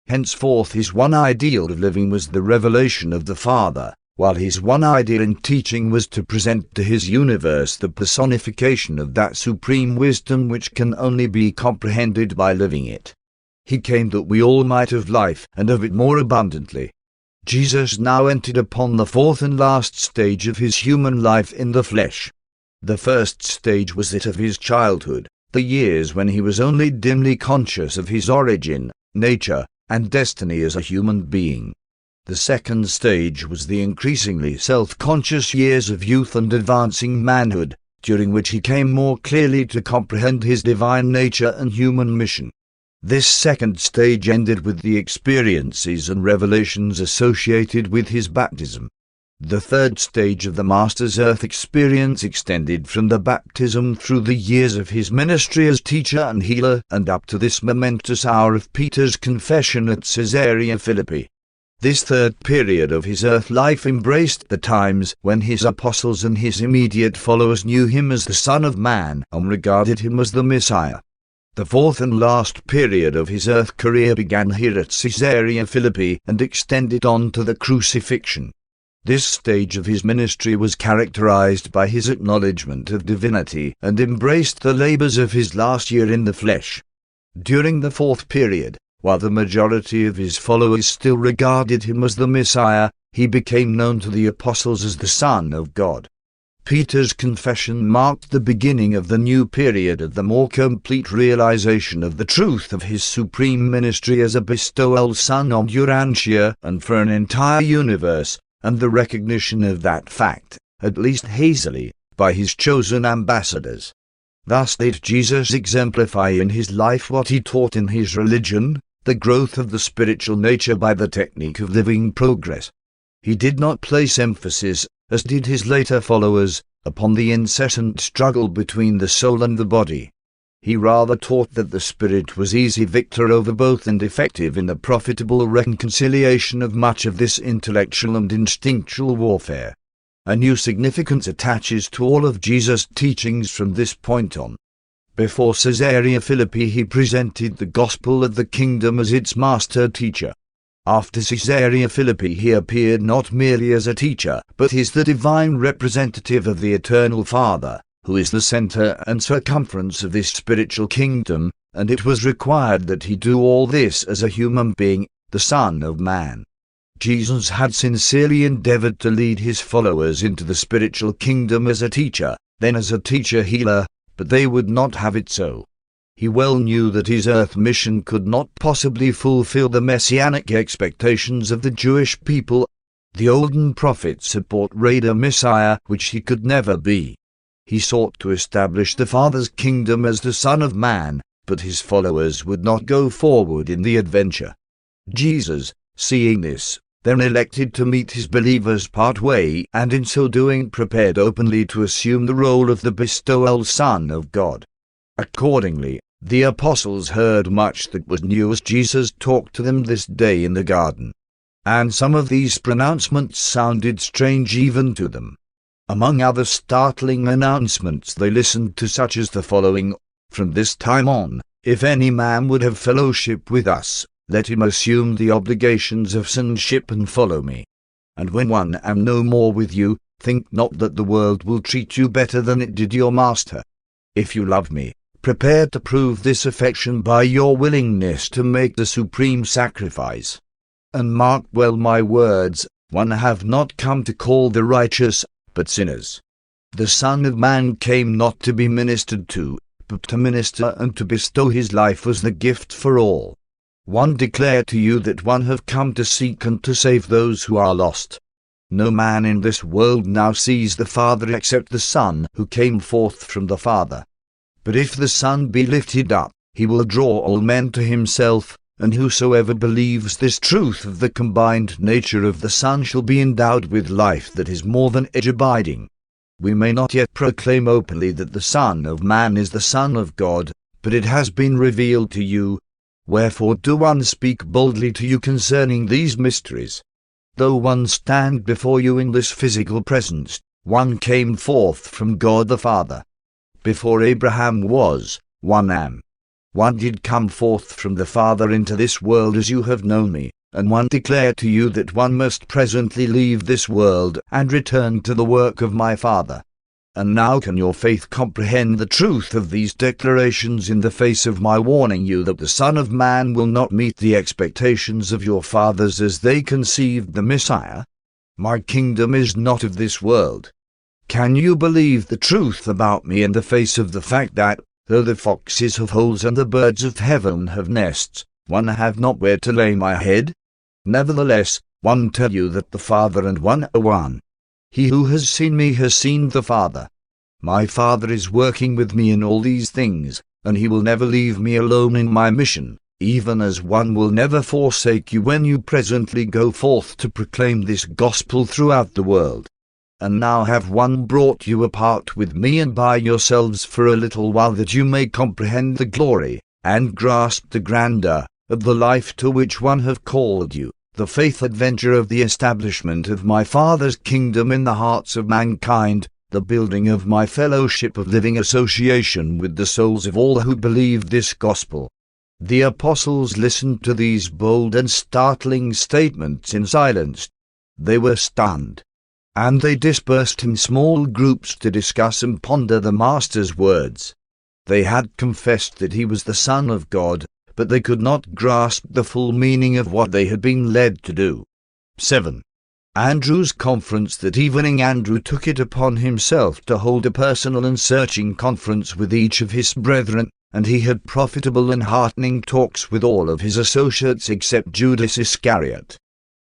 Henceforth his one ideal of living was the revelation of the Father, while his one ideal in teaching was to present to his universe the personification of that supreme wisdom which can only be comprehended by living it. He came that we all might have life, and have it more abundantly. Jesus now entered upon the fourth and last stage of his human life in the flesh. The first stage was that of his childhood, the years when he was only dimly conscious of his origin, nature, and destiny as a human being. The second stage was the increasingly self-conscious years of youth and advancing manhood, during which he came more clearly to comprehend his divine nature and human mission. This second stage ended with the experiences and revelations associated with his baptism. The third stage of the Master's earth experience extended from the baptism through the years of his ministry as teacher and healer and up to this momentous hour of Peter's confession at Caesarea Philippi. This third period of his earth life embraced the times when his apostles and his immediate followers knew him as the Son of Man and regarded him as the Messiah. The fourth and last period of his earth career began here at Caesarea Philippi and extended on to the crucifixion. This stage of his ministry was characterized by his acknowledgement of divinity and embraced the labors of his last year in the flesh. During the fourth period, while the majority of his followers still regarded him as the Messiah, he became known to the apostles as the Son of God. Peter's confession marked the beginning of the new period of the more complete realization of the truth of his supreme ministry as a bestowal son on Urantia and for an entire universe, and the recognition of that fact, at least hazily, by his chosen ambassadors. Thus did Jesus exemplify in his life what he taught in his religion, the growth of the spiritual nature by the technique of living progress. He did not place emphasis, as did his later followers, upon the incessant struggle between the soul and the body. He rather taught that the spirit was easy victor over both and effective in the profitable reconciliation of much of this intellectual and instinctual warfare. A new significance attaches to all of Jesus' teachings from this point on. Before Caesarea Philippi he presented the gospel of the kingdom as its master teacher. After Caesarea Philippi he appeared not merely as a teacher, but as the divine representative of the eternal Father, who is the center and circumference of this spiritual kingdom, and it was required that he do all this as a human being, the Son of Man. Jesus had sincerely endeavored to lead his followers into the spiritual kingdom as a teacher, then as a teacher-healer, but they would not have it so. He well knew that his earth mission could not possibly fulfill the messianic expectations of the Jewish people. The olden prophets had portrayed a Messiah which he could never be. He sought to establish the Father's kingdom as the Son of Man, but his followers would not go forward in the adventure. Jesus, seeing this, then elected to meet his believers part-way, and in so doing prepared openly to assume the role of the bestowal Son of God. Accordingly, the apostles heard much that was new as Jesus talked to them this day in the garden. And some of these pronouncements sounded strange even to them. Among other startling announcements they listened to such as the following: "From this time on, if any man would have fellowship with us, let him assume the obligations of sonship and follow me. And when one am no more with you, think not that the world will treat you better than it did your master. If you love me, prepare to prove this affection by your willingness to make the supreme sacrifice. And mark well my words, one have not come to call the righteous, but sinners. The Son of Man came not to be ministered to, but to minister and to bestow his life as the gift for all. One declare to you that one have come to seek and to save those who are lost. No man in this world now sees the Father except the Son who came forth from the Father. But if the Son be lifted up, he will draw all men to himself, and whosoever believes this truth of the combined nature of the Son shall be endowed with life that is more than age-abiding. We may not yet proclaim openly that the Son of Man is the Son of God, but it has been revealed to you. Wherefore do one speak boldly to you concerning these mysteries. Though one stand before you in this physical presence, one came forth from God the Father. Before Abraham was, one am. One did come forth from the Father into this world as you have known me, and one declare to you that one must presently leave this world and return to the work of my Father. And now can your faith comprehend the truth of these declarations in the face of my warning you that the Son of Man will not meet the expectations of your fathers as they conceived the Messiah? My kingdom is not of this world. Can you believe the truth about me in the face of the fact that, though the foxes have holes and the birds of heaven have nests, one have not where to lay my head? Nevertheless, one tell you that the Father and one are one. He who has seen me has seen the Father. My Father is working with me in all these things, and he will never leave me alone in my mission, even as one will never forsake you when you presently go forth to proclaim this gospel throughout the world. And now have one brought you apart with me and by yourselves for a little while that you may comprehend the glory, and grasp the grandeur, of the life to which one have called you, the faith adventure of the establishment of my Father's kingdom in the hearts of mankind, the building of my fellowship of living association with the souls of all who believe this gospel. The apostles listened to these bold and startling statements in silence. They were stunned. And they dispersed in small groups to discuss and ponder the Master's words. They had confessed that he was the Son of God, but they could not grasp the full meaning of what they had been led to do. 7. Andrew's conference. That evening Andrew took it upon himself to hold a personal and searching conference with each of his brethren, and he had profitable and heartening talks with all of his associates except Judas Iscariot.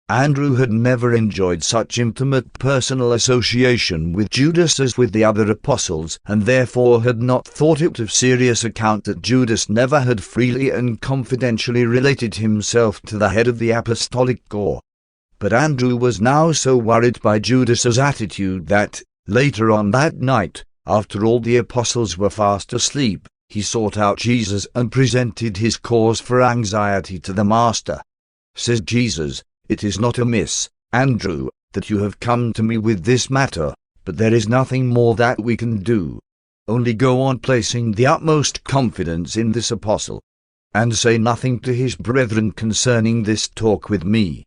Andrew had never enjoyed such intimate personal association with Judas as with the other apostles, and therefore had not thought it of serious account that Judas never had freely and confidentially related himself to the head of the apostolic corps. But Andrew was now so worried by Judas's attitude that, later on that night, after all the apostles were fast asleep, he sought out Jesus and presented his cause for anxiety to the Master. Says Jesus, "It is not amiss, Andrew, that you have come to me with this matter, but there is nothing more that we can do. Only go on placing the utmost confidence in this apostle. and say nothing to his brethren concerning this talk with me."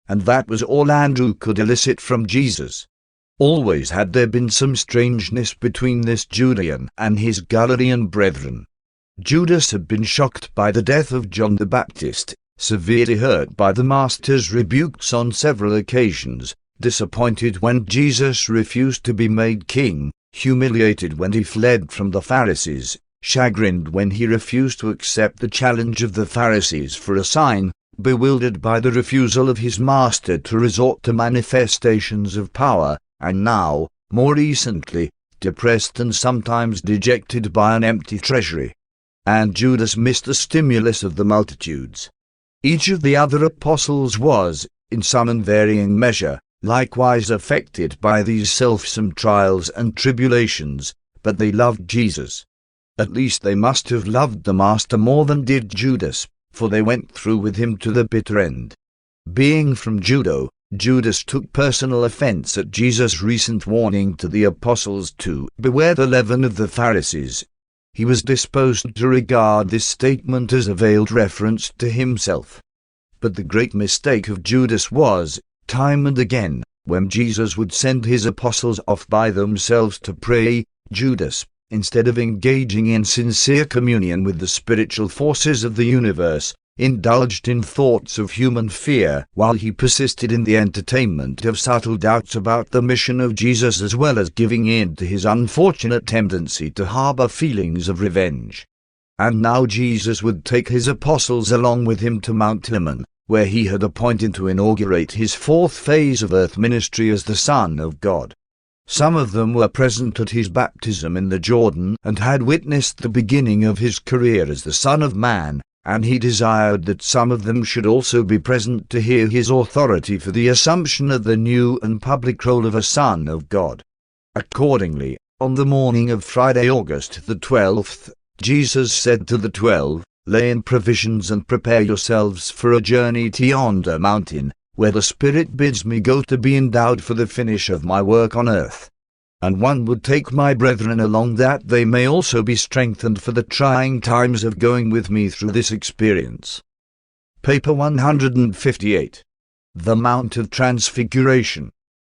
And that was all Andrew could elicit from Jesus. Always had there been some strangeness between this Judean and his Galilean brethren. Judas had been shocked by the death of John the Baptist, severely hurt by the Master's rebukes on several occasions, disappointed when Jesus refused to be made king, humiliated when he fled from the Pharisees, chagrined when he refused to accept the challenge of the Pharisees for a sign, bewildered by the refusal of his Master to resort to manifestations of power, and now, more recently, depressed and sometimes dejected by an empty treasury. And Judas missed the stimulus of the multitudes. Each of the other apostles was, in some unvarying measure, likewise affected by these selfsome trials and tribulations, but they loved Jesus. At least they must have loved the Master more than did Judas, for they went through with him to the bitter end. Being from Judah, Judas took personal offense at Jesus' recent warning to the apostles to beware the leaven of the Pharisees. He was disposed to regard this statement as a veiled reference to himself. But the great mistake of Judas was, time and again, when Jesus would send his apostles off by themselves to pray, Judas, instead of engaging in sincere communion with the spiritual forces of the universe, indulged in thoughts of human fear while he persisted in the entertainment of subtle doubts about the mission of Jesus, as well as giving in to his unfortunate tendency to harbor feelings of revenge. And now Jesus would take his apostles along with him to Mount Hermon, where he had appointed to inaugurate his fourth phase of earth ministry as the Son of God. Some of them were present at his baptism in the Jordan and had witnessed the beginning of his career as the Son of Man, and he desired that some of them should also be present to hear his authority for the assumption of the new and public role of a Son of God. Accordingly, on the morning of Friday, August the 12th, Jesus said to the 12, "Lay in provisions and prepare yourselves for a journey to yonder mountain, where the Spirit bids me go to be endowed for the finish of my work on earth. And one would take my brethren along that they may also be strengthened for the trying times of going with me through this experience." Paper 158. The Mount of Transfiguration.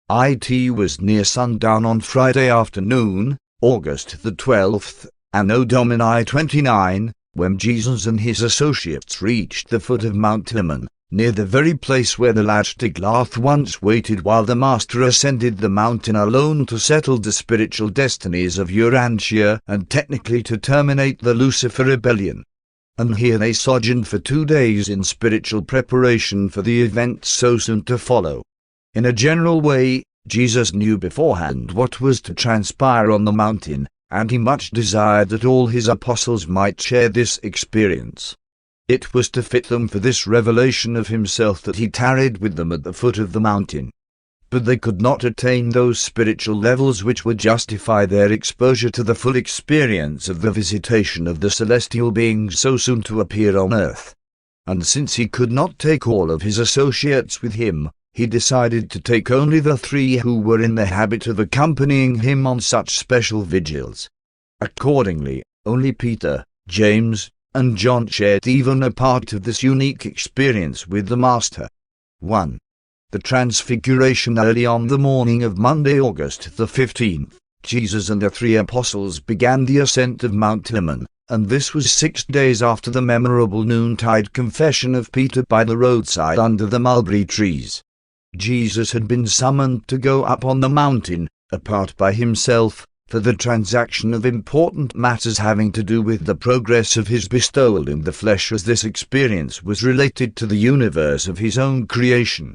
It was near sundown on Friday afternoon, August the 12th, Anno Domini 29, when Jesus and his associates reached the foot of Mount Hermon, near the very place where the lad Tiglath once waited while the Master ascended the mountain alone to settle the spiritual destinies of Urantia and technically to terminate the Lucifer rebellion. And here they sojourned for 2 days in spiritual preparation for the events so soon to follow. In a general way, Jesus knew beforehand what was to transpire on the mountain, and he much desired that all his apostles might share this experience. It was to fit them for this revelation of himself that he tarried with them at the foot of the mountain. But they could not attain those spiritual levels which would justify their exposure to the full experience of the visitation of the celestial beings so soon to appear on earth. And since he could not take all of his associates with him, he decided to take only the 3 who were in the habit of accompanying him on such special vigils. Accordingly, only Peter, James, and John shared even a part of this unique experience with the Master. 1. The Transfiguration. Early on the morning of Monday, August the 15th, Jesus and the 3 apostles began the ascent of Mount Hermon, and this was 6 days after the memorable noontide confession of Peter by the roadside under the mulberry trees. Jesus had been summoned to go up on the mountain, apart by himself, for the transaction of important matters having to do with the progress of his bestowal in the flesh, as this experience was related to the universe of his own creation.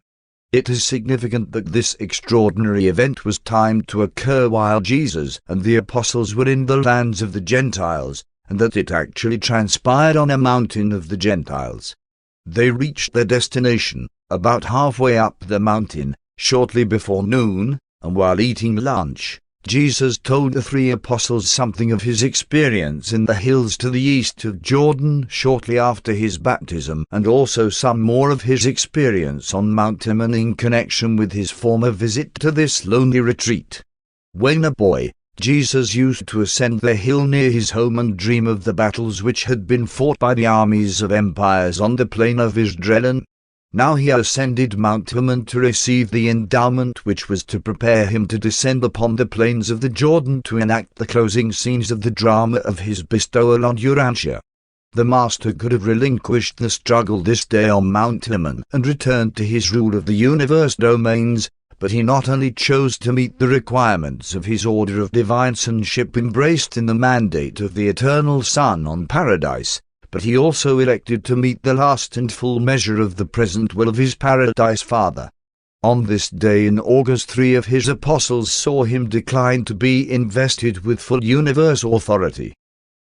It is significant that this extraordinary event was timed to occur while Jesus and the apostles were in the lands of the Gentiles, and that it actually transpired on a mountain of the Gentiles. They reached their destination, about halfway up the mountain, shortly before noon, and while eating lunch, Jesus told the 3 apostles something of his experience in the hills to the east of Jordan shortly after his baptism, and also some more of his experience on Mount Hermon in connection with his former visit to this lonely retreat. When a boy, Jesus used to ascend the hill near his home and dream of the battles which had been fought by the armies of empires on the plain of Israel. Now he ascended Mount Hermon to receive the endowment which was to prepare him to descend upon the plains of the Jordan to enact the closing scenes of the drama of his bestowal on Urantia. The Master could have relinquished the struggle this day on Mount Hermon and returned to his rule of the universe domains, but he not only chose to meet the requirements of his order of divine sonship embraced in the mandate of the eternal Son on Paradise, but he also elected to meet the last and full measure of the present will of his Paradise Father. On this day in August 3 of his apostles saw him decline to be invested with full universal authority.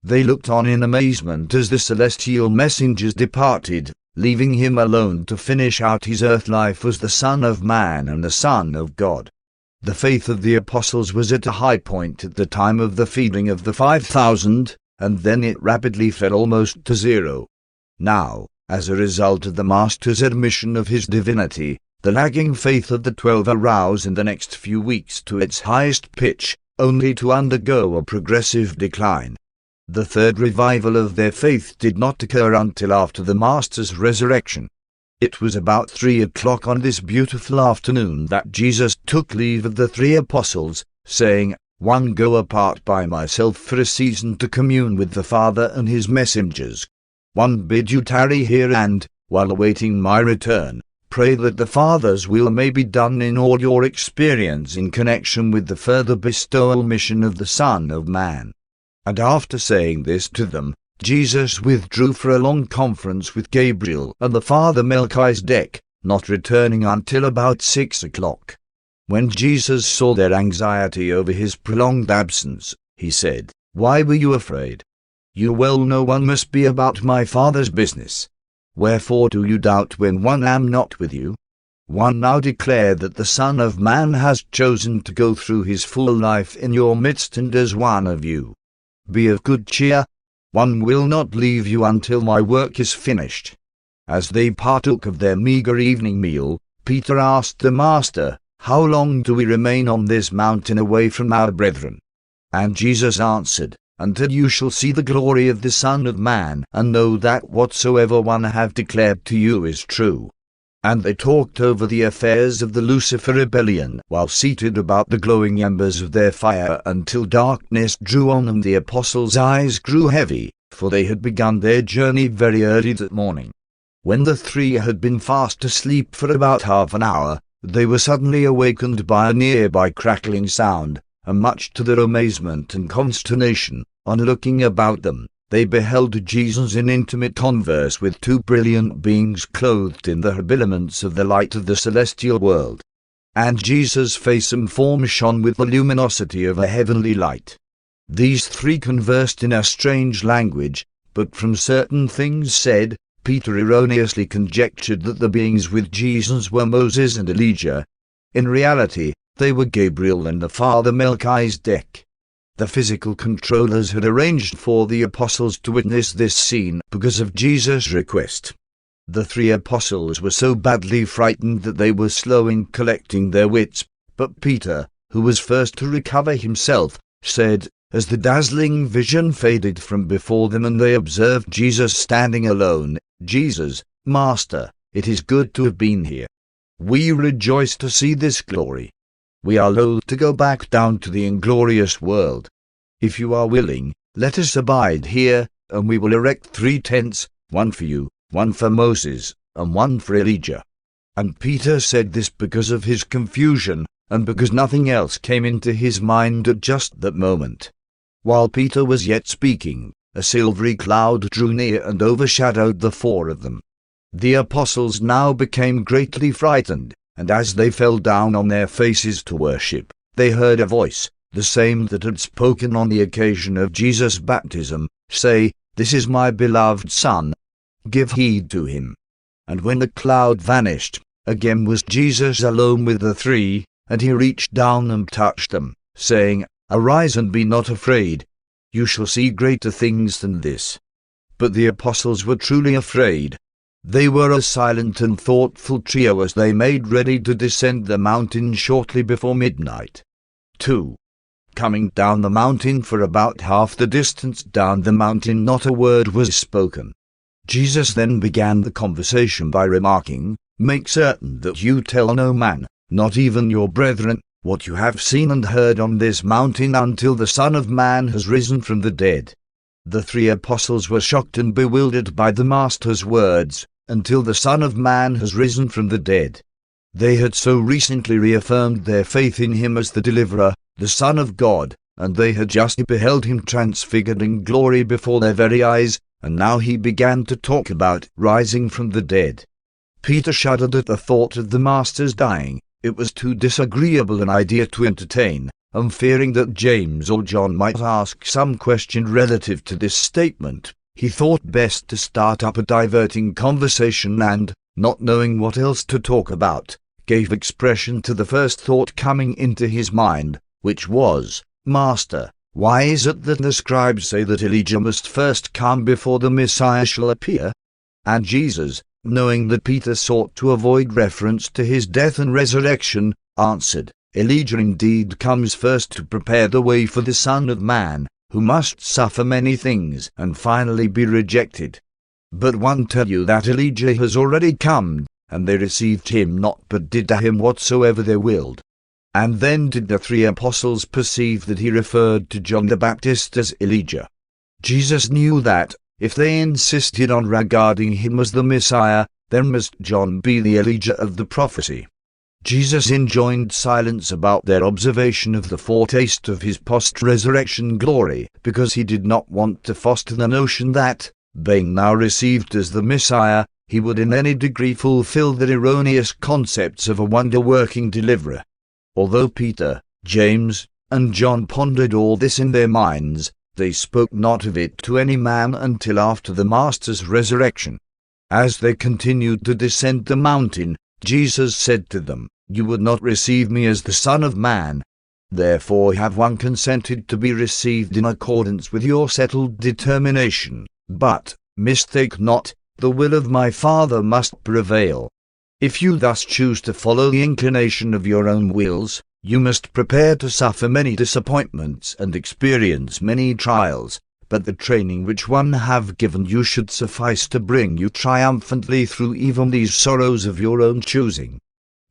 They looked on in amazement as the celestial messengers departed, leaving him alone to finish out his earth life as the Son of Man and the Son of God. The faith of the apostles was at a high point at the time of the feeding of the 5,000, and then it rapidly fell almost to zero. Now, as a result of the Master's admission of his divinity, the lagging faith of the 12 arose in the next few weeks to its highest pitch, only to undergo a progressive decline. The third revival of their faith did not occur until after the Master's resurrection. It was about 3 o'clock on this beautiful afternoon that Jesus took leave of the 3 apostles, saying, "One go apart by myself for a season to commune with the Father and his messengers. One bid you tarry here and, while awaiting my return, pray that the Father's will may be done in all your experience in connection with the further bestowal mission of the Son of Man." And after saying this to them, Jesus withdrew for a long conference with Gabriel and the Father Melchizedek, not returning until about 6 o'clock. When Jesus saw their anxiety over his prolonged absence, he said, "Why were you afraid? You well know one must be about my Father's business. Wherefore do you doubt when one am not with you? One now declare that the Son of Man has chosen to go through his full life in your midst and as one of you. Be of good cheer. One will not leave you until my work is finished." As they partook of their meager evening meal, Peter asked the Master, "How long do we remain on this mountain away from our brethren?" And Jesus answered, "Until you shall see the glory of the Son of Man, and know that whatsoever one have declared to you is true." And they talked over the affairs of the Lucifer rebellion while seated about the glowing embers of their fire until darkness drew on and the apostles' eyes grew heavy, for they had begun their journey very early that morning. When the 3 had been fast asleep for about half an hour, they were suddenly awakened by a nearby crackling sound, and much to their amazement and consternation, on looking about them, they beheld Jesus in intimate converse with 2 brilliant beings clothed in the habiliments of the light of the celestial world. And Jesus' face and form shone with the luminosity of a heavenly light. These 3 conversed in a strange language, but from certain things said, Peter erroneously conjectured that the beings with Jesus were Moses and Elijah. In reality, they were Gabriel and the Father Melchizedek. The physical controllers had arranged for the apostles to witness this scene because of Jesus' request. The 3 apostles were so badly frightened that they were slow in collecting their wits, but Peter, who was first to recover himself, said, as the dazzling vision faded from before them and they observed Jesus standing alone, "Jesus, Master, it is good to have been here. We rejoice to see this glory. We are loath to go back down to the inglorious world. If you are willing, let us abide here, and we will erect 3 tents, one for you, one for Moses, and one for Elijah." And Peter said this because of his confusion, and because nothing else came into his mind at just that moment. While Peter was yet speaking, a silvery cloud drew near and overshadowed the 4 of them. The apostles now became greatly frightened, and as they fell down on their faces to worship, they heard a voice, the same that had spoken on the occasion of Jesus' baptism, say, "This is my beloved Son. Give heed to him." And when the cloud vanished, again was Jesus alone with the 3, and he reached down and touched them, saying, "Arise and be not afraid. You shall see greater things than this." But the apostles were truly afraid. They were a silent and thoughtful trio as they made ready to descend the mountain shortly before midnight. 2. coming down the mountain. For about half the distance down the mountain not a word was spoken. Jesus then began the conversation by remarking, "Make certain that you tell no man, not even your brethren, what you have seen and heard on this mountain until the Son of Man has risen from the dead." The 3 apostles were shocked and bewildered by the Master's words, "until the Son of Man has risen from the dead." They had so recently reaffirmed their faith in him as the deliverer, the Son of God, and they had just beheld him transfigured in glory before their very eyes, and now he began to talk about rising from the dead. Peter shuddered at the thought of the Master's dying. It was too disagreeable an idea to entertain, and fearing that James or John might ask some question relative to this statement, he thought best to start up a diverting conversation and, not knowing what else to talk about, gave expression to the first thought coming into his mind, which was, "Master, why is it that the scribes say that Elijah must first come before the Messiah shall appear?" And Jesus, knowing that Peter sought to avoid reference to his death and resurrection, answered, "Elijah indeed comes first to prepare the way for the Son of Man, who must suffer many things and finally be rejected. But one tell you that Elijah has already come, and they received him not but did to him whatsoever they willed." And then did the 3 apostles perceive that he referred to John the Baptist as Elijah. Jesus knew that, if they insisted on regarding him as the Messiah, then must John be the Elijah of the prophecy. Jesus enjoined silence about their observation of the foretaste of his post-resurrection glory, because he did not want to foster the notion that, being now received as the Messiah, he would in any degree fulfill the erroneous concepts of a wonder-working deliverer. Although Peter, James, and John pondered all this in their minds, they spoke not of it to any man until after the Master's resurrection. As they continued to descend the mountain, Jesus said to them, "You would not receive me as the Son of Man. Therefore have one consented to be received in accordance with your settled determination. But, mistake not, the will of my Father must prevail. If you thus choose to follow the inclination of your own wills, you must prepare to suffer many disappointments and experience many trials, but the training which one have given you should suffice to bring you triumphantly through even these sorrows of your own choosing."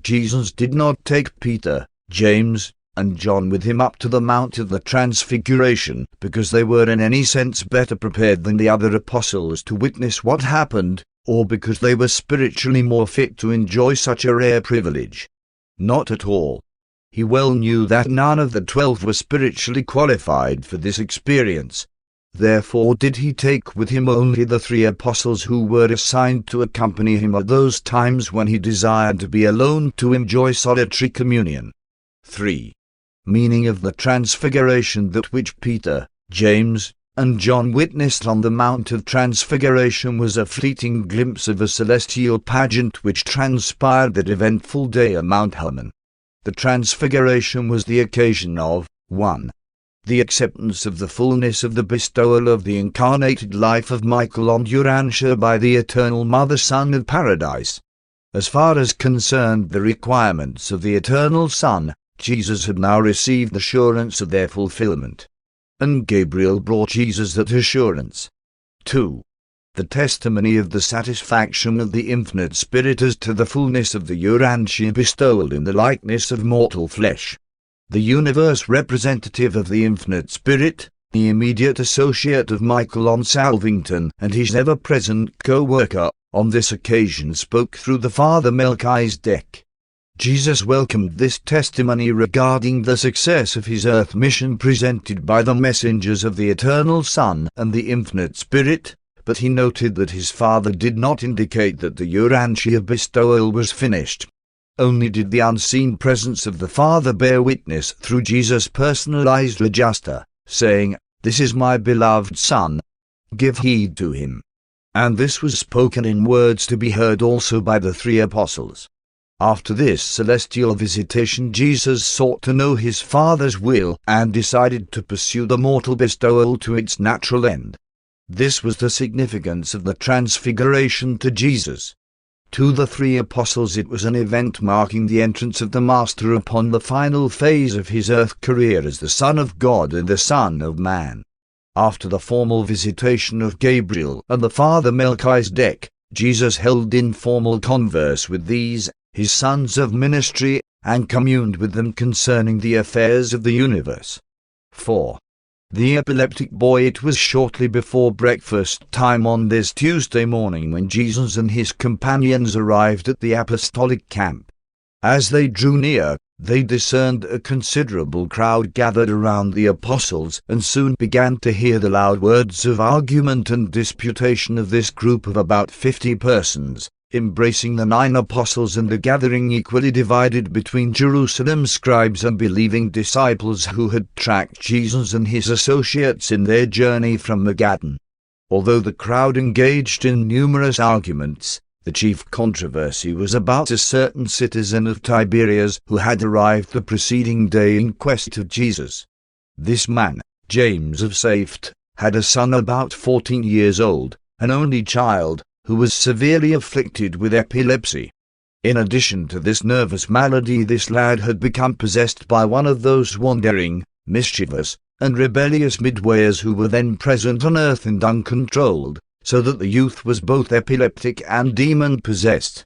Jesus did not take Peter, James, and John with him up to the Mount of the Transfiguration, because they were in any sense better prepared than the other apostles to witness what happened, or because they were spiritually more fit to enjoy such a rare privilege. Not at all. He well knew that none of the 12 were spiritually qualified for this experience. Therefore did he take with him only the 3 apostles who were assigned to accompany him at those times when he desired to be alone to enjoy solitary communion. 3. Meaning of the Transfiguration. That which Peter, James, and John witnessed on the Mount of Transfiguration was a fleeting glimpse of a celestial pageant which transpired that eventful day at Mount Hermon. The Transfiguration was the occasion of 1. The acceptance of the fullness of the bestowal of the incarnated life of Michael on Urantia by the Eternal Mother Son of Paradise. As far as concerned the requirements of the Eternal Son, Jesus had now received assurance of their fulfillment. And Gabriel brought Jesus that assurance. 2. The testimony of the satisfaction of the Infinite Spirit as to the fullness of the Urantia bestowal in the likeness of mortal flesh. The universe representative of the Infinite Spirit, the immediate associate of Michael on Salvington and his ever-present co-worker, on this occasion spoke through the Father Melchizedek. Jesus welcomed this testimony regarding the success of his earth mission presented by the messengers of the Eternal Son and the Infinite Spirit, but he noted that his Father did not indicate that the Urantia bestowal was finished. Only did the unseen presence of the Father bear witness through Jesus' personalized register, saying, "This is my beloved Son. Give heed to him." And this was spoken in words to be heard also by the 3 apostles. After this celestial visitation, Jesus sought to know his Father's will and decided to pursue the mortal bestowal to its natural end. This was the significance of the Transfiguration to Jesus. To the three apostles it was an event marking the entrance of the Master upon the final phase of his earth career as the Son of God and the Son of Man. After the formal visitation of Gabriel and the Father Melchizedek, Jesus held informal converse with these, his sons of ministry, and communed with them concerning the affairs of the universe. 4. The epileptic boy. It was shortly before breakfast time on this Tuesday morning when Jesus and his companions arrived at the apostolic camp. As they drew near, they discerned a considerable crowd gathered around the apostles and soon began to hear the loud words of argument and disputation of this group of about 50 persons, embracing the 9 apostles and a gathering equally divided between Jerusalem's scribes and believing disciples who had tracked Jesus and his associates in their journey from Magadan. Although the crowd engaged in numerous arguments, the chief controversy was about a certain citizen of Tiberias who had arrived the preceding day in quest of Jesus. This man, James of Safed, had a son about 14 years old, an only child, who was severely afflicted with epilepsy. In addition to this nervous malady, this lad had become possessed by one of those wandering, mischievous, and rebellious midwayers who were then present on earth and uncontrolled, so that the youth was both epileptic and demon-possessed.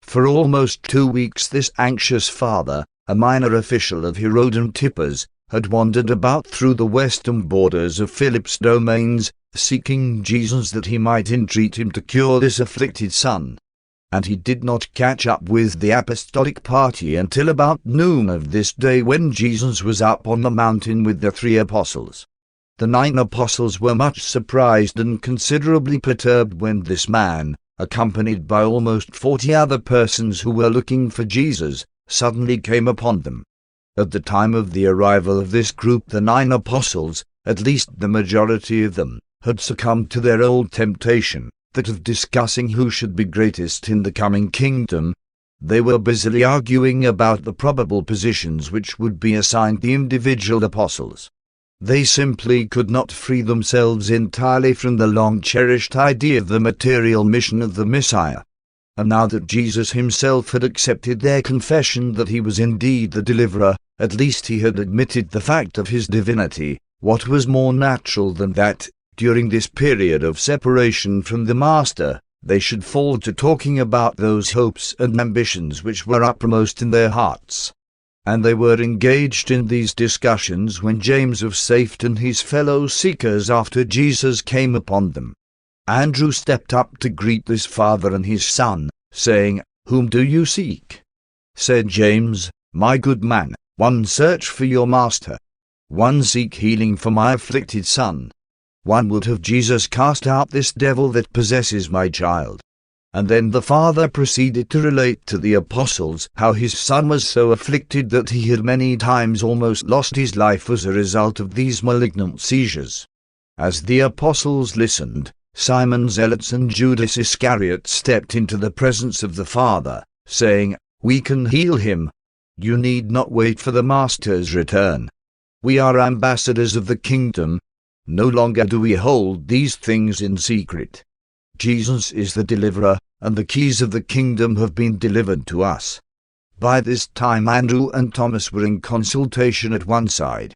For almost 2 weeks this anxious father, a minor official of Herod Antipas, had wandered about through the western borders of Philip's domains, seeking Jesus that he might entreat him to cure this afflicted son. And he did not catch up with the apostolic party until about noon of this day, when Jesus was up on the mountain with the 3 apostles. The 9 apostles were much surprised and considerably perturbed when this man, accompanied by almost 40 other persons who were looking for Jesus, suddenly came upon them. At the time of the arrival of this group, the 9 apostles, at least the majority of them, had succumbed to their old temptation, that of discussing who should be greatest in the coming kingdom. They were busily arguing about the probable positions which would be assigned the individual apostles. They simply could not free themselves entirely from the long-cherished idea of the material mission of the Messiah. And now that Jesus himself had accepted their confession that he was indeed the deliverer, at least he had admitted the fact of his divinity, what was more natural than that, during this period of separation from the Master, they should fall to talking about those hopes and ambitions which were uppermost in their hearts. And they were engaged in these discussions when James of Safed and his fellow seekers after Jesus came upon them. Andrew stepped up to greet this father and his son, saying, "Whom do you seek?" Said James, "My good man, one search for your master. One seek healing for my afflicted son. One would have Jesus cast out this devil that possesses my child." And then the father proceeded to relate to the apostles how his son was so afflicted that he had many times almost lost his life as a result of these malignant seizures. As the apostles listened, Simon Zealots and Judas Iscariot stepped into the presence of the Father, saying, "We can heal him. You need not wait for the Master's return. We are ambassadors of the kingdom. No longer do we hold these things in secret. Jesus is the deliverer, and the keys of the kingdom have been delivered to us." By this time Andrew and Thomas were in consultation at one side.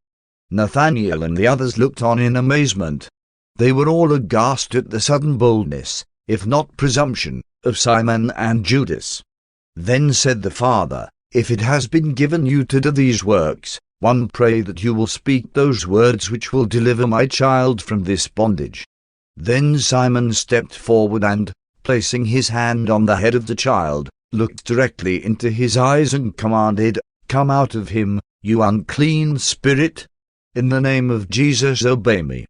Nathanael and the others looked on in amazement. They were all aghast at the sudden boldness, if not presumption, of Simon and Judas. Then said the Father, "If it has been given you to do these works, one pray that you will speak those words which will deliver my child from this bondage." Then Simon stepped forward and, placing his hand on the head of the child, looked directly into his eyes and commanded, "Come out of him, you unclean spirit. In the name of Jesus obey me."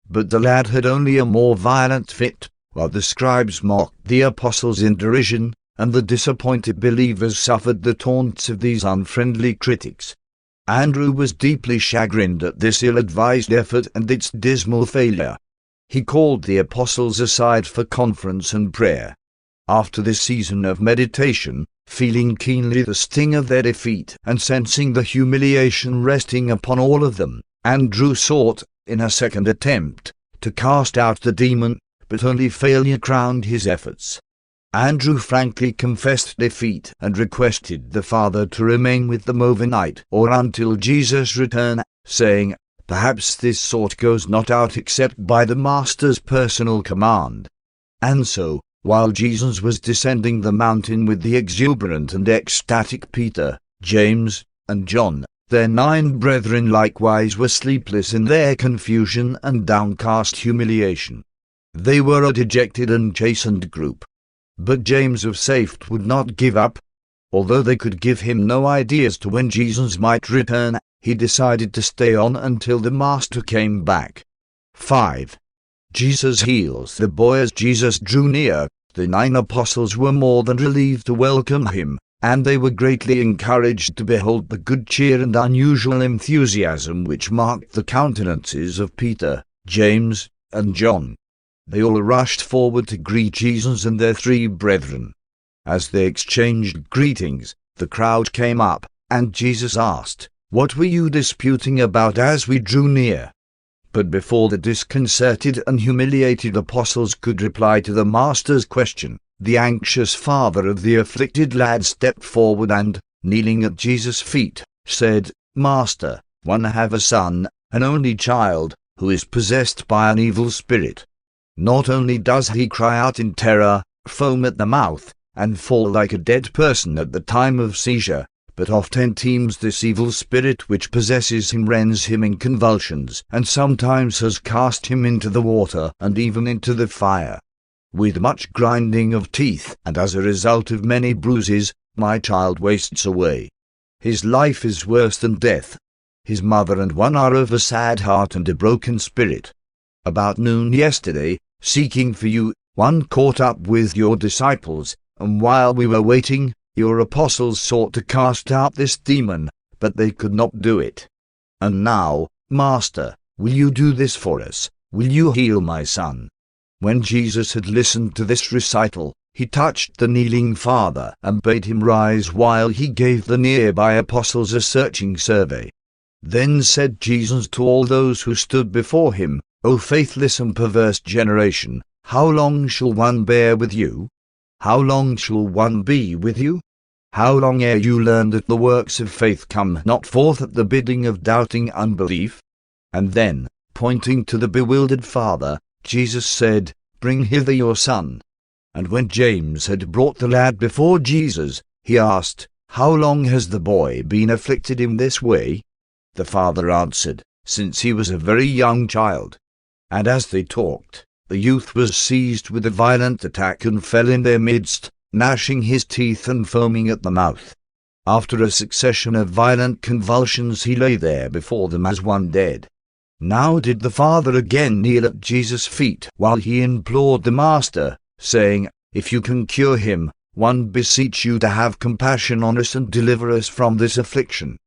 But the lad had only a more violent fit, while the scribes mocked the apostles in derision, and the disappointed believers suffered the taunts of these unfriendly critics. Andrew was deeply chagrined at this ill-advised effort and its dismal failure. He called the apostles aside for conference and prayer. After this season of meditation, feeling keenly the sting of their defeat and sensing the humiliation resting upon all of them, Andrew sought, in a second attempt, to cast out the demon, but only failure crowned his efforts. Andrew frankly confessed defeat and requested the Father to remain with them overnight or until Jesus' return, saying, "Perhaps this sort goes not out except by the Master's personal command." And so, while Jesus was descending the mountain with the exuberant and ecstatic Peter, James, and John, their 9 brethren likewise were sleepless in their confusion and downcast humiliation. They were a dejected and chastened group. But James of Safed would not give up. Although they could give him no idea as to when Jesus might return, he decided to stay on until the Master came back. 5. Jesus heals the boy. As Jesus drew near, the 9 apostles were more than relieved to welcome him, and they were greatly encouraged to behold the good cheer and unusual enthusiasm which marked the countenances of Peter, James, and John. They all rushed forward to greet Jesus and their 3 brethren. As they exchanged greetings, the crowd came up, and Jesus asked, "What were you disputing about as we drew near?" But before the disconcerted and humiliated apostles could reply to the Master's question, the anxious father of the afflicted lad stepped forward and, kneeling at Jesus' feet, said, "Master, I have a son, an only child, who is possessed by an evil spirit. Not only does he cry out in terror, foam at the mouth, and fall like a dead person at the time of seizure, but oftentimes this evil spirit which possesses him rends him in convulsions, and sometimes has cast him into the water and even into the fire. With much grinding of teeth, and as a result of many bruises, my child wastes away. His life is worse than death. His mother and one are of a sad heart and a broken spirit. About noon yesterday, seeking for you, one caught up with your disciples, and while we were waiting, your apostles sought to cast out this demon, but they could not do it. And now, Master, will you do this for us? Will you heal my son?" When Jesus had listened to this recital, he touched the kneeling father and bade him rise while he gave the nearby apostles a searching survey. Then said Jesus to all those who stood before him, "O faithless and perverse generation, how long shall one bear with you? How long shall one be with you? How long ere you learn that the works of faith come not forth at the bidding of doubting unbelief?" And then, pointing to the bewildered father, Jesus said, "Bring hither your son." And when James had brought the lad before Jesus, he asked, "How long has the boy been afflicted in this way?" The father answered, "Since he was a very young child." And as they talked, the youth was seized with a violent attack and fell in their midst, gnashing his teeth and foaming at the mouth. After a succession of violent convulsions he lay there before them as one dead. Now did the father again kneel at Jesus' feet while he implored the Master, saying, "If you can cure him, one beseech you to have compassion on us and deliver us from this affliction."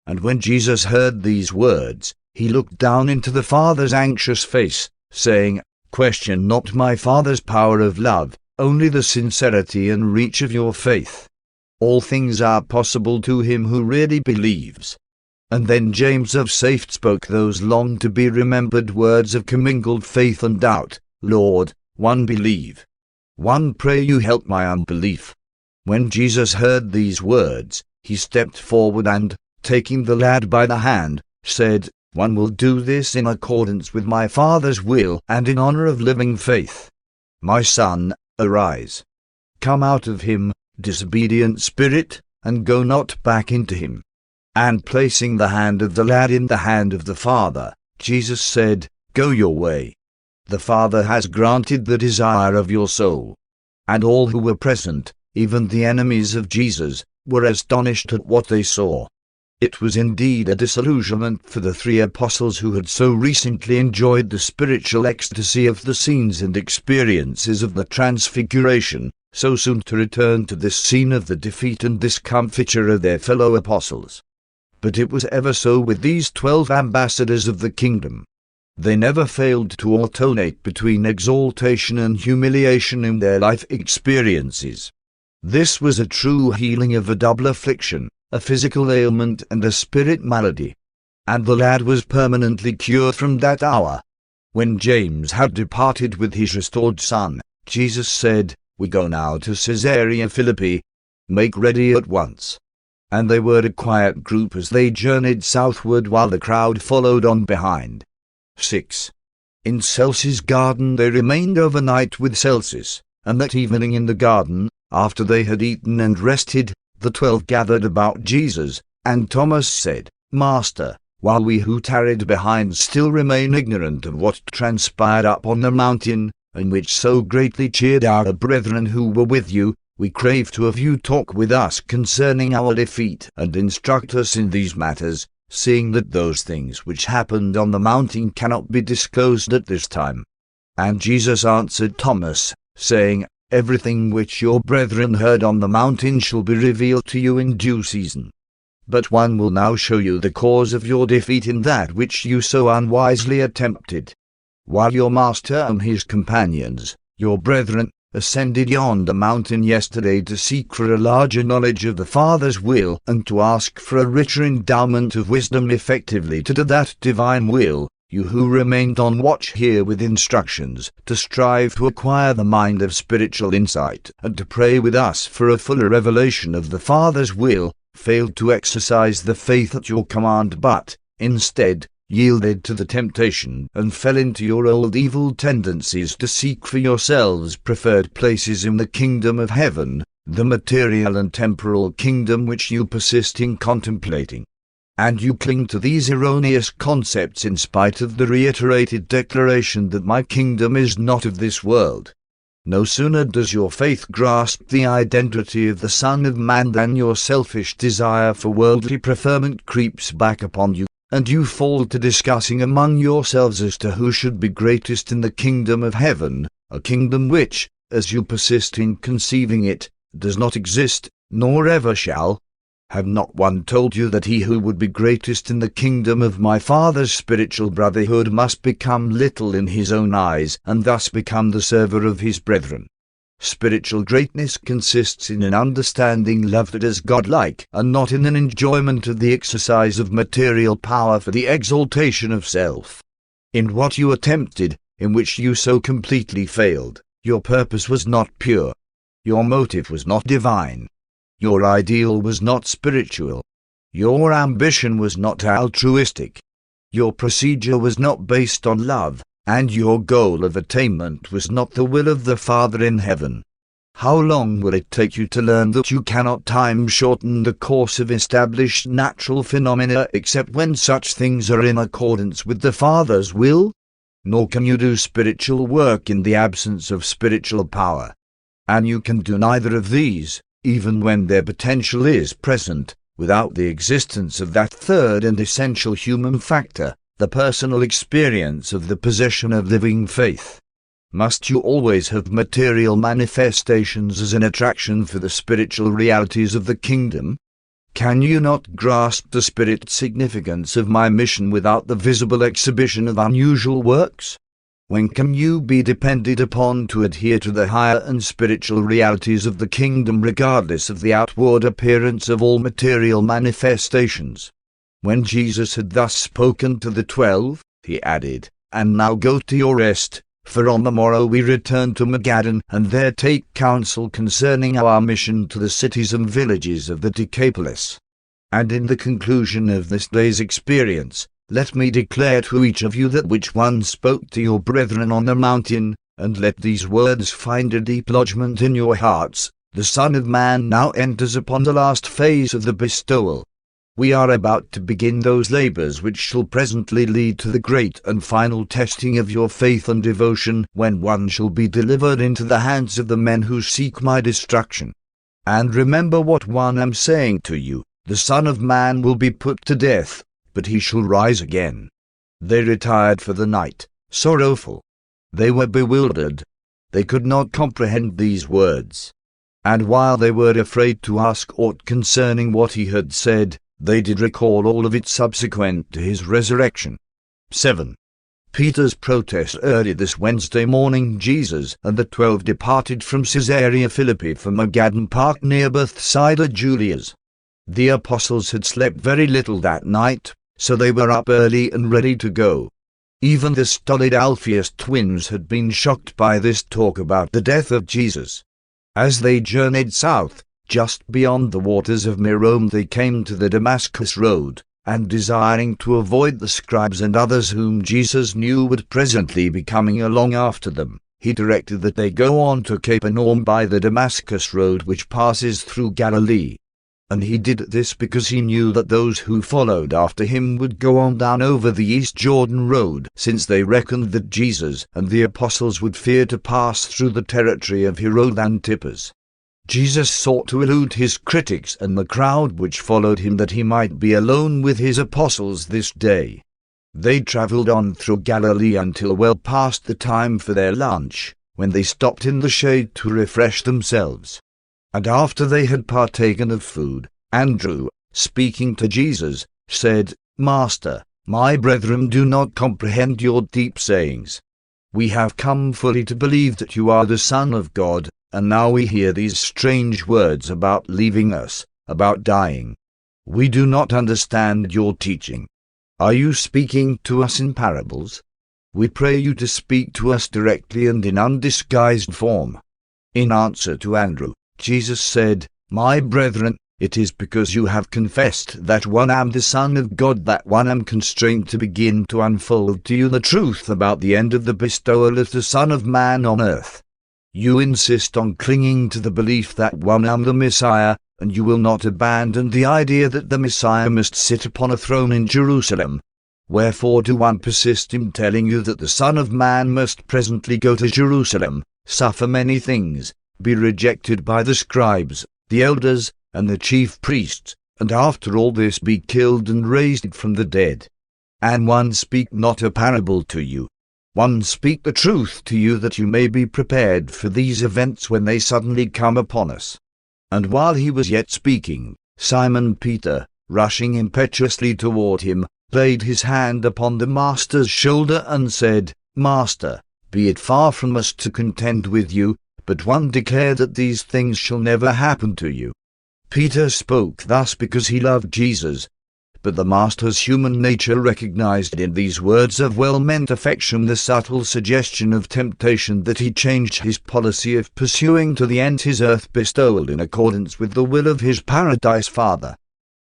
And when Jesus heard these words, he looked down into the father's anxious face, saying, "Question not my Father's power of love, only the sincerity and reach of your faith. All things are possible to him who really believes." And then James of Safed spoke those long-to-be-remembered words of commingled faith and doubt, "Lord, one believe. One pray you help my unbelief." When Jesus heard these words, he stepped forward and, taking the lad by the hand, said, "One will do this in accordance with my Father's will and in honor of living faith. My son, arise. Come out of him, disobedient spirit, and go not back into him." And placing the hand of the lad in the hand of the father, Jesus said, "Go your way. The Father has granted the desire of your soul." And all who were present, even the enemies of Jesus, were astonished at what they saw. It was indeed a disillusionment for the 3 apostles who had so recently enjoyed the spiritual ecstasy of the scenes and experiences of the Transfiguration, so soon to return to this scene of the defeat and discomfiture of their fellow apostles. But it was ever so with these 12 ambassadors of the kingdom. They never failed to alternate between exaltation and humiliation in their life experiences. This was a true healing of a double affliction, a physical ailment and a spirit malady. And the lad was permanently cured from that hour. When James had departed with his restored son, Jesus said, "We go now to Caesarea Philippi. Make ready at once." And they were a quiet group as they journeyed southward while the crowd followed on behind. 6. In Celsus' garden they remained overnight with Celsus, and that evening in the garden, after they had eaten and rested, the 12 gathered about Jesus, and Thomas said, "Master, while we who tarried behind still remain ignorant of what transpired up on the mountain, and which so greatly cheered our brethren who were with you, we crave to have you talk with us concerning our defeat, and instruct us in these matters, seeing that those things which happened on the mountain cannot be disclosed at this time." And Jesus answered Thomas, saying, "Everything which your brethren heard on the mountain shall be revealed to you in due season. But one will now show you the cause of your defeat in that which you so unwisely attempted. While your master and his companions, your brethren, ascended yonder mountain yesterday to seek for a larger knowledge of the Father's will and to ask for a richer endowment of wisdom effectively to do that divine will, you who remained on watch here with instructions to strive to acquire the mind of spiritual insight and to pray with us for a fuller revelation of the Father's will, failed to exercise the faith at your command but, instead, yielded to the temptation and fell into your old evil tendencies to seek for yourselves preferred places in the kingdom of heaven, the material and temporal kingdom which you persist in contemplating. And you cling to these erroneous concepts in spite of the reiterated declaration that my kingdom is not of this world. No sooner does your faith grasp the identity of the Son of Man than your selfish desire for worldly preferment creeps back upon you, and you fall to discussing among yourselves as to who should be greatest in the kingdom of heaven, a kingdom which, as you persist in conceiving it, does not exist, nor ever shall. Have not one told you that he who would be greatest in the kingdom of my Father's spiritual brotherhood must become little in his own eyes, and thus become the server of his brethren? Spiritual greatness consists in an understanding love that is godlike, and not in an enjoyment of the exercise of material power for the exaltation of self. In what you attempted, in which you so completely failed, your purpose was not pure. Your motive was not divine. Your ideal was not spiritual. Your ambition was not altruistic. Your procedure was not based on love, and your goal of attainment was not the will of the Father in heaven. How long will it take you to learn that you cannot time-shorten the course of established natural phenomena except when such things are in accordance with the Father's will? Nor can you do spiritual work in the absence of spiritual power. And you can do neither of these, even when their potential is present, without the existence of that third and essential human factor, the personal experience of the possession of living faith. Must you always have material manifestations as an attraction for the spiritual realities of the kingdom? Can you not grasp the spirit significance of my mission without the visible exhibition of unusual works? When can you be depended upon to adhere to the higher and spiritual realities of the kingdom regardless of the outward appearance of all material manifestations? When Jesus had thus spoken to the 12, he added, "And now go to your rest, for on the morrow we return to Magadan, and there take counsel concerning our mission to the cities and villages of the Decapolis. And in the conclusion of this day's experience, let me declare to each of you that which one spoke to your brethren on the mountain, and let these words find a deep lodgment in your hearts. The Son of Man now enters upon the last phase of the bestowal. We are about to begin those labors which shall presently lead to the great and final testing of your faith and devotion, when one shall be delivered into the hands of the men who seek my destruction. And remember what one am saying to you, the Son of Man will be put to death, but he shall rise again." They retired for the night, sorrowful. They were bewildered. They could not comprehend these words. And while they were afraid to ask aught concerning what he had said, they did recall all of it subsequent to his resurrection. 7. Peter's protest. Early this Wednesday morning Jesus and the 12 departed from Caesarea Philippi for Magadan Park near Bethsaida Julia's. The apostles had slept very little that night, so they were up early and ready to go. Even the stolid Alphaeus twins had been shocked by this talk about the death of Jesus. As they journeyed south, just beyond the waters of Merom they came to the Damascus road, and desiring to avoid the scribes and others whom Jesus knew would presently be coming along after them, he directed that they go on to Capernaum by the Damascus road which passes through Galilee. And he did this because he knew that those who followed after him would go on down over the East Jordan road, since they reckoned that Jesus and the apostles would fear to pass through the territory of Herod Antipas. Jesus sought to elude his critics and the crowd which followed him that he might be alone with his apostles this day. They travelled on through Galilee until well past the time for their lunch, when they stopped in the shade to refresh themselves. And after they had partaken of food, Andrew, speaking to Jesus, said, "Master, my brethren do not comprehend your deep sayings. We have come fully to believe that you are the Son of God, and now we hear these strange words about leaving us, about dying. We do not understand your teaching. Are you speaking to us in parables? We pray you to speak to us directly and in undisguised form." In answer to Andrew, Jesus said, "My brethren, it is because you have confessed that one am the Son of God that one am constrained to begin to unfold to you the truth about the end of the bestowal of the Son of Man on earth. You insist on clinging to the belief that one am the Messiah, and you will not abandon the idea that the Messiah must sit upon a throne in Jerusalem. Wherefore do one persist in telling you that the Son of Man must presently go to Jerusalem, suffer many things, be rejected by the scribes, the elders, and the chief priests, and after all this be killed and raised from the dead? And one speak not a parable to you. One speak the truth to you that you may be prepared for these events when they suddenly come upon us." And while he was yet speaking, Simon Peter, rushing impetuously toward him, laid his hand upon the Master's shoulder and said, "Master, be it far from us to contend with you, but one declare that these things shall never happen to you." Peter spoke thus because he loved Jesus, but the Master's human nature recognized in these words of well-meant affection the subtle suggestion of temptation that he changed his policy of pursuing to the end his earth bestowal in accordance with the will of his paradise Father.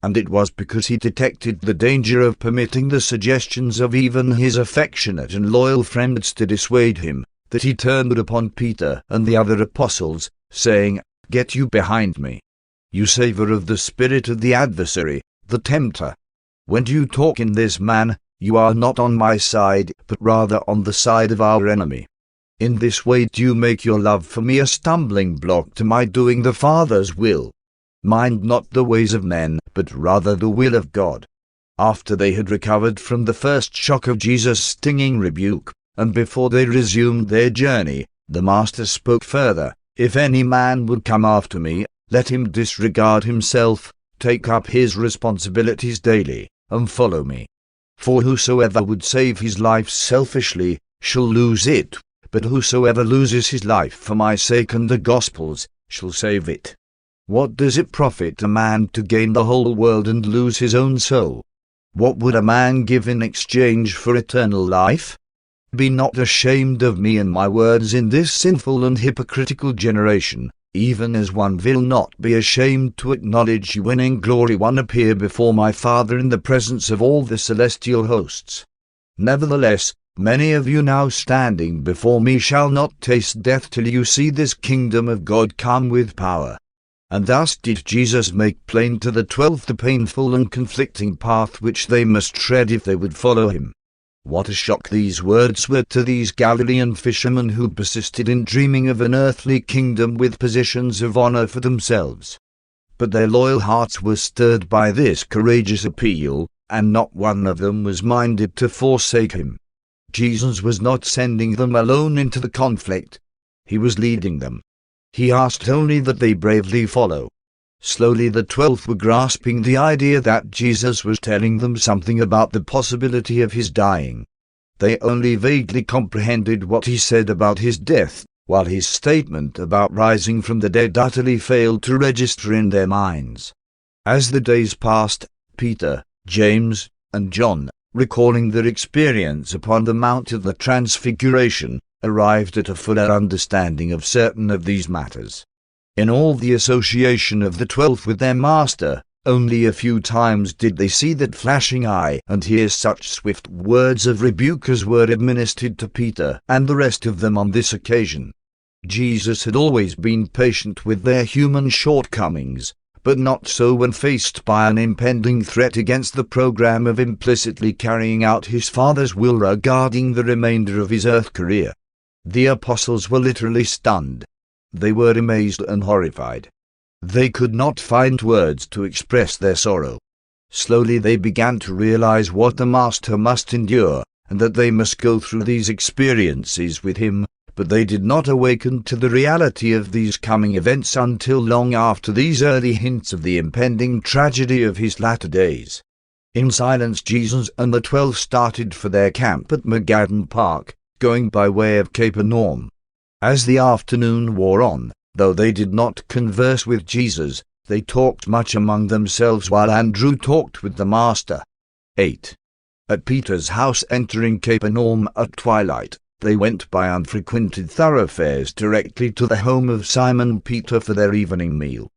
And it was because he detected the danger of permitting the suggestions of even his affectionate and loyal friends to dissuade him, that he turned upon Peter and the other apostles, saying, "Get you behind me. You savor of the spirit of the adversary, the tempter. When you talk in this manner, you are not on my side, but rather on the side of our enemy. In this way do you make your love for me a stumbling block to my doing the Father's will. Mind not the ways of men, but rather the will of God." After they had recovered from the first shock of Jesus' stinging rebuke, and before they resumed their journey, the Master spoke further, "If any man would come after me, let him disregard himself, take up his responsibilities daily, and follow me. For whosoever would save his life selfishly, shall lose it, but whosoever loses his life for my sake and the gospel's, shall save it. What does it profit a man to gain the whole world and lose his own soul? What would a man give in exchange for eternal life? Be not ashamed of me and my words in this sinful and hypocritical generation, even as one will not be ashamed to acknowledge you when in glory one appear before my Father in the presence of all the celestial hosts. Nevertheless, many of you now standing before me shall not taste death till you see this kingdom of God come with power." And thus did Jesus make plain to the 12 the painful and conflicting path which they must tread if they would follow him. What a shock these words were to these Galilean fishermen who persisted in dreaming of an earthly kingdom with positions of honor for themselves. But their loyal hearts were stirred by this courageous appeal, and not one of them was minded to forsake him. Jesus was not sending them alone into the conflict. He was leading them. He asked only that they bravely follow. Slowly the 12 were grasping the idea that Jesus was telling them something about the possibility of his dying. They only vaguely comprehended what he said about his death, while his statement about rising from the dead utterly failed to register in their minds. As the days passed, Peter, James, and John, recalling their experience upon the Mount of the Transfiguration, arrived at a fuller understanding of certain of these matters. In all the association of the 12 with their master, only a few times did they see that flashing eye and hear such swift words of rebuke as were administered to Peter and the rest of them on this occasion. Jesus had always been patient with their human shortcomings, but not so when faced by an impending threat against the program of implicitly carrying out his Father's will regarding the remainder of his earth career. The apostles were literally stunned. They were amazed and horrified. They could not find words to express their sorrow. Slowly they began to realize what the Master must endure, and that they must go through these experiences with him, but they did not awaken to the reality of these coming events until long after these early hints of the impending tragedy of his latter days. In silence Jesus and the 12 started for their camp at Magadan Park, going by way of Capernaum. As the afternoon wore on, though they did not converse with Jesus, they talked much among themselves while Andrew talked with the Master. 8. At Peter's house entering Capernaum at twilight, they went by unfrequented thoroughfares directly to the home of Simon Peter for their evening meal.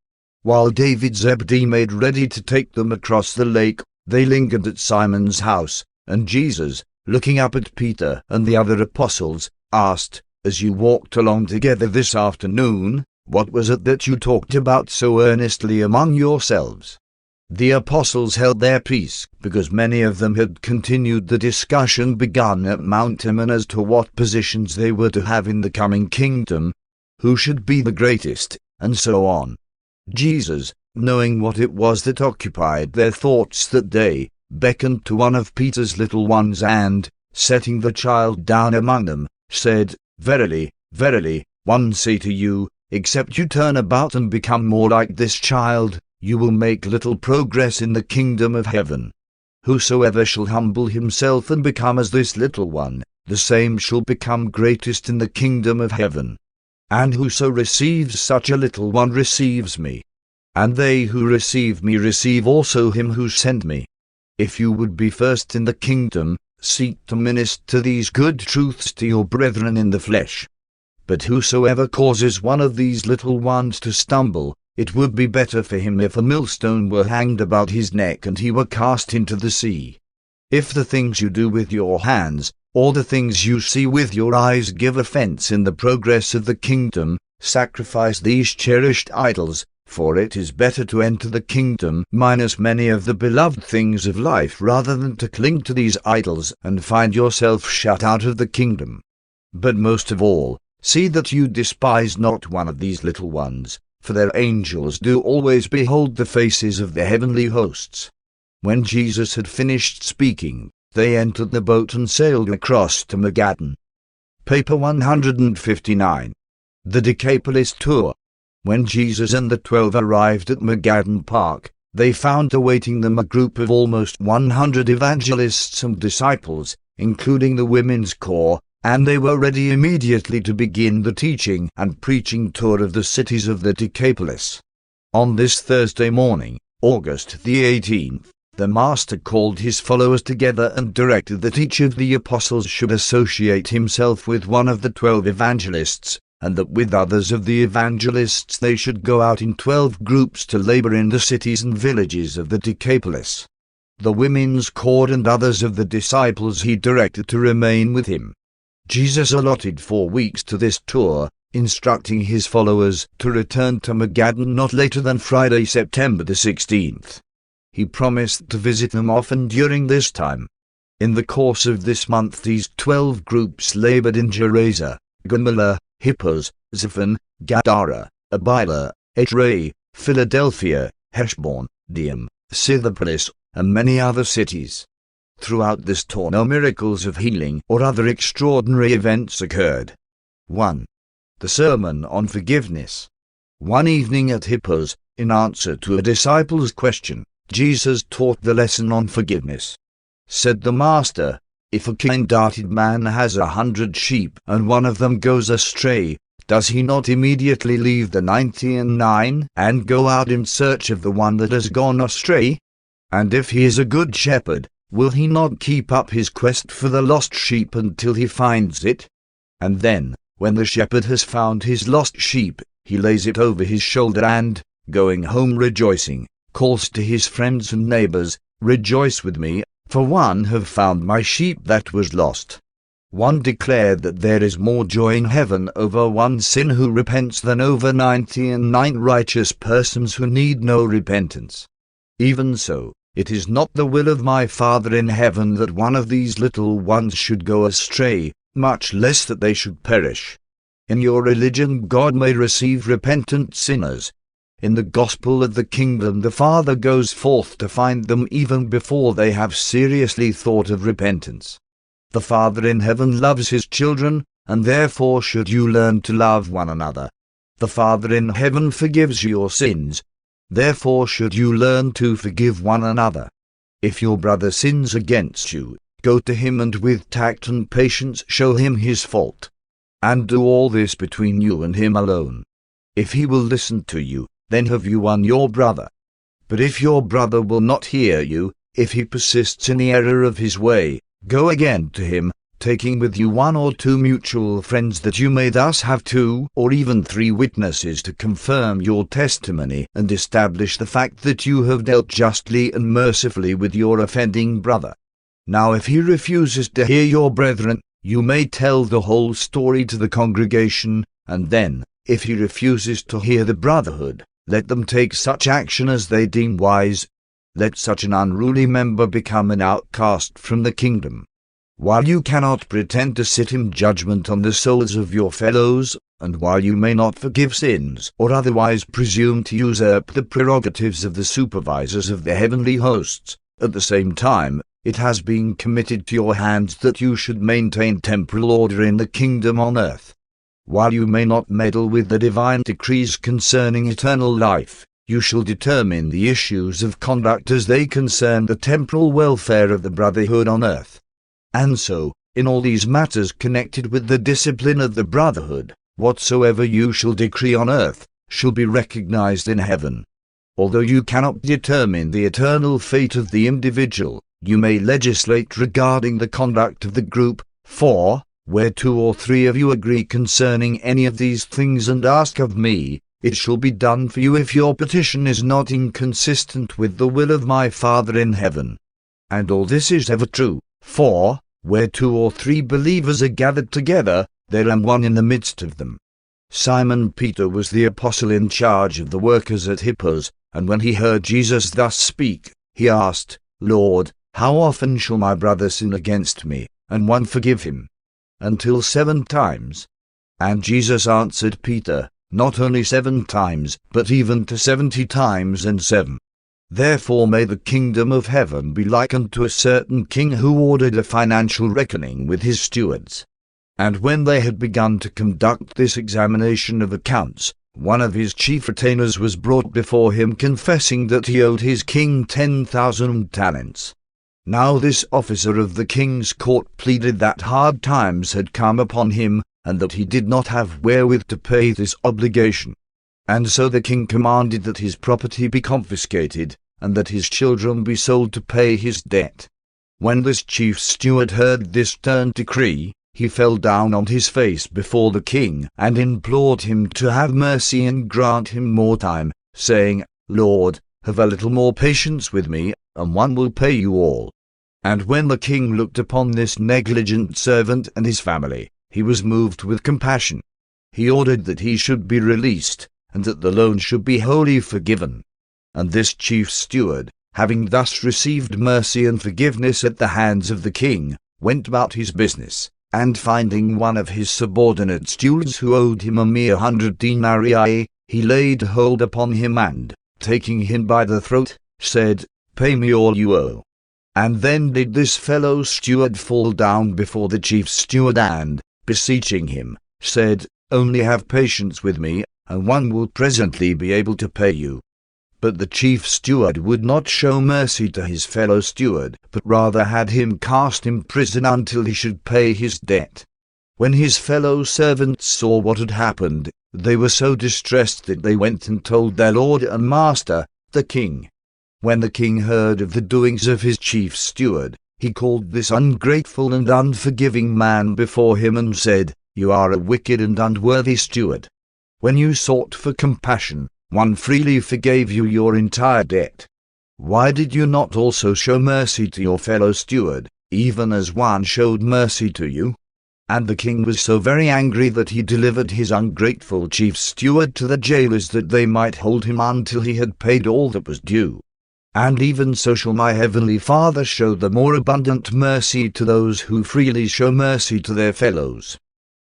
While David Zebedee made ready to take them across the lake, they lingered at Simon's house, and Jesus, looking up at Peter and the other apostles, asked, "As you walked along together this afternoon, what was it that you talked about so earnestly among yourselves?" The apostles held their peace, because many of them had continued the discussion begun at Mount Hermon as to what positions they were to have in the coming kingdom, who should be the greatest, and so on. Jesus, knowing what it was that occupied their thoughts that day, beckoned to one of Peter's little ones and, setting the child down among them, said, "Verily, verily, I say to you, except you turn about and become more like this child, you will make little progress in the kingdom of heaven. Whosoever shall humble himself and become as this little one, the same shall become greatest in the kingdom of heaven. And whoso receives such a little one receives me. And they who receive me receive also him who sent me. If you would be first in the kingdom, seek to minister these good truths to your brethren in the flesh. But whosoever causes one of these little ones to stumble, it would be better for him if a millstone were hanged about his neck and he were cast into the sea. If the things you do with your hands, or the things you see with your eyes give offense in the progress of the kingdom, sacrifice these cherished idols, for it is better to enter the kingdom minus many of the beloved things of life rather than to cling to these idols and find yourself shut out of the kingdom. But most of all, see that you despise not one of these little ones, for their angels do always behold the faces of the heavenly hosts." When Jesus had finished speaking, they entered the boat and sailed across to Magadan. Paper 159. The Decapolis Tour. When Jesus and the 12 arrived at Magadan Park, they found awaiting them a group of almost 100 evangelists and disciples, including the women's corps, and they were ready immediately to begin the teaching and preaching tour of the cities of the Decapolis. On this Thursday morning, August the 18th, the Master called his followers together and directed that each of the apostles should associate himself with one of the 12 evangelists, and that with others of the evangelists they should go out in 12 groups to labor in the cities and villages of the Decapolis. The women's corps and others of the disciples he directed to remain with him. Jesus allotted 4 weeks to this tour, instructing his followers to return to Magadan not later than Friday, September the 16th. He promised to visit them often during this time. In the course of this month these 12 groups labored in Gerasa, Gomorrah, Hippos, Zaphon, Gadara, Abila, Edrei, Philadelphia, Heshbon, Diam, Scythopolis, and many other cities. Throughout this tour no miracles of healing or other extraordinary events occurred. 1. The Sermon on Forgiveness. One evening at Hippos, in answer to a disciple's question, Jesus taught the lesson on forgiveness. Said the Master, "If a kind-hearted man has 100 sheep and one of them goes astray, does he not immediately leave the 99 and go out in search of the one that has gone astray? And if he is a good shepherd, will he not keep up his quest for the lost sheep until he finds it? And then, when the shepherd has found his lost sheep, he lays it over his shoulder and, going home rejoicing, calls to his friends and neighbors, "Rejoice with me, for one have found my sheep that was lost." One declared that there is more joy in heaven over one sinner who repents than over 99 righteous persons who need no repentance. Even so, it is not the will of my Father in heaven that one of these little ones should go astray, much less that they should perish. In your religion God may receive repentant sinners. In the gospel of the kingdom the Father goes forth to find them even before they have seriously thought of repentance. The Father in heaven loves his children, and therefore should you learn to love one another. The Father in heaven forgives your sins, therefore should you learn to forgive one another. If your brother sins against you, go to him and with tact and patience show him his fault. And do all this between you and him alone. If he will listen to you, then have you won your brother. But if your brother will not hear you, if he persists in the error of his way, go again to him, taking with you 1 or 2 mutual friends, that you may thus have 2 or even 3 witnesses to confirm your testimony and establish the fact that you have dealt justly and mercifully with your offending brother. Now if he refuses to hear your brethren, you may tell the whole story to the congregation, and then, if he refuses to hear the brotherhood, let them take such action as they deem wise. Let such an unruly member become an outcast from the kingdom. While you cannot pretend to sit in judgment on the souls of your fellows, and while you may not forgive sins or otherwise presume to usurp the prerogatives of the supervisors of the heavenly hosts, at the same time, it has been committed to your hands that you should maintain temporal order in the kingdom on earth. While you may not meddle with the divine decrees concerning eternal life, you shall determine the issues of conduct as they concern the temporal welfare of the brotherhood on earth. And so, in all these matters connected with the discipline of the brotherhood, whatsoever you shall decree on earth, shall be recognized in heaven. Although you cannot determine the eternal fate of the individual, you may legislate regarding the conduct of the group, for, where 2 or 3 of you agree concerning any of these things and ask of me, it shall be done for you if your petition is not inconsistent with the will of my Father in heaven. And all this is ever true, for, where 2 or 3 believers are gathered together, there am one in the midst of them. Simon Peter was the apostle in charge of the workers at Hippos, and when he heard Jesus thus speak, he asked, "Lord, how often shall my brother sin against me, and one forgive him? Until 7 times? And Jesus answered Peter, "Not only 7 times, but even to 70 times and 7. Therefore may the kingdom of heaven be likened to a certain king who ordered a financial reckoning with his stewards. And when they had begun to conduct this examination of accounts, one of his chief retainers was brought before him, confessing that he owed his king 10,000 talents. Now this officer of the king's court pleaded that hard times had come upon him, and that he did not have wherewith to pay this obligation. And so the king commanded that his property be confiscated, and that his children be sold to pay his debt. When this chief steward heard this stern decree, he fell down on his face before the king, and implored him to have mercy and grant him more time, saying, "Lord, have a little more patience with me, and one will pay you all." And when the king looked upon this negligent servant and his family, he was moved with compassion. He ordered that he should be released, and that the loan should be wholly forgiven. And this chief steward, having thus received mercy and forgiveness at the hands of the king, went about his business, and finding one of his subordinate stewards who owed him a mere 100 denarii, he laid hold upon him and, taking him by the throat, said, "Pay me all you owe." And then did this fellow steward fall down before the chief steward and, beseeching him, said, "Only have patience with me, and one will presently be able to pay you." But the chief steward would not show mercy to his fellow steward, but rather had him cast in prison until he should pay his debt. When his fellow servants saw what had happened, they were so distressed that they went and told their lord and master, the king. When the king heard of the doings of his chief steward, he called this ungrateful and unforgiving man before him and said, "You are a wicked and unworthy steward. When you sought for compassion, one freely forgave you your entire debt. Why did you not also show mercy to your fellow steward, even as one showed mercy to you?" And the king was so very angry that he delivered his ungrateful chief steward to the jailers that they might hold him until he had paid all that was due. And even so shall my heavenly Father show the more abundant mercy to those who freely show mercy to their fellows.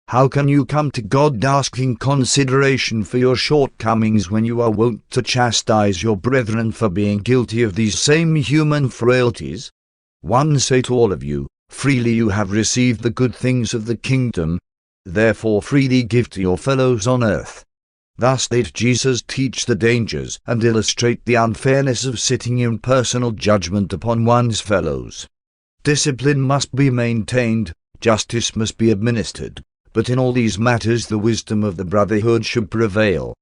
How can you come to God asking consideration for your shortcomings when you are wont to chastise your brethren for being guilty of these same human frailties? One say to all of you, freely you have received the good things of the kingdom, therefore freely give to your fellows on earth. Thus did Jesus teach the dangers and illustrate the unfairness of sitting in personal judgment upon one's fellows. Discipline must be maintained, justice must be administered, but in all these matters the wisdom of the brotherhood should prevail.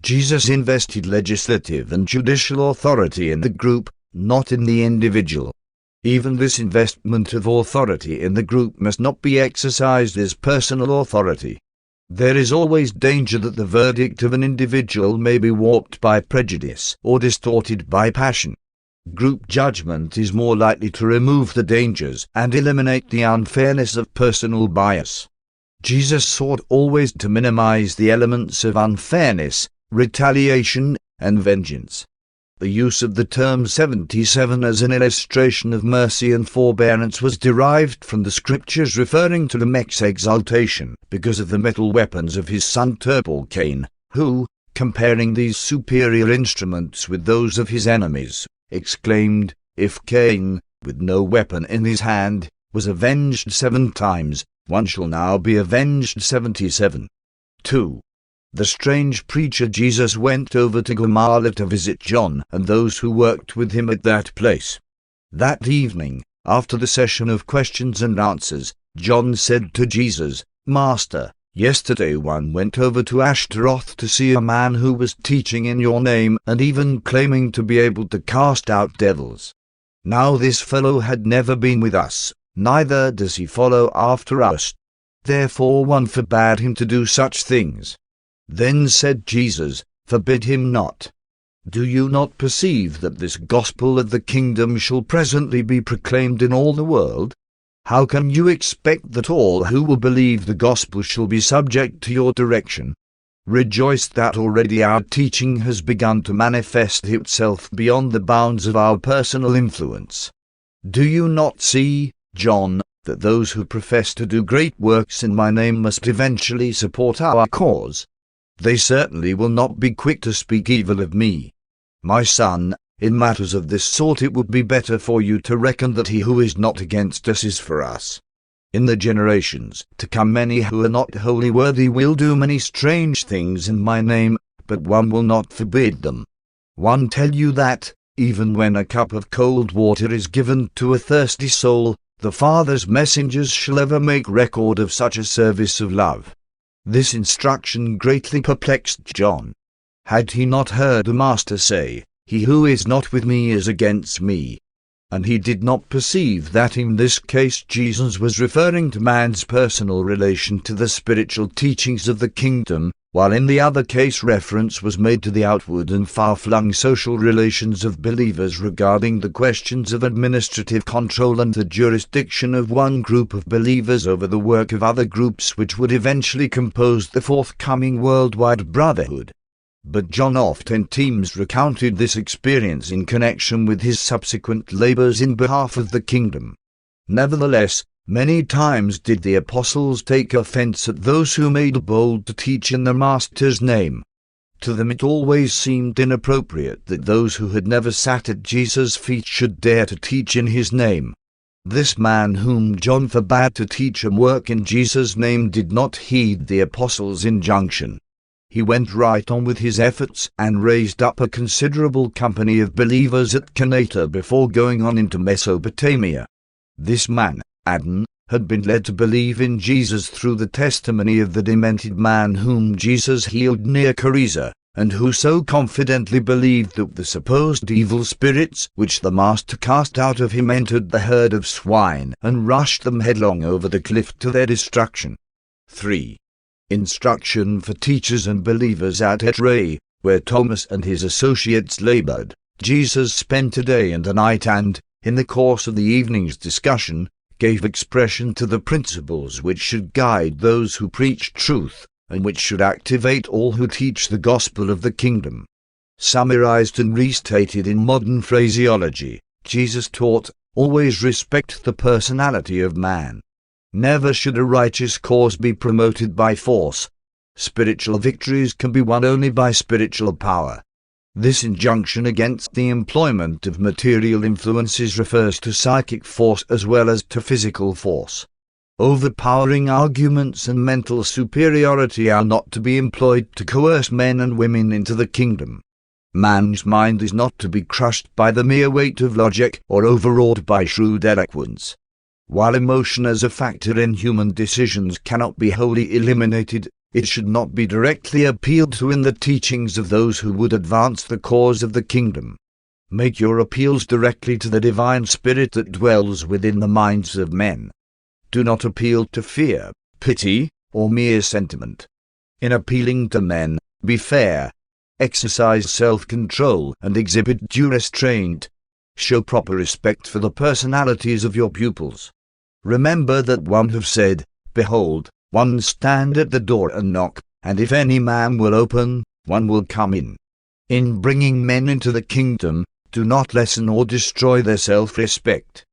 Jesus invested legislative and judicial authority in the group, not in the individual. Even this investment of authority in the group must not be exercised as personal authority. There is always danger that the verdict of an individual may be warped by prejudice or distorted by passion. Group judgment is more likely to remove the dangers and eliminate the unfairness of personal bias. Jesus sought always to minimize the elements of unfairness, retaliation, and vengeance. The use of the term 77 as an illustration of mercy and forbearance was derived from the scriptures referring to Lamech's exaltation because of the metal weapons of his son Tubal-Cain, who, comparing these superior instruments with those of his enemies, exclaimed, "If Cain, with no weapon in his hand, was avenged 7 times, one shall now be avenged 77. 2. The strange preacher Jesus went over to Gilboa to visit John and those who worked with him at that place. That evening, after the session of questions and answers, John said to Jesus, "Master, yesterday one went over to Ashtaroth to see a man who was teaching in your name and even claiming to be able to cast out devils. Now this fellow had never been with us, neither does he follow after us. Therefore one forbade him to do such things." Then said Jesus, "Forbid him not. Do you not perceive that this gospel of the kingdom shall presently be proclaimed in all the world? How can you expect that all who will believe the gospel shall be subject to your direction? Rejoice that already our teaching has begun to manifest itself beyond the bounds of our personal influence. Do you not see, John, that those who profess to do great works in my name must eventually support our cause? They certainly will not be quick to speak evil of me. My son, in matters of this sort it would be better for you to reckon that he who is not against us is for us. In the generations to come many who are not wholly worthy will do many strange things in my name, but one will not forbid them. One tell you that, even when a cup of cold water is given to a thirsty soul, the Father's messengers shall ever make record of such a service of love. This instruction greatly perplexed John. Had he not heard the Master say, "He who is not with me is against me"? And he did not perceive that in this case Jesus was referring to man's personal relation to the spiritual teachings of the kingdom, while in the other case reference was made to the outward and far-flung social relations of believers regarding the questions of administrative control and the jurisdiction of one group of believers over the work of other groups which would eventually compose the forthcoming worldwide brotherhood. But John oftentimes recounted this experience in connection with his subsequent labors in behalf of the kingdom. Nevertheless, many times did the apostles take offense at those who made bold to teach in the Master's name. To them it always seemed inappropriate that those who had never sat at Jesus' feet should dare to teach in his name. This man whom John forbade to teach and work in Jesus' name did not heed the apostles' injunction. He went right on with his efforts and raised up a considerable company of believers at Capernaum before going on into Mesopotamia. This man, Adam, had been led to believe in Jesus through the testimony of the demented man whom Jesus healed near Chorazin, and who so confidently believed that the supposed evil spirits which the Master cast out of him entered the herd of swine and rushed them headlong over the cliff to their destruction. 3. Instruction for teachers and believers at Etray, where Thomas and his associates labored. Jesus spent a day and a night and, in the course of the evening's discussion, gave expression to the principles which should guide those who preach truth, and which should activate all who teach the gospel of the kingdom. Summarized and restated in modern phraseology, Jesus taught, always respect the personality of man. Never should a righteous cause be promoted by force. Spiritual victories can be won only by spiritual power. This injunction against the employment of material influences refers to psychic force as well as to physical force. Overpowering arguments and mental superiority are not to be employed to coerce men and women into the kingdom. Man's mind is not to be crushed by the mere weight of logic or overawed by shrewd eloquence. While emotion as a factor in human decisions cannot be wholly eliminated, it should not be directly appealed to in the teachings of those who would advance the cause of the kingdom. Make your appeals directly to the divine spirit that dwells within the minds of men. Do not appeal to fear, pity, or mere sentiment. In appealing to men, be fair. Exercise self-control and exhibit due restraint. Show proper respect for the personalities of your pupils. Remember that one have said, "Behold, one stand at the door and knock, and if any man will open, one will come in." In bringing men into the kingdom, do not lessen or destroy their self-respect.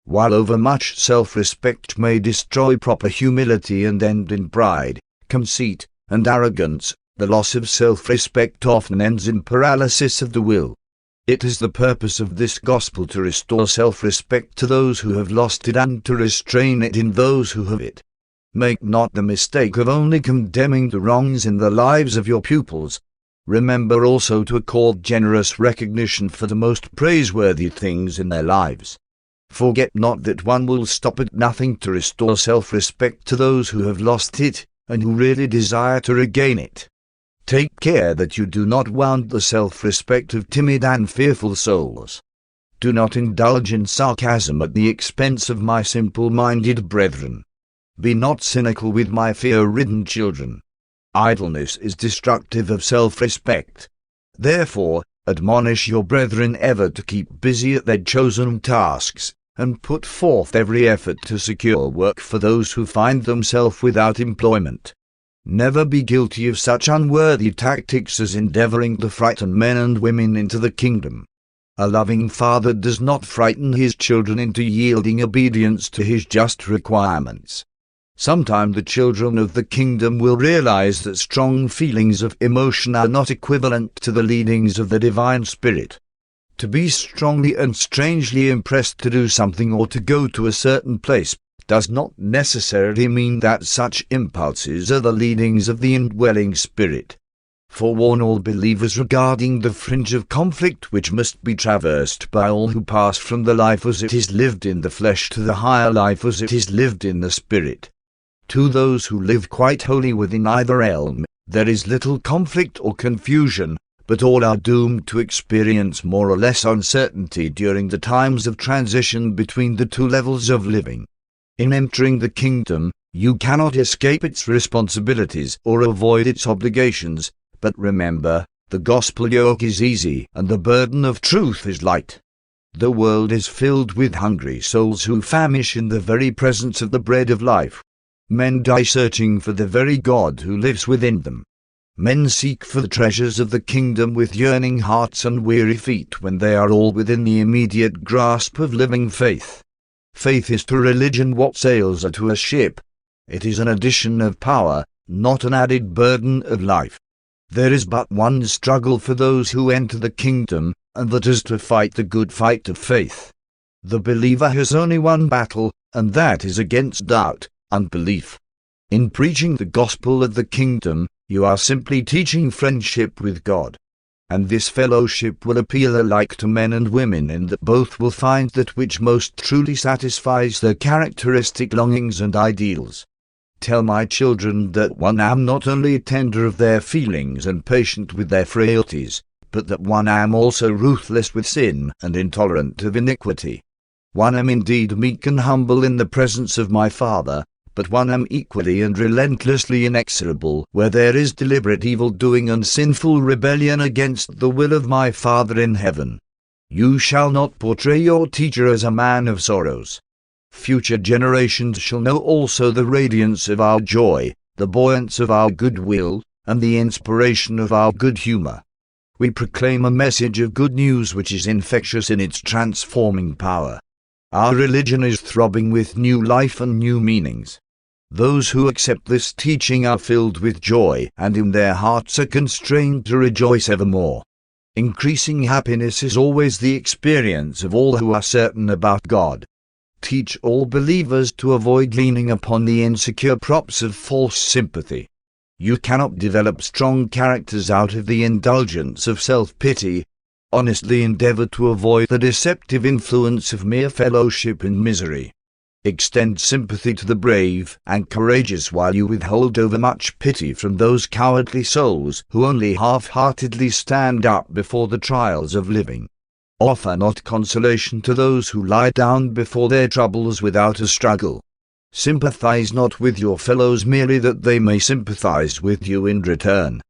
While overmuch self-respect may destroy proper humility and end in pride, conceit, and arrogance, the loss of self-respect often ends in paralysis of the will. It is the purpose of this gospel to restore self-respect to those who have lost it and to restrain it in those who have it. Make not the mistake of only condemning the wrongs in the lives of your pupils. Remember also to accord generous recognition for the most praiseworthy things in their lives. Forget not that one will stop at nothing to restore self-respect to those who have lost it, and who really desire to regain it. Take care that you do not wound the self-respect of timid and fearful souls. Do not indulge in sarcasm at the expense of my simple-minded brethren. Be not cynical with my fear-ridden children. Idleness is destructive of self-respect. Therefore, admonish your brethren ever to keep busy at their chosen tasks, and put forth every effort to secure work for those who find themselves without employment. Never be guilty of such unworthy tactics as endeavoring to frighten men and women into the kingdom. A loving father does not frighten his children into yielding obedience to his just requirements. Sometime the children of the kingdom will realize that strong feelings of emotion are not equivalent to the leadings of the divine spirit. To be strongly and strangely impressed to do something or to go to a certain place does not necessarily mean that such impulses are the leadings of the indwelling spirit. Forewarn all believers regarding the fringe of conflict which must be traversed by all who pass from the life as it is lived in the flesh to the higher life as it is lived in the spirit. To those who live quite wholly within either realm, there is little conflict or confusion, but all are doomed to experience more or less uncertainty during the times of transition between the two levels of living. In entering the kingdom, you cannot escape its responsibilities or avoid its obligations, but remember, the gospel yoke is easy and the burden of truth is light. The world is filled with hungry souls who famish in the very presence of the bread of life. Men die searching for the very God who lives within them. Men seek for the treasures of the kingdom with yearning hearts and weary feet when they are all within the immediate grasp of living faith. Faith is to religion what sails are to a ship. It is an addition of power, not an added burden of life. There is but one struggle for those who enter the kingdom, and that is to fight the good fight of faith. The believer has only one battle, and that is against doubt, unbelief. In preaching the gospel of the kingdom, you are simply teaching friendship with God. And this fellowship will appeal alike to men and women in that both will find that which most truly satisfies their characteristic longings and ideals. Tell my children that one am not only tender of their feelings and patient with their frailties, but that one am also ruthless with sin and intolerant of iniquity. One am indeed meek and humble in the presence of my Father, but one am equally and relentlessly inexorable where there is deliberate evil-doing and sinful rebellion against the will of my Father in heaven. You shall not portray your teacher as a man of sorrows. Future generations shall know also the radiance of our joy, the buoyance of our goodwill, and the inspiration of our good humor. We proclaim a message of good news which is infectious in its transforming power. Our religion is throbbing with new life and new meanings. Those who accept this teaching are filled with joy, and in their hearts are constrained to rejoice evermore. Increasing happiness is always the experience of all who are certain about God. Teach all believers to avoid leaning upon the insecure props of false sympathy. You cannot develop strong characters out of the indulgence of self-pity. Honestly endeavor to avoid the deceptive influence of mere fellowship in misery. Extend sympathy to the brave and courageous while you withhold overmuch pity from those cowardly souls who only half-heartedly stand up before the trials of living. Offer not consolation to those who lie down before their troubles without a struggle. Sympathize not with your fellows merely that they may sympathize with you in return.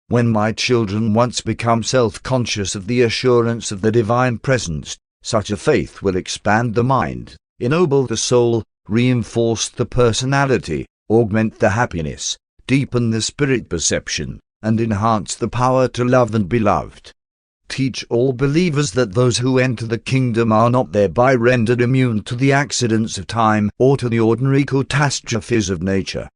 When my children once become self-conscious of the assurance of the divine presence, such a faith will expand the mind, ennoble the soul, reinforce the personality, augment the happiness, deepen the spirit perception, and enhance the power to love and be loved. Teach all believers that those who enter the kingdom are not thereby rendered immune to the accidents of time or to the ordinary catastrophes of nature.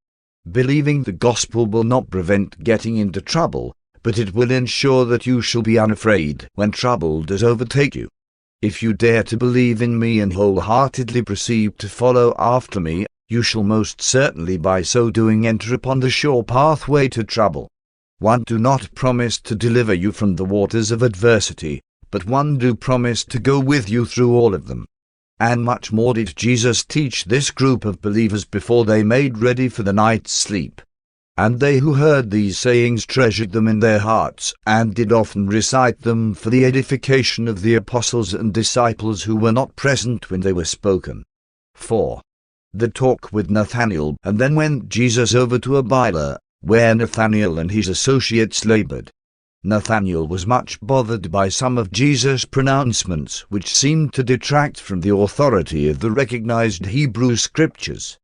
Believing the gospel will not prevent getting into trouble, but it will ensure that you shall be unafraid when trouble does overtake you. If you dare to believe in me and wholeheartedly proceed to follow after me, you shall most certainly by so doing enter upon the sure pathway to trouble. One do not promise to deliver you from the waters of adversity, but one do promise to go with you through all of them. And much more did Jesus teach this group of believers before they made ready for the night's sleep. And they who heard these sayings treasured them in their hearts, and did often recite them for the edification of the apostles and disciples who were not present when they were spoken. 4. The talk with Nathanael. And then went Jesus over to Abila, where Nathanael and his associates labored. Nathanael was much bothered by some of Jesus' pronouncements which seemed to detract from the authority of the recognized Hebrew Scriptures.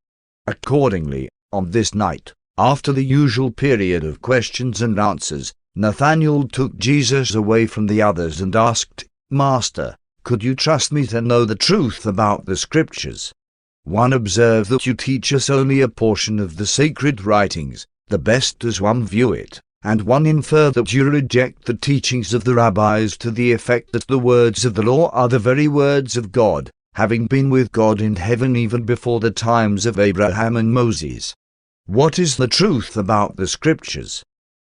Accordingly, on this night, after the usual period of questions and answers, Nathanael took Jesus away from the others and asked, "Master, could you trust me to know the truth about the Scriptures? One observe that you teach us only a portion of the sacred writings, the best as one view it, and one infer that you reject the teachings of the rabbis to the effect that the words of the law are the very words of God, having been with God in heaven even before the times of Abraham and Moses. What is the truth about the Scriptures?"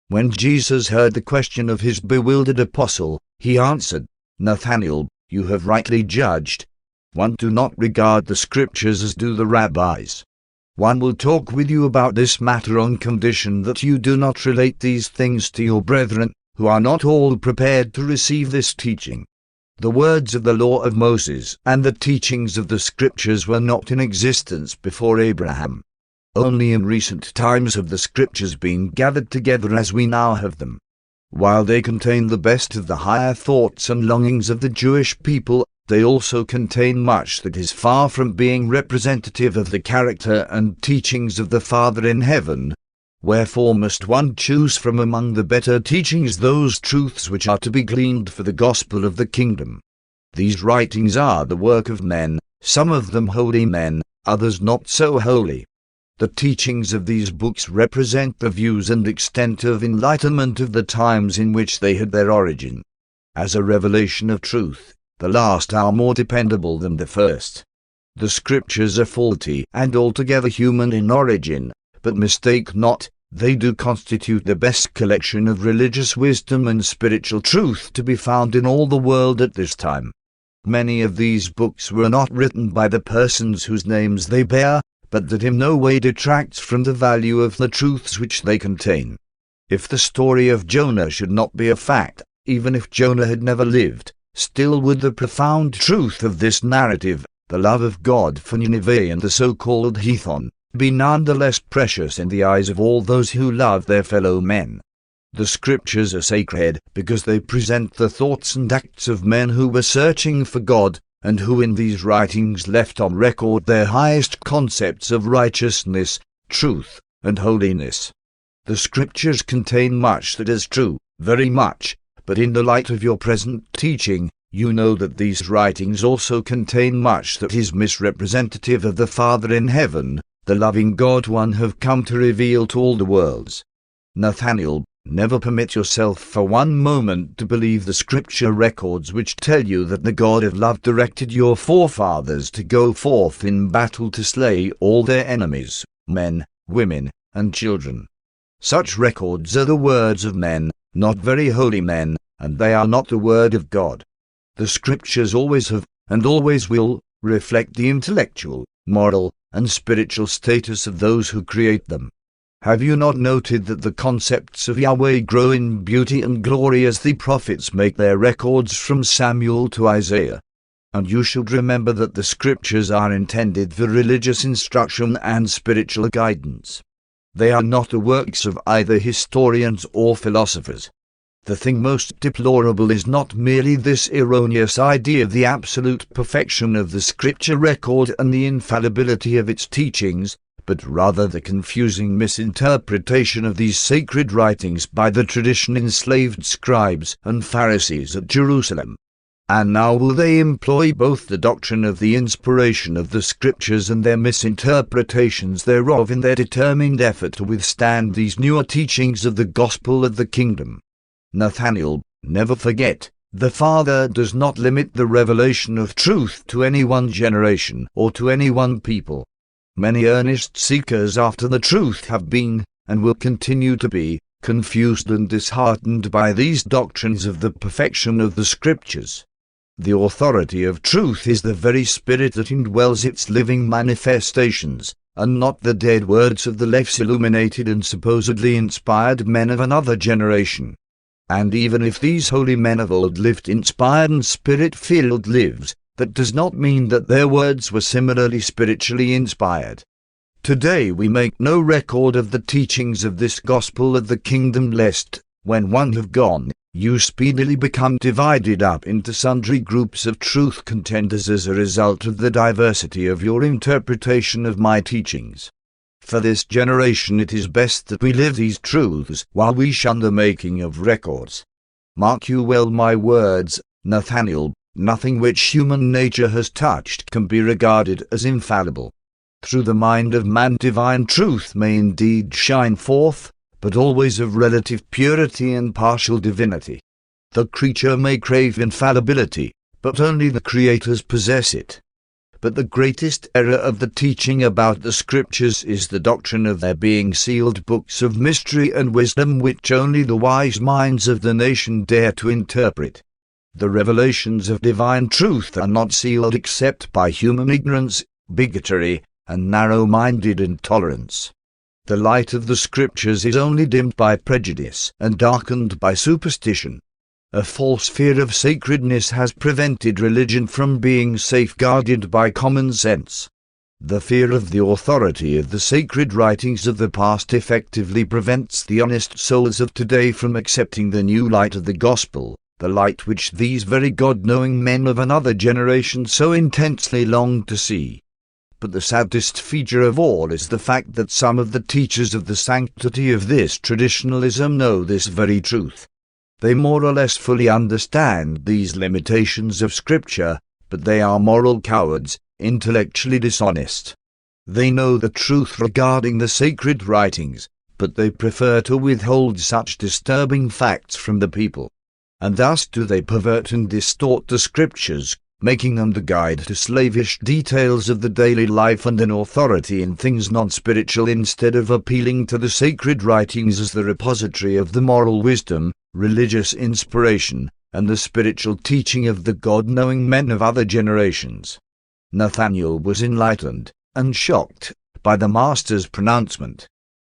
When Jesus heard the question of his bewildered apostle, he answered, "Nathanael, you have rightly judged. One do not regard the Scriptures as do the rabbis. One will talk with you about this matter on condition that you do not relate these things to your brethren, who are not all prepared to receive this teaching. The words of the law of Moses and the teachings of the Scriptures were not in existence before Abraham. Only in recent times have the Scriptures been gathered together as we now have them. While they contain the best of the higher thoughts and longings of the Jewish people, they also contain much that is far from being representative of the character and teachings of the Father in heaven. Wherefore must one choose from among the better teachings those truths which are to be gleaned for the gospel of the kingdom. These writings are the work of men, some of them holy men, others not so holy. The teachings of these books represent the views and extent of enlightenment of the times in which they had their origin. As a revelation of truth, the last are more dependable than the first. The Scriptures are faulty and altogether human in origin, but mistake not, they do constitute the best collection of religious wisdom and spiritual truth to be found in all the world at this time. Many of these books were not written by the persons whose names they bear, but that in no way detracts from the value of the truths which they contain. If the story of Jonah should not be a fact, even if Jonah had never lived, still would the profound truth of this narrative, the love of God for Nineveh and the so-called heathen, be none the less precious in the eyes of all those who love their fellow men. The Scriptures are sacred because they present the thoughts and acts of men who were searching for God, and who in these writings left on record their highest concepts of righteousness, truth, and holiness. The Scriptures contain much that is true, very much, but in the light of your present teaching, you know that these writings also contain much that is misrepresentative of the Father in heaven, the loving God one have come to reveal to all the worlds. Nathaniel, never permit yourself for one moment to believe the Scripture records which tell you that the God of love directed your forefathers to go forth in battle to slay all their enemies, men, women, and children. Such records are the words of men, not very holy men, and they are not the word of God. The Scriptures always have, and always will, reflect the intellectual, moral, and spiritual status of those who create them. Have you not noted that the concepts of Yahweh grow in beauty and glory as the prophets make their records from Samuel to Isaiah? And you should remember that the Scriptures are intended for religious instruction and spiritual guidance. They are not the works of either historians or philosophers. The thing most deplorable is not merely this erroneous idea of the absolute perfection of the Scripture record and the infallibility of its teachings, but rather the confusing misinterpretation of these sacred writings by the tradition-enslaved scribes and Pharisees at Jerusalem. And now will they employ both the doctrine of the inspiration of the Scriptures and their misinterpretations thereof in their determined effort to withstand these newer teachings of the gospel of the kingdom. Nathaniel, never forget, the Father does not limit the revelation of truth to any one generation or to any one people. Many earnest seekers after the truth have been, and will continue to be, confused and disheartened by these doctrines of the perfection of the Scriptures. The authority of truth is the very spirit that indwells its living manifestations, and not the dead words of the less illuminated and supposedly inspired men of another generation. And even if these holy men of old lived inspired and spirit-filled lives, that does not mean that their words were similarly spiritually inspired. Today we make no record of the teachings of this gospel of the kingdom, lest, when one have gone, you speedily become divided up into sundry groups of truth contenders as a result of the diversity of your interpretation of my teachings. For this generation it is best that we live these truths while we shun the making of records. Mark you well my words, Nathaniel, nothing which human nature has touched can be regarded as infallible. Through the mind of man divine truth may indeed shine forth, but always of relative purity and partial divinity. The creature may crave infallibility, but only the creators possess it. But the greatest error of the teaching about the Scriptures is the doctrine of their being sealed books of mystery and wisdom which only the wise minds of the nation dare to interpret. The revelations of divine truth are not sealed except by human ignorance, bigotry, and narrow-minded intolerance. The light of the Scriptures is only dimmed by prejudice and darkened by superstition. A false fear of sacredness has prevented religion from being safeguarded by common sense. The fear of the authority of the sacred writings of the past effectively prevents the honest souls of today from accepting the new light of the gospel, the light which these very God-knowing men of another generation so intensely long to see. But the saddest feature of all is the fact that some of the teachers of the sanctity of this traditionalism know this very truth. They more or less fully understand these limitations of Scripture, but they are moral cowards, intellectually dishonest. They know the truth regarding the sacred writings, but they prefer to withhold such disturbing facts from the people. And thus do they pervert and distort the Scriptures, making them the guide to slavish details of the daily life and an authority in things non-spiritual instead of appealing to the sacred writings as the repository of the moral wisdom, religious inspiration, and the spiritual teaching of the God-knowing men of other generations. Nathaniel was enlightened, and shocked, by the Master's pronouncement.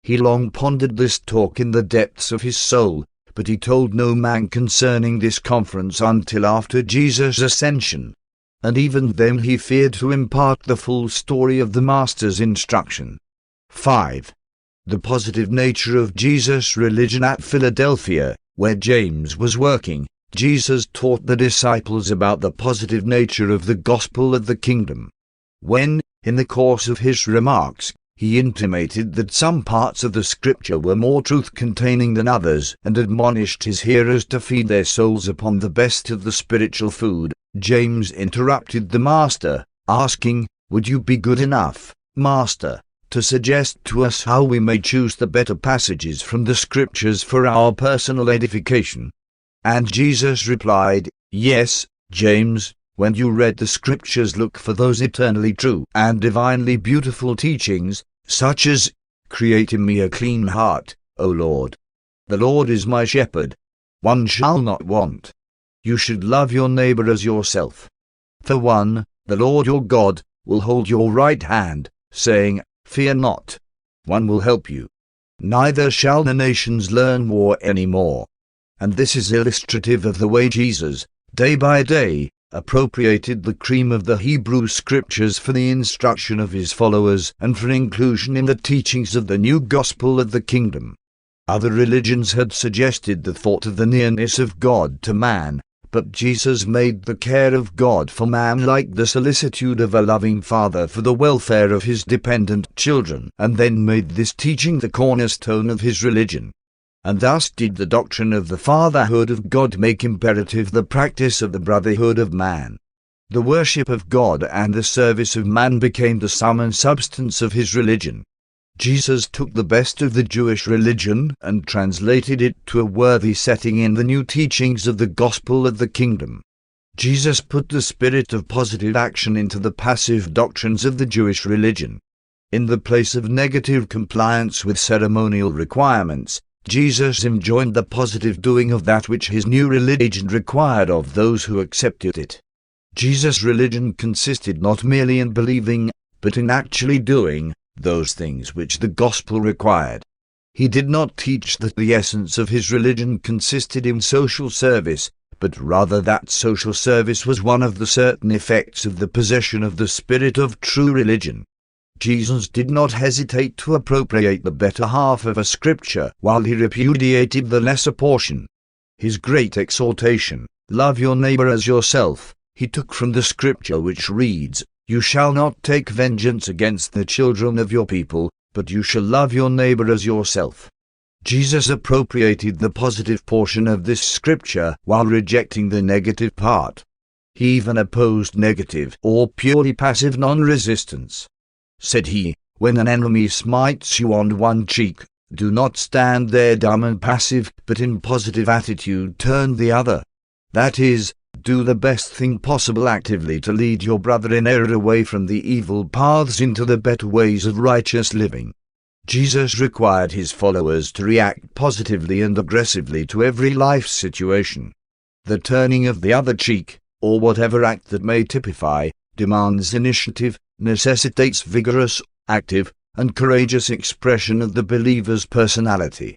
He long pondered this talk in the depths of his soul, but he told no man concerning this conference until after Jesus' ascension, and even then he feared to impart the full story of the Master's instruction. 5. The positive nature of Jesus' religion. At Philadelphia, where James was working, Jesus taught the disciples about the positive nature of the gospel of the kingdom. When, in the course of his remarks, he intimated that some parts of the scripture were more truth-containing than others, and admonished his hearers to feed their souls upon the best of the spiritual food, James interrupted the Master, asking, "Would you be good enough, Master, to suggest to us how we may choose the better passages from the scriptures for our personal edification?" And Jesus replied, "Yes, James, when you read the scriptures, look for those eternally true and divinely beautiful teachings, such as, 'Create in me a clean heart, O Lord. The Lord is my shepherd. One shall not want. You should love your neighbor as yourself. For one, the Lord your God, will hold your right hand, saying, Fear not. One will help you. Neither shall the nations learn war any more." And this is illustrative of the way Jesus, day by day, appropriated the cream of the Hebrew Scriptures for the instruction of his followers and for inclusion in the teachings of the new gospel of the kingdom. Other religions had suggested the thought of the nearness of God to man, but Jesus made the care of God for man like the solicitude of a loving father for the welfare of his dependent children, and then made this teaching the cornerstone of his religion. And thus did the doctrine of the fatherhood of God make imperative the practice of the brotherhood of man. The worship of God and the service of man became the sum and substance of his religion. Jesus took the best of the Jewish religion and translated it to a worthy setting in the new teachings of the gospel of the kingdom. Jesus put the spirit of positive action into the passive doctrines of the Jewish religion. In the place of negative compliance with ceremonial requirements, Jesus enjoined the positive doing of that which his new religion required of those who accepted it. Jesus' religion consisted not merely in believing, but in actually doing, those things which the gospel required. He did not teach that the essence of his religion consisted in social service, but rather that social service was one of the certain effects of the possession of the spirit of true religion. Jesus did not hesitate to appropriate the better half of a scripture while he repudiated the lesser portion. His great exhortation, "Love your neighbor as yourself," he took from the scripture which reads, "You shall not take vengeance against the children of your people, but you shall love your neighbor as yourself." Jesus appropriated the positive portion of this scripture while rejecting the negative part. He even opposed negative or purely passive non-resistance. Said he, "When an enemy smites you on one cheek, do not stand there dumb and passive, but in positive attitude turn the other." That is, do the best thing possible actively to lead your brother in error away from the evil paths into the better ways of righteous living. Jesus required his followers to react positively and aggressively to every life situation. The turning of the other cheek, or whatever act that may typify, demands initiative, necessitates vigorous, active, and courageous expression of the believer's personality.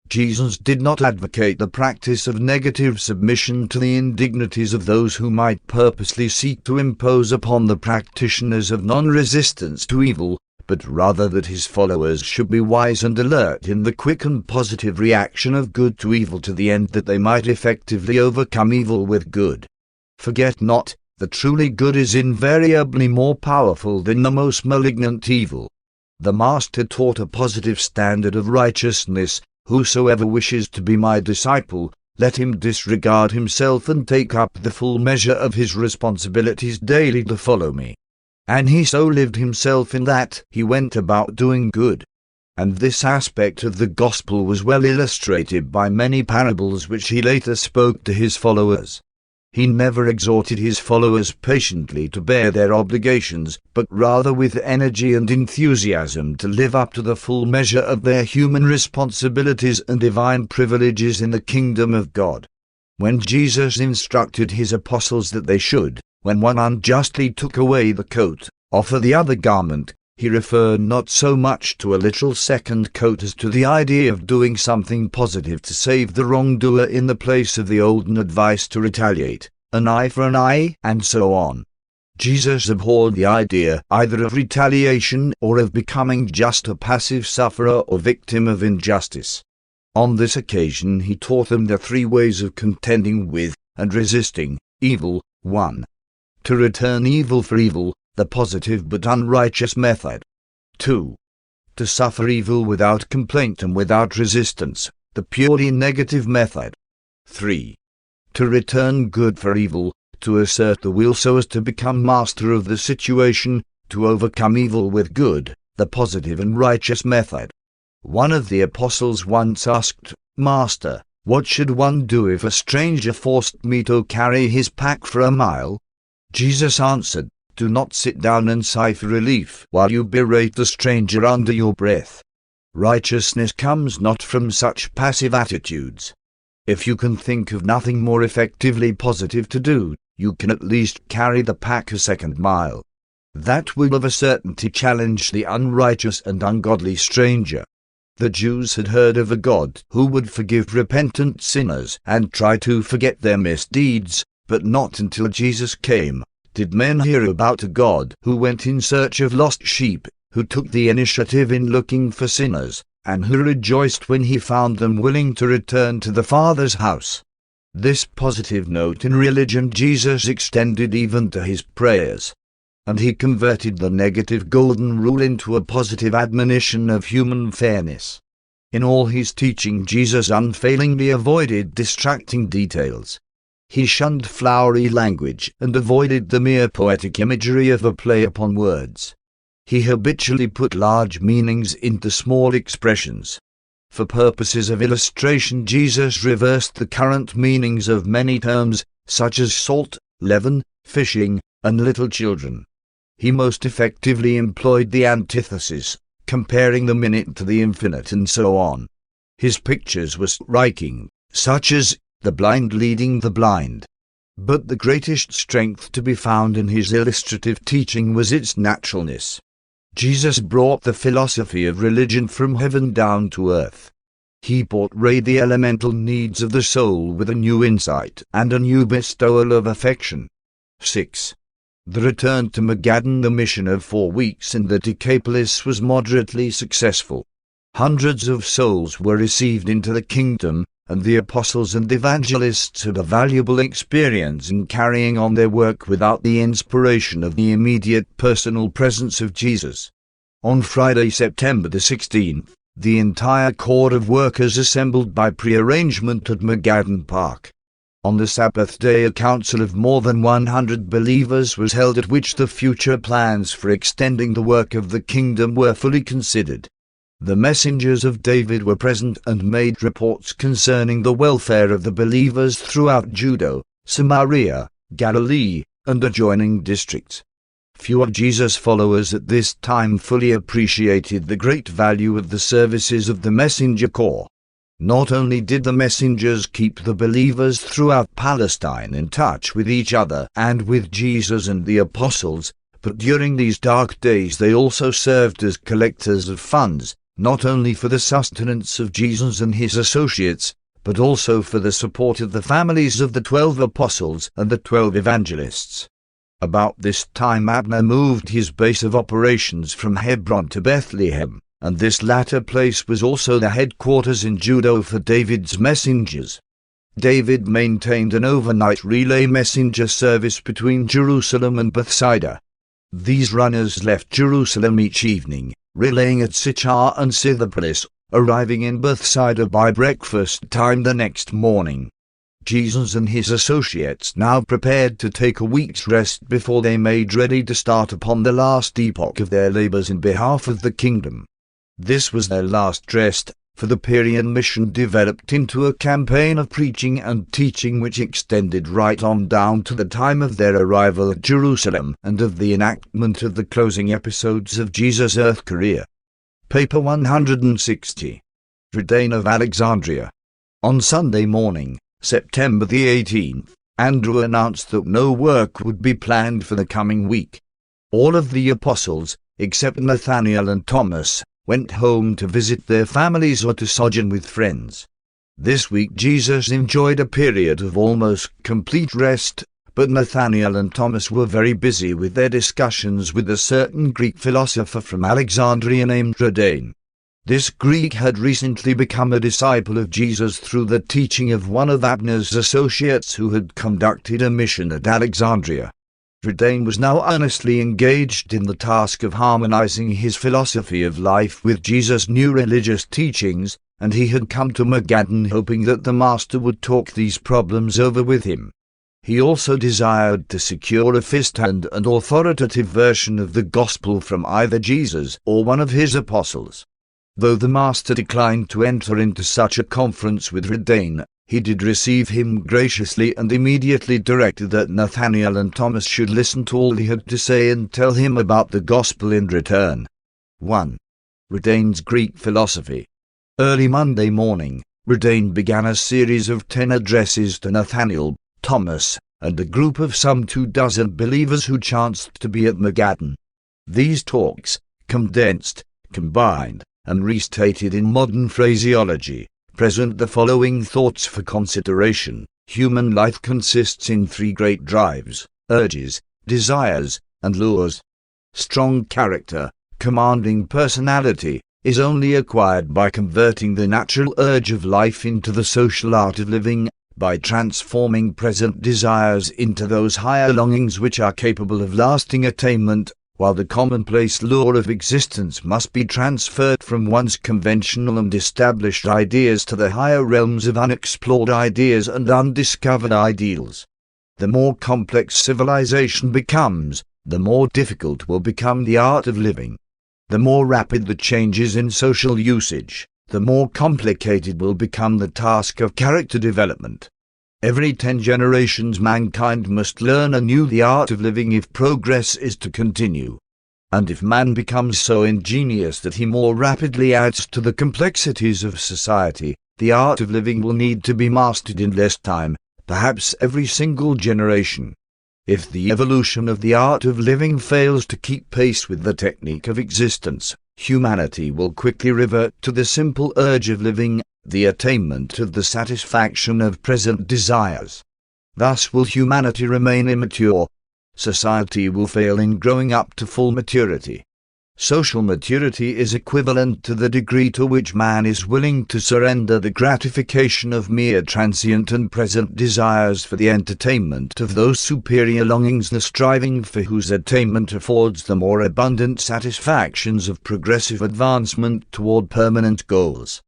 Jesus did not advocate the practice of negative submission to the indignities of those who might purposely seek to impose upon the practitioners of non-resistance to evil, but rather that his followers should be wise and alert in the quick and positive reaction of good to evil to the end that they might effectively overcome evil with good. Forget not, the truly good is invariably more powerful than the most malignant evil. The Master taught a positive standard of righteousness. "Whosoever wishes to be my disciple, let him disregard himself and take up the full measure of his responsibilities daily to follow me." And he so lived himself in that he went about doing good. And this aspect of the gospel was well illustrated by many parables which he later spoke to his followers. He never exhorted his followers patiently to bear their obligations, but rather with energy and enthusiasm to live up to the full measure of their human responsibilities and divine privileges in the kingdom of God. When Jesus instructed his apostles that they should, when one unjustly took away the coat, offer the other garment, he referred not so much to a literal second coat as to the idea of doing something positive to save the wrongdoer in the place of the olden advice to retaliate, an eye for an eye, and so on. Jesus abhorred the idea either of retaliation or of becoming just a passive sufferer or victim of injustice. On this occasion he taught them the three ways of contending with and resisting evil. 1. To return evil for evil, the positive but unrighteous method. 2. To suffer evil without complaint and without resistance, the purely negative method. 3. To return good for evil, to assert the will so as to become master of the situation, to overcome evil with good, the positive and righteous method. One of the apostles once asked, "Master, what should one do if a stranger forced me to carry his pack for a mile?" Jesus answered, "Do not sit down and sigh for relief while you berate the stranger under your breath." Righteousness comes not from such passive attitudes. If you can think of nothing more effectively positive to do, you can at least carry the pack a second mile. That will of a certainty challenge the unrighteous and ungodly stranger. The Jews had heard of a God who would forgive repentant sinners and try to forget their misdeeds, but not until Jesus came did men hear about a God who went in search of lost sheep, who took the initiative in looking for sinners, and who rejoiced when he found them willing to return to the Father's house. This positive note in religion Jesus extended even to his prayers. And he converted the negative golden rule into a positive admonition of human fairness. In all his teaching Jesus unfailingly avoided distracting details. He shunned flowery language and avoided the mere poetic imagery of a play upon words. He habitually put large meanings into small expressions. For purposes of illustration Jesus reversed the current meanings of many terms, such as salt, leaven, fishing, and little children. He most effectively employed the antithesis, comparing the minute to the infinite and so on. His pictures were striking, such as the blind leading the blind. But the greatest strength to be found in his illustrative teaching was its naturalness. Jesus brought the philosophy of religion from heaven down to earth. He portrayed the elemental needs of the soul with a new insight and a new bestowal of affection. 6. The return to Magadan. The mission of 4 weeks in the Decapolis was moderately successful. Hundreds of souls were received into the kingdom, and the apostles and evangelists had a valuable experience in carrying on their work without the inspiration of the immediate personal presence of Jesus. On Friday, September the 16th, the entire corps of workers assembled by pre-arrangement at Magadan Park. On the Sabbath day a council of more than 100 believers was held at which the future plans for extending the work of the kingdom were fully considered. The messengers of David were present and made reports concerning the welfare of the believers throughout Judea, Samaria, Galilee, and adjoining districts. Few of Jesus' followers at this time fully appreciated the great value of the services of the messenger corps. Not only did the messengers keep the believers throughout Palestine in touch with each other and with Jesus and the apostles, but during these dark days they also served as collectors of funds, not only for the sustenance of Jesus and his associates, but also for the support of the families of the 12 apostles and the 12 evangelists. About this time Abner moved his base of operations from Hebron to Bethlehem, and this latter place was also the headquarters in Judah for David's messengers. David maintained an overnight relay messenger service between Jerusalem and Bethsaida. These runners left Jerusalem each evening, relaying at Sychar and Scythopolis, arriving in Bethsaida by breakfast time the next morning. Jesus and his associates now prepared to take a week's rest before they made ready to start upon the last epoch of their labors in behalf of the kingdom. This was their last rest, for the Syrian mission developed into a campaign of preaching and teaching which extended right on down to the time of their arrival at Jerusalem and of the enactment of the closing episodes of Jesus' earth career. Paper 160. Redain of Alexandria. On Sunday morning, September the 18th, Andrew announced that no work would be planned for the coming week. All of the apostles, except Nathanael and Thomas, went home to visit their families or to sojourn with friends. This week Jesus enjoyed a period of almost complete rest, but Nathanael and Thomas were very busy with their discussions with a certain Greek philosopher from Alexandria named Radain. This Greek had recently become a disciple of Jesus through the teaching of one of Abner's associates who had conducted a mission at Alexandria. Radain was now earnestly engaged in the task of harmonizing his philosophy of life with Jesus' new religious teachings, and he had come to Magadan hoping that the Master would talk these problems over with him. He also desired to secure a first-hand and authoritative version of the Gospel from either Jesus or one of his apostles. Though the Master declined to enter into such a conference with Radain, he did receive him graciously and immediately directed that Nathanael and Thomas should listen to all he had to say and tell him about the Gospel in return. 1. Radain's Greek philosophy. Early Monday morning, Radain began a series of 10 addresses to Nathanael, Thomas, and a group of some 24 believers who chanced to be at Magadan. These talks, condensed, combined, and restated in modern phraseology, present the following thoughts for consideration. Human life consists in 3 great drives: urges, desires, and lures. Strong character, commanding personality, is only acquired by converting the natural urge of life into the social art of living, by transforming present desires into those higher longings which are capable of lasting attainment, while the commonplace lure of existence must be transferred from one's conventional and established ideas to the higher realms of unexplored ideas and undiscovered ideals. The more complex civilization becomes, the more difficult will become the art of living. The more rapid the changes in social usage, the more complicated will become the task of character development. Every 10 generations mankind must learn anew the art of living if progress is to continue. And if man becomes so ingenious that he more rapidly adds to the complexities of society, the art of living will need to be mastered in less time, perhaps every single generation. If the evolution of the art of living fails to keep pace with the technique of existence, humanity will quickly revert to the simple urge of living, the attainment of the satisfaction of present desires. Thus will humanity remain immature. Society will fail in growing up to full maturity. Social maturity is equivalent to the degree to which man is willing to surrender the gratification of mere transient and present desires for the entertainment of those superior longings, the striving for whose attainment affords the more abundant satisfactions of progressive advancement toward permanent goals.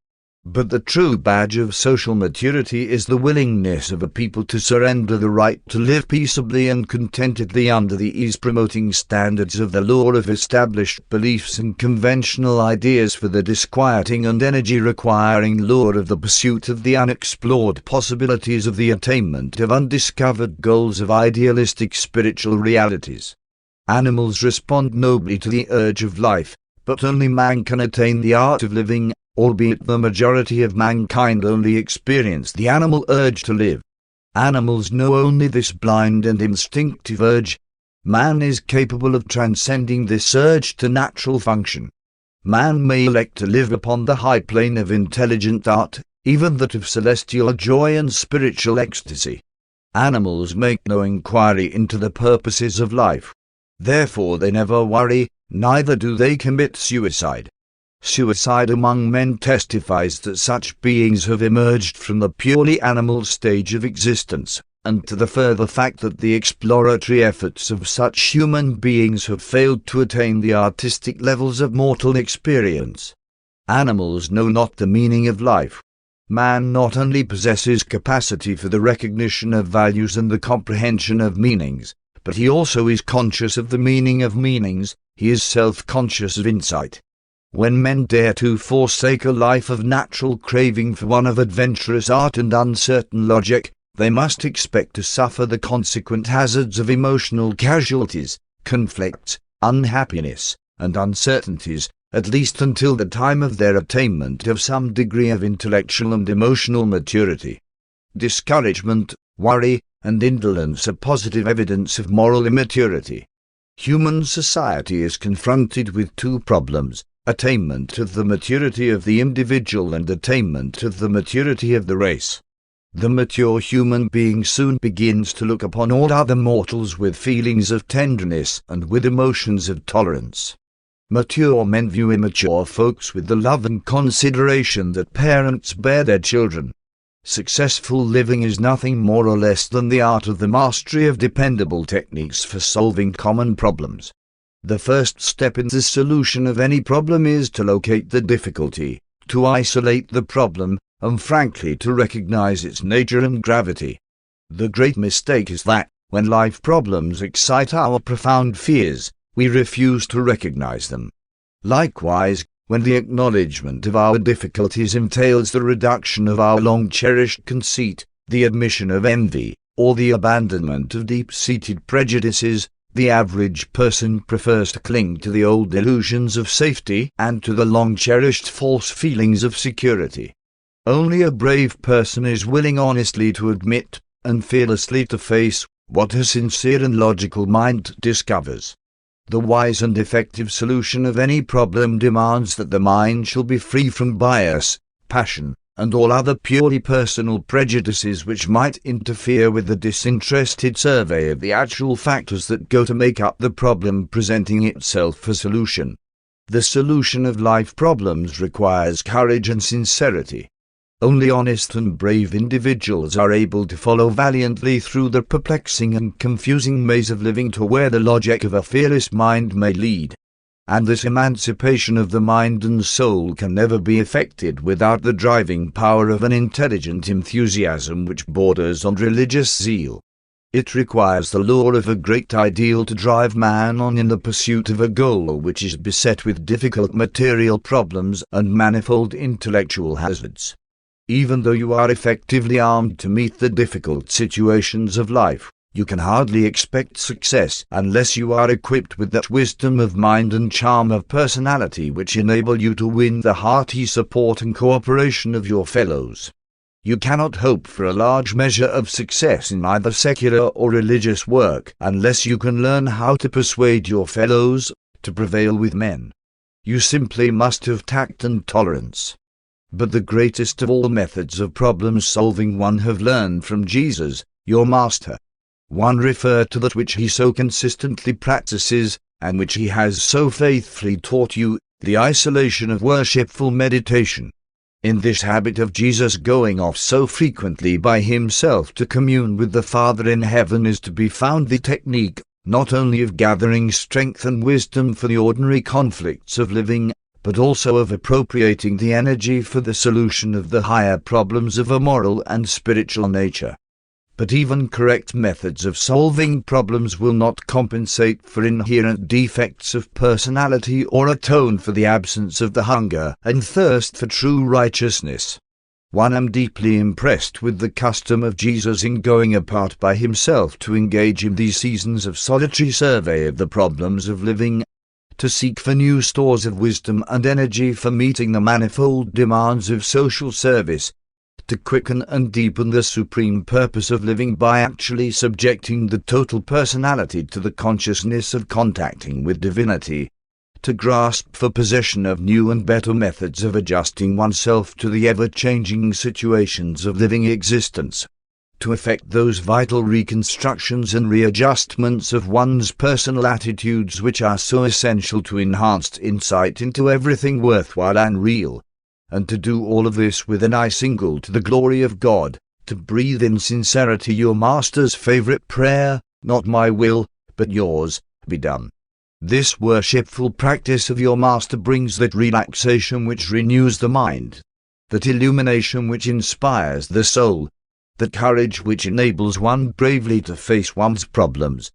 But the true badge of social maturity is the willingness of a people to surrender the right to live peaceably and contentedly under the ease-promoting standards of the lure of established beliefs and conventional ideas for the disquieting and energy-requiring lure of the pursuit of the unexplored possibilities of the attainment of undiscovered goals of idealistic spiritual realities. Animals respond nobly to the urge of life, but only man can attain the art of living, albeit the majority of mankind only experience the animal urge to live. Animals know only this blind and instinctive urge. Man is capable of transcending this urge to natural function. Man may elect to live upon the high plane of intelligent art, even that of celestial joy and spiritual ecstasy. Animals make no inquiry into the purposes of life. Therefore they never worry, neither do they commit suicide. Suicide among men testifies that such beings have emerged from the purely animal stage of existence, and to the further fact that the exploratory efforts of such human beings have failed to attain the artistic levels of mortal experience. Animals know not the meaning of life. Man not only possesses capacity for the recognition of values and the comprehension of meanings, but he also is conscious of the meaning of meanings. He is self-conscious of insight. When men dare to forsake a life of natural craving for one of adventurous art and uncertain logic, they must expect to suffer the consequent hazards of emotional casualties, conflicts, unhappiness, and uncertainties, at least until the time of their attainment of some degree of intellectual and emotional maturity. Discouragement, worry, and indolence are positive evidence of moral immaturity. Human society is confronted with 2 problems: attainment of the maturity of the individual and attainment of the maturity of the race. The mature human being soon begins to look upon all other mortals with feelings of tenderness and with emotions of tolerance. Mature men view immature folks with the love and consideration that parents bear their children. Successful living is nothing more or less than the art of the mastery of dependable techniques for solving common problems. The first step in the solution of any problem is to locate the difficulty, to isolate the problem, and frankly to recognize its nature and gravity. The great mistake is that, when life problems excite our profound fears, we refuse to recognize them. Likewise, when the acknowledgement of our difficulties entails the reduction of our long-cherished conceit, the admission of envy, or the abandonment of deep-seated prejudices, the average person prefers to cling to the old illusions of safety and to the long-cherished false feelings of security. Only a brave person is willing honestly to admit, and fearlessly to face, what a sincere and logical mind discovers. The wise and effective solution of any problem demands that the mind shall be free from bias, passion, and all other purely personal prejudices which might interfere with the disinterested survey of the actual factors that go to make up the problem presenting itself for solution. The solution of life problems requires courage and sincerity. Only honest and brave individuals are able to follow valiantly through the perplexing and confusing maze of living to where the logic of a fearless mind may lead. And this emancipation of the mind and soul can never be effected without the driving power of an intelligent enthusiasm which borders on religious zeal. It requires the lure of a great ideal to drive man on in the pursuit of a goal which is beset with difficult material problems and manifold intellectual hazards. Even though you are effectively armed to meet the difficult situations of life, you can hardly expect success unless you are equipped with that wisdom of mind and charm of personality which enable you to win the hearty support and cooperation of your fellows. You cannot hope for a large measure of success in either secular or religious work unless you can learn how to persuade your fellows, to prevail with men. You simply must have tact and tolerance. But the greatest of all methods of problem-solving one have learned from Jesus, your Master. One referred to that which he so consistently practices, and which he has so faithfully taught you, the isolation of worshipful meditation. In this habit of Jesus going off so frequently by himself to commune with the Father in heaven is to be found the technique, not only of gathering strength and wisdom for the ordinary conflicts of living, but also of appropriating the energy for the solution of the higher problems of a moral and spiritual nature. But even correct methods of solving problems will not compensate for inherent defects of personality or atone for the absence of the hunger and thirst for true righteousness. One am deeply impressed with the custom of Jesus in going apart by himself to engage in these seasons of solitary survey of the problems of living, to seek for new stores of wisdom and energy for meeting the manifold demands of social service, to quicken and deepen the supreme purpose of living by actually subjecting the total personality to the consciousness of contacting with divinity, to grasp for possession of new and better methods of adjusting oneself to the ever-changing situations of living existence, to effect those vital reconstructions and readjustments of one's personal attitudes which are so essential to enhanced insight into everything worthwhile and real, and to do all of this with an eye single to the glory of God, to breathe in sincerity your Master's favorite prayer, not my will, but yours, be done. This worshipful practice of your Master brings that relaxation which renews the mind, that illumination which inspires the soul, the courage which enables one bravely to face one's problems,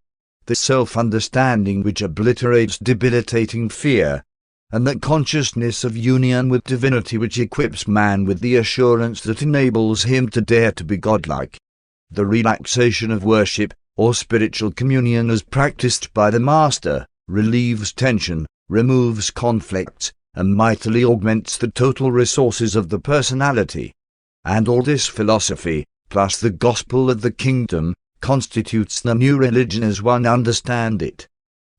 the self-understanding which obliterates debilitating fear, and that consciousness of union with divinity which equips man with the assurance that enables him to dare to be godlike. The relaxation of worship, or spiritual communion as practiced by the Master, relieves tension, removes conflicts, and mightily augments the total resources of the personality. And all this philosophy, plus the gospel of the kingdom, constitutes the new religion as one understands it.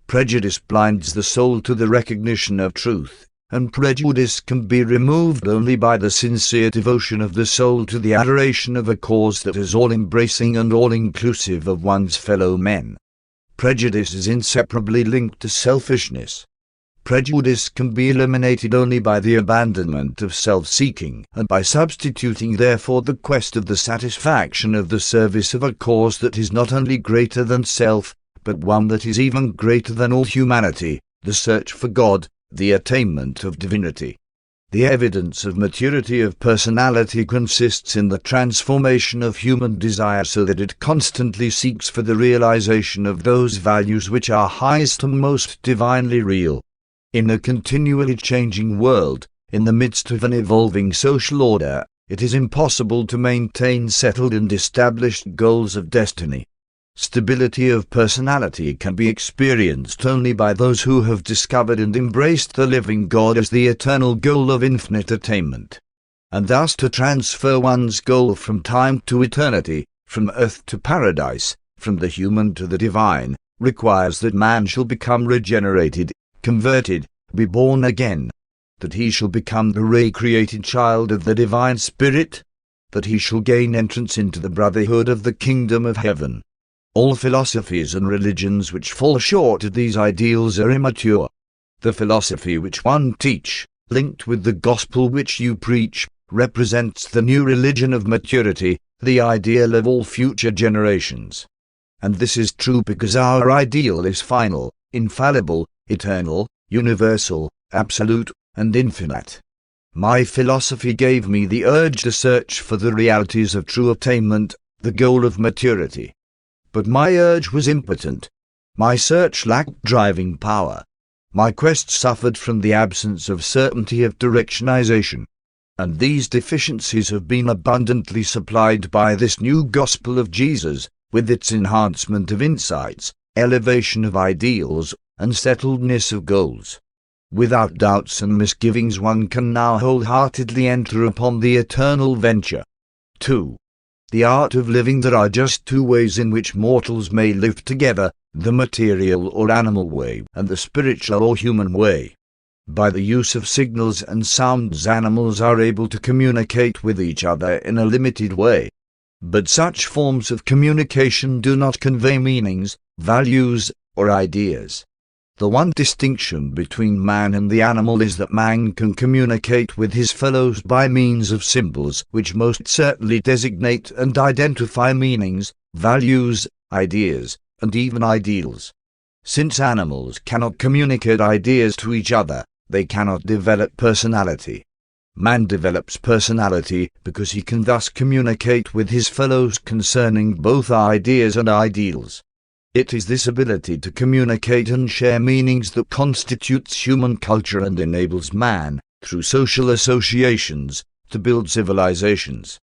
Prejudice blinds the soul to the recognition of truth, and prejudice can be removed only by the sincere devotion of the soul to the adoration of a cause that is all-embracing and all-inclusive of one's fellow men. Prejudice is inseparably linked to selfishness. Prejudice can be eliminated only by the abandonment of self-seeking, and by substituting therefore the quest of the satisfaction of the service of a cause that is not only greater than self, but one that is even greater than all humanity, the search for God, the attainment of divinity. The evidence of maturity of personality consists in the transformation of human desire so that it constantly seeks for the realization of those values which are highest and most divinely real. In a continually changing world, in the midst of an evolving social order, it is impossible to maintain settled and established goals of destiny. Stability of personality can be experienced only by those who have discovered and embraced the living God as the eternal goal of infinite attainment. And thus to transfer one's goal from time to eternity, from earth to paradise, from the human to the divine, requires that man shall become regenerated, converted, be born again, that he shall become the recreated child of the divine Spirit, that he shall gain entrance into the brotherhood of the kingdom of heaven. All philosophies and religions which fall short of these ideals are immature. The philosophy which one teach, linked with the gospel which you preach, represents the new religion of maturity, the ideal of all future generations. And this is true because our ideal is final, infallible, eternal, universal, absolute, and infinite. My philosophy gave me the urge to search for the realities of true attainment, the goal of maturity. But my urge was impotent. My search lacked driving power. My quest suffered from the absence of certainty of directionization. And these deficiencies have been abundantly supplied by this new gospel of Jesus, with its enhancement of insights, elevation of ideals, and settledness of goals. Without doubts and misgivings one can now wholeheartedly enter upon the eternal venture. 2. The art of living. There are just two ways in which mortals may live together, the material or animal way and the spiritual or human way. By the use of signals and sounds animals are able to communicate with each other in a limited way. But such forms of communication do not convey meanings, values, or ideas. The one distinction between man and the animal is that man can communicate with his fellows by means of symbols which most certainly designate and identify meanings, values, ideas, and even ideals. Since animals cannot communicate ideas to each other, they cannot develop personality. Man develops personality because he can thus communicate with his fellows concerning both ideas and ideals. It is this ability to communicate and share meanings that constitutes human culture and enables man, through social associations, to build civilizations.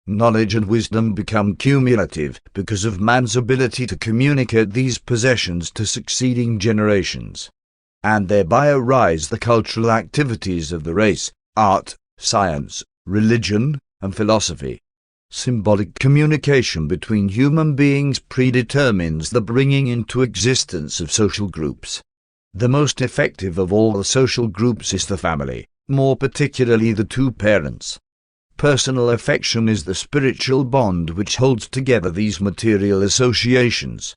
Knowledge and wisdom become cumulative because of man's ability to communicate these possessions to succeeding generations. And thereby arise the cultural activities of the race, art, science, religion, and philosophy. Symbolic communication between human beings predetermines the bringing into existence of social groups. The most effective of all the social groups is the family, more particularly the two parents. Personal affection is the spiritual bond which holds together these material associations.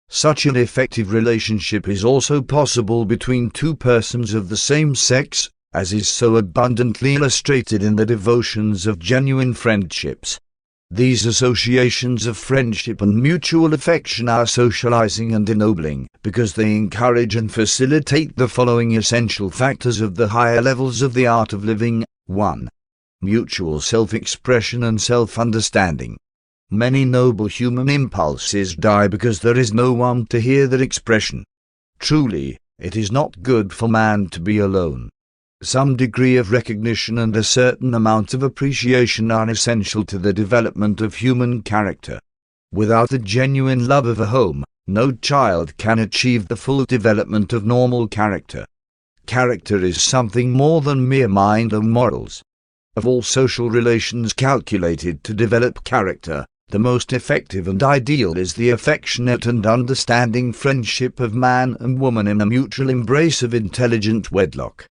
Such an effective relationship is also possible between two persons of the same sex, as is so abundantly illustrated in the devotions of genuine friendships. These associations of friendship and mutual affection are socializing and ennobling, because they encourage and facilitate the following essential factors of the higher levels of the art of living. 1. Mutual self-expression and self-understanding. Many noble human impulses die because there is no one to hear their expression. Truly, it is not good for man to be alone. Some degree of recognition and a certain amount of appreciation are essential to the development of human character. Without the genuine love of a home, no child can achieve the full development of normal character. Character is something more than mere mind and morals. Of all social relations calculated to develop character, the most effective and ideal is the affectionate and understanding friendship of man and woman in a mutual embrace of intelligent wedlock.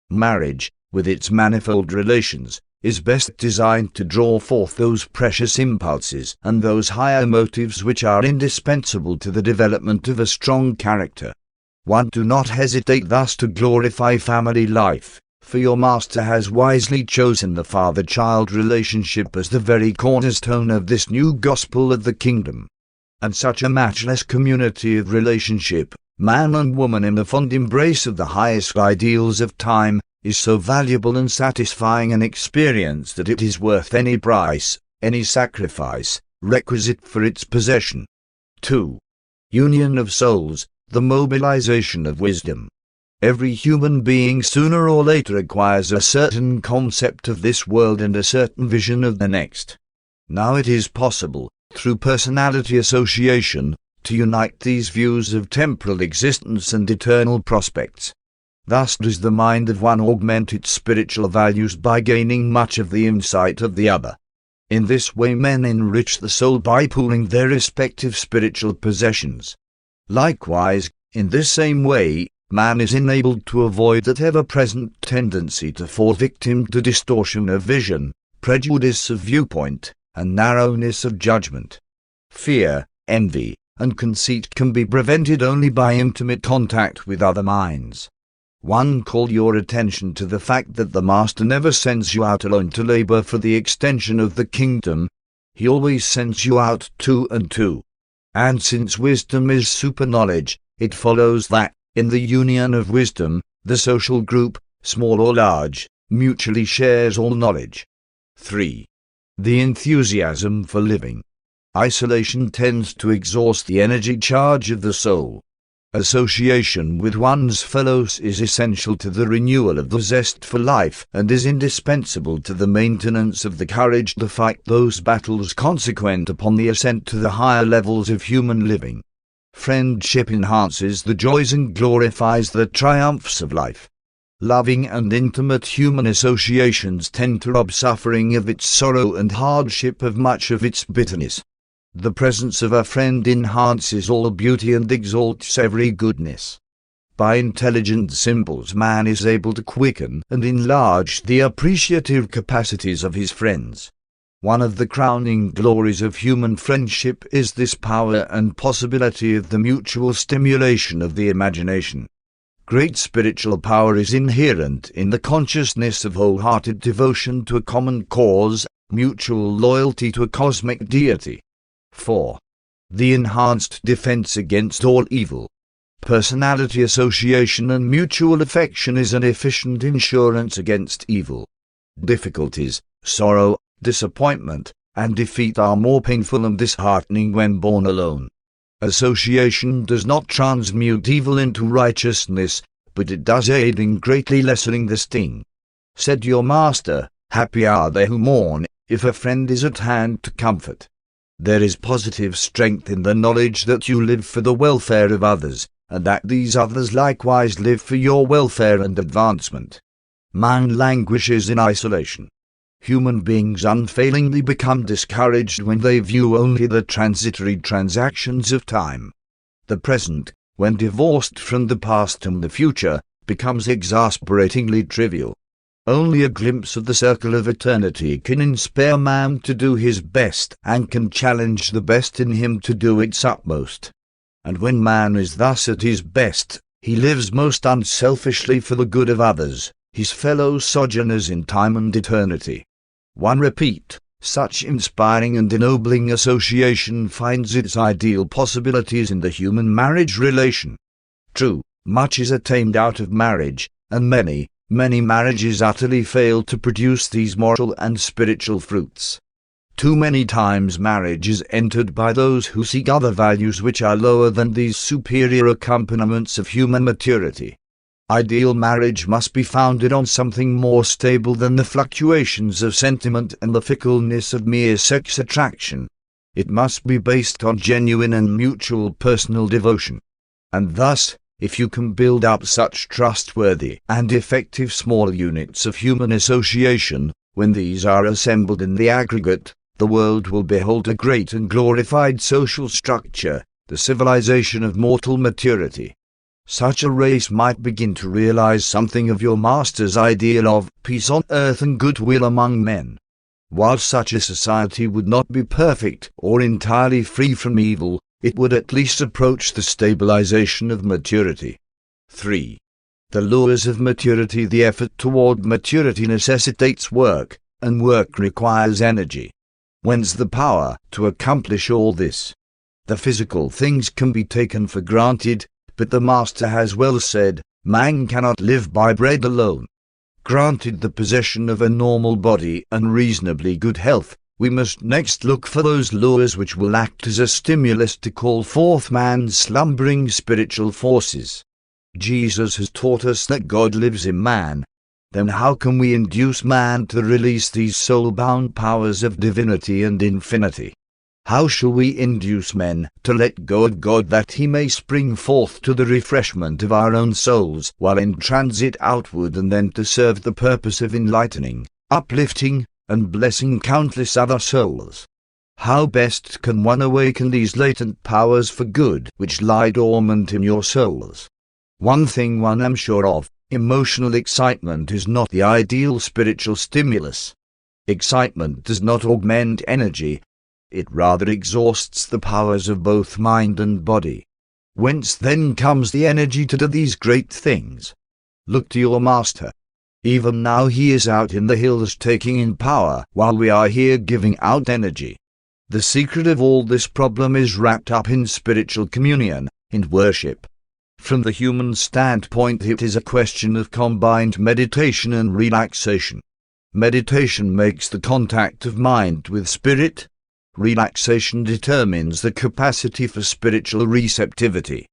Marriage, with its manifold relations, is best designed to draw forth those precious impulses and those higher motives which are indispensable to the development of a strong character. 1. Do not hesitate thus to glorify family life, for your Master has wisely chosen the father-child relationship as the very cornerstone of this new gospel of the kingdom. And such a matchless community of relationship, man and woman in the fond embrace of the highest ideals of time, is so valuable and satisfying an experience that it is worth any price, any sacrifice, requisite for its possession. 2. Union of souls, the mobilization of wisdom. Every human being sooner or later acquires a certain concept of this world and a certain vision of the next. Now it is possible, through personality association, to unite these views of temporal existence and eternal prospects. Thus does the mind of one augment its spiritual values by gaining much of the insight of the other. In this way men enrich the soul by pooling their respective spiritual possessions. Likewise, in this same way, man is enabled to avoid that ever-present tendency to fall victim to distortion of vision, prejudice of viewpoint, and narrowness of judgment. Fear, envy, and conceit can be prevented only by intimate contact with other minds. 1. Call your attention to the fact that the Master never sends you out alone to labor for the extension of the kingdom. He always sends you out two and two. And since wisdom is super-knowledge, it follows that, in the union of wisdom, the social group, small or large, mutually shares all knowledge. 3. The enthusiasm for living. Isolation tends to exhaust the energy charge of the soul. Association with one's fellows is essential to the renewal of the zest for life and is indispensable to the maintenance of the courage to fight those battles consequent upon the ascent to the higher levels of human living. Friendship enhances the joys and glorifies the triumphs of life. Loving and intimate human associations tend to rob suffering of its sorrow and hardship of much of its bitterness. The presence of a friend enhances all beauty and exalts every goodness. By intelligent symbols man is able to quicken and enlarge the appreciative capacities of his friends. One of the crowning glories of human friendship is this power and possibility of the mutual stimulation of the imagination. Great spiritual power is inherent in the consciousness of wholehearted devotion to a common cause, mutual loyalty to a cosmic deity. 4. The enhanced defense against all evil. Personality association and mutual affection is an efficient insurance against evil. Difficulties, sorrow, disappointment, and defeat are more painful and disheartening when borne alone. Association does not transmute evil into righteousness, but it does aid in greatly lessening the sting. Said your Master, happy are they who mourn, if a friend is at hand to comfort. There is positive strength in the knowledge that you live for the welfare of others, and that these others likewise live for your welfare and advancement. Man languishes in isolation. Human beings unfailingly become discouraged when they view only the transitory transactions of time. The present, when divorced from the past and the future, becomes exasperatingly trivial. Only a glimpse of the circle of eternity can inspire man to do his best and can challenge the best in him to do its utmost. And when man is thus at his best, he lives most unselfishly for the good of others, his fellow sojourners in time and eternity. 1. Repeat, such inspiring and ennobling association finds its ideal possibilities in the human marriage relation. True, much is attained out of marriage, and many marriages utterly fail to produce these moral and spiritual fruits. Too many times marriage is entered by those who seek other values which are lower than these superior accompaniments of human maturity. Ideal marriage must be founded on something more stable than the fluctuations of sentiment and the fickleness of mere sex attraction. It must be based on genuine and mutual personal devotion. And thus, if you can build up such trustworthy and effective small units of human association, when these are assembled in the aggregate, the world will behold a great and glorified social structure, the civilization of mortal maturity. Such a race might begin to realize something of your Master's ideal of peace on earth and goodwill among men. While such a society would not be perfect or entirely free from evil, it would at least approach the stabilization of maturity. 3. The lures of maturity. The effort toward maturity necessitates work, and work requires energy. Whence the power to accomplish all this? The physical things can be taken for granted, but the Master has well said, man cannot live by bread alone. Granted the possession of a normal body and reasonably good health, we must next look for those lures which will act as a stimulus to call forth man's slumbering spiritual forces. Jesus has taught us that God lives in man. Then how can we induce man to release these soul-bound powers of divinity and infinity? How shall we induce men to let go of God that he may spring forth to the refreshment of our own souls while in transit outward, and then to serve the purpose of enlightening, uplifting, and blessing countless other souls? How best can one awaken these latent powers for good which lie dormant in your souls? One thing one am sure of, emotional excitement is not the ideal spiritual stimulus. Excitement does not augment energy. It rather exhausts the powers of both mind and body. Whence then comes the energy to do these great things? Look to your Master. Even now he is out in the hills taking in power, while we are here giving out energy. The secret of all this problem is wrapped up in spiritual communion, in worship. From the human standpoint, it is a question of combined meditation and relaxation. Meditation makes the contact of mind with spirit. Relaxation determines the capacity for spiritual receptivity.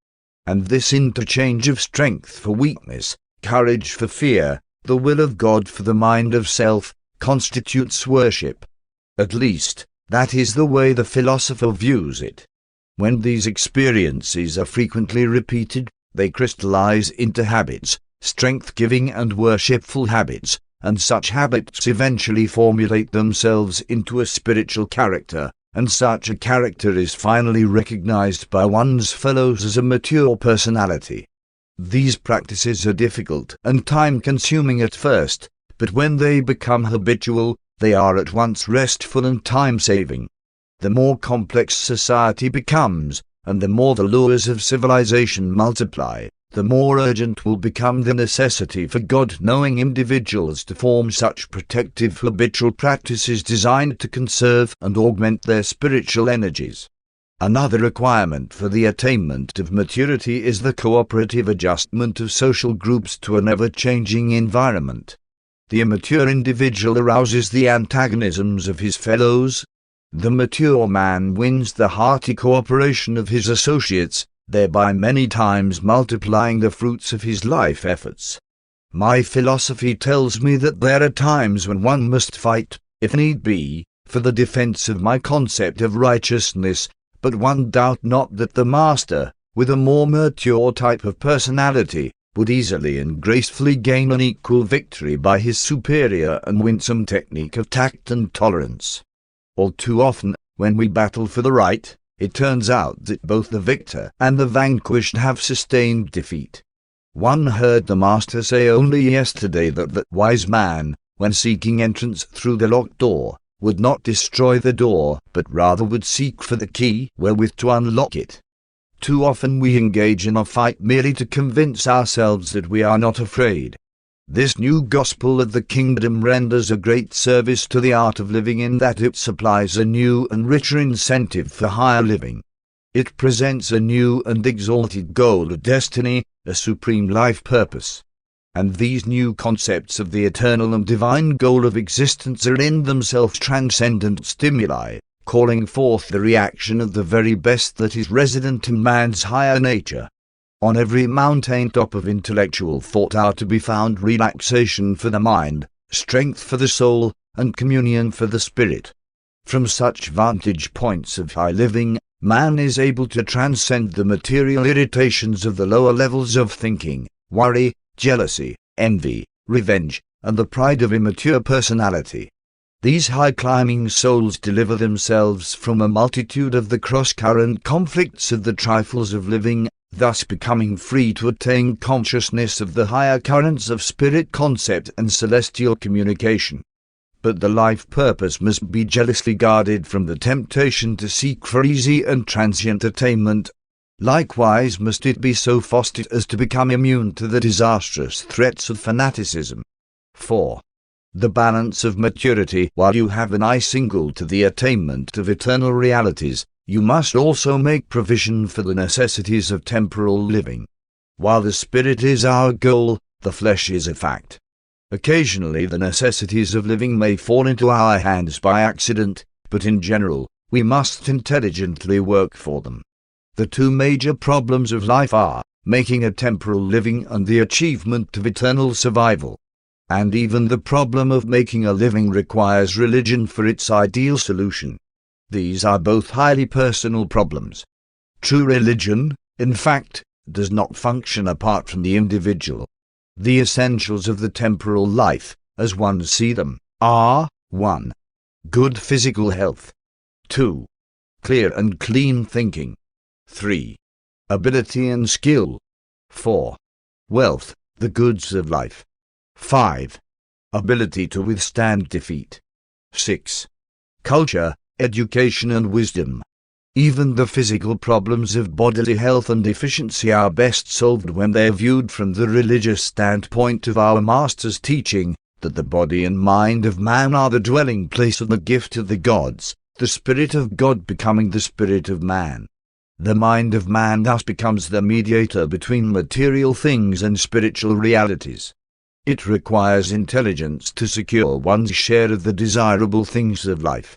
And this interchange of strength for weakness, courage for fear, the will of God for the mind of self, constitutes worship. At least, that is the way the philosopher views it. When these experiences are frequently repeated, they crystallize into habits, strength-giving and worshipful habits, and such habits eventually formulate themselves into a spiritual character, and such a character is finally recognized by one's fellows as a mature personality. These practices are difficult and time-consuming at first, but when they become habitual, they are at once restful and time-saving. The more complex society becomes, and the more the lures of civilization multiply, the more urgent will become the necessity for God-knowing individuals to form such protective habitual practices designed to conserve and augment their spiritual energies. Another requirement for the attainment of maturity is the cooperative adjustment of social groups to an ever-changing environment. The immature individual arouses the antagonisms of his fellows. The mature man wins the hearty cooperation of his associates, thereby many times multiplying the fruits of his life efforts. My philosophy tells me that there are times when one must fight, if need be, for the defense of my concept of righteousness, but one doubt not that the Master, with a more mature type of personality, would easily and gracefully gain an equal victory by his superior and winsome technique of tact and tolerance. All too often, when we battle for the right, it turns out that both the victor and the vanquished have sustained defeat. One heard the Master say only yesterday that the wise man, when seeking entrance through the locked door, would not destroy the door, but rather would seek for the key wherewith to unlock it. Too often we engage in a fight merely to convince ourselves that we are not afraid. This new gospel of the kingdom renders a great service to the art of living in that it supplies a new and richer incentive for higher living. It presents a new and exalted goal of destiny, a supreme life purpose. And these new concepts of the eternal and divine goal of existence are in themselves transcendent stimuli, calling forth the reaction of the very best that is resident in man's higher nature. On every mountain top of intellectual thought are to be found relaxation for the mind, strength for the soul, and communion for the spirit. From such vantage points of high living, man is able to transcend the material irritations of the lower levels of thinking, worry, jealousy, envy, revenge, and the pride of immature personality. These high-climbing souls deliver themselves from a multitude of the cross-current conflicts of the trifles of living. thus becoming free to attain consciousness of the higher currents of spirit concept and celestial communication. But the life purpose must be jealously guarded from the temptation to seek for easy and transient attainment. Likewise must it be so fostered as to become immune to the disastrous threats of fanaticism. 4. The balance of maturity. While you have an eye single to the attainment of eternal realities, you must also make provision for the necessities of temporal living. While the spirit is our goal, the flesh is a fact. Occasionally the necessities of living may fall into our hands by accident, but in general, we must intelligently work for them. The two major problems of life are making a temporal living and the achievement of eternal survival. And even the problem of making a living requires religion for its ideal solution. These are both highly personal problems. True religion, in fact, does not function apart from the individual. The essentials of the temporal life, as one sees them, are 1. Good physical health. 2. Clear and clean thinking. 3. Ability and skill. 4. Wealth, the goods of life. 5. Ability to withstand defeat. 6. Culture, education and wisdom. Even the physical problems of bodily health and efficiency are best solved when they are viewed from the religious standpoint of our Master's teaching, that the body and mind of man are the dwelling place of the gift of the gods, the Spirit of God becoming the Spirit of man. The mind of man thus becomes the mediator between material things and spiritual realities. It requires intelligence to secure one's share of the desirable things of life.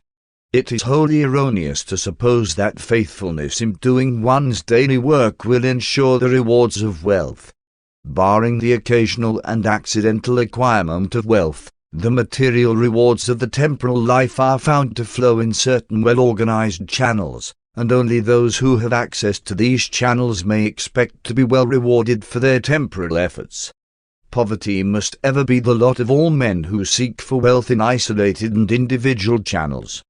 It is wholly erroneous to suppose that faithfulness in doing one's daily work will ensure the rewards of wealth. Barring the occasional and accidental acquirement of wealth, the material rewards of the temporal life are found to flow in certain well-organized channels, and only those who have access to these channels may expect to be well rewarded for their temporal efforts. Poverty must ever be the lot of all men who seek for wealth in isolated and individual channels.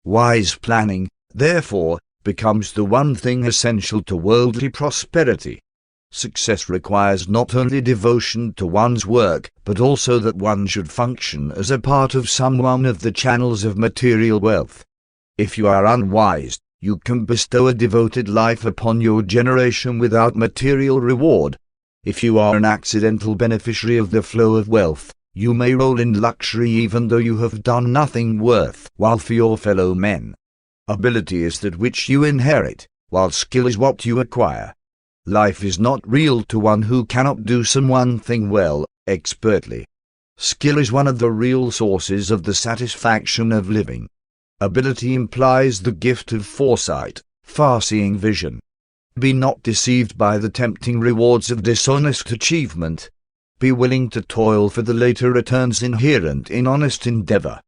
Wise planning, therefore, becomes the one thing essential to worldly prosperity. Success requires not only devotion to one's work, but also that one should function as a part of some one of the channels of material wealth. If you are unwise, you can bestow a devoted life upon your generation without material reward. If you are an accidental beneficiary of the flow of wealth, you may roll in luxury even though you have done nothing worthwhile for your fellow men. Ability is that which you inherit, while skill is what you acquire. Life is not real to one who cannot do some one thing well, expertly. Skill is one of the real sources of the satisfaction of living. Ability implies the gift of foresight, far-seeing vision. Be not deceived by the tempting rewards of dishonest achievement. Be willing to toil for the later returns inherent in honest endeavor.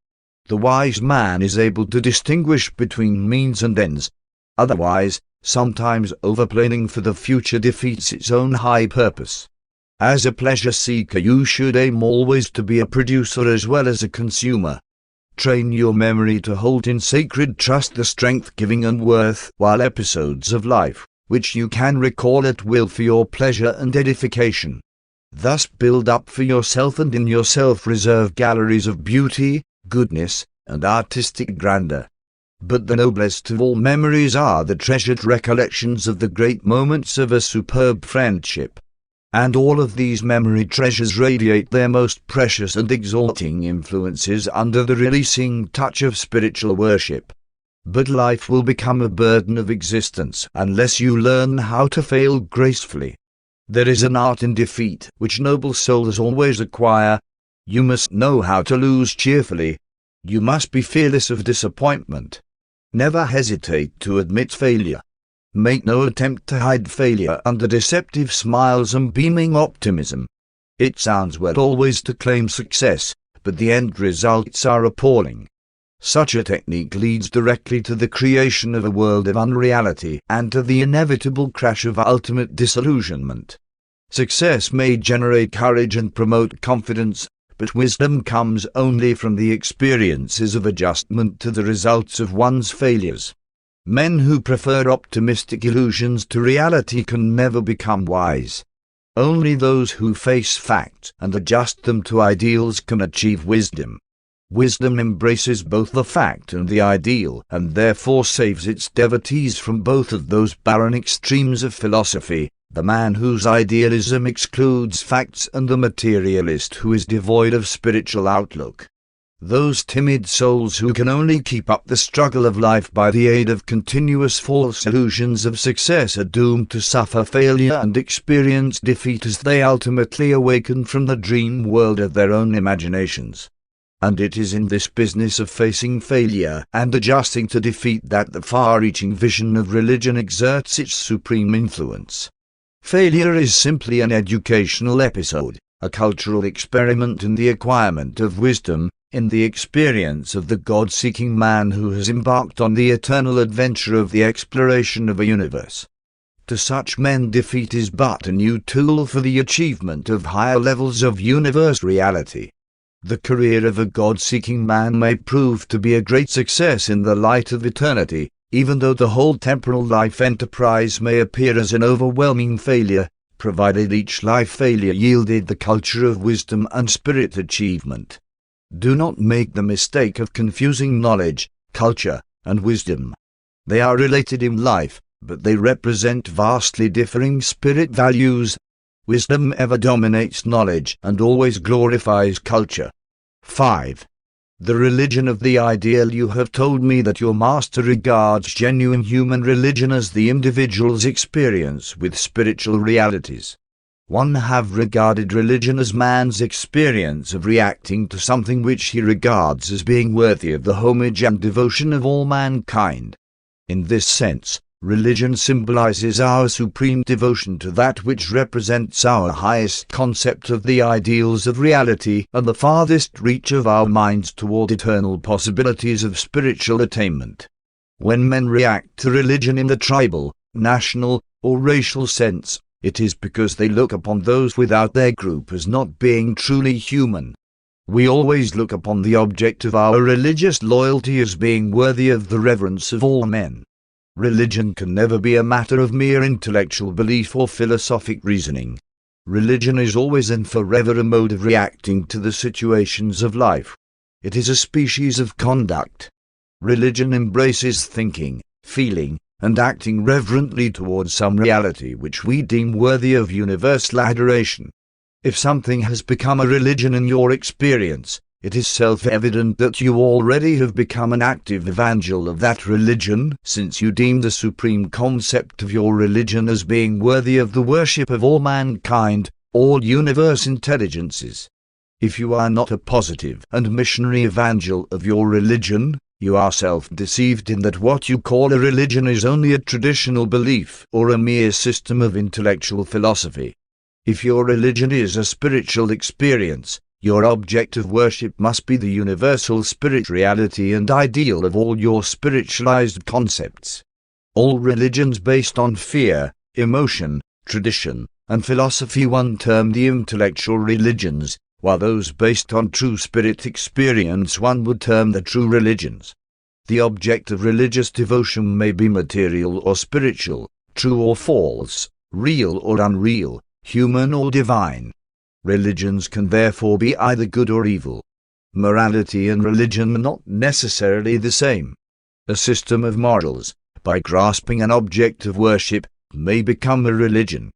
The wise man is able to distinguish between means and ends. Otherwise, sometimes overplanning for the future defeats its own high purpose. As a pleasure seeker, you should aim always to be a producer as well as a consumer. Train your memory to hold in sacred trust the strength-giving and worthwhile episodes of life, which you can recall at will for your pleasure and edification. Thus build up for yourself and in yourself reserve galleries of beauty, goodness, and artistic grandeur. But the noblest of all memories are the treasured recollections of the great moments of a superb friendship. And all of these memory treasures radiate their most precious and exalting influences under the releasing touch of spiritual worship. But life will become a burden of existence unless you learn how to fail gracefully. There is an art in defeat which noble souls always acquire. You must know how to lose cheerfully. You must be fearless of disappointment. Never hesitate to admit failure. Make no attempt to hide failure under deceptive smiles and beaming optimism. It sounds well always to claim success, but the end results are appalling. Such a technique leads directly to the creation of a world of unreality and to the inevitable crash of ultimate disillusionment. Success may generate courage and promote confidence, but wisdom comes only from the experiences of adjustment to the results of one's failures. Men who prefer optimistic illusions to reality can never become wise. Only those who face facts and adjust them to ideals can achieve wisdom. Wisdom embraces both the fact and the ideal, and therefore saves its devotees from both of those barren extremes of philosophy, the man whose idealism excludes facts and the materialist who is devoid of spiritual outlook. Those timid souls who can only keep up the struggle of life by the aid of continuous false illusions of success are doomed to suffer failure and experience defeat as they ultimately awaken from the dream world of their own imaginations. And it is in this business of facing failure and adjusting to defeat that the far-reaching vision of religion exerts its supreme influence. Failure is simply an educational episode, a cultural experiment in the acquirement of wisdom, in the experience of the God-seeking man who has embarked on the eternal adventure of the exploration of a universe. To such men, defeat is but a new tool for the achievement of higher levels of universe reality. The career of a God-seeking man may prove to be a great success in the light of eternity, even though the whole temporal life enterprise may appear as an overwhelming failure, provided each life failure yielded the culture of wisdom and spirit achievement. Do not make the mistake of confusing knowledge, culture, and wisdom. They are related in life, but they represent vastly differing spirit values. Wisdom ever dominates knowledge and always glorifies culture. 5. The religion of the ideal. You have told me that your master regards genuine human religion as the individual's experience with spiritual realities. One have regarded religion as man's experience of reacting to something which he regards as being worthy of the homage and devotion of all mankind. In this sense, religion symbolizes our supreme devotion to that which represents our highest concept of the ideals of reality and the farthest reach of our minds toward eternal possibilities of spiritual attainment. When men react to religion in the tribal, national, or racial sense, it is because they look upon those without their group as not being truly human. We always look upon the object of our religious loyalty as being worthy of the reverence of all men. Religion can never be a matter of mere intellectual belief or philosophic reasoning. Religion is always and forever a mode of reacting to the situations of life. It is a species of conduct. Religion embraces thinking, feeling, and acting reverently towards some reality which we deem worthy of universal adoration. If something has become a religion in your experience, it is self-evident that you already have become an active evangel of that religion, since you deem the supreme concept of your religion as being worthy of the worship of all mankind, all universe intelligences. If you are not a positive and missionary evangel of your religion, you are self-deceived in that what you call a religion is only a traditional belief or a mere system of intellectual philosophy. If your religion is a spiritual experience, your object of worship must be the universal spirit reality and ideal of all your spiritualized concepts. All religions based on fear, emotion, tradition, and philosophy one term the intellectual religions, while those based on true spirit experience one would term the true religions. The object of religious devotion may be material or spiritual, true or false, real or unreal, human or divine. Religions can therefore be either good or evil. Morality and religion are not necessarily the same. A system of morals, by grasping an object of worship, may become a religion.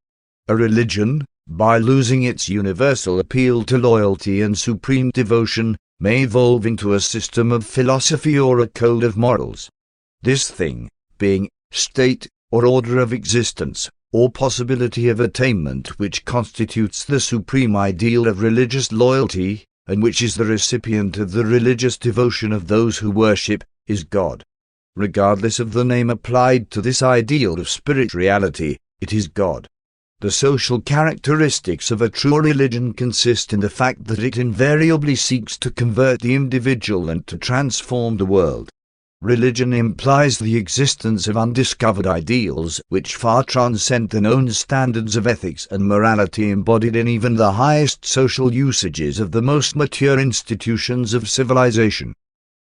A religion, by losing its universal appeal to loyalty and supreme devotion, may evolve into a system of philosophy or a code of morals. This thing, being, state, or order of existence, or possibility of attainment which constitutes the supreme ideal of religious loyalty, and which is the recipient of the religious devotion of those who worship, is God. Regardless of the name applied to this ideal of spirit reality, it is God. The social characteristics of a true religion consist in the fact that it invariably seeks to convert the individual and to transform the world. Religion implies the existence of undiscovered ideals which far transcend the known standards of ethics and morality embodied in even the highest social usages of the most mature institutions of civilization.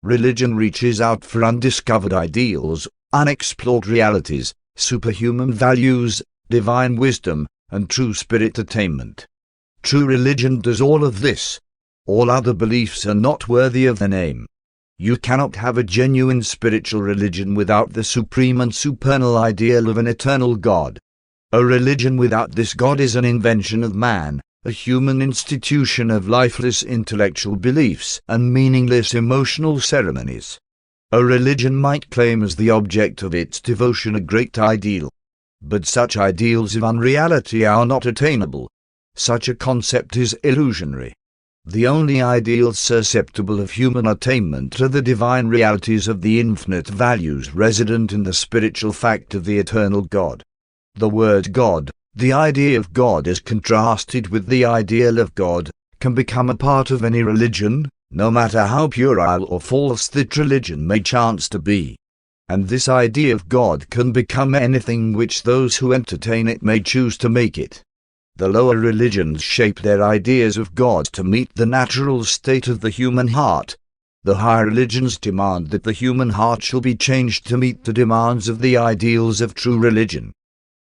Religion reaches out for undiscovered ideals, unexplored realities, superhuman values, divine wisdom, and true spirit attainment. True religion does all of this. All other beliefs are not worthy of the name. You cannot have a genuine spiritual religion without the supreme and supernal ideal of an eternal God. A religion without this God is an invention of man, a human institution of lifeless intellectual beliefs and meaningless emotional ceremonies. A religion might claim as the object of its devotion a great ideal. But such ideals of unreality are not attainable. Such a concept is illusionary. The only ideals susceptible of human attainment are the divine realities of the infinite values resident in the spiritual fact of the eternal God. The word God, the idea of God as contrasted with the ideal of God, can become a part of any religion, no matter how puerile or false that religion may chance to be. And this idea of God can become anything which those who entertain it may choose to make it. The lower religions shape their ideas of God to meet the natural state of the human heart. The higher religions demand that the human heart shall be changed to meet the demands of the ideals of true religion.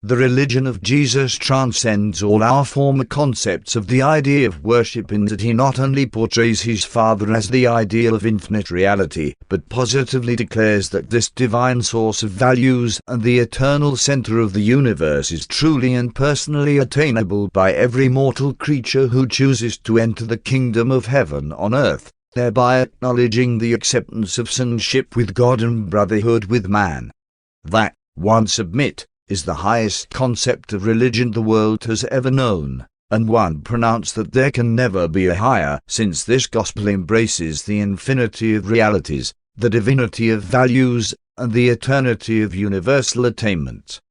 The religion of Jesus transcends all our former concepts of the idea of worship in that he not only portrays his Father as the ideal of infinite reality, but positively declares that this divine source of values and the eternal center of the universe is truly and personally attainable by every mortal creature who chooses to enter the kingdom of heaven on earth, thereby acknowledging the acceptance of sonship with God and brotherhood with man. That, one submit, is the highest concept of religion the world has ever known, and one pronounce that there can never be a higher, since this gospel embraces the infinity of realities, the divinity of values, and the eternity of universal attainment.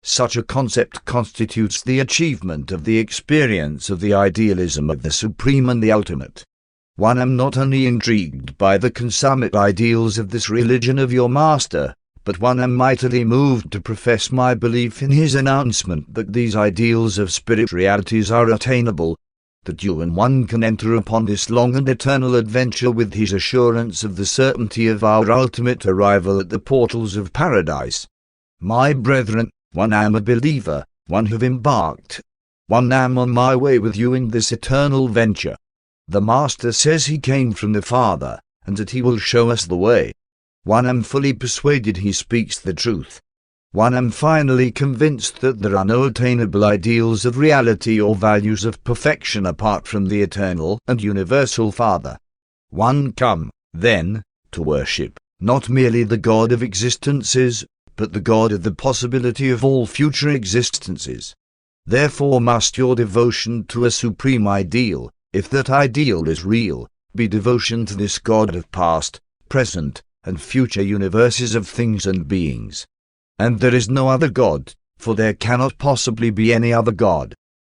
Such a concept constitutes the achievement of the experience of the idealism of the supreme and the ultimate. One am not only intrigued by the consummate ideals of this religion of your Master, but one am mightily moved to profess my belief in his announcement that these ideals of spirit realities are attainable, that you and one can enter upon this long and eternal adventure with his assurance of the certainty of our ultimate arrival at the portals of paradise. My brethren, one am a believer, one have embarked, one am on my way with you in this eternal venture. The Master says he came from the Father, and that he will show us the way. One am fully persuaded he speaks the truth. One am finally convinced that there are no attainable ideals of reality or values of perfection apart from the eternal and universal Father. One come, then, to worship, not merely the God of existences, but the God of the possibility of all future existences. Therefore must your devotion to a supreme ideal, if that ideal is real, be devotion to this God of past, present, and future universes of things and beings. And there is no other God, for there cannot possibly be any other God.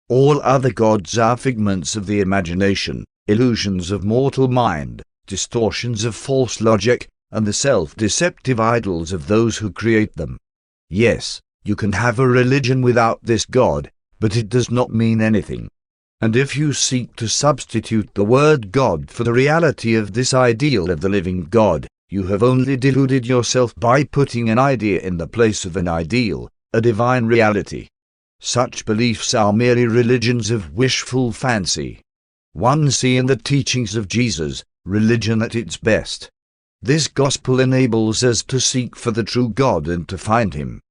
All other gods are figments of the imagination, illusions of mortal mind, distortions of false logic, and the self-deceptive idols of those who create them. Yes, you can have a religion without this God, but it does not mean anything. And if you seek to substitute the word God for the reality of this ideal of the living God, you have only deluded yourself by putting an idea in the place of an ideal, a divine reality. Such beliefs are merely religions of wishful fancy. One see in the teachings of Jesus, religion at its best. This gospel enables us to seek for the true God and to find him.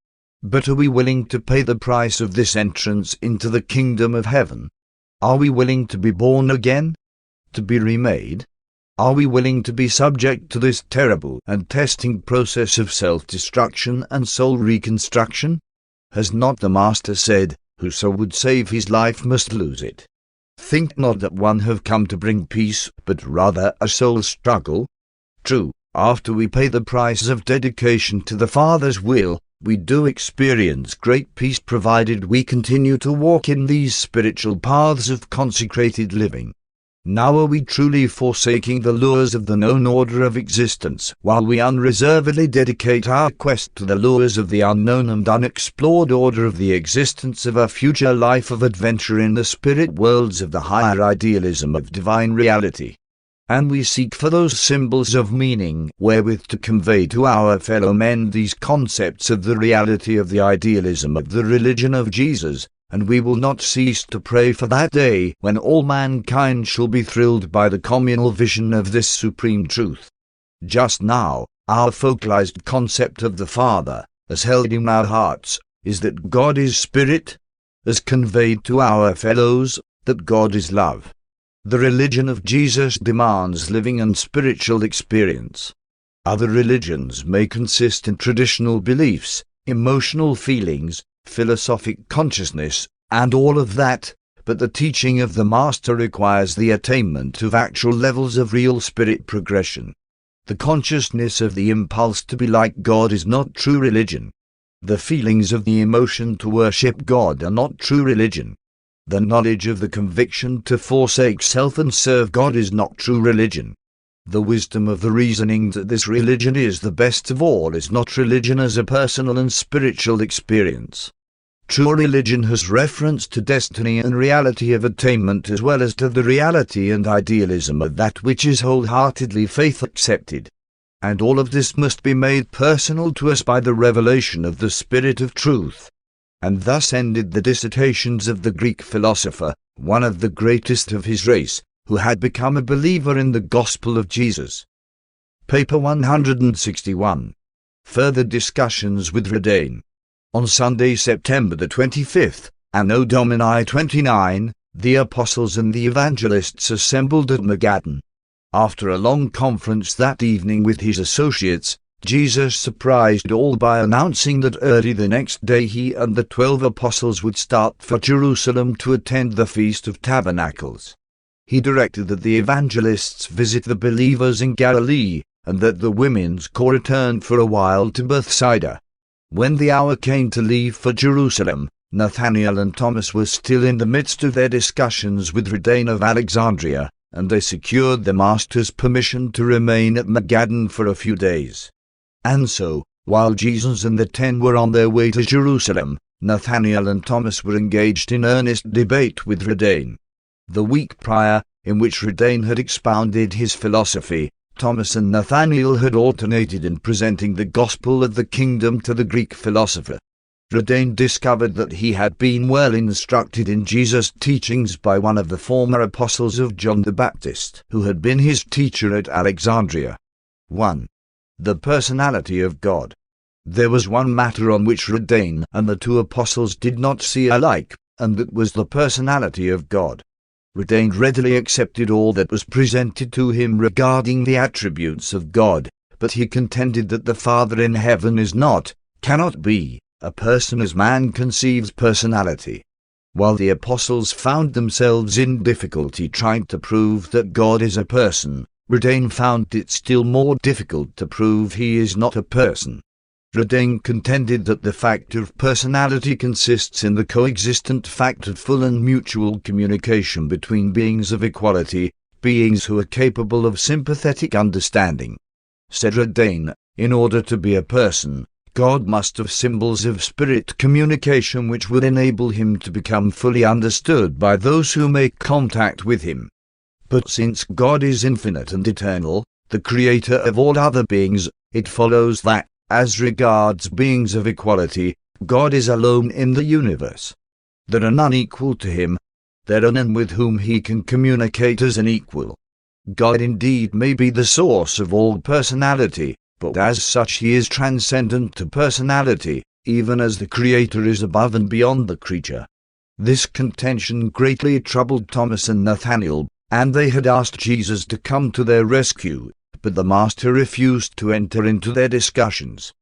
But are we willing to pay the price of this entrance into the kingdom of heaven? Are we willing to be born again? To be remade? Are we willing to be subject to this terrible and testing process of self-destruction and soul reconstruction? Has not the Master said, "Whoso would save his life must lose it"? Think not that one have come to bring peace, but rather a soul struggle. True, after we pay the price of dedication to the Father's will, we do experience great peace provided we continue to walk in these spiritual paths of consecrated living. Now are we truly forsaking the lures of the known order of existence, while we unreservedly dedicate our quest to the lures of the unknown and unexplored order of the existence of a future life of adventure in the spirit worlds of the higher idealism of divine reality? and we seek for those symbols of meaning wherewith to convey to our fellow men these concepts of the reality of the idealism of the religion of Jesus, and we will not cease to pray for that day when all mankind shall be thrilled by the communal vision of this supreme truth. Just now, our focalized concept of the Father, as held in our hearts, is that God is Spirit, as conveyed to our fellows, that God is love. The religion of Jesus demands living and spiritual experience. Other religions may consist in traditional beliefs, emotional feelings, philosophic consciousness, and all of that, but the teaching of the Master requires the attainment of actual levels of real spirit progression. The consciousness of the impulse to be like God is not true religion. The feelings of the emotion to worship God are not true religion. The knowledge of the conviction to forsake self and serve God is not true religion. The wisdom of the reasoning that this religion is the best of all is not religion as a personal and spiritual experience. True religion has reference to destiny and reality of attainment as well as to the reality and idealism of that which is wholeheartedly faith accepted. And all of this must be made personal to us by the revelation of the Spirit of Truth. And thus ended the dissertations of the Greek philosopher, one of the greatest of his race, who had become a believer in the gospel of Jesus. Paper 161. Further discussions with Redain. On Sunday, September the 25th, Anno Domini 29, the apostles and the evangelists assembled at Magadan. After a long conference that evening with his associates, Jesus surprised all by announcing that early the next day he and the 12 apostles would start for Jerusalem to attend the Feast of Tabernacles. He directed that the evangelists visit the believers in Galilee, and that the women's corps return for a while to Bethsaida. When the hour came to leave for Jerusalem, Nathanael and Thomas were still in the midst of their discussions with Redain of Alexandria, and they secured the Master's permission to remain at Magadan for a few days. And so, while Jesus and the 10 were on their way to Jerusalem, Nathanael and Thomas were engaged in earnest debate with Redain. The week prior, in which Redain had expounded his philosophy, Thomas and Nathanael had alternated in presenting the gospel of the kingdom to the Greek philosopher. Redain discovered that he had been well instructed in Jesus' teachings by one of the former apostles of John the Baptist, who had been his teacher at Alexandria. 1. The personality of God. There was one matter on which Redain and the 2 apostles did not see alike, and that was the personality of God. Redain readily accepted all that was presented to him regarding the attributes of God, but he contended that the Father in heaven is not, cannot be, a person as man conceives personality. While the apostles found themselves in difficulty trying to prove that God is a person, Redain found it still more difficult to prove he is not a person. Redain contended that the fact of personality consists in the coexistent fact of full and mutual communication between beings of equality, beings who are capable of sympathetic understanding. Said Redain, in order to be a person, God must have symbols of spirit communication which would enable him to become fully understood by those who make contact with him. But since God is infinite and eternal, the creator of all other beings, it follows that, as regards beings of equality, God is alone in the universe. There are none equal to him. There are none with whom he can communicate as an equal. God indeed may be the source of all personality, but as such he is transcendent to personality, even as the Creator is above and beyond the creature. This contention greatly troubled Thomas and Nathanael, and they had asked Jesus to come to their rescue, but the Master refused to enter into their discussions.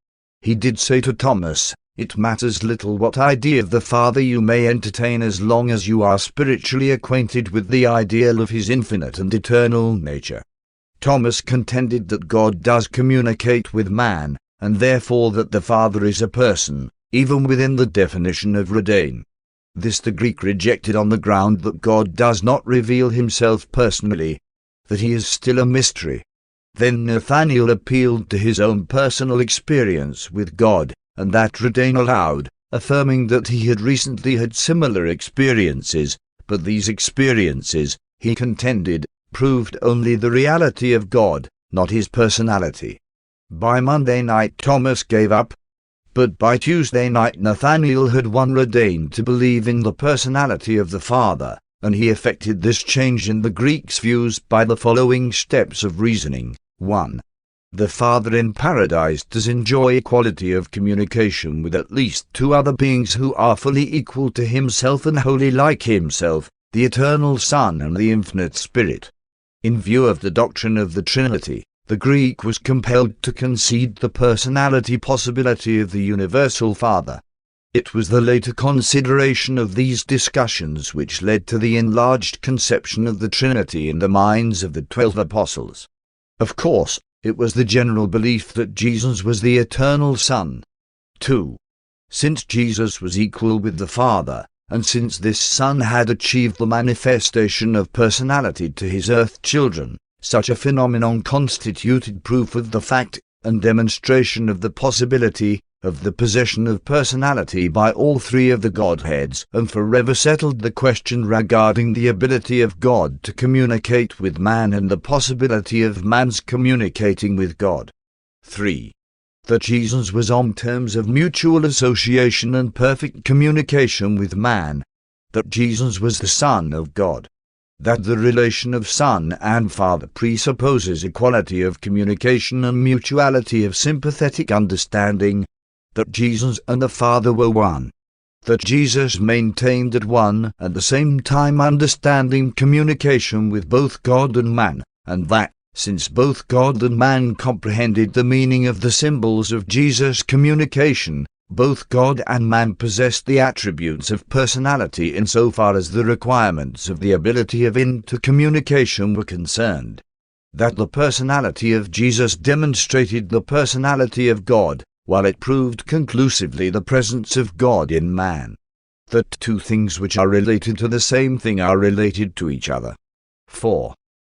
He did say to Thomas, "It matters little what idea of the Father you may entertain as long as you are spiritually acquainted with the ideal of his infinite and eternal nature." Thomas contended that God does communicate with man, and therefore that the Father is a person, even within the definition of Redain. This the Greek rejected on the ground that God does not reveal himself personally, that he is still a mystery. Then Nathanael appealed to his own personal experience with God, and that Redain allowed, affirming that he had recently had similar experiences, but these experiences, he contended, proved only the reality of God, not his personality. By Monday night Thomas gave up, but by Tuesday night Nathanael had won Redain to believe in the personality of the Father, and he effected this change in the Greeks' views by the following steps of reasoning. 1. The Father in paradise does enjoy equality of communication with at least two other beings who are fully equal to himself and wholly like himself, the eternal Son and the infinite Spirit. In view of the doctrine of the Trinity, the Greek was compelled to concede the personality possibility of the universal Father. It was the later consideration of these discussions which led to the enlarged conception of the Trinity in the minds of the 12 apostles. Of course, it was the general belief that Jesus was the eternal Son. 2. Since Jesus was equal with the Father, and since this Son had achieved the manifestation of personality to his earth children, such a phenomenon constituted proof of the fact, and demonstration of the possibility, of the possession of personality by all three of the Godheads, and forever settled the question regarding the ability of God to communicate with man and the possibility of man's communicating with God. 3. That Jesus was on terms of mutual association and perfect communication with man. That Jesus was the Son of God. That the relation of Son and Father presupposes equality of communication and mutuality of sympathetic understanding. That Jesus and the Father were one. That Jesus maintained at one and the same time understanding communication with both God and man, and that, since both God and man comprehended the meaning of the symbols of Jesus' communication, both God and man possessed the attributes of personality insofar as the requirements of the ability of intercommunication were concerned. That the personality of Jesus demonstrated the personality of God, while it proved conclusively the presence of God in man. That two things which are related to the same thing are related to each other. 4.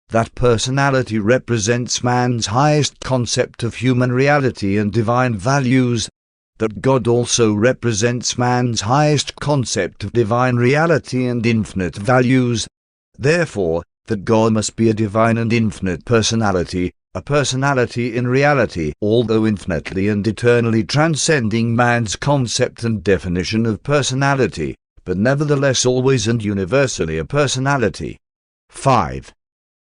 That personality represents man's highest concept of human reality and divine values. That God also represents man's highest concept of divine reality and infinite values. Therefore, that God must be a divine and infinite personality, a personality in reality, although infinitely and eternally transcending man's concept and definition of personality, but nevertheless always and universally a personality. 5.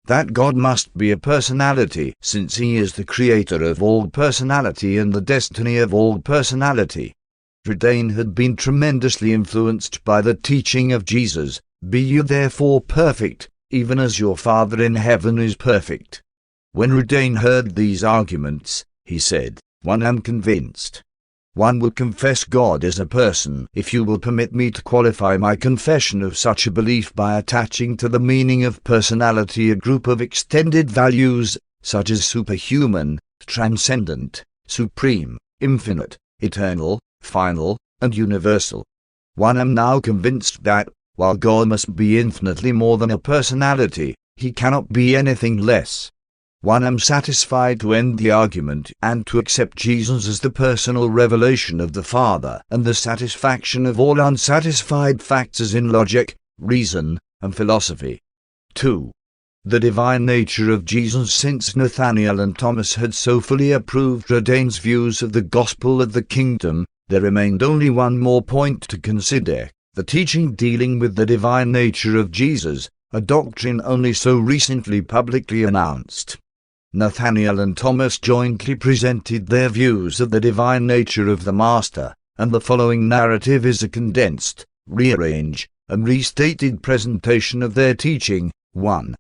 That God must be a personality, since he is the creator of all personality and the destiny of all personality. Redain had been tremendously influenced by the teaching of Jesus. Be you therefore perfect, even as your Father in heaven is perfect. When Redain heard these arguments, he said, I am convinced. One will confess God as a person if you will permit me to qualify my confession of such a belief by attaching to the meaning of personality a group of extended values, such as superhuman, transcendent, supreme, infinite, eternal, final, and universal. I am now convinced that, while God must be infinitely more than a personality, he cannot be anything less. I am satisfied to end the argument and to accept Jesus as the personal revelation of the Father and the satisfaction of all unsatisfied facts as in logic, reason, and philosophy. 2. The divine nature of Jesus. Since Nathanael and Thomas had so fully approved Redain's views of the gospel of the kingdom, there remained only one more point to consider, the teaching dealing with the divine nature of Jesus, a doctrine only so recently publicly announced. Nathanael and Thomas jointly presented their views of the divine nature of the Master, and the following narrative is a condensed, rearranged, and restated presentation of their teaching. 1.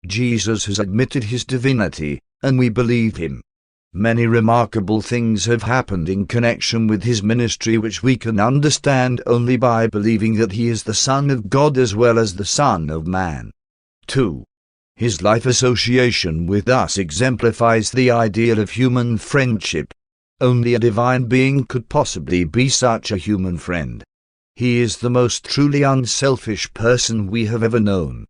Jesus has admitted his divinity, and we believe him. Many remarkable things have happened in connection with his ministry which we can understand only by believing that he is the Son of God as well as the Son of Man. 2. His life association with us exemplifies the ideal of human friendship. Only a divine being could possibly be such a human friend. He is the most truly unselfish person we have ever known.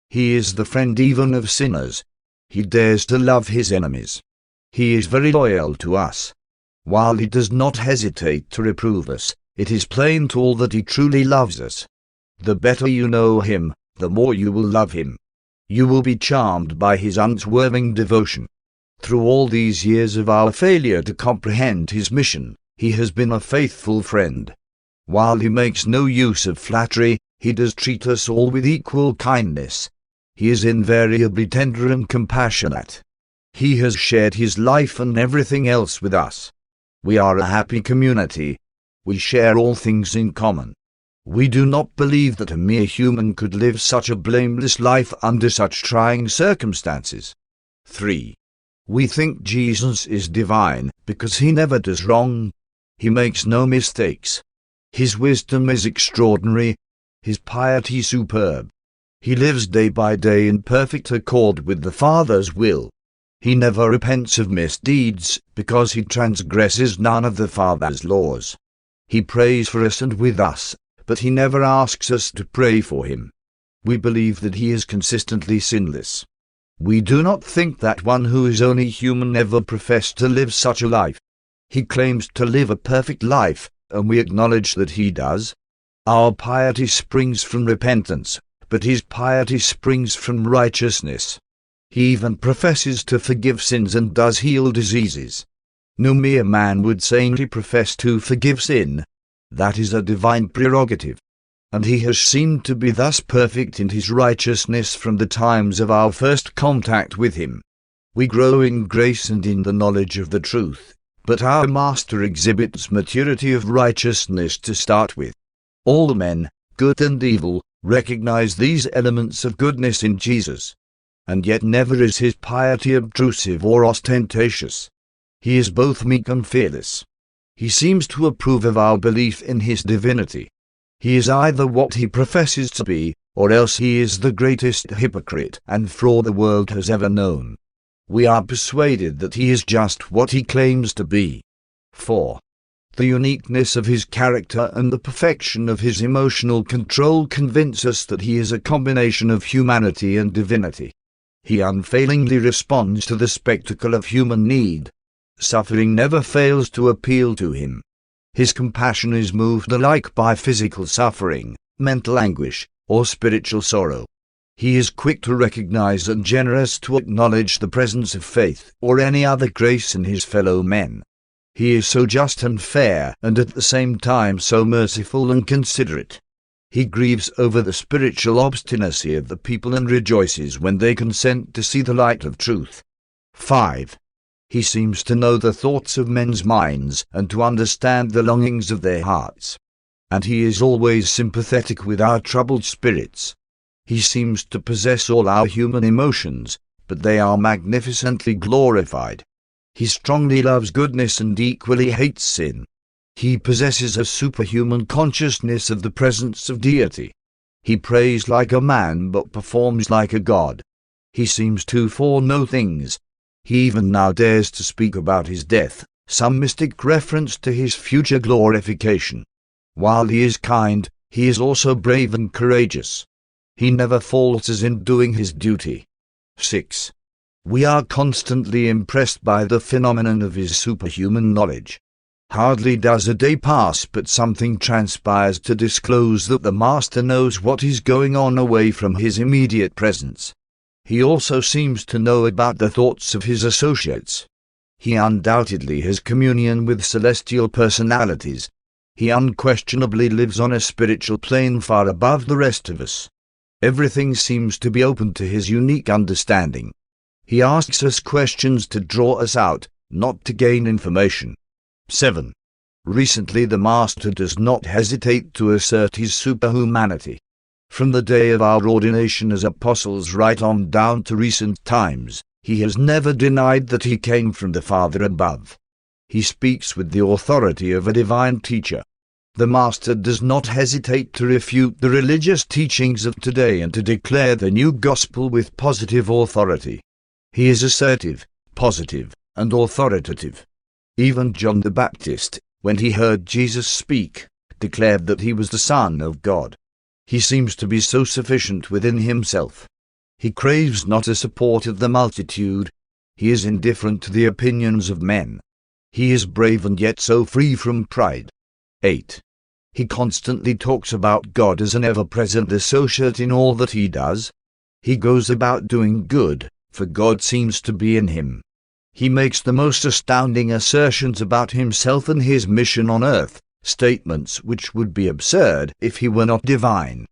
He is the friend even of sinners. He dares to love his enemies. He is very loyal to us. While he does not hesitate to reprove us, it is plain to all that he truly loves us. The better you know him, the more you will love him. You will be charmed by his unswerving devotion. Through all these years of our failure to comprehend his mission, he has been a faithful friend. While he makes no use of flattery, he does treat us all with equal kindness. He is invariably tender and compassionate. He has shared his life and everything else with us. We are a happy community. We share all things in common. We do not believe that a mere human could live such a blameless life under such trying circumstances. 3. We think Jesus is divine because he never does wrong. He makes no mistakes. His wisdom is extraordinary, his piety superb. He lives day by day in perfect accord with the Father's will. He never repents of misdeeds, because he transgresses none of the Father's laws. He prays for us and with us, but he never asks us to pray for him. We believe that he is consistently sinless. We do not think that one who is only human ever professed to live such a life. He claims to live a perfect life, and we acknowledge that he does. Our piety springs from repentance, but his piety springs from righteousness. He even professes to forgive sins and does heal diseases. No mere man would saintly profess to forgive sin. That is a divine prerogative. And he has seemed to be thus perfect in his righteousness from the times of our first contact with him. We grow in grace and in the knowledge of the truth, but our Master exhibits maturity of righteousness to start with. All men, good and evil, recognize these elements of goodness in Jesus. And yet never is his piety obtrusive or ostentatious. He is both meek and fearless. He seems to approve of our belief in his divinity. He is either what he professes to be, or else he is the greatest hypocrite and fraud the world has ever known. We are persuaded that he is just what he claims to be. 4. The uniqueness of his character and the perfection of his emotional control convince us that he is a combination of humanity and divinity. He unfailingly responds to the spectacle of human need. Suffering never fails to appeal to him. His compassion is moved alike by physical suffering, mental anguish, or spiritual sorrow. He is quick to recognize and generous to acknowledge the presence of faith or any other grace in his fellow men. He is so just and fair, and at the same time so merciful and considerate. He grieves over the spiritual obstinacy of the people and rejoices when they consent to see the light of truth. 5. He seems to know the thoughts of men's minds and to understand the longings of their hearts. And he is always sympathetic with our troubled spirits. He seems to possess all our human emotions, but they are magnificently glorified. He strongly loves goodness and equally hates sin. He possesses a superhuman consciousness of the presence of deity. He prays like a man but performs like a god. He seems to foreknow things. He even now dares to speak about his death, some mystic reference to his future glorification. While he is kind, he is also brave and courageous. He never falters in doing his duty. 6. We are constantly impressed by the phenomenon of his superhuman knowledge. Hardly does a day pass but something transpires to disclose that the Master knows what is going on away from his immediate presence. He also seems to know about the thoughts of his associates. He undoubtedly has communion with celestial personalities. He unquestionably lives on a spiritual plane far above the rest of us. Everything seems to be open to his unique understanding. He asks us questions to draw us out, not to gain information. 7. Recently the Master does not hesitate to assert his superhumanity. From the day of our ordination as apostles right on down to recent times, he has never denied that he came from the Father above. He speaks with the authority of a divine teacher. The Master does not hesitate to refute the religious teachings of today and to declare the new gospel with positive authority. He is assertive, positive, and authoritative. Even John the Baptist, when he heard Jesus speak, declared that he was the Son of God. He seems to be so sufficient within himself. He craves not the support of the multitude. He is indifferent to the opinions of men. He is brave and yet so free from pride. 8. He constantly talks about God as an ever-present associate in all that he does. He goes about doing good, for God seems to be in him. He makes the most astounding assertions about himself and his mission on earth, statements which would be absurd if he were not divine.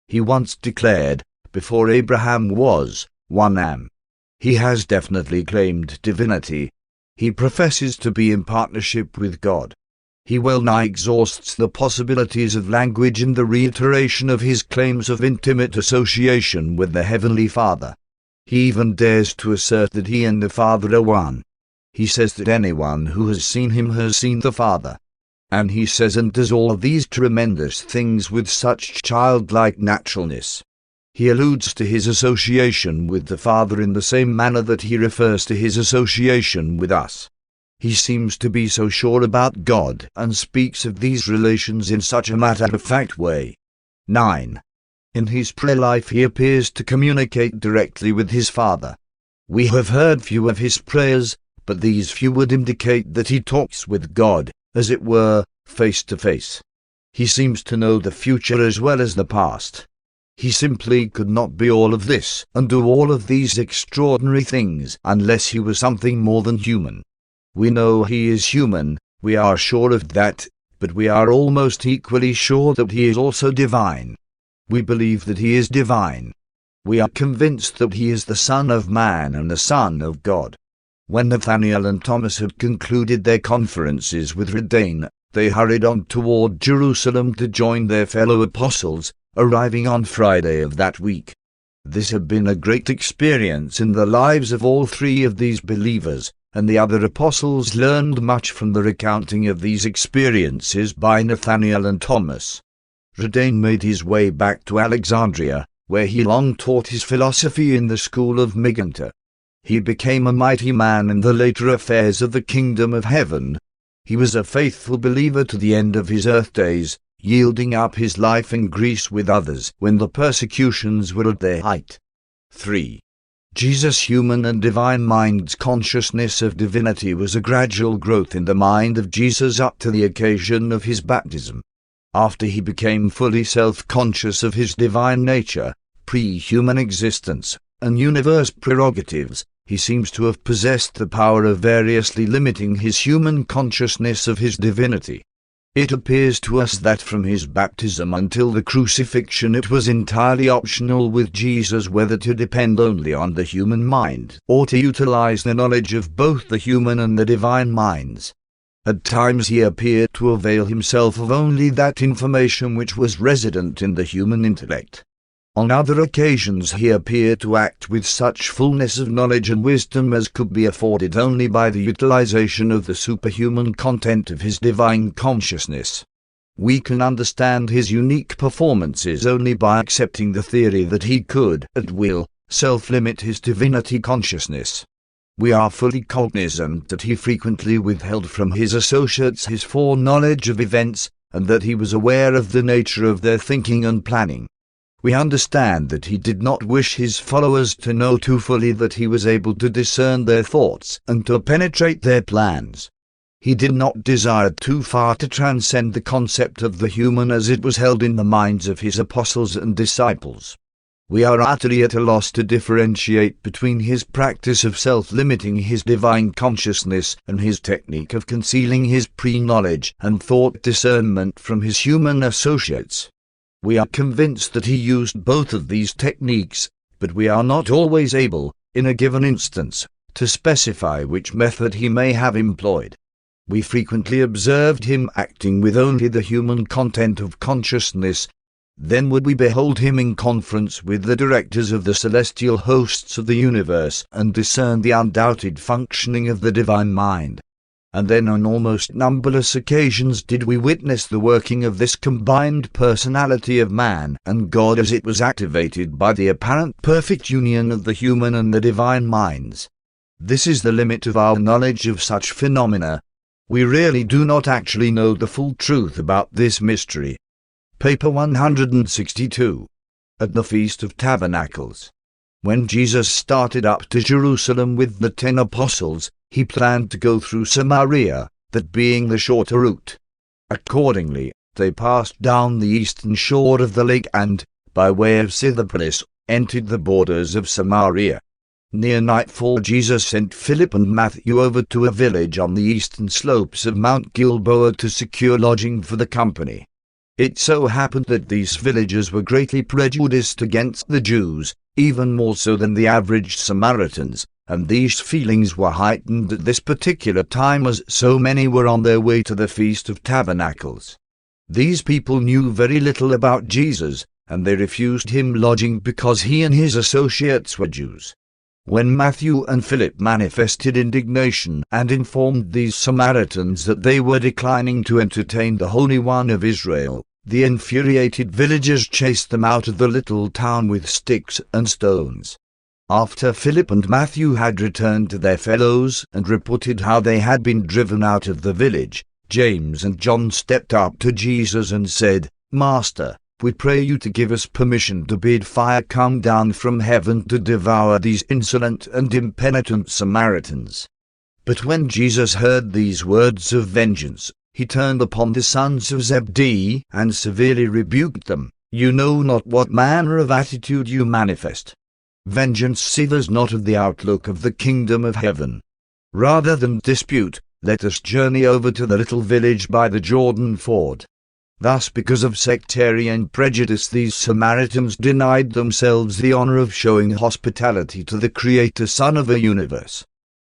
He once declared, "Before Abraham was, one am." He has definitely claimed divinity. He professes to be in partnership with God. He well-nigh exhausts the possibilities of language in the reiteration of his claims of intimate association with the Heavenly Father. He even dares to assert that he and the Father are one. He says that anyone who has seen him has seen the Father. And he says and does all of these tremendous things with such childlike naturalness. He alludes to his association with the Father in the same manner that he refers to his association with us. He seems to be so sure about God and speaks of these relations in such a matter-of-fact way. 9. In his prayer life he appears to communicate directly with his Father. We have heard few of his prayers, but these few would indicate that he talks with God, as it were, face to face. He seems to know the future as well as the past. He simply could not be all of this and do all of these extraordinary things unless he was something more than human. We know he is human, we are sure of that, but we are almost equally sure that he is also divine. We believe that he is divine. We are convinced that he is the Son of Man and the Son of God. When Nathanael and Thomas had concluded their conferences with Redain, they hurried on toward Jerusalem to join their fellow apostles, arriving on Friday of that week. This had been a great experience in the lives of all three of these believers, and the other apostles learned much from the recounting of these experiences by Nathanael and Thomas. Redain made his way back to Alexandria, where he long taught his philosophy in the school of Meganta. He became a mighty man in the later affairs of the kingdom of heaven. He was a faithful believer to the end of his earth days, yielding up his life in Greece with others when the persecutions were at their height. 3. Jesus' human and divine mind's consciousness of divinity was a gradual growth in the mind of Jesus up to the occasion of his baptism. After he became fully self-conscious of his divine nature, pre-human existence, and universe prerogatives, he seems to have possessed the power of variously limiting his human consciousness of his divinity. It appears to us that from his baptism until the crucifixion it was entirely optional with Jesus whether to depend only on the human mind or to utilize the knowledge of both the human and the divine minds. At times he appeared to avail himself of only that information which was resident in the human intellect. On other occasions he appeared to act with such fullness of knowledge and wisdom as could be afforded only by the utilization of the superhuman content of his divine consciousness. We can understand his unique performances only by accepting the theory that he could, at will, self-limit his divinity consciousness. We are fully cognizant that he frequently withheld from his associates his foreknowledge of events, and that he was aware of the nature of their thinking and planning. We understand that he did not wish his followers to know too fully that he was able to discern their thoughts and to penetrate their plans. He did not desire too far to transcend the concept of the human as it was held in the minds of his apostles and disciples. We are utterly at a loss to differentiate between his practice of self-limiting his divine consciousness and his technique of concealing his pre-knowledge and thought discernment from his human associates. We are convinced that he used both of these techniques, but we are not always able, in a given instance, to specify which method he may have employed. We frequently observed him acting with only the human content of consciousness. Then would we behold him in conference with the directors of the celestial hosts of the universe and discern the undoubted functioning of the divine mind. And then on almost numberless occasions did we witness the working of this combined personality of man and God as it was activated by the apparent perfect union of the human and the divine minds. This is the limit of our knowledge of such phenomena. We really do not actually know the full truth about this mystery. Paper 162. At the Feast of Tabernacles. When Jesus started up to Jerusalem with the 10 apostles, he planned to go through Samaria, that being the shorter route. Accordingly, they passed down the eastern shore of the lake and, by way of Scythopolis, entered the borders of Samaria. Near nightfall Jesus sent Philip and Matthew over to a village on the eastern slopes of Mount Gilboa to secure lodging for the company. It so happened that these villagers were greatly prejudiced against the Jews, even more so than the average Samaritans, and these feelings were heightened at this particular time as so many were on their way to the Feast of Tabernacles. These people knew very little about Jesus, and they refused him lodging because he and his associates were Jews. When Matthew and Philip manifested indignation and informed these Samaritans that they were declining to entertain the Holy One of Israel, the infuriated villagers chased them out of the little town with sticks and stones. After Philip and Matthew had returned to their fellows and reported how they had been driven out of the village, James and John stepped up to Jesus and said, "Master, we pray you to give us permission to bid fire come down from heaven to devour these insolent and impenitent Samaritans." But when Jesus heard these words of vengeance, he turned upon the sons of Zebedee and severely rebuked them. "You know not what manner of attitude you manifest. Vengeance savours not of the outlook of the kingdom of heaven. Rather than dispute, let us journey over to the little village by the Jordan ford." Thus, because of sectarian prejudice, these Samaritans denied themselves the honor of showing hospitality to the Creator Son of the universe.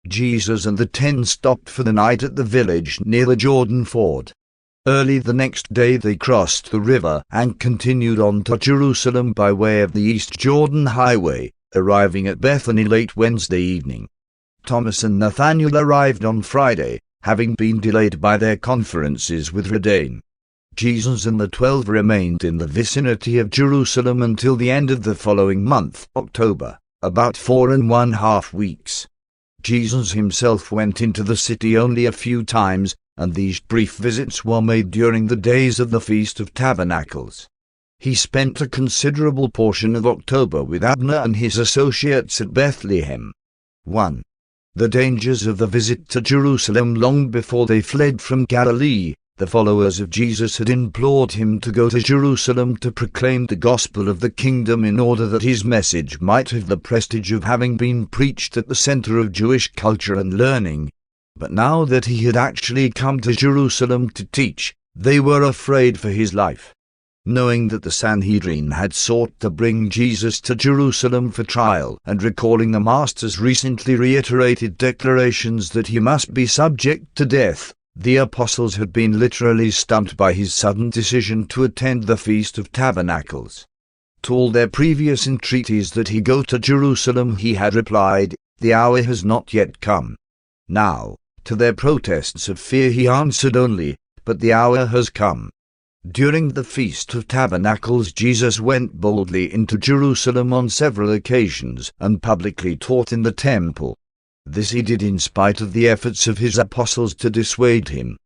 Jesus and the 10 stopped for the night at the village near the Jordan ford. Early the next day they crossed the river and continued on to Jerusalem by way of the East Jordan Highway, arriving at Bethany late Wednesday evening. Thomas and Nathanael arrived on Friday, having been delayed by their conferences with Redain. Jesus and the 12 remained in the vicinity of Jerusalem until the end of the following month, October, about 4½ weeks. Jesus himself went into the city only a few times, and these brief visits were made during the days of the Feast of Tabernacles. He spent a considerable portion of October with Abner and his associates at Bethlehem. 1. The dangers of the visit to Jerusalem. Long before they fled from Galilee, the followers of Jesus had implored him to go to Jerusalem to proclaim the gospel of the kingdom in order that his message might have the prestige of having been preached at the center of Jewish culture and learning. But now that he had actually come to Jerusalem to teach, they were afraid for his life. Knowing that the Sanhedrin had sought to bring Jesus to Jerusalem for trial, and recalling the Master's recently reiterated declarations that he must be subject to death, the apostles had been literally stumped by his sudden decision to attend the Feast of Tabernacles. To all their previous entreaties that he go to Jerusalem he had replied, "The hour has not yet come." Now, to their protests of fear he answered only, "But the hour has come." During the Feast of Tabernacles Jesus went boldly into Jerusalem on several occasions and publicly taught in the temple. This he did in spite of the efforts of his apostles to dissuade him.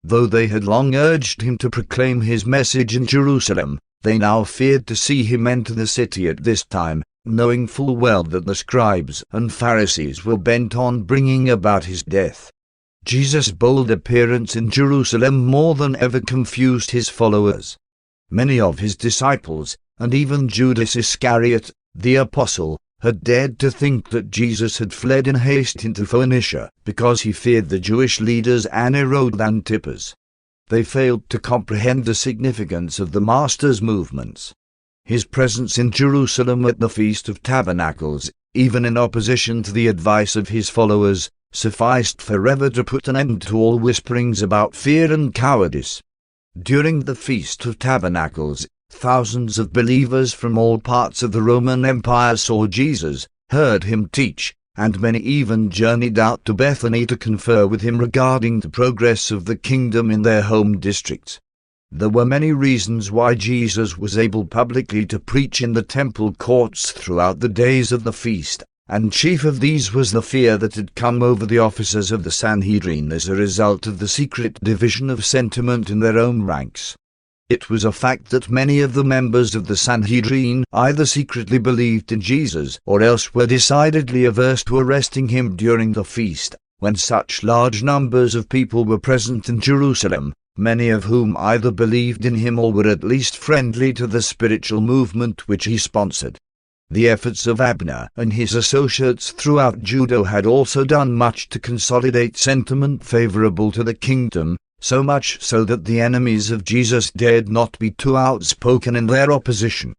Though they had long urged him to proclaim his message in Jerusalem, they now feared to see him enter the city at this time, knowing full well that the scribes and Pharisees were bent on bringing about his death. Jesus' bold appearance in Jerusalem more than ever confused his followers. Many of his disciples, and even Judas Iscariot, the apostle, had dared to think that Jesus had fled in haste into Phoenicia because he feared the Jewish leaders and Herod Antipas. They failed to comprehend the significance of the Master's movements. His presence in Jerusalem at the Feast of Tabernacles, even in opposition to the advice of his followers, sufficed forever to put an end to all whisperings about fear and cowardice. During the Feast of Tabernacles, thousands of believers from all parts of the Roman Empire saw Jesus, heard him teach, and many even journeyed out to Bethany to confer with him regarding the progress of the kingdom in their home districts. There were many reasons why Jesus was able publicly to preach in the temple courts throughout the days of the feast, and chief of these was the fear that had come over the officers of the Sanhedrin as a result of the secret division of sentiment in their own ranks. It was a fact that many of the members of the Sanhedrin either secretly believed in Jesus or else were decidedly averse to arresting him during the feast, when such large numbers of people were present in Jerusalem, many of whom either believed in him or were at least friendly to the spiritual movement which he sponsored. The efforts of Abner and his associates throughout Judah had also done much to consolidate sentiment favorable to the kingdom, so much so that the enemies of Jesus dared not be too outspoken in their opposition.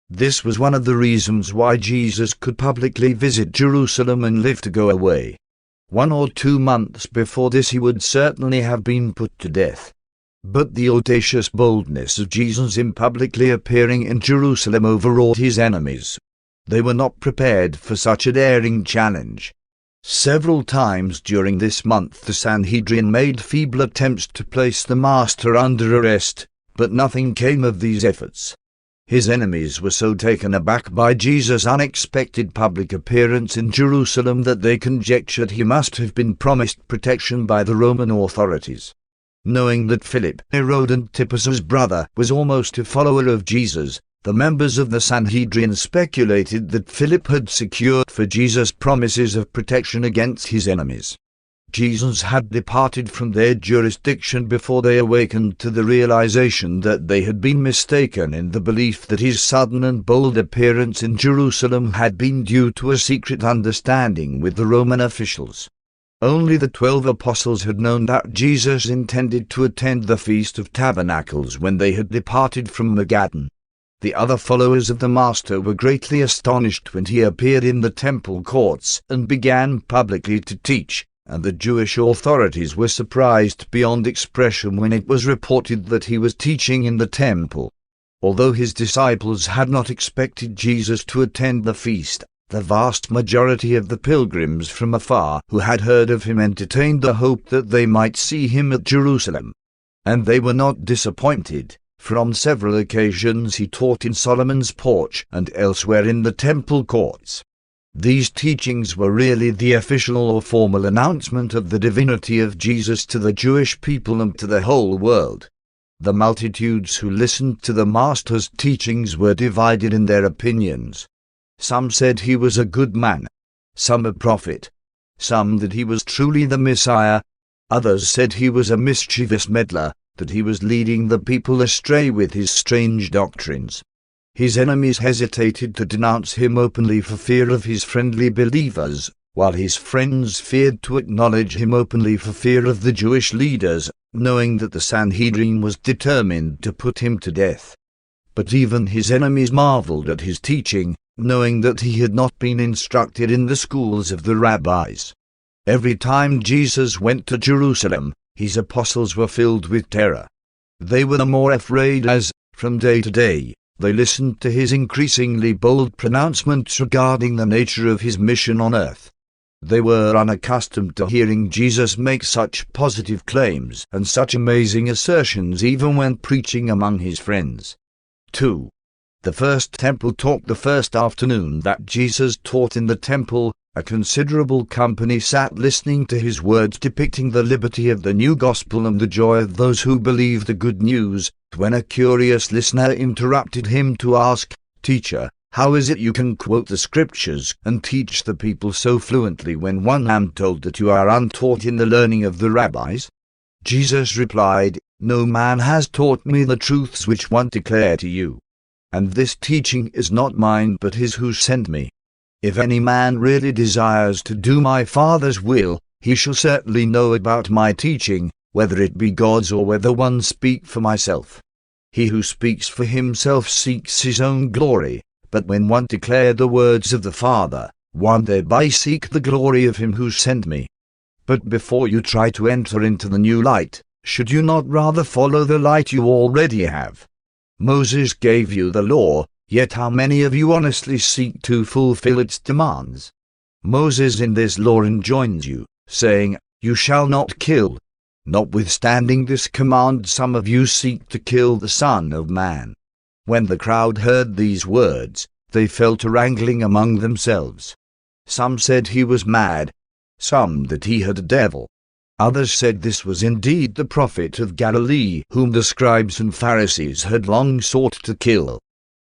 This was one of the reasons why Jesus could publicly visit Jerusalem and live to go away. 1 or 2 months before this he would certainly have been put to death. But the audacious boldness of Jesus in publicly appearing in Jerusalem overawed his enemies. They were not prepared for such a daring challenge. Several times during this month the Sanhedrin made feeble attempts to place the Master under arrest, but nothing came of these efforts. His enemies were so taken aback by Jesus' unexpected public appearance in Jerusalem that they conjectured he must have been promised protection by the Roman authorities. Knowing that Philip, Herod Antipas's brother, was almost a follower of Jesus, the members of the Sanhedrin speculated that Philip had secured for Jesus promises of protection against his enemies. Jesus had departed from their jurisdiction before they awakened to the realization that they had been mistaken in the belief that his sudden and bold appearance in Jerusalem had been due to a secret understanding with the Roman officials. Only the 12 apostles had known that Jesus intended to attend the Feast of Tabernacles when they had departed from Magadan. The other followers of the Master were greatly astonished when he appeared in the temple courts and began publicly to teach, and the Jewish authorities were surprised beyond expression when it was reported that he was teaching in the temple. Although his disciples had not expected Jesus to attend the feast, the vast majority of the pilgrims from afar who had heard of him entertained the hope that they might see him at Jerusalem. And they were not disappointed, for on several occasions he taught in Solomon's porch and elsewhere in the temple courts. These teachings were really the official or formal announcement of the divinity of Jesus to the Jewish people and to the whole world. The multitudes who listened to the Master's teachings were divided in their opinions. Some said he was a good man, some a prophet, some that he was truly the Messiah, others said he was a mischievous meddler, that he was leading the people astray with his strange doctrines. His enemies hesitated to denounce him openly for fear of his friendly believers, while his friends feared to acknowledge him openly for fear of the Jewish leaders, knowing that the Sanhedrin was determined to put him to death. But even his enemies marveled at his teaching, knowing that he had not been instructed in the schools of the rabbis. Every time Jesus went to Jerusalem, his apostles were filled with terror. They were the more afraid as, from day to day, they listened to his increasingly bold pronouncements regarding the nature of his mission on earth. They were unaccustomed to hearing Jesus make such positive claims and such amazing assertions even when preaching among his friends. 2. The first temple talk. The first afternoon that Jesus taught in the temple, a considerable company sat listening to his words depicting the liberty of the new gospel and the joy of those who believe the good news, when a curious listener interrupted him to ask, "Teacher, how is it you can quote the scriptures and teach the people so fluently when one am told that you are untaught in the learning of the rabbis?" Jesus replied, "No man has taught me the truths which one declare to you. And this teaching is not mine but his who sent me. If any man really desires to do my Father's will, he shall certainly know about my teaching, whether it be God's or whether one speak for myself. He who speaks for himself seeks his own glory, but when one declare the words of the Father, one thereby seek the glory of him who sent me. But before you try to enter into the new light, should you not rather follow the light you already have? Moses gave you the law, yet how many of you honestly seek to fulfill its demands? Moses in this law enjoins you, saying, 'You shall not kill.' Notwithstanding this command, some of you seek to kill the Son of Man." When the crowd heard these words, they fell to wrangling among themselves. Some said he was mad, some that he had a devil. Others said this was indeed the prophet of Galilee, whom the scribes and Pharisees had long sought to kill.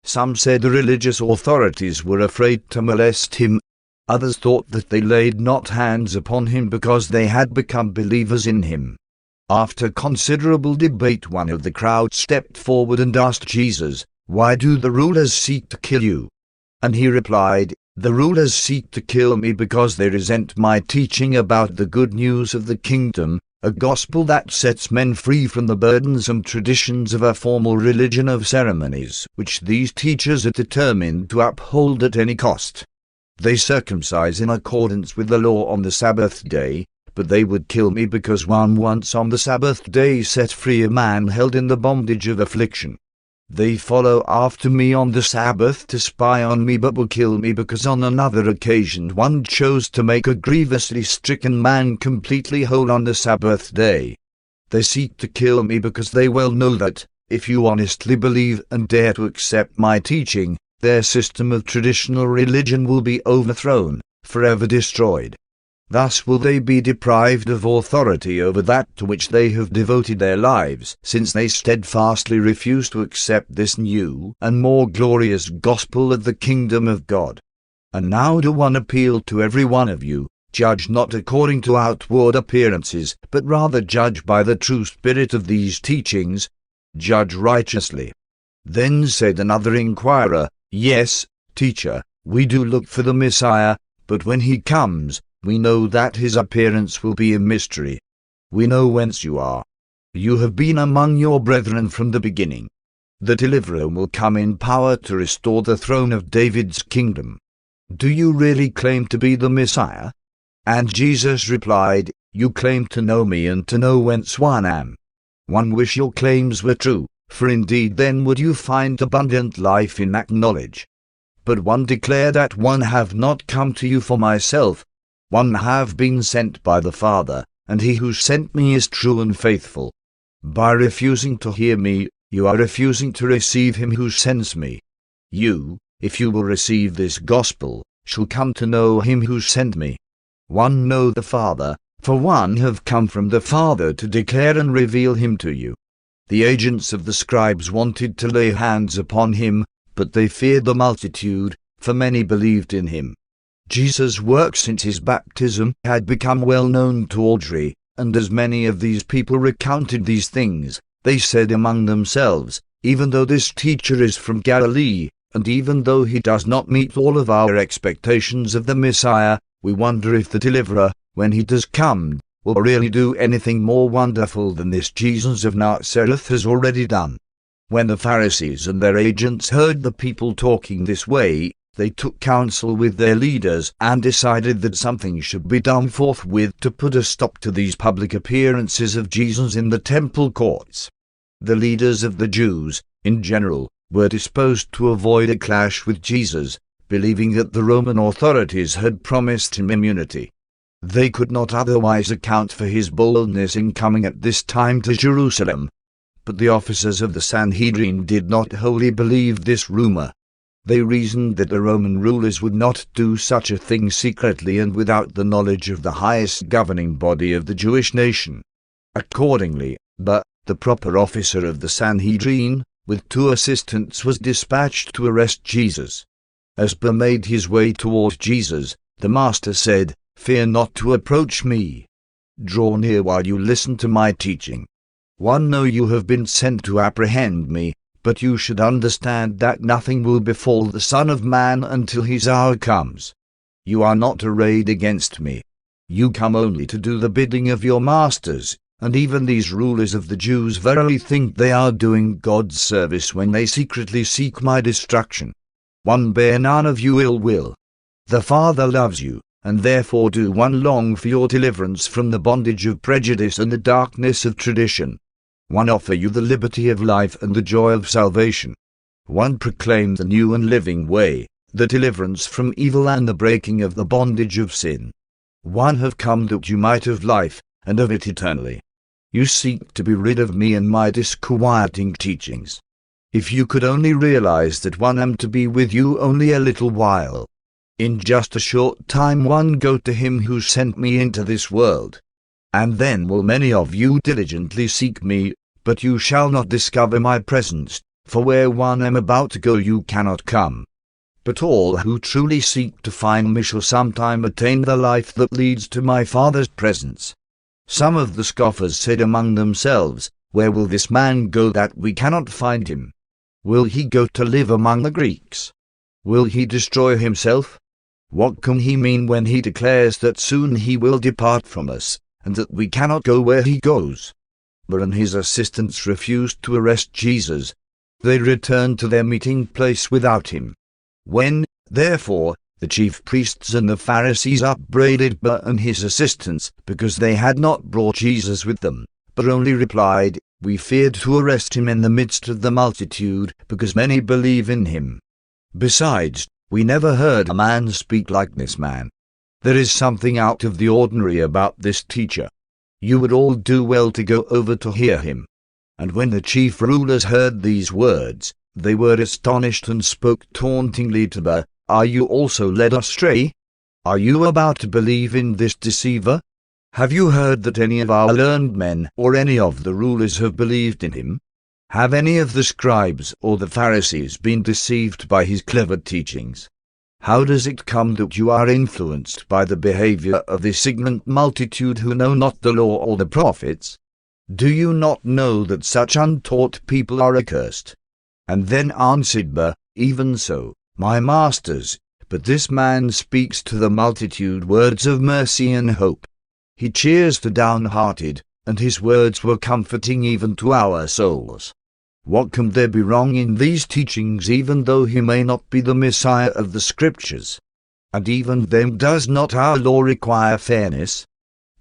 Some said the religious authorities were afraid to molest him. Others thought that they laid not hands upon him because they had become believers in him. After considerable debate, one of the crowd stepped forward and asked Jesus, "Why do the rulers seek to kill you?" And he replied, "The rulers seek to kill me because they resent my teaching about the good news of the kingdom, a gospel that sets men free from the burdensome traditions of a formal religion of ceremonies, which these teachers are determined to uphold at any cost. They circumcise in accordance with the law on the Sabbath day, but they would kill me because one once on the Sabbath day set free a man held in the bondage of affliction. They follow after me on the Sabbath to spy on me, but will kill me because on another occasion one chose to make a grievously stricken man completely whole on the Sabbath day. They seek to kill me because they well know that, if you honestly believe and dare to accept my teaching, their system of traditional religion will be overthrown, forever destroyed. Thus will they be deprived of authority over that to which they have devoted their lives, since they steadfastly refuse to accept this new and more glorious gospel of the kingdom of God. And now do one appeal to every one of you, judge not according to outward appearances, but rather judge by the true spirit of these teachings, judge righteously." Then said another inquirer, "Yes, teacher, we do look for the Messiah, but when he comes, we know that his appearance will be a mystery. We know whence you are. You have been among your brethren from the beginning. The deliverer will come in power to restore the throne of David's kingdom. Do you really claim to be the Messiah?" And Jesus replied, "You claim to know me and to know whence one am. One wish your claims were true, for indeed then would you find abundant life in that knowledge. But one declare that one have not come to you for myself. One have been sent by the Father, and he who sent me is true and faithful. By refusing to hear me, you are refusing to receive him who sends me. You, if you will receive this gospel, shall come to know him who sent me. One know the Father, for one have come from the Father to declare and reveal him to you. The agents of the scribes wanted to lay hands upon him, but they feared the multitude, for many believed in him. Jesus' work since his baptism had become well known to all Jewry, and as many of these people recounted these things, they said among themselves, "Even though this teacher is from Galilee, and even though he does not meet all of our expectations of the Messiah, we wonder if the deliverer, when he does come, will really do anything more wonderful than this Jesus of Nazareth has already done." When the Pharisees and their agents heard the people talking this way, they took counsel with their leaders and decided that something should be done forthwith to put a stop to these public appearances of Jesus in the temple courts. The leaders of the Jews, in general, were disposed to avoid a clash with Jesus, believing that the Roman authorities had promised him immunity. They could not otherwise account for his boldness in coming at this time to Jerusalem. But the officers of the Sanhedrin did not wholly believe this rumor. They reasoned that the Roman rulers would not do such a thing secretly and without the knowledge of the highest governing body of the Jewish nation. Accordingly, the proper officer of the Sanhedrin, with 2 assistants, was dispatched to arrest Jesus. As Bar made his way toward Jesus, the master said, "Fear not to approach me. Draw near while you listen to my teaching. One know you have been sent to apprehend me, but you should understand that nothing will befall the Son of Man until his hour comes. You are not arrayed against me. You come only to do the bidding of your masters, and even these rulers of the Jews verily think they are doing God's service when they secretly seek my destruction. One bear none of you ill will. The Father loves you, and therefore do one long for your deliverance from the bondage of prejudice and the darkness of tradition. One offer you the liberty of life and the joy of salvation. One proclaim the new and living way, the deliverance from evil and the breaking of the bondage of sin. One have come that you might have life, and of it eternally. You seek to be rid of me and my disquieting teachings. If you could only realize that one am to be with you only a little while. In just a short time one go to him who sent me into this world. And then will many of you diligently seek me, but you shall not discover my presence, for where one am about to go you cannot come. But all who truly seek to find me shall sometime attain the life that leads to my Father's presence." Some of the scoffers said among themselves, "Where will this man go that we cannot find him? Will he go to live among the Greeks? Will he destroy himself? What can he mean when he declares that soon he will depart from us, and that we cannot go where he goes? But and his assistants refused to arrest Jesus. They returned to their meeting place without him. When, therefore, the chief priests and the Pharisees upbraided Bar and his assistants because they had not brought Jesus with them, but only replied, "We feared to arrest him in the midst of the multitude, because many believe in him. Besides, we never heard a man speak like this man. There is something out of the ordinary about this teacher. You would all do well to go over to hear him." And when the chief rulers heard these words, they were astonished and spoke tauntingly to Bar, "Are you also led astray? Are you about to believe in this deceiver? Have you heard that any of our learned men or any of the rulers have believed in him? Have any of the scribes or the Pharisees been deceived by his clever teachings? How does it come that you are influenced by the behavior of this ignorant multitude who know not the law or the prophets? Do you not know that such untaught people are accursed?" And then answered Bar, "Even so, my masters, but this man speaks to the multitude words of mercy and hope. He cheers the downhearted, and his words were comforting even to our souls. What can there be wrong in these teachings, even though he may not be the Messiah of the Scriptures? And even then does not our law require fairness?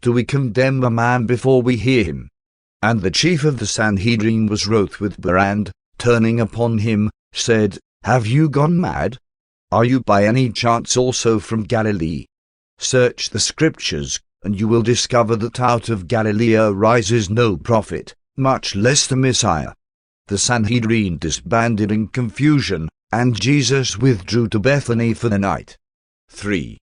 Do we condemn a man before we hear him?" And the chief of the Sanhedrin was wroth with Bar and, turning upon him, said, "Have you gone mad? Are you by any chance also from Galilee? Search the Scriptures, and you will discover that out of Galilee rises no prophet, much less the Messiah." The Sanhedrin disbanded in confusion, and Jesus withdrew to Bethany for the night. 3.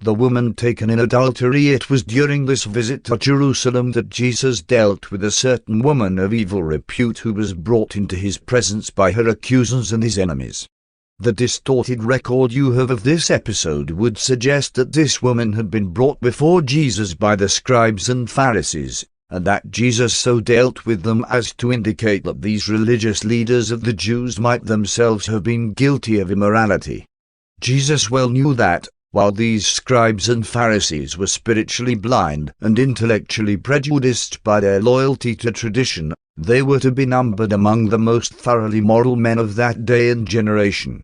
The woman taken in adultery. It was during this visit to Jerusalem that Jesus dealt with a certain woman of evil repute who was brought into his presence by her accusers and his enemies. The distorted record you have of this episode would suggest that this woman had been brought before Jesus by the scribes and Pharisees, and that Jesus so dealt with them as to indicate that these religious leaders of the Jews might themselves have been guilty of immorality. Jesus well knew that, while these scribes and Pharisees were spiritually blind and intellectually prejudiced by their loyalty to tradition, they were to be numbered among the most thoroughly moral men of that day and generation.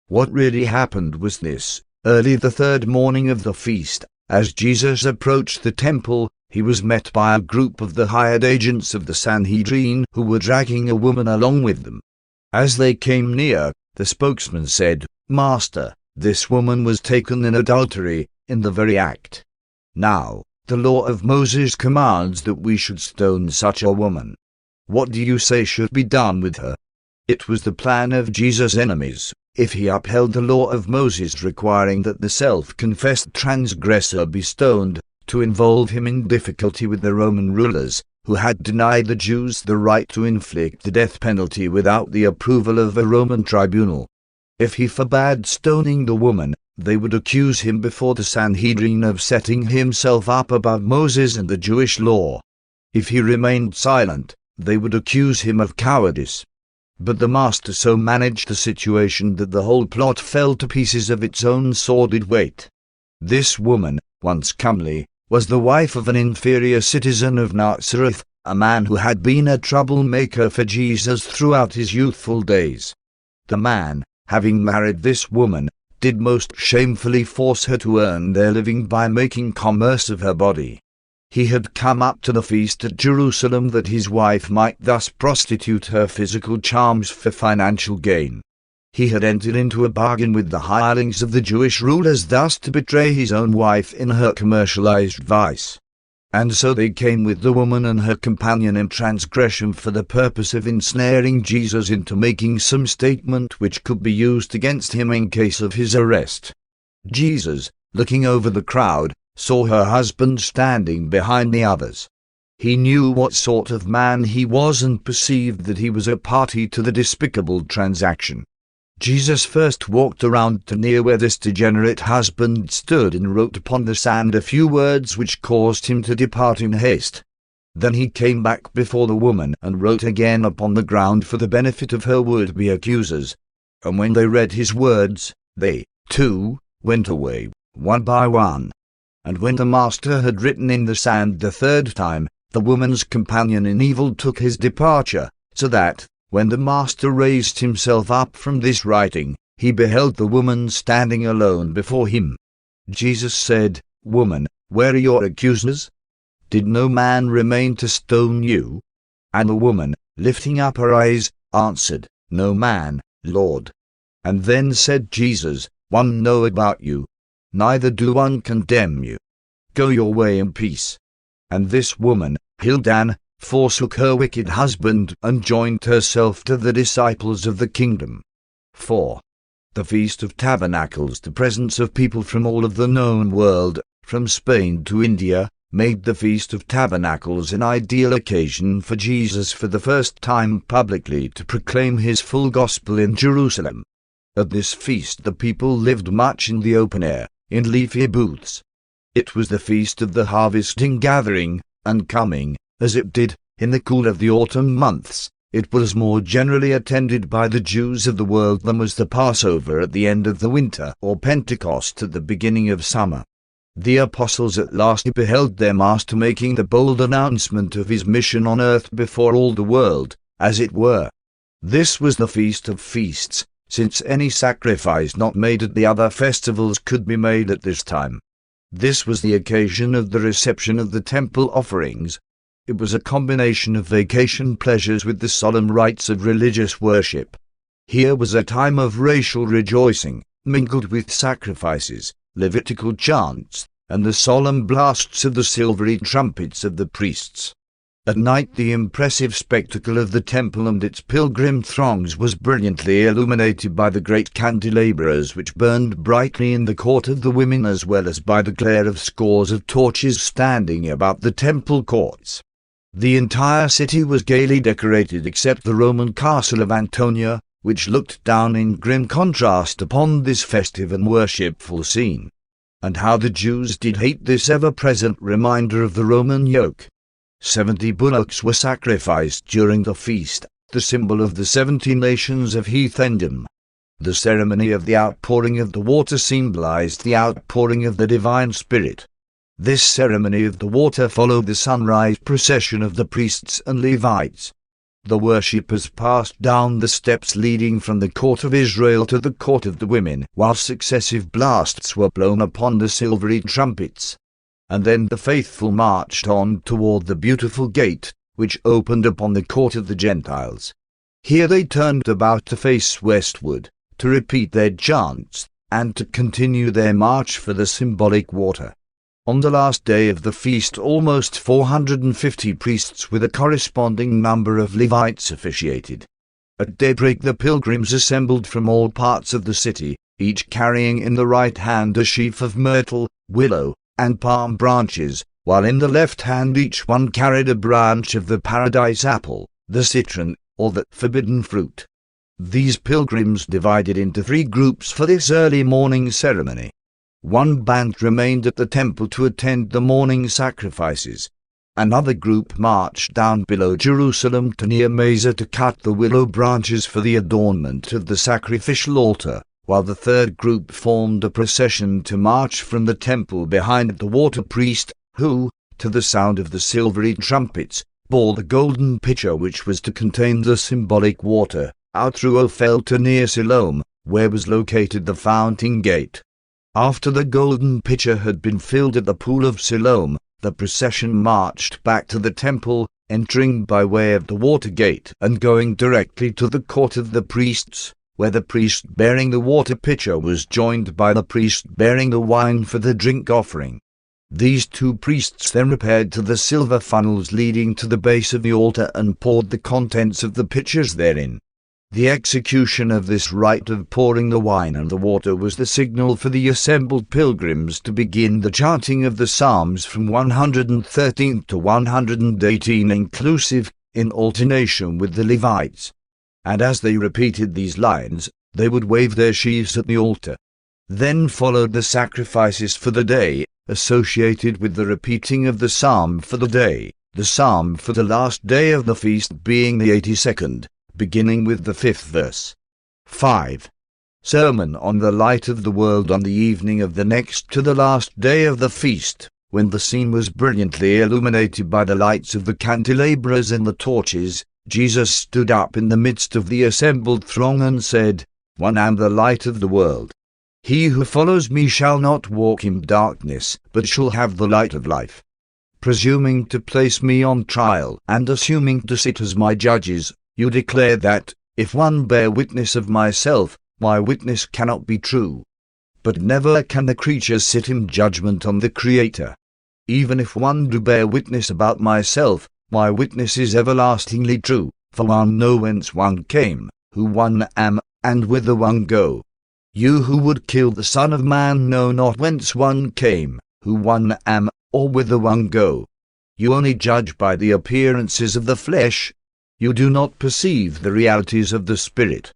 What really happened was this: early the third morning of the feast, as Jesus approached the temple, he was met by a group of the hired agents of the Sanhedrin who were dragging a woman along with them. As they came near, the spokesman said, "Master, this woman was taken in adultery, in the very act. Now, the law of Moses commands that we should stone such a woman. What do you say should be done with her?" It was the plan of Jesus' enemies, if he upheld the law of Moses requiring that the self-confessed transgressor be stoned, to involve him in difficulty with the Roman rulers, who had denied the Jews the right to inflict the death penalty without the approval of a Roman tribunal. If he forbade stoning the woman, they would accuse him before the Sanhedrin of setting himself up above Moses and the Jewish law. If he remained silent, they would accuse him of cowardice. But the Master so managed the situation that the whole plot fell to pieces of its own sordid weight. This woman, once comely, was the wife of an inferior citizen of Nazareth, a man who had been a troublemaker for Jesus throughout his youthful days. The man, having married this woman, did most shamefully force her to earn their living by making commerce of her body. He had come up to the feast at Jerusalem that his wife might thus prostitute her physical charms for financial gain. He had entered into a bargain with the hirelings of the Jewish rulers thus to betray his own wife in her commercialized vice. And so they came with the woman and her companion in transgression for the purpose of ensnaring Jesus into making some statement which could be used against him in case of his arrest. Jesus, looking over the crowd, saw her husband standing behind the others. He knew what sort of man he was and perceived that he was a party to the despicable transaction. Jesus first walked around to near where this degenerate husband stood and wrote upon the sand a few words which caused him to depart in haste. Then he came back before the woman and wrote again upon the ground for the benefit of her would-be accusers. And when they read his words, They, too, went away, one by one. And when the master had written in the sand the third time, the woman's companion in evil took his departure, so that, when the master raised himself up from this writing, he beheld the woman standing alone before him. Jesus said, "Woman, where are your accusers? Did no man remain to stone you?" And the woman, lifting up her eyes, answered, "No man, Lord." And then said Jesus, "One know about you, neither do one condemn you. Go your way in peace." And this woman, Hildan, forsook her wicked husband and joined herself to the disciples of the kingdom. 4. The Feast of Tabernacles. The presence of people from all of the known world, from Spain to India, made the Feast of Tabernacles an ideal occasion for Jesus for the first time publicly to proclaim his full gospel in Jerusalem. At this feast the people lived much in the open air, in leafy booths. It was the feast of the harvesting gathering, and coming, as it did, in the cool of the autumn months, it was more generally attended by the Jews of the world than was the Passover at the end of the winter or Pentecost at the beginning of summer. The apostles at last beheld their Master making the bold announcement of his mission on earth before all the world, as it were. This was the feast of feasts, since any sacrifice not made at the other festivals could be made at this time. This was the occasion of the reception of the temple offerings. It was a combination of vacation pleasures with the solemn rites of religious worship. Here was a time of racial rejoicing, mingled with sacrifices, Levitical chants, and the solemn blasts of the silvery trumpets of the priests. At night the impressive spectacle of the temple and its pilgrim throngs was brilliantly illuminated by the great candelabras which burned brightly in the court of the women, as well as by the glare of scores of torches standing about the temple courts. The entire city was gaily decorated except the Roman castle of Antonia, which looked down in grim contrast upon this festive and worshipful scene. And how the Jews did hate this ever-present reminder of the Roman yoke! 70 bullocks were sacrificed during the feast, the symbol of the 70 nations of heathendom. The ceremony of the outpouring of the water symbolized the outpouring of the divine Spirit. This ceremony of the water followed the sunrise procession of the priests and Levites. The worshippers passed down the steps leading from the court of Israel to the court of the women, while successive blasts were blown upon the silvery trumpets. And then the faithful marched on toward the beautiful gate, which opened upon the court of the Gentiles. Here they turned about to face westward, to repeat their chants, and to continue their march for the symbolic water. On the last day of the feast almost 450 priests with a corresponding number of Levites officiated. At daybreak the pilgrims assembled from all parts of the city, each carrying in the right hand a sheaf of myrtle, willow, and palm branches, while in the left hand each one carried a branch of the paradise apple, the citron, or the forbidden fruit. These pilgrims divided into 3 groups for this early morning ceremony. One band remained at the temple to attend the morning sacrifices. Another group marched down below Jerusalem to near Mesa to cut the willow branches for the adornment of the sacrificial altar, while the third group formed a procession to march from the temple behind the water priest, who, to the sound of the silvery trumpets, bore the golden pitcher which was to contain the symbolic water, out through Ophel to near Siloam, where was located the fountain gate. After the golden pitcher had been filled at the pool of Siloam, the procession marched back to the temple, entering by way of the water gate and going directly to the court of the priests, where the priest bearing the water pitcher was joined by the priest bearing the wine for the drink offering. These 2 priests then repaired to the silver funnels leading to the base of the altar and poured the contents of the pitchers therein. The execution of this rite of pouring the wine and the water was the signal for the assembled pilgrims to begin the chanting of the Psalms from 113 to 118 inclusive, in alternation with the Levites. And as they repeated these lines, they would wave their sheaves at the altar. Then followed the sacrifices for the day, associated with the repeating of the psalm for the day, the psalm for the last day of the feast being the 82nd, beginning with the 5th verse. 5. Sermon on the Light of the World. On the evening of the next to the last day of the feast, when the scene was brilliantly illuminated by the lights of the candelabras and the torches, Jesus stood up in the midst of the assembled throng and said, "I am the light of the world. He who follows me shall not walk in darkness, but shall have the light of life." Presuming to place me on trial, and assuming to sit as my judges, you declare that, if one bear witness of myself, my witness cannot be true. But never can the creature sit in judgment on the Creator. Even if one do bear witness about myself, my witness is everlastingly true, for one know whence one came, who one am, and whither one go. You who would kill the Son of Man know not whence one came, who one am, or whither one go. You only judge by the appearances of the flesh. You do not perceive the realities of the Spirit.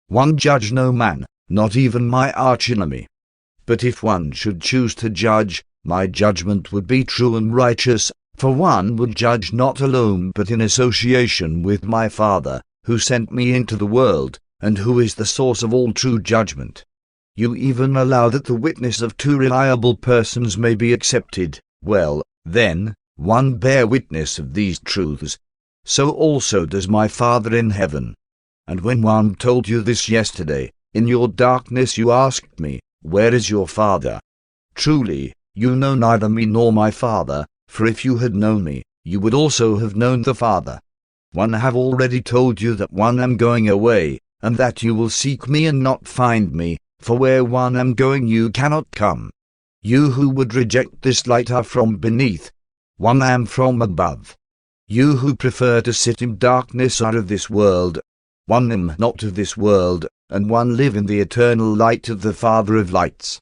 One judge no man, not even my archenemy. But if one should choose to judge, my judgment would be true and righteous, for one would judge not alone but in association with my Father, who sent me into the world, and who is the source of all true judgment. You even allow that the witness of two reliable persons may be accepted. Well, then, one bear witness of these truths. So also does my Father in heaven. And when one told you this yesterday, in your darkness you asked me, "Where is your Father?" Truly, you know neither me nor my Father, for if you had known me, you would also have known the Father. One have already told you that one am going away, and that you will seek me and not find me, for where one am going you cannot come. You who would reject this light are from beneath, one am from above. You who prefer to sit in darkness are of this world, one am not of this world, and one live in the eternal light of the Father of lights.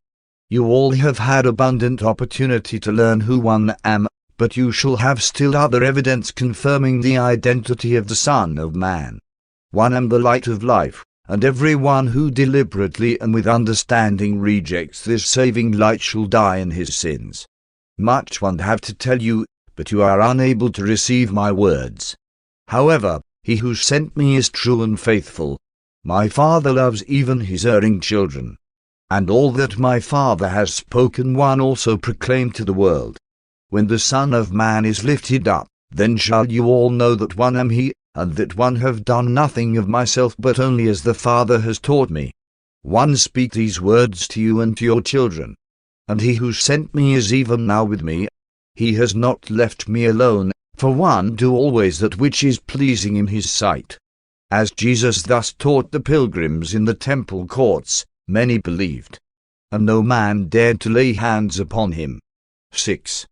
You all have had abundant opportunity to learn who one am, but you shall have still other evidence confirming the identity of the Son of Man. One am the light of life, and every one who deliberately and with understanding rejects this saving light shall die in his sins. Much one have to tell you, but you are unable to receive my words. However, he who sent me is true and faithful. My Father loves even his erring children. And all that my Father has spoken one also proclaim to the world. When the Son of Man is lifted up, then shall you all know that one am he, and that one have done nothing of myself but only as the Father has taught me. One speak these words to you and to your children. And he who sent me is even now with me. He has not left me alone, for one do always that which is pleasing in his sight. As Jesus thus taught the pilgrims in the temple courts, many believed, and no man dared to lay hands upon him. 6.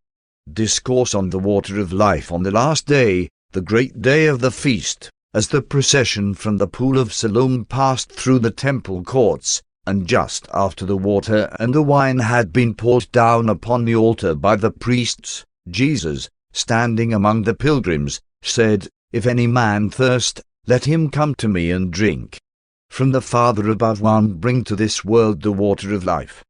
Discourse on the water of life. On the last day, the great day of the feast, as the procession from the pool of Siloam passed through the temple courts, and just after the water and the wine had been poured down upon the altar by the priests, Jesus, standing among the pilgrims, said, "If any man thirst, let him come to me and drink. From the Father above one bring to this world the water of life.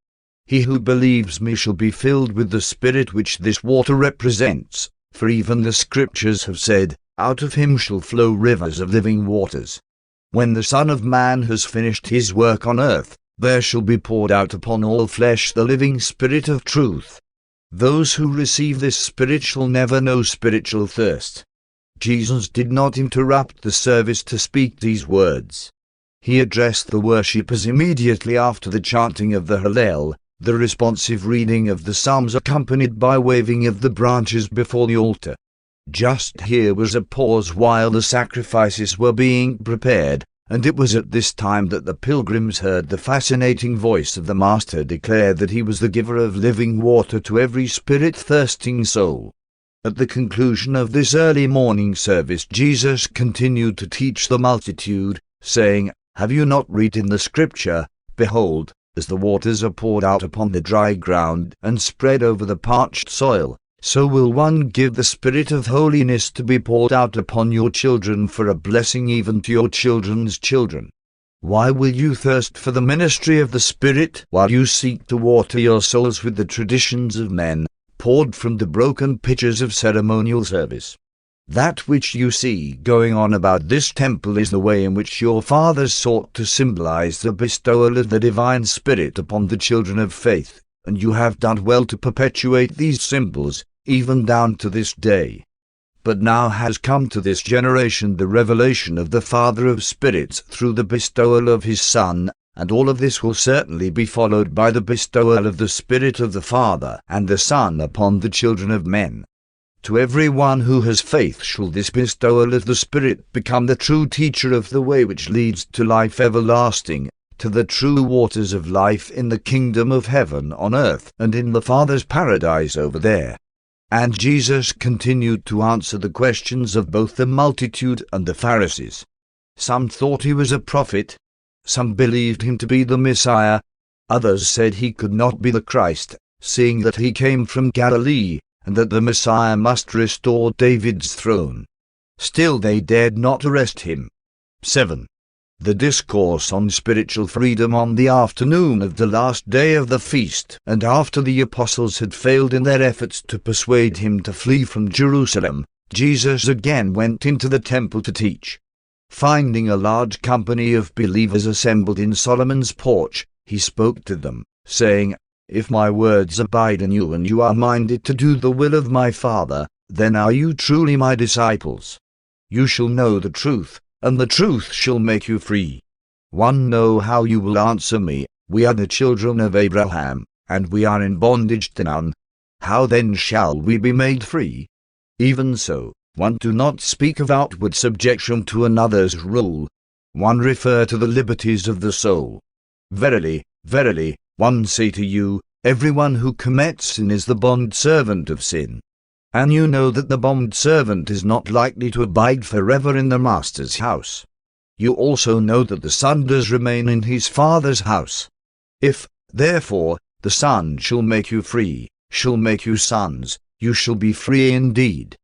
He who believes me shall be filled with the Spirit which this water represents, for even the Scriptures have said, out of him shall flow rivers of living waters. When the Son of Man has finished his work on earth, there shall be poured out upon all flesh the living Spirit of truth. Those who receive this Spirit shall never know spiritual thirst." Jesus did not interrupt the service to speak these words. He addressed the worshippers immediately after the chanting of the Hallel, the responsive reading of the Psalms accompanied by waving of the branches before the altar. Just here was a pause while the sacrifices were being prepared, and it was at this time that the pilgrims heard the fascinating voice of the Master declare that he was the giver of living water to every spirit-thirsting soul. At the conclusion of this early morning service, Jesus continued to teach the multitude, saying, "Have you not read in the Scripture, Behold, as the waters are poured out upon the dry ground and spread over the parched soil, so will one give the Spirit of holiness to be poured out upon your children for a blessing even to your children's children. Why will you thirst for the ministry of the Spirit while you seek to water your souls with the traditions of men, poured from the broken pitchers of ceremonial service? That which you see going on about this temple is the way in which your fathers sought to symbolize the bestowal of the divine Spirit upon the children of faith, and you have done well to perpetuate these symbols, even down to this day. But now has come to this generation the revelation of the Father of spirits through the bestowal of his Son, and all of this will certainly be followed by the bestowal of the Spirit of the Father and the Son upon the children of men. To every one who has faith shall this bestowal of the Spirit become the true teacher of the way which leads to life everlasting, to the true waters of life in the kingdom of heaven on earth and in the Father's paradise over there. And Jesus continued to answer the questions of both the multitude and the Pharisees. Some thought he was a prophet, some believed him to be the Messiah, others said he could not be the Christ, seeing that he came from Galilee, and that the Messiah must restore David's throne. Still they dared not arrest him. 7. The Discourse on Spiritual Freedom on the afternoon of the last day of the feast, and after the apostles had failed in their efforts to persuade him to flee from Jerusalem, Jesus again went into the temple to teach. Finding a large company of believers assembled in Solomon's porch, he spoke to them, saying, "If my words abide in you and you are minded to do the will of my Father, then are you truly my disciples. You shall know the truth, and the truth shall make you free." 1. Know how you will answer me, "We are the children of Abraham, and we are in bondage to none. How then shall we be made free?" Even so, 1. Do not speak of outward subjection to another's rule. 1. Refer to the liberties of the soul. Verily, verily, 1 say to you, everyone who commits sin is the bondservant of sin. And you know that the bondservant is not likely to abide forever in the master's house. You also know that the son does remain in his father's house. If, therefore, the Son shall make you free, shall make you sons, you shall be free indeed.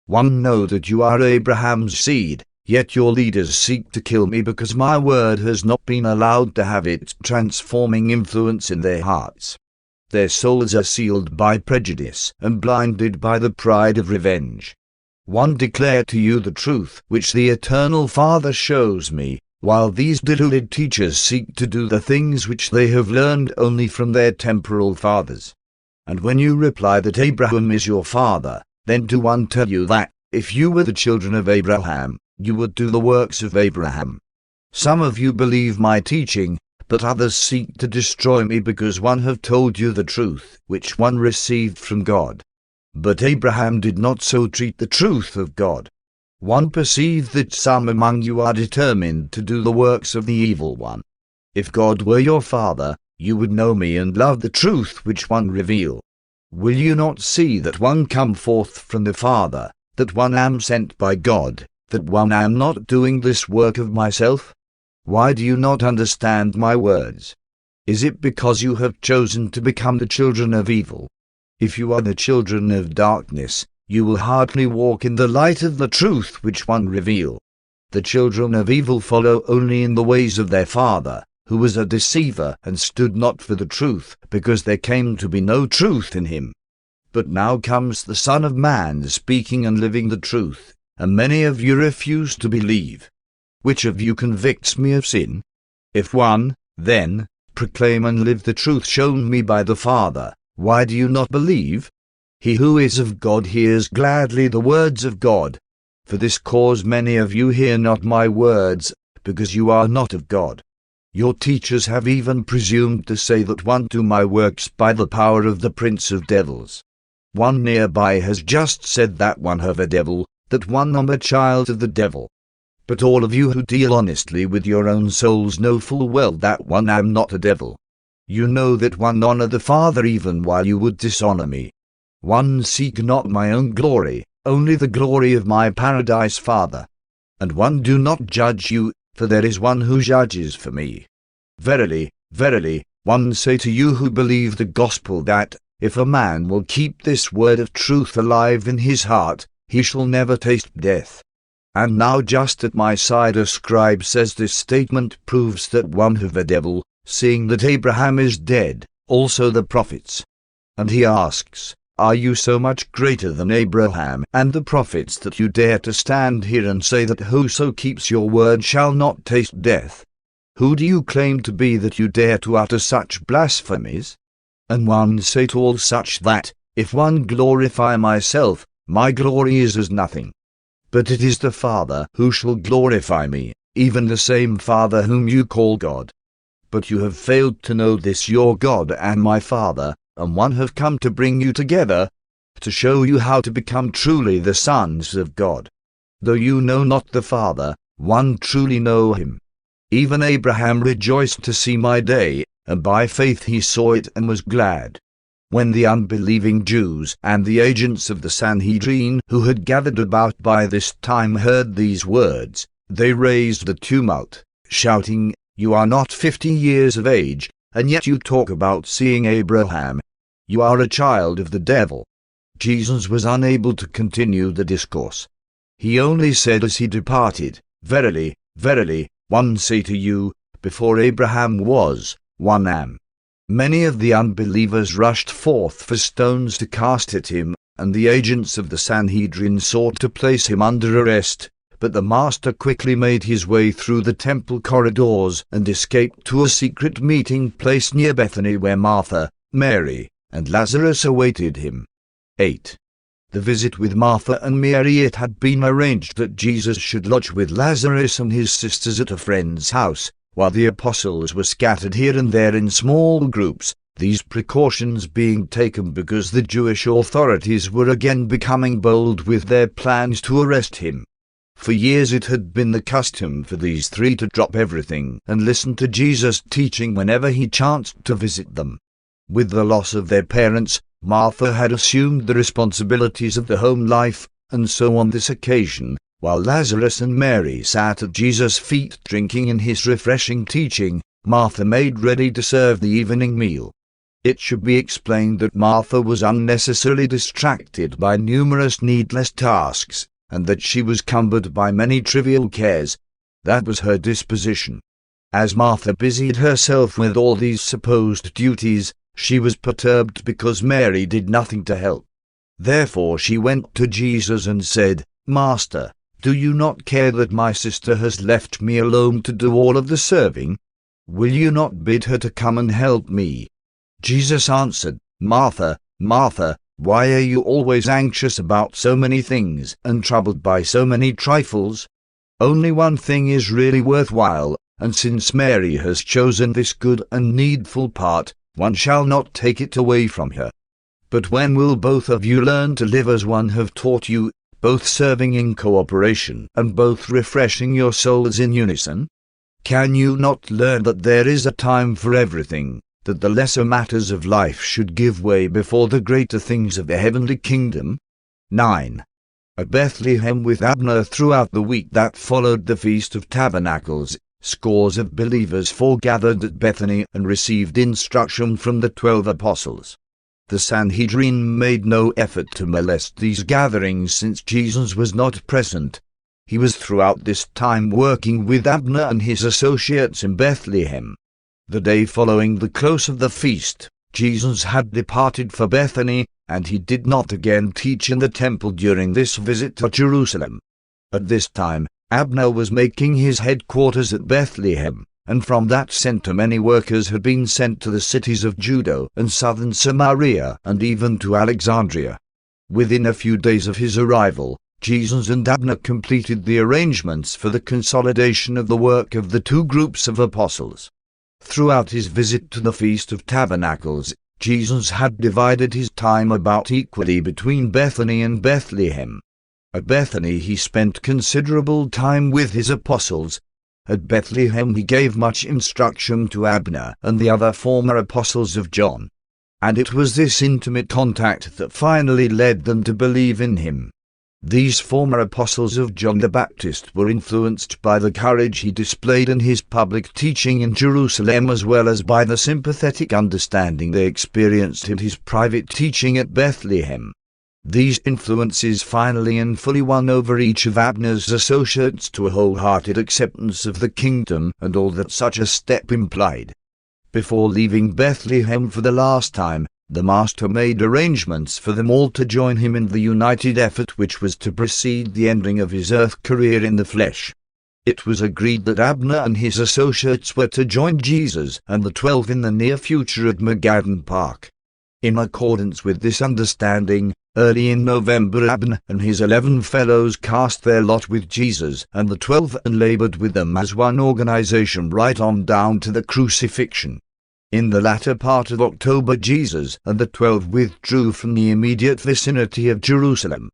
1. Know that you are Abraham's seed, yet your leaders seek to kill me because my word has not been allowed to have its transforming influence in their hearts. Their souls are sealed by prejudice and blinded by the pride of revenge. 1. Declare to you the truth which the eternal Father shows me, while these deluded teachers seek to do the things which they have learned only from their temporal fathers. And when you reply that Abraham is your father, then do 1 tell you that, if you were the children of Abraham, you would do the works of Abraham. Some of you believe my teaching, but others seek to destroy me because 1 have told you the truth, which 1 received from God. But Abraham did not so treat the truth of God. 1 perceived that some among you are determined to do the works of the evil one. If God were your Father, you would know me and love the truth which 1 reveal. Will you not see that 1 come forth from the Father, that 1 am sent by God, that 1 am not doing this work of myself? Why do you not understand my words? Is it because you have chosen to become the children of evil? If you are the children of darkness, you will hardly walk in the light of the truth which 1 reveal. The children of evil follow only in the ways of their father, who was a deceiver and stood not for the truth, because there came to be no truth in him. But now comes the Son of Man speaking and living the truth, and many of you refuse to believe. Which of you convicts me of sin? If 1, then, proclaim and live the truth shown me by the Father, why do you not believe? He who is of God hears gladly the words of God. For this cause many of you hear not my words, because you are not of God. Your teachers have even presumed to say that 1 do my works by the power of the prince of devils. 1 nearby has just said that 1 have a devil, that 1 am a child of the devil. But all of you who deal honestly with your own souls know full well that 1 am not a devil. You know that 1 honor the Father even while you would dishonor me. 1 seek not my own glory, only the glory of my paradise Father. And 1 do not judge you, for there is 1 who judges for me. Verily, verily, 1 say to you who believe the gospel that, if a man will keep this word of truth alive in his heart, he shall never taste death. And now just at my side a scribe says this statement proves that 1 have a devil, seeing that Abraham is dead, also the prophets. And he asks, Are you so much greater than Abraham and the prophets that you dare to stand here and say that whoso keeps your word shall not taste death? Who do you claim to be that you dare to utter such blasphemies? And one say to all such that, if one glorify myself, my glory is as nothing. But it is the Father who shall glorify me, even the same Father whom you call God. But you have failed to know this your God and my Father, and one have come to bring you together, to show you how to become truly the sons of God. Though you know not the Father, one truly know him. Even Abraham rejoiced to see my day, and by faith he saw it and was glad. When the unbelieving Jews and the agents of the Sanhedrin who had gathered about by this time heard these words, they raised a tumult, shouting, "You are not 50 years of age, and yet you talk about seeing Abraham. You are a child of the devil." Jesus was unable to continue the discourse. He only said as he departed, "Verily, verily, one say to you, before Abraham was, one am." Many of the unbelievers rushed forth for stones to cast at him, and the agents of the Sanhedrin sought to place him under arrest, but the Master quickly made his way through the temple corridors and escaped to a secret meeting place near Bethany where Martha, Mary, and Lazarus awaited him. 8. The visit with Martha and Mary. It had been arranged that Jesus should lodge with Lazarus and his sisters at a friend's house, while the apostles were scattered here and there in small groups, these precautions being taken because the Jewish authorities were again becoming bold with their plans to arrest him. For years it had been the custom for these three to drop everything and listen to Jesus' teaching whenever he chanced to visit them. With the loss of their parents, Martha had assumed the responsibilities of the home life, and so on this occasion, while Lazarus and Mary sat at Jesus' feet drinking in his refreshing teaching, Martha made ready to serve the evening meal. It should be explained that Martha was unnecessarily distracted by numerous needless tasks, and that she was cumbered by many trivial cares. That was her disposition. As Martha busied herself with all these supposed duties, she was perturbed because Mary did nothing to help. Therefore she went to Jesus and said, "Master, do you not care that my sister has left me alone to do all of the serving? Will you not bid her to come and help me?" Jesus answered, "Martha, Martha, why are you always anxious about so many things and troubled by so many trifles? Only one thing is really worthwhile, and since Mary has chosen this good and needful part, one shall not take it away from her. But when will both of you learn to live as one have taught you, both serving in cooperation and both refreshing your souls in unison? Can you not learn that there is a time for everything, that the lesser matters of life should give way before the greater things of the heavenly kingdom?" 9. At Bethlehem with Abner. Throughout the week that followed the Feast of Tabernacles, scores of believers foregathered at Bethany and received instruction from the 12 apostles. The Sanhedrin made no effort to molest these gatherings since Jesus was not present. He was throughout this time working with Abner and his associates in Bethlehem. The day following the close of the feast, Jesus had departed for Bethany, and he did not again teach in the temple during this visit to Jerusalem. At this time, Abner was making his headquarters at Bethlehem, and from that center many workers had been sent to the cities of Judah and southern Samaria and even to Alexandria. Within a few days of his arrival, Jesus and Abner completed the arrangements for the consolidation of the work of the two groups of apostles. Throughout his visit to the Feast of Tabernacles, Jesus had divided his time about equally between Bethany and Bethlehem. At Bethany he spent considerable time with his apostles. At Bethlehem he gave much instruction to Abner and the other former apostles of John. And it was this intimate contact that finally led them to believe in him. These former apostles of John the Baptist were influenced by the courage he displayed in his public teaching in Jerusalem, as well as by the sympathetic understanding they experienced in his private teaching at Bethlehem. These influences finally and fully won over each of Abner's associates to a wholehearted acceptance of the kingdom and all that such a step implied. Before leaving Bethlehem for the last time, The Master made arrangements for them all to join him in the united effort which was to precede the ending of his earth career in the flesh. It was agreed that Abner and his associates were to join Jesus and the 12 in the near future at Magadan Park. In accordance with this understanding, early in November Abner and his 11 fellows cast their lot with Jesus and the 12 and labored with them as one organization right on down to the crucifixion. In the latter part of October Jesus and the 12 withdrew from the immediate vicinity of Jerusalem.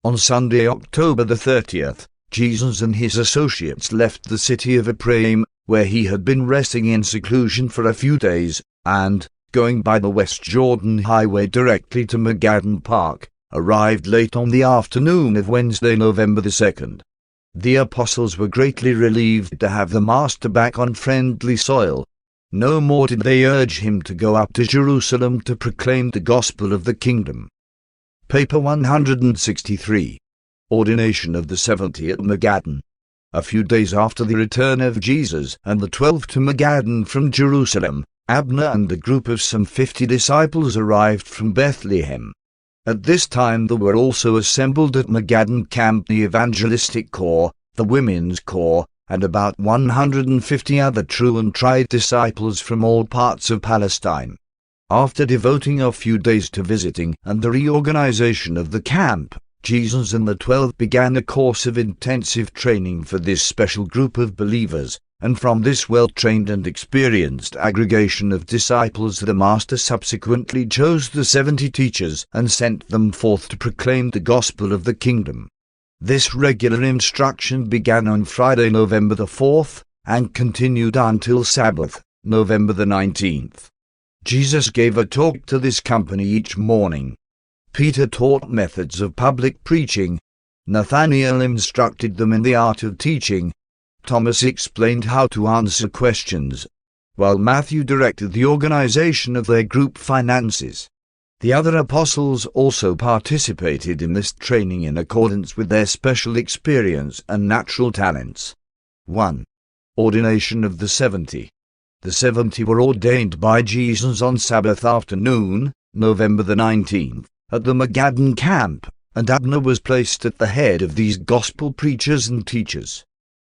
On Sunday, October the 30th, Jesus and his associates left the city of Ephraim, where he had been resting in seclusion for a few days, and, going by the West Jordan Highway directly to Magadan Park, arrived late on the afternoon of Wednesday, November the 2nd. The apostles were greatly relieved to have the Master back on friendly soil. No more did they urge him to go up to Jerusalem to proclaim the gospel of the kingdom. Paper 163. Ordination of the 70 at Magadan. A few days after the return of Jesus and the 12 to Magadan from Jerusalem, Abner and a group of some 50 disciples arrived from Bethlehem. At this time there were also assembled at Magadan camp the evangelistic corps, the women's corps, and about 150 other true and tried disciples from all parts of Palestine. After devoting a few days to visiting and the reorganization of the camp, Jesus and the 12 began a course of intensive training for this special group of believers, and from this well-trained and experienced aggregation of disciples the Master subsequently chose the 70 teachers and sent them forth to proclaim the gospel of the kingdom. This regular instruction began on Friday, November the 4th, and continued until Sabbath, November the 19th. Jesus gave a talk to this company each morning. Peter taught methods of public preaching. Nathanael instructed them in the art of teaching. Thomas explained how to answer questions, while Matthew directed the organization of their group finances. The other apostles also participated in this training in accordance with their special experience and natural talents. 1. Ordination of the 70. The 70 were ordained by Jesus on Sabbath afternoon, November the 19th, at the Magadan camp, and Abner was placed at the head of these gospel preachers and teachers.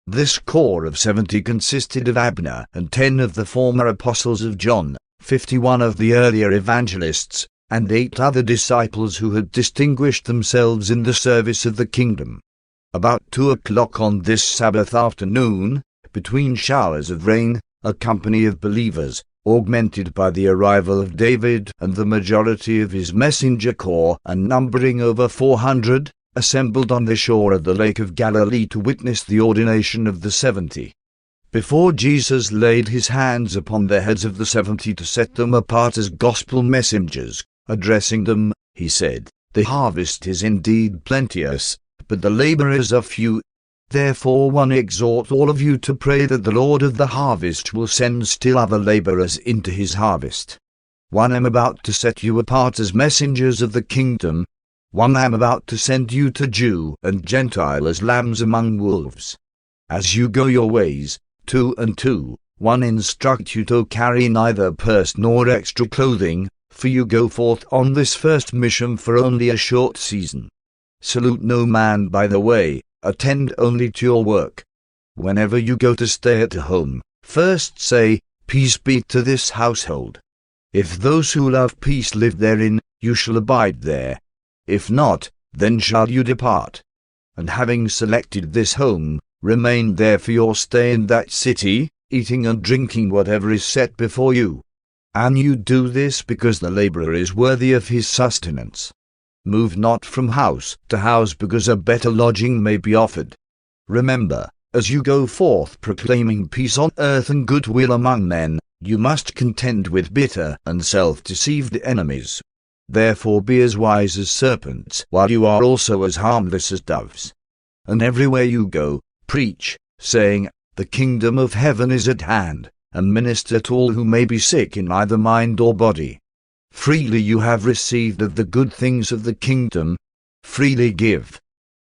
This corps of 70 consisted of Abner and 10 of the former apostles of John, 51 of the earlier evangelists, and 8 other disciples who had distinguished themselves in the service of the kingdom. About 2 o'clock on this Sabbath afternoon, between showers of rain, a company of believers, augmented by the arrival of David and the majority of his messenger corps, and numbering over 400, assembled on the shore of the Lake of Galilee to witness the ordination of the 70. Before Jesus laid his hands upon the heads of the 70 to set them apart as gospel messengers, addressing them, he said, "The harvest is indeed plenteous, but the laborers are few. Therefore I exhort all of you to pray that the Lord of the harvest will send still other laborers into his harvest. 1. I am about to set you apart as messengers of the kingdom. 1. I am about to send you to Jew and Gentile as lambs among wolves. As you go your ways, 2 and 2, 1 instruct you to carry neither purse nor extra clothing, for you go forth on this first mission for only a short season. Salute no man by the way, attend only to your work. Whenever you go to stay at home, first say, Peace be to this household. If those who love peace live therein, you shall abide there. If not, then shall you depart. And having selected this home, remain there for your stay in that city, eating and drinking whatever is set before you. And you do this because the laborer is worthy of his sustenance. Move not from house to house because a better lodging may be offered. Remember, as you go forth proclaiming peace on earth and goodwill among men, you must contend with bitter and self-deceived enemies. Therefore be as wise as serpents, while you are also as harmless as doves. And everywhere you go, preach, saying, The kingdom of heaven is at hand, and minister to all who may be sick in either mind or body. Freely you have received of the good things of the kingdom, freely give.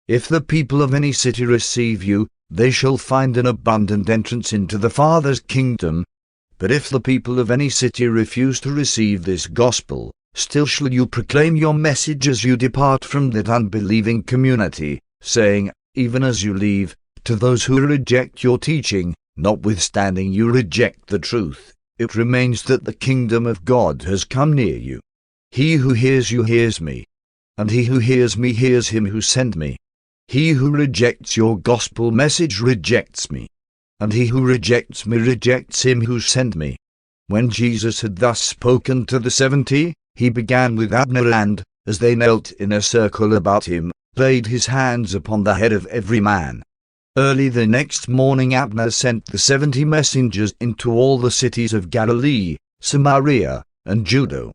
If the people of any city receive you, they shall find an abundant entrance into the Father's kingdom. But if the people of any city refuse to receive this gospel, Still shall you proclaim your message as you depart from that unbelieving community, saying, even as you leave, to those who reject your teaching, notwithstanding you reject the truth, it remains that the kingdom of God has come near you. He who hears you hears me, and he who hears me hears him who sent me. He who rejects your gospel message rejects me, and he who rejects me rejects him who sent me. When Jesus had thus spoken to the 70, he began with Abner and, as they knelt in a circle about him, laid his hands upon the head of every man. Early the next morning Abner sent the 70 messengers into all the cities of Galilee, Samaria, and Judah.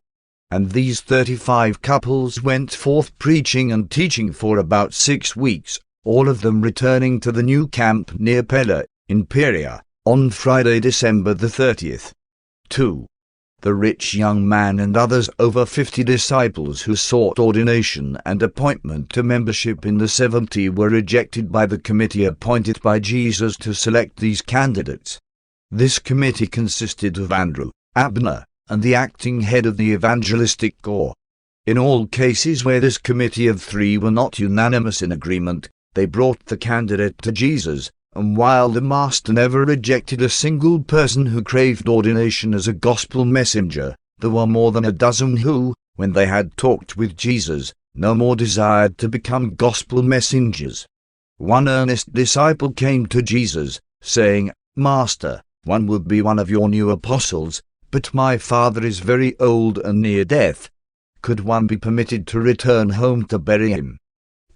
And these 35 couples went forth preaching and teaching for about 6 weeks, all of them returning to the new camp near Pella, in Perea, on Friday, December the 30th. 2. The rich young man and others over 50 disciples who sought ordination and appointment to membership in the 70 were rejected by the committee appointed by Jesus to select these candidates. This committee consisted of Andrew, Abner, and the acting head of the evangelistic corps. In all cases where this committee of 3 were not unanimous in agreement, they brought the candidate to Jesus, and while the Master never rejected a single person who craved ordination as a gospel messenger, there were more than a dozen who, when they had talked with Jesus, no more desired to become gospel messengers. One earnest disciple came to Jesus, saying, "Master, one would be one of your new apostles, but my father is very old and near death. Could one be permitted to return home to bury him?"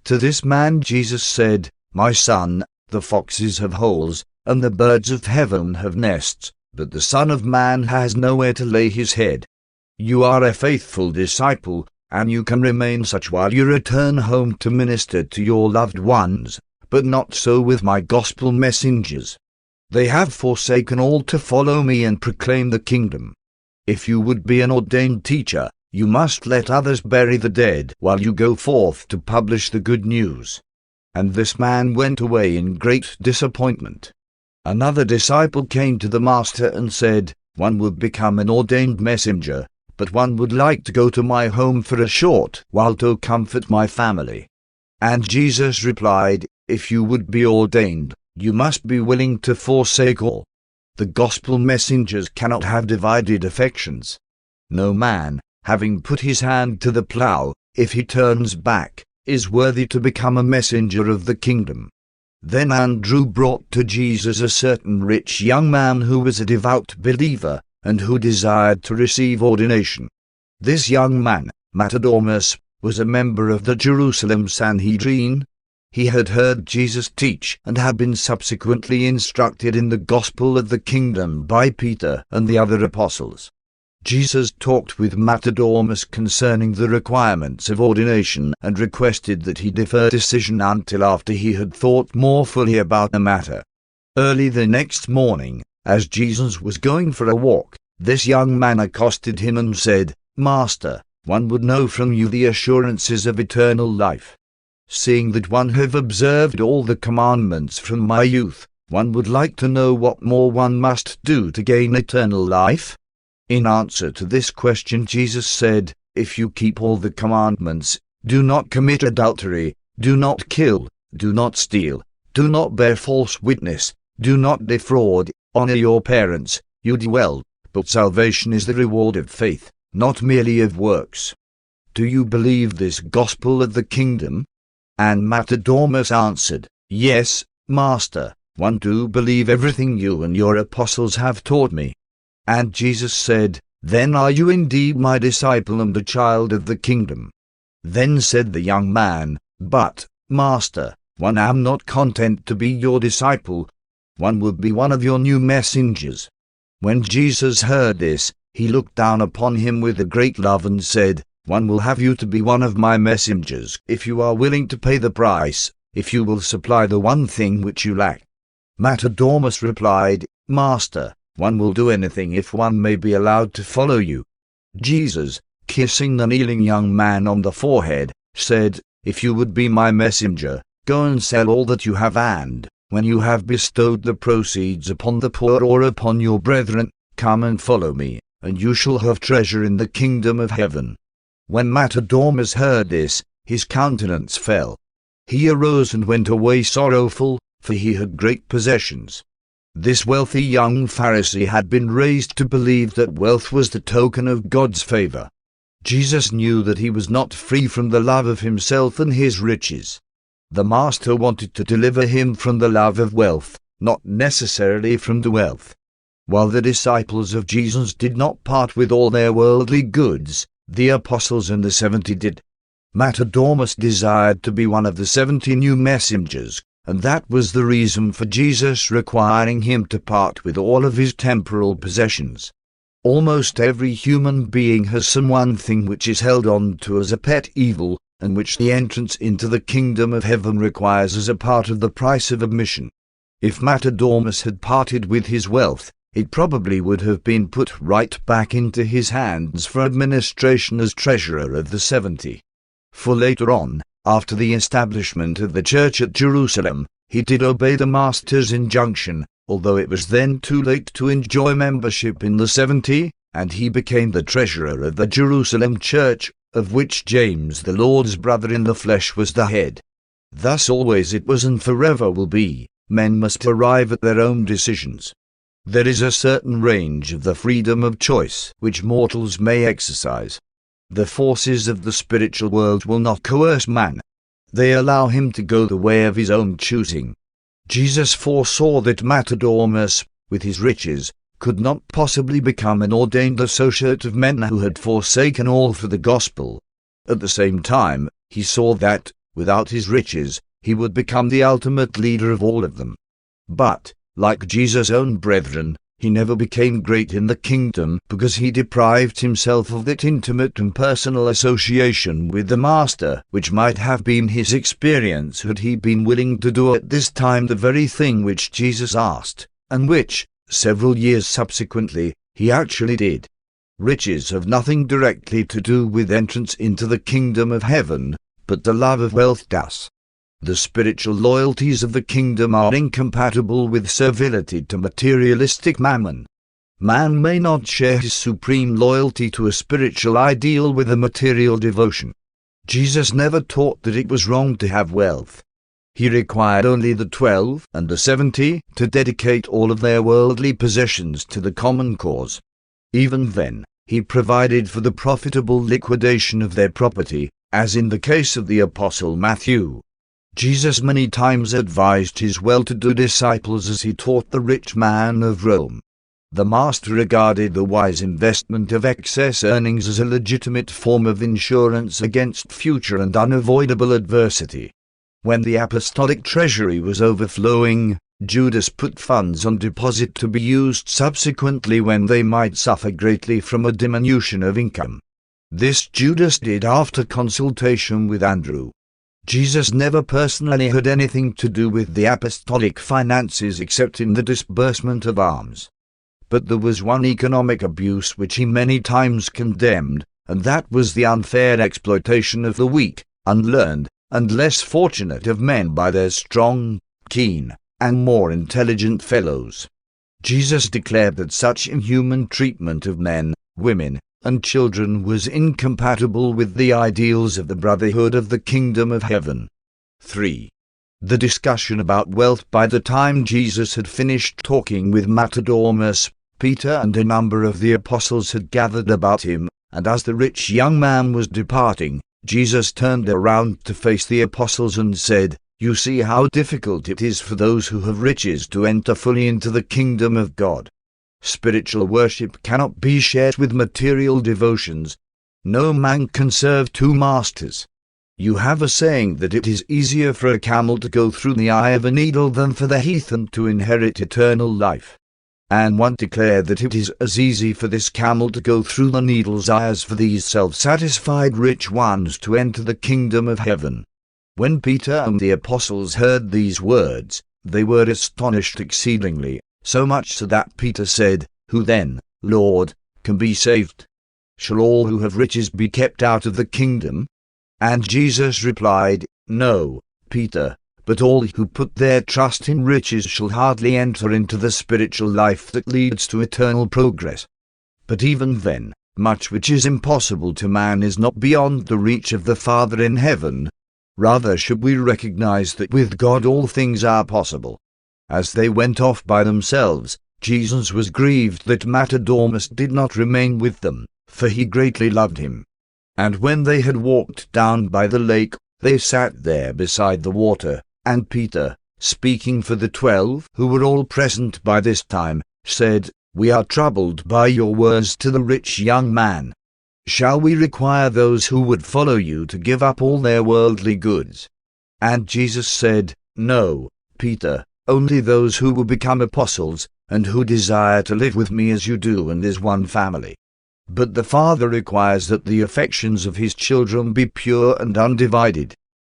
To this man Jesus said, "My son, the foxes have holes, and the birds of heaven have nests, but the Son of Man has nowhere to lay his head. You are a faithful disciple, and you can remain such while you return home to minister to your loved ones, but not so with my gospel messengers. They have forsaken all to follow me and proclaim the kingdom. If you would be an ordained teacher, you must let others bury the dead while you go forth to publish the good news." And this man went away in great disappointment. Another disciple came to the Master and said, "One would become an ordained messenger, but one would like to go to my home for a short while to comfort my family." And Jesus replied, "If you would be ordained, you must be willing to forsake all. The gospel messengers cannot have divided affections. No man, having put his hand to the plough, if he turns back, is worthy to become a messenger of the kingdom." Then Andrew brought to Jesus a certain rich young man who was a devout believer, and who desired to receive ordination. This young man, Matadomus, was a member of the Jerusalem Sanhedrin. He had heard Jesus teach and had been subsequently instructed in the gospel of the kingdom by Peter and the other apostles. Jesus talked with Matadomus concerning the requirements of ordination and requested that he defer decision until after he had thought more fully about the matter. Early the next morning, as Jesus was going for a walk, this young man accosted him and said, "Master, one would know from you the assurances of eternal life. Seeing that one have observed all the commandments from my youth, one would like to know what more one must do to gain eternal life." In answer to this question Jesus said, "If you keep all the commandments, do not commit adultery, do not kill, do not steal, do not bear false witness, do not defraud, honor your parents, you do well, but salvation is the reward of faith, not merely of works. Do you believe this gospel of the kingdom?" And Matadomus answered, "Yes, Master, one do believe everything you and your apostles have taught me." And Jesus said, "Then are you indeed my disciple and a child of the kingdom?" Then said the young man, "But, Master, one am not content to be your disciple. One would be one of your new messengers." When Jesus heard this, he looked down upon him with a great love and said, "One will have you to be one of my messengers if you are willing to pay the price, if you will supply the one thing which you lack." Matadomus replied, "Master, one will do anything if one may be allowed to follow you." Jesus, kissing the kneeling young man on the forehead, said, "If you would be my messenger, go and sell all that you have, and, when you have bestowed the proceeds upon the poor or upon your brethren, come and follow me, and you shall have treasure in the kingdom of heaven. When Matadomus heard this, his countenance fell. He arose and went away sorrowful, for he had great possessions. This wealthy young Pharisee had been raised to believe that wealth was the token of God's favor. Jesus knew that he was not free from the love of himself and his riches. The Master wanted to deliver him from the love of wealth, not necessarily from the wealth. While the disciples of Jesus did not part with all their worldly goods, the apostles and the 70 did. Matadomus desired to be one of the 70 new messengers, and that was the reason for Jesus requiring him to part with all of his temporal possessions. Almost every human being has some one thing which is held on to as a pet evil, and which the entrance into the kingdom of heaven requires as a part of the price of admission. If Matadomus had parted with his wealth, it probably would have been put right back into his hands for administration as treasurer of the 70. For later on, after the establishment of the church at Jerusalem, he did obey the Master's injunction, although it was then too late to enjoy membership in the 70, and he became the treasurer of the Jerusalem church, of which James, the Lord's brother in the flesh, was the head. Thus always it was and forever will be. Men must arrive at their own decisions. There is a certain range of the freedom of choice which mortals may exercise. The forces of the spiritual world will not coerce man. They allow him to go the way of his own choosing. Jesus foresaw that Matadomus, with his riches, could not possibly become an ordained associate of men who had forsaken all for the gospel. At the same time, he saw that, without his riches, he would become the ultimate leader of all of them. But, like Jesus' own brethren, he never became great in the kingdom because he deprived himself of that intimate and personal association with the Master which might have been his experience had he been willing to do at this time the very thing which Jesus asked, and which, several years subsequently, he actually did. Riches have nothing directly to do with entrance into the kingdom of heaven, but the love of wealth does. The spiritual loyalties of the kingdom are incompatible with servility to materialistic mammon. Man may not share his supreme loyalty to a spiritual ideal with a material devotion. Jesus never taught that it was wrong to have wealth. He required only the 12 and the 70 to dedicate all of their worldly possessions to the common cause. Even then, he provided for the profitable liquidation of their property, as in the case of the Apostle Matthew. Jesus many times advised his well-to-do disciples as he taught the rich man of Rome. The Master regarded the wise investment of excess earnings as a legitimate form of insurance against future and unavoidable adversity. When the apostolic treasury was overflowing, Judas put funds on deposit to be used subsequently when they might suffer greatly from a diminution of income. This Judas did after consultation with Andrew. Jesus never personally had anything to do with the apostolic finances except in the disbursement of alms. But there was one economic abuse which he many times condemned, and that was the unfair exploitation of the weak, unlearned, and less fortunate of men by their strong, keen, and more intelligent fellows. Jesus declared that such inhuman treatment of men, women, and children was incompatible with the ideals of the brotherhood of the kingdom of heaven. 3. The discussion about wealth. By the time Jesus had finished talking with Matadomus, Peter and a number of the apostles had gathered about him, and as the rich young man was departing, Jesus turned around to face the apostles and said, "You see how difficult it is for those who have riches to enter fully into the kingdom of God. Spiritual worship cannot be shared with material devotions. No man can serve two masters. You have a saying that it is easier for a camel to go through the eye of a needle than for the heathen to inherit eternal life. And one declared that it is as easy for this camel to go through the needle's eye as for these self-satisfied rich ones to enter the kingdom of heaven." When Peter and the apostles heard these words, they were astonished exceedingly, so much so that Peter said, "Who then, Lord, can be saved? Shall all who have riches be kept out of the kingdom?" And Jesus replied, "No, Peter, but all who put their trust in riches shall hardly enter into the spiritual life that leads to eternal progress." But even then, much which is impossible to man is not beyond the reach of the Father in heaven. Rather should we recognize that with God all things are possible. As they went off by themselves, Jesus was grieved that Matterdomus did not remain with them, for he greatly loved him. And when they had walked down by the lake, they sat there beside the water, and Peter, speaking for the 12 who were all present by this time, said, "We are troubled by your words to the rich young man. Shall we require those who would follow you to give up all their worldly goods?" And Jesus said, "No, Peter, only those who will become apostles, and who desire to live with me as you do and as one family. But the Father requires that the affections of his children be pure and undivided.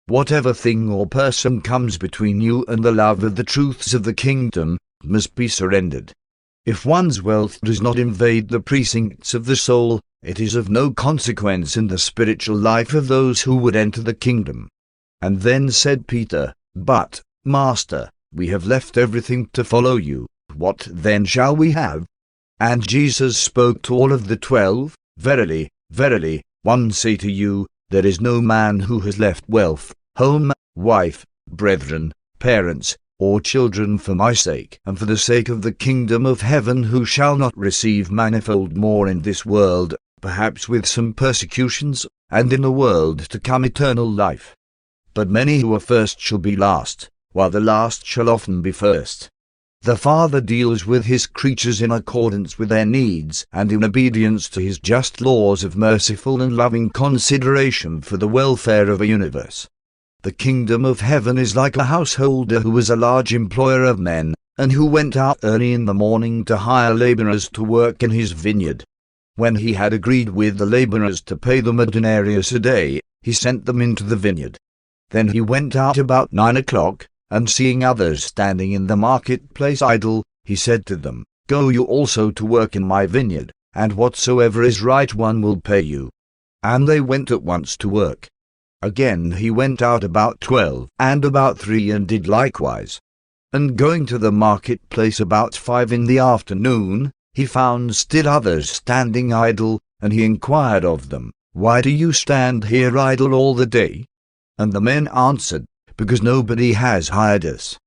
Whatever thing or person comes between you and the love of the truths of the kingdom must be surrendered. If one's wealth does not invade the precincts of the soul, it is of no consequence in the spiritual life of those who would enter the kingdom." And then said Peter, "But, Master, we have left everything to follow you. What then shall we have?" And Jesus spoke to all of the 12, "Verily, verily, I say to you, there is no man who has left wealth, home, wife, brethren, parents, or children for my sake, and for the sake of the kingdom of heaven, who shall not receive manifold more in this world, perhaps with some persecutions, and in the world to come eternal life. But many who are first shall be last, while the last shall often be first." The Father deals with his creatures in accordance with their needs and in obedience to his just laws of merciful and loving consideration for the welfare of a universe. The kingdom of heaven is like a householder who was a large employer of men, and who went out early in the morning to hire laborers to work in his vineyard. When he had agreed with the laborers to pay them a denarius a day, he sent them into the vineyard. Then he went out about 9 o'clock, and seeing others standing in the marketplace idle, he said to them, "Go you also to work in my vineyard, and whatsoever is right one will pay you." And they went at once to work. Again he went out about 12, and about 3, and did likewise. And going to the marketplace about 5 in the afternoon, he found still others standing idle, and he inquired of them, "Why do you stand here idle all the day?" And the men answered, "Because nobody has hired us."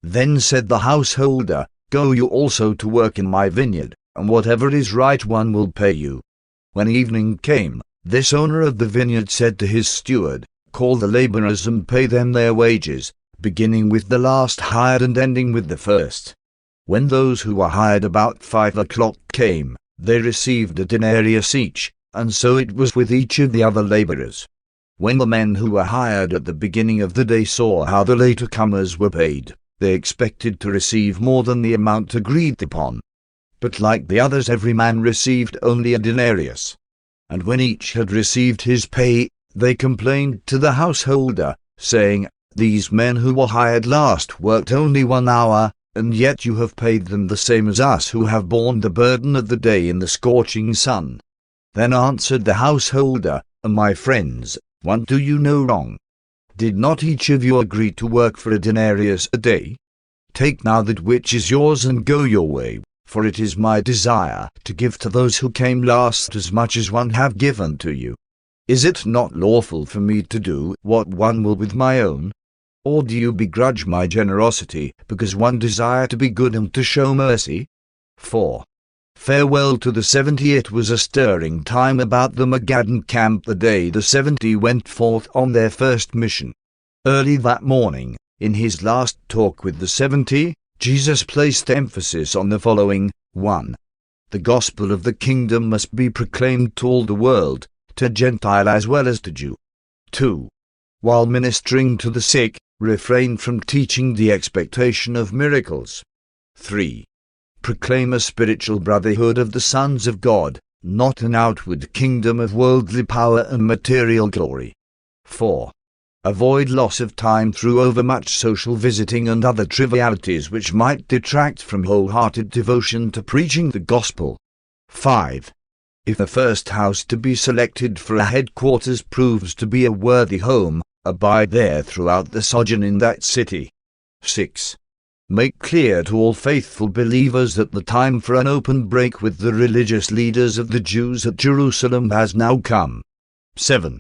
Then said the householder, "Go you also to work in my vineyard, and whatever is right one will pay you." When evening came, this owner of the vineyard said to his steward, "Call the laborers and pay them their wages, beginning with the last hired and ending with the first." When those who were hired about 5 o'clock came, they received a denarius each, and so it was with each of the other laborers. When the men who were hired at the beginning of the day saw how the later comers were paid, they expected to receive more than the amount agreed upon. But like the others, every man received only a denarius. And when each had received his pay, they complained to the householder, saying, "These men who were hired last worked only 1 hour, and yet you have paid them the same as us who have borne the burden of the day in the scorching sun." Then answered the householder, "My friends, what do you no wrong? Did not each of you agree to work for a denarius a day? Take now that which is yours and go your way, for it is my desire to give to those who came last as much as one have given to you. Is it not lawful for me to do what one will with my own? Or do you begrudge my generosity because one desire to be good and to show mercy?" 4. Farewell to the 70. It was a stirring time about the Magadan camp the day the 70 went forth on their first mission. Early that morning, in his last talk with the 70, Jesus placed emphasis on the following. 1. The gospel of the kingdom must be proclaimed to all the world, to Gentile as well as to Jew. 2. While ministering to the sick, refrain from teaching the expectation of miracles. 3. Proclaim a spiritual brotherhood of the sons of God, not an outward kingdom of worldly power and material glory. 4. Avoid loss of time through overmuch social visiting and other trivialities which might detract from wholehearted devotion to preaching the gospel. 5. If the first house to be selected for a headquarters proves to be a worthy home, abide there throughout the sojourn in that city. 6. Make clear to all faithful believers that the time for an open break with the religious leaders of the Jews at Jerusalem has now come. 7.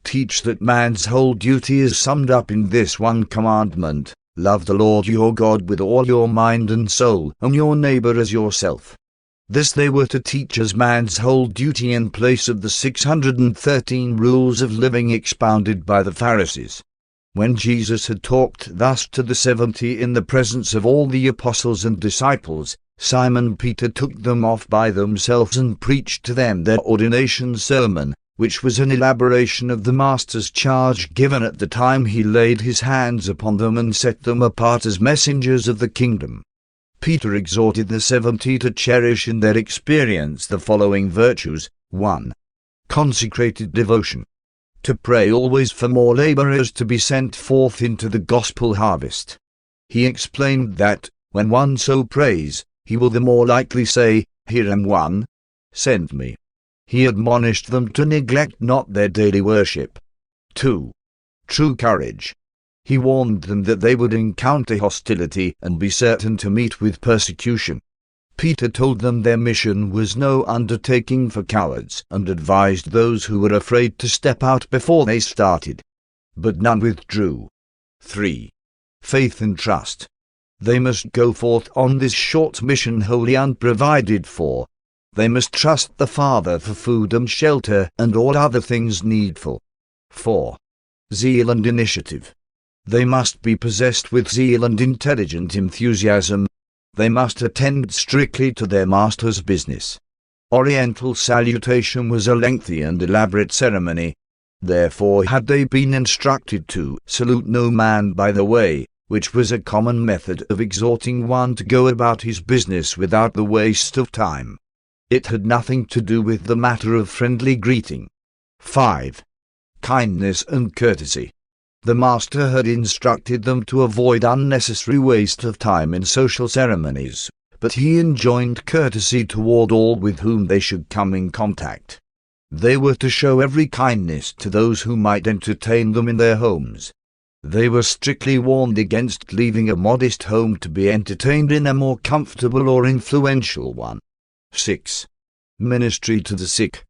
Teach that man's whole duty is summed up in this one commandment: love the Lord your God with all your mind and soul, and your neighbor as yourself. This they were to teach as man's whole duty in place of the 613 rules of living expounded by the Pharisees. When Jesus had talked thus to the 70 in the presence of all the apostles and disciples, Simon Peter took them off by themselves and preached to them their ordination sermon, which was an elaboration of the Master's charge given at the time he laid his hands upon them and set them apart as messengers of the kingdom. Peter exhorted the 70 to cherish in their experience the following virtues. 1. Consecrated devotion. To pray always for more laborers to be sent forth into the gospel harvest. He explained that, when one so prays, he will the more likely say, "Here am one, send me." He admonished them to neglect not their daily worship. 2. True courage. He warned them that they would encounter hostility and be certain to meet with persecution. Peter told them their mission was no undertaking for cowards and advised those who were afraid to step out before they started. But none withdrew. 3. Faith and trust. They must go forth on this short mission wholly unprovided for. They must trust the Father for food and shelter and all other things needful. 4. Zeal and initiative. They must be possessed with zeal and intelligent enthusiasm. They must attend strictly to their Master's business. Oriental salutation was a lengthy and elaborate ceremony. Therefore had they been instructed to salute no man by the way, which was a common method of exhorting one to go about his business without the waste of time. It had nothing to do with the matter of friendly greeting. 5. Kindness and courtesy. The Master had instructed them to avoid unnecessary waste of time in social ceremonies, but he enjoined courtesy toward all with whom they should come in contact. They were to show every kindness to those who might entertain them in their homes. They were strictly warned against leaving a modest home to be entertained in a more comfortable or influential one. 6. Ministry to the sick.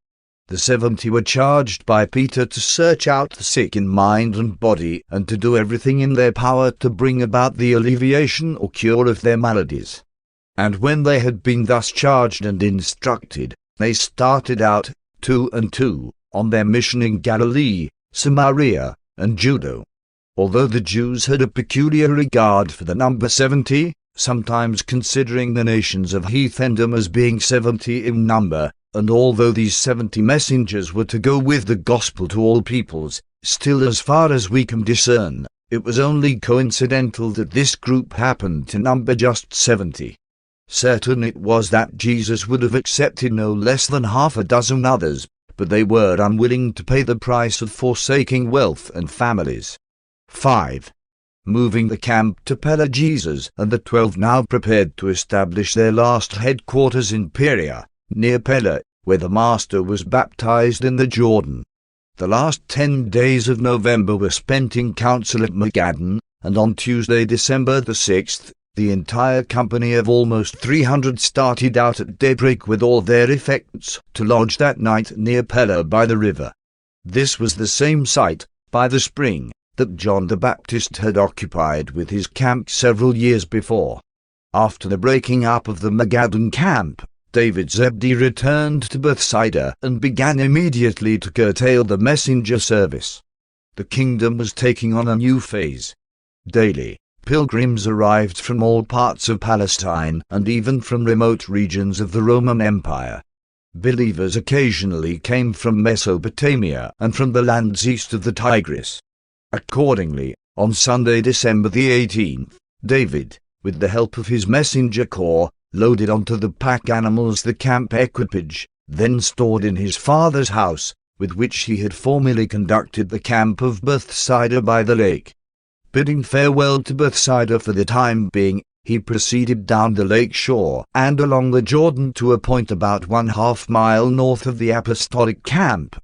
The 70 were charged by Peter to search out the sick in mind and body and to do everything in their power to bring about the alleviation or cure of their maladies. And when they had been thus charged and instructed, they started out, 2 and 2, on their mission in Galilee, Samaria, and Judea. Although the Jews had a peculiar regard for the number 70, sometimes considering the nations of heathendom as being 70 in number, and although these 70 messengers were to go with the gospel to all peoples, still as far as we can discern, it was only coincidental that this group happened to number just 70. Certain it was that Jesus would have accepted no less than half a dozen others, but they were unwilling to pay the price of forsaking wealth and families. 5. Moving the camp to Pella. Jesus and the 12 now prepared to establish their last headquarters in Perea, near Pella, where the Master was baptized in the Jordan. The last 10 days of November were spent in council at Magadan, and on Tuesday, December the 6th, the entire company of almost 300 started out at daybreak with all their effects to lodge that night near Pella by the river. This was the same site, by the spring, that John the Baptist had occupied with his camp several years before. After the breaking up of the Magadan camp, David Zebedee returned to Bethsaida and began immediately to curtail the messenger service. The kingdom was taking on a new phase. Daily, pilgrims arrived from all parts of Palestine and even from remote regions of the Roman Empire. Believers occasionally came from Mesopotamia and from the lands east of the Tigris. Accordingly, on Sunday, December the 18th, David, with the help of his messenger corps, loaded onto the pack animals the camp equipage, then stored in his father's house, with which he had formerly conducted the camp of Bethsaida by the lake. Bidding farewell to Bethsaida for the time being, he proceeded down the lake shore and along the Jordan to a point about 1/2 mile north of the apostolic camp,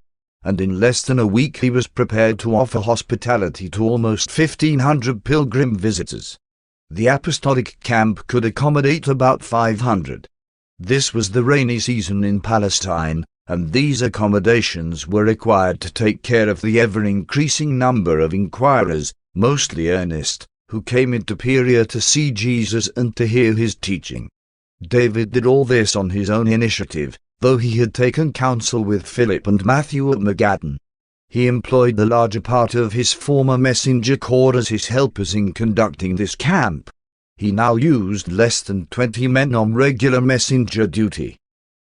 and in less than a week he was prepared to offer hospitality to almost 1,500 pilgrim visitors. The apostolic camp could accommodate about 500. This was the rainy season in Palestine, and these accommodations were required to take care of the ever-increasing number of inquirers, mostly earnest, who came into Perea to see Jesus and to hear his teaching. David did all this on his own initiative, though he had taken counsel with Philip and Matthew at Magadan. He employed the larger part of his former messenger corps as his helpers in conducting this camp. He now used less than 20 men on regular messenger duty.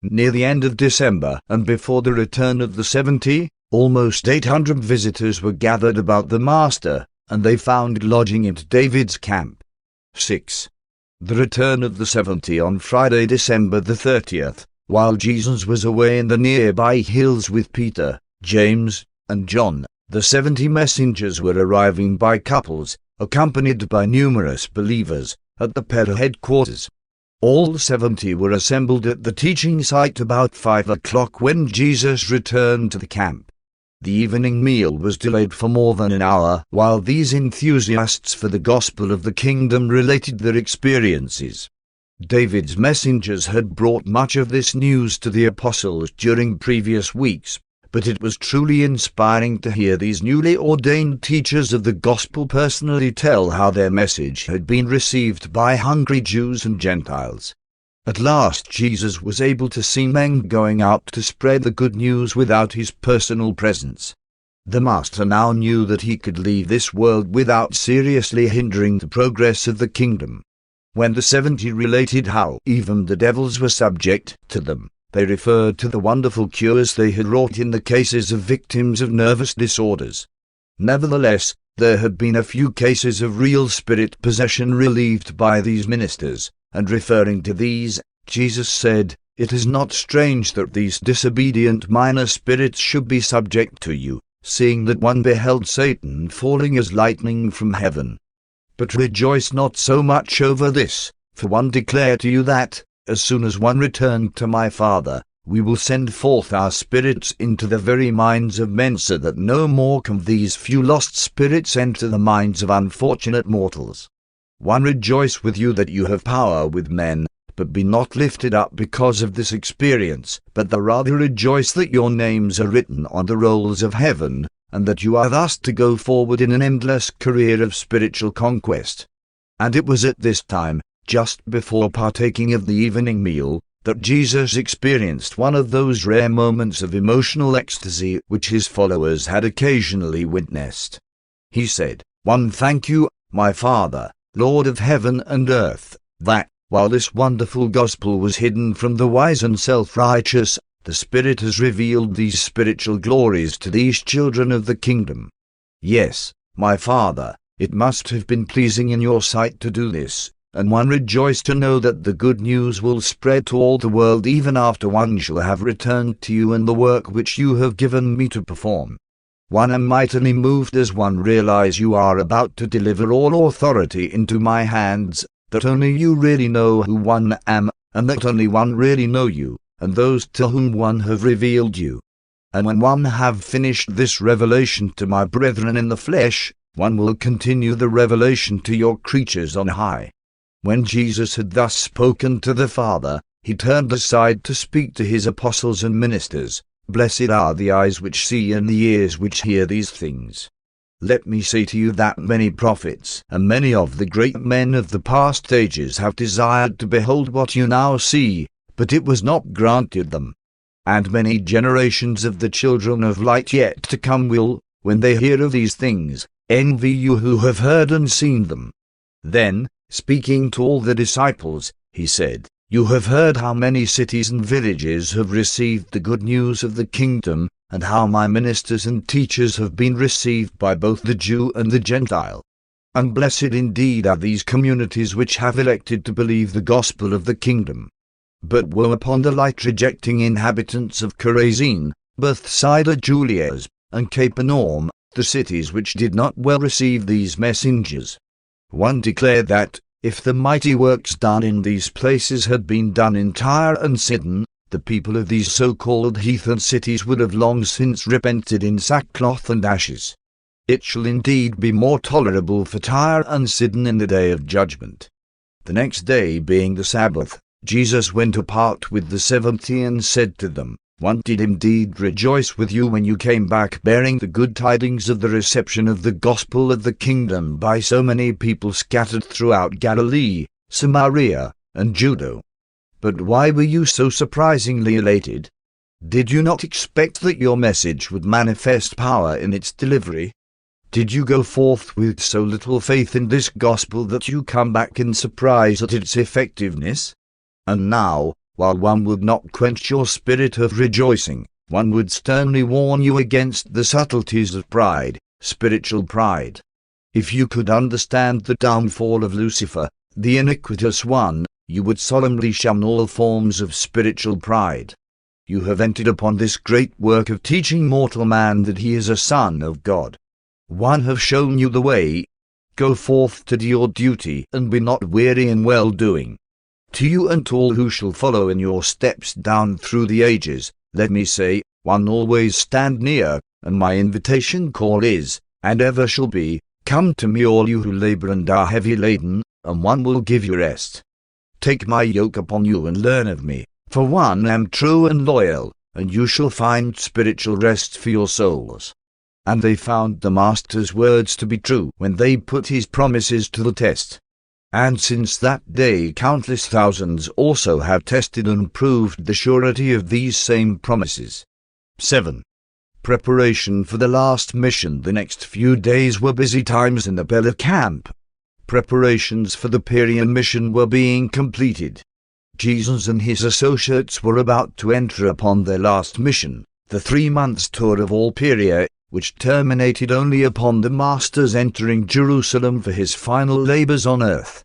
Near the end of December, and before the return of the 70, almost 800 visitors were gathered about the Master, and they found lodging in David's camp. 6. The return of the 70 on Friday, December the 30th, while Jesus was away in the nearby hills with Peter, James, and John, the 70 messengers were arriving by couples, accompanied by numerous believers, at the Perea headquarters. All 70 were assembled at the teaching site about 5 o'clock when Jesus returned to the camp. The evening meal was delayed for more than an hour while these enthusiasts for the gospel of the kingdom related their experiences. David's messengers had brought much of this news to the apostles during previous weeks, but it was truly inspiring to hear these newly ordained teachers of the gospel personally tell how their message had been received by hungry Jews and Gentiles. At last Jesus was able to see men going out to spread the good news without his personal presence. The Master now knew that he could leave this world without seriously hindering the progress of the kingdom. When the 70 related how even the devils were subject to them, they referred to the wonderful cures they had wrought in the cases of victims of nervous disorders. Nevertheless, there had been a few cases of real spirit possession relieved by these ministers, and referring to these, Jesus said, "It is not strange that these disobedient minor spirits should be subject to you, seeing that one beheld Satan falling as lightning from heaven. But rejoice not so much over this, for one declare to you that, as soon as one returned to my Father, we will send forth our spirits into the very minds of men, so that no more can these few lost spirits enter the minds of unfortunate mortals. One rejoice with you that you have power with men, but be not lifted up because of this experience, but the rather rejoice that your names are written on the rolls of heaven, and that you are thus to go forward in an endless career of spiritual conquest." And it was at this time, just before partaking of the evening meal, that Jesus experienced one of those rare moments of emotional ecstasy which his followers had occasionally witnessed. He said, "One thank you, my Father, Lord of heaven and earth, that, while this wonderful gospel was hidden from the wise and self-righteous, the Spirit has revealed these spiritual glories to these children of the kingdom. Yes, my Father, it must have been pleasing in your sight to do this, and one rejoiced to know that the good news will spread to all the world even after one shall have returned to you in the work which you have given me to perform. One am mightily moved as one realize you are about to deliver all authority into my hands, that only you really know who one am, and that only one really know you, and those to whom one have revealed you. And when one have finished this revelation to my brethren in the flesh, one will continue the revelation to your creatures on high." When Jesus had thus spoken to the Father, he turned aside to speak to his apostles and ministers. "Blessed are the eyes which see and the ears which hear these things. Let me say to you that many prophets and many of the great men of the past ages have desired to behold what you now see, but it was not granted them. And many generations of the children of light yet to come will, when they hear of these things, envy you who have heard and seen them." Then, speaking to all the disciples, he said, "You have heard how many cities and villages have received the good news of the kingdom, and how my ministers and teachers have been received by both the Jew and the Gentile. And blessed indeed are these communities which have elected to believe the gospel of the kingdom. But woe upon the light-rejecting inhabitants of Chorazin, Bethsaida, Julias, and Capernaum, the cities which did not well receive these messengers." One declared that, if the mighty works done in these places had been done in Tyre and Sidon, the people of these so-called heathen cities would have long since repented in sackcloth and ashes. It shall indeed be more tolerable for Tyre and Sidon in the day of judgment. The next day being the Sabbath, Jesus went apart with the 70 and said to them, One did indeed rejoice with you when you came back bearing the good tidings of the reception of the gospel of the kingdom by so many people scattered throughout Galilee, Samaria, and Judea. But why were you so surprisingly elated? Did you not expect that your message would manifest power in its delivery? Did you go forth with so little faith in this gospel that you come back in surprise at its effectiveness? And now, while one would not quench your spirit of rejoicing, one would sternly warn you against the subtleties of pride, spiritual pride. If you could understand the downfall of Lucifer, the iniquitous one, you would solemnly shun all forms of spiritual pride. You have entered upon this great work of teaching mortal man that he is a son of God. One have shown you the way. Go forth to do your duty, and be not weary in well-doing. To you and to all who shall follow in your steps down through the ages, let me say, one always stand near, and my invitation call is, and ever shall be, Come to me all you who labor and are heavy laden, and one will give you rest. Take my yoke upon you and learn of me, for one am true and loyal, and you shall find spiritual rest for your souls. And they found the Master's words to be true when they put his promises to the test. And since that day countless thousands also have tested and proved the surety of these same promises. 7. Preparation for the last mission. The next few days were busy times in the Pella camp. Preparations for the Perian mission were being completed. Jesus and his associates were about to enter upon their last mission, the 3 months' tour of all Perea, which terminated only upon the Master's entering Jerusalem for his final labors on earth.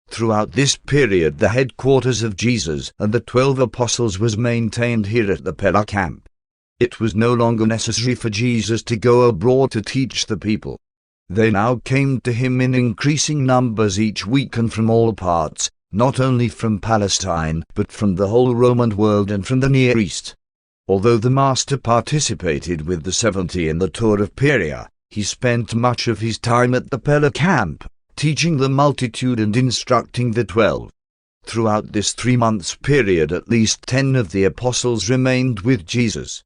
Throughout this period the headquarters of Jesus and the 12 apostles was maintained here at the Pella camp. It was no longer necessary for Jesus to go abroad to teach the people. They now came to him in increasing numbers each week and from all parts, not only from Palestine, but from the whole Roman world and from the Near East. Although the Master participated with the 70 in the tour of Perea, he spent much of his time at the Pella camp, teaching the multitude and instructing the 12. Throughout this 3 months period at least 10 of the apostles remained with Jesus.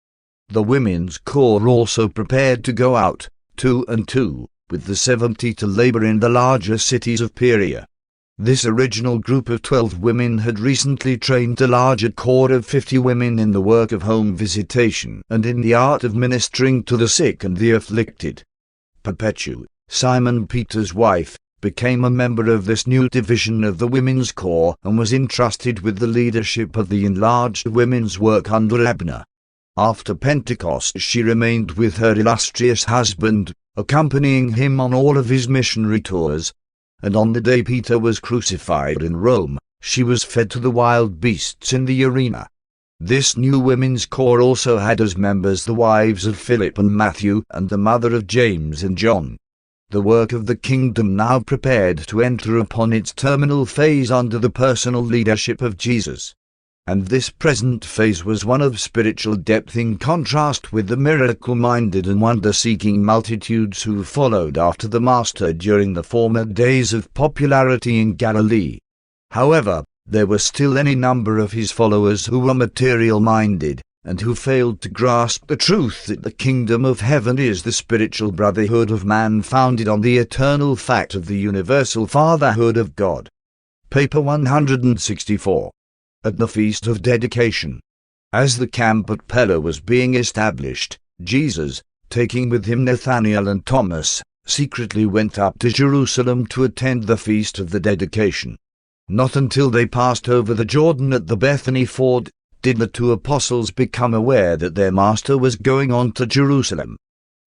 The women's corps also prepared to go out, 2 and 2, with the 70 to labor in the larger cities of Perea. This original group of 12 women had recently trained a larger corps of 50 women in the work of home visitation and in the art of ministering to the sick and the afflicted. Perpetua, Simon Peter's wife, became a member of this new division of the women's corps and was entrusted with the leadership of the enlarged women's work under Abner. After Pentecost she remained with her illustrious husband, accompanying him on all of his missionary tours. And on the day Peter was crucified in Rome, she was fed to the wild beasts in the arena. This new women's corps also had as members the wives of Philip and Matthew and the mother of James and John. The work of the kingdom now prepared to enter upon its terminal phase under the personal leadership of Jesus. And this present phase was one of spiritual depth in contrast with the miracle-minded and wonder-seeking multitudes who followed after the Master during the former days of popularity in Galilee. However, there were still any number of his followers who were material-minded, and who failed to grasp the truth that the kingdom of heaven is the spiritual brotherhood of man founded on the eternal fact of the universal fatherhood of God. Paper 164. At the Feast of Dedication. As the camp at Pella was being established, Jesus, taking with him Nathanael and Thomas, secretly went up to Jerusalem to attend the Feast of the Dedication. Not until they passed over the Jordan at the Bethany ford, did the 2 apostles become aware that their Master was going on to Jerusalem.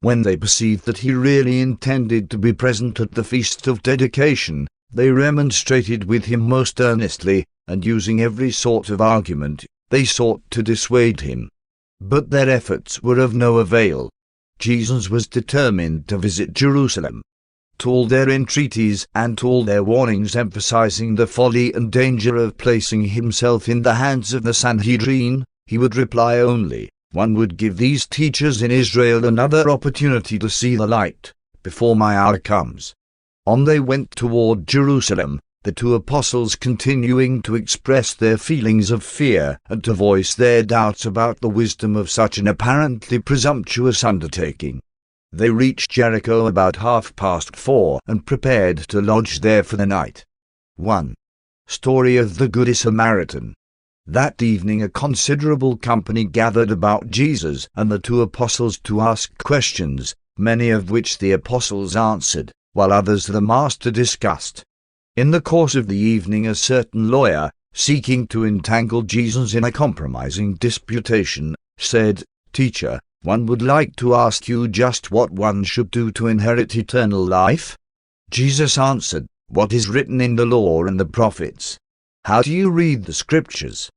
When they perceived that he really intended to be present at the Feast of Dedication, they remonstrated with him most earnestly, and using every sort of argument, they sought to dissuade him. But their efforts were of no avail. Jesus was determined to visit Jerusalem. To all their entreaties and to all their warnings emphasizing the folly and danger of placing himself in the hands of the Sanhedrin, he would reply only, one would give these teachers in Israel another opportunity to see the light, before my hour comes." On they went toward Jerusalem, the 2 apostles continuing to express their feelings of fear and to voice their doubts about the wisdom of such an apparently presumptuous undertaking. They reached Jericho about 4:30 and prepared to lodge there for the night. 1. Story of the Good Samaritan. That evening a considerable company gathered about Jesus and the 2 apostles to ask questions, many of which the apostles answered, while others the Master discussed. In the course of the evening a certain lawyer, seeking to entangle Jesus in a compromising disputation, said, "Teacher, one would like to ask you just what one should do to inherit eternal life." Jesus answered, "What is written in the law and the prophets? How do you read the scriptures?"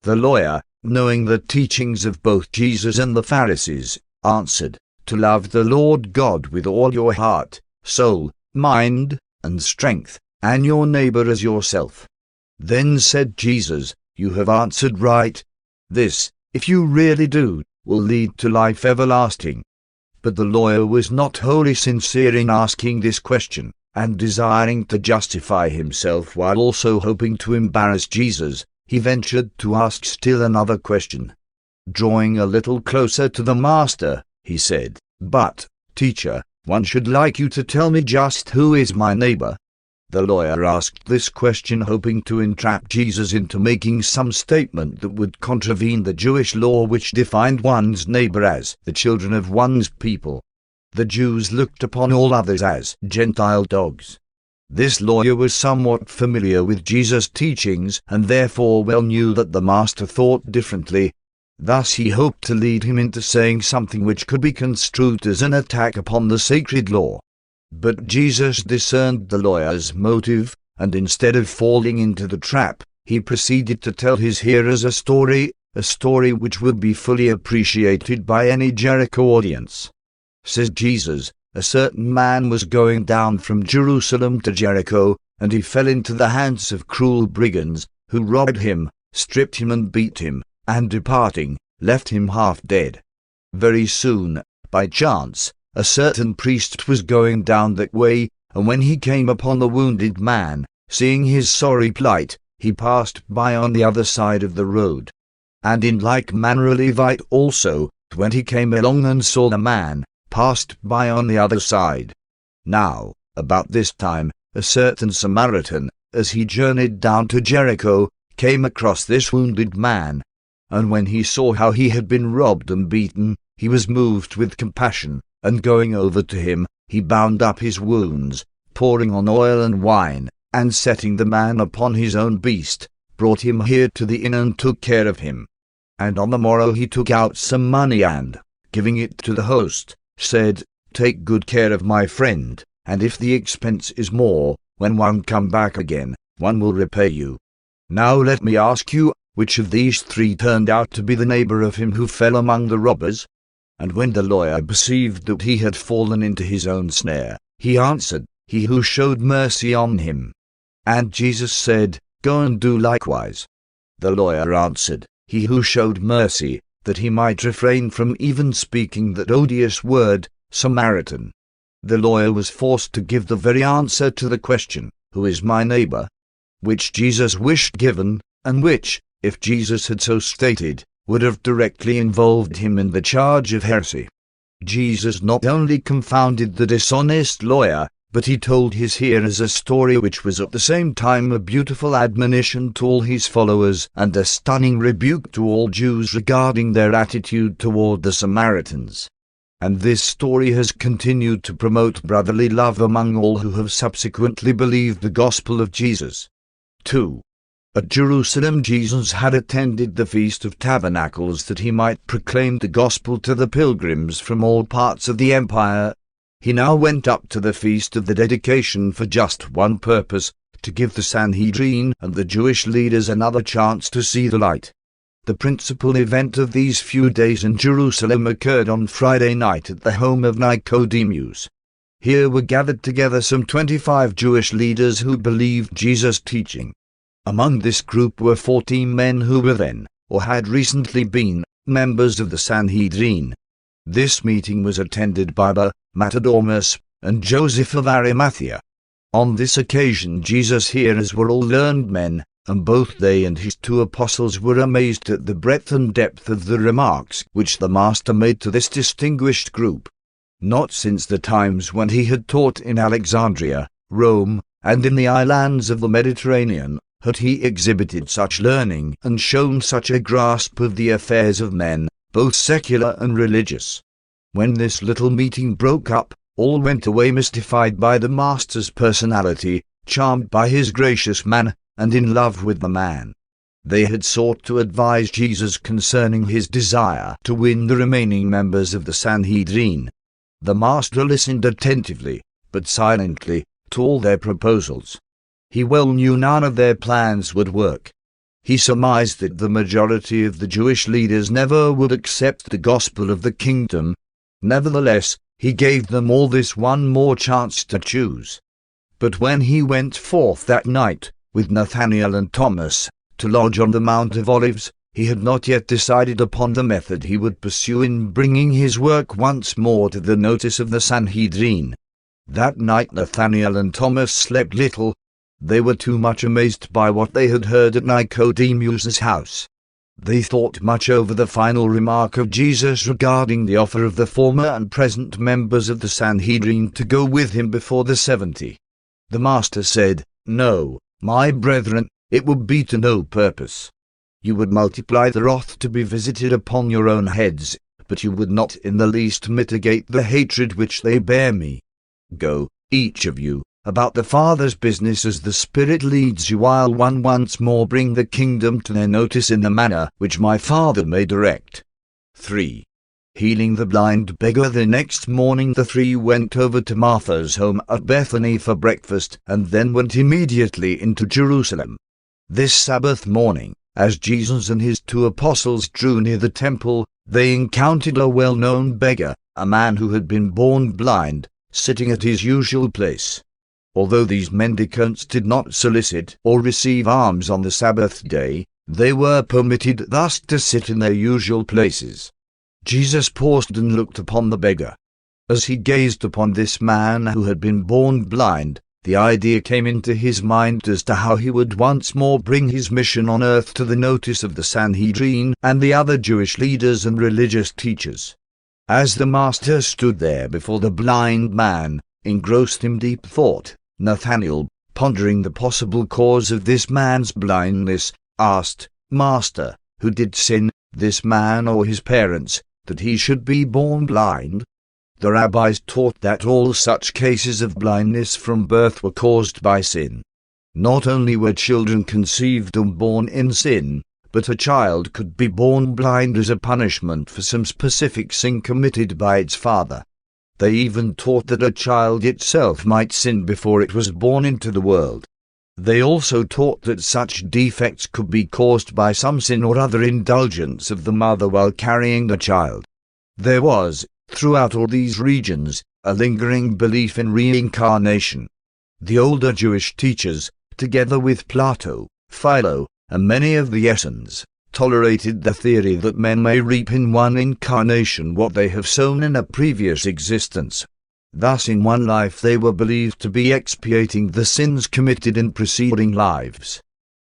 The lawyer, knowing the teachings of both Jesus and the Pharisees, answered, "To love the Lord God with all your heart, soul, mind, and strength, and your neighbor as yourself." Then said Jesus, "You have answered right. This, if you really do, will lead to life everlasting." But the lawyer was not wholly sincere in asking this question, and desiring to justify himself while also hoping to embarrass Jesus, he ventured to ask still another question. Drawing a little closer to the Master, he said, "But, teacher, one should like you to tell me just who is my neighbor." The lawyer asked this question hoping to entrap Jesus into making some statement that would contravene the Jewish law which defined one's neighbor as the children of one's people. The Jews looked upon all others as Gentile dogs. This lawyer was somewhat familiar with Jesus' teachings and therefore well knew that the Master thought differently. Thus he hoped to lead him into saying something which could be construed as an attack upon the sacred law. But Jesus discerned the lawyer's motive, and instead of falling into the trap, he proceeded to tell his hearers a story which would be fully appreciated by any Jericho audience. Says Jesus, "A certain man was going down from Jerusalem to Jericho, and he fell into the hands of cruel brigands, who robbed him, stripped him and beat him, and departing, left him half dead. Very soon, by chance, a certain priest was going down that way, and when he came upon the wounded man, seeing his sorry plight, he passed by on the other side of the road. And in like manner a Levite also, when he came along and saw the man, passed by on the other side. Now, about this time, a certain Samaritan, as he journeyed down to Jericho, came across this wounded man. And when he saw how he had been robbed and beaten, he was moved with compassion, and going over to him, he bound up his wounds, pouring on oil and wine, and setting the man upon his own beast, brought him here to the inn and took care of him. And on the morrow he took out some money and, giving it to the host, said, "Take good care of my friend, and if the expense is more, when one come back again, one will repay you." Now let me ask you, which of these 3 turned out to be the neighbor of him who fell among the robbers? And when the lawyer perceived that he had fallen into his own snare, he answered, "He who showed mercy on him." And Jesus said, "Go and do likewise." The lawyer answered, "He who showed mercy, that he might refrain from even speaking that odious word, Samaritan." The lawyer was forced to give the very answer to the question, "Who is my neighbor?" which Jesus wished given, and which, if Jesus had so stated, would have directly involved him in the charge of heresy. Jesus not only confounded the dishonest lawyer, but he told his hearers a story which was at the same time a beautiful admonition to all his followers and a stunning rebuke to all Jews regarding their attitude toward the Samaritans. And this story has continued to promote brotherly love among all who have subsequently believed the gospel of Jesus. 2. At Jerusalem Jesus had attended the Feast of Tabernacles that he might proclaim the gospel to the pilgrims from all parts of the empire. He now went up to the Feast of the Dedication for just one purpose, to give the Sanhedrin and the Jewish leaders another chance to see the light. The principal event of these few days in Jerusalem occurred on Friday night at the home of Nicodemus. Here were gathered together some 25 Jewish leaders who believed Jesus' teaching. Among this group were 14 men who were then, or had recently been, members of the Sanhedrin. This meeting was attended by the Matadomus, and Joseph of Arimathea. On this occasion Jesus' hearers were all learned men, and both they and his 2 apostles were amazed at the breadth and depth of the remarks which the Master made to this distinguished group. Not since the times when he had taught in Alexandria, Rome, and in the islands of the Mediterranean, had he exhibited such learning and shown such a grasp of the affairs of men, both secular and religious. When this little meeting broke up, all went away mystified by the Master's personality, charmed by his gracious manner, and in love with the man. They had sought to advise Jesus concerning his desire to win the remaining members of the Sanhedrin. The Master listened attentively, but silently, to all their proposals. He well knew none of their plans would work. He surmised that the majority of the Jewish leaders never would accept the gospel of the kingdom. Nevertheless, he gave them all this one more chance to choose. But when he went forth that night, with Nathanael and Thomas, to lodge on the Mount of Olives, he had not yet decided upon the method he would pursue in bringing his work once more to the notice of the Sanhedrin. That night Nathanael and Thomas slept little. They were too much amazed by what they had heard at Nicodemus's house. They thought much over the final remark of Jesus regarding the offer of the former and present members of the Sanhedrin to go with him before the 70. The Master said, "No, my brethren, it would be to no purpose. You would multiply the wrath to be visited upon your own heads, but you would not in the least mitigate the hatred which they bear me. Go, each of you, about the Father's business as the Spirit leads you, while once more bring the kingdom to their notice in the manner which my Father may direct." 3. Healing the blind beggar. The next morning the 3 went over to Martha's home at Bethany for breakfast, and then went immediately into Jerusalem. This Sabbath morning, as Jesus and his 2 apostles drew near the temple, they encountered a well-known beggar, a man who had been born blind, sitting at his usual place. Although these mendicants did not solicit or receive alms on the Sabbath day, they were permitted thus to sit in their usual places. Jesus paused and looked upon the beggar. As he gazed upon this man who had been born blind, the idea came into his mind as to how he would once more bring his mission on earth to the notice of the Sanhedrin and the other Jewish leaders and religious teachers. As the Master stood there before the blind man, engrossed in deep thought, Nathanael, pondering the possible cause of this man's blindness, asked, "Master, who did sin, this man or his parents, that he should be born blind?" The rabbis taught that all such cases of blindness from birth were caused by sin. Not only were children conceived and born in sin, but a child could be born blind as a punishment for some specific sin committed by its father. They even taught that a child itself might sin before it was born into the world. They also taught that such defects could be caused by some sin or other indulgence of the mother while carrying the child. There was, throughout all these regions, a lingering belief in reincarnation. The older Jewish teachers, together with Plato, Philo, and many of the Essenes, tolerated the theory that men may reap in one incarnation what they have sown in a previous existence. Thus in one life they were believed to be expiating the sins committed in preceding lives.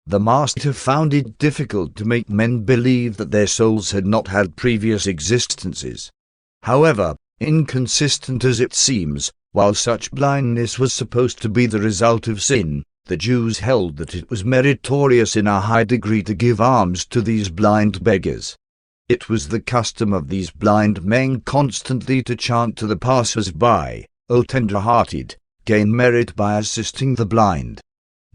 The Master found it difficult to make men believe that their souls had not had previous existences. However, inconsistent as it seems, while such blindness was supposed to be the result of sin, the Jews held that it was meritorious in a high degree to give alms to these blind beggars. It was the custom of these blind men constantly to chant to the passers-by, "O tender-hearted, gain merit by assisting the blind."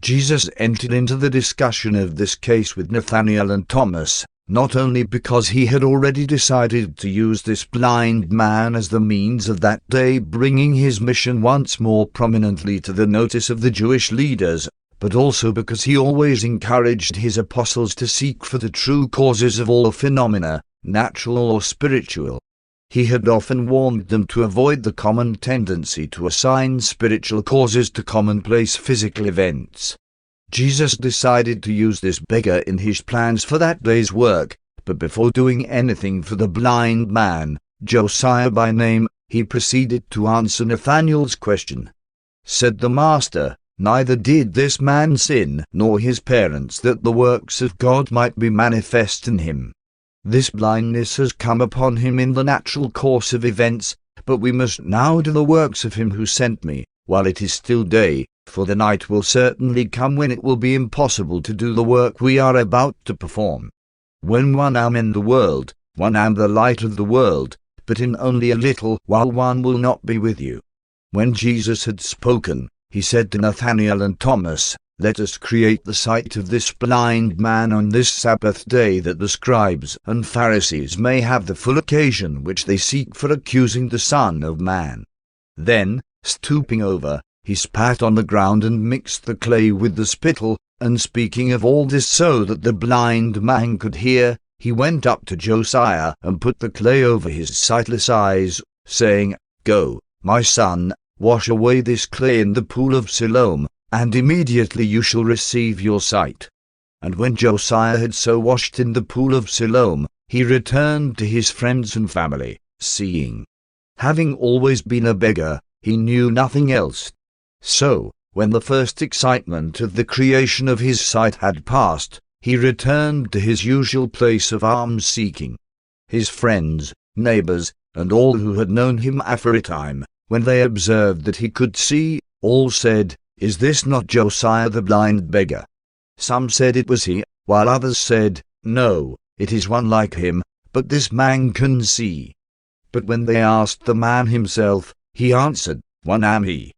Jesus entered into the discussion of this case with Nathanael and Thomas, not only because he had already decided to use this blind man as the means of that day bringing his mission once more prominently to the notice of the Jewish leaders, but also because he always encouraged his apostles to seek for the true causes of all phenomena, natural or spiritual. He had often warned them to avoid the common tendency to assign spiritual causes to commonplace physical events. Jesus decided to use this beggar in his plans for that day's work, but before doing anything for the blind man, Josiah by name, he proceeded to answer Nathanael's question. Said the Master, "Neither did this man sin nor his parents, that the works of God might be manifest in him. This blindness has come upon him in the natural course of events, but we must now do the works of him who sent me, while it is still day, for the night will certainly come when it will be impossible to do the work we are about to perform. When one am in the world, one am the light of the world, but in only a little while one will not be with you." When Jesus had spoken, he said to Nathanael and Thomas, "Let us create the sight of this blind man on this Sabbath day, that the scribes and Pharisees may have the full occasion which they seek for accusing the Son of Man." Then, stooping over, he spat on the ground and mixed the clay with the spittle, and speaking of all this so that the blind man could hear, he went up to Josiah and put the clay over his sightless eyes, saying, "Go, my son, wash away this clay in the pool of Siloam, and immediately you shall receive your sight." And when Josiah had so washed in the pool of Siloam, he returned to his friends and family, seeing. Having always been a beggar, he knew nothing else. So, when the first excitement of the creation of his sight had passed, he returned to his usual place of alms-seeking. His friends, neighbors, and all who had known him after a time, when they observed that he could see, all said, "Is this not Josiah the blind beggar?" Some said it was he, while others said, "No, it is one like him, but this man can see." But when they asked the man himself, he answered, "One am he."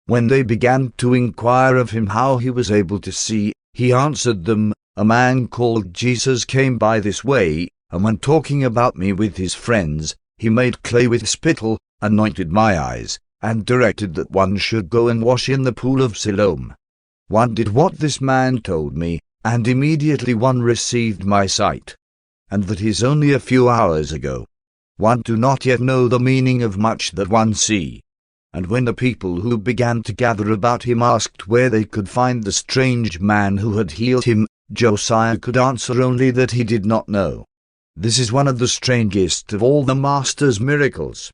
When they began to inquire of him how he was able to see, he answered them, "A man called Jesus came by this way, and when talking about me with his friends, he made clay with spittle, anointed my eyes, and directed that one should go and wash in the pool of Siloam. One did what this man told me, and immediately one received my sight. And that is only a few hours ago. One do not yet know the meaning of much that one see." And when the people who began to gather about him asked where they could find the strange man who had healed him, Josiah could answer only that he did not know. This is one of the strangest of all the Master's miracles.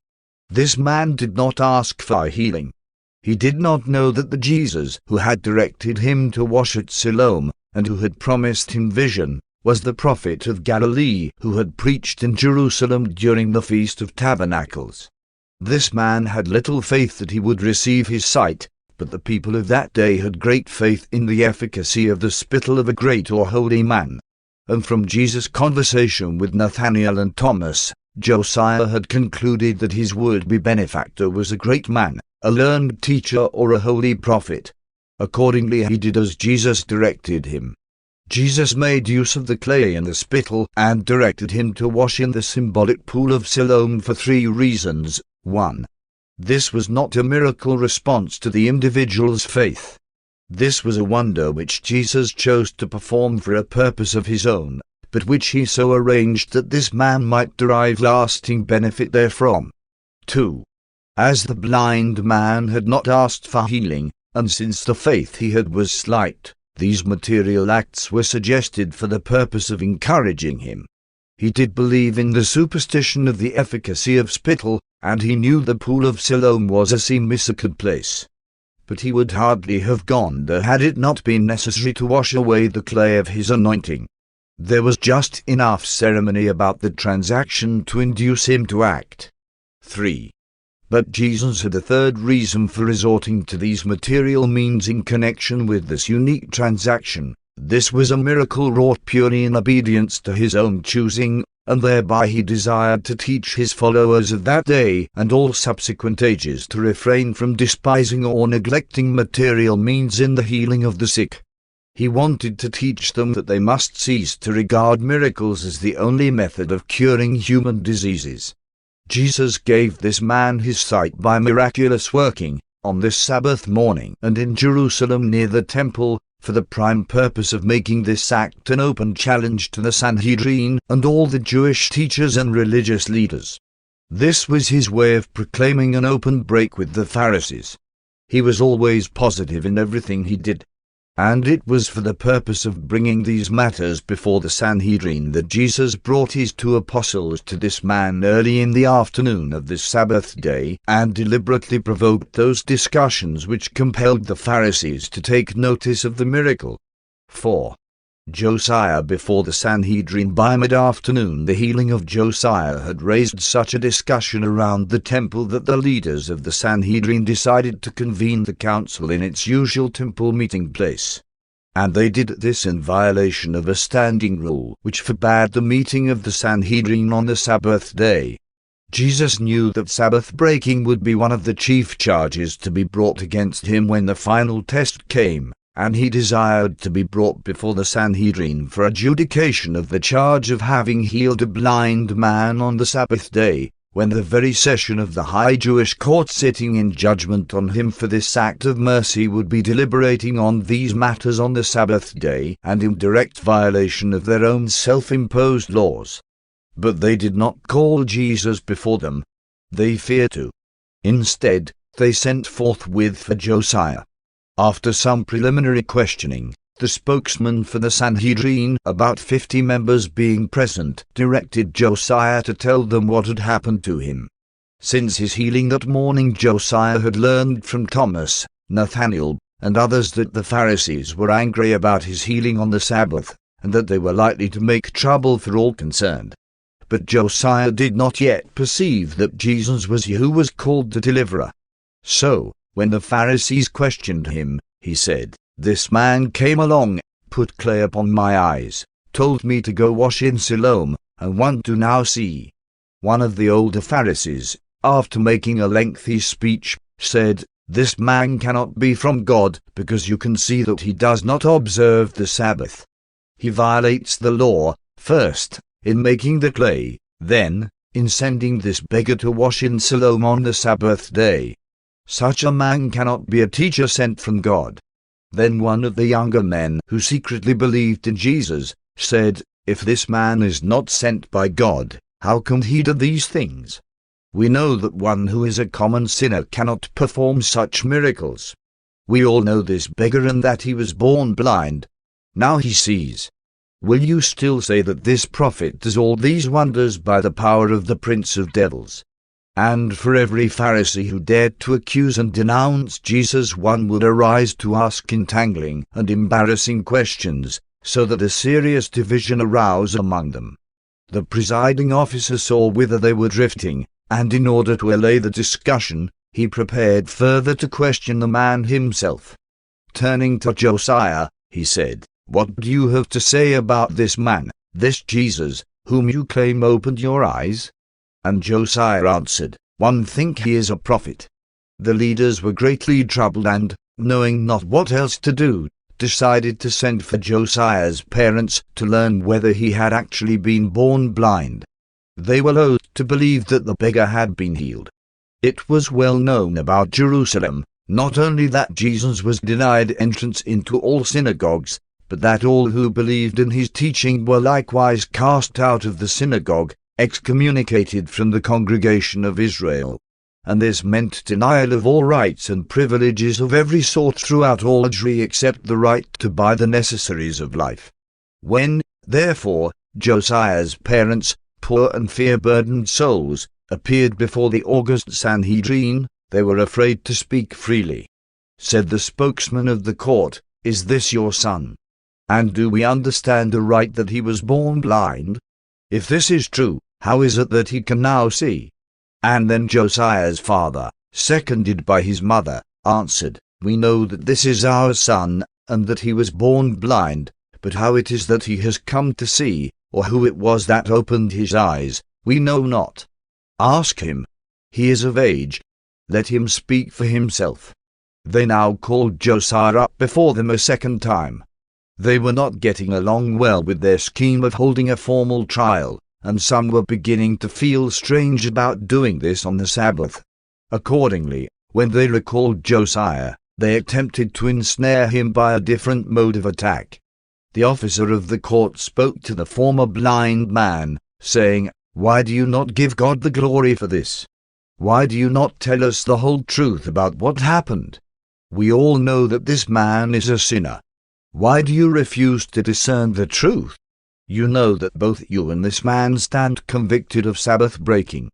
This man did not ask for healing. He did not know that the Jesus who had directed him to wash at Siloam, and who had promised him vision, was the prophet of Galilee who had preached in Jerusalem during the Feast of Tabernacles. This man had little faith that he would receive his sight, but the people of that day had great faith in the efficacy of the spittle of a great or holy man. And from Jesus' conversation with Nathanael and Thomas, Josiah had concluded that his would-be benefactor was a great man, a learned teacher or a holy prophet. Accordingly he did as Jesus directed him. Jesus made use of the clay and the spittle, and directed him to wash in the symbolic pool of Siloam for 3 reasons. 1. This was not a miracle response to the individual's faith. This was a wonder which Jesus chose to perform for a purpose of his own, but which he so arranged that this man might derive lasting benefit therefrom. 2. As the blind man had not asked for healing, and since the faith he had was slight, these material acts were suggested for the purpose of encouraging him. He did believe in the superstition of the efficacy of spittle, and he knew the pool of Siloam was a sacred place. But he would hardly have gone there had it not been necessary to wash away the clay of his anointing. There was just enough ceremony about the transaction to induce him to act. 3. But Jesus had a third reason for resorting to these material means in connection with this unique transaction. This was a miracle wrought purely in obedience to his own choosing, and thereby he desired to teach his followers of that day and all subsequent ages to refrain from despising or neglecting material means in the healing of the sick. He wanted to teach them that they must cease to regard miracles as the only method of curing human diseases. Jesus gave this man his sight by miraculous working, on this Sabbath morning and in Jerusalem near the temple, for the prime purpose of making this act an open challenge to the Sanhedrin and all the Jewish teachers and religious leaders. This was his way of proclaiming an open break with the Pharisees. He was always positive in everything he did. And it was for the purpose of bringing these matters before the Sanhedrin that Jesus brought his 2 apostles to this man early in the afternoon of this Sabbath day, and deliberately provoked those discussions which compelled the Pharisees to take notice of the miracle. 4. Josiah before the Sanhedrin. By mid-afternoon the healing of Josiah had raised such a discussion around the temple that the leaders of the Sanhedrin decided to convene the council in its usual temple meeting place. And they did this in violation of a standing rule which forbade the meeting of the Sanhedrin on the Sabbath day. Jesus knew that Sabbath breaking would be one of the chief charges to be brought against him when the final test came, and he desired to be brought before the Sanhedrin for adjudication of the charge of having healed a blind man on the Sabbath day, when the very session of the high Jewish court sitting in judgment on him for this act of mercy would be deliberating on these matters on the Sabbath day, and in direct violation of their own self-imposed laws. But they did not call Jesus before them. They feared to. Instead, they sent forthwith for Josiah. After some preliminary questioning, the spokesman for the Sanhedrin, about 50 members being present, directed Josiah to tell them what had happened to him. Since his healing that morning, Josiah had learned from Thomas, Nathanael, and others that the Pharisees were angry about his healing on the Sabbath, and that they were likely to make trouble for all concerned. But Josiah did not yet perceive that Jesus was he who was called the deliverer. So, when the Pharisees questioned him, he said, "This man came along, put clay upon my eyes, told me to go wash in Siloam, and want to now see." One of the older Pharisees, after making a lengthy speech, said, "This man cannot be from God, because you can see that he does not observe the Sabbath. He violates the law, first, in making the clay, then, in sending this beggar to wash in Siloam on the Sabbath day. Such a man cannot be a teacher sent from God." Then one of the younger men, who secretly believed in Jesus, said, "If this man is not sent by God, how can he do these things? We know that one who is a common sinner cannot perform such miracles. We all know this beggar and that he was born blind. Now he sees. Will you still say that this prophet does all these wonders by the power of the prince of devils?" And for every Pharisee who dared to accuse and denounce Jesus, one would arise to ask entangling and embarrassing questions, so that a serious division arose among them. The presiding officer saw whither they were drifting, and in order to allay the discussion, he prepared further to question the man himself. Turning to Josiah, he said, "What do you have to say about this man, this Jesus, whom you claim opened your eyes?" And Josiah answered, "One think he is a prophet." The leaders were greatly troubled and, knowing not what else to do, decided to send for Josiah's parents to learn whether he had actually been born blind. They were loath to believe that the beggar had been healed. It was well known about Jerusalem, not only that Jesus was denied entrance into all synagogues, but that all who believed in his teaching were likewise cast out of the synagogue, excommunicated from the congregation of Israel. And this meant denial of all rights and privileges of every sort throughout all Jewry except the right to buy the necessaries of life. When, therefore, Josiah's parents, poor and fear-burdened souls, appeared before the august Sanhedrin, they were afraid to speak freely. Said the spokesman of the court, "Is this your son? And do we understand aright that he was born blind? If this is true, how is it that he can now see?" And then Josiah's father, seconded by his mother, answered, "We know that this is our son, and that he was born blind, but how it is that he has come to see, or who it was that opened his eyes, we know not. Ask him. He is of age. Let him speak for himself." They now called Josiah up before them a second time. They were not getting along well with their scheme of holding a formal trial, and some were beginning to feel strange about doing this on the Sabbath. Accordingly, when they recalled Josiah, they attempted to ensnare him by a different mode of attack. The officer of the court spoke to the former blind man, saying, "Why do you not give God the glory for this? Why do you not tell us the whole truth about what happened? We all know that this man is a sinner. Why do you refuse to discern the truth? You know that both you and this man stand convicted of Sabbath breaking.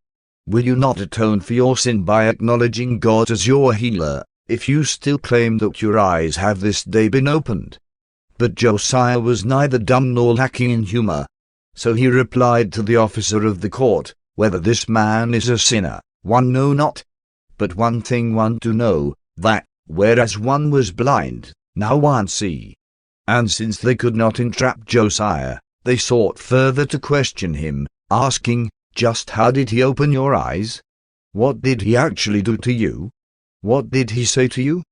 Will you not atone for your sin by acknowledging God as your healer, if you still claim that your eyes have this day been opened? But Josiah was neither dumb nor lacking in humor. So he replied to the officer of the court, "Whether this man is a sinner, one know not. But one thing one do know, that, whereas one was blind, now one see." And since they could not entrap Josiah, they sought further to question him, asking, "Just how did he open your eyes? What did he actually do to you? What did he say to you?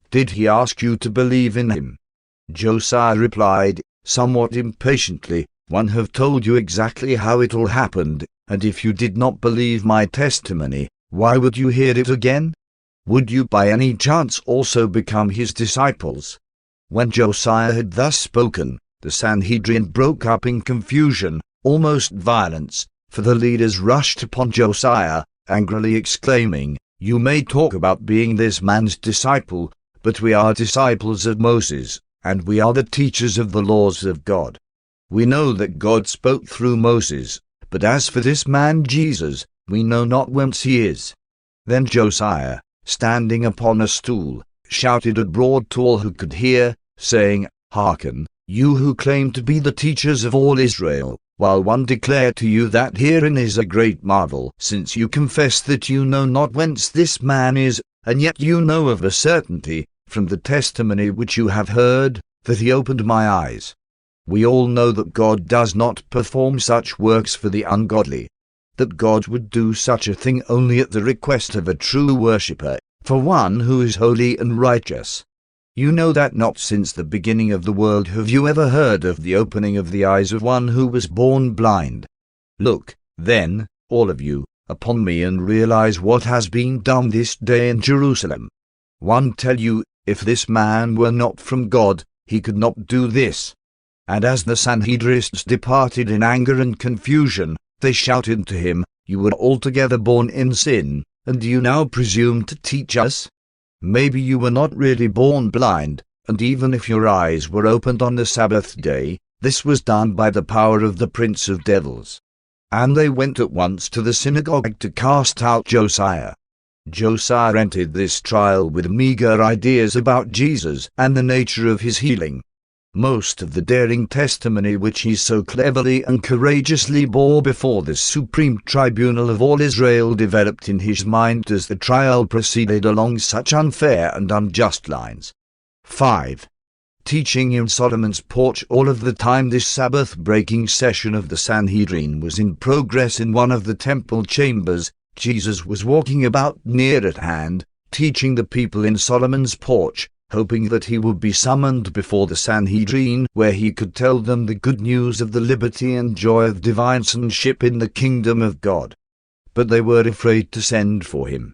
Did he ask you to believe in him?" Josiah replied, somewhat impatiently, "One have told you exactly how it all happened, and if you did not believe my testimony, why would you hear it again? Would you by any chance also become his disciples?" When Josiah had thus spoken, the Sanhedrin broke up in confusion, almost violence, for the leaders rushed upon Josiah, angrily exclaiming, "You may talk about being this man's disciple, but we are disciples of Moses, and we are the teachers of the laws of God. We know that God spoke through Moses, but as for this man Jesus, we know not whence he is." Then Josiah, standing upon a stool, shouted abroad to all who could hear, saying, "Hearken, you who claim to be the teachers of all Israel, while one declare to you that herein is a great marvel, since you confess that you know not whence this man is, and yet you know of a certainty, from the testimony which you have heard, that he opened my eyes. We all know that God does not perform such works for the ungodly, that God would do such a thing only at the request of a true worshipper, for one who is holy and righteous. You know that not since the beginning of the world have you ever heard of the opening of the eyes of one who was born blind. Look, then, all of you, upon me and realize what has been done this day in Jerusalem. One tell you, if this man were not from God, he could not do this." And as the Sanhedrists departed in anger and confusion, they shouted to him, "You were altogether born in sin, and do you now presume to teach us? Maybe you were not really born blind, and even if your eyes were opened on the Sabbath day, this was done by the power of the prince of devils." And they went at once to the synagogue to cast out Josiah. Josiah entered this trial with meager ideas about Jesus and the nature of his healing. Most of the daring testimony which he so cleverly and courageously bore before the supreme tribunal of all Israel developed in his mind as the trial proceeded along such unfair and unjust lines. 5. Teaching in Solomon's porch. All of the time this Sabbath-breaking session of the Sanhedrin was in progress in one of the temple chambers, Jesus was walking about near at hand, teaching the people in Solomon's porch, hoping that he would be summoned before the Sanhedrin, where he could tell them the good news of the liberty and joy of divine sonship in the kingdom of God. But they were afraid to send for him.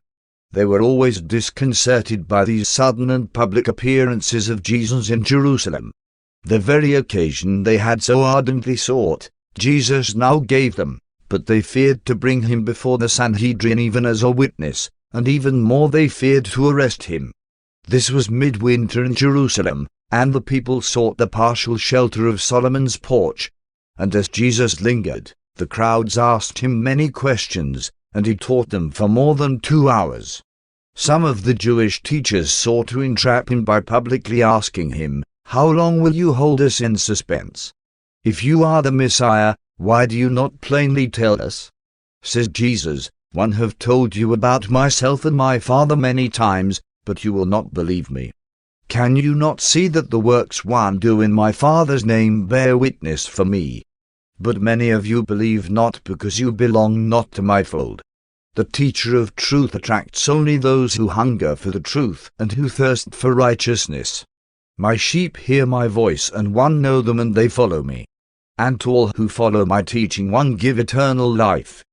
They were always disconcerted by these sudden and public appearances of Jesus in Jerusalem. The very occasion they had so ardently sought, Jesus now gave them, but they feared to bring him before the Sanhedrin even as a witness, and even more they feared to arrest him. This was midwinter in Jerusalem, and the people sought the partial shelter of Solomon's porch. And as Jesus lingered, the crowds asked him many questions, and he taught them for more than 2 hours. Some of the Jewish teachers sought to entrap him by publicly asking him, "How long will you hold us in suspense? If you are the Messiah, why do you not plainly tell us?" Says Jesus, "One have told you about myself and my Father many times, but you will not believe me. Can you not see that the works one do in my Father's name bear witness for me? But many of you believe not because you belong not to my fold. The teacher of truth attracts only those who hunger for the truth and who thirst for righteousness. My sheep hear my voice, and one know them, and they follow me. And to all who follow my teaching one give eternal life.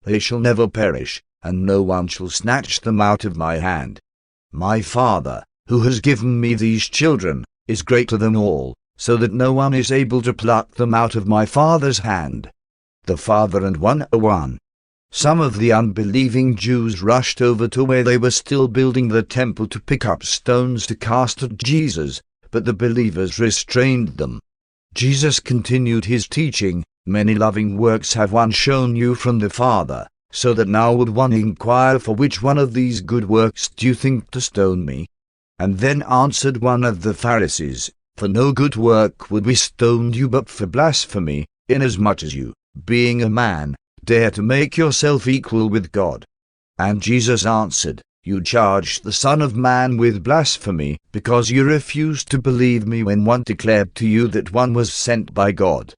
They shall never perish, and no one shall snatch them out of my hand. My Father, who has given me these children, is greater than all, so that no one is able to pluck them out of my Father's hand. The Father and one are one." Some of the unbelieving Jews rushed over to where they were still building the temple to pick up stones to cast at Jesus, but the believers restrained them. Jesus continued his teaching, "Many loving works have one shown you from the Father, so that now would one inquire, for which one of these good works do you think to stone me?" And then answered one of the Pharisees, "For no good work would we stone you, but for blasphemy, inasmuch as you, being a man, dare to make yourself equal with God." And Jesus answered, "You charge the Son of Man with blasphemy, because you refused to believe me when one declared to you that one was sent by God.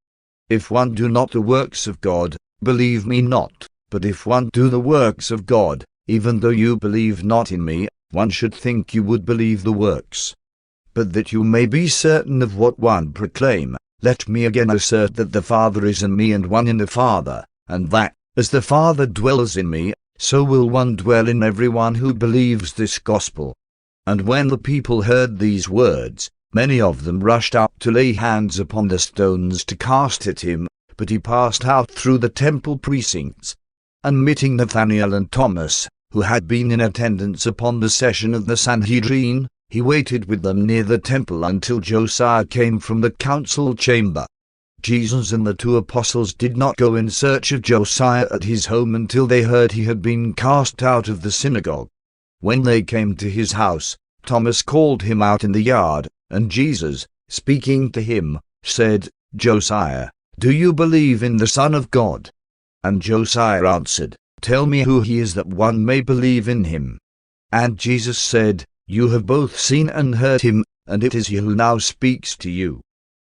If one do not the works of God, believe me not, but if one do the works of God, even though you believe not in me, one should think you would believe the works. But that you may be certain of what one proclaim, let me again assert that the Father is in me and one in the Father, and that, as the Father dwells in me, so will one dwell in everyone who believes this gospel." And when the people heard these words, many of them rushed out to lay hands upon the stones to cast at him, but he passed out through the temple precincts. And meeting Nathanael and Thomas, who had been in attendance upon the session of the Sanhedrin, he waited with them near the temple until Josiah came from the council chamber. Jesus and the 2 apostles did not go in search of Josiah at his home until they heard he had been cast out of the synagogue. When they came to his house, Thomas called him out in the yard, and Jesus, speaking to him, said, "Josiah, do you believe in the Son of God?" And Josiah answered, "Tell me who he is that one may believe in him." And Jesus said, "You have both seen and heard him, and it is he who now speaks to you."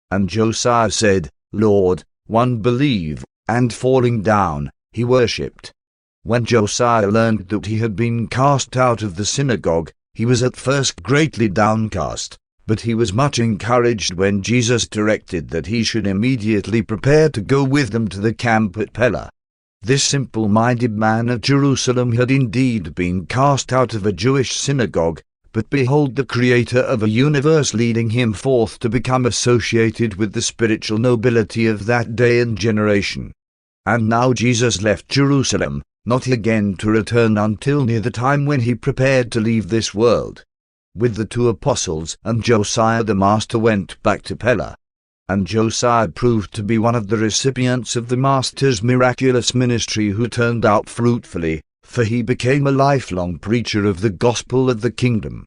And Josiah said, "Lord, one believe," and falling down, he worshipped. When Josiah learned that he had been cast out of the synagogue, he was at first greatly downcast, but he was much encouraged when Jesus directed that he should immediately prepare to go with them to the camp at Pella. This simple-minded man of Jerusalem had indeed been cast out of a Jewish synagogue, but behold the Creator of a universe leading him forth to become associated with the spiritual nobility of that day and generation. And now Jesus left Jerusalem, not again to return until near the time when he prepared to leave this world. With the 2 apostles and Josiah the Master went back to Pella. And Josiah proved to be one of the recipients of the Master's miraculous ministry who turned out fruitfully, for he became a lifelong preacher of the gospel of the kingdom.